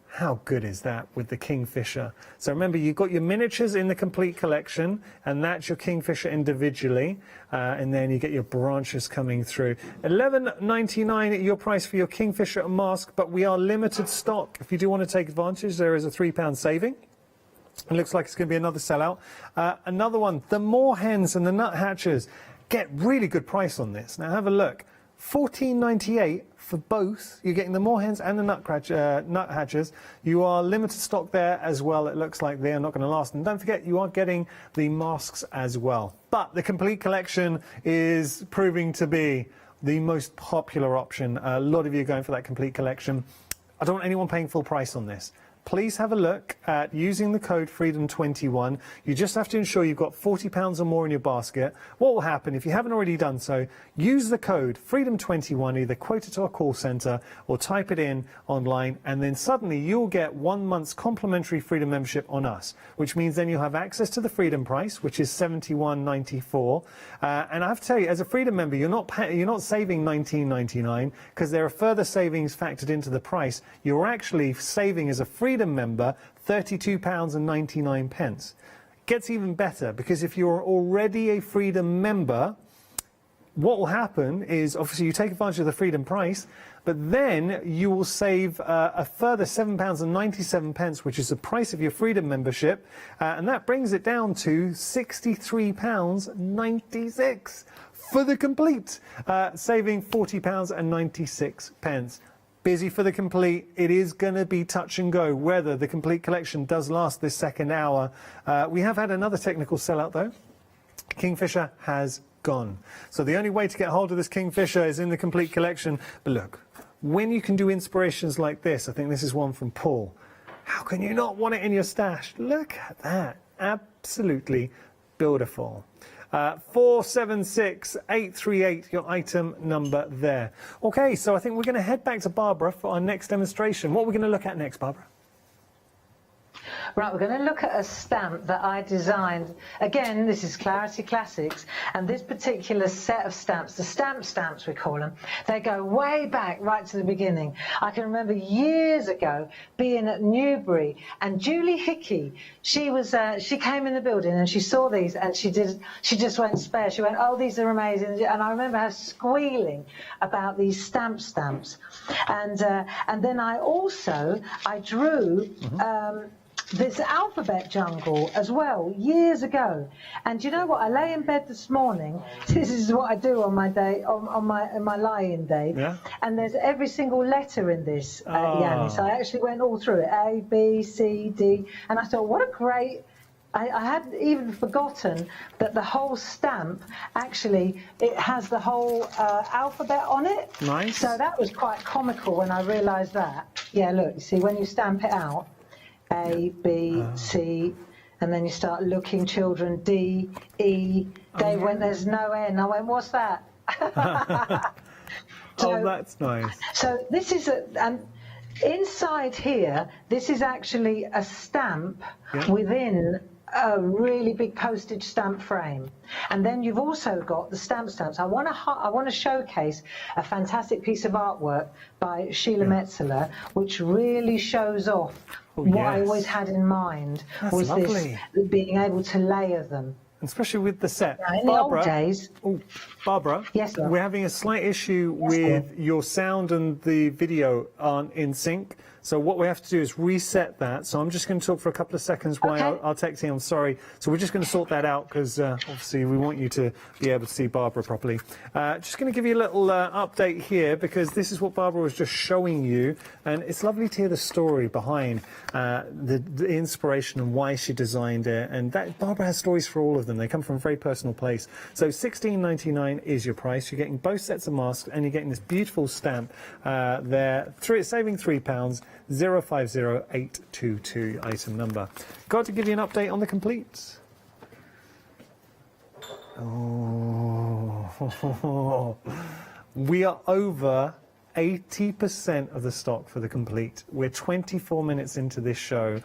How good is that with the kingfisher? So remember, you've got your miniatures in the complete collection, and that's your kingfisher individually, and then you get your branches coming through. $11.99 your price for your kingfisher mask, but we are limited stock. If you do want to take advantage, there is a £3 saving. It looks like it's going to be another sellout. Another one, the moorhens and the nuthatchers. Get really good price on this. Now have a look. $14.98 for both. You're getting the moorhens and the nuthatchers. You are limited stock there as well. It looks like they are not going to last. And don't forget, you are getting the masks as well. But the complete collection is proving to be the most popular option. A lot of you are going for that complete collection. I don't want anyone paying full price on this. Please have a look at using the code FREEDOM21. You just have to ensure you've got £40 or more in your basket. What will happen, if you haven't already done so, use the code FREEDOM21, either quote it to our call centre or type it in online, and then suddenly you'll get 1 month's complimentary Freedom membership on us, which means then you'll have access to the Freedom price, which is $71.94. And I have to tell you, as a Freedom member, you're not saving $19.99 because there are further savings factored into the price. You're actually saving as a Freedom member £32.99. Gets even better because if you're already a Freedom member, what will happen is obviously you take advantage of the Freedom price, but then you will save a further £7.97, which is the price of your Freedom membership, and that brings it down to £63.96 for the complete, saving £40.96. Busy for the complete. It is going to be touch and go whether the complete collection does last this second hour. We have had another technical sellout though. Kingfisher has gone. So the only way to get hold of this kingfisher is in the complete collection. But look, when you can do inspirations like this, I think this is one from Paul. How can you not want it in your stash? Look at that. Absolutely beautiful. 476838, your item number there. Okay, so I think we're going to head back to Barbara for our next demonstration. What are we going to look at next, Barbara? Right, we're going to look at a stamp that I designed. Again, this is Clarity Classics, and this particular set of stamps, the stamps we call them, they go way back, right to the beginning. I can remember years ago being at Newbury, and Julie Hickey, she came in the building and she saw these, and she just went spare. She went, oh, these are amazing, and I remember her squealing about these stamps. And then I drew. This alphabet jungle as well, years ago. And you know what? I lay in bed this morning. This is what I do on my day, on my lie-in day. Yeah. And there's every single letter in this, Yanni. So I actually went all through it, A, B, C, D. And I thought, what a great I had even forgotten that the whole stamp, actually, it has the whole alphabet on it. Nice. So that was quite comical when I realised that. Yeah, look, you see, when you stamp it out, A, B, C, and then you start looking, children, D, E. They went, there's no N. I went, what's that? Oh, that's nice. So this is inside here, this is actually a stamp within a really big postage stamp frame. And then you've also got the stamps. I want to showcase a fantastic piece of artwork by Sheila Metzeler, which really shows off what I always had in mind. That's was lovely. This being able to layer them. Especially with the set. Now, in Barbara, the old days... Barbara, yes, we're having a slight issue with your sound and the video aren't in sync. So what we have to do is reset that. So I'm just going to talk for a couple of seconds while I'll text you. I'm sorry. So we're just going to sort that out because obviously we want you to be able to see Barbara properly. Just going to give you a little update here because this is what Barbara was just showing you. And it's lovely to hear the story behind the inspiration and why she designed it. And that Barbara has stories for all of them. They come from a very personal place. So $16.99 is your price. You're getting both sets of masks and you're getting this beautiful stamp there. Saving £3. 050822 item number. Got to give you an update on the complete. Oh, we are over 80% of the stock for the complete. We're 24 minutes into this show.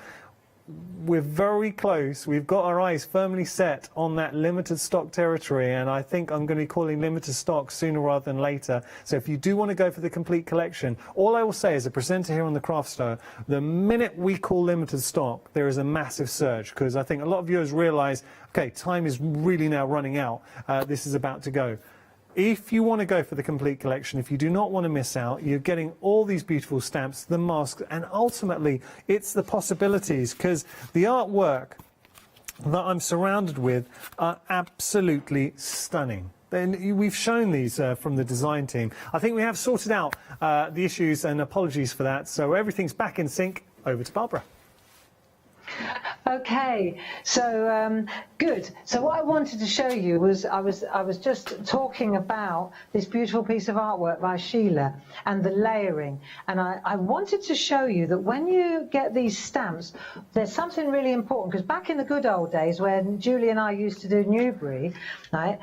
We're very close. We've got our eyes firmly set on that limited stock territory, and I think I'm going to be calling limited stock sooner rather than later. So if you do want to go for the complete collection, all I will say as a presenter here on the Craft Show, the minute we call limited stock, there is a massive surge, because I think a lot of viewers realise, okay, time is really now running out. This is about to go. If you want to go for the complete collection, if you do not want to miss out, you're getting all these beautiful stamps, the masks, and ultimately it's the possibilities, because the artwork that I'm surrounded with are absolutely stunning. Then we've shown these from the design team. I think we have sorted out the issues, and apologies for that. So everything's back in sync. Over to Barbara. Okay, so good. So what I wanted to show you was I was just talking about this beautiful piece of artwork by Sheila and the layering, and I wanted to show you that when you get these stamps, there's something really important, because back in the good old days when Julie and I used to do Newbury, right,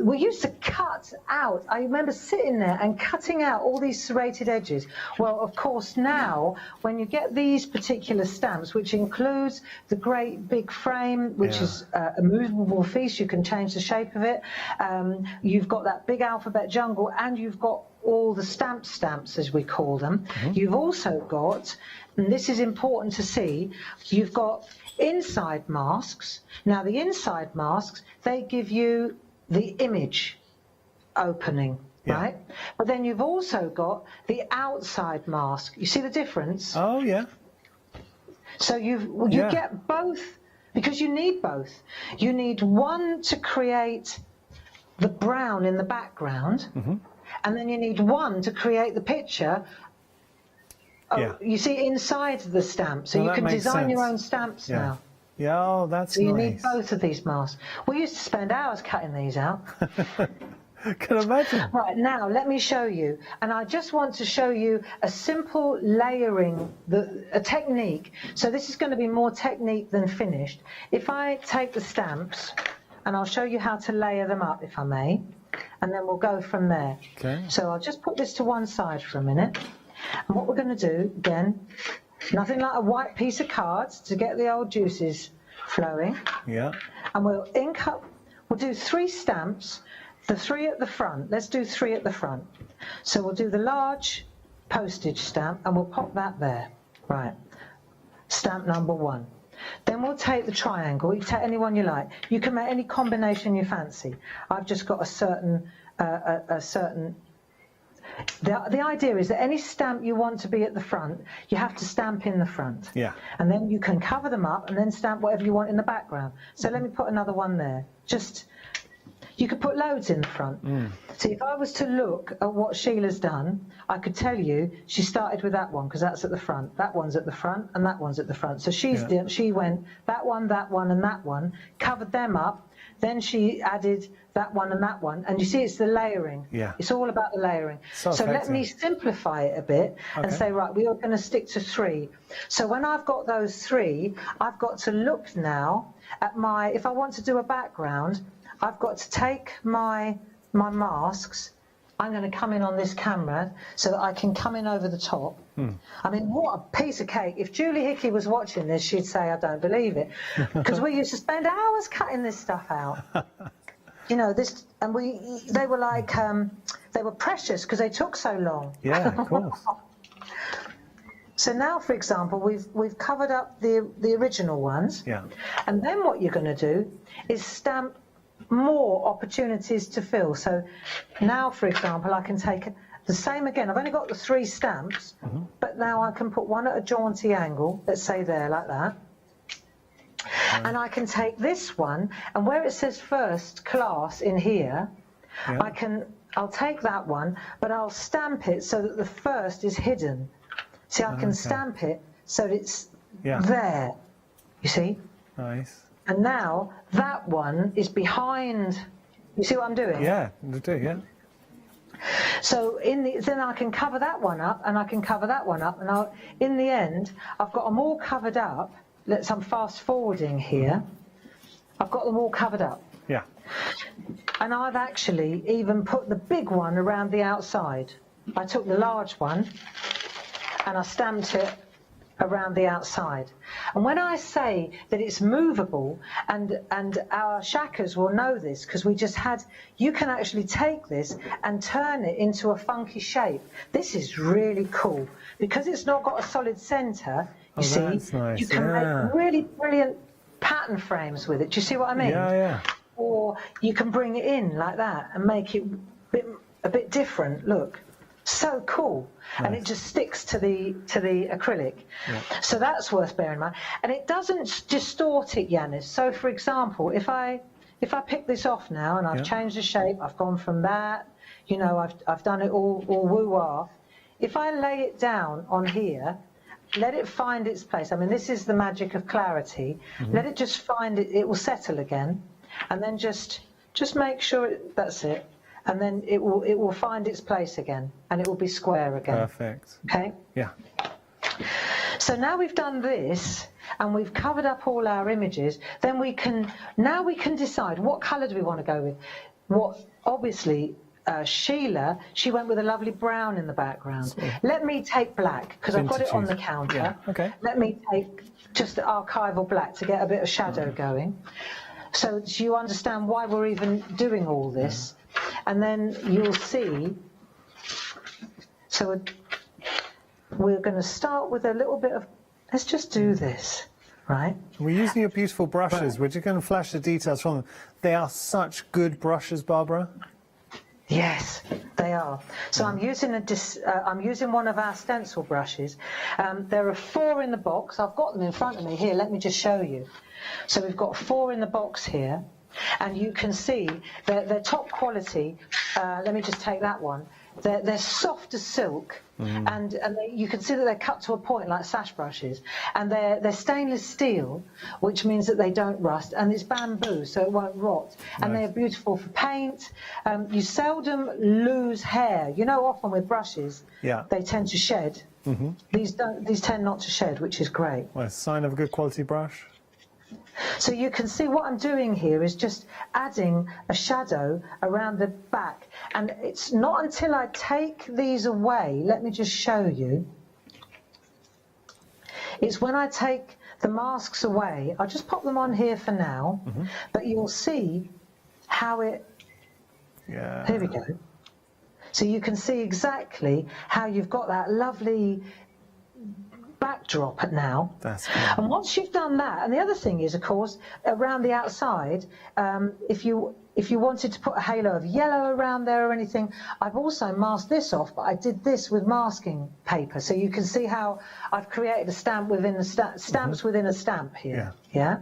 we used to cut out. I remember sitting there and cutting out all these serrated edges. Well, of course now when you get these particular stamps, which includes the great big frame, which is a movable piece, you can change the shape of it. You've got that big alphabet jungle, and you've got all the stamps, as we call them. You've also got, and this is important to see, you've got inside masks. Now, the inside masks, they give you the image opening. Right? But then you've also got the outside mask. You see the difference? Oh, yeah. So you get both, because you need both. You need one to create the brown in the background, and then you need one to create the picture. You see inside the stamp, so you can design your own stamps now. Yeah, oh, that's nice. So you nice. need both of these masks. We used to spend hours cutting these out. Can imagine. Right, now let me show you, and I just want to show you a simple layering, a technique. So this is going to be more technique than finished. If I take the stamps, and I'll show you how to layer them up, if I may, and then we'll go from there. Okay. So I'll just put this to one side for a minute, and what we're going to do, again, nothing like a white piece of cards to get the old juices flowing. Yeah. And we'll ink up, we'll do 3 stamps. The 3 at the front. Let's do 3 at the front. So we'll do the large postage stamp, and we'll pop that there. Right. Stamp number 1. Then we'll take the triangle. You can take any one you like. You can make any combination you fancy. I've just got a certain... The idea is that any stamp you want to be at the front, you have to stamp in the front. Yeah. And then you can cover them up and then stamp whatever you want in the background. So let me put another one there. Just... You could put loads in the front. So if I was to look at what Sheila's done, I could tell you she started with that one because that's at the front. That one's at the front and that one's at the front. So she went that one, and that one, covered them up. Then she added that one, and you see it's the layering. Yeah. It's all about the layering. So let me simplify it a bit and say, right, we are going to stick to 3. So when I've got those 3, I've got to look now at my, if I want to do a background, I've got to take my masks. I'm going to come in on this camera so that I can come in over the top. I mean, what a piece of cake. If Julie Hickey was watching this, she'd say, I don't believe it. Because we used to spend hours cutting this stuff out. You know, this, and they were like, they were precious because they took so long. Yeah, of course. So now, for example, we've covered up the original ones. Yeah. And then what you're going to do is stamp more opportunities to fill. So now, for example, I can take the same again. I've only got the 3 stamps, but now I can put one at a jaunty angle, let's say there, like that. And I can take this one, and where it says first class in here, I'll take that one, but I'll stamp it so that the first is hidden. See, I can stamp it so that it's there, you see? Nice. And now that one is behind. You see what I'm doing? Yeah, I do, yeah. So then I can cover that one up, and I can cover that one up, and in the end, I've got them all covered up. I'm fast forwarding here. I've got them all covered up. Yeah. And I've actually even put the big one around the outside. I took the large one, and I stamped it around the outside. And when I say that it's movable, and our shackers will know this because we just had, you can actually take this and turn it into a funky shape. This is really cool because it's not got a solid centre. You see, nice. You can make really brilliant pattern frames with it. Do you see what I mean? Yeah. Or you can bring it in like that and make it a bit different. Look. So cool. Nice. And it just sticks to the acrylic. Yeah. So that's worth bearing in mind. And it doesn't distort it, Yanis. So for example, if I pick this off now and I've changed the shape, I've gone from that, you know, I've done it all woo-wah. If I lay it down on here, let it find its place. I mean, this is the magic of clarity. Let it just find it will settle again, and then just make sure that's it. And then it will find its place again, and it will be square again. Perfect. Okay? Yeah. So now we've done this, and we've covered up all our images, then we can decide what colour do we want to go with. Obviously, Sheila, she went with a lovely brown in the background. Let me take black, because I've got it on the counter. Yeah. Okay. Let me take just the archival black to get a bit of shadow going. So do you understand why we're even doing all this? And then you'll see, so we're going to start with a little bit of, let's just do this, right? We're using your beautiful brushes. We're just going to flash the details from them. They are such good brushes, Barbara. Yes, they are. So I'm using one of our stencil brushes. There are 4 in the box. I've got them in front of me here. Let me just show you. So we've got 4 in the box here. And you can see they're top quality. Let me just take that one. They're soft as silk, and you can see that they're cut to a point like sash brushes. And they're stainless steel, which means that they don't rust. And it's bamboo, so it won't rot. And they're beautiful for paint. You seldom lose hair. You know, often with brushes, they tend to shed. These tend not to shed, which is great. Well, it's a sign of a good quality brush. So you can see what I'm doing here is just adding a shadow around the back. And it's not until I take these away, let me just show you. It's when I take the masks away, I'll just pop them on here for now, but you'll see how it... Yeah. Here we go. So you can see exactly how you've got that lovely backdrop now. That's cool. And once you've done that, and the other thing is, of course, around the outside, if you wanted to put a halo of yellow around there or anything, I've also masked this off, but I did this with masking paper, so you can see how I've created a stamp within a stamps within a stamp here. Yeah.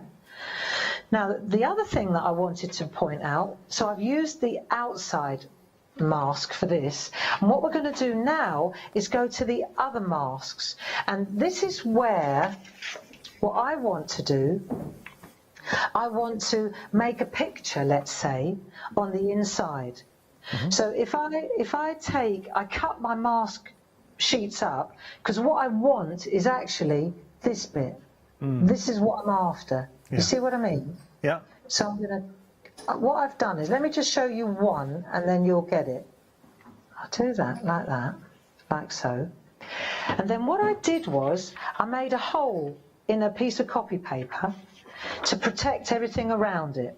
Now, the other thing that I wanted to point out, so I've used the outside mask for this, and what we're going to do now is go to the other masks, and this is where what I want to do, I want to make a picture, let's say, on the inside. So if I cut my mask sheets up, because what I want is actually this bit. This is what I'm after. Yeah. You see what I mean? Yeah. So I'm going to, what I've done is, let me just show you one and then you'll get it. I'll do that, like so. And then what I did was, I made a hole in a piece of copy paper to protect everything around it.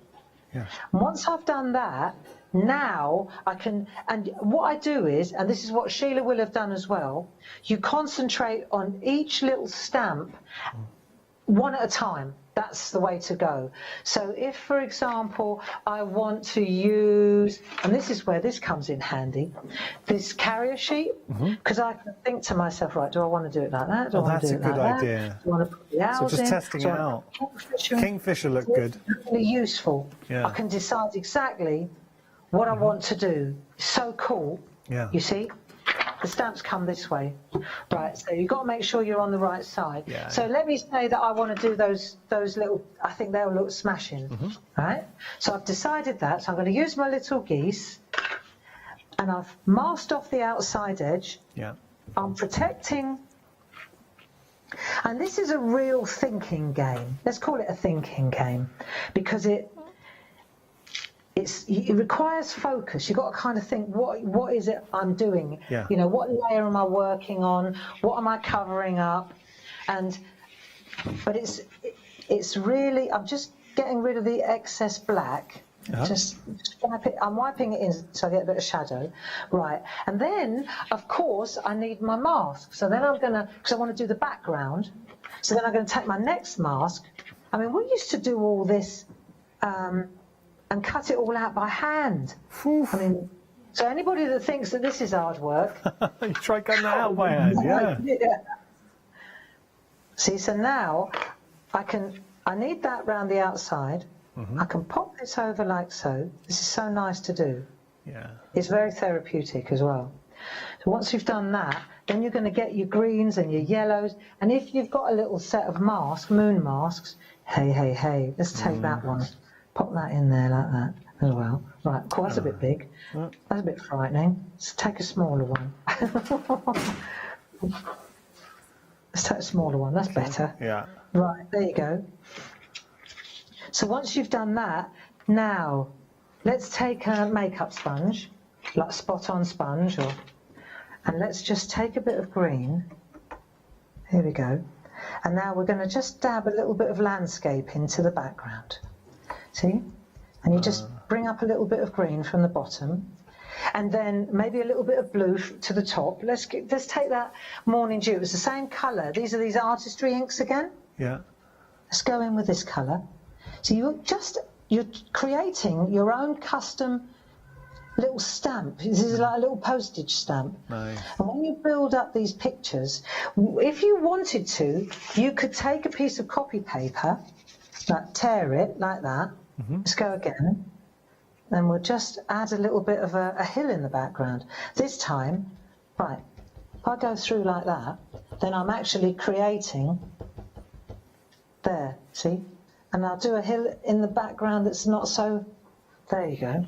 Yeah. Once I've done that, now I can, and what I do is, and this is what Sheila will have done as well, you concentrate on each little stamp one at a time. That's the way to go. So if, for example, I want to use, and this is where this comes in handy, this carrier sheet, because I can think to myself, right, do I want to do it like that? Do I want to do it like that? That's a good idea. Do I want to put the owls So just in? testing Do it I out. Kingfisher in? Kingfisher look good. It's really useful. Yeah. I can decide exactly what I want to do. So cool. Yeah. You see? The stamps come this way. Right, so you've got to make sure you're on the right side. Yeah. So let me say that I want to do those little, I think they'll look smashing. Right? So I've decided that. So I'm going to use my little geese, and I've masked off the outside edge. Yeah. I'm protecting, and this is a real thinking game. Let's call it a thinking game, because it requires focus. You've got to kind of think, what is it I'm doing? Yeah. You know, what layer am I working on? What am I covering up? But it's really, I'm just getting rid of the excess black. Just wipe it. I'm wiping it in so I get a bit of shadow. Right. And then, of course, I need my mask. So then I'm going to, because I want to do the background, so then I'm going to take my next mask. I mean, we used to do all this and cut it all out by hand. I mean, so anybody that thinks that this is hard work... You try cutting that out by hand, yeah. See, so now I need that round the outside. I can pop this over like so. This is so nice to do. Yeah. It's very therapeutic as well. So once you've done that, then you're going to get your greens and your yellows. And if you've got a little set of masks, moon masks, hey, let's take that one. Pop that in there like that as well. Right, cool, that's a bit big. That's a bit frightening. Let's take a smaller one. Let's take a smaller one, that's better. Yeah. Right, there you go. So once you've done that, now let's take a makeup sponge, like a spot-on sponge, and let's just take a bit of green. Here we go. And now we're going to just dab a little bit of landscape into the background. See? And you just bring up a little bit of green from the bottom, and then maybe a little bit of blue to the top. Let's take that Morning Dew. It's the same colour. These are these artistry inks again. Yeah. Let's go in with this colour. So you're creating your own custom little stamp. This is like a little postage stamp. Nice. And when you build up these pictures, if you wanted to, you could take a piece of copy paper, like tear it like that. Let's go again. Then we'll just add a little bit of a hill in the background. This time, right, if I go through like that, then I'm actually creating there, see? And I'll do a hill in the background that's not so, there you go.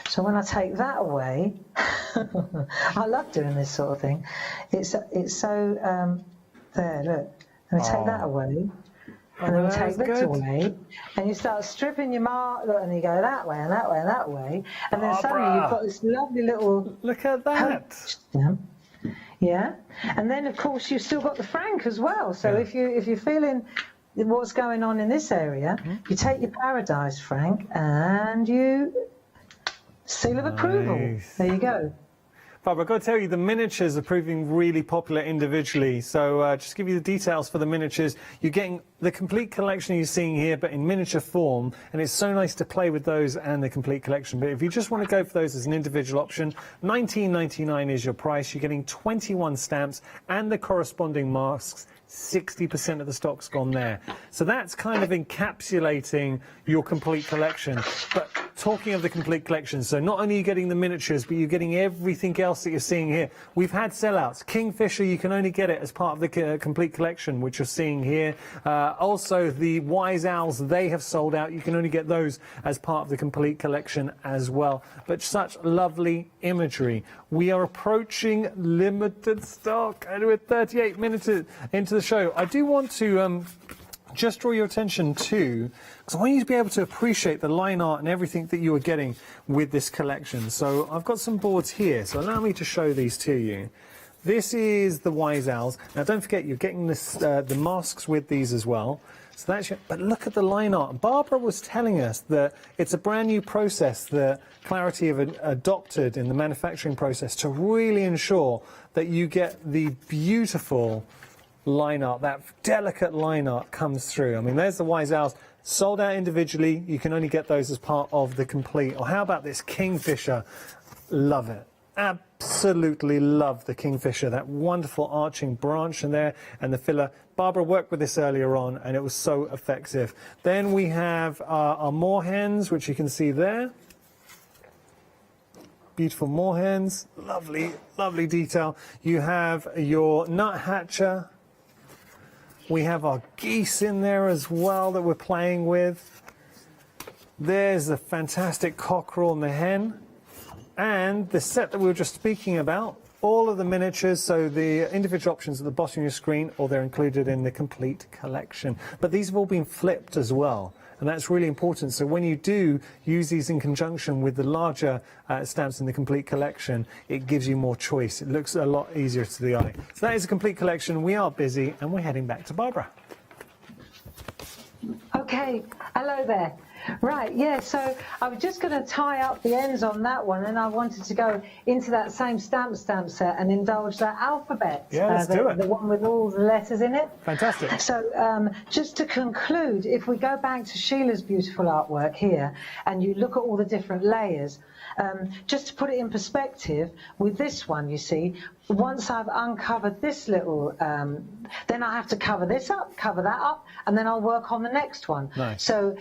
So when I take that away, I love doing this sort of thing. It's so, there, look. And we take that away. And then we take this away, and you start stripping your mark, and you go that way and that way and that way, and then suddenly you've got this lovely little... Look at that! Stamp. Yeah, and then of course you've still got the frank as well. So if you're feeling what's going on in this area, you take your Paradise frank and you seal of approval. There you go. Barbara, I've got to tell you, the miniatures are proving really popular individually. So just to give you the details for the miniatures, you're getting the complete collection you're seeing here, but in miniature form. And it's so nice to play with those and the complete collection. But if you just want to go for those as an individual option, $19.99 is your price. You're getting 21 stamps and the corresponding masks. 60% of the stock's gone there. So that's kind of encapsulating your complete collection. But talking of the complete collection, so not only are you getting the miniatures, but you're getting everything else that you're seeing here. We've had sellouts. Kingfisher, you can only get it as part of the complete collection, which you're seeing here. Also, the Wise Owls, they have sold out. You can only get those as part of the complete collection as well. But such lovely imagery. We are approaching limited stock, and we're 38 minutes into the show. I do want to just draw your attention to, because I want you to be able to appreciate the line art and everything that you are getting with this collection. So I've got some boards here, so allow me to show these to you. This is the Wise Owls. Now don't forget, you're getting this, the masks with these as well. So that's your, but look at the line art. Barbara was telling us that it's a brand new process that Clarity have adopted in the manufacturing process to really ensure that you get the beautiful line art, that delicate line art comes through. I mean, there's the Wise Owls, sold out individually. You can only get those as part of the complete. Or how about this Kingfisher? Love it. Absolutely love the Kingfisher, that wonderful arching branch in there and the filler. Barbara worked with this earlier on and it was so effective. Then we have our moorhens, which you can see there. Beautiful moorhens, lovely, lovely detail. You have your nuthatcher. We have our geese in there as well that we're playing with. There's the fantastic cockerel and the hen. And the set that we were just speaking about, all of the miniatures, so the individual options at the bottom of your screen, or they're included in the complete collection. But these have all been flipped as well, and that's really important. So when you do use these in conjunction with the larger stamps in the complete collection, it gives you more choice. It looks a lot easier to the eye. So that is a complete collection. We are busy, and we're heading back to Barbara. Okay, hello there. Right, yeah, so I was just going to tie up the ends on that one, and I wanted to go into that same stamp set and indulge that alphabet. Yeah, let's do it. The one with all the letters in it. Fantastic. So just to conclude, if we go back to Sheila's beautiful artwork here, and you look at all the different layers, just to put it in perspective, with this one, you see, once I've uncovered this little, then I have to cover this up, cover that up, and then I'll work on the next one. Nice. So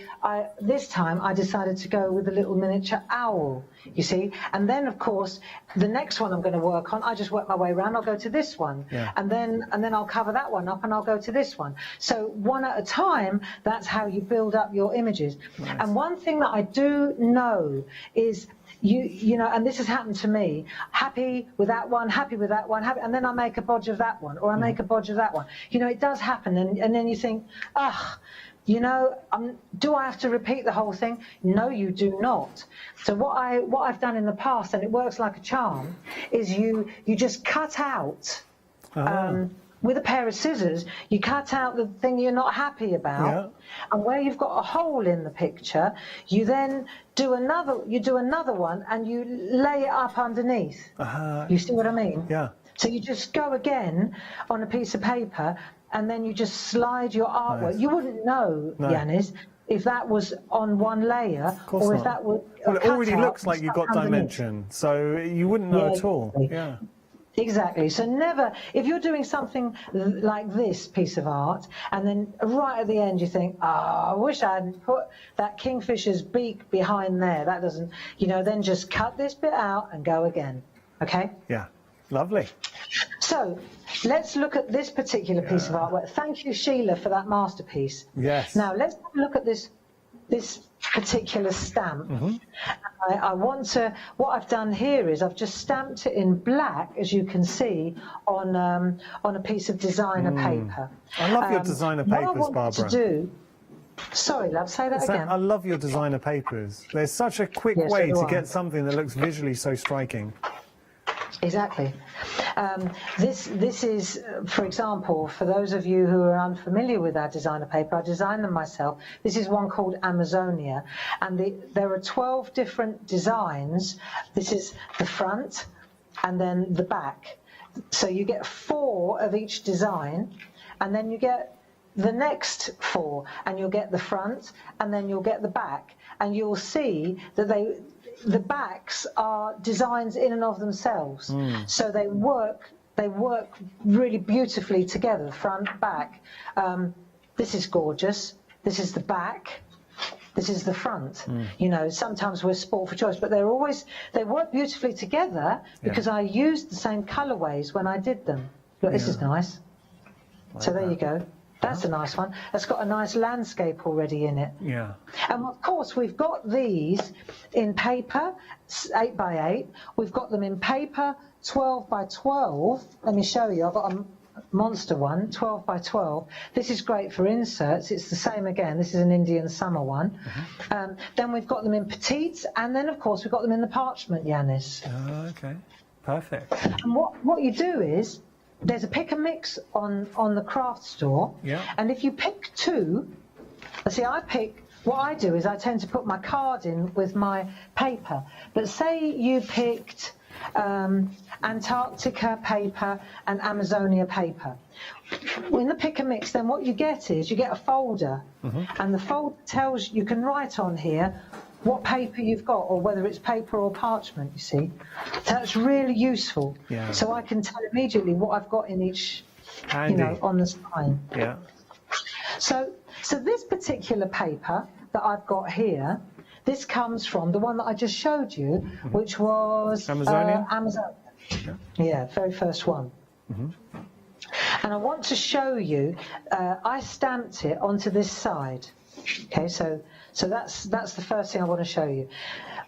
this time I decided to go with a little miniature owl, you see, and then of course the next one I'm going to work on, I just work my way around. I'll go to this one, yeah. and then I'll cover that one up, and I'll go to this one. So one at a time. That's how you build up your images. Nice. And one thing that I do know is, you know, and this has happened to me, happy with that one, happy with that one, happy, and then I make a bodge of that one, or I make a bodge of that one. You know, it does happen, and then you think, ugh, you know, do I have to repeat the whole thing? No, you do not. So what I've done in the past, and it works like a charm, is you just cut out, with a pair of scissors, you cut out the thing you're not happy about, yeah. And where you've got a hole in the picture, you then do another one, and you lay it up underneath. You see what I mean? Yeah. So you just go again on a piece of paper, and then you just slide your artwork. Nice. You wouldn't know, No. Yanis, if that was on one layer, or if that was well, it already cut looks out like you've got underneath. dimension, so you wouldn't know at all. Yeah. Exactly. So never, if you're doing something like this piece of art, and then right at the end you think, I wish I hadn't put that kingfisher's beak behind there. That doesn't, you know, then just cut this bit out and go again. Okay? Yeah. Lovely. So let's look at this particular piece of artwork. Thank you, Sheila, for that masterpiece. Yes. Now let's have a look at this particular stamp. I want to, what I've done here is I've just stamped it in black, as you can see, on a piece of designer paper. I love your designer papers, Barbara. To do, sorry, love, say that again. I love your designer papers. There's such a quick way to get something that looks visually so striking. Exactly. This is, for example, for those of you who are unfamiliar with our designer paper, I designed them myself. This is one called Amazonia, and there are 12 different designs. This is the front, and then the back. So you get 4 of each design, and then you get the next 4, and you'll get the front, and then you'll get the back, and you'll see that the backs are designs in and of themselves. So they work really beautifully together, front, back. This is gorgeous. This is the back. This is the front. You know, sometimes we're sport for choice, but they work beautifully together because I used the same colourways when I did them. Look, this is nice. So there you go. That's a nice one. That's got a nice landscape already in it. Yeah. And of course, we've got these in paper, 8 by 8. We've got them in paper, 12 by 12. Let me show you. I've got a monster one, 12 by 12. This is great for inserts. It's the same again. This is an Indian summer one. Then we've got them in petites, and then of course we've got them in the parchment, Yanis. Okay, perfect. And what you do is, there's a pick and mix on the craft store, and if you pick 2, see, what I do is I tend to put my card in with my paper, but say you picked Antarctica paper and Amazonia paper. In the pick and mix, then what you get is you get a folder, and the folder tells you can write on here what paper you've got, or whether it's paper or parchment, you see. So that's really useful. Yeah. So I can tell immediately what I've got in each, you know, on the spine. Yeah. So this particular paper that I've got here, this comes from the one that I just showed you, which was Amazonia? Amazonia. Yeah, very first one. And I want to show you, I stamped it onto this side. Okay, so that's the first thing I want to show you.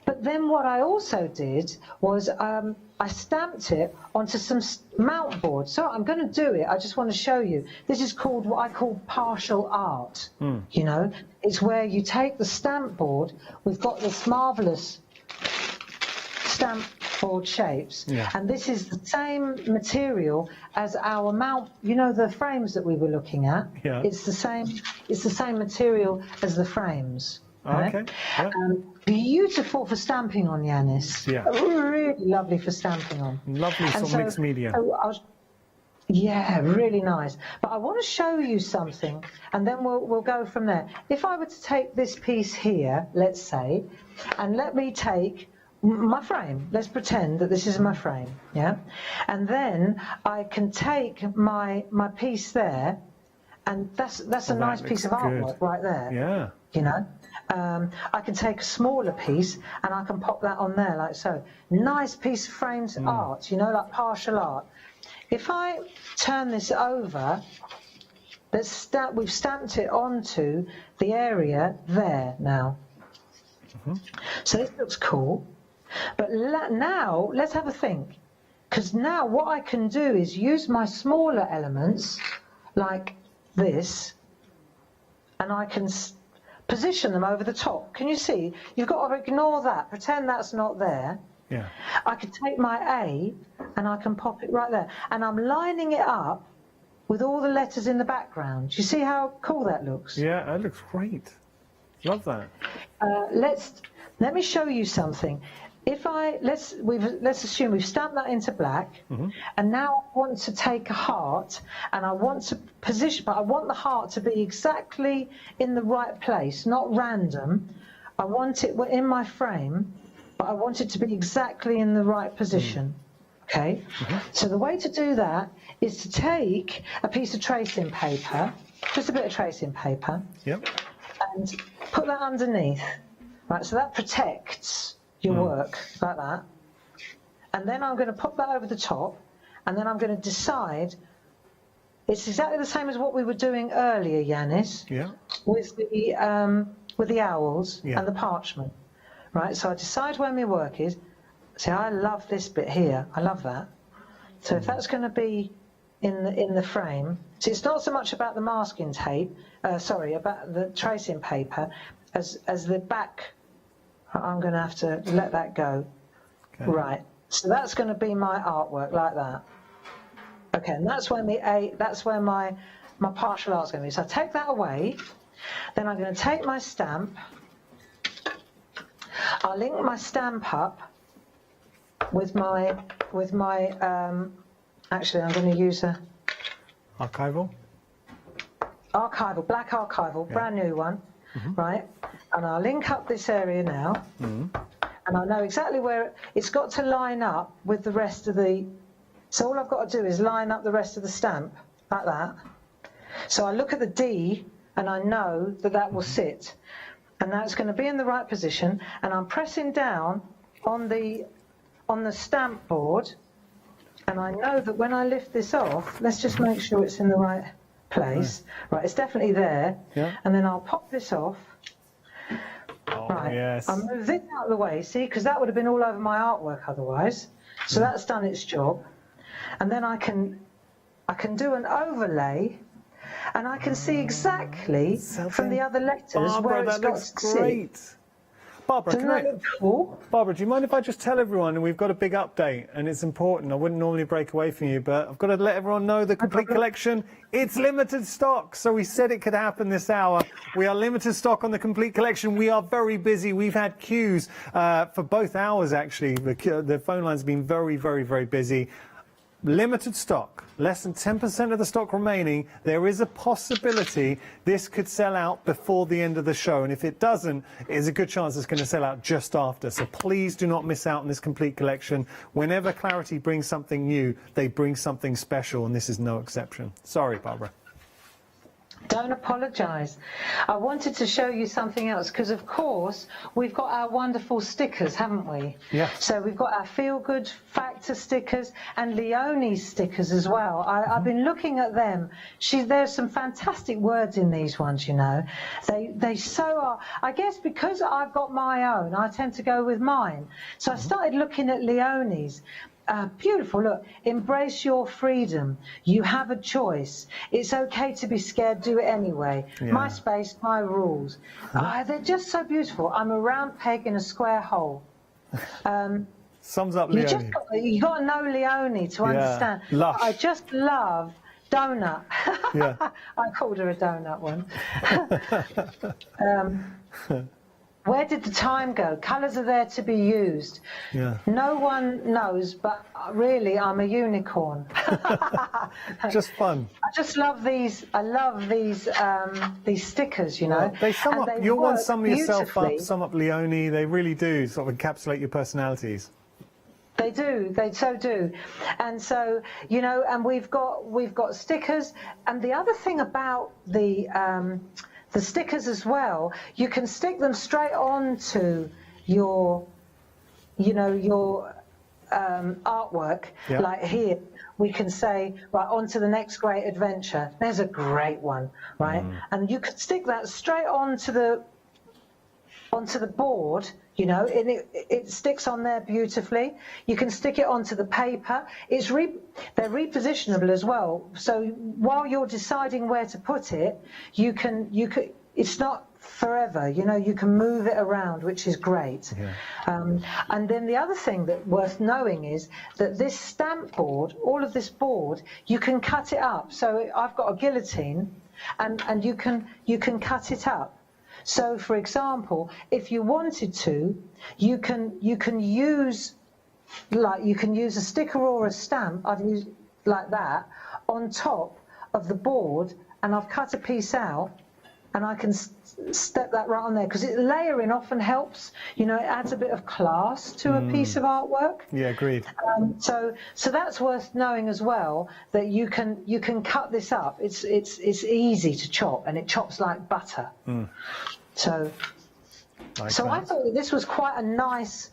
But then what I also did was I stamped it onto some mount board. So I'm going to do it. I just want to show you. This is called what I call partial art. You know, it's where you take the stamp board. We've got this marvellous stamp board shapes, and this is the same material as our mount. You know, the frames that we were looking at. Yeah. It's the same material as the frames. Right? Okay. Yeah. Beautiful for stamping on, Yanis. Yeah. Really lovely for stamping on. Lovely And sort of mixed media. Yeah, really nice. But I want to show you something, and then we'll go from there. If I were to take this piece here, let's say, and let me take my frame. Let's pretend that this is my frame, yeah? And then I can take my piece there, and that's a nice piece of artwork right there. Yeah. You know? I can take a smaller piece and I can pop that on there like so. Nice piece of framed art, you know, like partial art. If I turn this over, we've stamped it onto the area there now. So this looks cool. But now, let's have a think. Because now what I can do is use my smaller elements, like this, and I can position them over the top. Can you see? You've got to ignore that. Pretend that's not there. Yeah. I can take my A and I can pop it right there. And I'm lining it up with all the letters in the background. Do you see how cool that looks? Yeah, that looks great. Love that. Let me show you something. Let's assume we've stamped that into black, and now I want to take a heart, and I want to position, but I want the heart to be exactly in the right place, not random. I want it in my frame, but I want it to be exactly in the right position. Okay? So the way to do that is to take a piece of tracing paper, just a bit of tracing paper, and put that underneath. Right, so that protects your work like that, and then I'm going to pop that over the top, and then I'm going to decide. It's exactly the same as what we were doing earlier, Yanis, with the owls and the parchment, right? So I decide where my work is. See, I love this bit here. I love that. So if that's going to be in the frame, see, it's not so much about the masking tape, about the tracing paper, as the back. I'm going to have to let that go. Okay. Right. So that's going to be my artwork like that. Okay, and that's where my partial art's going to be. So I take that away. Then I'm going to take my stamp. I'll link my stamp up with my with my, actually I'm going to use a Archival? black archival, brand new one, right? And I'll link up this area now, and I know exactly where it's got to line up with the rest of the, so all I've got to do is line up the rest of the stamp, like that. So I look at the D, and I know that that will sit, and that's going to be in the right position, and I'm pressing down on the stamp board, and I know that when I lift this off, let's just make sure it's in the right place. Right, it's definitely there. Yeah. And then I'll pop this off. Right, yes. I'll move this out of the way, see, because that would have been all over my artwork otherwise. So that's done its job. And then I can do an overlay, and I can see exactly from the other letters where it's got to sit. Barbara, Doesn't that look cool? Barbara, do you mind if I just tell everyone, and we've got a big update, and it's important. I wouldn't normally break away from you, but I've got to let everyone know the complete collection, it's limited stock. So we said it could happen this hour. We are limited stock on the complete collection. We are very busy. We've had queues for both hours, actually. The phone lines have been very, very, very busy. Limited stock, less than 10% of the stock remaining. There is a possibility this could sell out before the end of the show, and if it doesn't, there's a good chance it's going to sell out just after. So please do not miss out on this complete collection. Whenever Clarity brings something new, they bring something special, and this is no exception. Sorry, Barbara. Don't apologise. I wanted to show you something else because, of course, we've got our wonderful stickers, haven't we? Yeah. So we've got our Feel Good Factor stickers and Leonie's stickers as well. I've been looking at them. There's some fantastic words in these ones, you know. They so are. I guess because I've got my own, I tend to go with mine. So I started looking at Leonie's. Beautiful, look, embrace your freedom. You have a choice. It's okay to be scared, do it anyway. Yeah. My space, my rules. They're just so beautiful. I'm a round peg in a square hole. Sums up Leonie. You got to know Leonie to understand. Lush. I just love Donut. Yeah. I called her a donut one. Where did the time go? Colours are there to be used. Yeah. No one knows, but really, I'm a unicorn. Just fun. I just love these. I love these stickers. You know, Well, they sum up. You'll want some of yourself up, beautifully. sum up Leonie. They really do sort of encapsulate your personalities. They do. They so do. And so, you know, and we've got stickers. And the other thing about the stickers as well, you can stick them straight onto your, you know, your artwork. Yeah. Like here, we can say, right, on to the next great adventure. There's a great one, right? And you could stick that straight onto the board, you know, and it sticks on there beautifully. You can stick it onto the paper. They're repositionable as well. So while you're deciding where to put it, you can it's not forever, you know, you can move it around, which is great. Yeah. And then the other thing that worth knowing is that this stamp board, all of this board, you can cut it up. So I've got a guillotine, and you can cut it up. So, for example, if you wanted to, you can use a sticker or a stamp. I've used like that on top of the board, and I've cut a piece out, and I can step that right on there because layering often helps. You know, it adds a bit of class to a piece of artwork. Yeah, agreed. So that's worth knowing as well, that you can cut this up. It's easy to chop, and it chops like butter. So I thought that this was quite a nice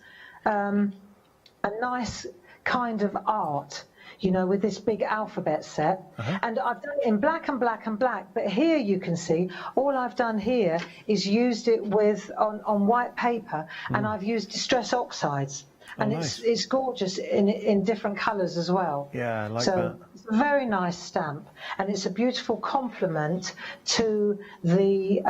kind of art, you know, with this big alphabet set. And I've done it in black and black and black, but here you can see all I've done here is used it with on white paper, and I've used distress oxides. And it's gorgeous in different colours as well. Yeah, I like so that. It's a very nice stamp, and it's a beautiful complement to the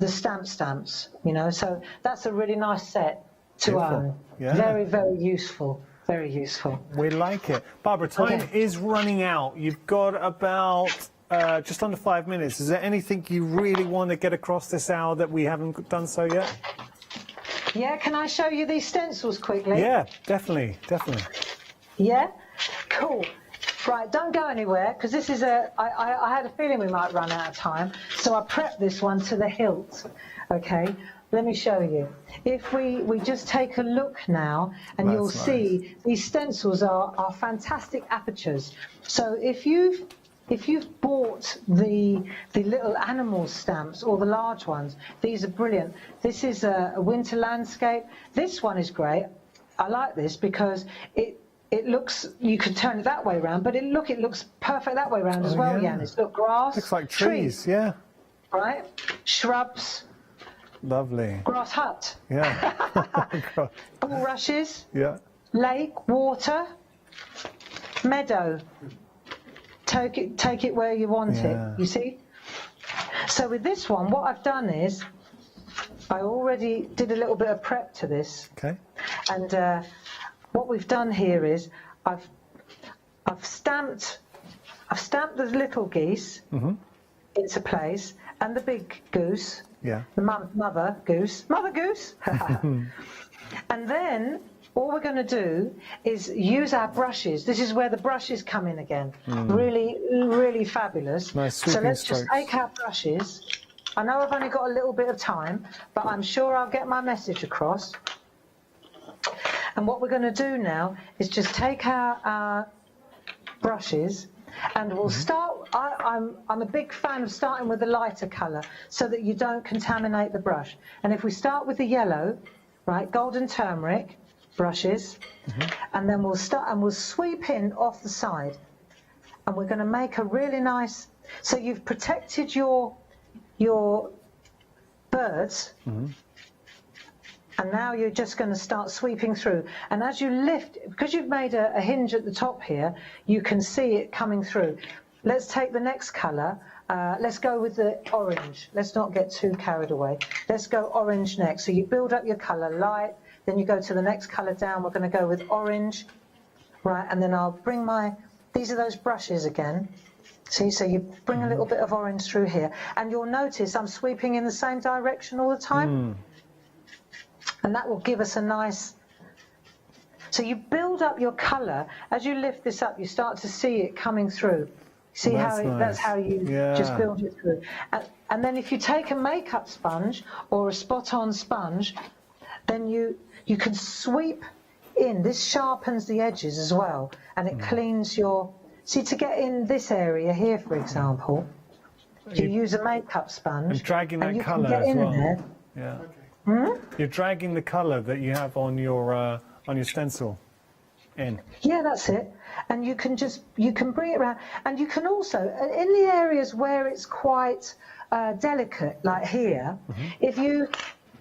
stamps, you know. So that's a really nice set to Beautiful. own. Yeah. Very, very useful. Very useful. We like it. Barbara, time is running out. You've got about just under 5 minutes. Is there anything you really want to get across this hour that we haven't done so yet? Yeah, can I show you these stencils quickly? Yeah, definitely, definitely. Yeah? Cool. Right, don't go anywhere, because this is I had a feeling we might run out of time, so I prepped this one to the hilt, okay? Let me show you. If we just take a look now, and you'll see these stencils are fantastic apertures. So if you've bought the little animal stamps or the large ones, these are brilliant. This is a winter landscape. This one is great. I like this because it looks, you could turn it that way around, but it looks perfect that way around as well, Yanis. Look, grass. Looks like trees, yeah. Right? Shrubs. Lovely. Grass hut. Yeah. Bulrushes. Yeah. Lake, water, meadow. Take it where you want it, you see? So with this one, what I've done is, I already did a little bit of prep to this. Okay. And what we've done here is, I've stamped the little geese into place, and the big goose, the mother goose. And then all we're going to do is use our brushes. This is where the brushes come in again. Really, really fabulous. Nice so let's just take our brushes. I know I've only got a little bit of time, but I'm sure I'll get my message across. And what we're going to do now is just take our brushes, and we'll start. I'm a big fan of starting with a lighter colour so that you don't contaminate the brush. And if we start with the yellow, right, golden turmeric brushes, and then we'll start and we'll sweep in off the side, and we're going to make a really nice. So you've protected your birds. And now you're just going to start sweeping through. And as you lift, because you've made a hinge at the top here, you can see it coming through. Let's take the next colour. Let's go with the orange. Let's not get too carried away. Let's go orange next. So you build up your colour light, then you go to the next colour down. We're going to go with orange. Right, and then I'll bring these are those brushes again. See, so you bring a little bit of orange through here. And you'll notice I'm sweeping in the same direction all the time. And that will give us a nice. So you build up your colour. As you lift this up, you start to see it coming through. See that's how you just build it through. And then if you take a makeup sponge or a spot-on sponge, then you can sweep in. This sharpens the edges as well, and it cleans your. See, to get in this area here, for example, you use a makeup sponge. And dragging that colour as well. You're dragging the colour that you have on your stencil in. Yeah, that's it. And you can bring it around, and you can also in the areas where it's quite delicate, like here, if you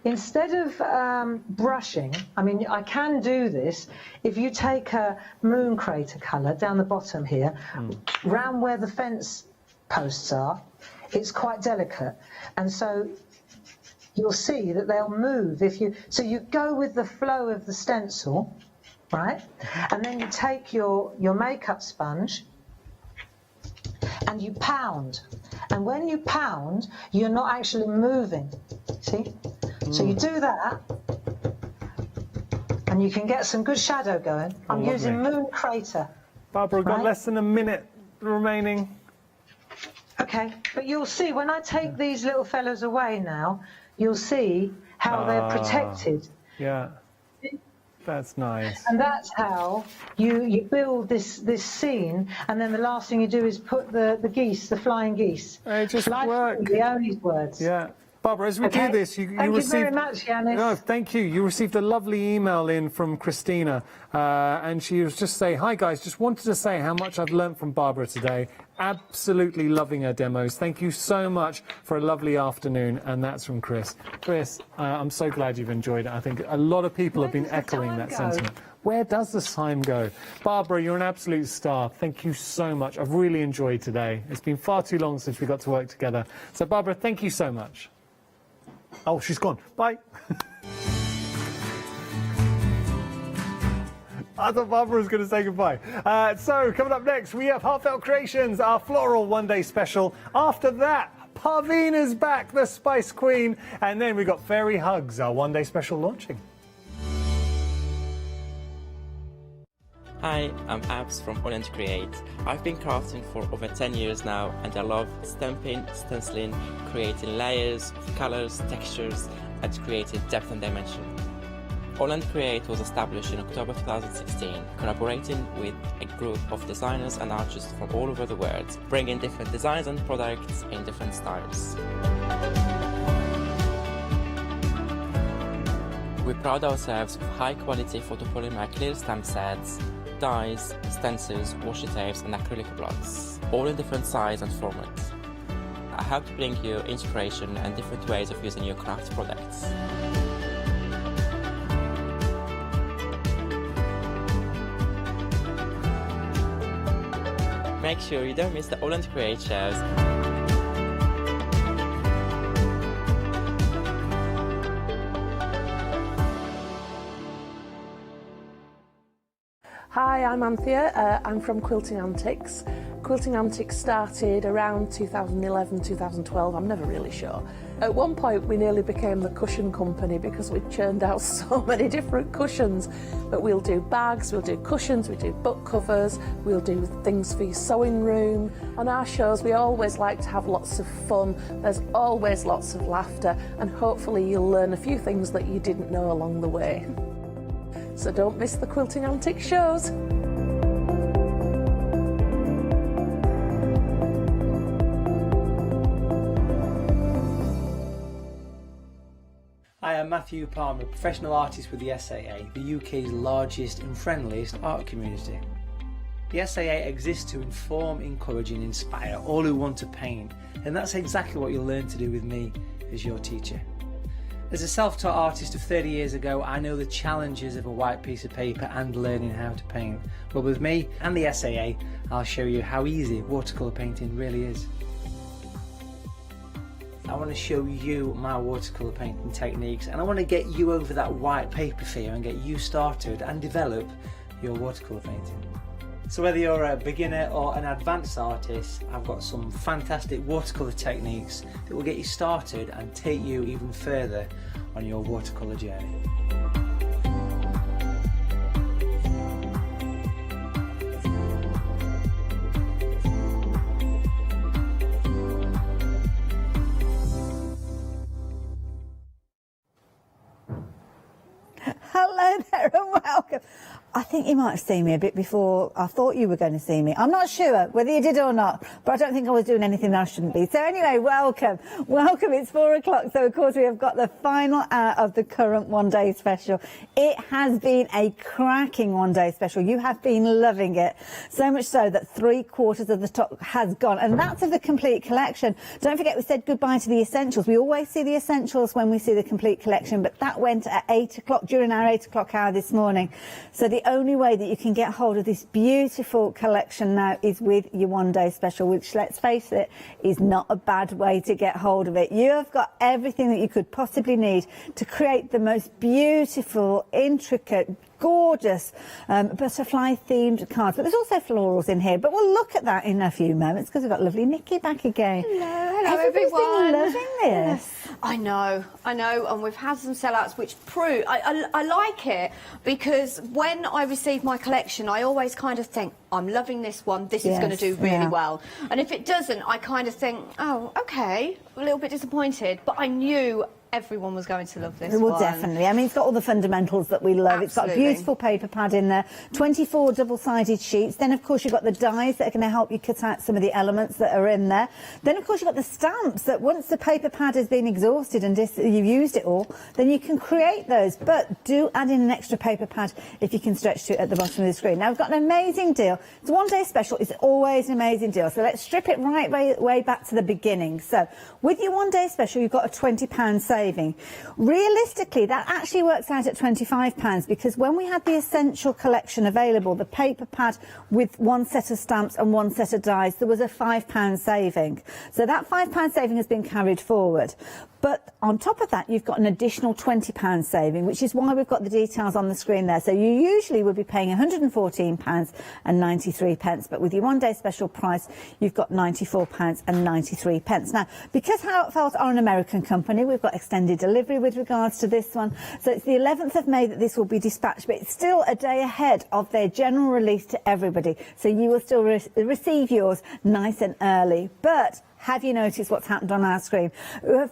instead of brushing, I mean, I can do this. If you take a moon crater colour down the bottom here, round where the fence posts are, it's quite delicate, and so. You'll see that they'll move so you go with the flow of the stencil, right? And then you take your makeup sponge and you pound. And when you pound, you're not actually moving, see? So you do that, and you can get some good shadow going. I'm using Moon Crater. Barbara, we've got less than a minute remaining. Okay, but you'll see when I take these little fellas away now, you'll see how they're protected. Yeah, that's nice. And that's how you build this scene, and then the last thing you do is put the geese, the flying geese. It just works. The only words. Yeah. Barbara, as we do this, you thank received... you very much, Yanis. No, thank you. You received a lovely email in from Christina, and she was just saying, "Hi guys, just wanted to say how much I've learnt from Barbara today. Absolutely loving her demos. Thank you so much for a lovely afternoon." And that's from Chris. Chris, I'm so glad you've enjoyed it. I think a lot of people have been echoing that sentiment. Where does the time go? Barbara, you're an absolute star. Thank you so much. I've really enjoyed today. It's been far too long since we got to work together. So Barbara, thank you so much. Oh, she's gone. Bye. I thought Barbara was going to say goodbye. So, coming up next, we have Heartfelt Creations, our floral one-day special. After that, Parveena's back, the Spice Queen. And then we've got Fairy Hugs, our one-day special launching. Hi, I'm Abs from Embroidered Create. I've been crafting for over 10 years now and I love stamping, stenciling, creating layers, colours, textures and creating depth and dimension. Embroidered Create was established in October 2016, collaborating with a group of designers and artists from all over the world, bringing different designs and products in different styles. We pride ourselves with high-quality photopolymer clear stamp sets, dies, stencils, washi tapes and acrylic blocks, all in different size and formats. I hope to bring you inspiration and different ways of using your craft products. Make sure you don't miss the Embroidered Create shows. Hi, I'm Anthea. I'm from Quilting Antics. Quilting Antics started around 2011, 2012, I'm never really sure. At one point we nearly became the cushion company because we churned out so many different cushions. But we'll do bags, we'll do cushions, we do book covers, we'll do things for your sewing room. On our shows we always like to have lots of fun, there's always lots of laughter, and hopefully you'll learn a few things that you didn't know along the way. So don't miss the Quilting Antics shows. Hi, I'm Matthew Palmer, professional artist with the SAA, the UK's largest and friendliest art community. The SAA exists to inform, encourage and inspire all who want to paint, and that's exactly what you'll learn to do with me as your teacher. As a self-taught artist of 30 years ago, I know the challenges of a white piece of paper and learning how to paint. But with me and the SAA, I'll show you how easy watercolour painting really is. I want to show you my watercolour painting techniques, and I want to get you over that white paper fear and get you started and develop your watercolour painting. So whether you're a beginner or an advanced artist, I've got some fantastic watercolour techniques that will get you started and take you even further on your watercolour journey. Hello there and welcome. I think you might have seen me a bit before I thought you were going to see me. I'm not sure whether you did or not, but I don't think I was doing anything that I shouldn't be. So anyway, welcome. Welcome. It's 4 o'clock. So, of course, we have got the final hour of the current one-day special. It has been a cracking one-day special. You have been loving it. So much so that 3/4 of the stock has gone. And that's of the complete collection. Don't forget we said goodbye to the essentials. We always see the essentials when we see the complete collection, but that went at 8 o'clock, during our 8 o'clock hour this morning. So the only way that you can get hold of this beautiful collection now is with your one-day special, which, let's face it, is not a bad way to get hold of it. You have got everything that you could possibly need to create the most beautiful, intricate, gorgeous butterfly themed cards, but there's also florals in here, but we'll look at that in a few moments because we've got lovely Nikki back again. Hello Everybody's everyone. been loving this. I know, and we've had some sellouts which prove I like it, because when I receive my collection I always kind of think I'm loving this one, this is going to do really well, and if it doesn't I kind of think, oh okay, a little bit disappointed, but I knew everyone was going to love this Well, one. definitely. I mean, it's got all the fundamentals that we love. Absolutely. It's got a beautiful paper pad in there, 24 double-sided sheets. Then, of course, you've got the dies that are going to help you cut out some of the elements that are in there. Then, of course, you've got the stamps that once the paper pad has been exhausted and you've used it all, then you can create those. But do add in an extra paper pad if you can stretch to it at the bottom of the screen. Now, we've got an amazing deal. It's a one-day special. It's always an amazing deal. So let's strip it right way back to the beginning. So with your one-day special, you've got a £20 saving. Realistically, that actually works out at £25 because when we had the essential collection available, the paper pad with one set of stamps and one set of dies, there was a £5 saving. So that £5 saving has been carried forward. But on top of that, you've got an additional £20 saving, which is why we've got the details on the screen there. So you usually would be paying £114.93, but with your one-day special price, you've got £94.93. Now, because Heartfelt are an American company, we've got extended delivery with regards to this one. So it's the 11th of May that this will be dispatched, but it's still a day ahead of their general release to everybody. So you will still receive yours nice and early. But have you noticed what's happened on our screen?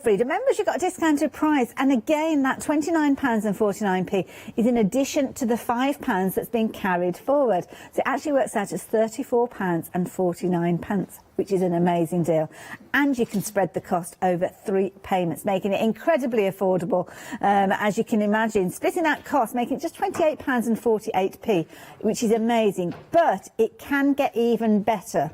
Freedom members, you've got a discounted price. And again, that £29.49 is in addition to the £5 that's been carried forward. So it actually works out as £34.49, which is an amazing deal. And you can spread the cost over 3 payments, making it incredibly affordable. As you can imagine, splitting that cost, making it just £28.48, which is amazing. But it can get even better.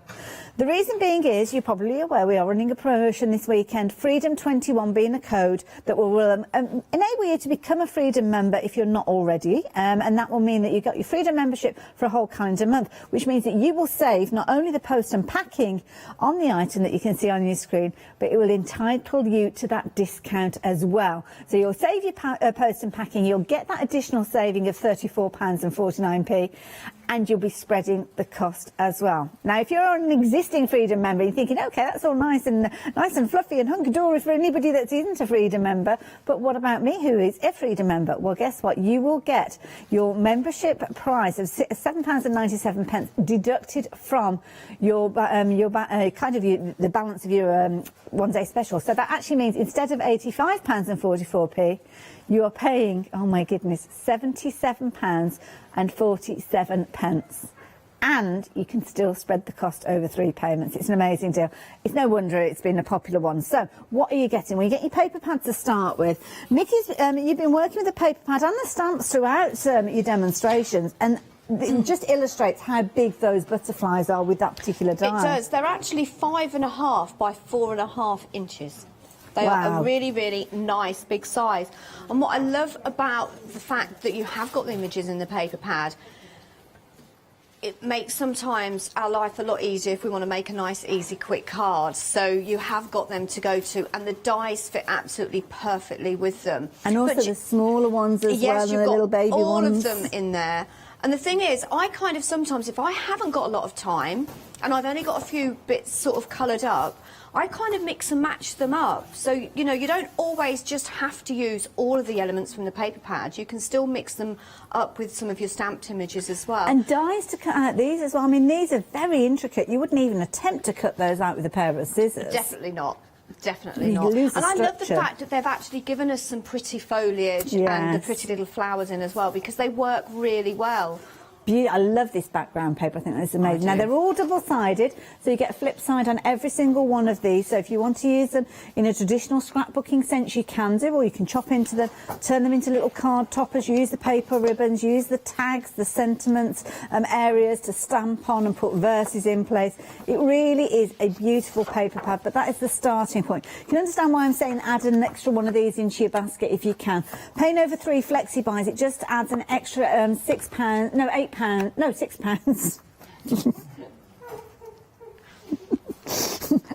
The reason being is, you're probably aware, we are running a promotion this weekend, Freedom 21 being a code that will enable you to become a Freedom member if you're not already. And that will mean that you got your Freedom membership for a whole calendar month, which means that you will save not only the post and packing on the item that you can see on your screen, but it will entitle you to that discount as well. So you'll save your post and packing, you'll get that additional saving of £34.49, and you'll be spreading the cost as well. Now, if you're an existing Freedom member, you're thinking, OK, that's all nice and fluffy and hunky-dory for anybody that isn't a Freedom member, but what about me, who is a Freedom member? Well, guess what? You will get your membership price of £7.97 deducted from your the balance of your one-day special. So that actually means instead of £85.44, you are paying, oh my goodness, £77.47. And you can still spread the cost over 3 payments. It's an amazing deal. It's no wonder it's been a popular one. So what are you getting? Well, you get your paper pad to start with. Mickey's, you've been working with the paper pad and the stamps throughout your demonstrations, and it just illustrates how big those butterflies are with that particular die. It does. They're actually 5.5 by 4.5 inches. They are a really, really nice big size. And what I love about the fact that you have got the images in the paper pad, it makes sometimes our life a lot easier if we want to make a nice, easy, quick card. So you have got them to go to, and the dies fit absolutely perfectly with them. And also the smaller ones as well, and the little baby ones. All of them in there. And the thing is, I kind of sometimes, if I haven't got a lot of time, and I've only got a few bits sort of coloured up, I kind of mix and match them up. So, you know, you don't always just have to use all of the elements from the paper pad. You can still mix them up with some of your stamped images as well. And dies to cut out these as well. I mean, these are very intricate. You wouldn't even attempt to cut those out with a pair of scissors. Definitely not. Definitely not. Lose the and I love the structure. fact that they've actually given us some pretty foliage and the pretty little flowers in as well, because they work really well. I love this background paper. I think that's amazing. Now, they're all double-sided, so you get a flip side on every single one of these. So if you want to use them in a traditional scrapbooking sense, you can do, or you can chop into them, turn them into little card toppers, use the paper ribbons, use the tags, the sentiments areas to stamp on and put verses in place. It really is a beautiful paper pad, but that is the starting point. You can understand why I'm saying add an extra one of these into your basket if you can. Paying over 3 flexi buys, it just adds an extra £6, no, £8. No, £6.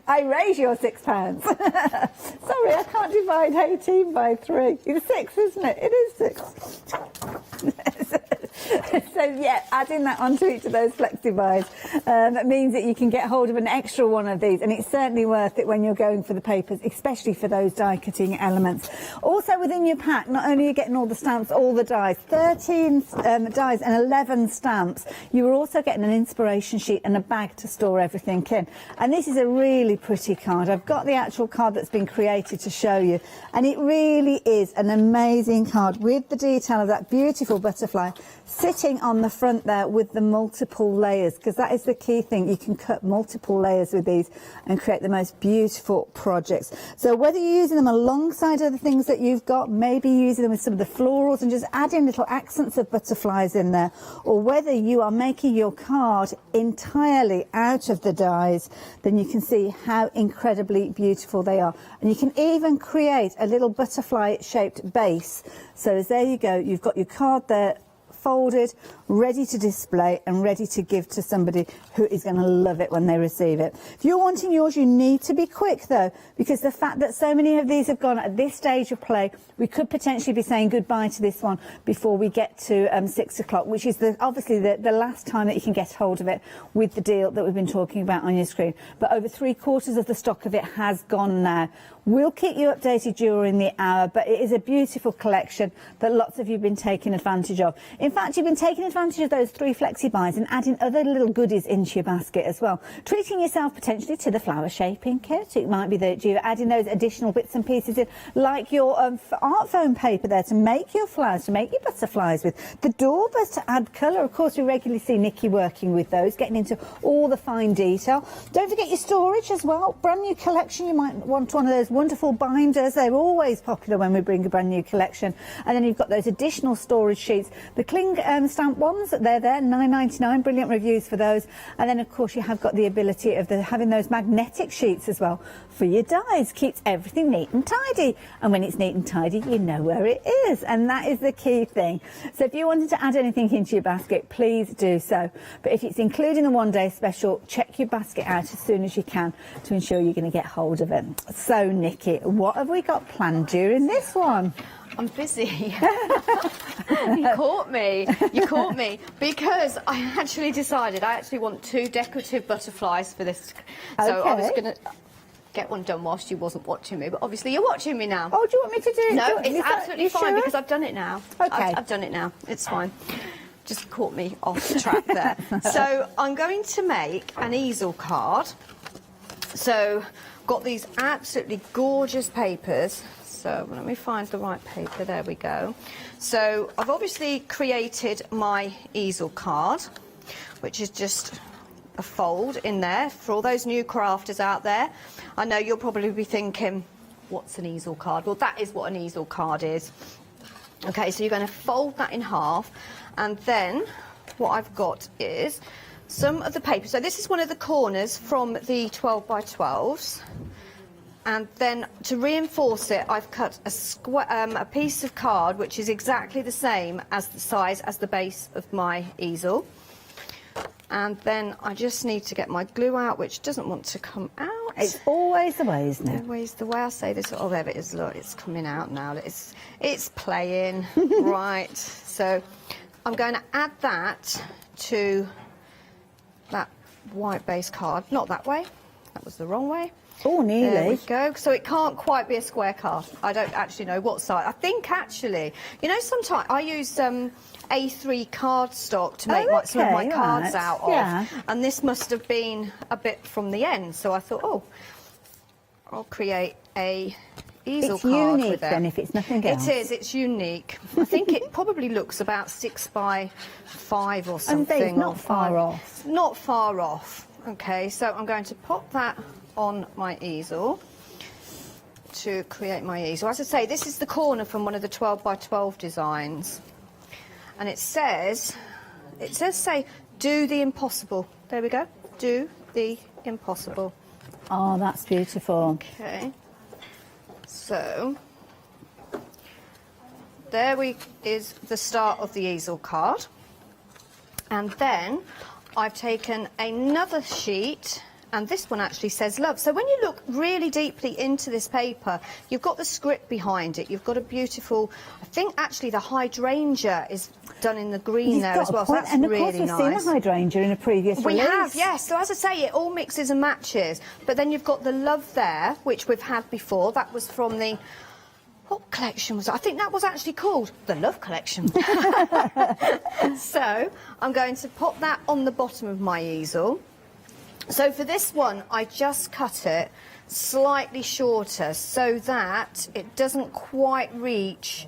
I raise your £6. Sorry, I can't divide 18 by 3. It's 6, isn't it? It is 6. So, yeah, adding that onto each of those flexi buys means that you can get hold of an extra one of these, and it's certainly worth it when you're going for the papers, especially for those die cutting elements. Also within your pack, not only are you getting all the stamps, all the dies, 13 dies and 11 stamps, you are also getting an inspiration sheet and a bag to store everything in. And this is a really pretty card. I've got the actual card that's been created to show you, and it really is an amazing card with the detail of that beautiful butterfly sitting on the front there with the multiple layers, because that is the key thing. You can cut multiple layers with these and create the most beautiful projects. So whether you're using them alongside other things that you've got, maybe using them with some of the florals and just adding little accents of butterflies in there, or whether you are making your card entirely out of the dies, then you can see how incredibly beautiful they are. And you can even create a little butterfly shaped base. So there you go, you've got your card there folded, ready to display and ready to give to somebody who is going to love it when they receive it. If you're wanting yours, you need to be quick though, because the fact that so many of these have gone at this stage of play, we could potentially be saying goodbye to this one before we get to 6 o'clock, which is obviously the last time that you can get hold of it with the deal that we've been talking about on your screen. But over 3/4 of the stock of it has gone now. We'll keep you updated during the hour, but it is a beautiful collection that lots of you have been taking advantage of. In fact, you've been taking advantage of those 3 flexi buys and adding other little goodies into your basket as well. Treating yourself potentially to the flower shaping kit. It might be that you're adding those additional bits and pieces in, like your art foam paper there to make your flowers, to make your butterflies with. The daubers to add colour. Of course, we regularly see Nikki working with those, getting into all the fine detail. Don't forget your storage as well. Brand new collection, you might want one of those wonderful binders. They're always popular when we bring a brand new collection. And then you've got those additional storage sheets. The cling stamp ones, they're there, £9.99, brilliant reviews for those. And then of course you have got the ability of having those magnetic sheets as well for your dies. Keeps everything neat and tidy. And when it's neat and tidy, you know where it is. And that is the key thing. So if you wanted to add anything into your basket, please do so. But if it's including the one-day special, check your basket out as soon as you can to ensure you're going to get hold of it. So Nikki, what have we got planned during this one? I'm busy. You caught me. You caught me. Because I actually decided I actually want 2 decorative butterflies for this. So I was going to get one done whilst you wasn't watching me, but obviously you're watching me now. Oh, do you want me to do it? No, it's absolutely fine sure? because I've done it now. Okay. I've done it now. It's fine. Just caught me off track there. So I'm going to make an easel card. So got these absolutely gorgeous papers. So let me find the right paper. There we go. So I've obviously created my easel card, which is just a fold in there for all those new crafters out there. I know you'll probably be thinking, what's an easel card? Well, that is what an easel card is. Okay, so you're going to fold that in half, and then what I've got is some of the paper. So this is one of the corners from the 12 by 12s. And then to reinforce it, I've cut a piece of card which is exactly the same as the size as the base of my easel. And then I just need to get my glue out, which doesn't want to come out. It's always the way, isn't it? Always the way. I say this. Oh, there it is. Look, it's coming out now. It's playing. Right. So I'm going to add that to that white base card. Not that way. That was the wrong way. Oh, nearly. There we go. So it can't quite be a square card. I don't actually know what size. I think actually, you know, sometimes I use A3 cardstock to make some of my cards out of. And this must have been a bit from the end. So I thought, oh, I'll create a easel card with it. It's unique then, if it's nothing else. It is. It's unique. I think it probably looks about 6 by 5 or something. And not far off. Not far off. Okay, so I'm going to pop that on my easel to create my easel. As I say, this is the corner from one of the 12 by 12 designs, and it says say do the impossible. There we go, do the impossible. Oh, that's beautiful. Okay, so there is the start of the easel card, and then I've taken another sheet, and this one actually says love. So when you look really deeply into this paper, you've got the script behind it. You've got a beautiful, I think actually the hydrangea is done in the green there as well. So that's and of really course we've nice. seen a hydrangea in a previous release. We have, yes. So as I say, it all mixes and matches. But then you've got the love there, which we've had before. That was from the... What collection was it? I think that was actually called the Love Collection. So I'm going to pop that on the bottom of my easel. So for this one, I just cut it slightly shorter so that it doesn't quite reach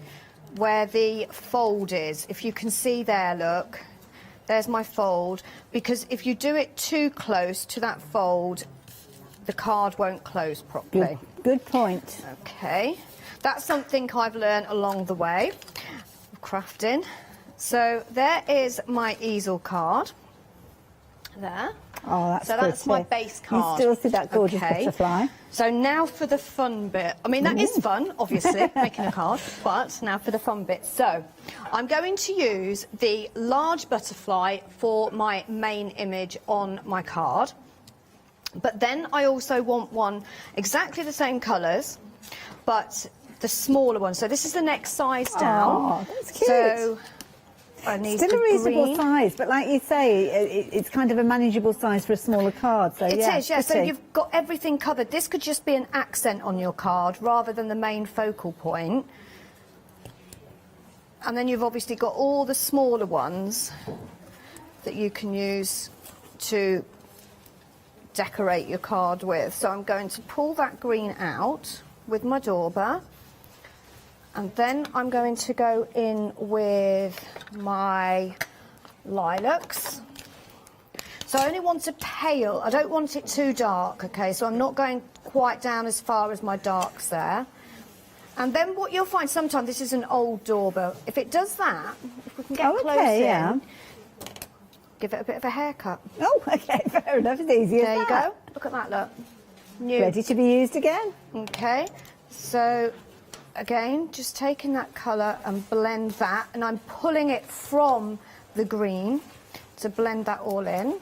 where the fold is. If you can see there, look, there's my fold. Because if you do it too close to that fold, the card won't close properly. Good point. Okay. That's something I've learned along the way of crafting. So there is my easel card. there. Oh, that's so that's my pretty. base card. You still see that gorgeous butterfly. So now for the fun bit. I mean, that is fun, obviously, making a card, but now for the fun bit. So I'm going to use the large butterfly for my main image on my card. But then I also want one exactly the same colours, but the smaller one. So this is the next size down. Oh, that's cute. So I need Still a reasonable green. size, but like you say, it's kind of a manageable size for a smaller card. So It yeah, is, yeah. So pretty. you've got everything covered. This could just be an accent on your card rather than the main focal point. And then you've obviously got all the smaller ones that you can use to decorate your card with. So I'm going to pull that green out with my dauber. And then I'm going to go in with my lilacs. So I only want a pale, I don't want it too dark, okay? So I'm not going quite down as far as my darks there. And then what you'll find sometimes, this is an old dauber, if it does that, if we can get close in, give it a bit of a haircut. Oh, okay, fair enough, it's easy There as you that. go, look at that, look. New. Ready to be used again. Okay, so again, just taking that colour and blend that, and I'm pulling it from the green to blend that all in.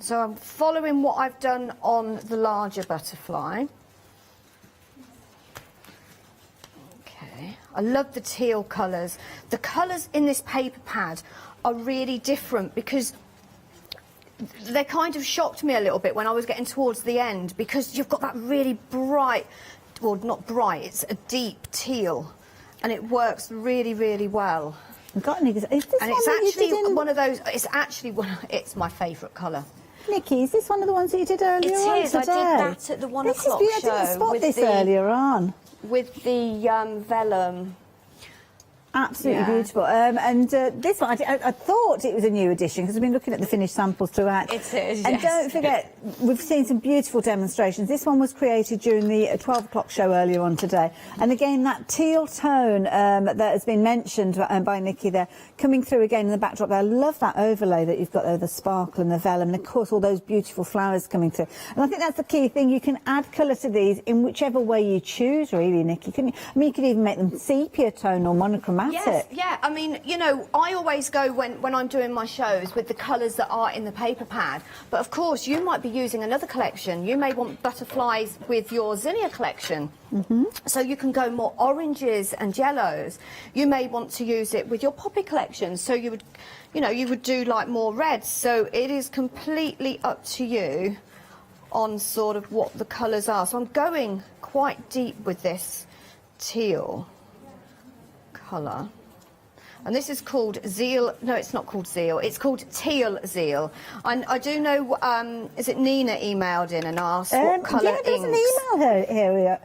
So I'm following what I've done on the larger butterfly. Okay, I love the teal colours. The colours in this paper pad are really different because they kind of shocked me a little bit when I was getting towards the end, because you've got that really bright, well, not bright, it's a deep teal, and it works really, really well. Got any? Is this And one it's that you actually did in... one of those, it's actually it's my favourite colour. Nikki, is this one of the ones that you did earlier on It is, today? I did that at the 1 o'clock I show. didn't spot with this the- earlier on. With the vellum. Absolutely Yeah. beautiful. And this one, I thought it was a new edition because we've been looking at the finished samples throughout. It is, And yes. don't forget, we've seen some beautiful demonstrations. This one was created during the 12 o'clock show earlier on today. And again, that teal tone that has been mentioned by Nikki there, coming through again in the backdrop there. I love that overlay that you've got there, the sparkle and the vellum, and of course all those beautiful flowers coming through. And I think that's the key thing. You can add colour to these in whichever way you choose, really, Nikki. Couldn't you? I mean, you could even make them sepia tone or monochromatic. Yes, yeah. I mean, you know, I always go when I'm doing my shows with the colours that are in the paper pad. But of course, you might be using another collection. You may want butterflies with your zinnia collection. So you can go more oranges and yellows. You may want to use it with your poppy collection. So you would, you know, you would do like more reds. So it is completely up to you on sort of what the colours are. So I'm going quite deep with this teal colour. And this is called Zeal. No, it's not called Zeal. It's called Teal Zeal. And I do know, is it Nina emailed in and asked what colour yeah, there's inks? an email here.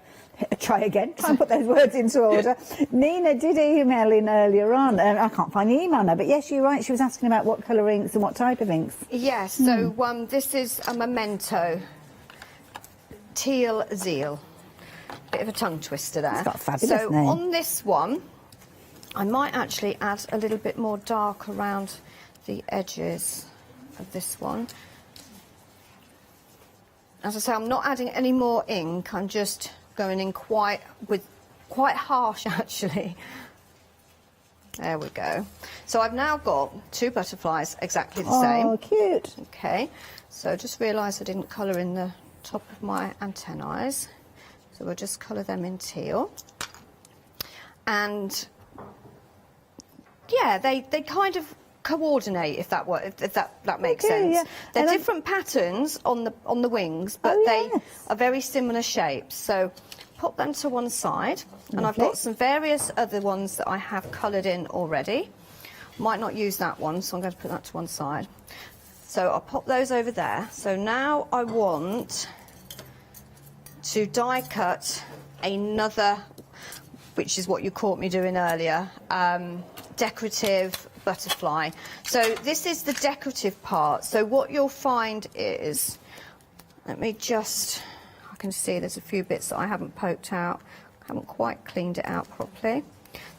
Try again. Try and put those words into order. Nina did email in earlier on. I can't find the email now, but yes, you're right. She was asking about what colour inks and what type of inks. Yes, so this is a Memento. Teal Zeal. Bit of a tongue twister there. It's got a fabulous so name. on this one, I might actually add a little bit more dark around the edges of this one. As I say, I'm not adding any more ink. I'm just going in quite harsh, actually. There we go. So I've now got two butterflies exactly the same. Oh, cute. Okay. So just realised I didn't colour in the top of my antennae. So we'll just colour them in teal. And yeah, they kind of coordinate, if that makes sense. Yeah. They're And different patterns on the wings, but they are very similar shapes. So pop them to one side, and I've got some various other ones that I have coloured in already. Might not use that one, so I'm going to put that to one side. So I'll pop those over there. So now I want to die cut another, which is what you caught me doing earlier, decorative butterfly. So this is the decorative part. So what you'll find is, let me just, I can see there's a few bits that I haven't poked out, haven't quite cleaned it out properly.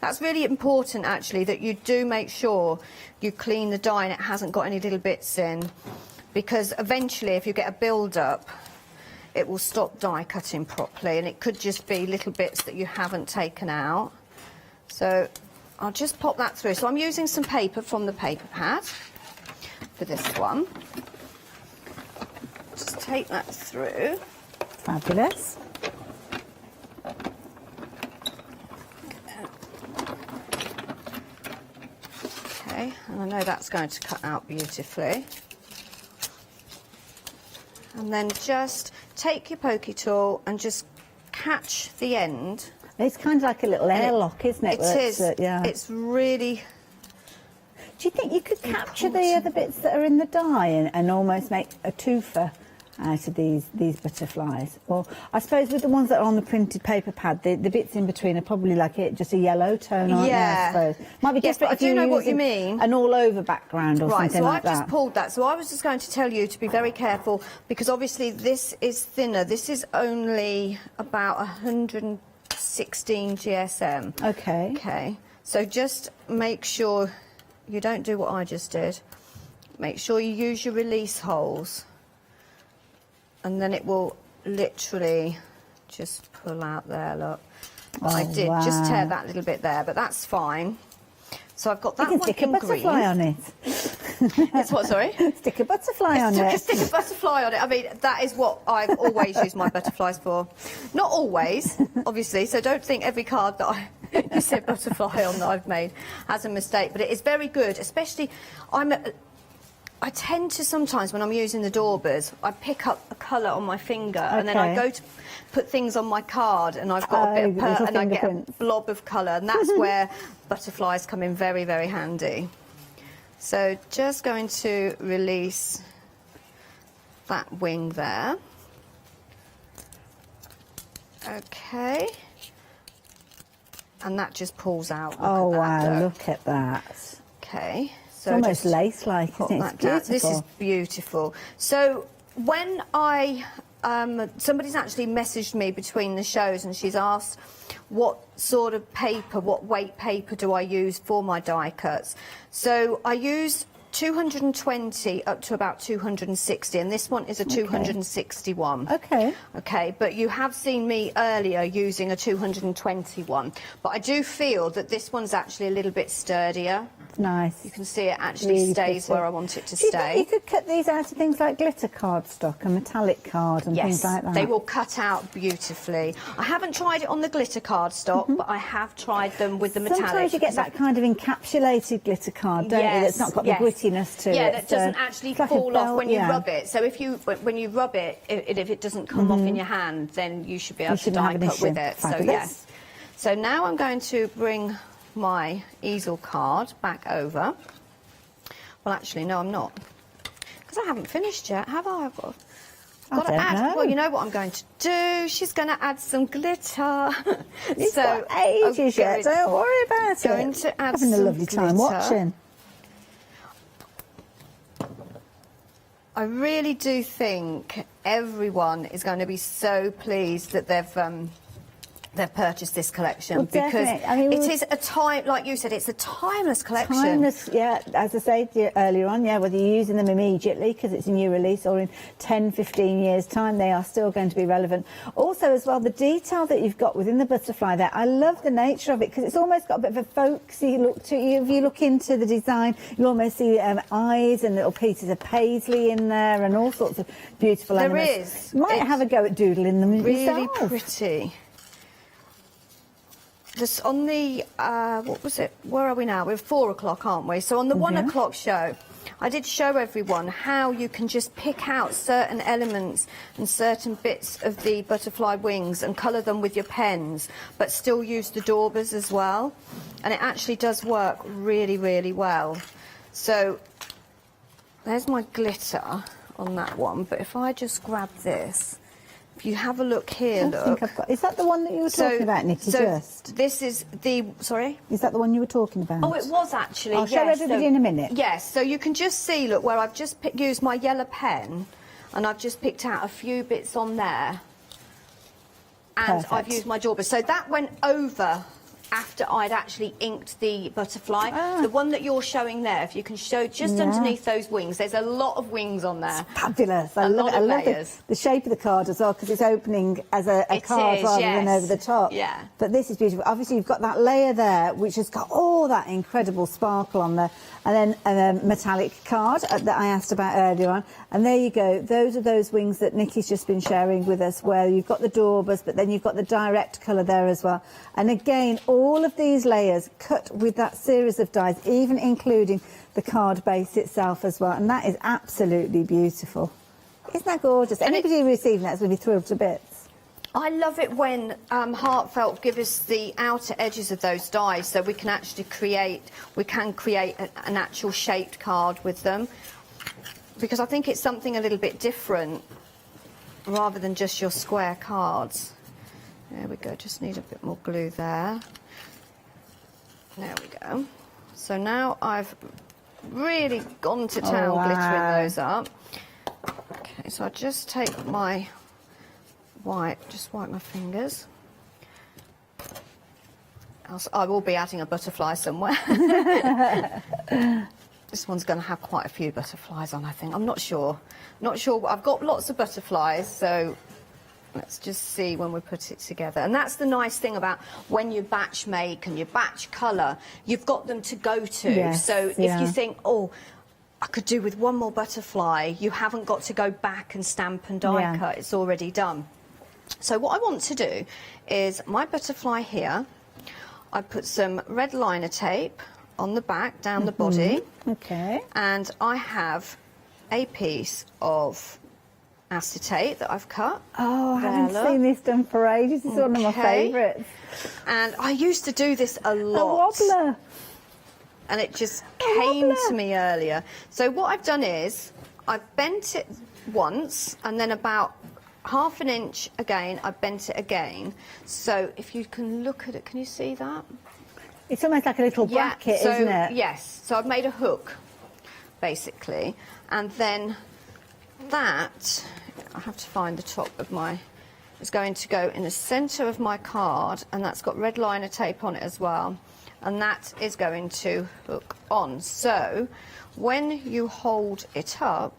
That's really important, actually, that you do make sure you clean the die and it hasn't got any little bits in, because eventually if you get a build-up, it will stop die cutting properly, and it could just be little bits that you haven't taken out. So I'll just pop that through. So I'm using some paper from the paper pad for this one. Just take that through. Fabulous. Okay, and I know that's going to cut out beautifully. And then just take your pokey tool and just catch the end. It's kind of like a little airlock, isn't it? It is. Yeah. It's really... Do you think you could capture the other bits that are in the die and almost make a twofer out of these butterflies? Or I suppose with the ones that are on the printed paper pad, the bits in between are probably like just a yellow tone, aren't they, I suppose? Might be different. But I do know what you mean. An all-over background or something like that. Right, so I've just pulled that. So I was just going to tell you to be very careful, because obviously this is thinner. This is only about 116 GSM. Okay. Okay. So just make sure you don't do what I just did. Make sure you use your release holes, and then it will literally just pull out there, look. I did just tear that little bit there, but that's fine. So I've got that you can one stick a in butterfly green. on it. It's what, sorry? Stick a butterfly on it. Stick a butterfly on it. I mean, that is what I've always used my butterflies for. Not always, obviously, so don't think every card that I use a butterfly on that I've made has a mistake, but it is very good, especially I tend to sometimes, when I'm using the daubers, I pick up a colour on my finger, and then I go to put things on my card, and I've got a bit of and I get a blob of colour, and that's where butterflies come in very, very handy. So just going to release that wing there. Okay. And that just pulls out. Oh, wow, look at that. Okay. It's almost lace-like, isn't it? It's beautiful. This is beautiful. So when somebody's actually messaged me between the shows, and she's asked what sort of paper, what weight paper do I use for my die cuts. So I use 220 up to about 260, and this one is a 261. Okay. Okay, but you have seen me earlier using a 221, but I do feel that this one's actually a little bit sturdier. Nice. You can see it actually Really stays pretty. where I want it to Do you stay. think you could cut these out of things like glitter cardstock and metallic card and things like that? They will cut out beautifully. I haven't tried it on the glitter cardstock, but I have tried them with the metallic. Sometimes you get that kind of encapsulated glitter card, don't you? That's not got the grittiness to it. Yeah, that doesn't actually fall off when you rub it. So when you rub it, if it doesn't come off in your hand, then you should be able to die cut with it. So yes. So now I'm going to bring my easel card back over. Well, actually, no, I'm not, because I haven't finished yet, have I? I've got to add. Well, you know what I'm going to do? She's going to add some glitter. You've got ages yet. Don't worry about it. Going to add Having a some lovely time glitter. watching. I really do think everyone is going to be so pleased that they've purchased this collection, because it is a time, like you said, it's a timeless collection. Timeless, yeah, as I said earlier on, yeah, whether you're using them immediately because it's a new release, or in 10, 15 years' time, they are still going to be relevant. Also, as well, the detail that you've got within the butterfly there, I love the nature of it, because it's almost got a bit of a folksy look to it. If you look into the design, you almost see eyes and little pieces of paisley in there and all sorts of beautiful elements. There is. You might have a go at doodling them Really yourself. pretty. This on the what was it? Where are we now? We're 4 o'clock, aren't we? So on the 1 o'clock show, I did show everyone how you can just pick out certain elements and certain bits of the butterfly wings and colour them with your pens, but still use the daubers as well. And it actually does work really, really well. So there's my glitter on that one. But if I just grab this. If you have a look here, Is that the one that you were talking about, Nikki, just? This is the... Sorry? Is that the one you were talking about? Oh, it was actually, I'll show everybody in a minute. Yes, so you can just see, look, where I've just used my yellow pen, and I've just picked out a few bits on there. And I've used my dauber. So that went over after I'd actually inked the butterfly. The one that you're showing there, if you can show just underneath those wings, there's a lot of wings on there. It's fabulous. I love it. I love the shape of the card as well, because it's opening as a card rather than over the top. Yeah. But this is beautiful. Obviously, you've got that layer there, which has got all that incredible sparkle on there, and then a metallic card that I asked about earlier on. And there you go. Those are those wings that Nikki's just been sharing with us, where you've got the daubers, but then you've got the direct colour there as well. And again, all of these layers cut with that series of dies, even including the card base itself as well. And that is absolutely beautiful. Isn't that gorgeous? Anybody receiving that is going to be thrilled to bits. I love it when Heartfelt give us the outer edges of those dies, so we can actually create an actual shaped card with them, because I think it's something a little bit different rather than just your square cards. There we go, just need a bit more glue there. There we go. So now I've really gone to town glittering those up. Okay, so I just take my wipe my fingers. Else I will be adding a butterfly somewhere. This one's going to have quite a few butterflies on, I think. I'm not sure. Not sure. I've got lots of butterflies, so let's just see when we put it together. And that's the nice thing about when you batch make and you batch colour, you've got them to go to. Yes, so if you think, oh, I could do with one more butterfly, you haven't got to go back and stamp and die cut. It's already done. So what I want to do is my butterfly here, I put some red liner tape on the back, down the body. Okay. And I have a piece of acetate that I've cut. Oh, I haven't seen this done for ages. This is one of my favourites. And I used to do this a lot. A wobbler. And it just came to me earlier. So what I've done is I've bent it once, and then about half an inch again, I bent it again. So if you can look at it, can you see that? It's almost like a little bracket, isn't it? Yes. So I've made a hook, basically. And then that, I have to find the top of my, is going to go in the centre of my card, and that's got red liner tape on it as well. And that is going to hook on. So when you hold it up,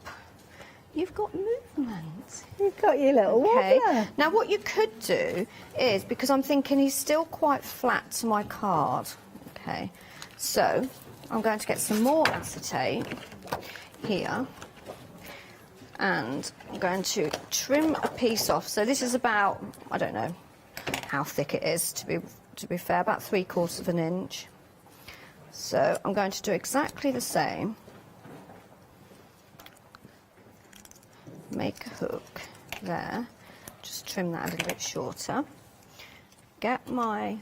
you've got movement. You've got your little wobbler. Now what you could do is, because I'm thinking he's still quite flat to my card, okay, so I'm going to get some more acetate here, and I'm going to trim a piece off. So this is about, I don't know how thick it is, to be fair, about 3/4 of an inch. So I'm going to do exactly the same. Make a hook there, just trim that a little bit shorter. Get my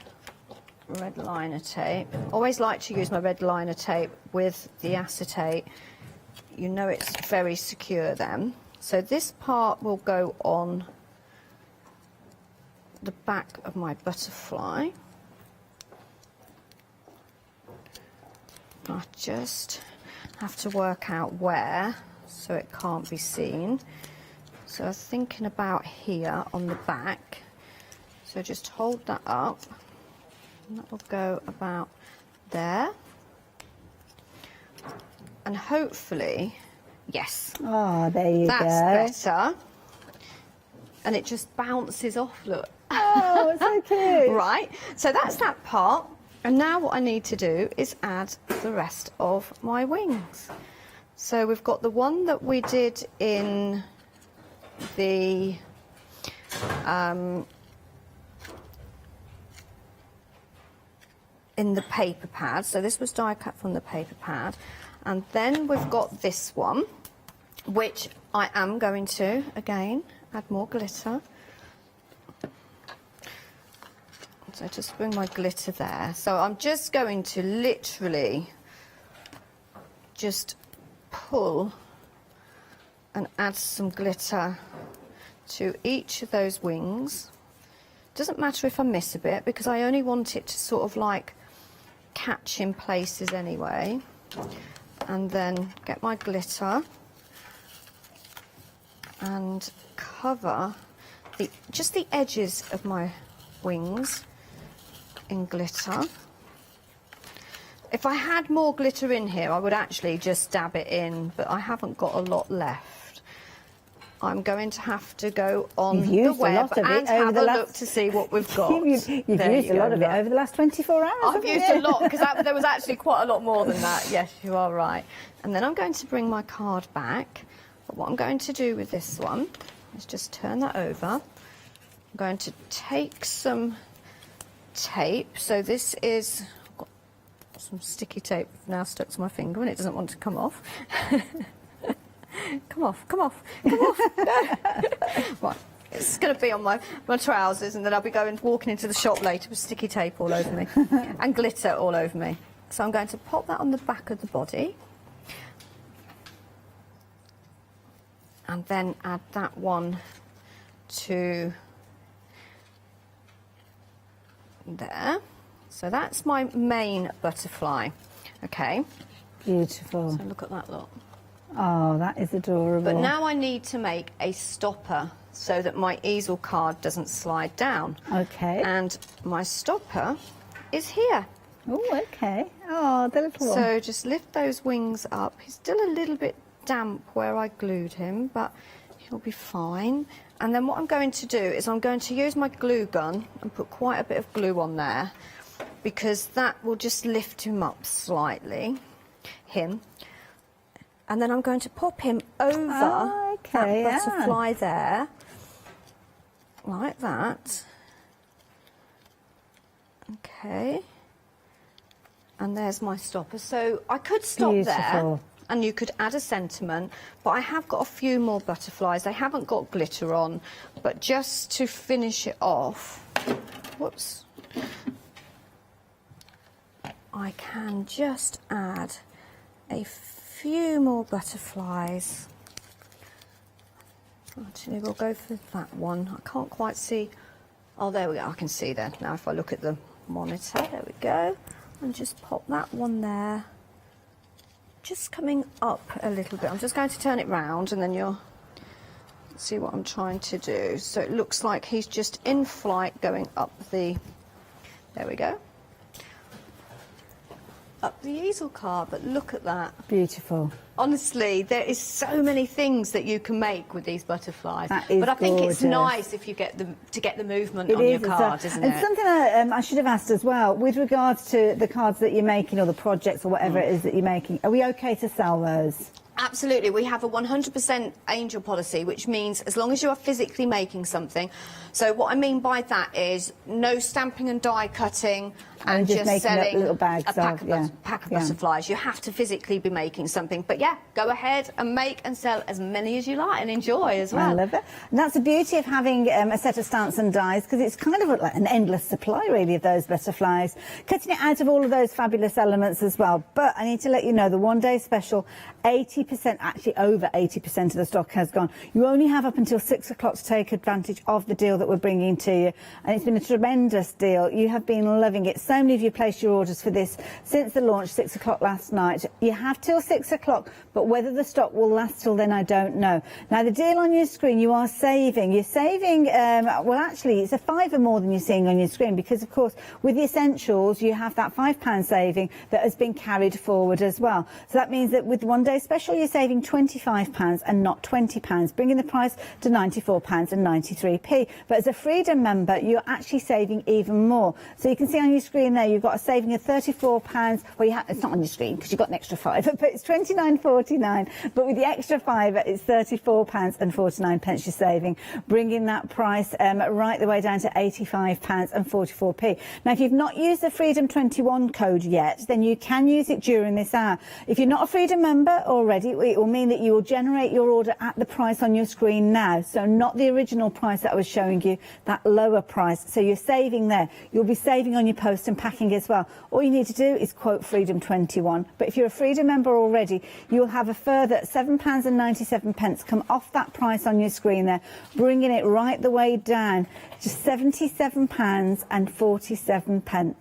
red liner tape. Always like to use my red liner tape with the acetate. You know it's very secure then. So this part will go on the back of my butterfly. I just have to work out where, so it can't be seen. So I was thinking about here on the back. So just hold that up, and that will go about there. And hopefully, yes. Oh, there you go. That's better. And it just bounces off, look. Oh, it's so cute. Right, so that's that part. And now what I need to do is add the rest of my wings. So we've got the one that we did in the paper pad. So this was die cut from the paper pad. And then we've got this one, which I am going to, again, add more glitter. So just bring my glitter there. So I'm just going to literally just pull and add some glitter to each of those wings. Doesn't matter if I miss a bit, because I only want it to sort of like catch in places anyway. And then get my glitter and cover just the edges of my wings in glitter. If I had more glitter in here, I would actually just dab it in, but I haven't got a lot left. I'm going to have to go on the web and have a look to see what we've got. You've used a lot of it over the last 24 hours. I've used a lot, because there was actually quite a lot more than that. Yes, you are right. And then I'm going to bring my card back. But what I'm going to do with this one is just turn that over. I'm going to take some tape. So this is... I've got some sticky tape now stuck to my finger and it doesn't want to come off. Come off, come off, come off. Right, it's going to be on my trousers, and then I'll be walking into the shop later with sticky tape all over me and glitter all over me. So I'm going to pop that on the back of the body and then add that one to there. So that's my main butterfly. Okay. Beautiful. So look at that lot. Oh, that is adorable. But now I need to make a stopper so that my easel card doesn't slide down. Okay. And my stopper is here. Oh, okay. Oh, the little one. So just lift those wings up. He's still a little bit damp where I glued him, but he'll be fine. And then what I'm going to do is I'm going to use my glue gun and put quite a bit of glue on there, because that will just lift him up slightly, and then I'm going to pop him over that butterfly there, like that. Okay. And there's my stopper. So I could stop there, and you could add a sentiment, but I have got a few more butterflies. They haven't got glitter on, but just to finish it off, whoops, I can just add a few more butterflies. Actually, we'll go for that one. I can't quite see. Oh, there we go. I can see there. Now if I look at the monitor, there we go. And just pop that one there. Just coming up a little bit. I'm just going to turn it round and then you'll see what I'm trying to do. So it looks like he's just in flight going up the... There we go. Up the easel card, but look at that. Beautiful. Honestly, there is so many things that you can make with these butterflies. That is but I think gorgeous. it's nice if you get the movement on It your is, card, isn't and it? something I should have asked as well, with regards to the cards that you're making or the projects or whatever it is that you're making, are we okay to sell those? Absolutely. We have a 100% angel policy, which means as long as you are physically making something. So what I mean by that is no stamping and die cutting and just making selling little bags a pack of butterflies. You have to physically be making something. But yeah, go ahead and make and sell as many as you like and enjoy as well. I love it. And that's the beauty of having a set of stamps and dies, because it's kind of like an endless supply, really, of those butterflies. Cutting it out of all of those fabulous elements as well. But I need to let you know, the one-day special, 80%, actually over 80% of the stock has gone. You only have up until 6 o'clock to take advantage of the deal that we're bringing to you. And it's been a tremendous deal. You have been loving it. So many of you placed your orders for this since the launch, 6 o'clock last night. You have till 6 o'clock, but whether the stock will last till then, I don't know. Now, the deal on your screen, you are saving. You're saving, well, actually, it's a £5 more than you're seeing on your screen, because, of course, with the essentials, you have that £5 saving that has been carried forward as well. So that means that with one day special, you're saving £25 and not £20, bringing the price to £94.93. But as a Freedom member, you're actually saving even more. So you can see on your screen there, you've got a saving of £34. Well, it's not on your screen because you've got an extra £5, but it's £29.49. But with the extra £5, it's £34.49 you're saving, bringing that price right the way down to £85.44. Now, if you've not used the Freedom 21 code yet, then you can use it during this hour. If you're not a Freedom member already, it will mean that you will generate your order at the price on your screen now. So not the original price that I was showing you, that lower price. So you're saving there. You'll be saving on your post and packing as well. All you need to do is quote Freedom 21. But if you're a Freedom member already, you'll have a further £7.97 come off that price on your screen there, bringing it right the way down to £77.47.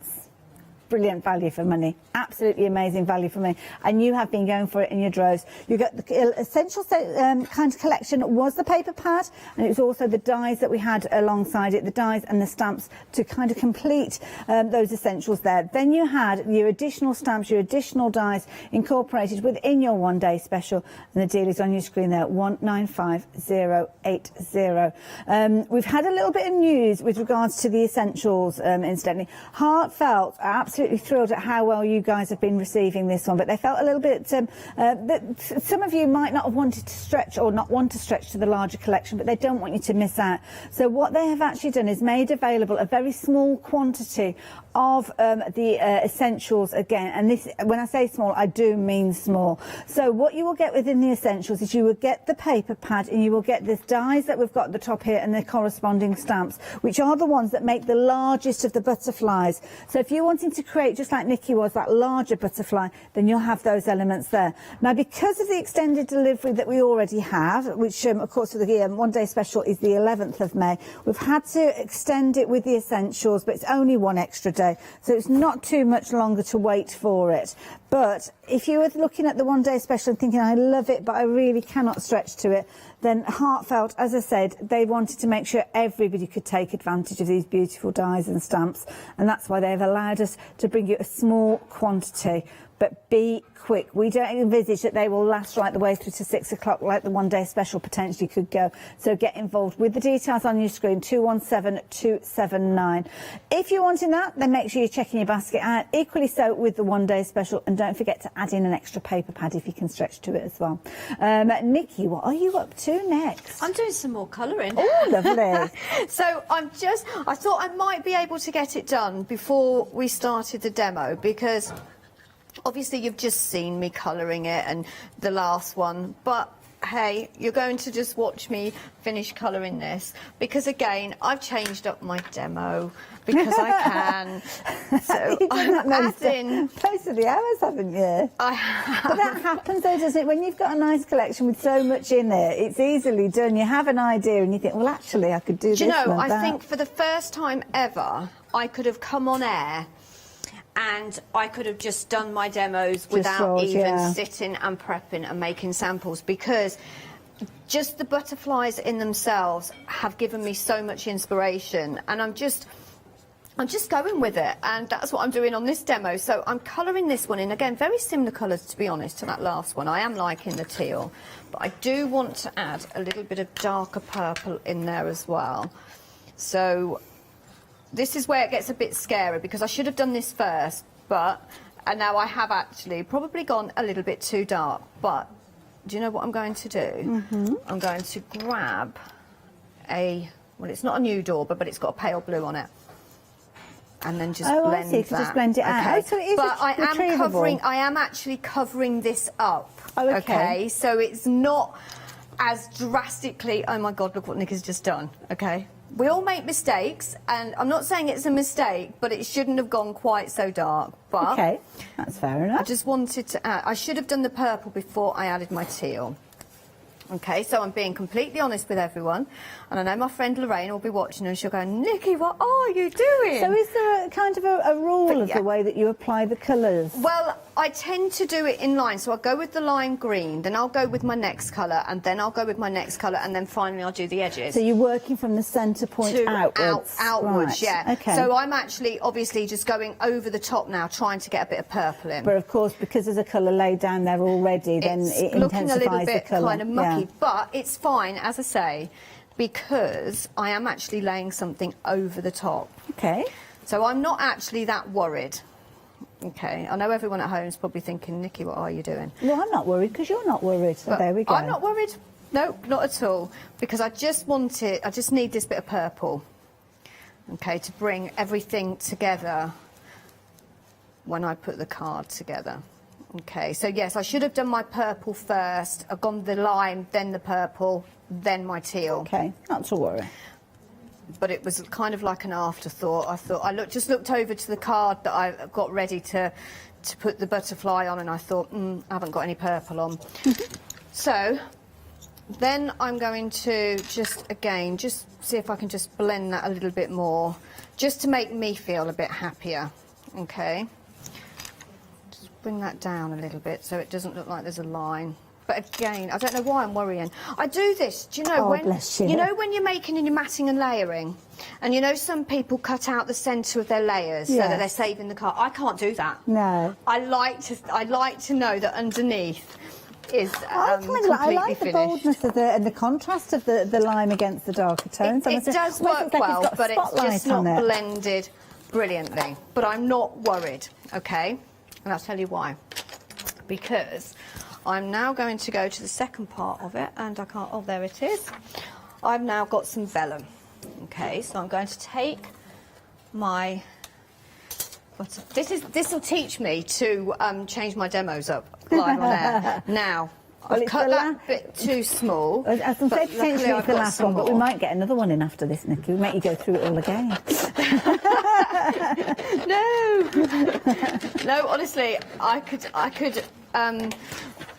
brilliant value for money. Absolutely amazing value for money. And you have been going for it in your droves. You got the essential kind of collection was the paper pad, and it was also the dies that we had alongside it, the dies and the stamps to kind of complete those essentials there. Then you had your additional stamps, your additional dies incorporated within your one-day special, and the deal is on your screen there, 195080. We've had a little bit of news with regards to the essentials, incidentally. Heartfelt are absolutely thrilled at how well you guys have been receiving this one, but they felt a little bit that some of you might not have wanted to stretch or not want to stretch to the larger collection, but they don't want you to miss out. So what they have actually done is made available a very small quantity of the essentials again, and this, when I say small, I do mean small. So what you will get within the essentials is you will get the paper pad, and you will get the dies that we've got at the top here and the corresponding stamps, which are the ones that make the largest of the butterflies. So if you're wanting to create, just like Nikki was, that larger butterfly, then you'll have those elements there. Now, because of the extended delivery that we already have, which of course for the one-day special is the 11th of May, we've had to extend it with the essentials, but it's only one extra day, so it's not too much longer to wait for it. But if you were looking at the one-day special and thinking, I love it, but I really cannot stretch to it, then Heartfelt, as I said, they wanted to make sure everybody could take advantage of these beautiful dies and stamps, and that's why they've allowed us to bring you a small quantity. But be quick. We don't envisage that they will last right the way through to 6 o'clock like the one-day special potentially could go. So get involved with the details on your screen, 217279. If you're wanting that, then make sure you're checking your basket out. Equally so with the one-day special, and don't forget to add in an extra paper pad if you can stretch to it as well. Nikki, what are you up to next? I'm doing some more colouring. Oh, lovely. So I thought I might be able to get it done before we started the demo, because obviously you've just seen me colouring it and the last one, but hey, you're going to just watch me finish colouring this, because again, I've changed up my demo because I can. So I'm adding most of the hours, haven't you? I have. But that happens though, doesn't it? When you've got a nice collection with so much in it, it's easily done. You have an idea and you think, well, actually, I could do this. Do you know, and I that. think for the first time ever, I could have come on air and I could have just done my demos without even sitting and prepping and making samples, because just the butterflies in themselves have given me so much inspiration, and I'm just going with it, and that's what I'm doing on this demo. So I'm colouring this one in, again, very similar colours, to be honest, to that last one. I am liking the teal, but I do want to add a little bit of darker purple in there as well. So this is where it gets a bit scary, because I should have done this first, and now I have actually probably gone a little bit too dark. But do you know what I'm going to do? I'm going to grab well, it's not a nude dauber, but it's got a pale blue on it, and then just blend I see. You can just blend it out. Okay. Oh, so it is I am actually covering this up. Oh, okay. So it's not as drastically. Oh my God! Look what Nick has just done. Okay. We all make mistakes, and I'm not saying it's a mistake, but it shouldn't have gone quite so dark. But okay, that's fair enough. I just wanted to add, I should have done the purple before I added my teal. Okay, so I'm being completely honest with everyone, and I know my friend Lorraine will be watching and she'll go, Nikki, what are you doing? So is there a kind of a rule of the way that you apply the colours? Well, I tend to do it in line, so I'll go with the lime green, then I'll go with my next colour, and then I'll go with my next colour, and then finally I'll do the edges. So you're working from the centre point outwards? Outwards, right. yeah. Okay. So I'm actually, obviously, just going over the top now, trying to get a bit of purple in. But of course, because there's a colour laid down there already, then it intensifies the colour. It's looking a little bit kind of mucky, yeah. but it's fine, as I say, because I am actually laying something over the top. Okay. So I'm not actually that worried. Okay, I know everyone at home is probably thinking, Nikki, what are you doing? Well, I'm not worried because you're not worried, so but there we go. I'm not worried, no, not at all, because I just need this bit of purple, okay, to bring everything together when I put the card together. Okay, so yes, I should have done my purple first. I've gone the lime, then the purple, then my teal. Okay, not to worry. But it was kind of like an afterthought. I thought, just looked over to the card that I got ready to put the butterfly on, and I thought, I haven't got any purple on. So then I'm going to just see if I can just blend that a little bit more, just to make me feel a bit happier. Okay. bring that down a little bit so it doesn't look like there's a line. But again, I don't know why I'm worrying. I do this, do you know, Oh, when bless you. you know when you're making and you're matting and layering, and you know some people cut out the centre of their layers so that Yes. they're saving the card. I can't do that. No. I like to know that underneath is I completely like the finished. boldness of and the contrast of the lime against the darker tones. It does work well, but it's just not it. blended brilliantly. But I'm not worried, okay? And I'll tell you why. Because I'm now going to go to the second part of it, and I can't, oh, there it is. I've now got some vellum. Okay, so I'm going to take my, this will teach me to change my demos up live on air. Now, I've cut that bit too small. I was going to say potentially it's the last one, but we might get another one in after this, Nikki. We'll make you go through it all again. No, honestly, I could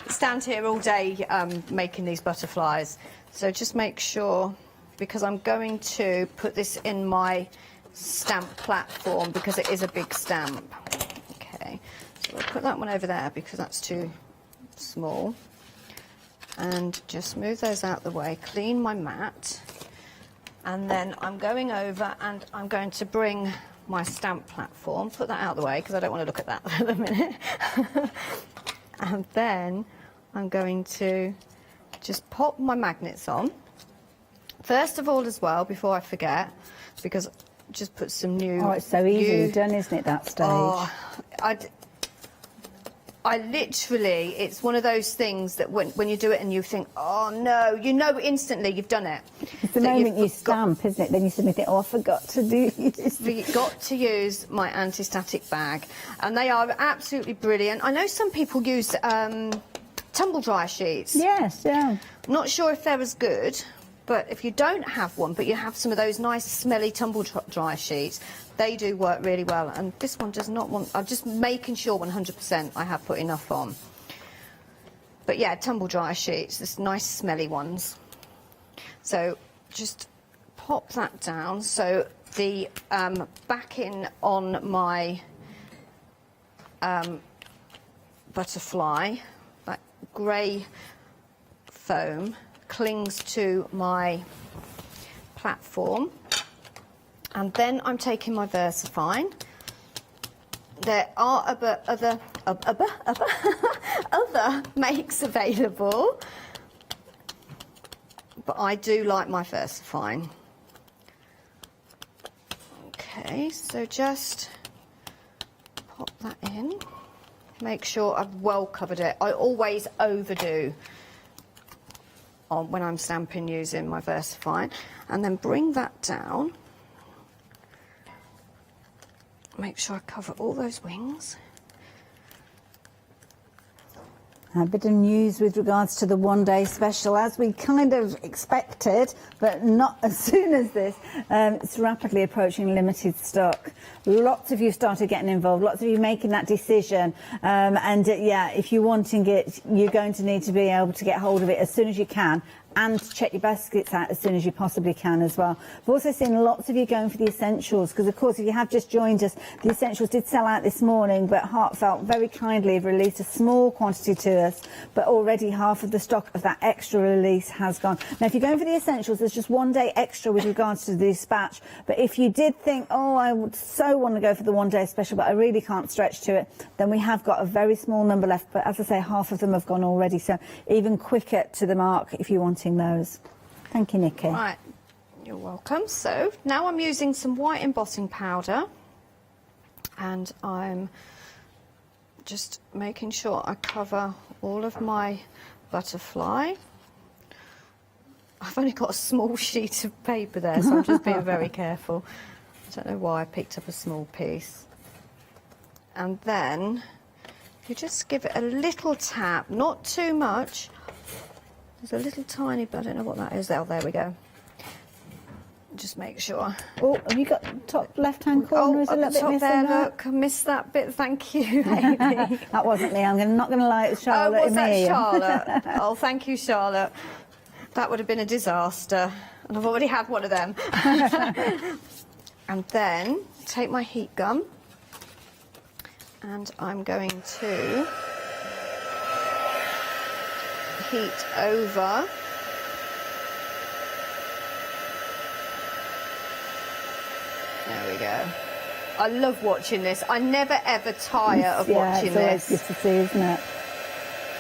stand here all day making these butterflies. So just make sure, because I'm going to put this in my stamp platform because it is a big stamp. Okay, so I'll put that one over there because that's too small. And just move those out the way, clean my mat, and then I'm going over and I'm going to bring my stamp platform, put that out the way because I don't want to look at that at the minute. And then I'm going to just pop my magnets on. First of all as well, before I forget, because just put some new... Oh, it's so easily done, isn't it, that stage? Oh, I literally, it's one of those things that when you do it and you think, oh no, you know instantly you've done it. It's the moment you stamp, isn't it? Then you suddenly think, oh, I forgot to do this. You've got to use my anti-static bag, and they are absolutely brilliant. I know some people use tumble dryer sheets. Yes, yeah. Not sure if they're as good, but if you don't have one, but you have some of those nice smelly tumble dryer sheets, they do work really well. And this one does not want, I'm just making sure 100% I have put enough on. But yeah, tumble dryer sheets, this nice smelly ones. So just pop that down. So the backing on my butterfly, that grey foam, clings to my platform, and then I'm taking my VersaFine. There are other makes available, but I do like my VersaFine. Okay, so just pop that in. Make sure I've well covered it. I always overdo when I'm stamping using my VersaFine, and then bring that down. Make sure I cover all those wings. A bit of news with regards to the one-day special, as we kind of expected, but not as soon as this. It's rapidly approaching limited stock. Lots of you started getting involved, lots of you making that decision. Yeah, if you're wanting it, you're going to need to be able to get hold of it as soon as you can, and check your baskets out as soon as you possibly can as well. I've also seen lots of you going for the essentials, because of course if you have just joined us, the essentials did sell out this morning, but Heartfelt very kindly have released a small quantity to us, but already half of the stock of that extra release has gone. Now if you're going for the essentials, there's just 1 day extra with regards to the dispatch, but if you did think, oh, I would so want to go for the 1 day special, but I really can't stretch to it, then we have got a very small number left, but as I say, half of them have gone already, so even quicker to the mark if you want those. Thank you, Nikki. Right, you're welcome. So now I'm using some white embossing powder, and I'm just making sure I cover all of my butterfly. I've only got a small sheet of paper there, so I'm just being very careful. I don't know why I picked up a small piece. And then you just give it a little tap, not too much. There's a little tiny bit, I don't know what that is. Oh, there we go. Just make sure. Oh, have you got the top left-hand corner? Is a little bit missing there, that? look, I missed that bit. Thank you, Amy. That wasn't me. I'm not going to lie, it was Charlotte. Oh, was that Charlotte? Oh, thank you, Charlotte. That would have been a disaster, and I've already had one of them. And then take my heat gun And I'm going to heat over there we go. I love watching this. I never ever tire of watching this. It's always good to see, isn't it?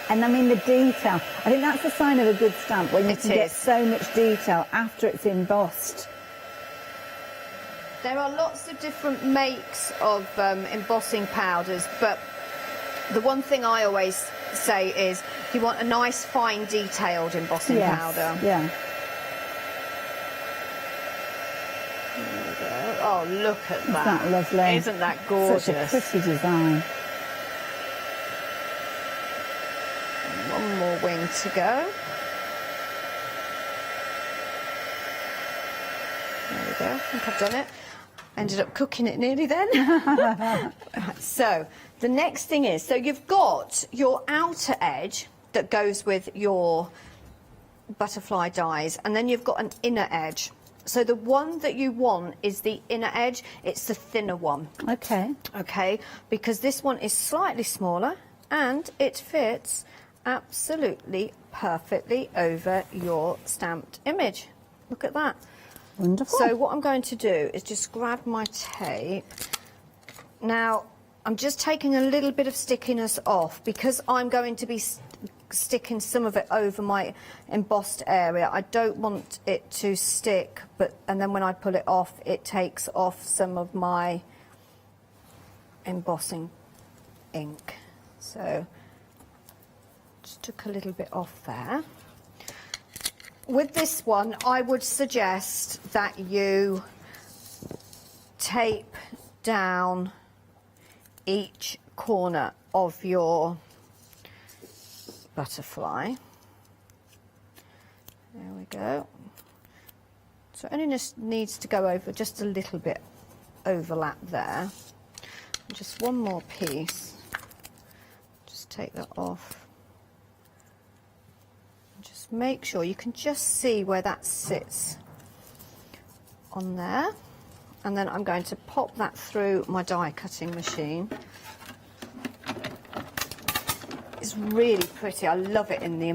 And I mean the detail. I think that's a sign of a good stamp when you can get so much detail after it's embossed. There are lots of different makes of embossing powders, but the one thing I always say is you want a nice fine detailed embossing powder. Yeah. There we go. Oh, look at that. Isn't that lovely? Isn't that gorgeous? Such a pretty design. One more wing to go. There we go. I think I've done it. Ended up cooking it nearly then. So the next thing is, so you've got your outer edge that goes with your butterfly dies, and then you've got an inner edge. So the one that you want is the inner edge. It's the thinner one. Okay. Okay, because this one is slightly smaller and it fits absolutely perfectly over your stamped image. Look at that. Wonderful. So what I'm going to do is just grab my tape. Now, I'm just taking a little bit of stickiness off because I'm going to be sticking some of it over my embossed area. I don't want it to stick, and then when I pull it off, it takes off some of my embossing ink. So, just took a little bit off there. With this one, I would suggest that you tape down each corner of your butterfly. There we go. So it only just needs to go over just a little bit overlap there. And just one more piece. Just take that off. Just make sure you can just see where that sits on there. And then I'm going to pop that through my die cutting machine. It's really pretty. I love it in the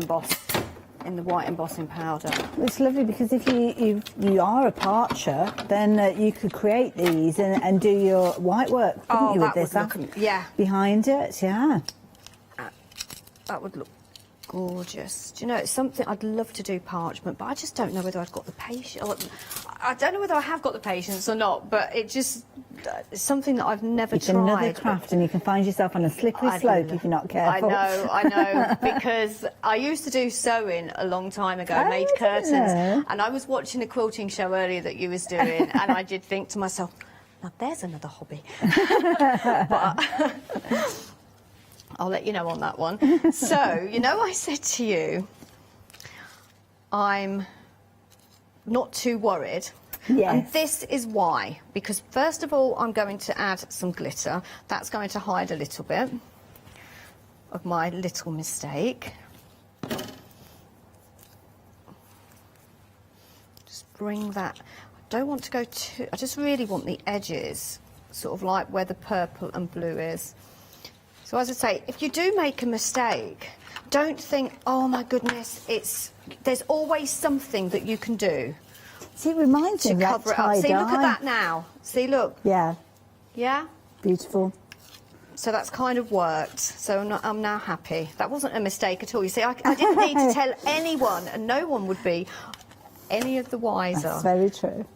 white embossing powder. It's lovely because if you are a parcher, then you could create these and do your white work, couldn't you, with this? Behind it, yeah. That would look gorgeous. Do you know, it's something I'd love to do parchment, but I just don't know whether I've got the patience. I don't know whether I have got the patience or not, but it's something that I've never tried. It's another craft, and you can find yourself on a slippery slope if you're not careful. I know, because I used to do sewing a long time ago, made curtains, and I was watching a quilting show earlier that you was doing, and I did think to myself, now there's another hobby. But I'll let you know on that one. So, you know, I said to you, I'm not too worried. Yes. And this is why. Because first of all, I'm going to add some glitter. That's going to hide a little bit of my little mistake. Just bring that. I don't want to go too... I just really want the edges, sort of like where the purple and blue is. So as I say, if you do make a mistake, don't think, oh my goodness, there's always something that you can do. See, it reminds me of that cover it up. See, look at that now. See, look. Yeah. Yeah? Beautiful. So that's kind of worked. So I'm now happy. That wasn't a mistake at all. You see, I didn't need to tell anyone, and no one would be any of the wiser. That's very true.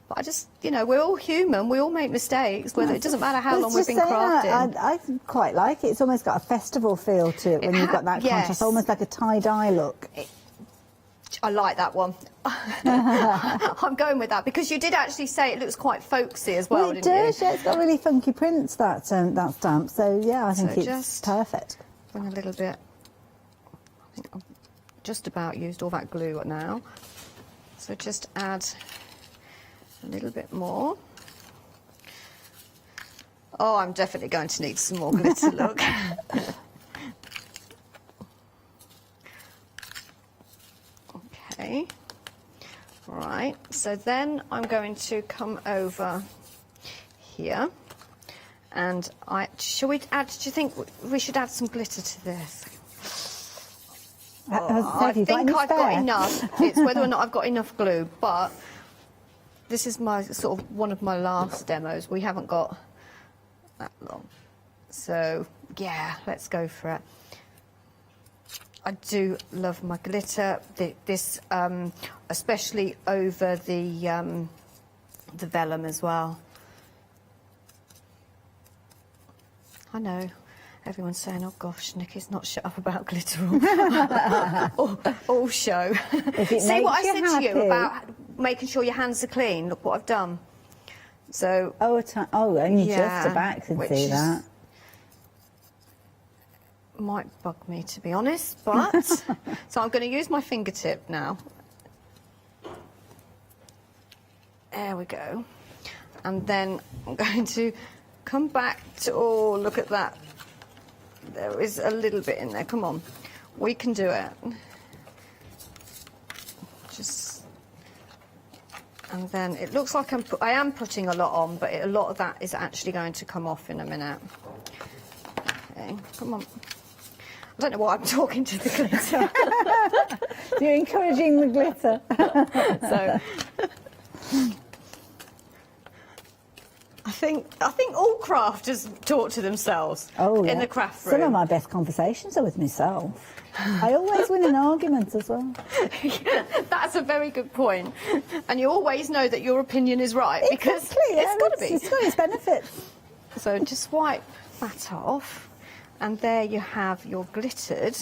But I just, you know, we're all human. We all make mistakes. Whether it doesn't matter how long we've been crafting. I quite like it. It's almost got a festival feel to it when you've got that contrast, almost like a tie-dye look. I like that one. I'm going with that because you did actually say it looks quite folksy as well, didn't you? It does, yeah. It's got really funky prints, that stamp. So, yeah, I think it's perfect. Bring a little bit. I think I've just about used all that glue now. So just add a little bit more. Oh, I'm definitely going to need some more glitter, look. Okay. Right, so then I'm going to come over here And shall we add? Do you think we should add some glitter to this? I think I've got enough. It's whether or not I've got enough glue, but this is my sort of one of my last demos. We haven't got that long, so yeah, let's go for it. I do love my glitter. This, especially over the vellum as well. I know. Everyone's saying, oh gosh, Nikki's not shut up about glitter all show. See what I said to you about making sure your hands are clean? Look what I've done. So only just about can see that. Might bug me, to be honest, but so I'm going to use my fingertip now. There we go. And then I'm going to come back to, oh, look at that. There is a little bit in there. Come on, we can do it. Just, and then it looks like I am putting a lot on, but a lot of that is actually going to come off in a minute. Okay, come on. I don't know why I'm talking to the glitter. You're encouraging the glitter. So I think all crafters talk to themselves in the craft room. Some of my best conversations are with myself. I always win an argument as well. That's a very good point. And you always know that your opinion is right because it's got to be. It's got its benefits. So just wipe that off. And there you have your glittered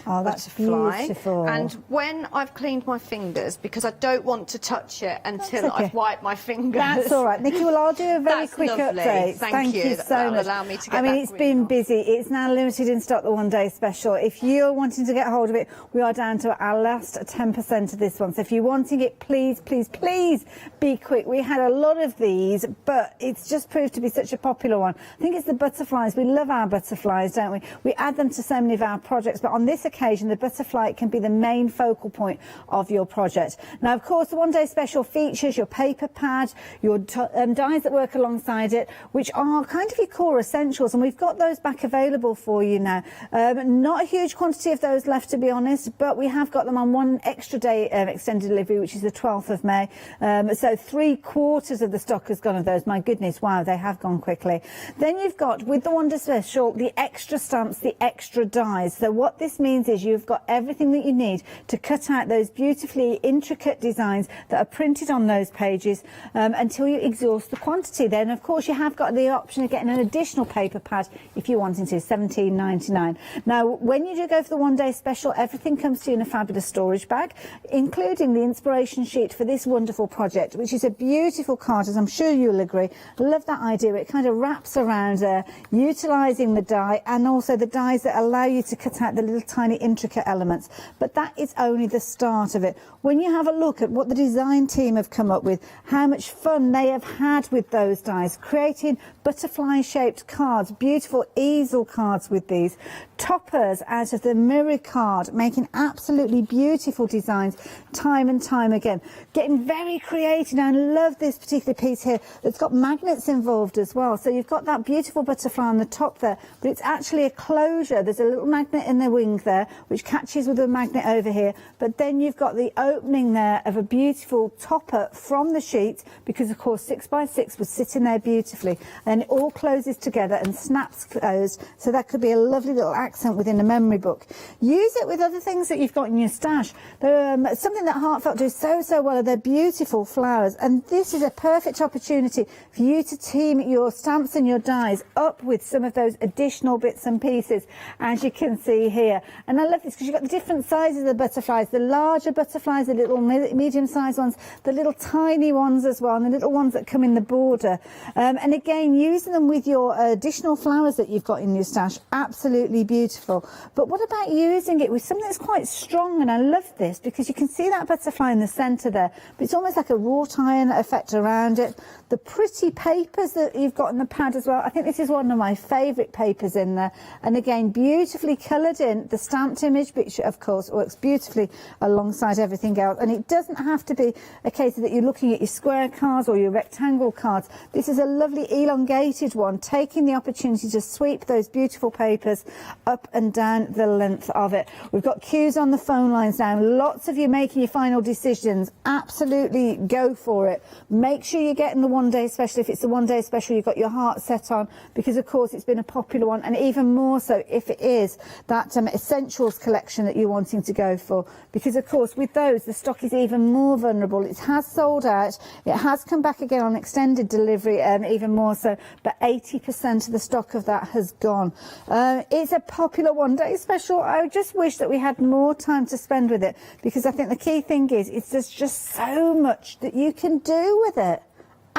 butterfly. Beautiful. And when I've cleaned my fingers, because I don't want to touch it until I've wiped my fingers. That's all right, Nikki. Well, I'll do a very quick update. Thank you so much. Allow me to get I mean, it's been busy. It's now limited in stock, the one-day special. If you're wanting to get hold of it, we are down to our last 10% of this one. So if you're wanting it, please, please, please be quick. We had a lot of these, but it's just proved to be such a popular one. I think it's the butterflies. We love our butterflies, don't we? We add them to so many of our projects, but on this occasion, the butterfly can be the main focal point of your project. Now, of course, the one-day special features your paper pad, your dies that work alongside it, which are kind of your core essentials, and we've got those back available for you now. Not a huge quantity of those left, to be honest, but we have got them on one extra day extended delivery, which is the 12th of May. So 3/4 of the stock has gone of those. My goodness, wow, they have gone quickly. Then you've got, with the Wonder Special, the extra stamps, the extra dies. So what this means is you've got everything that you need to cut out those beautifully intricate designs that are printed on those pages until you exhaust the quantity. Then, of course, you have got the option of getting an additional paper pad if you're wanting to, £17.99. Now, when you do go for the one-day special, everything comes to you in a fabulous storage bag, including the inspiration sheet for this wonderful project, which is a beautiful card, as I'm sure you'll agree. I love that idea. It kind of wraps around there, utilising the die and also the dies that allow you to cut out the little tiny intricate elements. But that is only the start of it. When you have a look at what the design team have come up with, how much fun they have had with those dies, creating butterfly-shaped cards, beautiful easel cards with these, toppers out of the mirror card, making absolutely beautiful designs time and time again. Getting very creative. I love this particular piece here that's got magnets involved as well. So you've got that beautiful butterfly on the top there, but it's actually a closure. There's a little magnet in the wing there, which catches with a magnet over here. But then you've got the opening there of a beautiful topper from the sheet, because of course 6x6 was sitting there beautifully. And it all closes together and snaps closed. So that could be a lovely little accent within a memory book. Use it with other things that you've got in your stash. Something that Heartfelt do so well are their beautiful flowers, and this is a perfect opportunity for you to team your stamps and your dies up with some of those additional bits and pieces, as you can see here. And I love this because you've got the different sizes of the butterflies, the larger butterflies, the little medium-sized ones, the little tiny ones as well, and the little ones that come in the border. And again, using them with your additional flowers that you've got in your stash, absolutely beautiful. But what about using it with something that's quite strong? And I love this because you can see that butterfly in the centre there, but it's almost like a wrought iron effect around it. The pretty papers that you've got in the pad as well. I think this is one of my favourite papers in there. And again, beautifully coloured in the stamp stamped image, which of course works beautifully alongside everything else. And it doesn't have to be a case that you're looking at your square cards or your rectangle cards. This is a lovely elongated one, taking the opportunity to sweep those beautiful papers up and down the length of it. We've got cues on the phone lines now. Lots of you making your final decisions. Absolutely go for it. Make sure you're getting the one-day special. If it's the one-day special, you've got your heart set on, because of course it's been a popular one, and even more so if it is that essentials collection that you're wanting to go for, because of course with those the stock is even more vulnerable. It has sold out, it has come back again on extended delivery, even more so, but 80% of the stock of that has gone. It's a popular one-day special. I just wish that we had more time to spend with it, because I think the key thing is there's just so much that you can do with it.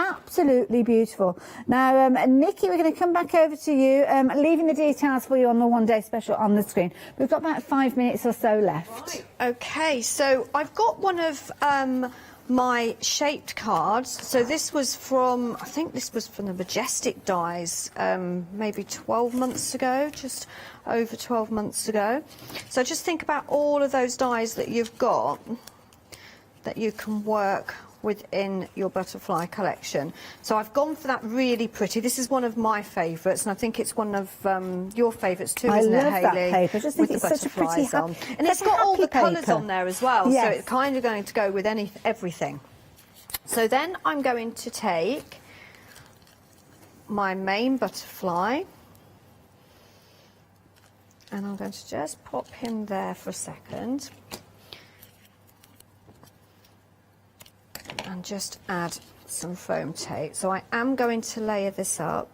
Absolutely beautiful. Now, Nikki, we're going to come back over to you, leaving the details for you on the one-day special on the screen. We've got about 5 minutes or so left. Right. Okay, so I've got one of my shaped cards. So this was from, I think this was from the Majestic dies, maybe 12 months ago, just over 12 months ago. So just think about all of those dies that you've got that you can work within your butterfly collection. So I've gone for that really pretty. This is one of my favourites, and I think it's one of your favourites too, isn't it, Hayley? I love that paper. I just think it's such a pretty on. And it's got all the colours on there as well, yes. So it's kind of going to go with everything. So then I'm going to take my main butterfly, and I'm going to just pop him there for a second. And just add some foam tape. So I am going to layer this up.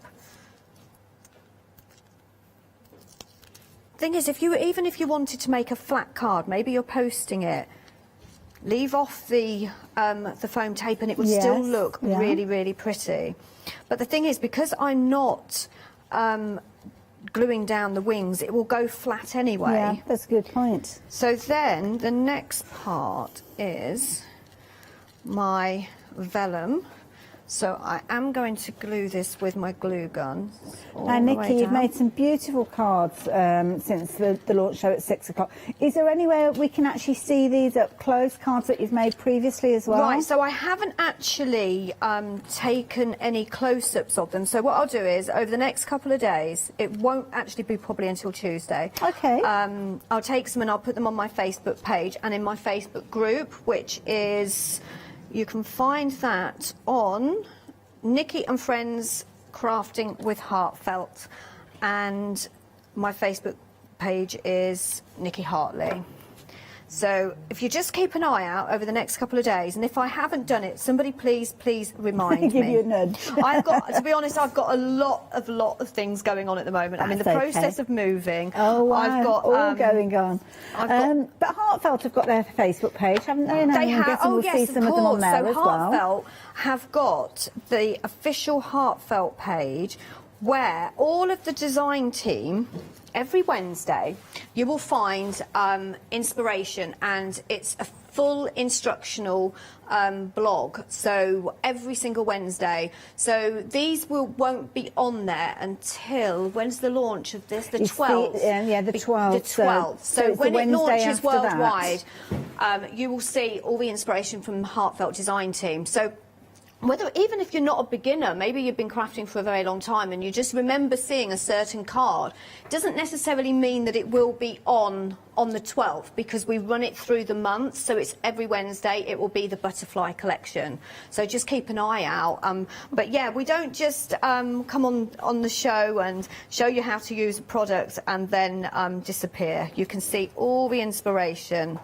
Thing is, even if you wanted to make a flat card, maybe you're posting it, leave off the foam tape and it would still look really, really pretty. But the thing is, because I'm not gluing down the wings, it will go flat anyway. Yeah, that's a good point. So then the next part is my vellum. So I am going to glue this with my glue gun. Now, Nikki, you've made some beautiful cards since the launch show at 6 o'clock. Is there anywhere we can actually see these up close, cards that you've made previously as well? Right, so I haven't actually taken any close-ups of them. So what I'll do is, over the next couple of days, it won't actually be probably until Tuesday. Okay. I'll take some and I'll put them on my Facebook page and in my Facebook group, which is... You can find that on Nikki and Friends Crafting with Heartfelt, and my Facebook page is Nikki Hartley. So if you just keep an eye out over the next couple of days, and if I haven't done it, somebody please remind me. Give you a nudge. To be honest, I've got a lot of things going on at the moment. I'm in the process of moving. Oh, wow. I've got all going on. But Heartfelt have got their Facebook page, haven't they? They have. We'll see some of them on there as well. Heartfelt have got the official Heartfelt page, where all of the design team, every Wednesday, you will find inspiration, and it's a full instructional blog, so every single Wednesday. So these won't be on there until, when's the launch of this? The 12th. Yeah, the 12th. The 12th. So when it launches worldwide, you will see all the inspiration from the Heartfelt design team. So even if you're not a beginner, maybe you've been crafting for a very long time and you just remember seeing a certain card, doesn't necessarily mean that it will be on the 12th, because we run it through the month, so it's every Wednesday. It will be the butterfly collection, so just keep an eye out. But yeah, we don't just come on the show and show you how to use a product and then disappear. You can see all the inspiration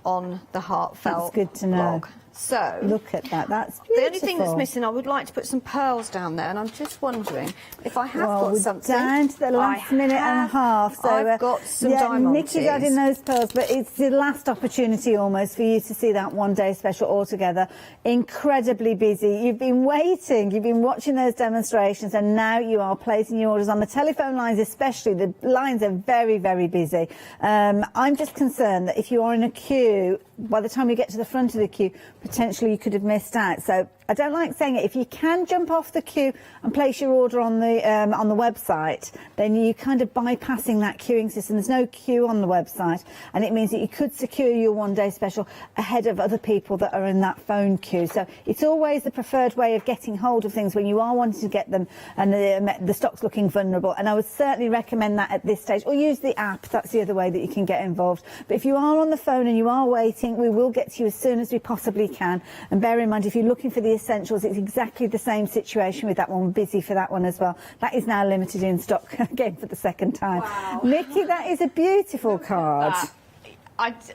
on the Heartfelt That's good to know. blog. So look at that, that's beautiful. The only thing that's missing, I would like to put some pearls down there, and I'm just wondering if I have got we're something. Down to the last minute and a half. So I've got some diamonds. Nikki's adding those pearls, but it's the last opportunity almost for you to see that one-day special altogether. Incredibly busy. You've been waiting, you've been watching those demonstrations, and now you are placing your orders on the telephone lines especially. The lines are very, very busy. I'm just concerned that if you are in a queue, by the time you get to the front of the queue, potentially you could have missed out. So I don't like saying it. If you can jump off the queue and place your order on the website, then you're kind of bypassing that queuing system. There's no queue on the website, and it means that you could secure your one-day special ahead of other people that are in that phone queue. So it's always the preferred way of getting hold of things when you are wanting to get them and the stock's looking vulnerable. And I would certainly recommend that at this stage, or use the app. That's the other way that you can get involved. But if you are on the phone and you are waiting, we will get to you as soon as we possibly can. And bear in mind, if you're looking for the essentials, it's exactly the same situation with that one. We're busy for that one as well. That is now limited in stock again for the second time. Wow. Nikki, that is a beautiful card.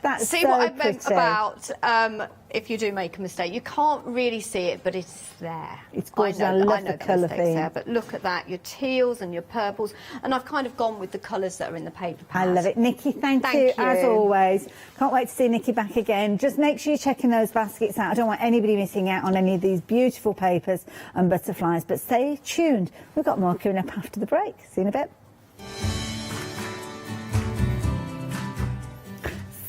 That's see so what I meant pretty. about if you do make a mistake. You can't really see it, but it's there. It's gorgeous. I love the colour theme. there, but look at that, your teals and your purples. And I've kind of gone with the colours that are in the paper I pads. love it. Nikki, thank you, as always. Can't wait to see Nikki back again. Just make sure you're checking those baskets out. I don't want anybody missing out on any of these beautiful papers and butterflies. But stay tuned. We've got more coming up after the break. See you in a bit.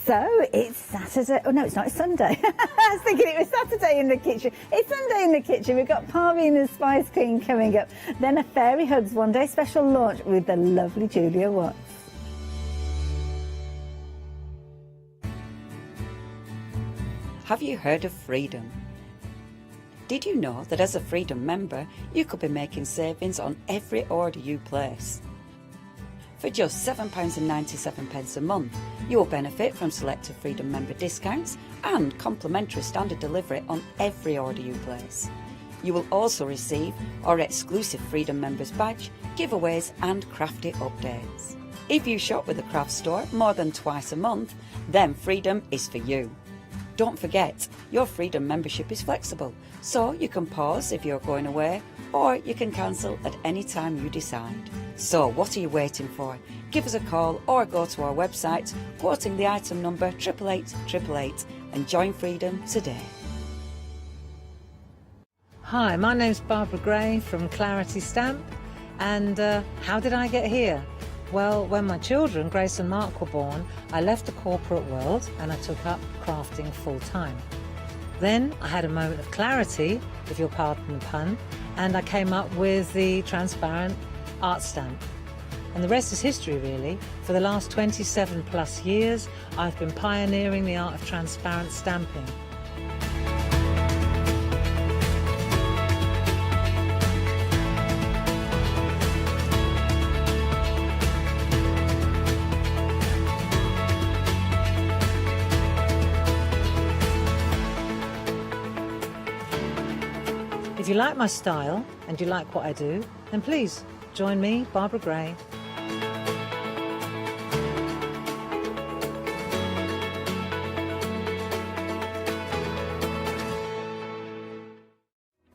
So it's Saturday. Oh no, it's not. It's Sunday. I was thinking it was Saturday in the kitchen. It's Sunday in the kitchen. We've got Parveen the Spice Queen coming up. Then a Fairy Hugs one day special launch with the lovely Julia Watts. Have you heard of Freedom? Did you know that as a Freedom member, you could be making savings on every order you place? For just £7.97 a month, you will benefit from selected Freedom member discounts and complimentary standard delivery on every order you place. You will also receive our exclusive Freedom members badge, giveaways and crafty updates. If you shop with the craft store more than twice a month, then Freedom is for you. Don't forget, your Freedom membership is flexible, so you can pause if you're going away, or you can cancel at any time you decide. So what are you waiting for? Give us a call or go to our website, quoting the item number 88888 and join Freedom today. Hi, my name's Barbara Gray from Clarity Stamp, and how did I get here? Well, when my children, Grace and Mark, were born, I left the corporate world and I took up crafting full-time. Then I had a moment of clarity, if you'll pardon the pun, and I came up with the transparent art stamp. And the rest is history, really. For the last 27 plus years, I've been pioneering the art of transparent stamping. If you like my style and you like what I do, then please join me, Barbara Gray.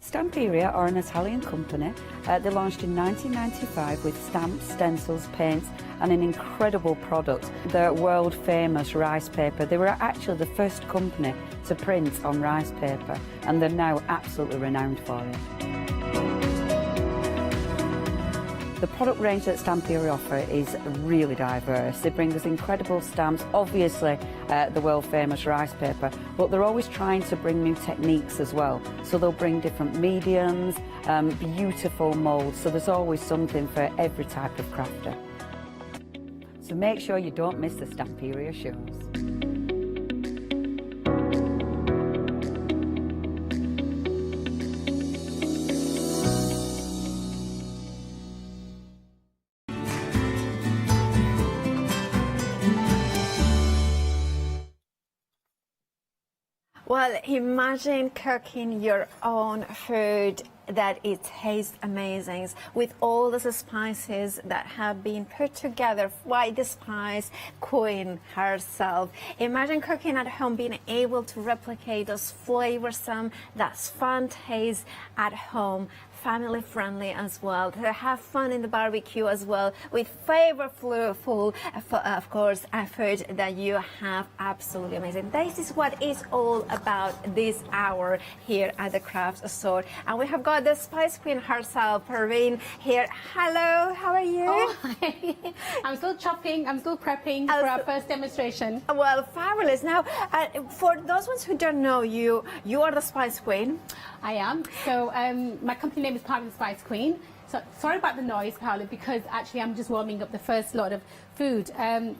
Stamperia are an Italian company. They launched in 1995 with stamps, stencils, paints and an incredible product, the world famous rice paper. They were actually the first company to print on rice paper, and they're now absolutely renowned for it. The product range that Stamperia offer is really diverse. They bring us incredible stamps, obviously the world famous rice paper, but they're always trying to bring new techniques as well. So they'll bring different mediums, beautiful moulds, so there's always something for every type of crafter. So make sure you don't miss the Stamperia shows. Well, imagine cooking your own food that it tastes amazing with all the spices that have been put together by the spice queen herself. Imagine cooking at home, being able to replicate those flavorsome, that fun taste at home. Family friendly as well, to have fun in the barbecue as well, with flavorful, of course, food that you have. Absolutely amazing. This is what it's all about this hour here at the craft store, and we have got got the Spice Queen herself, Perrine, here. Hello, how are you? Oh, hi. I'm still chopping, I'm still prepping for our first demonstration. Well, fabulous. Now, for those ones who don't know you, you are the Spice Queen. I am. So my company name is part of the Spice Queen. So sorry about the noise, Paola, because actually I'm just warming up the first lot of food.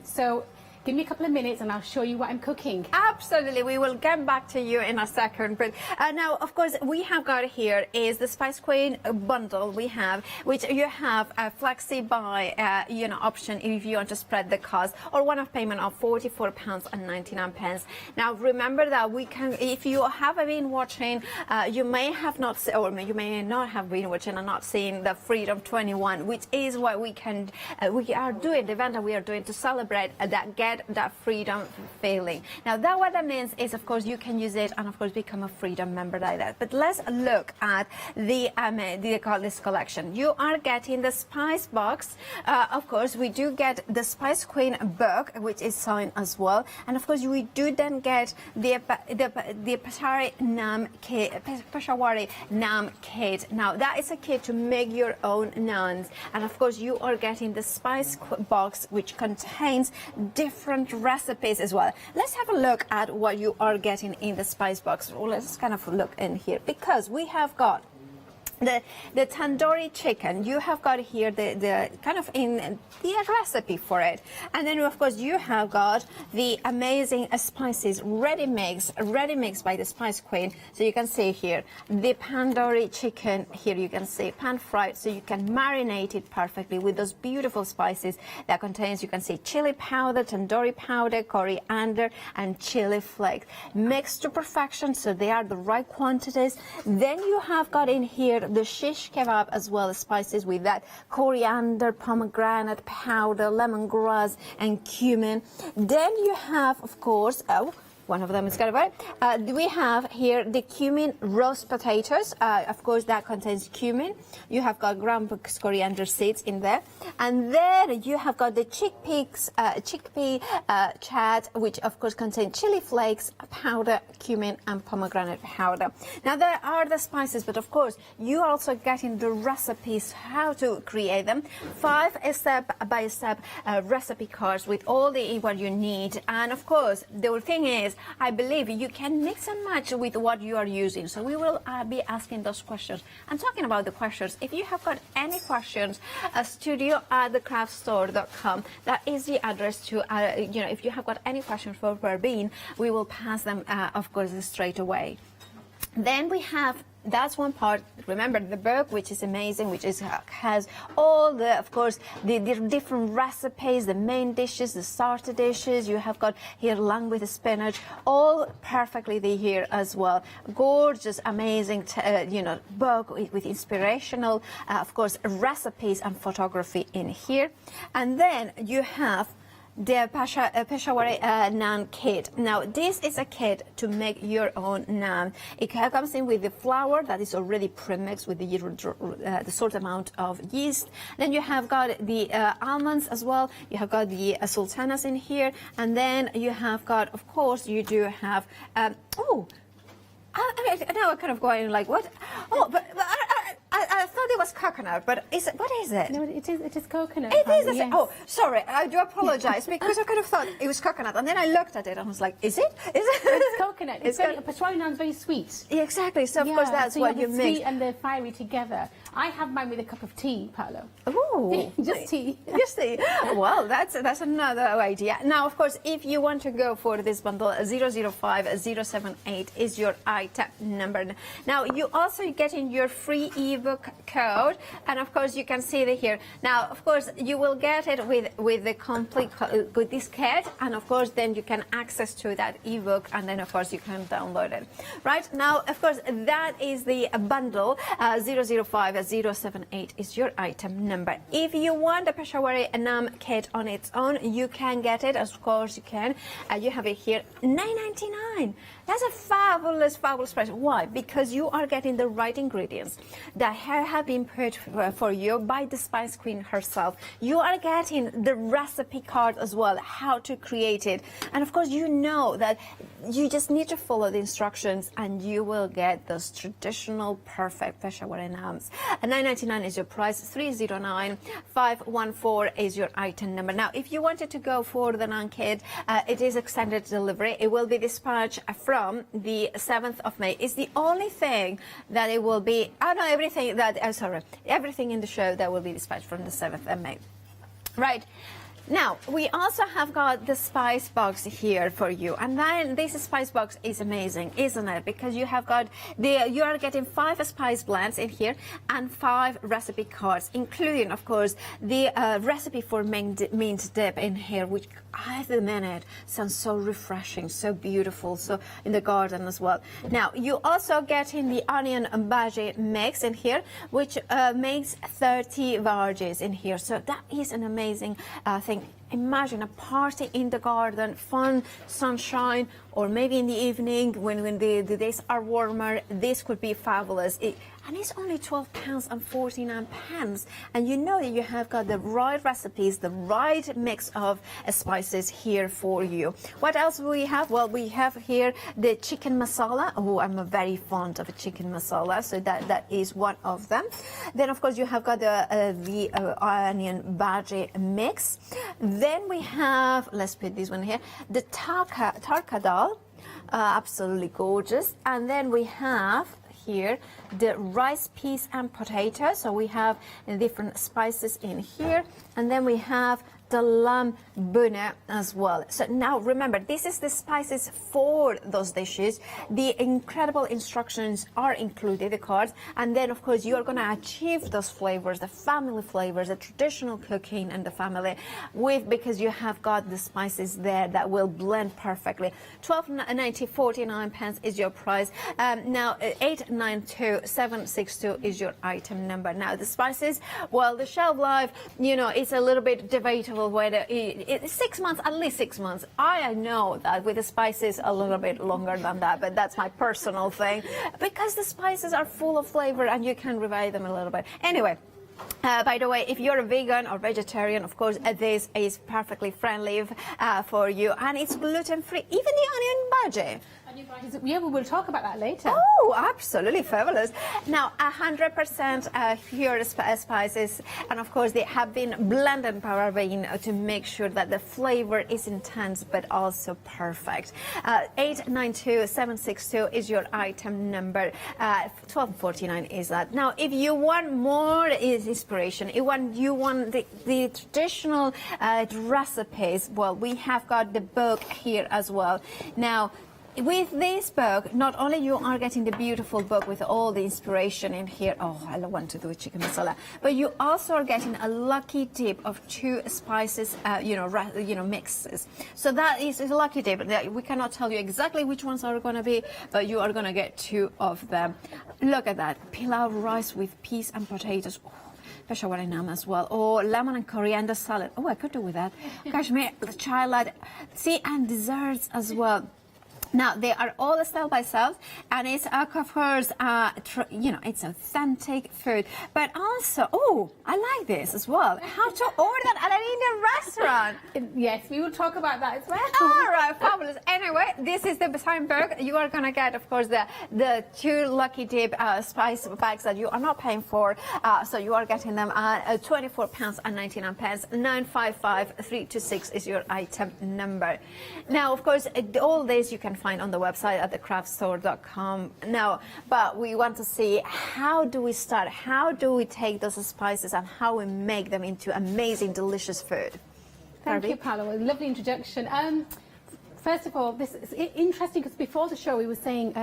So give me a couple of minutes and I'll show you what I'm cooking. Absolutely, we will get back to you in a second. But now, of course, we have got here is the Spice Queen bundle we have, which you have a flexi buy, option if you want to spread the cost, or one-off payment of £44.99. Now, remember that we can, if you have been watching, you may have not, or you may not have been watching and not seen the Freedom 21, which is what we can, we are doing, the event that we are doing to celebrate that freedom feeling. Now what that means is, of course, you can use it and of course become a freedom member like that. But let's look at this collection. You are getting the Spice box. Of course, we do get the Spice Queen book, which is signed as well, and of course we do then get the Peshawari Nam kit. Now that is a kit to make your own naans, and of course you are getting the Spice box, which contains different recipes as well. Let's have a look at what you are getting in the Spice box. Well, let's kind of look in here, because we have got the tandoori chicken. You have got here the kind of in the recipe for it, and then of course you have got the amazing spices ready mixed by the Spice Queen. So you can see here the tandoori chicken. Here you can see pan fried, so you can marinate it perfectly with those beautiful spices that contains, you can see chili powder, tandoori powder, coriander, and chili flakes mixed to perfection, so they are the right quantities. Then you have got in here the shish kebab as well as spices with that coriander, pomegranate powder, lemongrass, and cumin. Then you have, of course, one of them is kind of right. We have here the cumin roast potatoes. Of course, that contains cumin. You have got ground coriander seeds in there, and then you have got the chickpea chat, which of course contains chili flakes, powder, cumin, and pomegranate powder. Now there are the spices, but of course you are also getting the recipes how to create them. 5 step-by-step recipe cards with all what you need, and of course the thing is, I believe you can mix and match with what you are using. So we will be asking those questions. And talking about the questions, if you have got any questions, studio@thecraftstore.com. That is the address to, if you have got any questions for Perrine, we will pass them, of course, straight away. Then we have, that's one part. Remember the book, which is amazing, which has all the, of course, the different recipes, the main dishes, the starter dishes. You have got here lamb with spinach, all perfectly here as well. Gorgeous, amazing, book with inspirational, of course, recipes and photography in here. And then you have the Peshawari naan kit. Now this is a kit to make your own naan. It comes in with the flour that is already premixed with the sort amount of yeast. Then you have got the almonds as well. You have got the sultanas in here, and then you have got, of course, you do have now I'm kind of going like, what? Oh, but I thought it was coconut, but what is it? No, it is coconut. It is. Yes. Oh, sorry, I do apologize, because I kind of thought it was coconut, and then I looked at it and I was like, is it? It's coconut. Peshawari naan is very sweet. Yeah, exactly. So of course that's so what you mix. The sweet and the fiery together. I have mine with a cup of tea, Paolo. Ooh, just tea. Just tea. Well, that's another idea. Now, of course, if you want to go for this bundle, 005078 is your item number. Now, you also getting your free ebook code, and of course, you can see it here. Now, of course, you will get it with the complete with this kit, and of course, then you can access to that ebook, and then of course you can download it. Right now, of course, that is the bundle 005078. 5078 is your item number. If you want the Peshawari Anam kit on its own, you can get it. Of course you can. You have it here, $9.99. That's a fabulous, fabulous price. Why? Because you are getting the right ingredients that have been put for you by the Spice Queen herself. You are getting the recipe card as well, how to create it. And of course, you know that you just need to follow the instructions and you will get those traditional, perfect Peshawari Nams. $9.99 is your price. 309514 is your item number. Now, if you wanted to go for the Naan kit, it is extended delivery. It will be dispatched from the 7th of May. It's the only thing that it will be, everything in the show that will be dispatched from the 7th of May. Right. Now, we also have got the spice box here for you. And then this spice box is amazing, isn't it? Because you have got you are getting 5 spice blends in here and 5 recipe cards, including, of course, the recipe for mint dip in here, which at the minute sounds so refreshing, so beautiful, so in the garden as well. Now, you also getting the onion and bhaji mix in here, which makes 30 varieties in here. So that is an amazing thing. Imagine a party in the garden, fun, sunshine, or maybe in the evening when the days are warmer. This could be fabulous. And it's only £12.49. And you know that you have got the right recipes, the right mix of spices here for you. What else do we have? Well, we have here the chicken masala. Oh, I'm very fond of a chicken masala, so that is one of them. Then, of course, you have got the onion bhaji mix. Then we have, let's put this one here, the tarka dal, absolutely gorgeous. And then we have here the rice, peas and potatoes. So we have different spices in here. And then we have the lamb bune as well. So now remember, this is the spices for those dishes. The incredible instructions are included, the cards, and then of course you are going to achieve those flavors, the family flavors, the traditional cooking and the family because you have got the spices there that will blend perfectly. £12.49 is your price. Now 892762 is your item number. Now the spices, well, the shelf life, you know, it's a little bit debatable whether it's 6 months, at least 6 months. I know that with the spices a little bit longer than that, but that's my personal thing because the spices are full of flavor and you can revive them a little bit. Anyway, by the way, if you're a vegan or vegetarian, of course, this is perfectly friendly for you, and it's gluten-free. Even the onion bhaji. Yeah, we will talk about that later. Oh, absolutely fabulous. Now, 100% pure spices, and of course, they have been blended paraben to make sure that the flavor is intense but also perfect. 892762 is your item number. 12.49 is that. Now, if you want more inspiration, you want the traditional recipes, well, we have got the book here as well. Now, with this book, not only you are getting the beautiful book with all the inspiration in here, oh, I want to do a chicken masala, but you also are getting a lucky dip of 2 spices, mixes. So that is a lucky dip. We cannot tell you exactly which ones are going to be, but you are going to get 2 of them. Look at that, pilau rice with peas and potatoes. Oh, Peshawari Nam as well, or lemon and coriander salad. Oh, I could do with that. Kashmir chai, see, and desserts as well. Now, they are all style by self, and it's, of course, it's authentic food. But also, oh, I like this as well. How to order at an Indian restaurant. Yes, we will talk about that as well. All right, fabulous. Anyway, this is the same book. You are going to get, of course, the 2 lucky dip spice bags that you are not paying for. So you are getting them at £24.99. 955326 is your item number. Now, of course, all this you can find on the website at thecraftstore.com. Now, but we want to see, how do we start? How do we take those spices and how we make them into amazing, delicious food? Thank you, Paula. Lovely introduction. First of all, this is interesting because before the show we were saying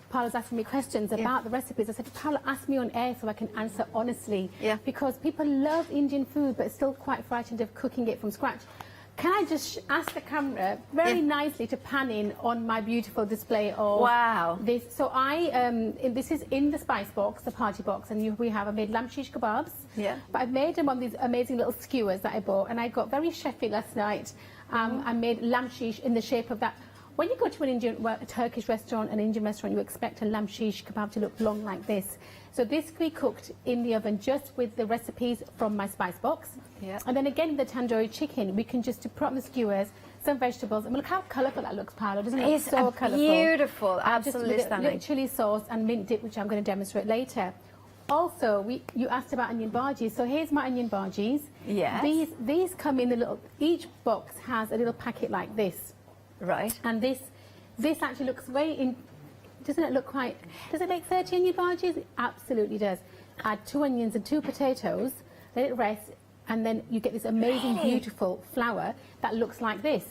Paula's asking me questions about the recipes. I said, Paula, ask me on air so I can answer honestly. Yeah. Because people love Indian food but still quite frightened of cooking it from scratch. Can I just ask the camera very nicely to pan in on my beautiful display of this? So this is in the spice box, the party box, and I made lamb shish kebabs. Yeah. But I've made them on these amazing little skewers that I bought, and I got very chefy last night. I made lamb shish in the shape of that. When you go to a Turkish restaurant, an Indian restaurant, you expect a lamb shish kebab to look long like this. So this can be cooked in the oven just with the recipes from my spice box. Yeah. And then again, the tandoori chicken, we can just put on the skewers, some vegetables, and look how colourful that looks, Paolo. Doesn't it look so colourful? Beautiful, absolutely just with stunning. a little chilli sauce and mint dip, which I'm going to demonstrate later. Also, you asked about onion bhajis, so here's my onion bhajis. Yes. These come in the little, each box has a little packet like this. Right. And this actually looks doesn't it look quite, does it make 30 onion bhajis? It absolutely does. Add 2 onions and 2 potatoes, let it rest, and then you get this amazing, beautiful flour that looks like this.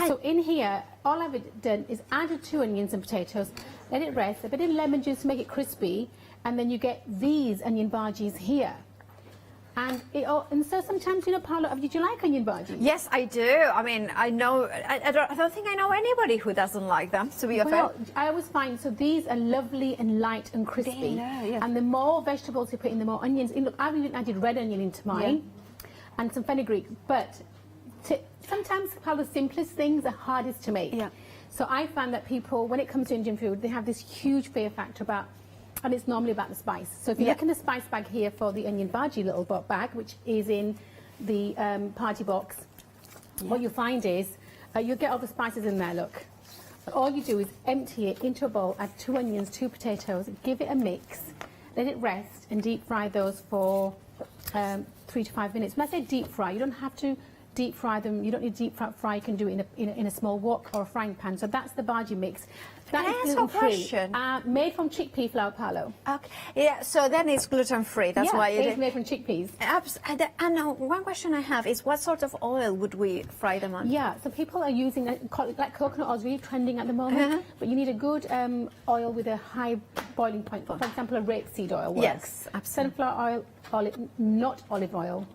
So in here, all I've done is added 2 onions and potatoes, let it rest, a bit of lemon juice to make it crispy, and then you get these onion bhajis here. And so sometimes, Paolo, did you like onion bhajis? Yes, I do. I mean, I don't think I know anybody who doesn't like them, to be fair. Well, I always find, so these are lovely and light and crispy. And the more vegetables you put in, the more onions. Look, I've even added red onion into mine and some fenugreek. But sometimes, Paolo, the simplest things are hardest to make. Yeah. So I find that people, when it comes to Indian food, they have this huge fear factor about, and it's normally about the spice. So if you look in the spice bag here for the onion bhaji little bag, which is in the party box, what you find is you'll get all the spices in there, look. But all you do is empty it into a bowl, add 2 onions, 2 potatoes, give it a mix, let it rest, and deep fry those for 3 to 5 minutes. When I say deep fry, you don't have to deep fry them. You don't need deep fry. You can do it in a small wok or a frying pan. So that's the bhaji mix. That is gluten-free. Made from chickpea flour, Paolo. Okay. Yeah, so then it's gluten-free. That's why it's made from chickpeas. And one question I have is, what sort of oil would we fry them on? Yeah, so people are using, like coconut oil is really trending at the moment, but you need a good oil with a high boiling point. For example, a rapeseed oil works. Yes, absolutely. Sunflower oil, not olive oil.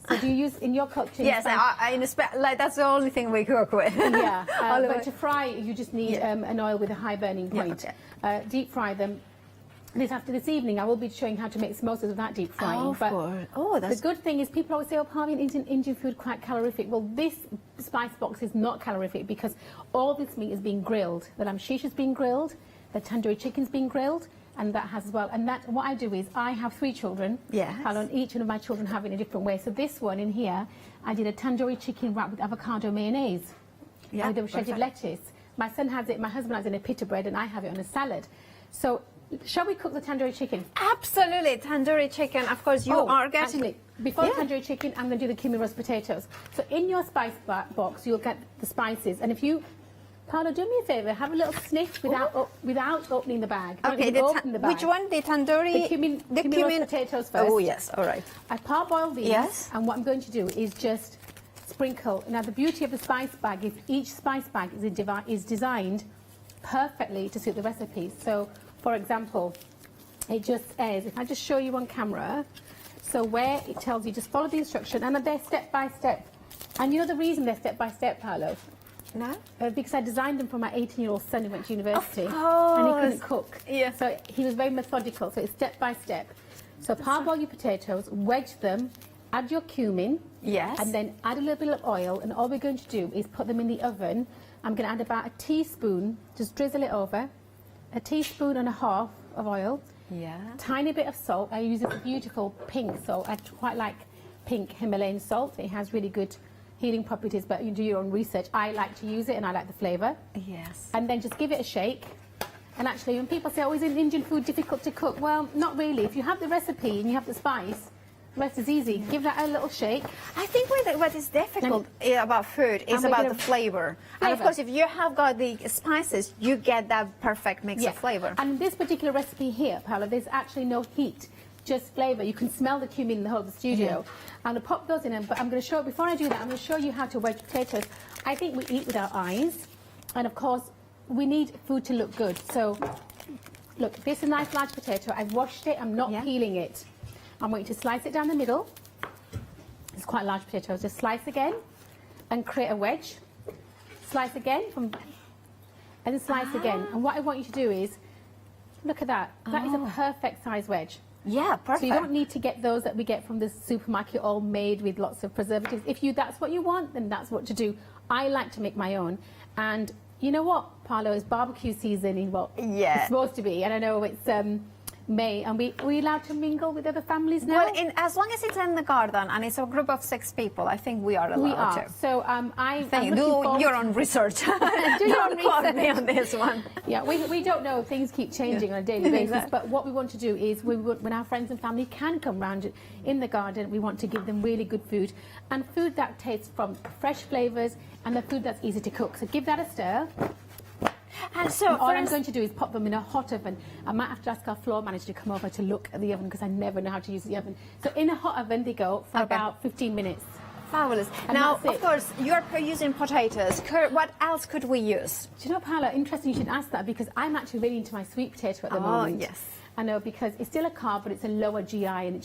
So do you use in your cooking? Yes, that's the only thing we cook with. Yeah, but to fry, you just need an oil with a high burning point. Deep fry them. This evening, I will be showing how to make samosas without deep frying. The good thing is, people always say, "Oh, Parveen, Indian food quite calorific." Well, this spice box is not calorific because all this meat is being grilled. The lamb shish is being grilled, the tandoori chicken's being grilled. And that has as well. And that, what I do is, I have 3 children. Yes. And each one of my children have it in a different way. So this one in here, I did a tandoori chicken wrapped with avocado mayonnaise. Yeah, with a shredded lettuce. My son has it, my husband has it in a pita bread, and I have it on a salad. So, shall we cook the tandoori chicken? Absolutely, tandoori chicken. Of course, you are getting... Actually, before the tandoori chicken, I'm going to do the creamy roast potatoes. So in your spice box, you'll get the spices. And if you... Paolo, do me a favour, have a little sniff without opening the bag. Okay, open the bag. Which one? The tandoori? The cumin potatoes first. Oh, yes, all right. I parboil these, and what I'm going to do is just sprinkle. Now, the beauty of the spice bag is each spice bag is designed perfectly to suit the recipes. So, for example, it just is, if I just show you on camera, so where it tells you, just follow the instruction, and they're step by step. And you know the reason they're step by step, Paolo? No? Because I designed them for my 18-year-old son who went to university. Of and he course. couldn't cook. Yeah. So he was very methodical. So it's step by step. So parboil your potatoes, wedge them, add your cumin. Yes. And then add a little bit of oil. And all we're going to do is put them in the oven. I'm going to add about a teaspoon, just drizzle it over, a teaspoon and a half of oil. Yeah. Tiny bit of salt. I use this beautiful pink salt. I quite like pink Himalayan salt. It has really good healing properties, but you do your own research. I like to use it and I like the flavour. Yes. And then just give it a shake. And actually, when people say, oh, is Indian food difficult to cook? Well, not really. If you have the recipe and you have the spice, the rest is easy. Give that a little shake. I think what is difficult about food is about the flavour. And of course, if you have got the spices, you get that perfect mix of flavour. And in this particular recipe here, Paolo, there's actually no heat, just flavour. You can smell the cumin in the whole of the studio. I'm going to pop those in, but I'm going to show, before I do that, I'm going to show you how to wedge potatoes. I think we eat with our eyes, and of course, we need food to look good. So, look, this is a nice large potato. I've washed it, I'm not peeling it. I'm going to slice it down the middle. It's quite large potatoes. Just slice again, and create a wedge. Slice again, and then slice again. And what I want you to do is, look at that. That is a perfect size wedge. Yeah, perfect. So you don't need to get those that we get from the supermarket all made with lots of preservatives. If that's what you want, then that's what to do. I like to make my own. And you know what, Paolo, it's barbecue season in it's supposed to be. And I know it's May, and we allowed to mingle with other families now? Well, as long as it's in the garden and it's a group of 6 people, I think we are allowed to. So do your own research. Do your own research me on this one. Yeah, we don't know. Things keep changing on a daily basis. But what we want to do is, when our friends and family can come round in the garden, we want to give them really good food, and food that tastes from fresh flavours, and the food that's easy to cook. So give that a stir. And so all I'm going to do is pop them in a hot oven. I might have to ask our floor manager to come over to look at the oven, because I never know how to use the oven. So in a hot oven they go for about 15 minutes. Fabulous. And now, of course, you're using potatoes. What else could we use? Do you know, Paula, interesting you should ask that, because I'm actually really into my sweet potato at the moment. Oh, yes. I know, because it's still a carb, but it's a lower GI, and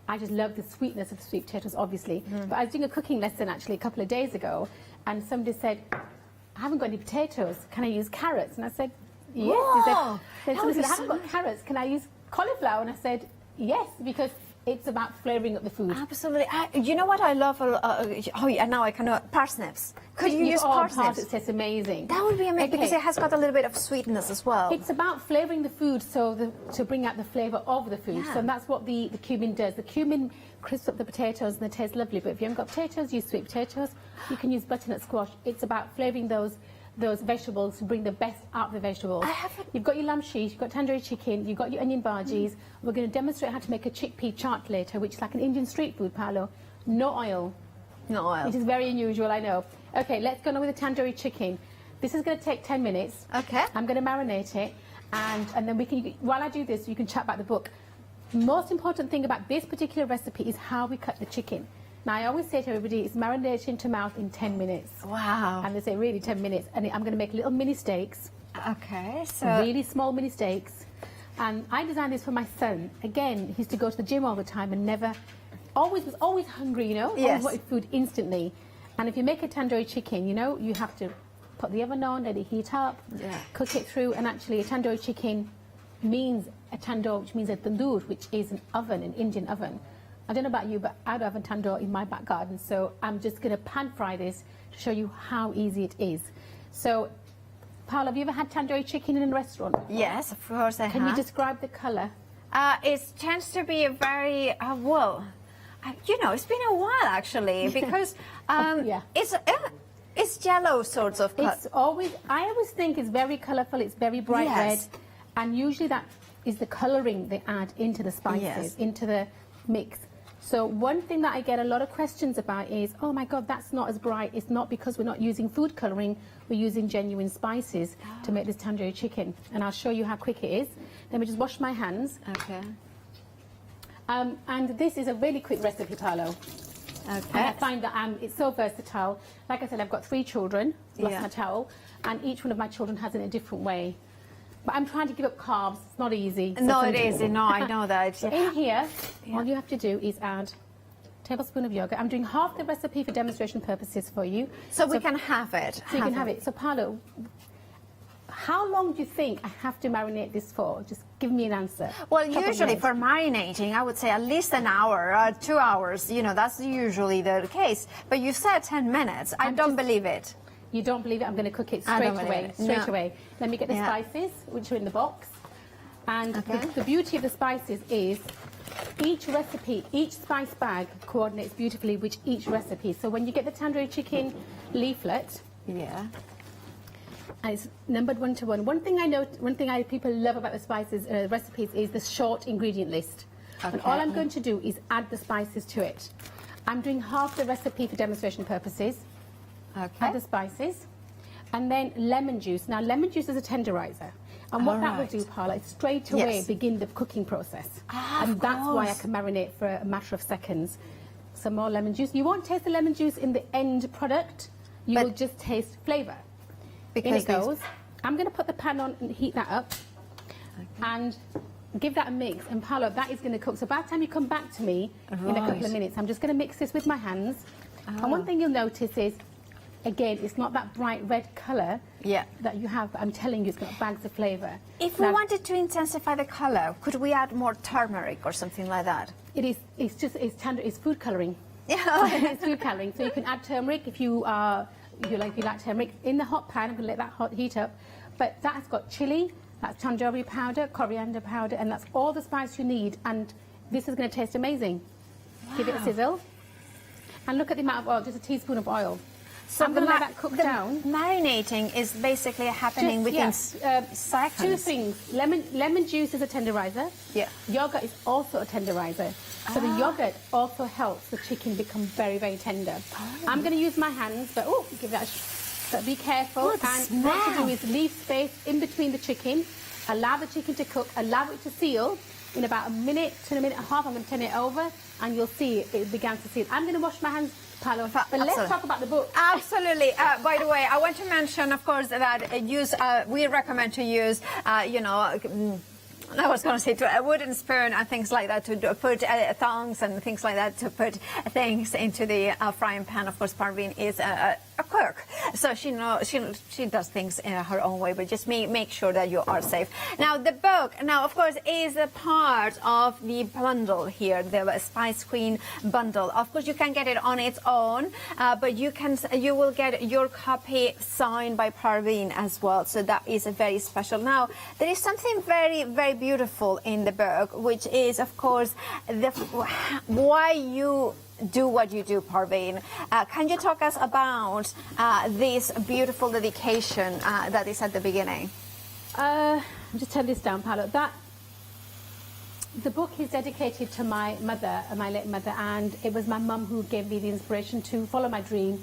I just love the sweetness of sweet potatoes, obviously. But I was doing a cooking lesson actually a couple of days ago, and somebody said, I haven't got any potatoes, can I use carrots? And I said, yes. He said, I haven't got carrots, can I use cauliflower? And I said, yes, because it's about flavouring up the food. Absolutely. You know what I love? Now I can parsnips. Could you use parsnips? It tastes amazing. That would be amazing, because it has got a little bit of sweetness as well. It's about flavouring the food, to bring out the flavour of the food. Yeah. So that's what the cumin does. The cumin crisps up the potatoes and they taste lovely. But if you haven't got potatoes, use sweet potatoes. You can use butternut squash. It's about flavouring those vegetables to bring the best out of the vegetables. You've got your lamb sheet, you've got tandoori chicken, you've got your onion bhajis. We're going to demonstrate how to make a chickpea chaat later, which is like an Indian street food, Paolo. No oil. No oil. Which is very unusual, I know. Okay, let's go on with the tandoori chicken. This is going to take 10 minutes. Okay. I'm going to marinate it, and then while I do this, you can chat about the book. Most important thing about this particular recipe is how we cut the chicken. Now, I always say to everybody, it's marinated into mouth in 10 minutes. Wow. And they say, really, 10 minutes. And I'm going to make little mini steaks. Okay, so... Really small mini steaks. And I designed this for my son. Again, he used to go to the gym all the time and was always hungry, you know? Yes. Always wanted food instantly. And if you make a tandoori chicken, you know, you have to put the oven on, let it heat up, cook it through. And actually, a tandoori chicken means a tandoor, which means a tandoor, which is an oven, an Indian oven. I don't know about you, but I don't have a tandoor in my back garden, so I'm just going to pan fry this to show you how easy it is. So, Paula, have you ever had tandoori chicken in a restaurant? Yes, of course I have. Can you describe the colour? It tends to be a very, it's been a while actually, because it's yellow sorts of color. I always think it's very colourful, it's very bright red, and usually that is the colouring they add into the spices, into the mix. So one thing that I get a lot of questions about is, oh my God, that's not as bright. It's not because we're not using food colouring, we're using genuine spices to make this tandoori chicken. And I'll show you how quick it is. Let me just wash my hands. Okay. And this is a really quick recipe, Paolo. Okay. And I find that it's so versatile. Like I said, I've got 3 children, lost my towel, and each one of my children has it in a different way. But I'm trying to give up carbs. It's not easy. No, it is. No, I know that. So in here, all you have to do is add a tablespoon of yogurt. I'm doing half the recipe for demonstration purposes for you. So we can have it. So you can have it. So, Paolo, how long do you think I have to marinate this for? Just give me an answer. Well, usually for marinating, I would say at least an hour, 2 hours. You know, that's usually the case. But you said 10 minutes. I don't believe it. You don't believe it? I'm going to cook it straight away. Let me get the spices, which are in the box. And the beauty of the spices is each recipe, each spice bag coordinates beautifully with each recipe. So when you get the tandoori chicken leaflet, and it's numbered 1 to 1. One thing people love about the spices recipes is the short ingredient list. And all I'm going to do is add the spices to it. I'm doing half the recipe for demonstration purposes. Add the spices, and then lemon juice. Now, lemon juice is a tenderizer, and what that will do, Paula, is straight away begin the cooking process. And that's why I can marinate for a matter of seconds. Some more lemon juice. You won't taste the lemon juice in the end product. You will just taste flavour. In it goes. I'm going to put the pan on and heat that up, and give that a mix. And Paula, that is going to cook. So by the time you come back to me in a couple of minutes, I'm just going to mix this with my hands. And one thing you'll notice is Again, it's not that bright red colour that you have, but I'm telling you, it's got bags of flavour. If we wanted to intensify the colour, could we add more turmeric or something like that? It's food colouring. Yeah, it's food colouring. So you can add turmeric if you like turmeric in the hot pan. I'm going to let that heat up. But that's got chili, that's tandoori powder, coriander powder, and that's all the spice you need. And this is going to taste amazing. Wow. Give it a sizzle, and look at the amount of oil. Just a teaspoon of oil. So I'm going to let that cook down. Marinating is basically happening within seconds. Two things. Lemon juice is a tenderizer. Yeah. Yogurt is also a tenderizer. So the yogurt also helps the chicken become very, very tender. I'm going to use my hands, but give that but be careful. And what to do is leave space in between the chicken, allow the chicken to cook, allow it to seal. In about a minute to a minute and a half, I'm going to turn it over, and you'll see it began to seal. I'm going to wash my hands, Paolo, but let's talk about the book. Absolutely. By the way, I want to mention, of course, that we recommend to use, I was going to say a wooden spoon and things like that to put tongs and things like that to put things into the frying pan. Of course, Parveen is a cook, so she does things in her own way, but just make sure that you are safe. Now, the book, of course, is a part of the bundle here, the Spice Queen bundle. Of course, you can get it on its own, but you will get your copy signed by Parveen as well, so that is very special. Now, there is something very, very beautiful in the book, which is, of course, why you do what you do, Parveen. Can you talk us about this beautiful dedication that is at the beginning? Just turn this down, Paolo. The book is dedicated to my mother, my late mother, and it was my mum who gave me the inspiration to follow my dream.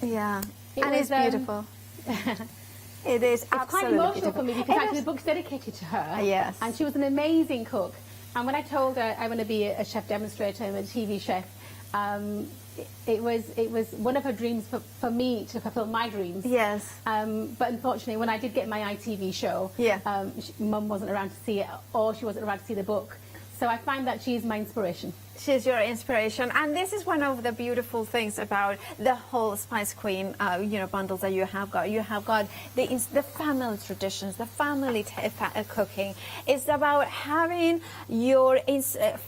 Yeah, it's beautiful. It is. It's quite emotional for me because actually the book's dedicated to her. Yes. And she was an amazing cook. And when I told her I want to be a chef demonstrator and a TV chef, it was one of her dreams for me to fulfill my dreams. Yes. But unfortunately, when I did get my ITV show, Mum wasn't around to see it, or she wasn't around to see the book. So I find that she's my inspiration. She's your inspiration, and this is one of the beautiful things about the whole Spice Queen, bundles that you have got. You have got the family traditions, the family cooking. It's about having your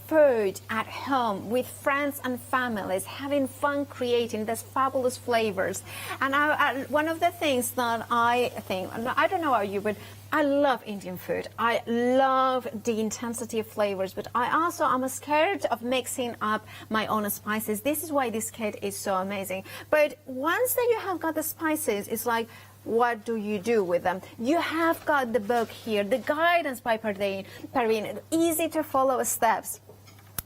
food at home with friends and families, having fun creating these fabulous flavors. And one of the things that I think, I don't know how you would. I love Indian food. I love the intensity of flavors, but I'm scared of mixing up my own spices. This is why this kit is so amazing. But once that you have got the spices, it's like, what do you do with them? You have got the book here, the guidance by Parveen, easy to follow steps.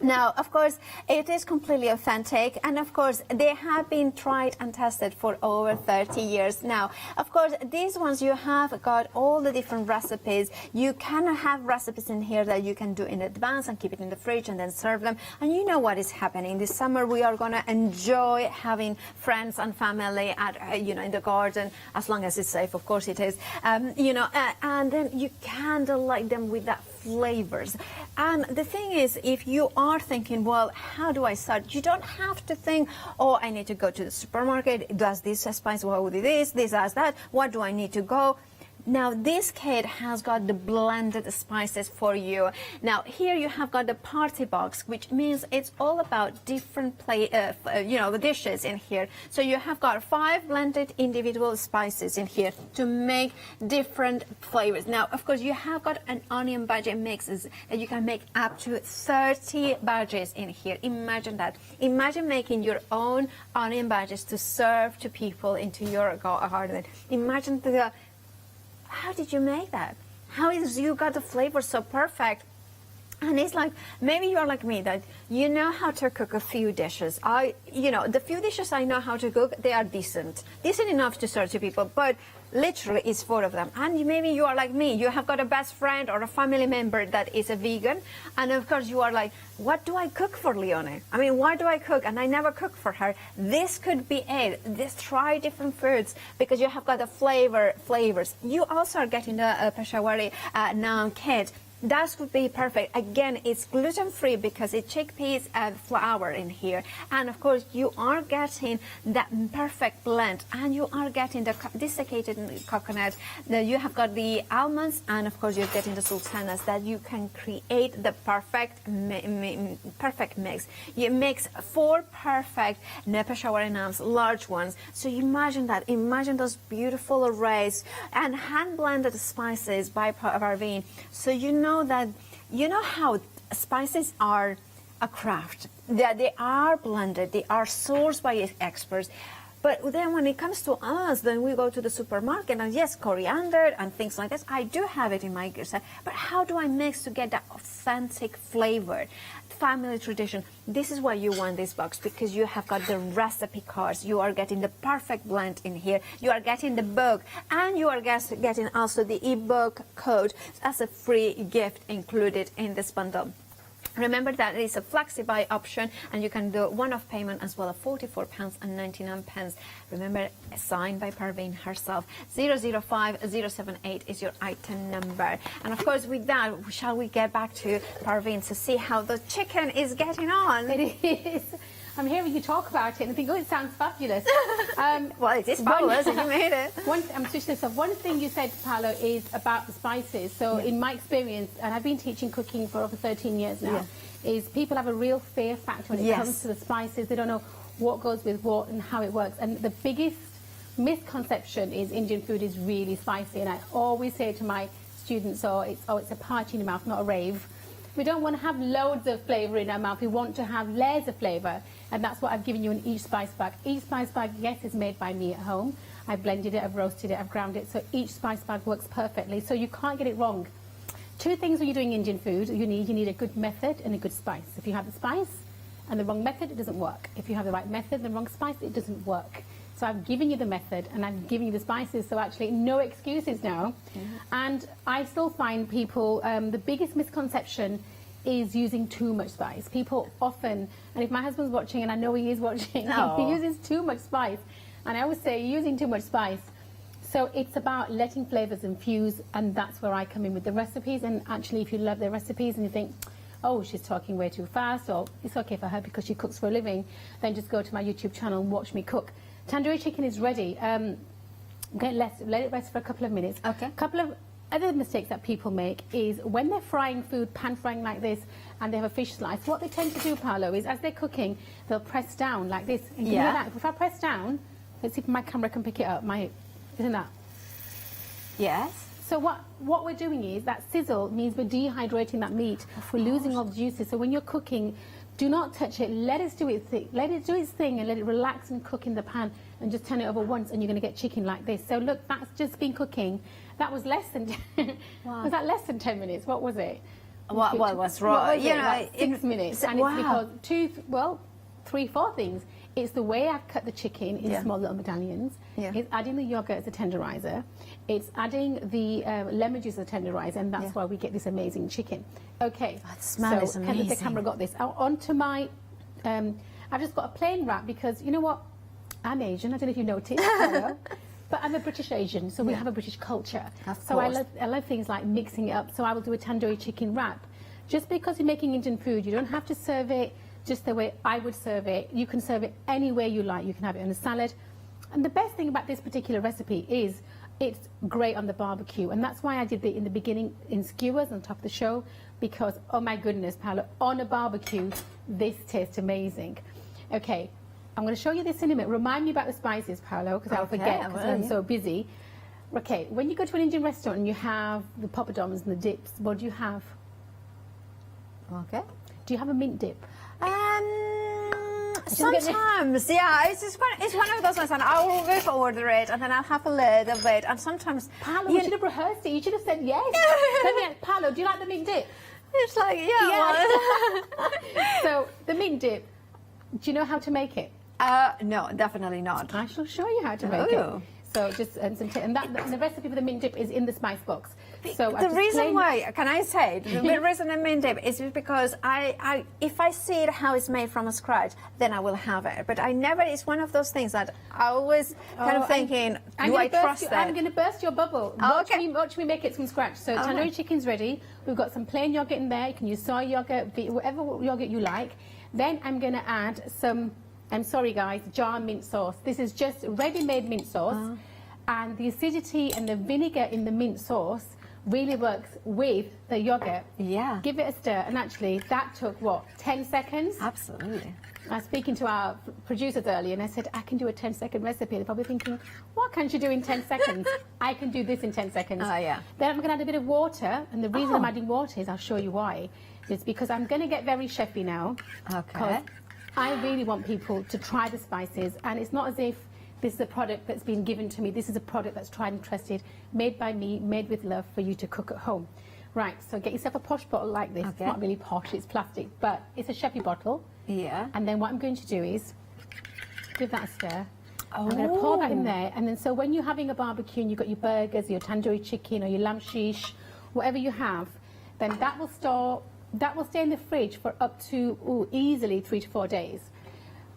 Now, of course, it is completely authentic, and of course, they have been tried and tested for over 30 years now. Of course, these ones, you have got all the different recipes. You can have recipes in here that you can do in advance and keep it in the fridge and then serve them. And you know what is happening. This summer, we are going to enjoy having friends and family at, in the garden, as long as it's safe, of course it is. And then you candlelight them with that flavors. And the thing is, if you are thinking, well, how do I start? You don't have to think, oh, I need to go to the supermarket. Does this spice? What would this does that? What do I need to go? Now, this kit has got the blended spices for you. Now, here you have got the party box, which means it's all about different dishes in here. So you have got 5 blended individual spices in here to make different flavors. Now, of course, you have got an onion budgie mixes that you can make up to 30 budgies in here. Imagine that. Imagine making your own onion budgies to serve to people into your garden. Imagine how did you make that? How is you got the flavor so perfect? And it's like, maybe you're like me, that you know how to cook a few dishes. The few dishes I know how to cook, they are decent enough to serve to people, but literally it's 4 of them. And maybe you are like me, you have got a best friend or a family member that is a vegan, and of course you are like, what do I cook for Leone? I mean, why do I cook? And I never cook for her. This could be it. Try different foods, because you have got the flavors. You also are getting the Peshawari naan kit. That would be perfect. Again, it's gluten-free because it's chickpeas and flour in here. And of course, you are getting that perfect blend, and you are getting the desiccated coconut. Then you have got the almonds, and of course, you're getting the sultanas, that you can create the perfect mix. You mix 4 perfect peshawari enams, large ones. So imagine that. Imagine those beautiful arrays and hand-blended spices by Parveen. So you know how spices are a craft. They are blended, they are sourced by experts. But then when it comes to us, then we go to the supermarket, and yes, coriander and things like this, I do have it in my set. But how do I mix to get that authentic flavor? Family tradition. This is why you want this box, because you have got the recipe cards. You are getting the perfect blend in here. You are getting the book, and you are getting also the ebook code as a free gift included in this bundle. Remember that it is a flexi-buy option, and you can do one-off payment as well of £44.99. Remember, signed by Parveen herself. 005078 is your item number. And of course, with that, shall we get back to Parveen to see how the chicken is getting on? It is. I'm hearing you talk about it and I think, oh, it sounds fabulous. Well, it is fabulous, and you made it. I'm switching this off. One thing you said, Paolo, is about the spices. So in my experience, and I've been teaching cooking for over 13 years now, is people have a real fear factor when it comes to the spices. They don't know what goes with what and how it works. And the biggest misconception is Indian food is really spicy. And I always say to my students, it's a party in your mouth, not a rave. We don't want to have loads of flavour in our mouth. We want to have layers of flavour, and that's what I've given you in each spice bag. Each spice bag, yes, is made by me at home. I've blended it, I've roasted it, I've ground it, so each spice bag works perfectly, so you can't get it wrong. 2 things when you're doing Indian food, you need a good method and a good spice. If you have the spice and the wrong method, it doesn't work. If you have the right method and the wrong spice, it doesn't work. So I've given you the method and I've given you the spices, so actually no excuses now. And I still find people, the biggest misconception is using too much spice. People often, and if my husband's watching, and I know he is watching, he uses too much spice. And I always say, you're using too much spice. So it's about letting flavours infuse, and that's where I come in with the recipes. And actually, if you love the recipes and you think, oh, she's talking way too fast, or it's okay for her because she cooks for a living, then just go to my YouTube channel and watch me cook. Tandoori chicken is ready. Let it rest for a couple of minutes. Okay. A couple of other mistakes that people make is when they're frying food, pan frying like this, and they have a fish slice, what they tend to do, Paolo, is as they're cooking, they'll press down like this. And you know that? If I press down, let's see if my camera can pick it up. Isn't that? Yes. So what we're doing is, that sizzle means we're dehydrating that meat. We're losing all the juices. So when you're cooking, do not touch it. Let it do its thing. Let it do its thing and let it relax and cook in the pan, and just turn it over once and you're going to get chicken like this. So look, that's just been cooking. That was less than was that less than 10 minutes? What was it? What was wrong? You know, like 6 minutes. And it's because 3-4 things. It's the way I've cut the chicken in small little medallions. It's adding the yogurt as a tenderizer. It's adding the lemon juice as a tenderizer, and that's why we get this amazing chicken. Okay. That smell is amazing. The camera got this. Onto my, I've just got a plain wrap because, you know what? I'm Asian. I don't know if you noticed. But I'm a British Asian, so we have a British culture. So I love things like mixing it up. So I will do a tandoori chicken wrap. Just because you're making Indian food, you don't have to serve it just the way I would serve it. You can serve it any way you like. You can have it in a salad. And the best thing about this particular recipe is it's great on the barbecue. And that's why I did it in the beginning in skewers on top of the show, because, oh my goodness, Paolo, on a barbecue, this tastes amazing. Okay. I'm going to show you this in a minute. Remind me about the spices, Paolo, because I'll forget because I'm so busy. Okay, when you go to an Indian restaurant and you have the poppadoms and the dips, what do you have? Okay. Do you have a mint dip? Sometimes, yeah. It's one of those ones, and I will go order it, and then I'll have a little bit. And sometimes, Paolo, you should have rehearsed it. You should have said yes. Paolo, do you like the mint dip? It's like yeah. So the mint dip. Do you know how to make it? No, definitely not. I shall show you how to make it. So just and the recipe for the mint dip is in the spice box. So the reason why, can I say, the reason I meant it is because if I see it how it's made from scratch, then I will have it. But I never, it's one of those things that I always kind of thinking, do I trust that? I'm going to burst your bubble. Watch me make it from scratch. So tandoori chicken's ready. We've got some plain yogurt in there. You can use soy yogurt, whatever yogurt you like. Then I'm going to add some, I'm sorry guys, jar mint sauce. This is just ready-made mint sauce. And the acidity and the vinegar in the mint sauce really works with the yogurt. Yeah. Give it a stir. And actually, that took, what, 10 seconds? Absolutely. I was speaking to our producers earlier, and I said, I can do a 10-second recipe. They're probably thinking, what can't you do in 10 seconds? I can do this in 10 seconds. Oh, yeah. Then I'm going to add a bit of water, and the reason I'm adding water is, I'll show you why. It's because I'm going to get very chefy now. Okay. I really want people to try the spices, and it's not as if this is a product that's been given to me. This is a product that's tried and trusted, made by me, made with love for you to cook at home. Right, so get yourself a posh bottle like this. It's not really posh, it's plastic, but it's a chefy bottle. Yeah. And then what I'm going to do is give that a stir. I'm going to pour that in there, and then so when you're having a barbecue and you've got your burgers, your tandoori chicken or your lamb shish, whatever you have, then that will stay in the fridge for up to easily 3 to 4 days.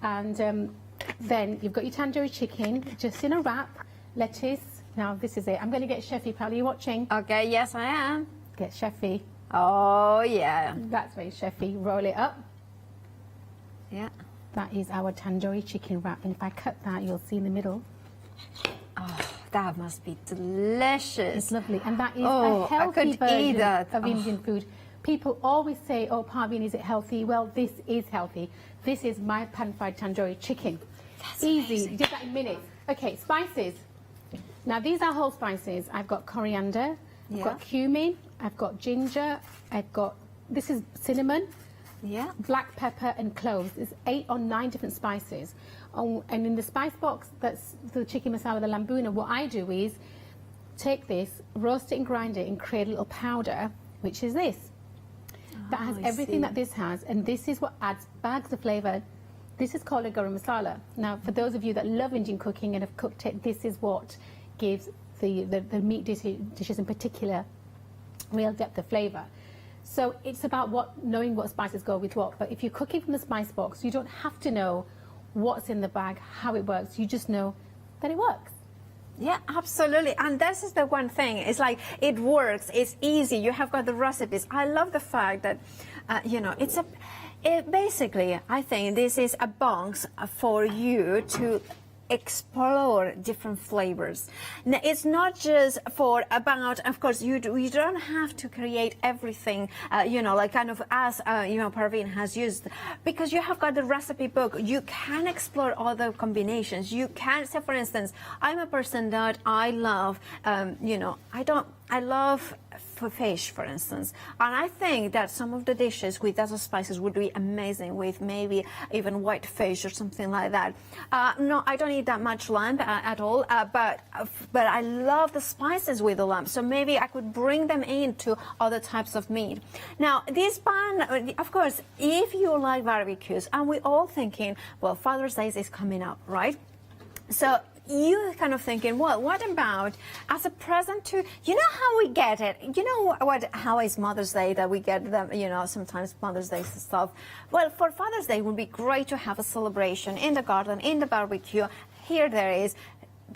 And then you've got your tandoori chicken just in a wrap, lettuce. Now this is it. I'm going to get chefy, pal. Are you watching? Okay, yes I am. Get chefy. Oh yeah. That's very chefy. Roll it up. Yeah. That is our tandoori chicken wrap. And if I cut that, you'll see in the middle. Oh, that must be delicious. It's lovely. And that is a healthy version of Indian food. People always say, oh, Parveen, is it healthy? Well, this is healthy. This is my pan-fried tandoori chicken. That's easy. amazing. You did that in minutes. Okay, spices. Now, these are whole spices. I've got coriander, I've got cumin, I've got ginger, this is cinnamon, black pepper and cloves. There's 8 or 9 different spices. And in the spice box, that's the chicken masala, the lambuna, what I do is take this, roast it and grind it and create a little powder, which is this. That has everything that this has, and this is what adds bags of flavour. This is called a garam masala. Now, for those of you that love Indian cooking and have cooked it, this is what gives the meat dishes in particular real depth of flavour. So it's about knowing what spices go with what. But if you're cooking from the spice box, you don't have to know what's in the bag, how it works. You just know that it works. Yeah, absolutely. And this is the one thing. It's like, it works. It's easy. You have got the recipes. I love the fact that, basically, I think this is a box for you to explore different flavors. Now, it's not just for about, of course, you don't have to create everything, like kind of as, Parveen has used, because you have got the recipe book. You can explore other combinations. You can, say for instance, I'm a person that I love, I love fish, for instance, and I think that some of the dishes with other spices would be amazing with maybe even white fish or something like that. No, I don't eat that much lamb at all, but I love the spices with the lamb, so maybe I could bring them into other types of meat. Now, this pan, of course, if you like barbecues, and we're all thinking, well, Father's Day is coming up, right? So you're kind of thinking, well, what about as a present to, you know how we get it? You know how is Mother's Day that we get them, sometimes Mother's Day stuff. Well, for Father's Day, it would be great to have a celebration in the garden, in the barbecue. Here there is.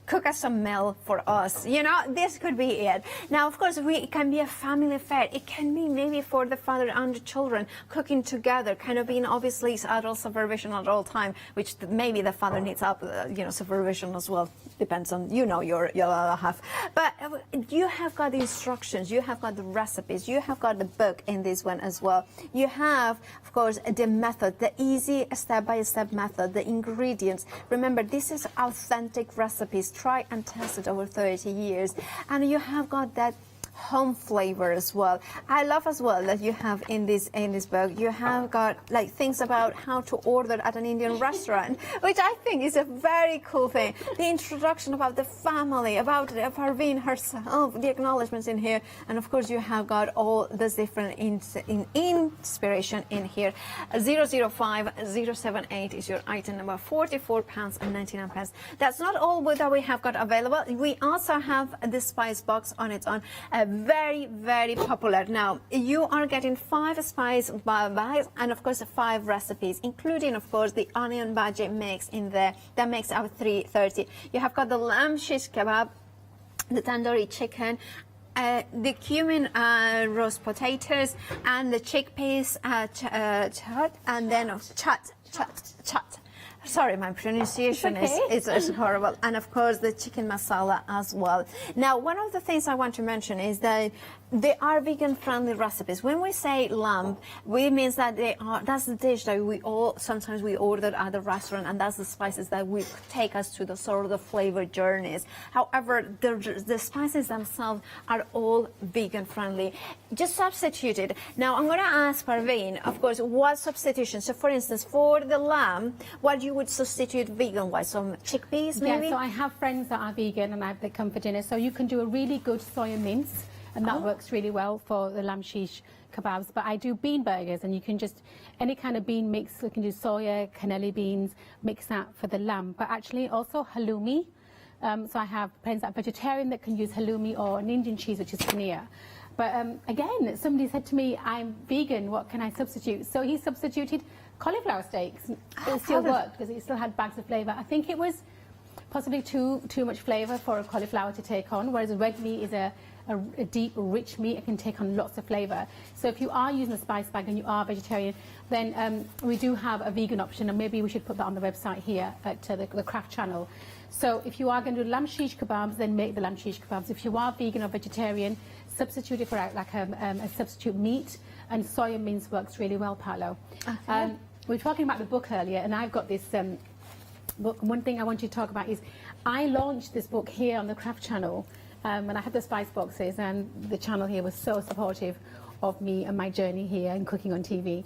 Cook us some meal for us. This could be it. Now, of course, it can be a family affair. It can be maybe for the father and the children cooking together, kind of being obviously adult supervision at all time, which maybe the father needs supervision as well. Depends on, your half. But you have got the instructions, you have got the recipes, you have got the book in this one as well. You have, of course, the method, the easy step-by-step method, the ingredients. Remember, this is authentic recipes. Try and test it over 30 years, and you have got that home flavor as well. I love as well that you have in this book, you have got like things about how to order at an Indian restaurant, which I think is a very cool thing. The introduction about the family, about Parveen herself, the acknowledgements in here, and of course you have got all this different inspiration in here. 005078 is your item number, £44.99. That's not all that we have got available. We also have the spice box on its own. very, very popular. Now, you are getting 5 spice bags and, of course, 5 recipes, including, of course, the onion budgie mix in there. That makes out 330. You have got the lamb shish kebab, the tandoori chicken, the cumin roast potatoes, and the chickpeas chat, and then chat. Sorry, my pronunciation is horrible. And of course, the chicken masala as well. Now, one of the things I want to mention is that they are vegan-friendly recipes. When we say lamb, we means that that's the dish that sometimes we order at the restaurant, and that's the spices that will take us to the sort of the flavor journeys. However, the spices themselves are all vegan-friendly. Just substitute it. Now, I'm going to ask Parveen, of course, what substitution? So, for instance, for the lamb, what you would substitute vegan-wise? Some chickpeas, maybe? Yeah, so I have friends that are vegan and they come for dinner. So you can do a really good soya mince, and that works really well for the lamb shish kebabs. But I do bean burgers, and you can just, any kind of bean mix, you can do soya, cannelli beans, mix that for the lamb. But actually also halloumi. So I have friends that are vegetarian that can use halloumi or an Indian cheese, which is paneer. But again, somebody said to me, I'm vegan, what can I substitute? So he substituted cauliflower steaks. It still worked because it still had bags of flavour. I think it was possibly too much flavour for a cauliflower to take on, whereas red meat is a deep, rich meat. It can take on lots of flavour. So if you are using a spice bag and you are vegetarian, then we do have a vegan option, and maybe we should put that on the website here at the craft channel. So if you are going to do lamb shish kebabs, then make the lamb shish kebabs. If you are vegan or vegetarian, substitute it for like a substitute meat, and soya mince works really well, Paolo. Okay. We were talking about the book earlier, and I've got this book. One thing I want you to talk about is I launched this book here on the craft channel, and I had the spice boxes, and the channel here was so supportive of me and my journey here and cooking on TV.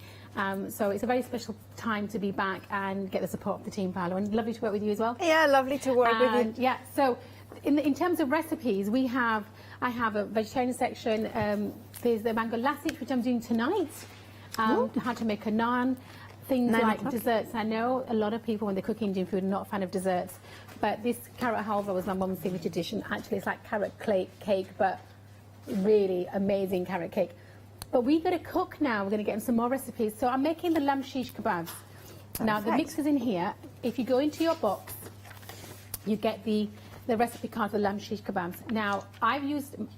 So it's a very special time to be back and get the support of the team, Paolo, and lovely to work with you as well. Yeah, lovely to work with you. Yeah, so in terms of recipes, I have a vegetarian section. There's the mango lassi, which I'm doing tonight. How to make a naan. Things like desserts. I know a lot of people, when they cook Indian food, are not a fan of desserts. But this carrot halva was my mum's signature dish. And actually, it's like carrot cake, but really amazing carrot cake. But we've got to cook now. We're going to get some more recipes. So I'm making the lamb shish kebabs. Now, the mix is in here. If you go into your box, you get the recipe card for lamb shish kebabs. Now, I've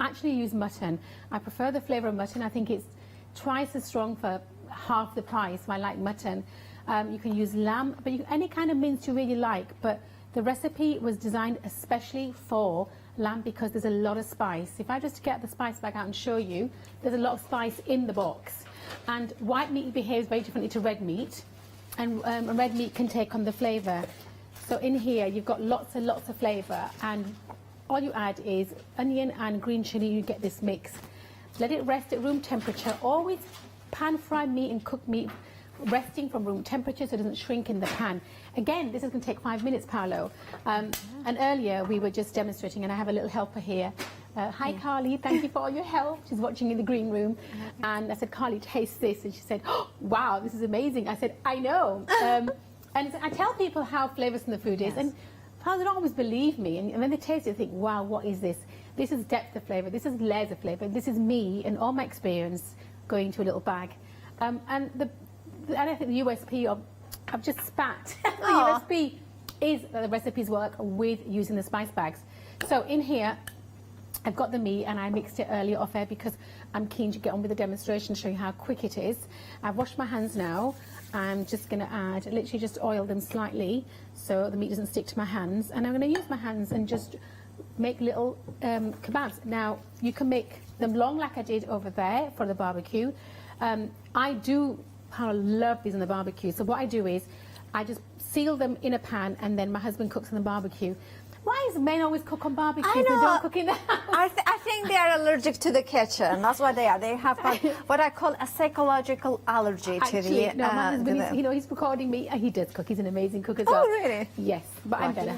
actually used mutton. I prefer the flavour of mutton. I think it's twice as strong for half the price. I like mutton. You can use lamb, but any kind of mince you really like. But the recipe was designed especially for lamb because there's a lot of spice. If I just get the spice bag out and show you, there's a lot of spice in the box. And white meat behaves very differently to red meat, and red meat can take on the flavour. So in here you've got lots and lots of flavour, and all you add is onion and green chilli. You get this mix. Let it rest at room temperature. Always pan fry meat and cook meat resting from room temperature so it doesn't shrink in the pan. Again, this is going to take 5 minutes, Paolo. And earlier we were just demonstrating, and I have a little helper here. Hi, Carly, thank you for all your help. She's watching in the green room. And I said, Carly, taste this. And she said, oh, wow, this is amazing. I said, I know. And I tell people how flavoursome the food is. And Paolo don't always believe me. And when they taste it, they think, wow, what is this? This is depth of flavour. This is layers of flavour. This is me and all my experience going to a little bag. And I think the USP of, I've just spat. The USP is that the recipes work with using the spice bags. So in here, I've got the meat, and I mixed it earlier off air because I'm keen to get on with the demonstration, show you how quick it is. I've washed my hands now. I'm just going to add, literally just oil them slightly so the meat doesn't stick to my hands. And I'm going to use my hands and just make little kebabs. Now, you can make them long like I did over there for the barbecue. I love these on the barbecue. So what I do is I just seal them in a pan, and then my husband cooks on the barbecue. Why is men always cook on barbecues and don't cook in the house? I think they are allergic to the kitchen. That's what they are. They have what I call a psychological allergy to the... No, my husband, he's recording me. He does cook. He's an amazing cook as well. Oh, really? Yes, but I'm better.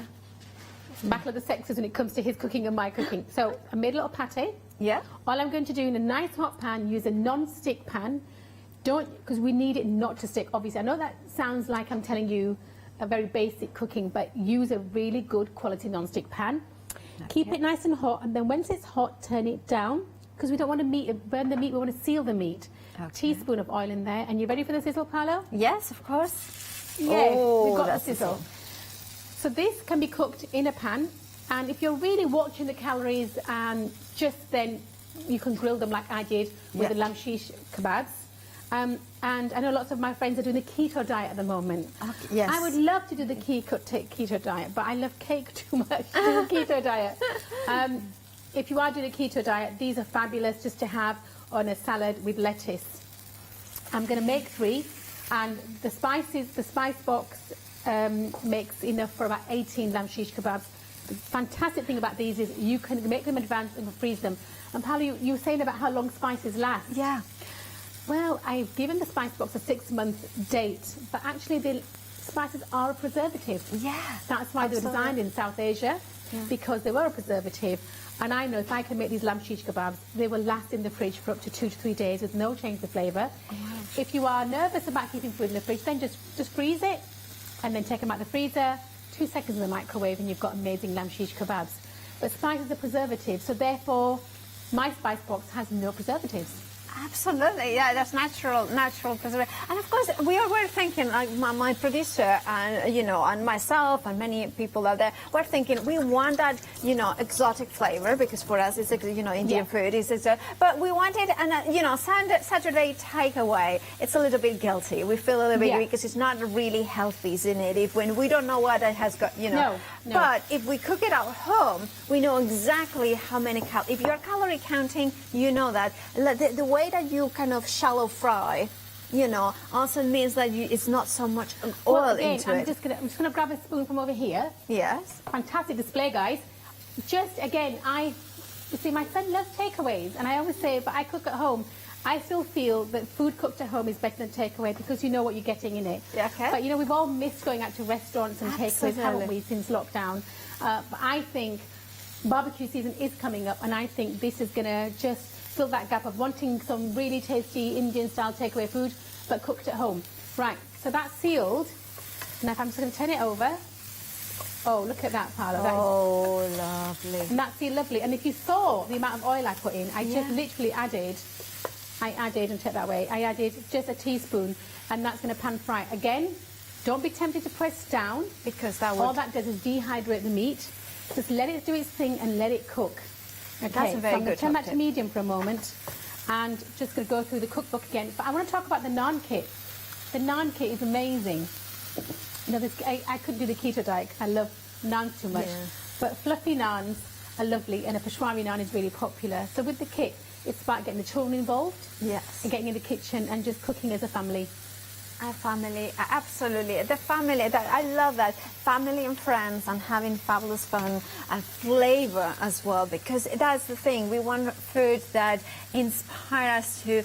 Battle of the sexes when it comes to his cooking and my cooking. So I made a little pate. Yeah. All I'm going to do in a nice hot pan, use a non-stick pan. Because we need it not to stick, obviously. I know that sounds like I'm telling you a very basic cooking, but use a really good quality non-stick pan. Okay. Keep it nice and hot, and then once it's hot, turn it down because we don't want to burn the meat, we want to seal the meat. Teaspoon of oil in there. And you ready for the sizzle, Paolo? Yes, of course. Yes, Oh, we've got the that's sizzle. So this can be cooked in a pan, and if you're really watching the calories, and just then you can grill them like I did with the lamb shish kebabs. And I know lots of my friends are doing the keto diet at the moment. Yes. I would love to do the keto diet, but I love cake too much to do the keto diet. If you are doing a keto diet, these are fabulous just to have on a salad with lettuce. I'm going to make 3, and the spice box makes enough for about 18 lamb shish kebabs. The fantastic thing about these is you can make them in advance and freeze them. And Paolo, you were saying about how long spices last. Yeah. Well, I've given the spice box a 6-month date, but actually the spices are a preservative. Yeah. That's why they were designed in South Asia, because they were a preservative. And I know if I can make these lamb shish kebabs, they will last in the fridge for up to 2 to 3 days with no change of flavour. Oh, wow. If you are nervous about keeping food in the fridge, then just freeze it and then take them out of the freezer, 2 seconds in the microwave, and you've got amazing lamb shish kebabs. But spices are preservatives, so therefore my spice box has no preservatives. Absolutely, yeah, that's natural preservative. And of course, we were thinking, like my producer and and myself and many people out there, we're thinking we want that exotic flavor, because for us it's Indian food but we wanted Saturday takeaway. It's a little bit guilty. We feel a little bit because it's not really healthy, isn't it? When we don't know what it has got, No. But if we cook it at home, we know exactly how many calories. If you're calorie counting, you know that the way that you kind of shallow fry, also means that it's not so much oil into it. I'm just gonna grab a spoon from over here. Yes. Fantastic display, guys. Just again, you see, my son loves takeaways, and I always say, but I cook at home. I still feel that food cooked at home is better than takeaway, because you know what you're getting in it. Yeah, okay. But we've all missed going out to restaurants and takeaways, haven't we, since lockdown? But I think barbecue season is coming up, and I think this is going to just fill that gap of wanting some really tasty Indian-style takeaway food, but cooked at home. Right, so that's sealed. Now if I'm just going to turn it over. Oh, look at that, Paolo. Lovely. And that's lovely. And if you saw the amount of oil I put in, I just literally added, and take that away, I added just a teaspoon, and that's going to pan fry. Again, don't be tempted to press down, because all that does is dehydrate the meat. Just let it do its thing and let it cook. Okay, That's a very so I'm going good to turn that tip. to medium for a moment, and just going to go through the cookbook again. But I want to talk about the naan kit. The naan kit is amazing. I couldn't do the keto diet because I love naans too much. Yeah. But fluffy naans are lovely, and a Peshwari naan is really popular. So with the kit, it's about getting the children involved, Yes. and getting in the kitchen and just cooking as a family. A family, absolutely. The family, I love that. Family and friends, and having fabulous fun and flavor as well, because that's the thing. We want food that inspire us to,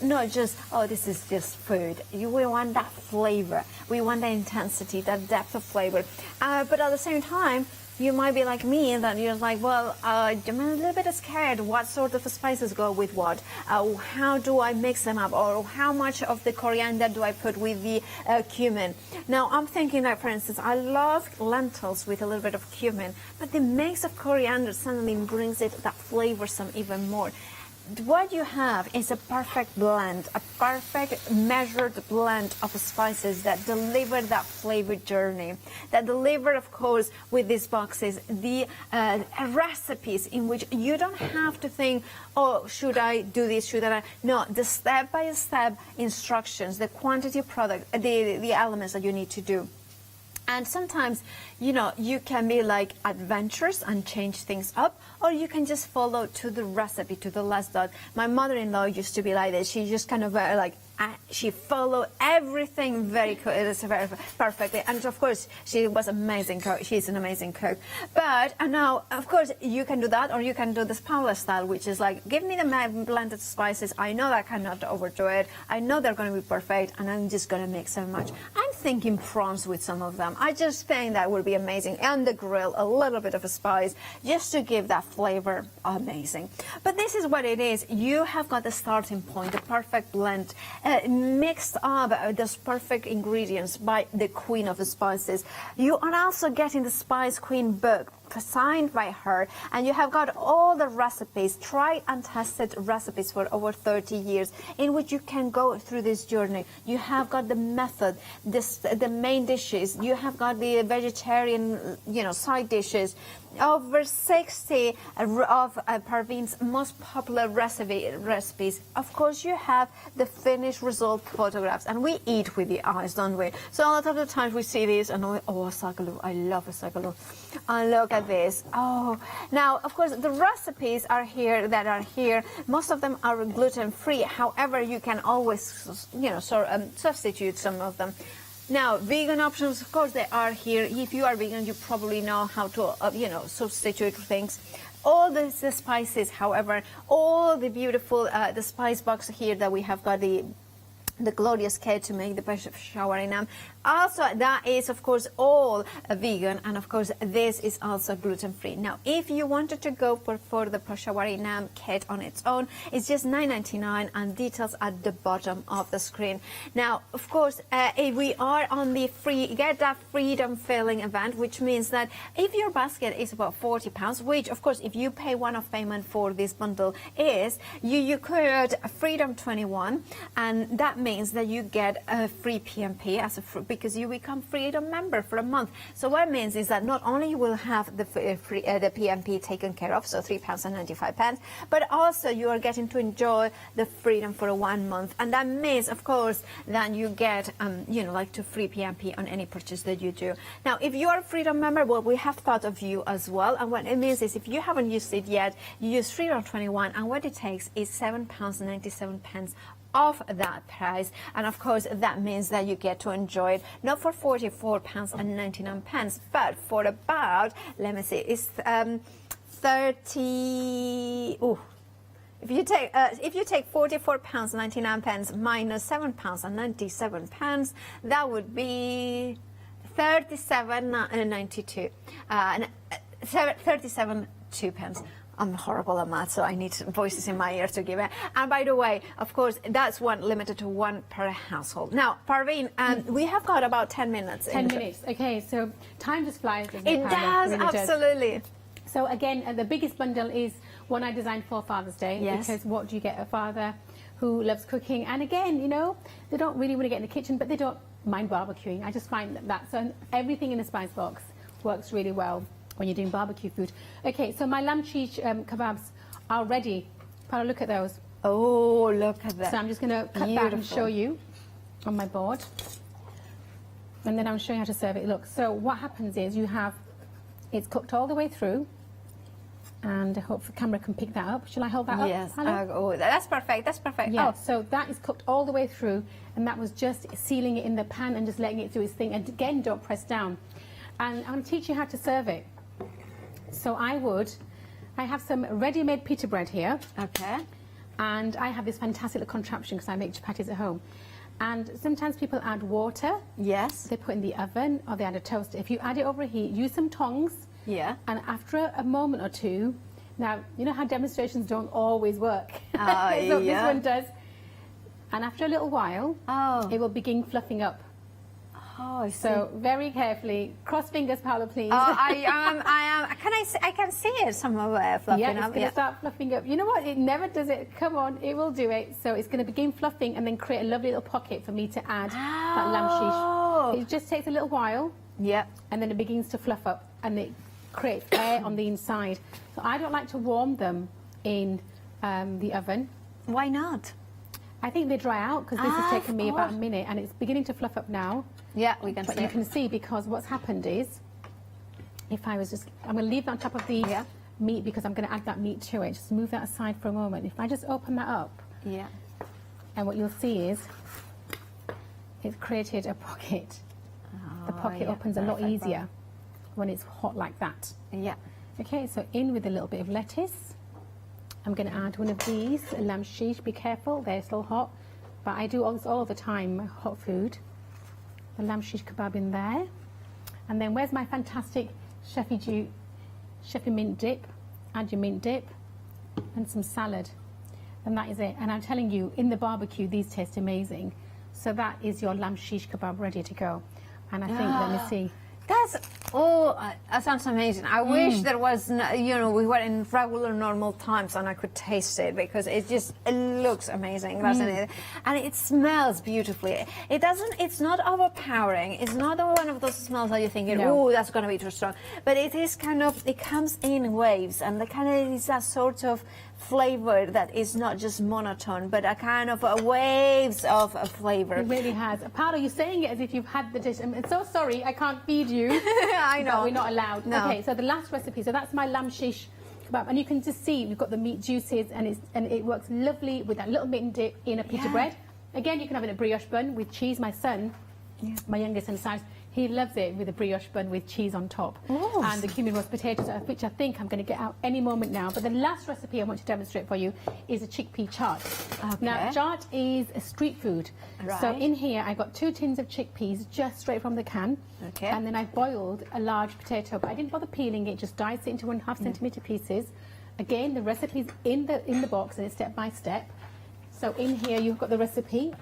not just, this is just food. We want that flavor. We want the intensity, that depth of flavor. But at the same time, you might be like me, and that you're like, well, I'm a little bit scared. What sort of spices go with what? How do I mix them up? Or how much of the coriander do I put with the cumin? Now, I'm thinking that, for instance, I love lentils with a little bit of cumin, but the mix of coriander suddenly brings it that flavorsome even more. What you have is a perfect blend, a perfect measured blend of spices that deliver that flavor journey, that deliver, of course, with these boxes, the recipes in which you don't have to think, oh, should I do this, should I? No, the step-by-step instructions, the quantity of product, the elements that you need to do. And sometimes, you can be like adventurous and change things up, or you can just follow to the recipe, to the last dot. My mother-in-law used to be like this. She just kind of she followed everything very perfectly. And of course, she was amazing cook. She's an amazing cook. But now, of course, you can do that, or you can do this Paula style, which is like, give me the blended spices. I know that I cannot overdo it. I know they're going to be perfect, and I'm just going to mix so much. I'm thinking prawns with some of them. I just think that would be amazing. On the grill, a little bit of a spice, just to give that flavor. Amazing. But this is what it is. You have got the starting point, the perfect blend, mixed up those perfect ingredients by the Queen of the Spices. You are also getting the Spice Queen book signed by her, and you have got all the recipes, tried and tested recipes for over 30 years, in which you can go through this journey. You have got the method, the main dishes, you have got the vegetarian, side dishes, over 60 of Parveen's most popular recipes. Of course, you have the finished result photographs, and we eat with the eyes, don't we? So a lot of the times we see this and we, oh, asagalu, I love asagalu. And look at this. Oh, now, of course, the recipes are here that are here. Most of them are gluten-free. However, you can always, substitute some of them. Now, vegan options, of course, they are here. If you are vegan, you probably know how to, substitute things. All the spices, however, all the beautiful, the spice box here that we have got the glorious kit to make the peshawari nam. Also, that is, of course, all vegan, and of course, this is also gluten-free. Now, if you wanted to go for the peshawari nam kit on its own, it's just $9.99, and details at the bottom of the screen. Now, of course, we are on the Get That Freedom Filling event, which means that if your basket is about £40, which, of course, if you pay one-off payment for this bundle is, you could Freedom 21, and that means that you get a free PMP because you become Freedom member for a month. So what it means is that not only you will have the PMP taken care of, so £3.95, but also you are getting to enjoy the Freedom for 1 month. And that means, of course, that you get, like to free PMP on any purchase that you do. Now, if you are a Freedom member, well, we have thought of you as well. And what it means is if you haven't used it yet, you use Freedom 21, and what it takes is £7.97 off that price, and of course that means that you get to enjoy it not for £44.99, but for about, let me see, it's 30. Ooh. If you take £44.99 minus £7.97, that would be £37.92. 37.2. I'm horrible at math, so I need voices in my ear to give it. And by the way, of course, that's limited to one per household. Now, Parveen, we have got about 10 minutes. 10 minutes. Okay, so time just flies, doesn't it? It does, really absolutely. Does. So again, the biggest bundle is one I designed for Father's Day. Yes. Because what do you get? A father who loves cooking, and again, they don't really want to get in the kitchen, but they don't mind barbecuing. I just find that so everything in the spice box works really well when you're doing barbecue food. Okay, so my lamb cheese kebabs are ready. Paula, look at those. Oh, look at that. So I'm just going to cut that and show you on my board. And then I'm showing you how to serve it. Look, so what happens is it's cooked all the way through. And I hope the camera can pick that up. Shall I hold that up? Yes. Oh, that's perfect. That's perfect. Yeah, oh. So that is cooked all the way through. And that was just sealing it in the pan and just letting it do its thing. And again, don't press down. And I'm going to teach you how to serve it. So I have some ready-made pita bread here. Okay. And I have this fantastic little contraption because I make chapatis at home. And sometimes people add water. Yes. They put in the oven or they add a toaster. If you add it over heat, use some tongs. Yeah. And after a moment or two, now, you know how demonstrations don't always work. So yeah. This one does. And after a little while, it will begin fluffing up. Oh, so very carefully, cross fingers, Paula, please. Oh, I am. I can see it somewhere fluffing up. Yeah, it's going to start fluffing up. You know what? It never does it. Come on, it will do it. So it's going to begin fluffing and then create a lovely little pocket for me to add that lamb sheesh. It just takes a little while. Yeah. And then it begins to fluff up and it creates air on the inside. So I don't like to warm them in the oven. Why not? I think they dry out because this has taken me about a minute and it's beginning to fluff up now. Yeah, we can see. But you can see because what's happened is, I'm going to leave that on top of the meat because I'm going to add that meat to it. Just move that aside for a moment. If I just open that up, and what you'll see is, it's created a pocket. The pocket opens a lot easier when it's hot like that. Yeah. Okay, so in with a little bit of lettuce. I'm going to add one of these, a lamb sheesh. Be careful, they're still hot. But I do all the time, hot food. The lamb sheesh kebab in there. And then where's my fantastic Chefy mint dip? Add your mint dip and some salad. And that is it. And I'm telling you, in the barbecue, these taste amazing. So that is your lamb sheesh kebab ready to go. And I think, let me see. Oh, that sounds amazing. I wish there was, you know, we were in regular normal times and I could taste it, because it looks amazing, doesn't it? And it smells beautifully. It's not overpowering. It's not one of those smells that you're thinking, oh, that's going to be too strong. But it is kind of, it comes in waves, and the kind of is that sort of flavor that is not just monotone, but a kind of waves of a flavor. It really has. Paolo, you're saying it as if you've had the dish. I'm so sorry, I can't feed you. I know. But we're not allowed. No. Okay, so the last recipe. So that's my lamb shish kebab, and you can just see we've got the meat juices, and it works lovely with that little mint dip in a pita bread. Again, you can have it in a brioche bun with cheese. My son, my youngest son, Cyrus, he loves it with a brioche bun with cheese on top. Oh. And the cumin roast potatoes, which I think I'm going to get out any moment now. But the last recipe I want to demonstrate for you is a chickpea chaat. Okay. Now, chaat is a street food. Right. So in here, I got 2 tins of chickpeas just straight from the can. Okay. And then I boiled a large potato, but I didn't bother peeling it, just diced it into 1.5 centimetre pieces. Again, the recipe's in the box, and it's step by step. So in here, you've got the recipe.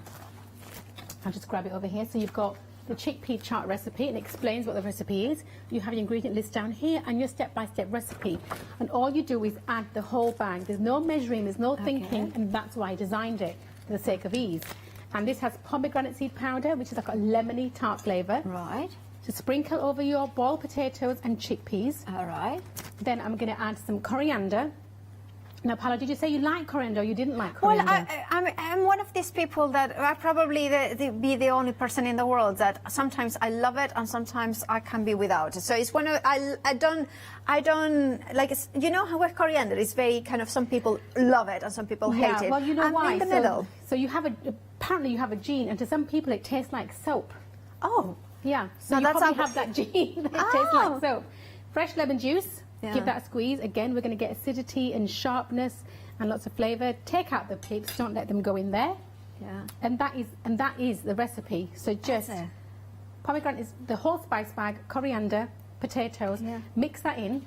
I'll just grab it over here. So you've got the chickpea chaat recipe, and it explains what the recipe is. You have your ingredient list down here and your step-by-step recipe, and all you do is add the whole bag. There's no measuring, there's no thinking, and that's why I designed it, for the sake of ease. And this has pomegranate seed powder, which is like a lemony tart flavour. Right. To sprinkle over your boiled potatoes and chickpeas. All right. Then I'm going to add some coriander. Now, Paolo, did you say you like coriander or you didn't like coriander? Well, I'm one of these people that I probably be the only person in the world that sometimes I love it and sometimes I can be without it. So it's one of I don't like, you know how with coriander it's very kind of, some people love it and some people hate it. Well, you know I'm why? in the middle. So you have apparently you have a gene, and to some people it tastes like soap. Oh. Yeah. So Now you that's probably have that gene that tastes like soap. Fresh lemon juice. Yeah. Give that a squeeze. Again, we're going to get acidity and sharpness and lots of flavour. Take out the pips. Don't let them go in there. Yeah. And that is the recipe. So just pomegranate is the whole spice bag, coriander, potatoes. Yeah. Mix that in.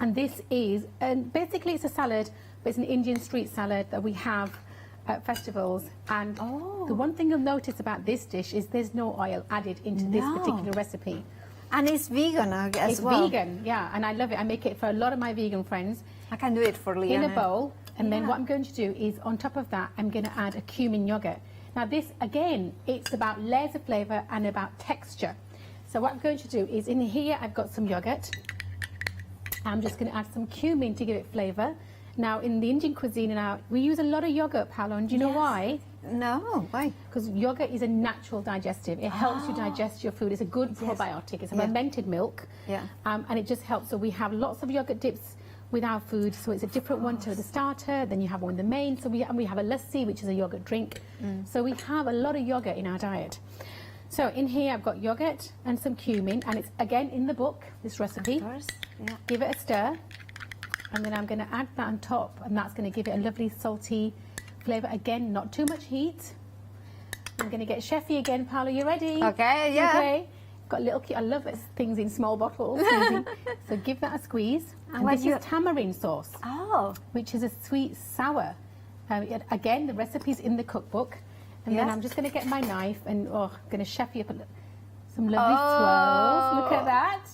And this is, and basically it's a salad, but it's an Indian street salad that we have at festivals. And the one thing you'll notice about this dish is there's no oil added into this particular recipe. And it's vegan as well. It's vegan, yeah, and I love it. I make it for a lot of my vegan friends. I can do it for Leon. In a bowl, and then what I'm going to do is, on top of that, I'm going to add a cumin yogurt. Now this, again, it's about layers of flavour and about texture. So what I'm going to do is, in here I've got some yogurt. I'm just going to add some cumin to give it flavour. Now, in the Indian cuisine now, we use a lot of yogurt, Paolo, and do you know why? No, why? Because yogurt is a natural digestive. It helps you digest your food. It's a good probiotic. It's a fermented milk. Yeah. And it just helps. So we have lots of yogurt dips with our food. So it's a different one to the starter. Then you have one in the main. So we have a lassi, which is a yogurt drink. So we have a lot of yogurt in our diet. So in here I've got yogurt and some cumin, and it's again in the book, this recipe. Of course. Yeah. Give it a stir, and then I'm going to add that on top, and that's going to give it a lovely salty flavour. Again, not too much heat. I'm going to get chefy again. Paolo, you ready? Okay, yeah. Okay. Got little, I love it, things in small bottles. So give that a squeeze. And this is tamarind sauce. Oh. Which is a sweet sour. Again, the recipe's in the cookbook. And then I'm just going to get my knife and I'm going to chef you up some lovely swirls. Look at that.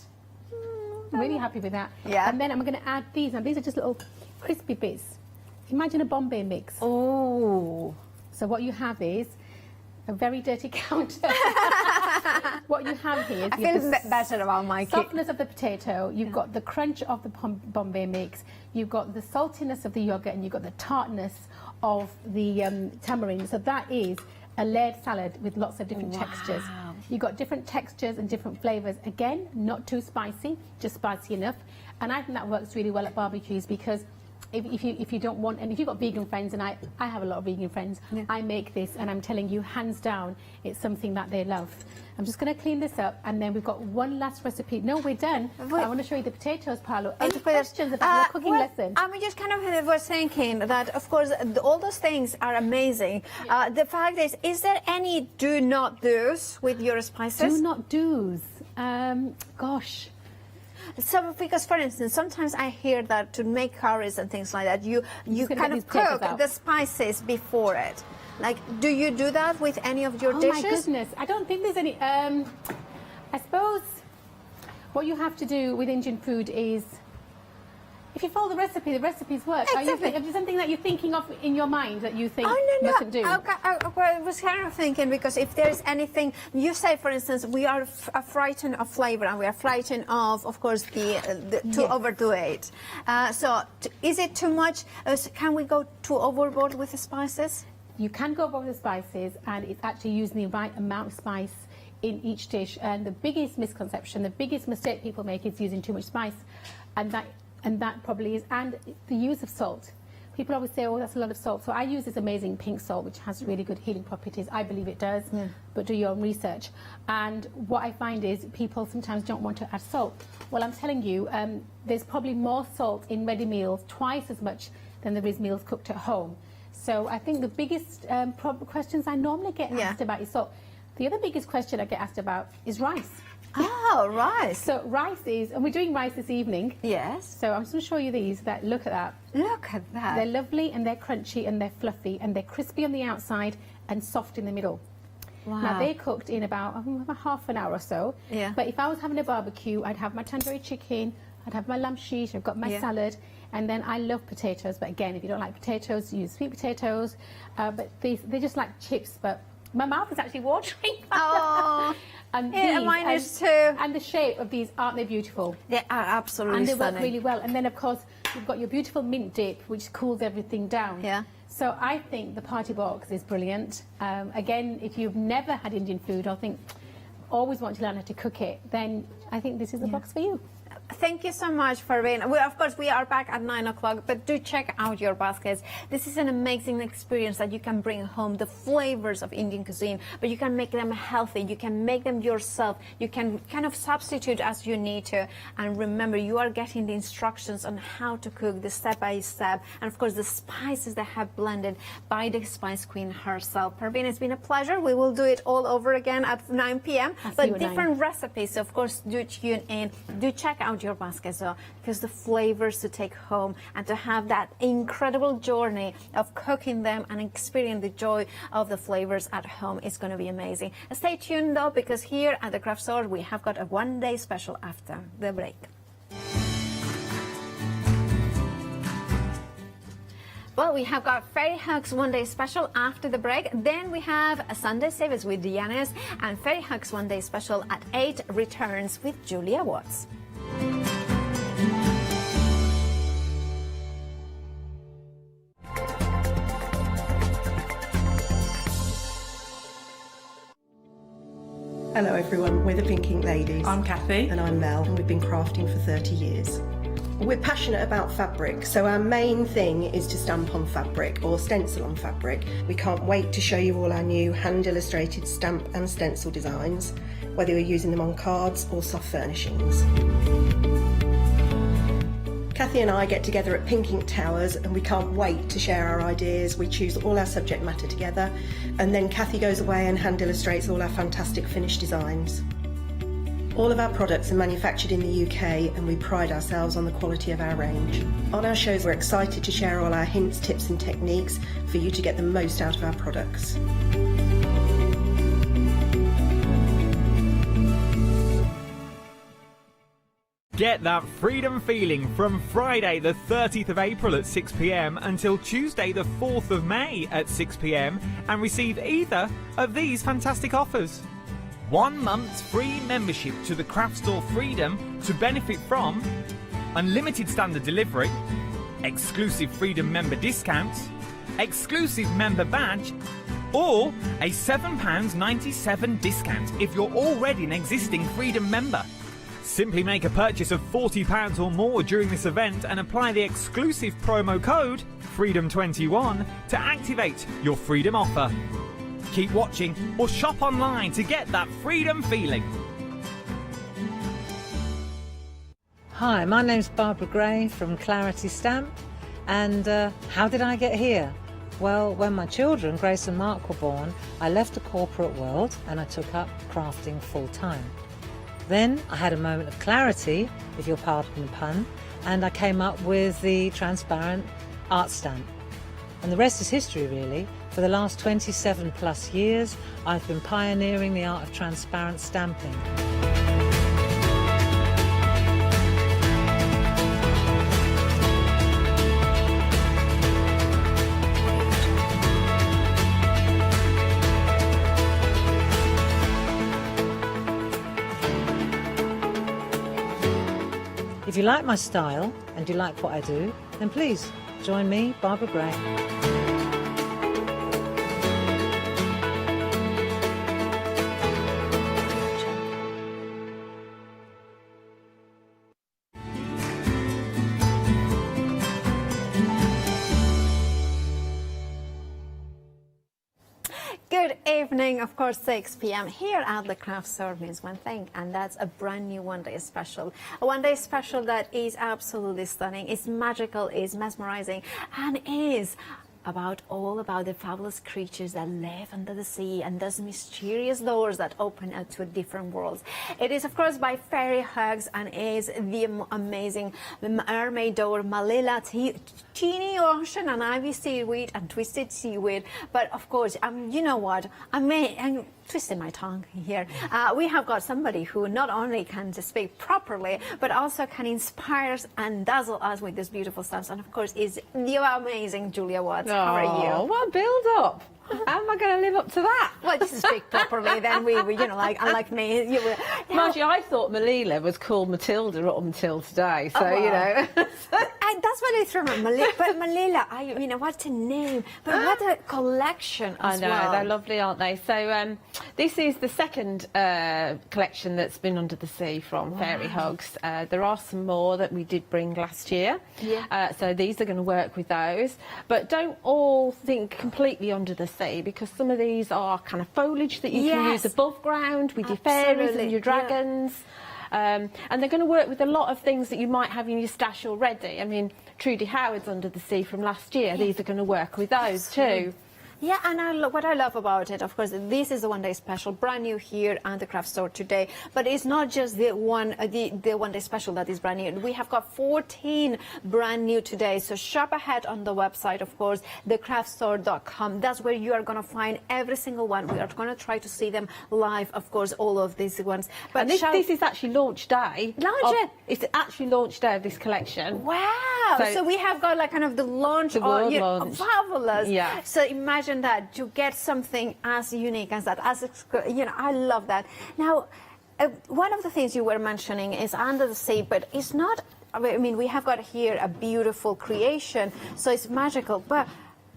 I'm really happy with that. Yeah. And then I'm going to add these. Now these are just little crispy bits. Imagine a Bombay mix. Oh. So what you have is a very dirty counter. What you have here is I feel better about my softness of the potato. You've got the crunch of the Bombay mix. You've got the saltiness of the yogurt, and you've got the tartness of the tamarind. So that is a layered salad with lots of different textures. You've got different textures and different flavours. Again, not too spicy, just spicy enough. And I think that works really well at barbecues, because if you don't want, and if you've got vegan friends, and I have a lot of vegan friends, I make this, and I'm telling you, hands down, it's something that they love. I'm just going to clean this up, and then we've got one last recipe. No, we're done. I want to show you the potatoes, Paolo. Any questions about your cooking lesson? I just kind of was thinking that, of course, all those things are amazing. The fact is there any do not do's with your spices? Do not do's. Gosh. So, because for instance, sometimes I hear that to make curries and things like that, you kind of cook the spices before it. Like, do you do that with any of your dishes? Oh my goodness, I don't think there's any. I suppose What you have to do with Indian food is, if you follow the recipes work. Exactly. Is there something that you're thinking of in your mind that you think no. mustn't do? I was kind of thinking, because if there's anything, you say, for instance, we are frightened of flavor, and we are frightened of course, to overdo it. Is it too much? Can we go too overboard with the spices? You can go overboard with the spices, and it's actually using the right amount of spice in each dish. And the biggest misconception, the biggest mistake people make is using too much spice, and that probably is, and the use of salt. People always say, oh, that's a lot of salt. So I use this amazing pink salt, which has really good healing properties. I believe it does, but do your own research. And what I find is people sometimes don't want to add salt. Well, I'm telling you, there's probably more salt in ready meals, twice as much than there is meals cooked at home. So I think the biggest questions I normally get asked about is salt. The other biggest question I get asked about is rice. Oh, rice. So rice is, and we're doing rice this evening. Yes. So I'm just going to show you these. Look at that. Look at that. They're lovely, and they're crunchy, and they're fluffy, and they're crispy on the outside and soft in the middle. Wow. Now they're cooked in about half an hour or so. Yeah. But if I was having a barbecue, I'd have my tandoori chicken, I'd have my lamb sheet, I've got my salad, and then I love potatoes. But again, if you don't like potatoes, use sweet potatoes. But they're just like chips, but my mouth is actually watering. Oh, and mine is too. And the shape of these, aren't they beautiful? They are absolutely and they stunning. work really well. And then, of course, you've got your beautiful mint dip, which cools everything down. Yeah. So I think the party box is brilliant. Again, if you've never had Indian food, or think always want to learn how to cook it, then I think this is the box for you. Thank you so much for being. Of course, we are back at 9 o'clock, but do check out your baskets. This is an amazing experience that you can bring home, the flavors of Indian cuisine, but you can make them healthy. You can make them yourself. You can kind of substitute as you need to. And remember, you are getting the instructions on how to cook, the step by step, and of course, the spices that have blended by the Spice Queen herself. Parveen, it's been a pleasure. We will do it all over again at 9 p.m. But different recipes, of course, do tune in. Do check out your baskets, though, because the flavors to take home and to have that incredible journey of cooking them and experience the joy of the flavors at home is going to be amazing. Stay tuned, though, because here at the Craft Store we have got a one-day special after the break. Well, we have got Fairy Hugs One Day Special after the break. Then we have a Sunday Savers with Diana's, and Fairy Hugs One Day Special at 8 returns with Julia Watts. Hello everyone, we're the Pink Ink Ladies. I'm Kathy. And I'm Mel, and we've been crafting for 30 years. We're passionate about fabric, so our main thing is to stamp on fabric or stencil on fabric. We can't wait to show you all our new hand-illustrated stamp and stencil designs, whether you're using them on cards or soft furnishings. Kathy and I get together at Pink Ink Towers, and we can't wait to share our ideas. We choose all our subject matter together, and then Kathy goes away and hand illustrates all our fantastic finished designs. All of our products are manufactured in the UK, and we pride ourselves on the quality of our range. On our shows, we're excited to share all our hints, tips and techniques for you to get the most out of our products. Get that freedom feeling from Friday the 30th of April at 6 p.m. until Tuesday the 4th of May at 6 p.m. and receive either of these fantastic offers. 1 month's free membership to the Craft Store Freedom to benefit from unlimited standard delivery, exclusive Freedom member discounts, exclusive member badge, or a £7.97 discount if you're already an existing Freedom member. Simply make a purchase of £40 or more during this event and apply the exclusive promo code FREEDOM21 to activate your Freedom offer. Keep watching or shop online to get that freedom feeling. Hi, my name's Barbara Gray from Clarity Stamp, and how did I get here? Well, when my children, Grace and Mark, were born, I left the corporate world and I took up crafting full-time. Then I had a moment of clarity, if you'll pardon the pun, and I came up with the transparent art stamp. And the rest is history, really. For the last 27 plus years, I've been pioneering the art of transparent stamping. If you like my style and you like what I do, then please join me, Barbara Gray. Good evening, of course, 6 p.m. here at the craft store means one thing, and that's a brand new one-day special. A one-day special that is absolutely stunning, is magical, is mesmerizing, and is all about the fabulous creatures that live under the sea and those mysterious doors that open out to different worlds. It is, of course, by Fairy Hugs and is the amazing mermaid door, Malila, teeny ocean and ivy seaweed and twisted seaweed. But of course, you know what? I'm twisting my tongue here. We have got somebody who not only can speak properly, but also can inspire us and dazzle us with these beautiful stuff. And of course, is the amazing Julia Watts. How are you? Oh, what a build-up! How am I going to live up to that? Well, just speak properly, then we you know, like unlike me, you will. Mind you, I thought Malila was called Matilda up until today, so you know. And that's what I threw Malila. But Malila, you know, what a name, but what a collection as well. I know, they're lovely, aren't they? So this is the second collection that's been under the sea from Fairy Hugs. There are some more that we did bring last year. Yeah. So these are going to work with those. But don't all think completely under the sea, because some of these are kind of foliage that you can use above ground with your fairies and your dragons. And they're going to work with a lot of things that you might have in your stash already. I mean, Trudy Howard's Under the Sea from last year. These are going to work with those too. Yeah, and what I love about it, of course, this is a one-day special, brand new here at the craft store today. But it's not just the one-day special that is brand new. We have got 14 brand new today. So shop ahead on the website, of course, thecraftstore.com. That's where you are going to find every single one. We are going to try to see them live, of course, all of these ones. But and this is actually launch day. It's actually launch day of this collection. Wow! So we have got like kind of the launch. World launch. Fabulous. Yeah. So imagine that you get something as unique as that, you know, I love that. Now, one of the things you were mentioning is Under the Sea, but it's not, I mean, we have got here a beautiful creation, so it's magical, but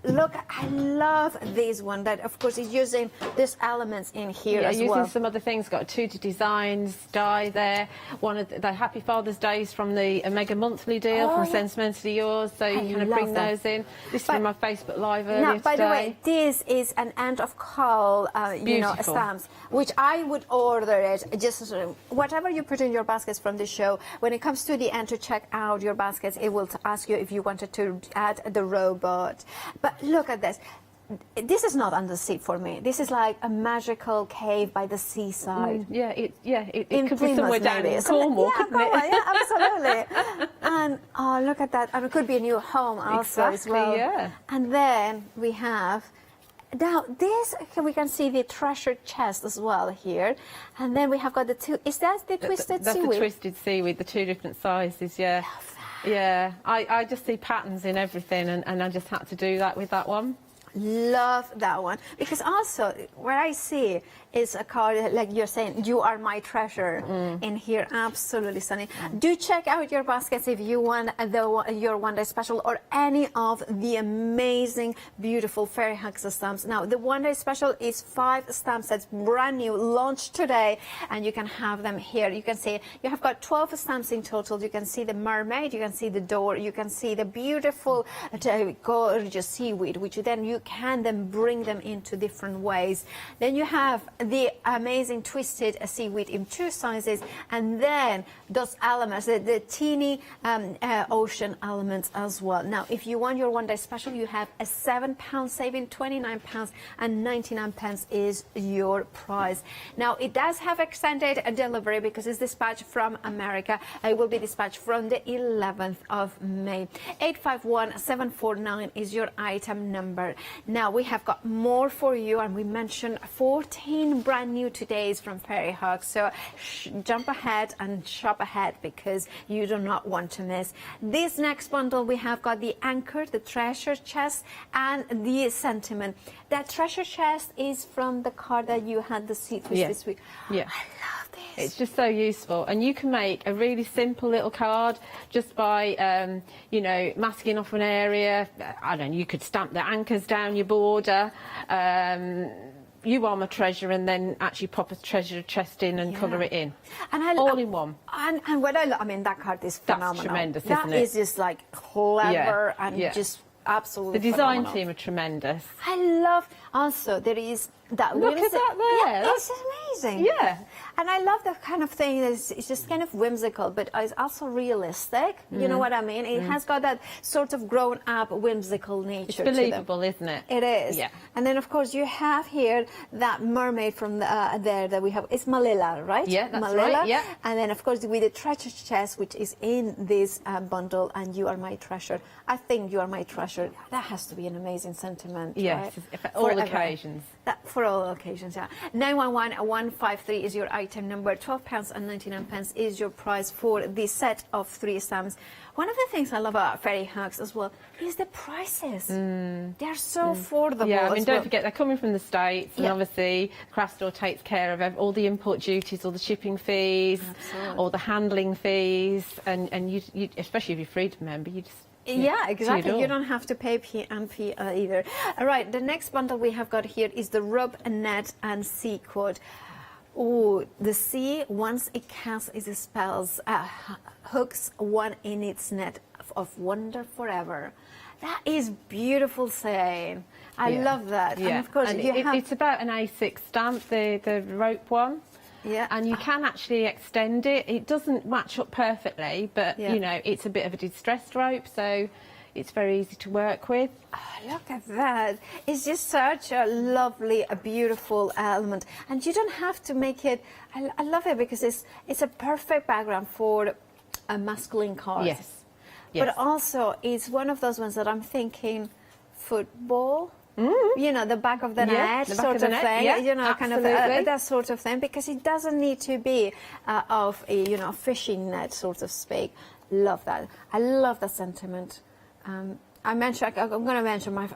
look, I love this one that, of course, is using these elements in here as well. Using some other things. Got Tutor Designs die there. One of the Happy Father's Days from the Mega Monthly deal from Sentimentally Yours. So you kind of bring those in. This is from my Facebook Live earlier today. By the way, this is an end of call, you know, stamps, which I would order it. Just whatever you put in your baskets from the show. When it comes to the end to check out your baskets, it will ask you if you wanted to add the robot. But look at this. This is not under the sea for me. This is like a magical cave by the seaside. It could be somewhere down in Cornwall, couldn't it? Yeah, absolutely. And oh, look at that. And it could be a new home also as well. Yeah. And then we have now this. We can see the treasure chest as well here. And then we have got the two. Is that the twisted seaweed? That's the twisted seaweed. The two different sizes. Yeah. Yeah, I just see patterns in everything, and I just had to do that with that one. Love that one, because also where I see is a card like you're saying, you are my treasure in here. Absolutely stunning. Do check out your baskets if you want your one-day special or any of the amazing, beautiful Fairy Hugs stamps. Now, the one-day special is 5 stamp sets, brand new, launched today, and you can have them here. You can see you have got 12 stamps in total. You can see the mermaid, you can see the door, you can see the beautiful, gorgeous seaweed, which then you can then bring them into different ways. Then you have the amazing twisted seaweed in 2 sizes, and then those elements, the teeny ocean elements as well. Now, if you want your one-day special, you have a £7 saving, £29 and 99 pence is your price. Now, it does have extended delivery because it's dispatched from America. It will be dispatched from the 11th of May. 851749 is your item number. Now, we have got more for you, and we mentioned 14 everything brand new today is from Fairy Hugs. So jump ahead and shop ahead because you do not want to miss. This next bundle, we have got the anchor, the treasure chest, and the sentiment. That treasure chest is from the card that you had the seat with this week. Yeah. I love this. It's just so useful, and you can make a really simple little card just by, you know, masking off an area. I don't know, you could stamp the anchors down your border. You are my treasure, and then actually pop a treasure chest in and colour it in. And all in one. And what I mean, that card is phenomenal. That's tremendous, that isn't it? is just like clever and just absolutely The design phenomenal. team are tremendous. I love, also there is that Look at that there. Yeah, That's it's amazing. Yeah. And I love that kind of thing. It's just kind of whimsical, but it's also realistic. You know what I mean? It has got that sort of grown-up whimsical nature. It's to them. believable, isn't it? It is. Yeah. And then, of course, you have here that mermaid from there that we have. It's Malila, right? Yeah, that's Malila. right, yeah. And then, of course, with the treasure chest, which is in this bundle, and you are my treasure. I think you are my treasure. That has to be an amazing sentiment, Yes, right? for all Forever. occasions. For all occasions, yeah. 911153 is your item number. £12.99 is your price for the set of 3 stamps. One of the things I love about Fairy Hugs as well is the prices. They're so affordable. Yeah, I mean, as don't well. forget, they're coming from the States, and obviously craft store takes care of all the import duties, all the shipping fees, all the handling fees, and you especially if you're a Freedom member, you just... Yeah, exactly. You don't don't have to pay fee either. All right, the next bundle we have got here is the rub, net, and sea cord. Oh, the sea, once it casts its spells, hooks one in its net of wonder forever. That is beautiful saying. I love that. Yeah. And of course, and have... it's about an A6 stamp, the rope one. Yeah. And you can actually extend it. It doesn't match up perfectly, but, you know, it's a bit of a distressed rope, so it's very easy to work with. Oh, look at that. It's just such a lovely, a beautiful element. And you don't have to make it... I love it because it's a perfect background for a masculine card. Yes. But also, it's one of those ones that I'm thinking football... You know, the back of the net sort of thing, you know, kind of that sort of thing, because it doesn't need to be of a, you know, fishing net, sort of speak. Love that. I love the sentiment. I'm going to mention my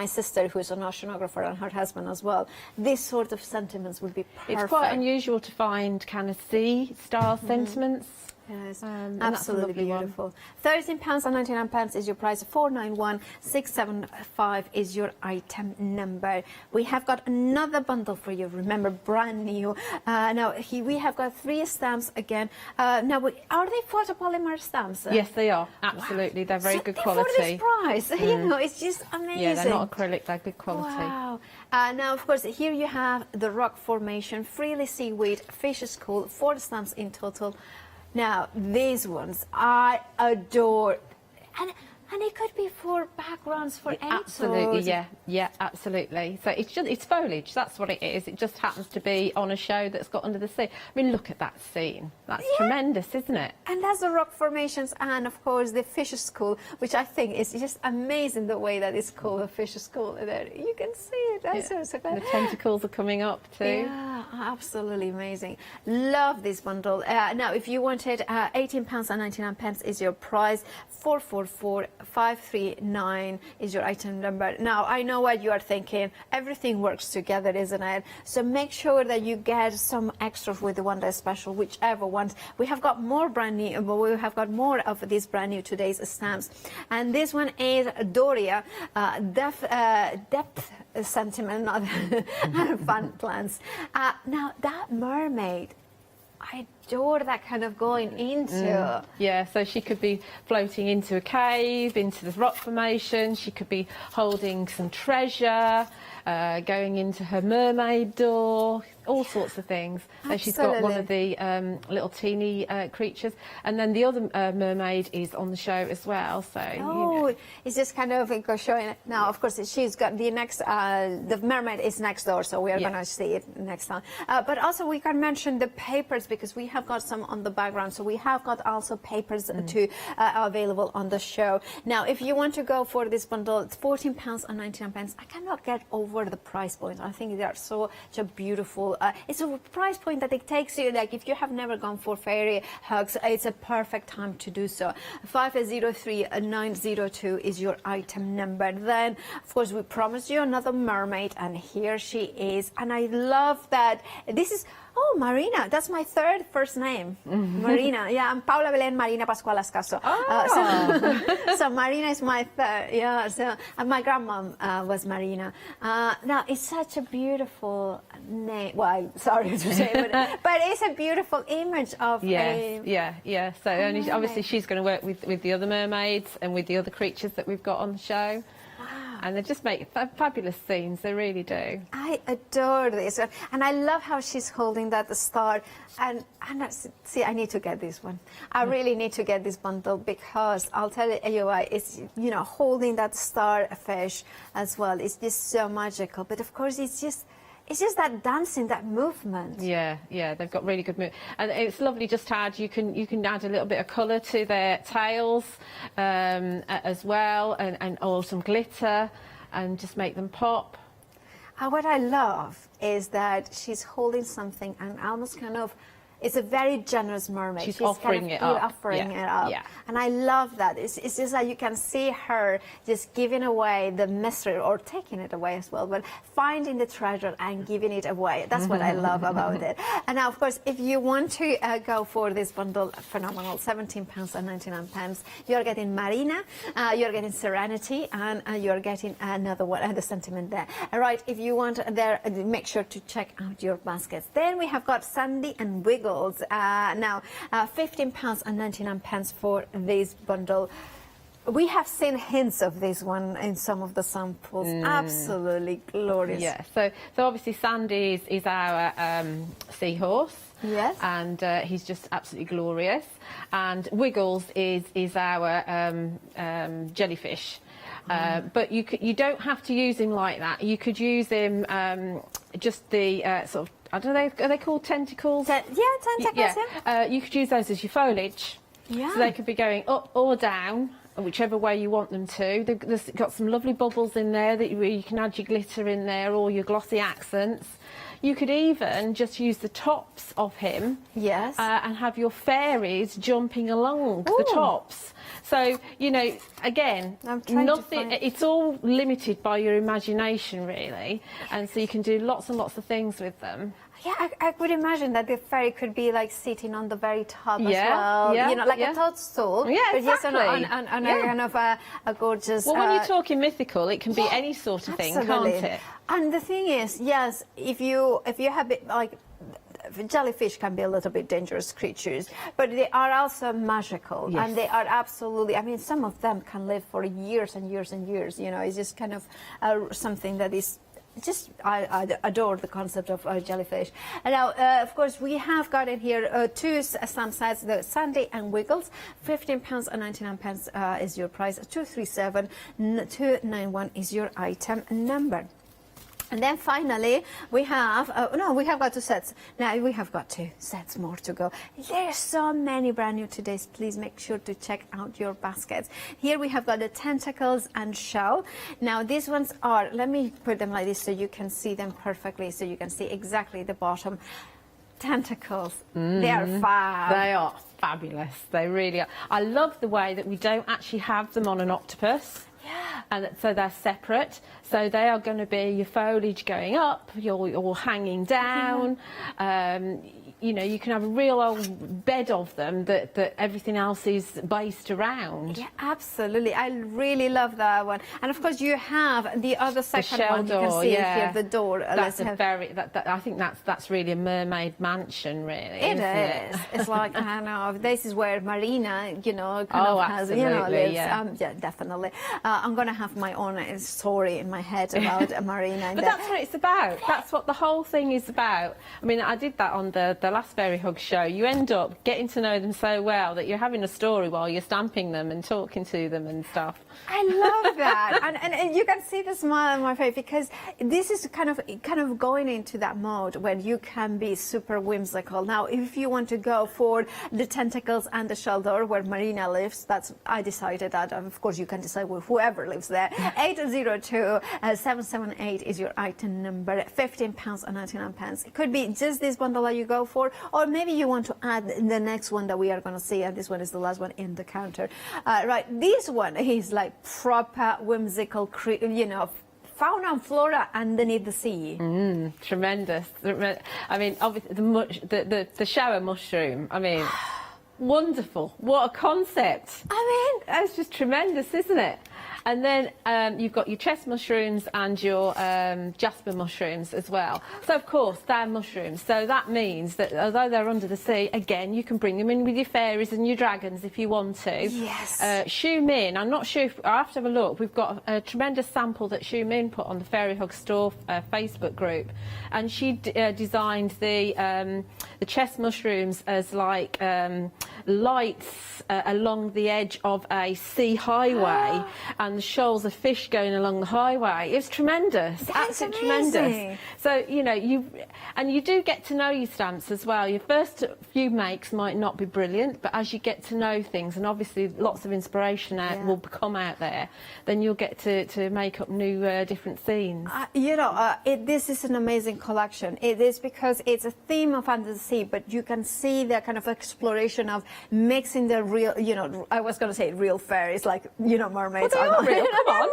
sister, who's an oceanographer, and her husband as well. This sort of sentiments would be perfect. It's quite unusual to find kind of sea-style sentiments. Yes, and absolutely beautiful. £13.99 is your price. 491675 is your item number. We have got another bundle for you. Remember, brand new. Now we have got 3 stamps again. Now, are they photopolymer stamps? Yes, they are. Absolutely, they're very good quality. For this price, you know, it's just amazing. Yeah, they're not acrylic; they're good quality. Wow. Now, of course, here you have the rock formation, freely seaweed, fish school, 4 stamps in total. Now, these ones I adore, and it could be for backgrounds for any Absolutely, sort. yeah, absolutely. So it's foliage. That's what it is. It just happens to be on a show that's got under the sea. I mean, look at that scene. That's tremendous, isn't it? And that's the rock formations, and of course the fish school, which I think is just amazing the way that it's called a fish school. There, you can see it. That's so good. The tentacles are coming up too. Yeah, absolutely amazing. Love this bundle. Now, if you wanted, £18.99 is your price. 444539 is your item number. Now, I know what you are thinking. Everything works together, isn't it? So make sure that you get some extras with the One Day Special, whichever ones. We have got more brand new, but we have got more of these brand new today's stamps. And this one is Doria, depth sentiment, not fun plants. Now, that mermaid, I adore that kind of going into. Yeah, so she could be floating into a cave, into the rock formation. She could be holding some treasure, going into her mermaid door, all sorts of things. She's got one of the little teeny creatures, and then the other mermaid is on the show as well. So you know. It's just kind of showing it now. Of course, she's got the next. The mermaid is next door, so we are going to see it next time. But also, we can mention the papers, because we have have got some on the background. So we have got also papers to available on the show. Now, if you want to go for this bundle, it's £14.99. I cannot get over the price point. I think they are such a beautiful. It's a price point that it takes you, like if you have never gone for fairy hugs, it's a perfect time to do so. 503902 is your item number. Then, of course, we promised you another mermaid, and here she is. And I love that. This is. Oh, Marina, that's my third first name. Marina, yeah, I'm Paula Belén Marina Pascual Ascaso. So Marina is my third, yeah. So and my grandmom was Marina. Now, it's such a beautiful name. Well, sorry to say, but it's a beautiful image of yes, yeah. So obviously she's going to work with the other mermaids and with the other creatures that we've got on the show. And they just make fabulous scenes, they really do. I adore this. And I love how she's holding that star. And see, I need to get this one. I really need to get this bundle, because I'll tell you why. It's, you know, holding that starfish as well. It's just so magical. But of course, it's just that dancing, that movement. Yeah, they've got really good movement, and it's lovely. Just to add, you can add a little bit of colour to their tails as well, or some glitter, and just make them pop. What I love is that she's holding something and almost kind of. It's a very generous mermaid. She's offering it up. Offering it up. Yeah. And I love that. It's just like you can see her just giving away the mystery, or taking it away as well, but finding the treasure and giving it away. That's what I love about it. And now, of course, if you want to go for this bundle, phenomenal, £17.99. You're getting Marina, you're getting Serenity, and you're getting another one, the sentiment there. All right, if you want there, make sure to check out your baskets. Then we have got Sandy and Wiggle. Now, £15.99 for this bundle. We have seen hints of this one in some of the samples. Absolutely glorious. Yeah, so obviously Sandy is our seahorse. Yes. And he's just absolutely glorious. And Wiggles is our jellyfish. But you don't have to use him like that. You could use him just the sort of, I don't know, are they called tentacles? Tentacles, yeah. You could use those as your foliage. Yeah. So they could be going up or down, whichever way you want them to. They've got some lovely bubbles in there that you can add your glitter in there, or your glossy accents. You could even just use the tops of him. Yes. And have your fairies jumping along the tops. So, you know, again, it's all limited by your imagination, really. And so you can do lots and lots of things with them. Yeah, I would imagine that the fairy could be like sitting on the very top as well. You know, like a toadstool. Yeah, exactly. But yes, on a kind of a gorgeous... Well, when you're talking mythical, it can be any sort of thing, can't it? And the thing is, yes, if you have like... Jellyfish can be a little bit dangerous creatures, but they are also magical, and they are absolutely, I mean, some of them can live for years and years and years, you know. It's just kind of something that is just, I adore the concept of jellyfish. And now, of course, we have got in here two stamp sets, the Sandy and Wiggles. £15.99 is your price. 237291 is your item number. And then finally, we have, we have got two sets. Now, we have got two sets more to go. There's so many brand new today. Please make sure to check out your baskets. Here we have got the tentacles and shell. Now, these ones are, let me put them like this so you can see them perfectly, so you can see exactly the bottom. Tentacles, they are fab. They are fabulous. They really are. I love the way that we don't actually have them on an octopus. Yeah. And so they're separate. So they are going to be your foliage going up, your hanging down. You know, you can have a real old bed of them that everything else is based around. Yeah, absolutely. I really love that one. And of course, you have the other second one. Door, you can see here, the door. That's I think that's really a mermaid mansion, really. It is. It's like, I know, this is where Marina, you know, kind of has, you know, lives. Yeah. Yeah, definitely. I'm going to have my own story in my head about Marina. But that's what it's about. That's what the whole thing is about. I mean, I did that on the last Fairy Hug show. You end up getting to know them so well that you're having a story while you're stamping them and talking to them and stuff. I love that, and you can see the smile on my face, because this is kind of going into that mode when you can be super whimsical. Now, if you want to go for the tentacles and the shoulder where Marina lives, I decided that. Of course, you can decide with whoever lives there. 802-778 is your item number. £15.99. It could be just this bundle that you go for, or maybe you want to add the next one that we are going to see, and this one is the last one in the counter. Right, this one is like proper whimsical, fauna and flora underneath the sea. Tremendous. I mean, obviously the shower mushroom. I mean, wonderful. What a concept. I mean, that's just tremendous, isn't it? And then you've got your chest mushrooms and your jasper mushrooms as well. So, of course, they're mushrooms. So that means that although they're under the sea, again, you can bring them in with your fairies and your dragons if you want to. Yes. Shu Min, I'm not sure if... I have to have a look. We've got a tremendous sample that Shu Min put on the Fairy Hug Store Facebook group. And she designed the chest mushrooms as like lights along the edge of a sea highway and the shoals of fish going along the highway. It was tremendous. That's absolutely amazing. Tremendous. So, you know, you do get to know your stamps as well. Your first few makes might not be brilliant, but as you get to know things, and obviously lots of inspiration will come out there, then you'll get to make up new different scenes. This is an amazing collection. It is because it's a theme of under the sea, but you can see the kind of exploration of mixing the real, I was going to say real fairies, like, mermaids. Well, they are real. Come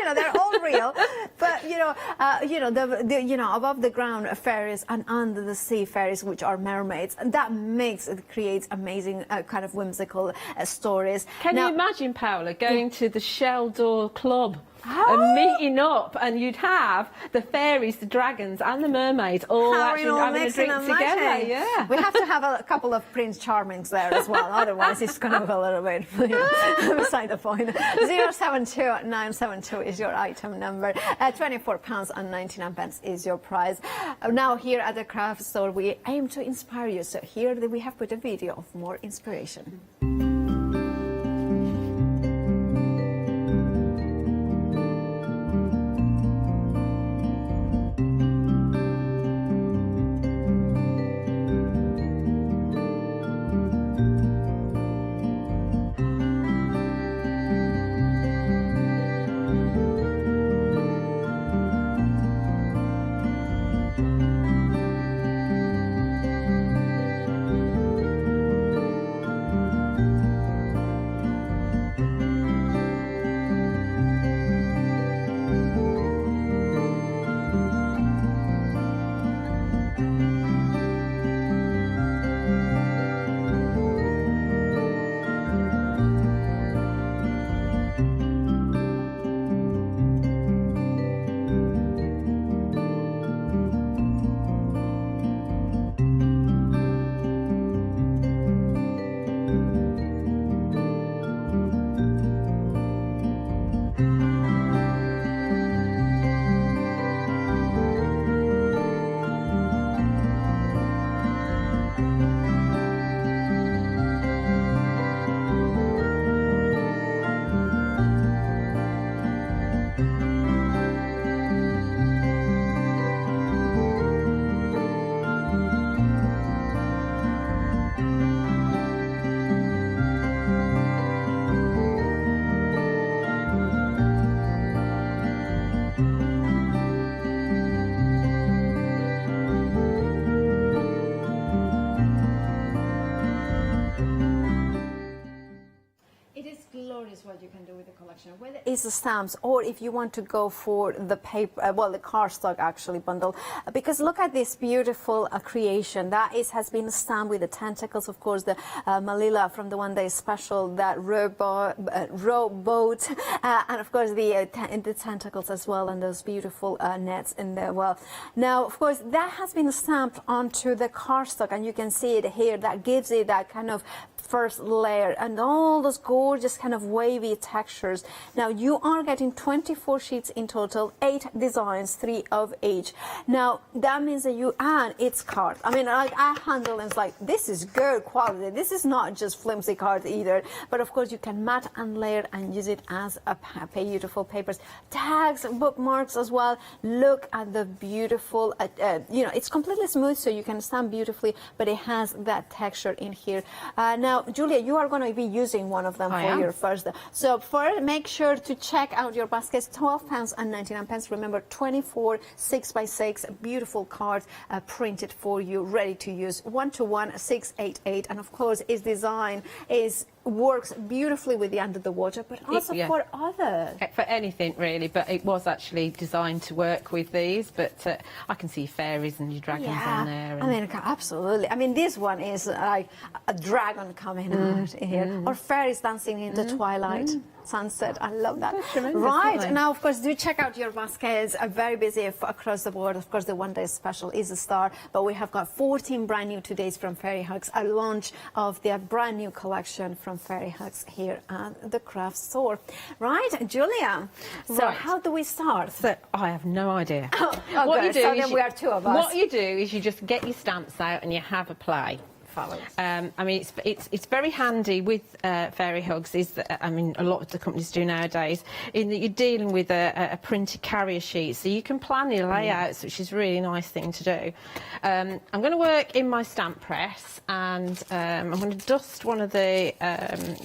on. They're all real. But, above the ground fairies and under the sea fairies, which are mermaids. And that creates amazing kind of whimsical stories. Can you imagine, Paola, going to the Shell Door Club and meeting up, and you'd have the fairies, the dragons and the mermairs all actually having a drink together? Yeah. We have to have a couple of Prince Charmings there as well, otherwise it's going to be a little bit beside the point. 072972 is your item number. £24.99 is your prize. Now here at the craft store we aim to inspire you, so here we have put a video of more inspiration. What you can do with the collection, whether it's the stamps or if you want to go for the paper, the cardstock actually bundle, because look at this beautiful creation that has been stamped with the tentacles, of course, the Malila from the One Day Special, that rowboat, and of course the tentacles as well, and those beautiful nets in there. Well, now of course that has been stamped onto the cardstock, and you can see it here. That gives it that kind of first layer and all those gorgeous kind of wavy textures $20. Now you are getting 24 sheets in total, 8 designs, 3 of each. Now that means that you add its card. I mean, I handle and it's like, this is good quality. This is not just flimsy card either. But of course you can mat and layer and use it as a beautiful papers. Tags, bookmarks as well. Look at the beautiful, you know, it's completely smooth so you can stamp beautifully, but it has that texture in here. Now, Julia, you are going to be using one of them for your first. So make sure to check out your baskets, £12.99. Remember, 24 6x6 beautiful cards printed for you, ready to use. 1-to-1 688, and of course, its design works beautifully with the under the water, but also for other. For anything really, but it was actually designed to work with these. But I can see fairies and your dragons on there. And I mean, absolutely. I mean, this one is like a dragon coming out here, or fairies dancing in the twilight. Sunset. I love that. Right, now of course do check out your baskets. Very busy across the board. Of course the one day special is a star, but we have got 14 brand new todays from Fairy Hugs, a launch of their brand new collection from Fairy Hugs here at the craft store. Right, Julia, so how do we start? So I have no idea. What you do so then we are two of us. What you do is you just get your stamps out and you have a play. I mean, it's very handy with Fairy Hugs. Is that, I mean, a lot of the companies do nowadays, in that you're dealing with a printed carrier sheet, so you can plan your layouts, which is a really nice thing to do. I'm going to work in my stamp press, and I'm going to dust one of the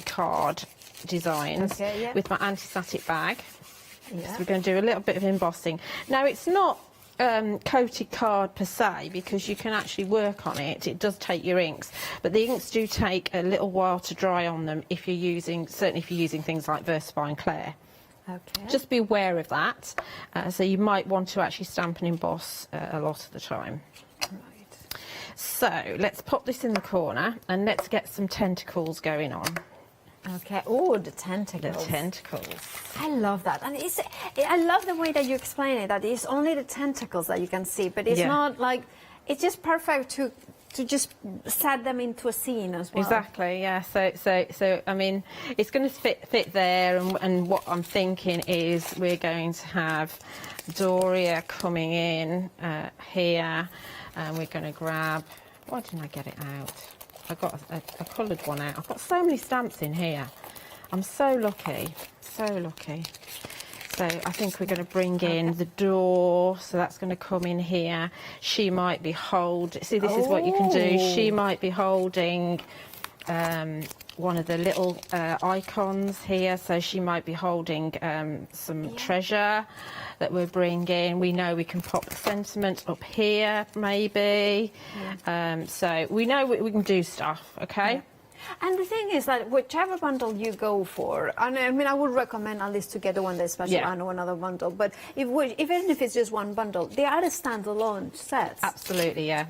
card designs with my anti-static bag. So we're going to do a little bit of embossing. Now, it's not coated card per se, because you can actually work on it. It does take your inks, but the inks do take a little while to dry on them if you're using, certainly if you're using things like Versafire and Claire. Okay. Just be aware of that. So you might want to actually stamp and emboss a lot of the time. Right. So let's pop this in the corner and let's get some tentacles going on. Okay. Oh, the tentacles. The tentacles. I love that, and I love the way that you explain it. That it's only the tentacles that you can see, but it's not like it's just perfect to just set them into a scene as well. Exactly. Yeah. So I mean, it's going to fit there, and what I'm thinking is we're going to have Doria coming in here, and we're going to grab. Why didn't I get it out? I got a coloured one out. I've got so many stamps in here. I'm so lucky, so lucky. So I think we're going to bring in the door, so that's going to come in here. She might be see, this is what you can do. She might be holding one of the little icons here, so she might be holding some treasure that we're bringing. We know we can pop the sentiment up here, maybe. So we know we can do stuff, okay? Yeah. And the thing is that whichever bundle you go for, and I mean, I would recommend at least to get the one that's special and another bundle, but even if it's just one bundle, they are the standalone sets. Absolutely, yeah.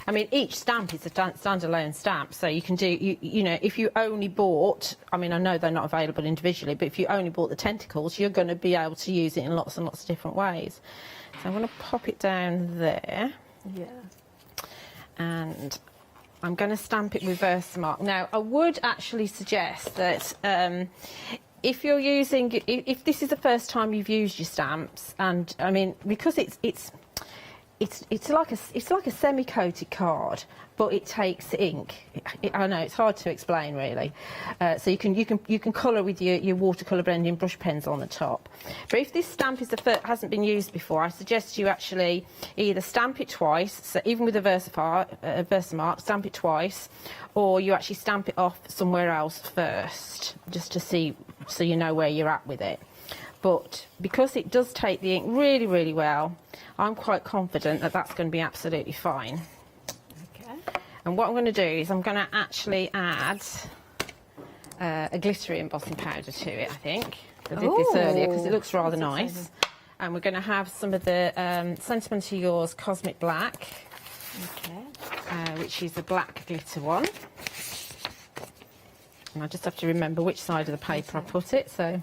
I mean, each stamp is a standalone stamp, so you can do, you know, if you only bought, I mean, I know they're not available individually, but if you only bought the tentacles, you're going to be able to use it in lots and lots of different ways. So I'm going to pop it down there. Yeah. And I'm going to stamp it with Versamark. Now, I would actually suggest that if you're using, if this is the first time you've used your stamps, and I mean, because it's like a semi-coated card, but it takes ink. I know it's hard to explain really. So you can colour with your watercolour blending brush pens on the top. But if this stamp hasn't been used before, I suggest you actually either stamp it twice. So even with a Versamark, stamp it twice, or you actually stamp it off somewhere else first, just to see, so you know where you're at with it. But because it does take the ink really, really well, I'm quite confident that that's going to be absolutely fine. Okay. And what I'm going to do is I'm going to actually add a glittery embossing powder to it, I think. I did this earlier because it looks rather nice. And we're going to have some of the Sentiment to Yours Cosmic Black, which is a black glitter one. And I just have to remember which side of the paper I put it, so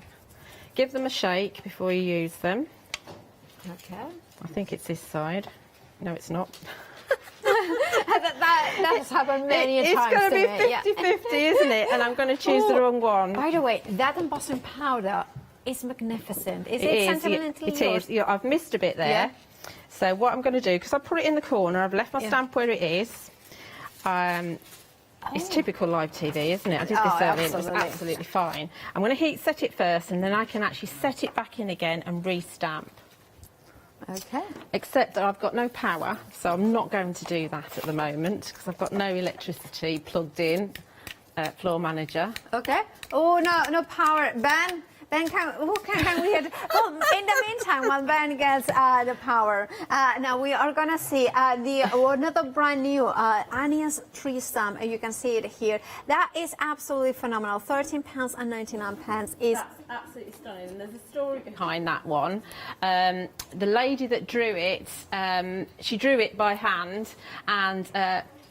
give them a shake before you use them. Okay. I think it's this side. No, it's not. That's happened many It's times. going to be me. 50-50, isn't it? And I'm going to choose the wrong one. By the way, that embossing powder is magnificent. Is it sentimentally It yours? is. Yeah, I've missed a bit there. Yeah. So what I'm going to do, because I put it in the corner, I've left my stamp where it is. It's typical live TV, isn't it? I did this earlier, it was absolutely fine. I'm going to heat set it first, and then I can actually set it back in again and re-stamp. Okay. Except that I've got no power, so I'm not going to do that at the moment, because I've got no electricity plugged in. Floor manager. Okay. Oh, no power. Ben, can we get... Well, in the meantime, while Ben gets the power, now we are going to see another brand new Anya's tree stamp. You can see it here. That is absolutely phenomenal. £13.99 is... That's absolutely stunning. And there's a story behind that one. The lady that drew it, she drew it by hand and...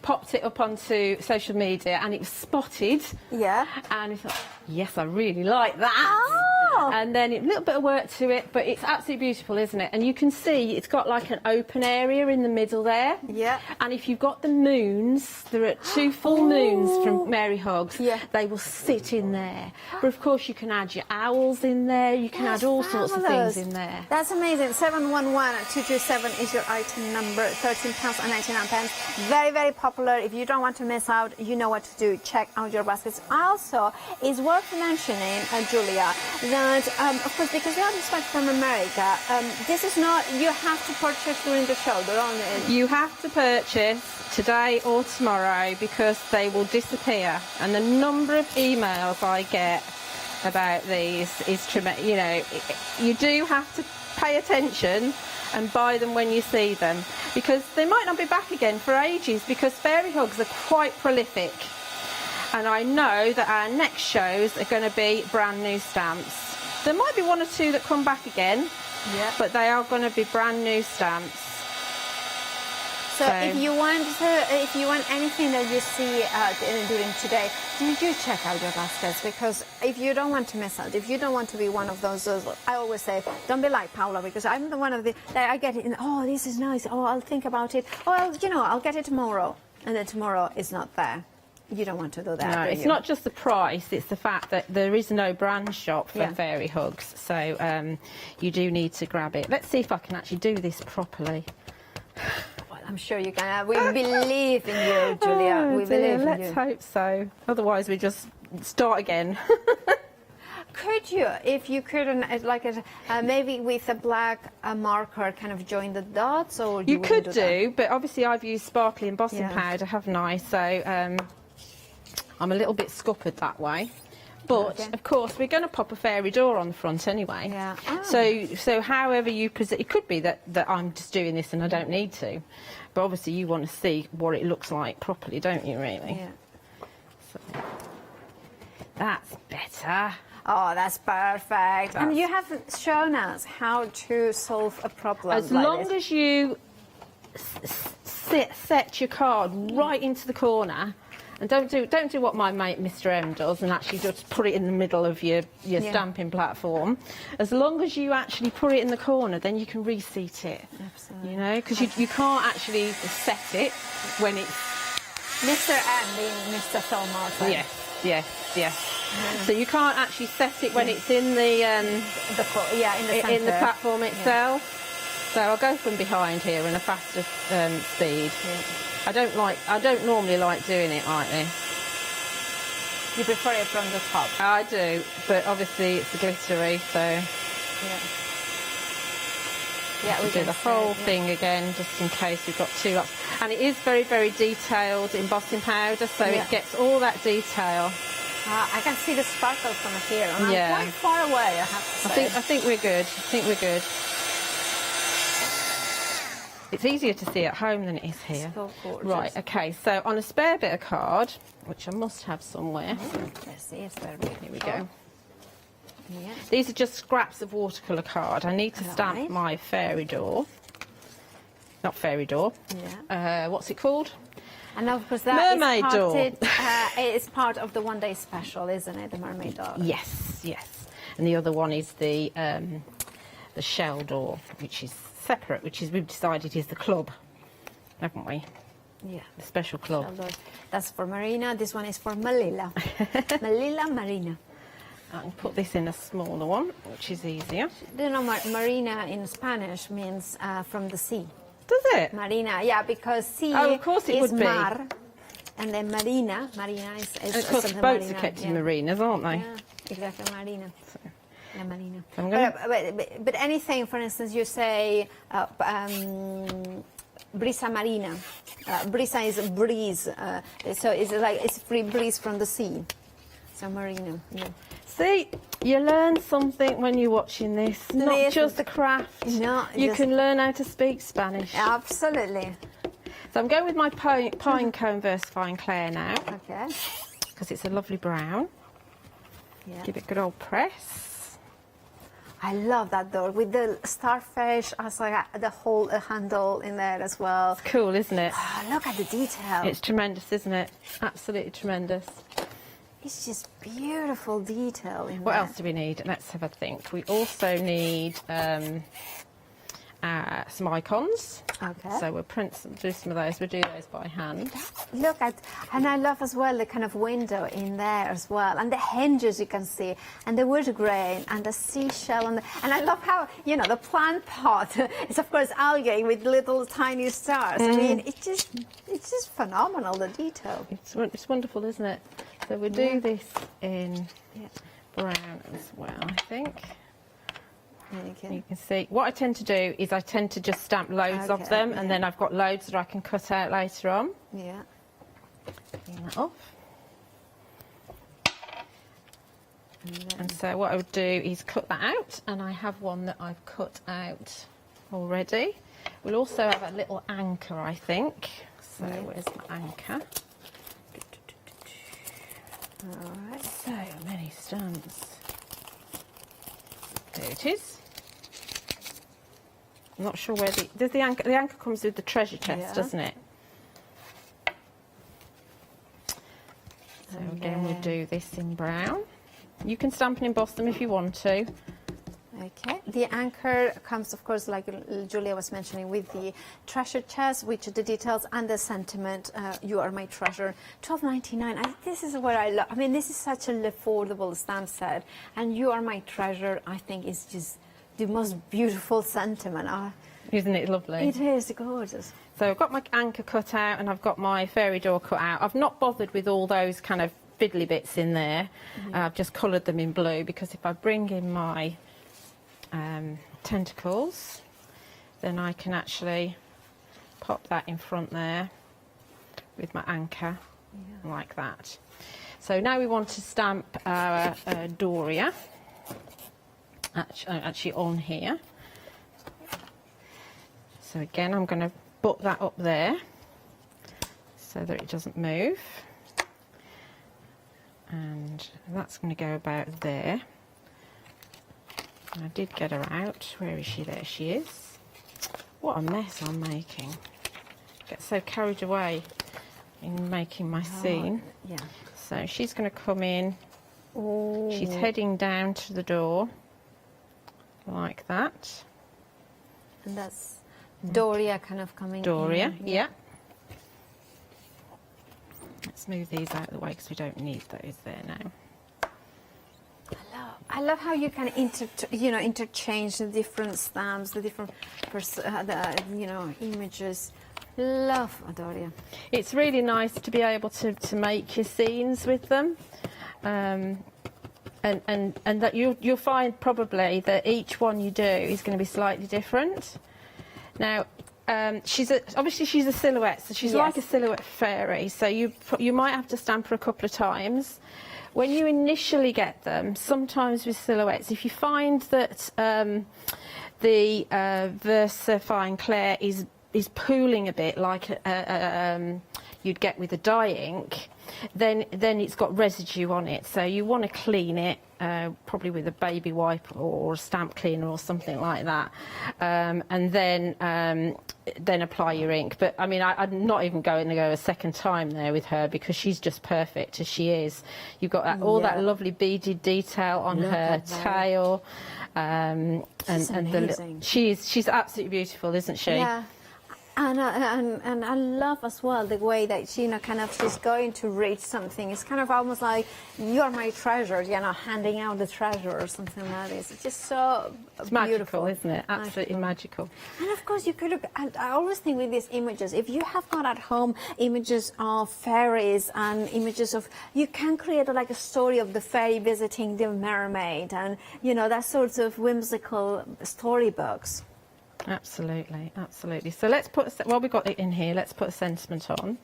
popped it up onto social media and it was spotted. Yeah. And I thought, yes, I really like that. Oh. And then a little bit of work to it, but it's absolutely beautiful, isn't it? And you can see it's got like an open area in the middle there. Yeah. And if you've got the moons, there are 2 full moons from Mary Hogs, they will sit in there. But of course you can add your owls in there, you can add all sorts of things in there. That's amazing. 711-227 is your item number, £13.99. Very, very popular. If you don't want to miss out, you know what to do. Check out your baskets. Also, it's worth mentioning, Julia, that of course, because you are dispatched from America, this is not, you have to purchase during the show. They're only... You have to purchase today or tomorrow because they will disappear. And the number of emails I get about these is tremendous. You know, you do have to pay attention and buy them when you see them, because they might not be back again for ages, because fairy hugs are quite prolific. And I know that our next shows are going to be brand new stamps. There might be 1 or 2 that come back again, but they are going to be brand new stamps. So if you want anything that you see during today, do check out your baskets, because if you don't want to miss out, if you don't want to be one of those, I always say, don't be like Paula, because I'm the one of the that I get it in. Oh, this is nice. Oh, I'll think about it. Oh, I'll get it tomorrow, and then tomorrow is not there. You don't want to do that. No, it's not just the price, it's the fact that there is no brand shop for fairy hugs, so you do need to grab it. Let's see if I can actually do this properly. Well, I'm sure you can. We believe in you, Julia. We believe in you. Let's hope so. Otherwise, we just start again. Could you, if you couldn't, maybe with a black marker, kind of join the dots, or you could do, but obviously I've used sparkly embossing powder, haven't I? So I'm a little bit scuppered that way. But of course, we're going to pop a fairy door on the front anyway. Yeah. So however you present, it could be that I'm just doing this and I don't need to. But obviously, you want to see what it looks like properly, don't you? Really? Yeah. So, that's better. Oh, that's perfect. And you haven't shown us how to solve a problem. As long as you set your card right into the corner. And don't do what my mate Mr. M does and actually just put it in the middle of your stamping platform. As long as you actually put it in the corner, then you can reseat it. Absolutely. You know, because you can't actually set it when it's... Mr. M being Mr. Phil Martin. Yes. So you can't actually set it when it's in the the platform itself. So I'll go from behind here in a faster speed. I don't normally like doing it like this. You prefer it from the top? I do, but obviously it's glittery, so we do the whole thing again, just in case we've got two lots. And it is very, very detailed embossing powder, so it gets all that detail. I can see the sparkle from here, and I'm quite far away, I have to say. I think we're good. It's easier to see at home than it is here. So gorgeous. Right, okay, so on a spare bit of card, which I must have somewhere. Here we go. Yeah. These are just scraps of watercolour card. I need to stamp my fairy door. Not fairy door. Yeah. What's it called? And of course that mermaid door. It's part of the one-day special, isn't it? The mermaid door. Yes. And the other one is the shell door, which is separate, which is we've decided is the club, haven't we? Yeah. The special club. That's for Marina. This one is for Malila. Malila Marina. I can put this in a smaller one, which is easier. Do you know Marina in Spanish means from the sea? Does it? Marina, yeah, because sea of course it is would be. mar, and then Marina is And of course, boats are kept in marinas, aren't they? Yeah, exactly, Marina. La Marina. So I'm gonna... But anything, for instance, you say brisa marina. Brisa is a breeze, so it's like it's free breeze from the sea. So Marina. Yeah. See, you learn something when you're watching this. Not just the craft. No, you can learn how to speak Spanish. Absolutely. So I'm going with my pine cone versifying clay now. Okay. Because it's a lovely brown. Yeah. Give it a good old press. I love that door with the starfish, also the whole handle in there as well. It's cool, isn't it? Oh, look at the detail. It's tremendous, isn't it? Absolutely tremendous. It's just beautiful detail in What there. else do we need? Let's have a think. We also need some icons. Okay. So we'll do some of those. We'll do those by hand. Look at, and I love as well the kind of window in there as well, and the hinges you can see, and the wood grain, and the seashell, and I love how, you know, the plant pot is of course algae with little tiny stars. I mean, it's just phenomenal, the detail. It's wonderful, isn't it? So we'll do this in brown as well, I think. You can see what I tend to do is I tend to just stamp loads of them, and then I've got loads that I can cut out later on. Yeah. Clean that off. And so what I would do is cut that out, and I have one that I've cut out already. We'll also have a little anchor, I think. So where's my anchor? All right. So many stamps. There it is. I'm not sure where the anchor comes with the treasure chest, doesn't it? So again, we'll do this in brown. You can stamp and emboss them if you want to. Okay, the anchor comes, of course, like Julia was mentioning, with the treasure chest, which are the details and the sentiment. You are my treasure. $12.99. This is what I love. I mean, this is such an affordable stamp set, and you are my treasure. I think is just the most beautiful sentiment. Isn't it lovely? It is gorgeous. So I've got my anchor cut out, and I've got my fairy door cut out. I've not bothered with all those kind of fiddly bits in there. I've just coloured them in blue, because if I bring in my tentacles, then I can actually pop that in front there with my anchor, like that. So now we want to stamp our Doria actually on here. So again, I'm going to butt that up there so that it doesn't move, and that's going to go about there. I did get her out. Where is she? There she is. What a mess I'm making. Get so carried away in making my scene. Yeah. So she's going to come in. Ooh. She's heading down to the door, like that. And that's Doria kind of coming Doria, in. yeah. Let's move these out of the way because we don't need those there now. I love how you can interchange the different stamps, the different images. Love Doria. It's really nice to be able to make your scenes with them, and that you'll find probably that each one you do is going to be slightly different. Now, obviously she's a silhouette, so she's like a silhouette fairy. So you might have to stamp her a couple of times. When you initially get them, sometimes with silhouettes, if you find that the versifying clay is pooling a bit like you'd get with a dye ink, then it's got residue on it. So you want to clean it, probably with a baby wipe or a stamp cleaner or something like that, and then apply your ink. But I mean, I'm not even going to go a second time there with her, because she's just perfect as she is. You've got all that lovely beaded detail on her tail, and she's absolutely beautiful, isn't she? Yeah. And I love as well the way that she, kind of, she's going to reach something. It's kind of almost like you're my treasure, handing out the treasure or something like this. It's just so it's beautiful, magical, isn't it? Absolutely magical. And of course, you could look. I always think with these images, if you have got at home images of fairies and images of, you can create like a story of the fairy visiting the mermaid, and that sort of whimsical storybooks. Absolutely, absolutely. So let's put, while we've got it in here, let's put a sentiment on.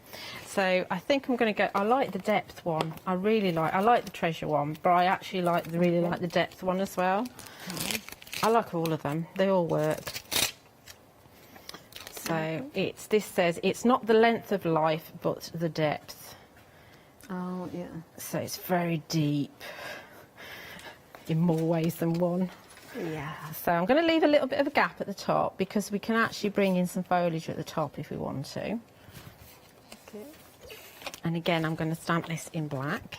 So I think I'm going to go, I like the depth one. I like the treasure one, but I actually really like the depth one as well. I like all of them. They all work. So this says, it's not the length of life, but the depth. Oh, yeah. So it's very deep in more ways than one. Yeah. So I'm going to leave a little bit of a gap at the top because we can actually bring in some foliage at the top if we want to. Okay. And again, I'm going to stamp this in black.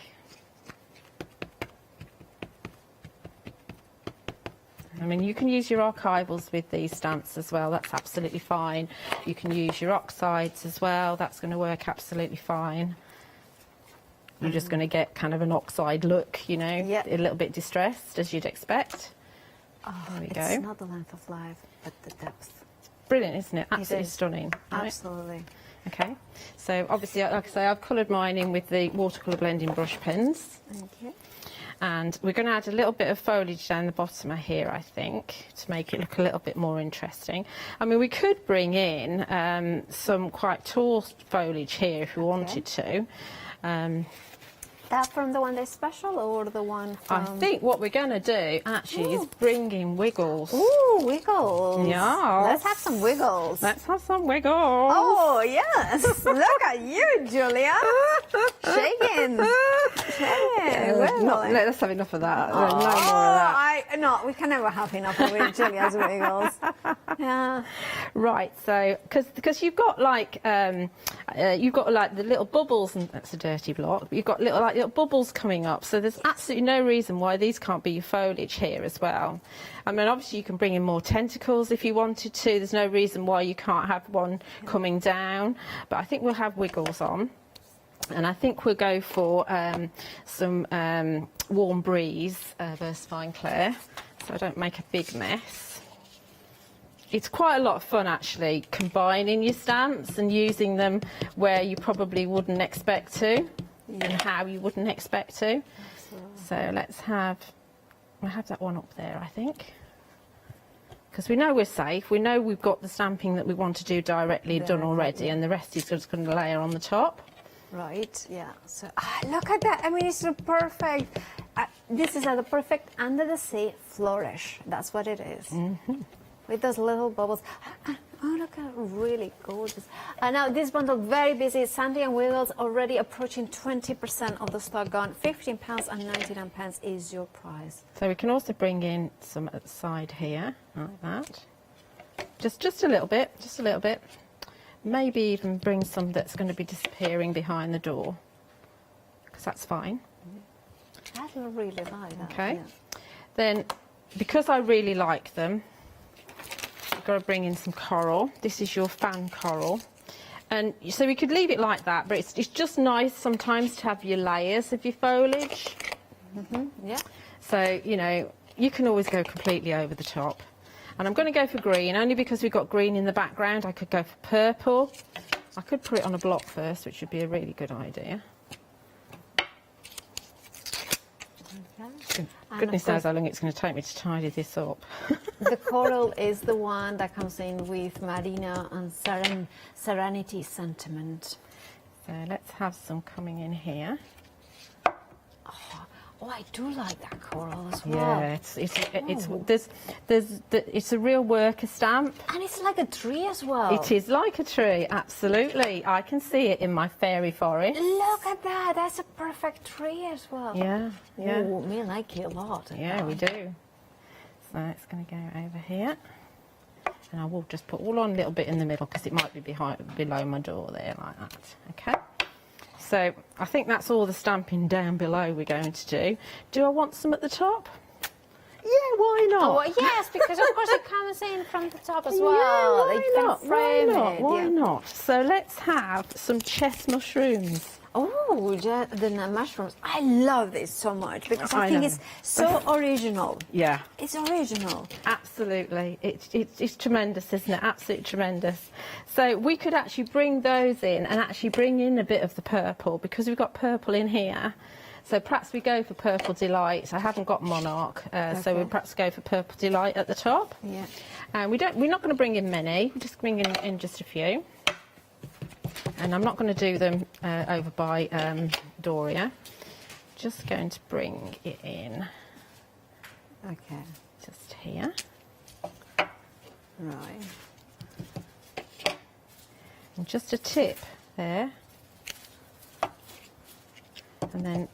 I mean, you can use your archivals with these stamps as well. That's absolutely fine. You can use your oxides as well. That's going to work absolutely fine. You're just going to get kind of an oxide look, a little bit distressed, as you'd expect. Oh, there we it's go. not the length of life, but the depth. Brilliant, isn't it? Absolutely stunning. Right? Absolutely. Okay. So obviously, like I say, I've coloured mine in with the watercolour blending brush pens. Thank you. And we're going to add a little bit of foliage down the bottom of here, I think, to make it look a little bit more interesting. I mean, we could bring in some quite tall foliage here if we wanted to. That from the one that's special or the one from... I think what we're going to do actually is bring in wiggles. Ooh, wiggles. Yeah. Let's have some wiggles. Let's have some wiggles. Oh, yes. Look at you, Julia. Shaking. Let's have enough of that. No more of that. No, we can never have enough of Julia's wiggles. Yeah. Right, so, because you've got like the little bubbles, and that's a dirty block, but you've got little bubbles coming up, so there's absolutely no reason why these can't be your foliage here as well. I mean, obviously you can bring in more tentacles if you wanted to. There's no reason why you can't have one coming down, but I think we'll have wiggles on. And I think we'll go for some Warm Breeze Versafine Clair, so I don't make a big mess. It's quite a lot of fun actually, combining your stamps and using them where you probably wouldn't expect to, and how you wouldn't expect to. So we'll have that one up there, I think. Because we know we're safe, we know we've got the stamping that we want to do directly done already, and the rest is just going to layer on the top. Right, yeah. So look at that. I mean, it's so perfect. This is the perfect under the sea flourish. That's what it is. Mm-hmm. With those little bubbles. Oh, look at really gorgeous. Now this bundle very busy. Sandy and Wiggles already approaching 20% of the stock gone. £15.99 is your price. So we can also bring in some at the side here, like that. Just a little bit, just a little bit. Maybe even bring some that's going to be disappearing behind the door, because that's fine. I really like that. Okay. Yeah. Then, because I really like them, I've got to bring in some coral. This is your fan coral. And so we could leave it like that, but it's just nice sometimes to have your layers of your foliage. Mm-hmm. Yeah. So, you can always go completely over the top. And I'm going to go for green, only because we've got green in the background. I could go for purple. I could put it on a block first, which would be a really good idea. Goodness knows how long it's going to take me to tidy this up. The coral is the one that comes in with Marina and Serenity Sentiment. So let's have some coming in here. Oh, I do like that coral as well. Yeah, it's a real worker stamp. And it's like a tree as well. It is like a tree, absolutely. I can see it in my fairy forest. Look at that, that's a perfect tree as well. Yeah, yeah. Ooh, me like it a lot. Yeah, we do. So it's going to go over here. And I will just put all on a little bit in the middle because it might be below my door there, like that. Okay. So I think that's all the stamping down below we're going to do. Do I want some at the top? Yeah, why not? Oh, well, yes, because of course it comes in from the top as well. Yeah, why You can not? frame Why not? it, Why yeah. not? So let's have some chess mushrooms. Oh, the mushrooms. I love this so much because I I think know. it's so original. Yeah. It's original. Absolutely. It's tremendous, isn't it? Absolutely tremendous. So we could actually bring those in and actually bring in a bit of the purple because we've got purple in here. So perhaps we go for Purple Delight. I haven't got Monarch, so we'll perhaps go for Purple Delight at the top. Yeah. And we're not going to bring in many. We're just bringing in just a few. And I'm not going to do them over by Doria. Just going to bring it in. Okay. Just here. Right. And just a tip there. And then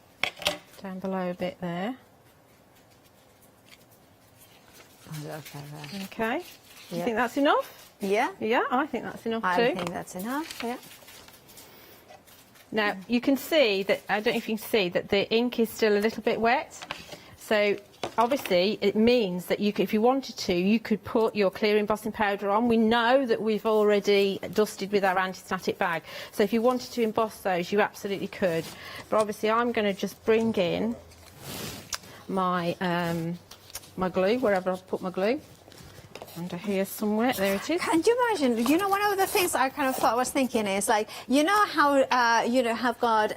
down below a bit there. Okay. Do you think that's enough? Yeah. Yeah, I think that's enough I too. think that's enough, yeah. Now, you can see that, I don't know if you can see, that the ink is still a little bit wet. So, obviously, it means that you could, if you wanted to, you could put your clear embossing powder on. We know that we've already dusted with our anti-static bag. So, if you wanted to emboss those, you absolutely could. But obviously, I'm going to just bring in my, my glue, wherever I've put my glue. Under here somewhere, there it is. Can you imagine? You know, one of the things I kind of thought, was thinking is like, you know how you know have got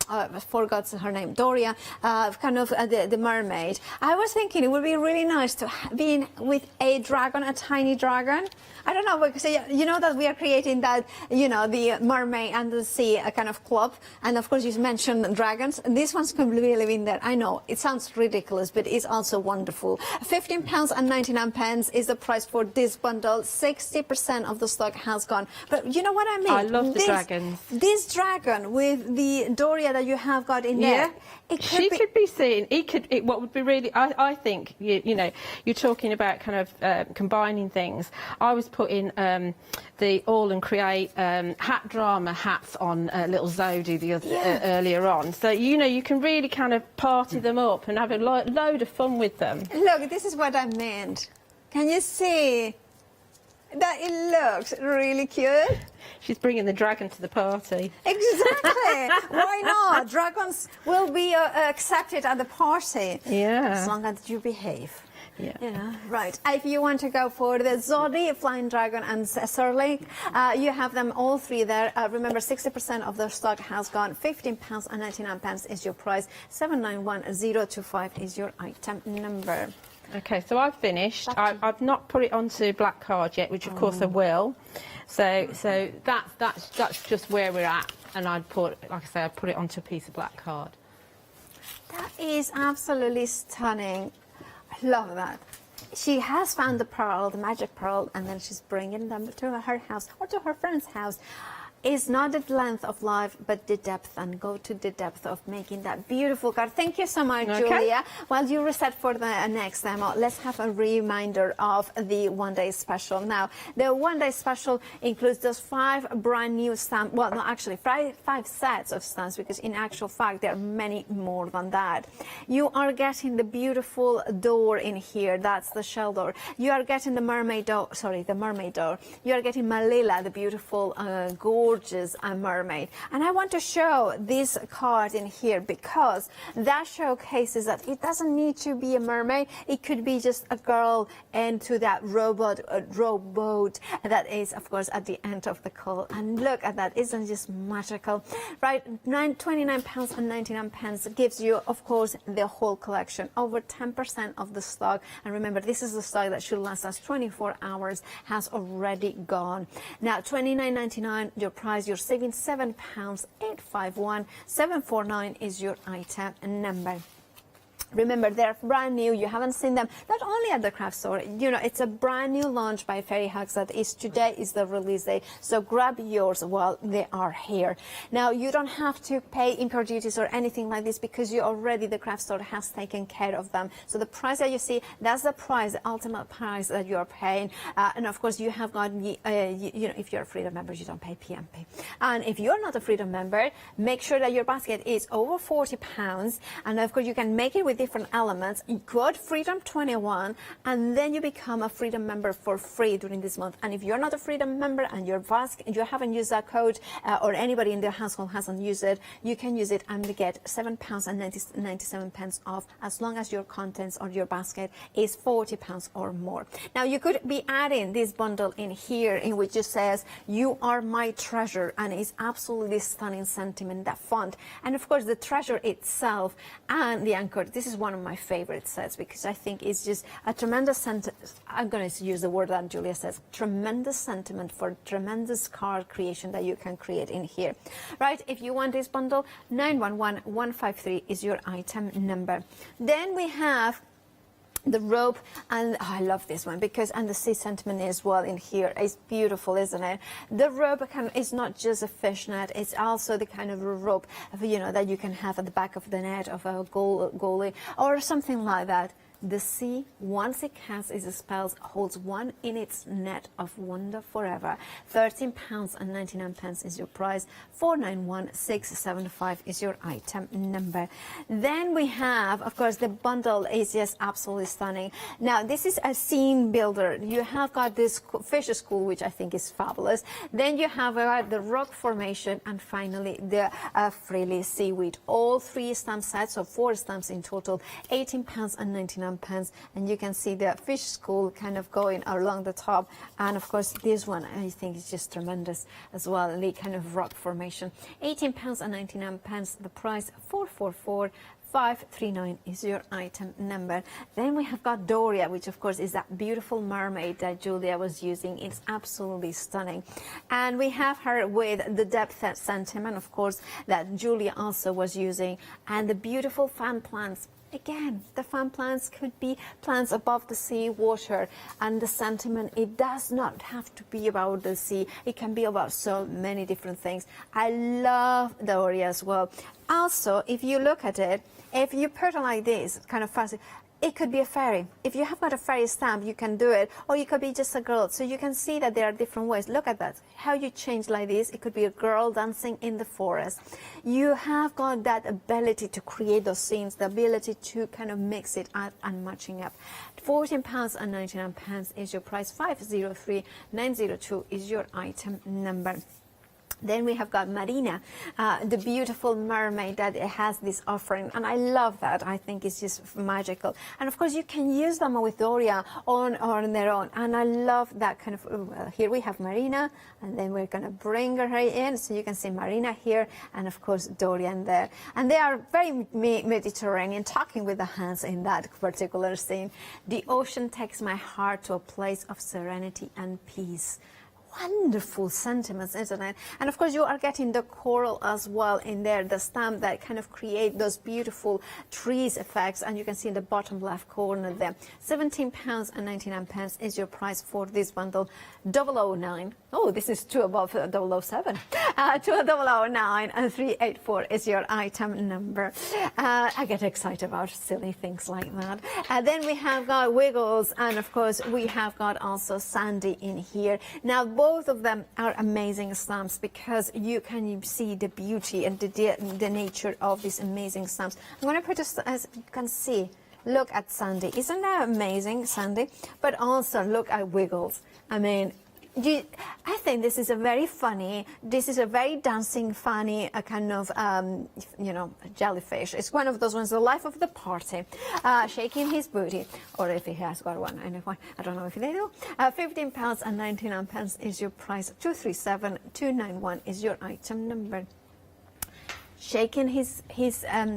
I forgot her name, Doria, kind of the mermaid. I was thinking it would be really nice to be in with a dragon, a tiny dragon. I don't know, because you know that we are creating that, you know, the mermaid and the sea kind of club, and of course you mentioned dragons. And this one's completely in there. I know it sounds ridiculous, but it's also wonderful. £15.99 is the price for this bundle. 60% of the stock has gone. But you know what I mean? I love the dragons. This dragon with the Doria that you have got in there. Yeah, she could be seen. What would be really, I think, you know, you're talking about kind of combining things. I was putting the All and Create hat drama hats on little Zodi the other, earlier on. So, you know, you can really kind of party them up and have a load of fun with them. Look, this is what I meant. Can you see? That it looks really cute. She's bringing the dragon to the party. Exactly. Why not? Dragons will be accepted at the party. Yeah. As long as you behave. Yeah. You know, right. If you want to go for the Zodi, Flying Dragon and Serling, you have them all three there. Remember, 60% of the stock has gone. £15.99 is your price. 791025 is your item number. Okay, so I've finished. I've not put it onto black card yet, which of course I will. So that's just where we're at, and I'd put, like I say, I'd put it onto a piece of black card. That is absolutely stunning. I love that. She has found the pearl, the magic pearl, and then she's bringing them to her house or to her friend's house. It's not the length of life, but the depth, and go to the depth of making that beautiful card. Thank you so much, Julia. While you reset for the next demo, let's have a reminder of the one-day special. Now, the one-day special includes those 5 brand new stamps. Well, no, actually, 5 sets of stamps, because in actual fact, there are many more than that. You are getting the beautiful door in here. That's the shell door. You are getting the mermaid door. Sorry, the mermaid door. You are getting Malila, the beautiful gorgeous mermaid. And I want to show this card in here because that showcases that it doesn't need to be a mermaid. It could be just a girl into that rowboat that is, of course, at the end of the call. And look at that. Isn't it just magical? Right, £29.99 gives you, of course, the whole collection. Over 10% of the stock. And remember, this is the stock that should last us 24 hours, has already gone. Now, $29.99, your price, you're saving £7.851. 749 is your item number. Remember, they're brand new. You haven't seen them, not only at the craft store. You know, it's a brand new launch by Fairy Hugs. That is, today is the release day. So grab yours while they are here. Now, you don't have to pay import duties or anything like this because you already, the craft store has taken care of them. So the price that you see, that's the price, the ultimate price that you are paying. And of course, you have got, you know, if you're a Freedom member, you don't pay PMP. And if you're not a Freedom member, make sure that your basket is over £40. And of course, you can make it with different elements. You code Freedom 21, and then you become a Freedom member for free during this month. And if you're not a Freedom member and you haven't used that code, or anybody in the household hasn't used it, you can use it and get £7.97 off, as long as your contents or your basket is £40 or more. Now you could be adding this bundle in here, in which it says "You are my treasure," and it's absolutely stunning sentiment, that font, and of course the treasure itself and the anchor. This is one of my favorite sets because I think it's just a tremendous sentiment. I'm going to use the word that Julia says, tremendous sentiment for tremendous card creation that you can create in here. Right, if you want this bundle, 911153 is your item number. Then we have the rope, and I love this one because, and the sea sentiment as well in here is beautiful, isn't it? The rope is not just a fishnet, it's also the kind of rope, that you can have at the back of the net of a goalie or something like that. The sea, once it casts its spells, holds one in its net of wonder forever. £13.99 is your price. 491675 is your item number. Then we have, of course, the bundle is just absolutely stunning. Now, this is a scene builder. You have got this fish school, which I think is fabulous. Then you have the rock formation, and finally the frilly seaweed. All 3 stamp sets, so 4 stamps in total, £18.99. And you can see the fish school kind of going along the top, and of course this one I think is just tremendous as well, the kind of rock formation. £18.99, the price. 444539 is your item number. Then we have got Doria, which of course is that beautiful mermaid that Julia was using. It's absolutely stunning, and we have her with the depth sentiment, of course, that Julia also was using, and the beautiful fan plants. Again, the fan plants could be plants above the sea, water, and the sentiment, it does not have to be about the sea. It can be about so many different things. I love Doria as well. Also, if you look at it, if you put it like this, kind of fancy, it could be a fairy. If you have got a fairy stamp, you can do it, or you could be just a girl. So you can see that there are different ways. Look at that, how you change like this. It could be a girl dancing in the forest. You have got that ability to create those scenes, the ability to kind of mix it up and matching up. £14.99 is your price. 503902 is your item number. Then we have got Marina, the beautiful mermaid that has this offering, and I love that. I think it's just magical. And of course you can use them with Doria on their own, and I love that kind of, here we have Marina, and then we're going to bring her in, so you can see Marina here, and of course Doria in there. And they are very Mediterranean, talking with the hands in that particular scene. The ocean takes my heart to a place of serenity and peace. Wonderful sentiments, isn't it? And of course you are getting the coral as well in there, the stamp that kind of create those beautiful trees effects, and you can see in the bottom left corner there. £17.99 is your price for this bundle. 009. Oh, this is 2 above 007. 2009 and 384 is your item number. I get excited about silly things like that. Then we have got Wiggles, and of course we have got also Sandy in here. Now both of them are amazing stamps because you can see the beauty and the nature of these amazing stamps. I'm going to put this, as you can see, look at Sandy. Isn't that amazing, Sandy? But also look at Wiggles. I mean, I think this is a very funny, this is a very dancing, funny kind of, jellyfish. It's one of those ones, the life of the party, shaking his booty, or if he has got one, anyway, I don't know if they do. £15.99 is your price. 237291 is your item number. Shaking his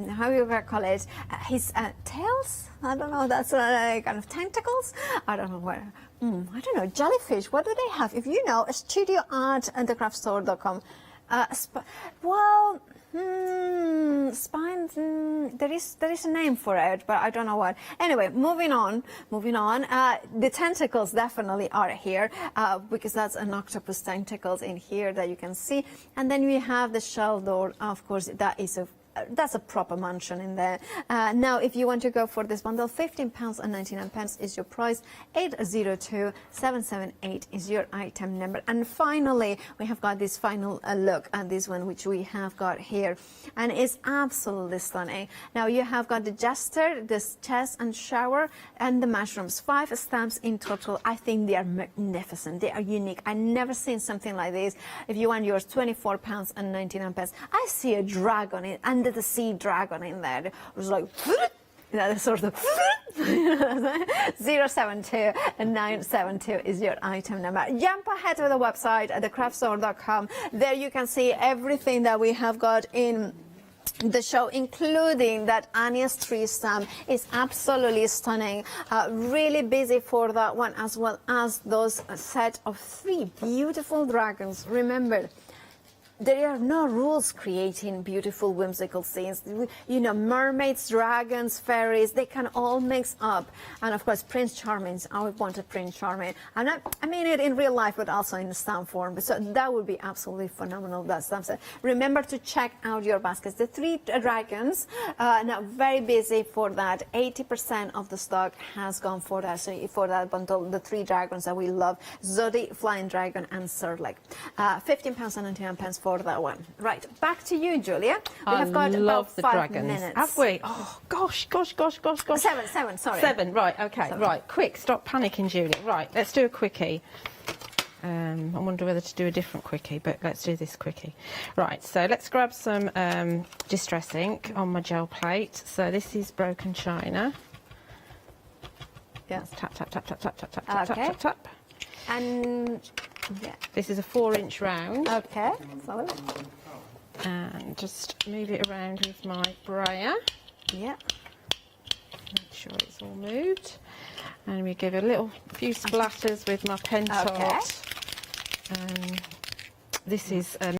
how you call it, his tails? I don't know, that's kind of tentacles? I don't know where. I don't know, jellyfish, what do they have? If you know, studioart@thecraftstore.com. Spines, there is a name for it, but I don't know what. Anyway, moving on. The tentacles definitely are here, because that's an octopus tentacles in here that you can see. And then we have the shell door, of course, that is a that's a proper mansion in there. Now, if you want to go for this bundle, £15.99 is your price. 802778 is your item number. And finally, we have got this final look at this one, which we have got here, and it's absolutely stunning. Now, you have got the jester, this chest and shower, and the mushrooms. 5 stamps in total. I think they are magnificent. They are unique. I never seen something like this. If you want yours, £24.99. I see a dragon under the sea dragon in there. It was like, you know, sort of 072-972 is your item number. Jump ahead to the website at thecraftstore.com. There you can see everything that we have got in the show, including that Anya's tree stamp is absolutely stunning. Really busy for that one, as well as those set of 3 beautiful dragons. Remember, there are no rules creating beautiful whimsical scenes. You know, mermaids, dragons, fairies, they can all mix up. And of course, Prince Charming. I wanted Prince Charming. And I mean it in real life, but also in the stamp form. So that would be absolutely phenomenal, that stamp set. Remember to check out your baskets. The 3 dragons, now very busy for that. 80% of the stock has gone for that. So for that bundle, the 3 dragons that we love, Zodi, Flying Dragon, and Surleg. £15.99 for that one. Right, back to you, Julia. We have got about 5 minutes. Have we? Oh, gosh. 7, sorry. 7, right, okay, 7. right. Quick, stop panicking, Julia. Right, let's do a quickie. I wonder whether to do a different quickie, but let's do this quickie. Right, so let's grab some distress ink on my gel plate. So this is broken china. Yes. Tap, tap, tap, tap, tap, tap, tap, Okay. tap, tap, tap. And yeah. This is a 4-inch round. Okay, solid. And just move it around with my brayer. Yeah. Make sure it's all moved. And we give a few splatters with my pen tart. Okay. This is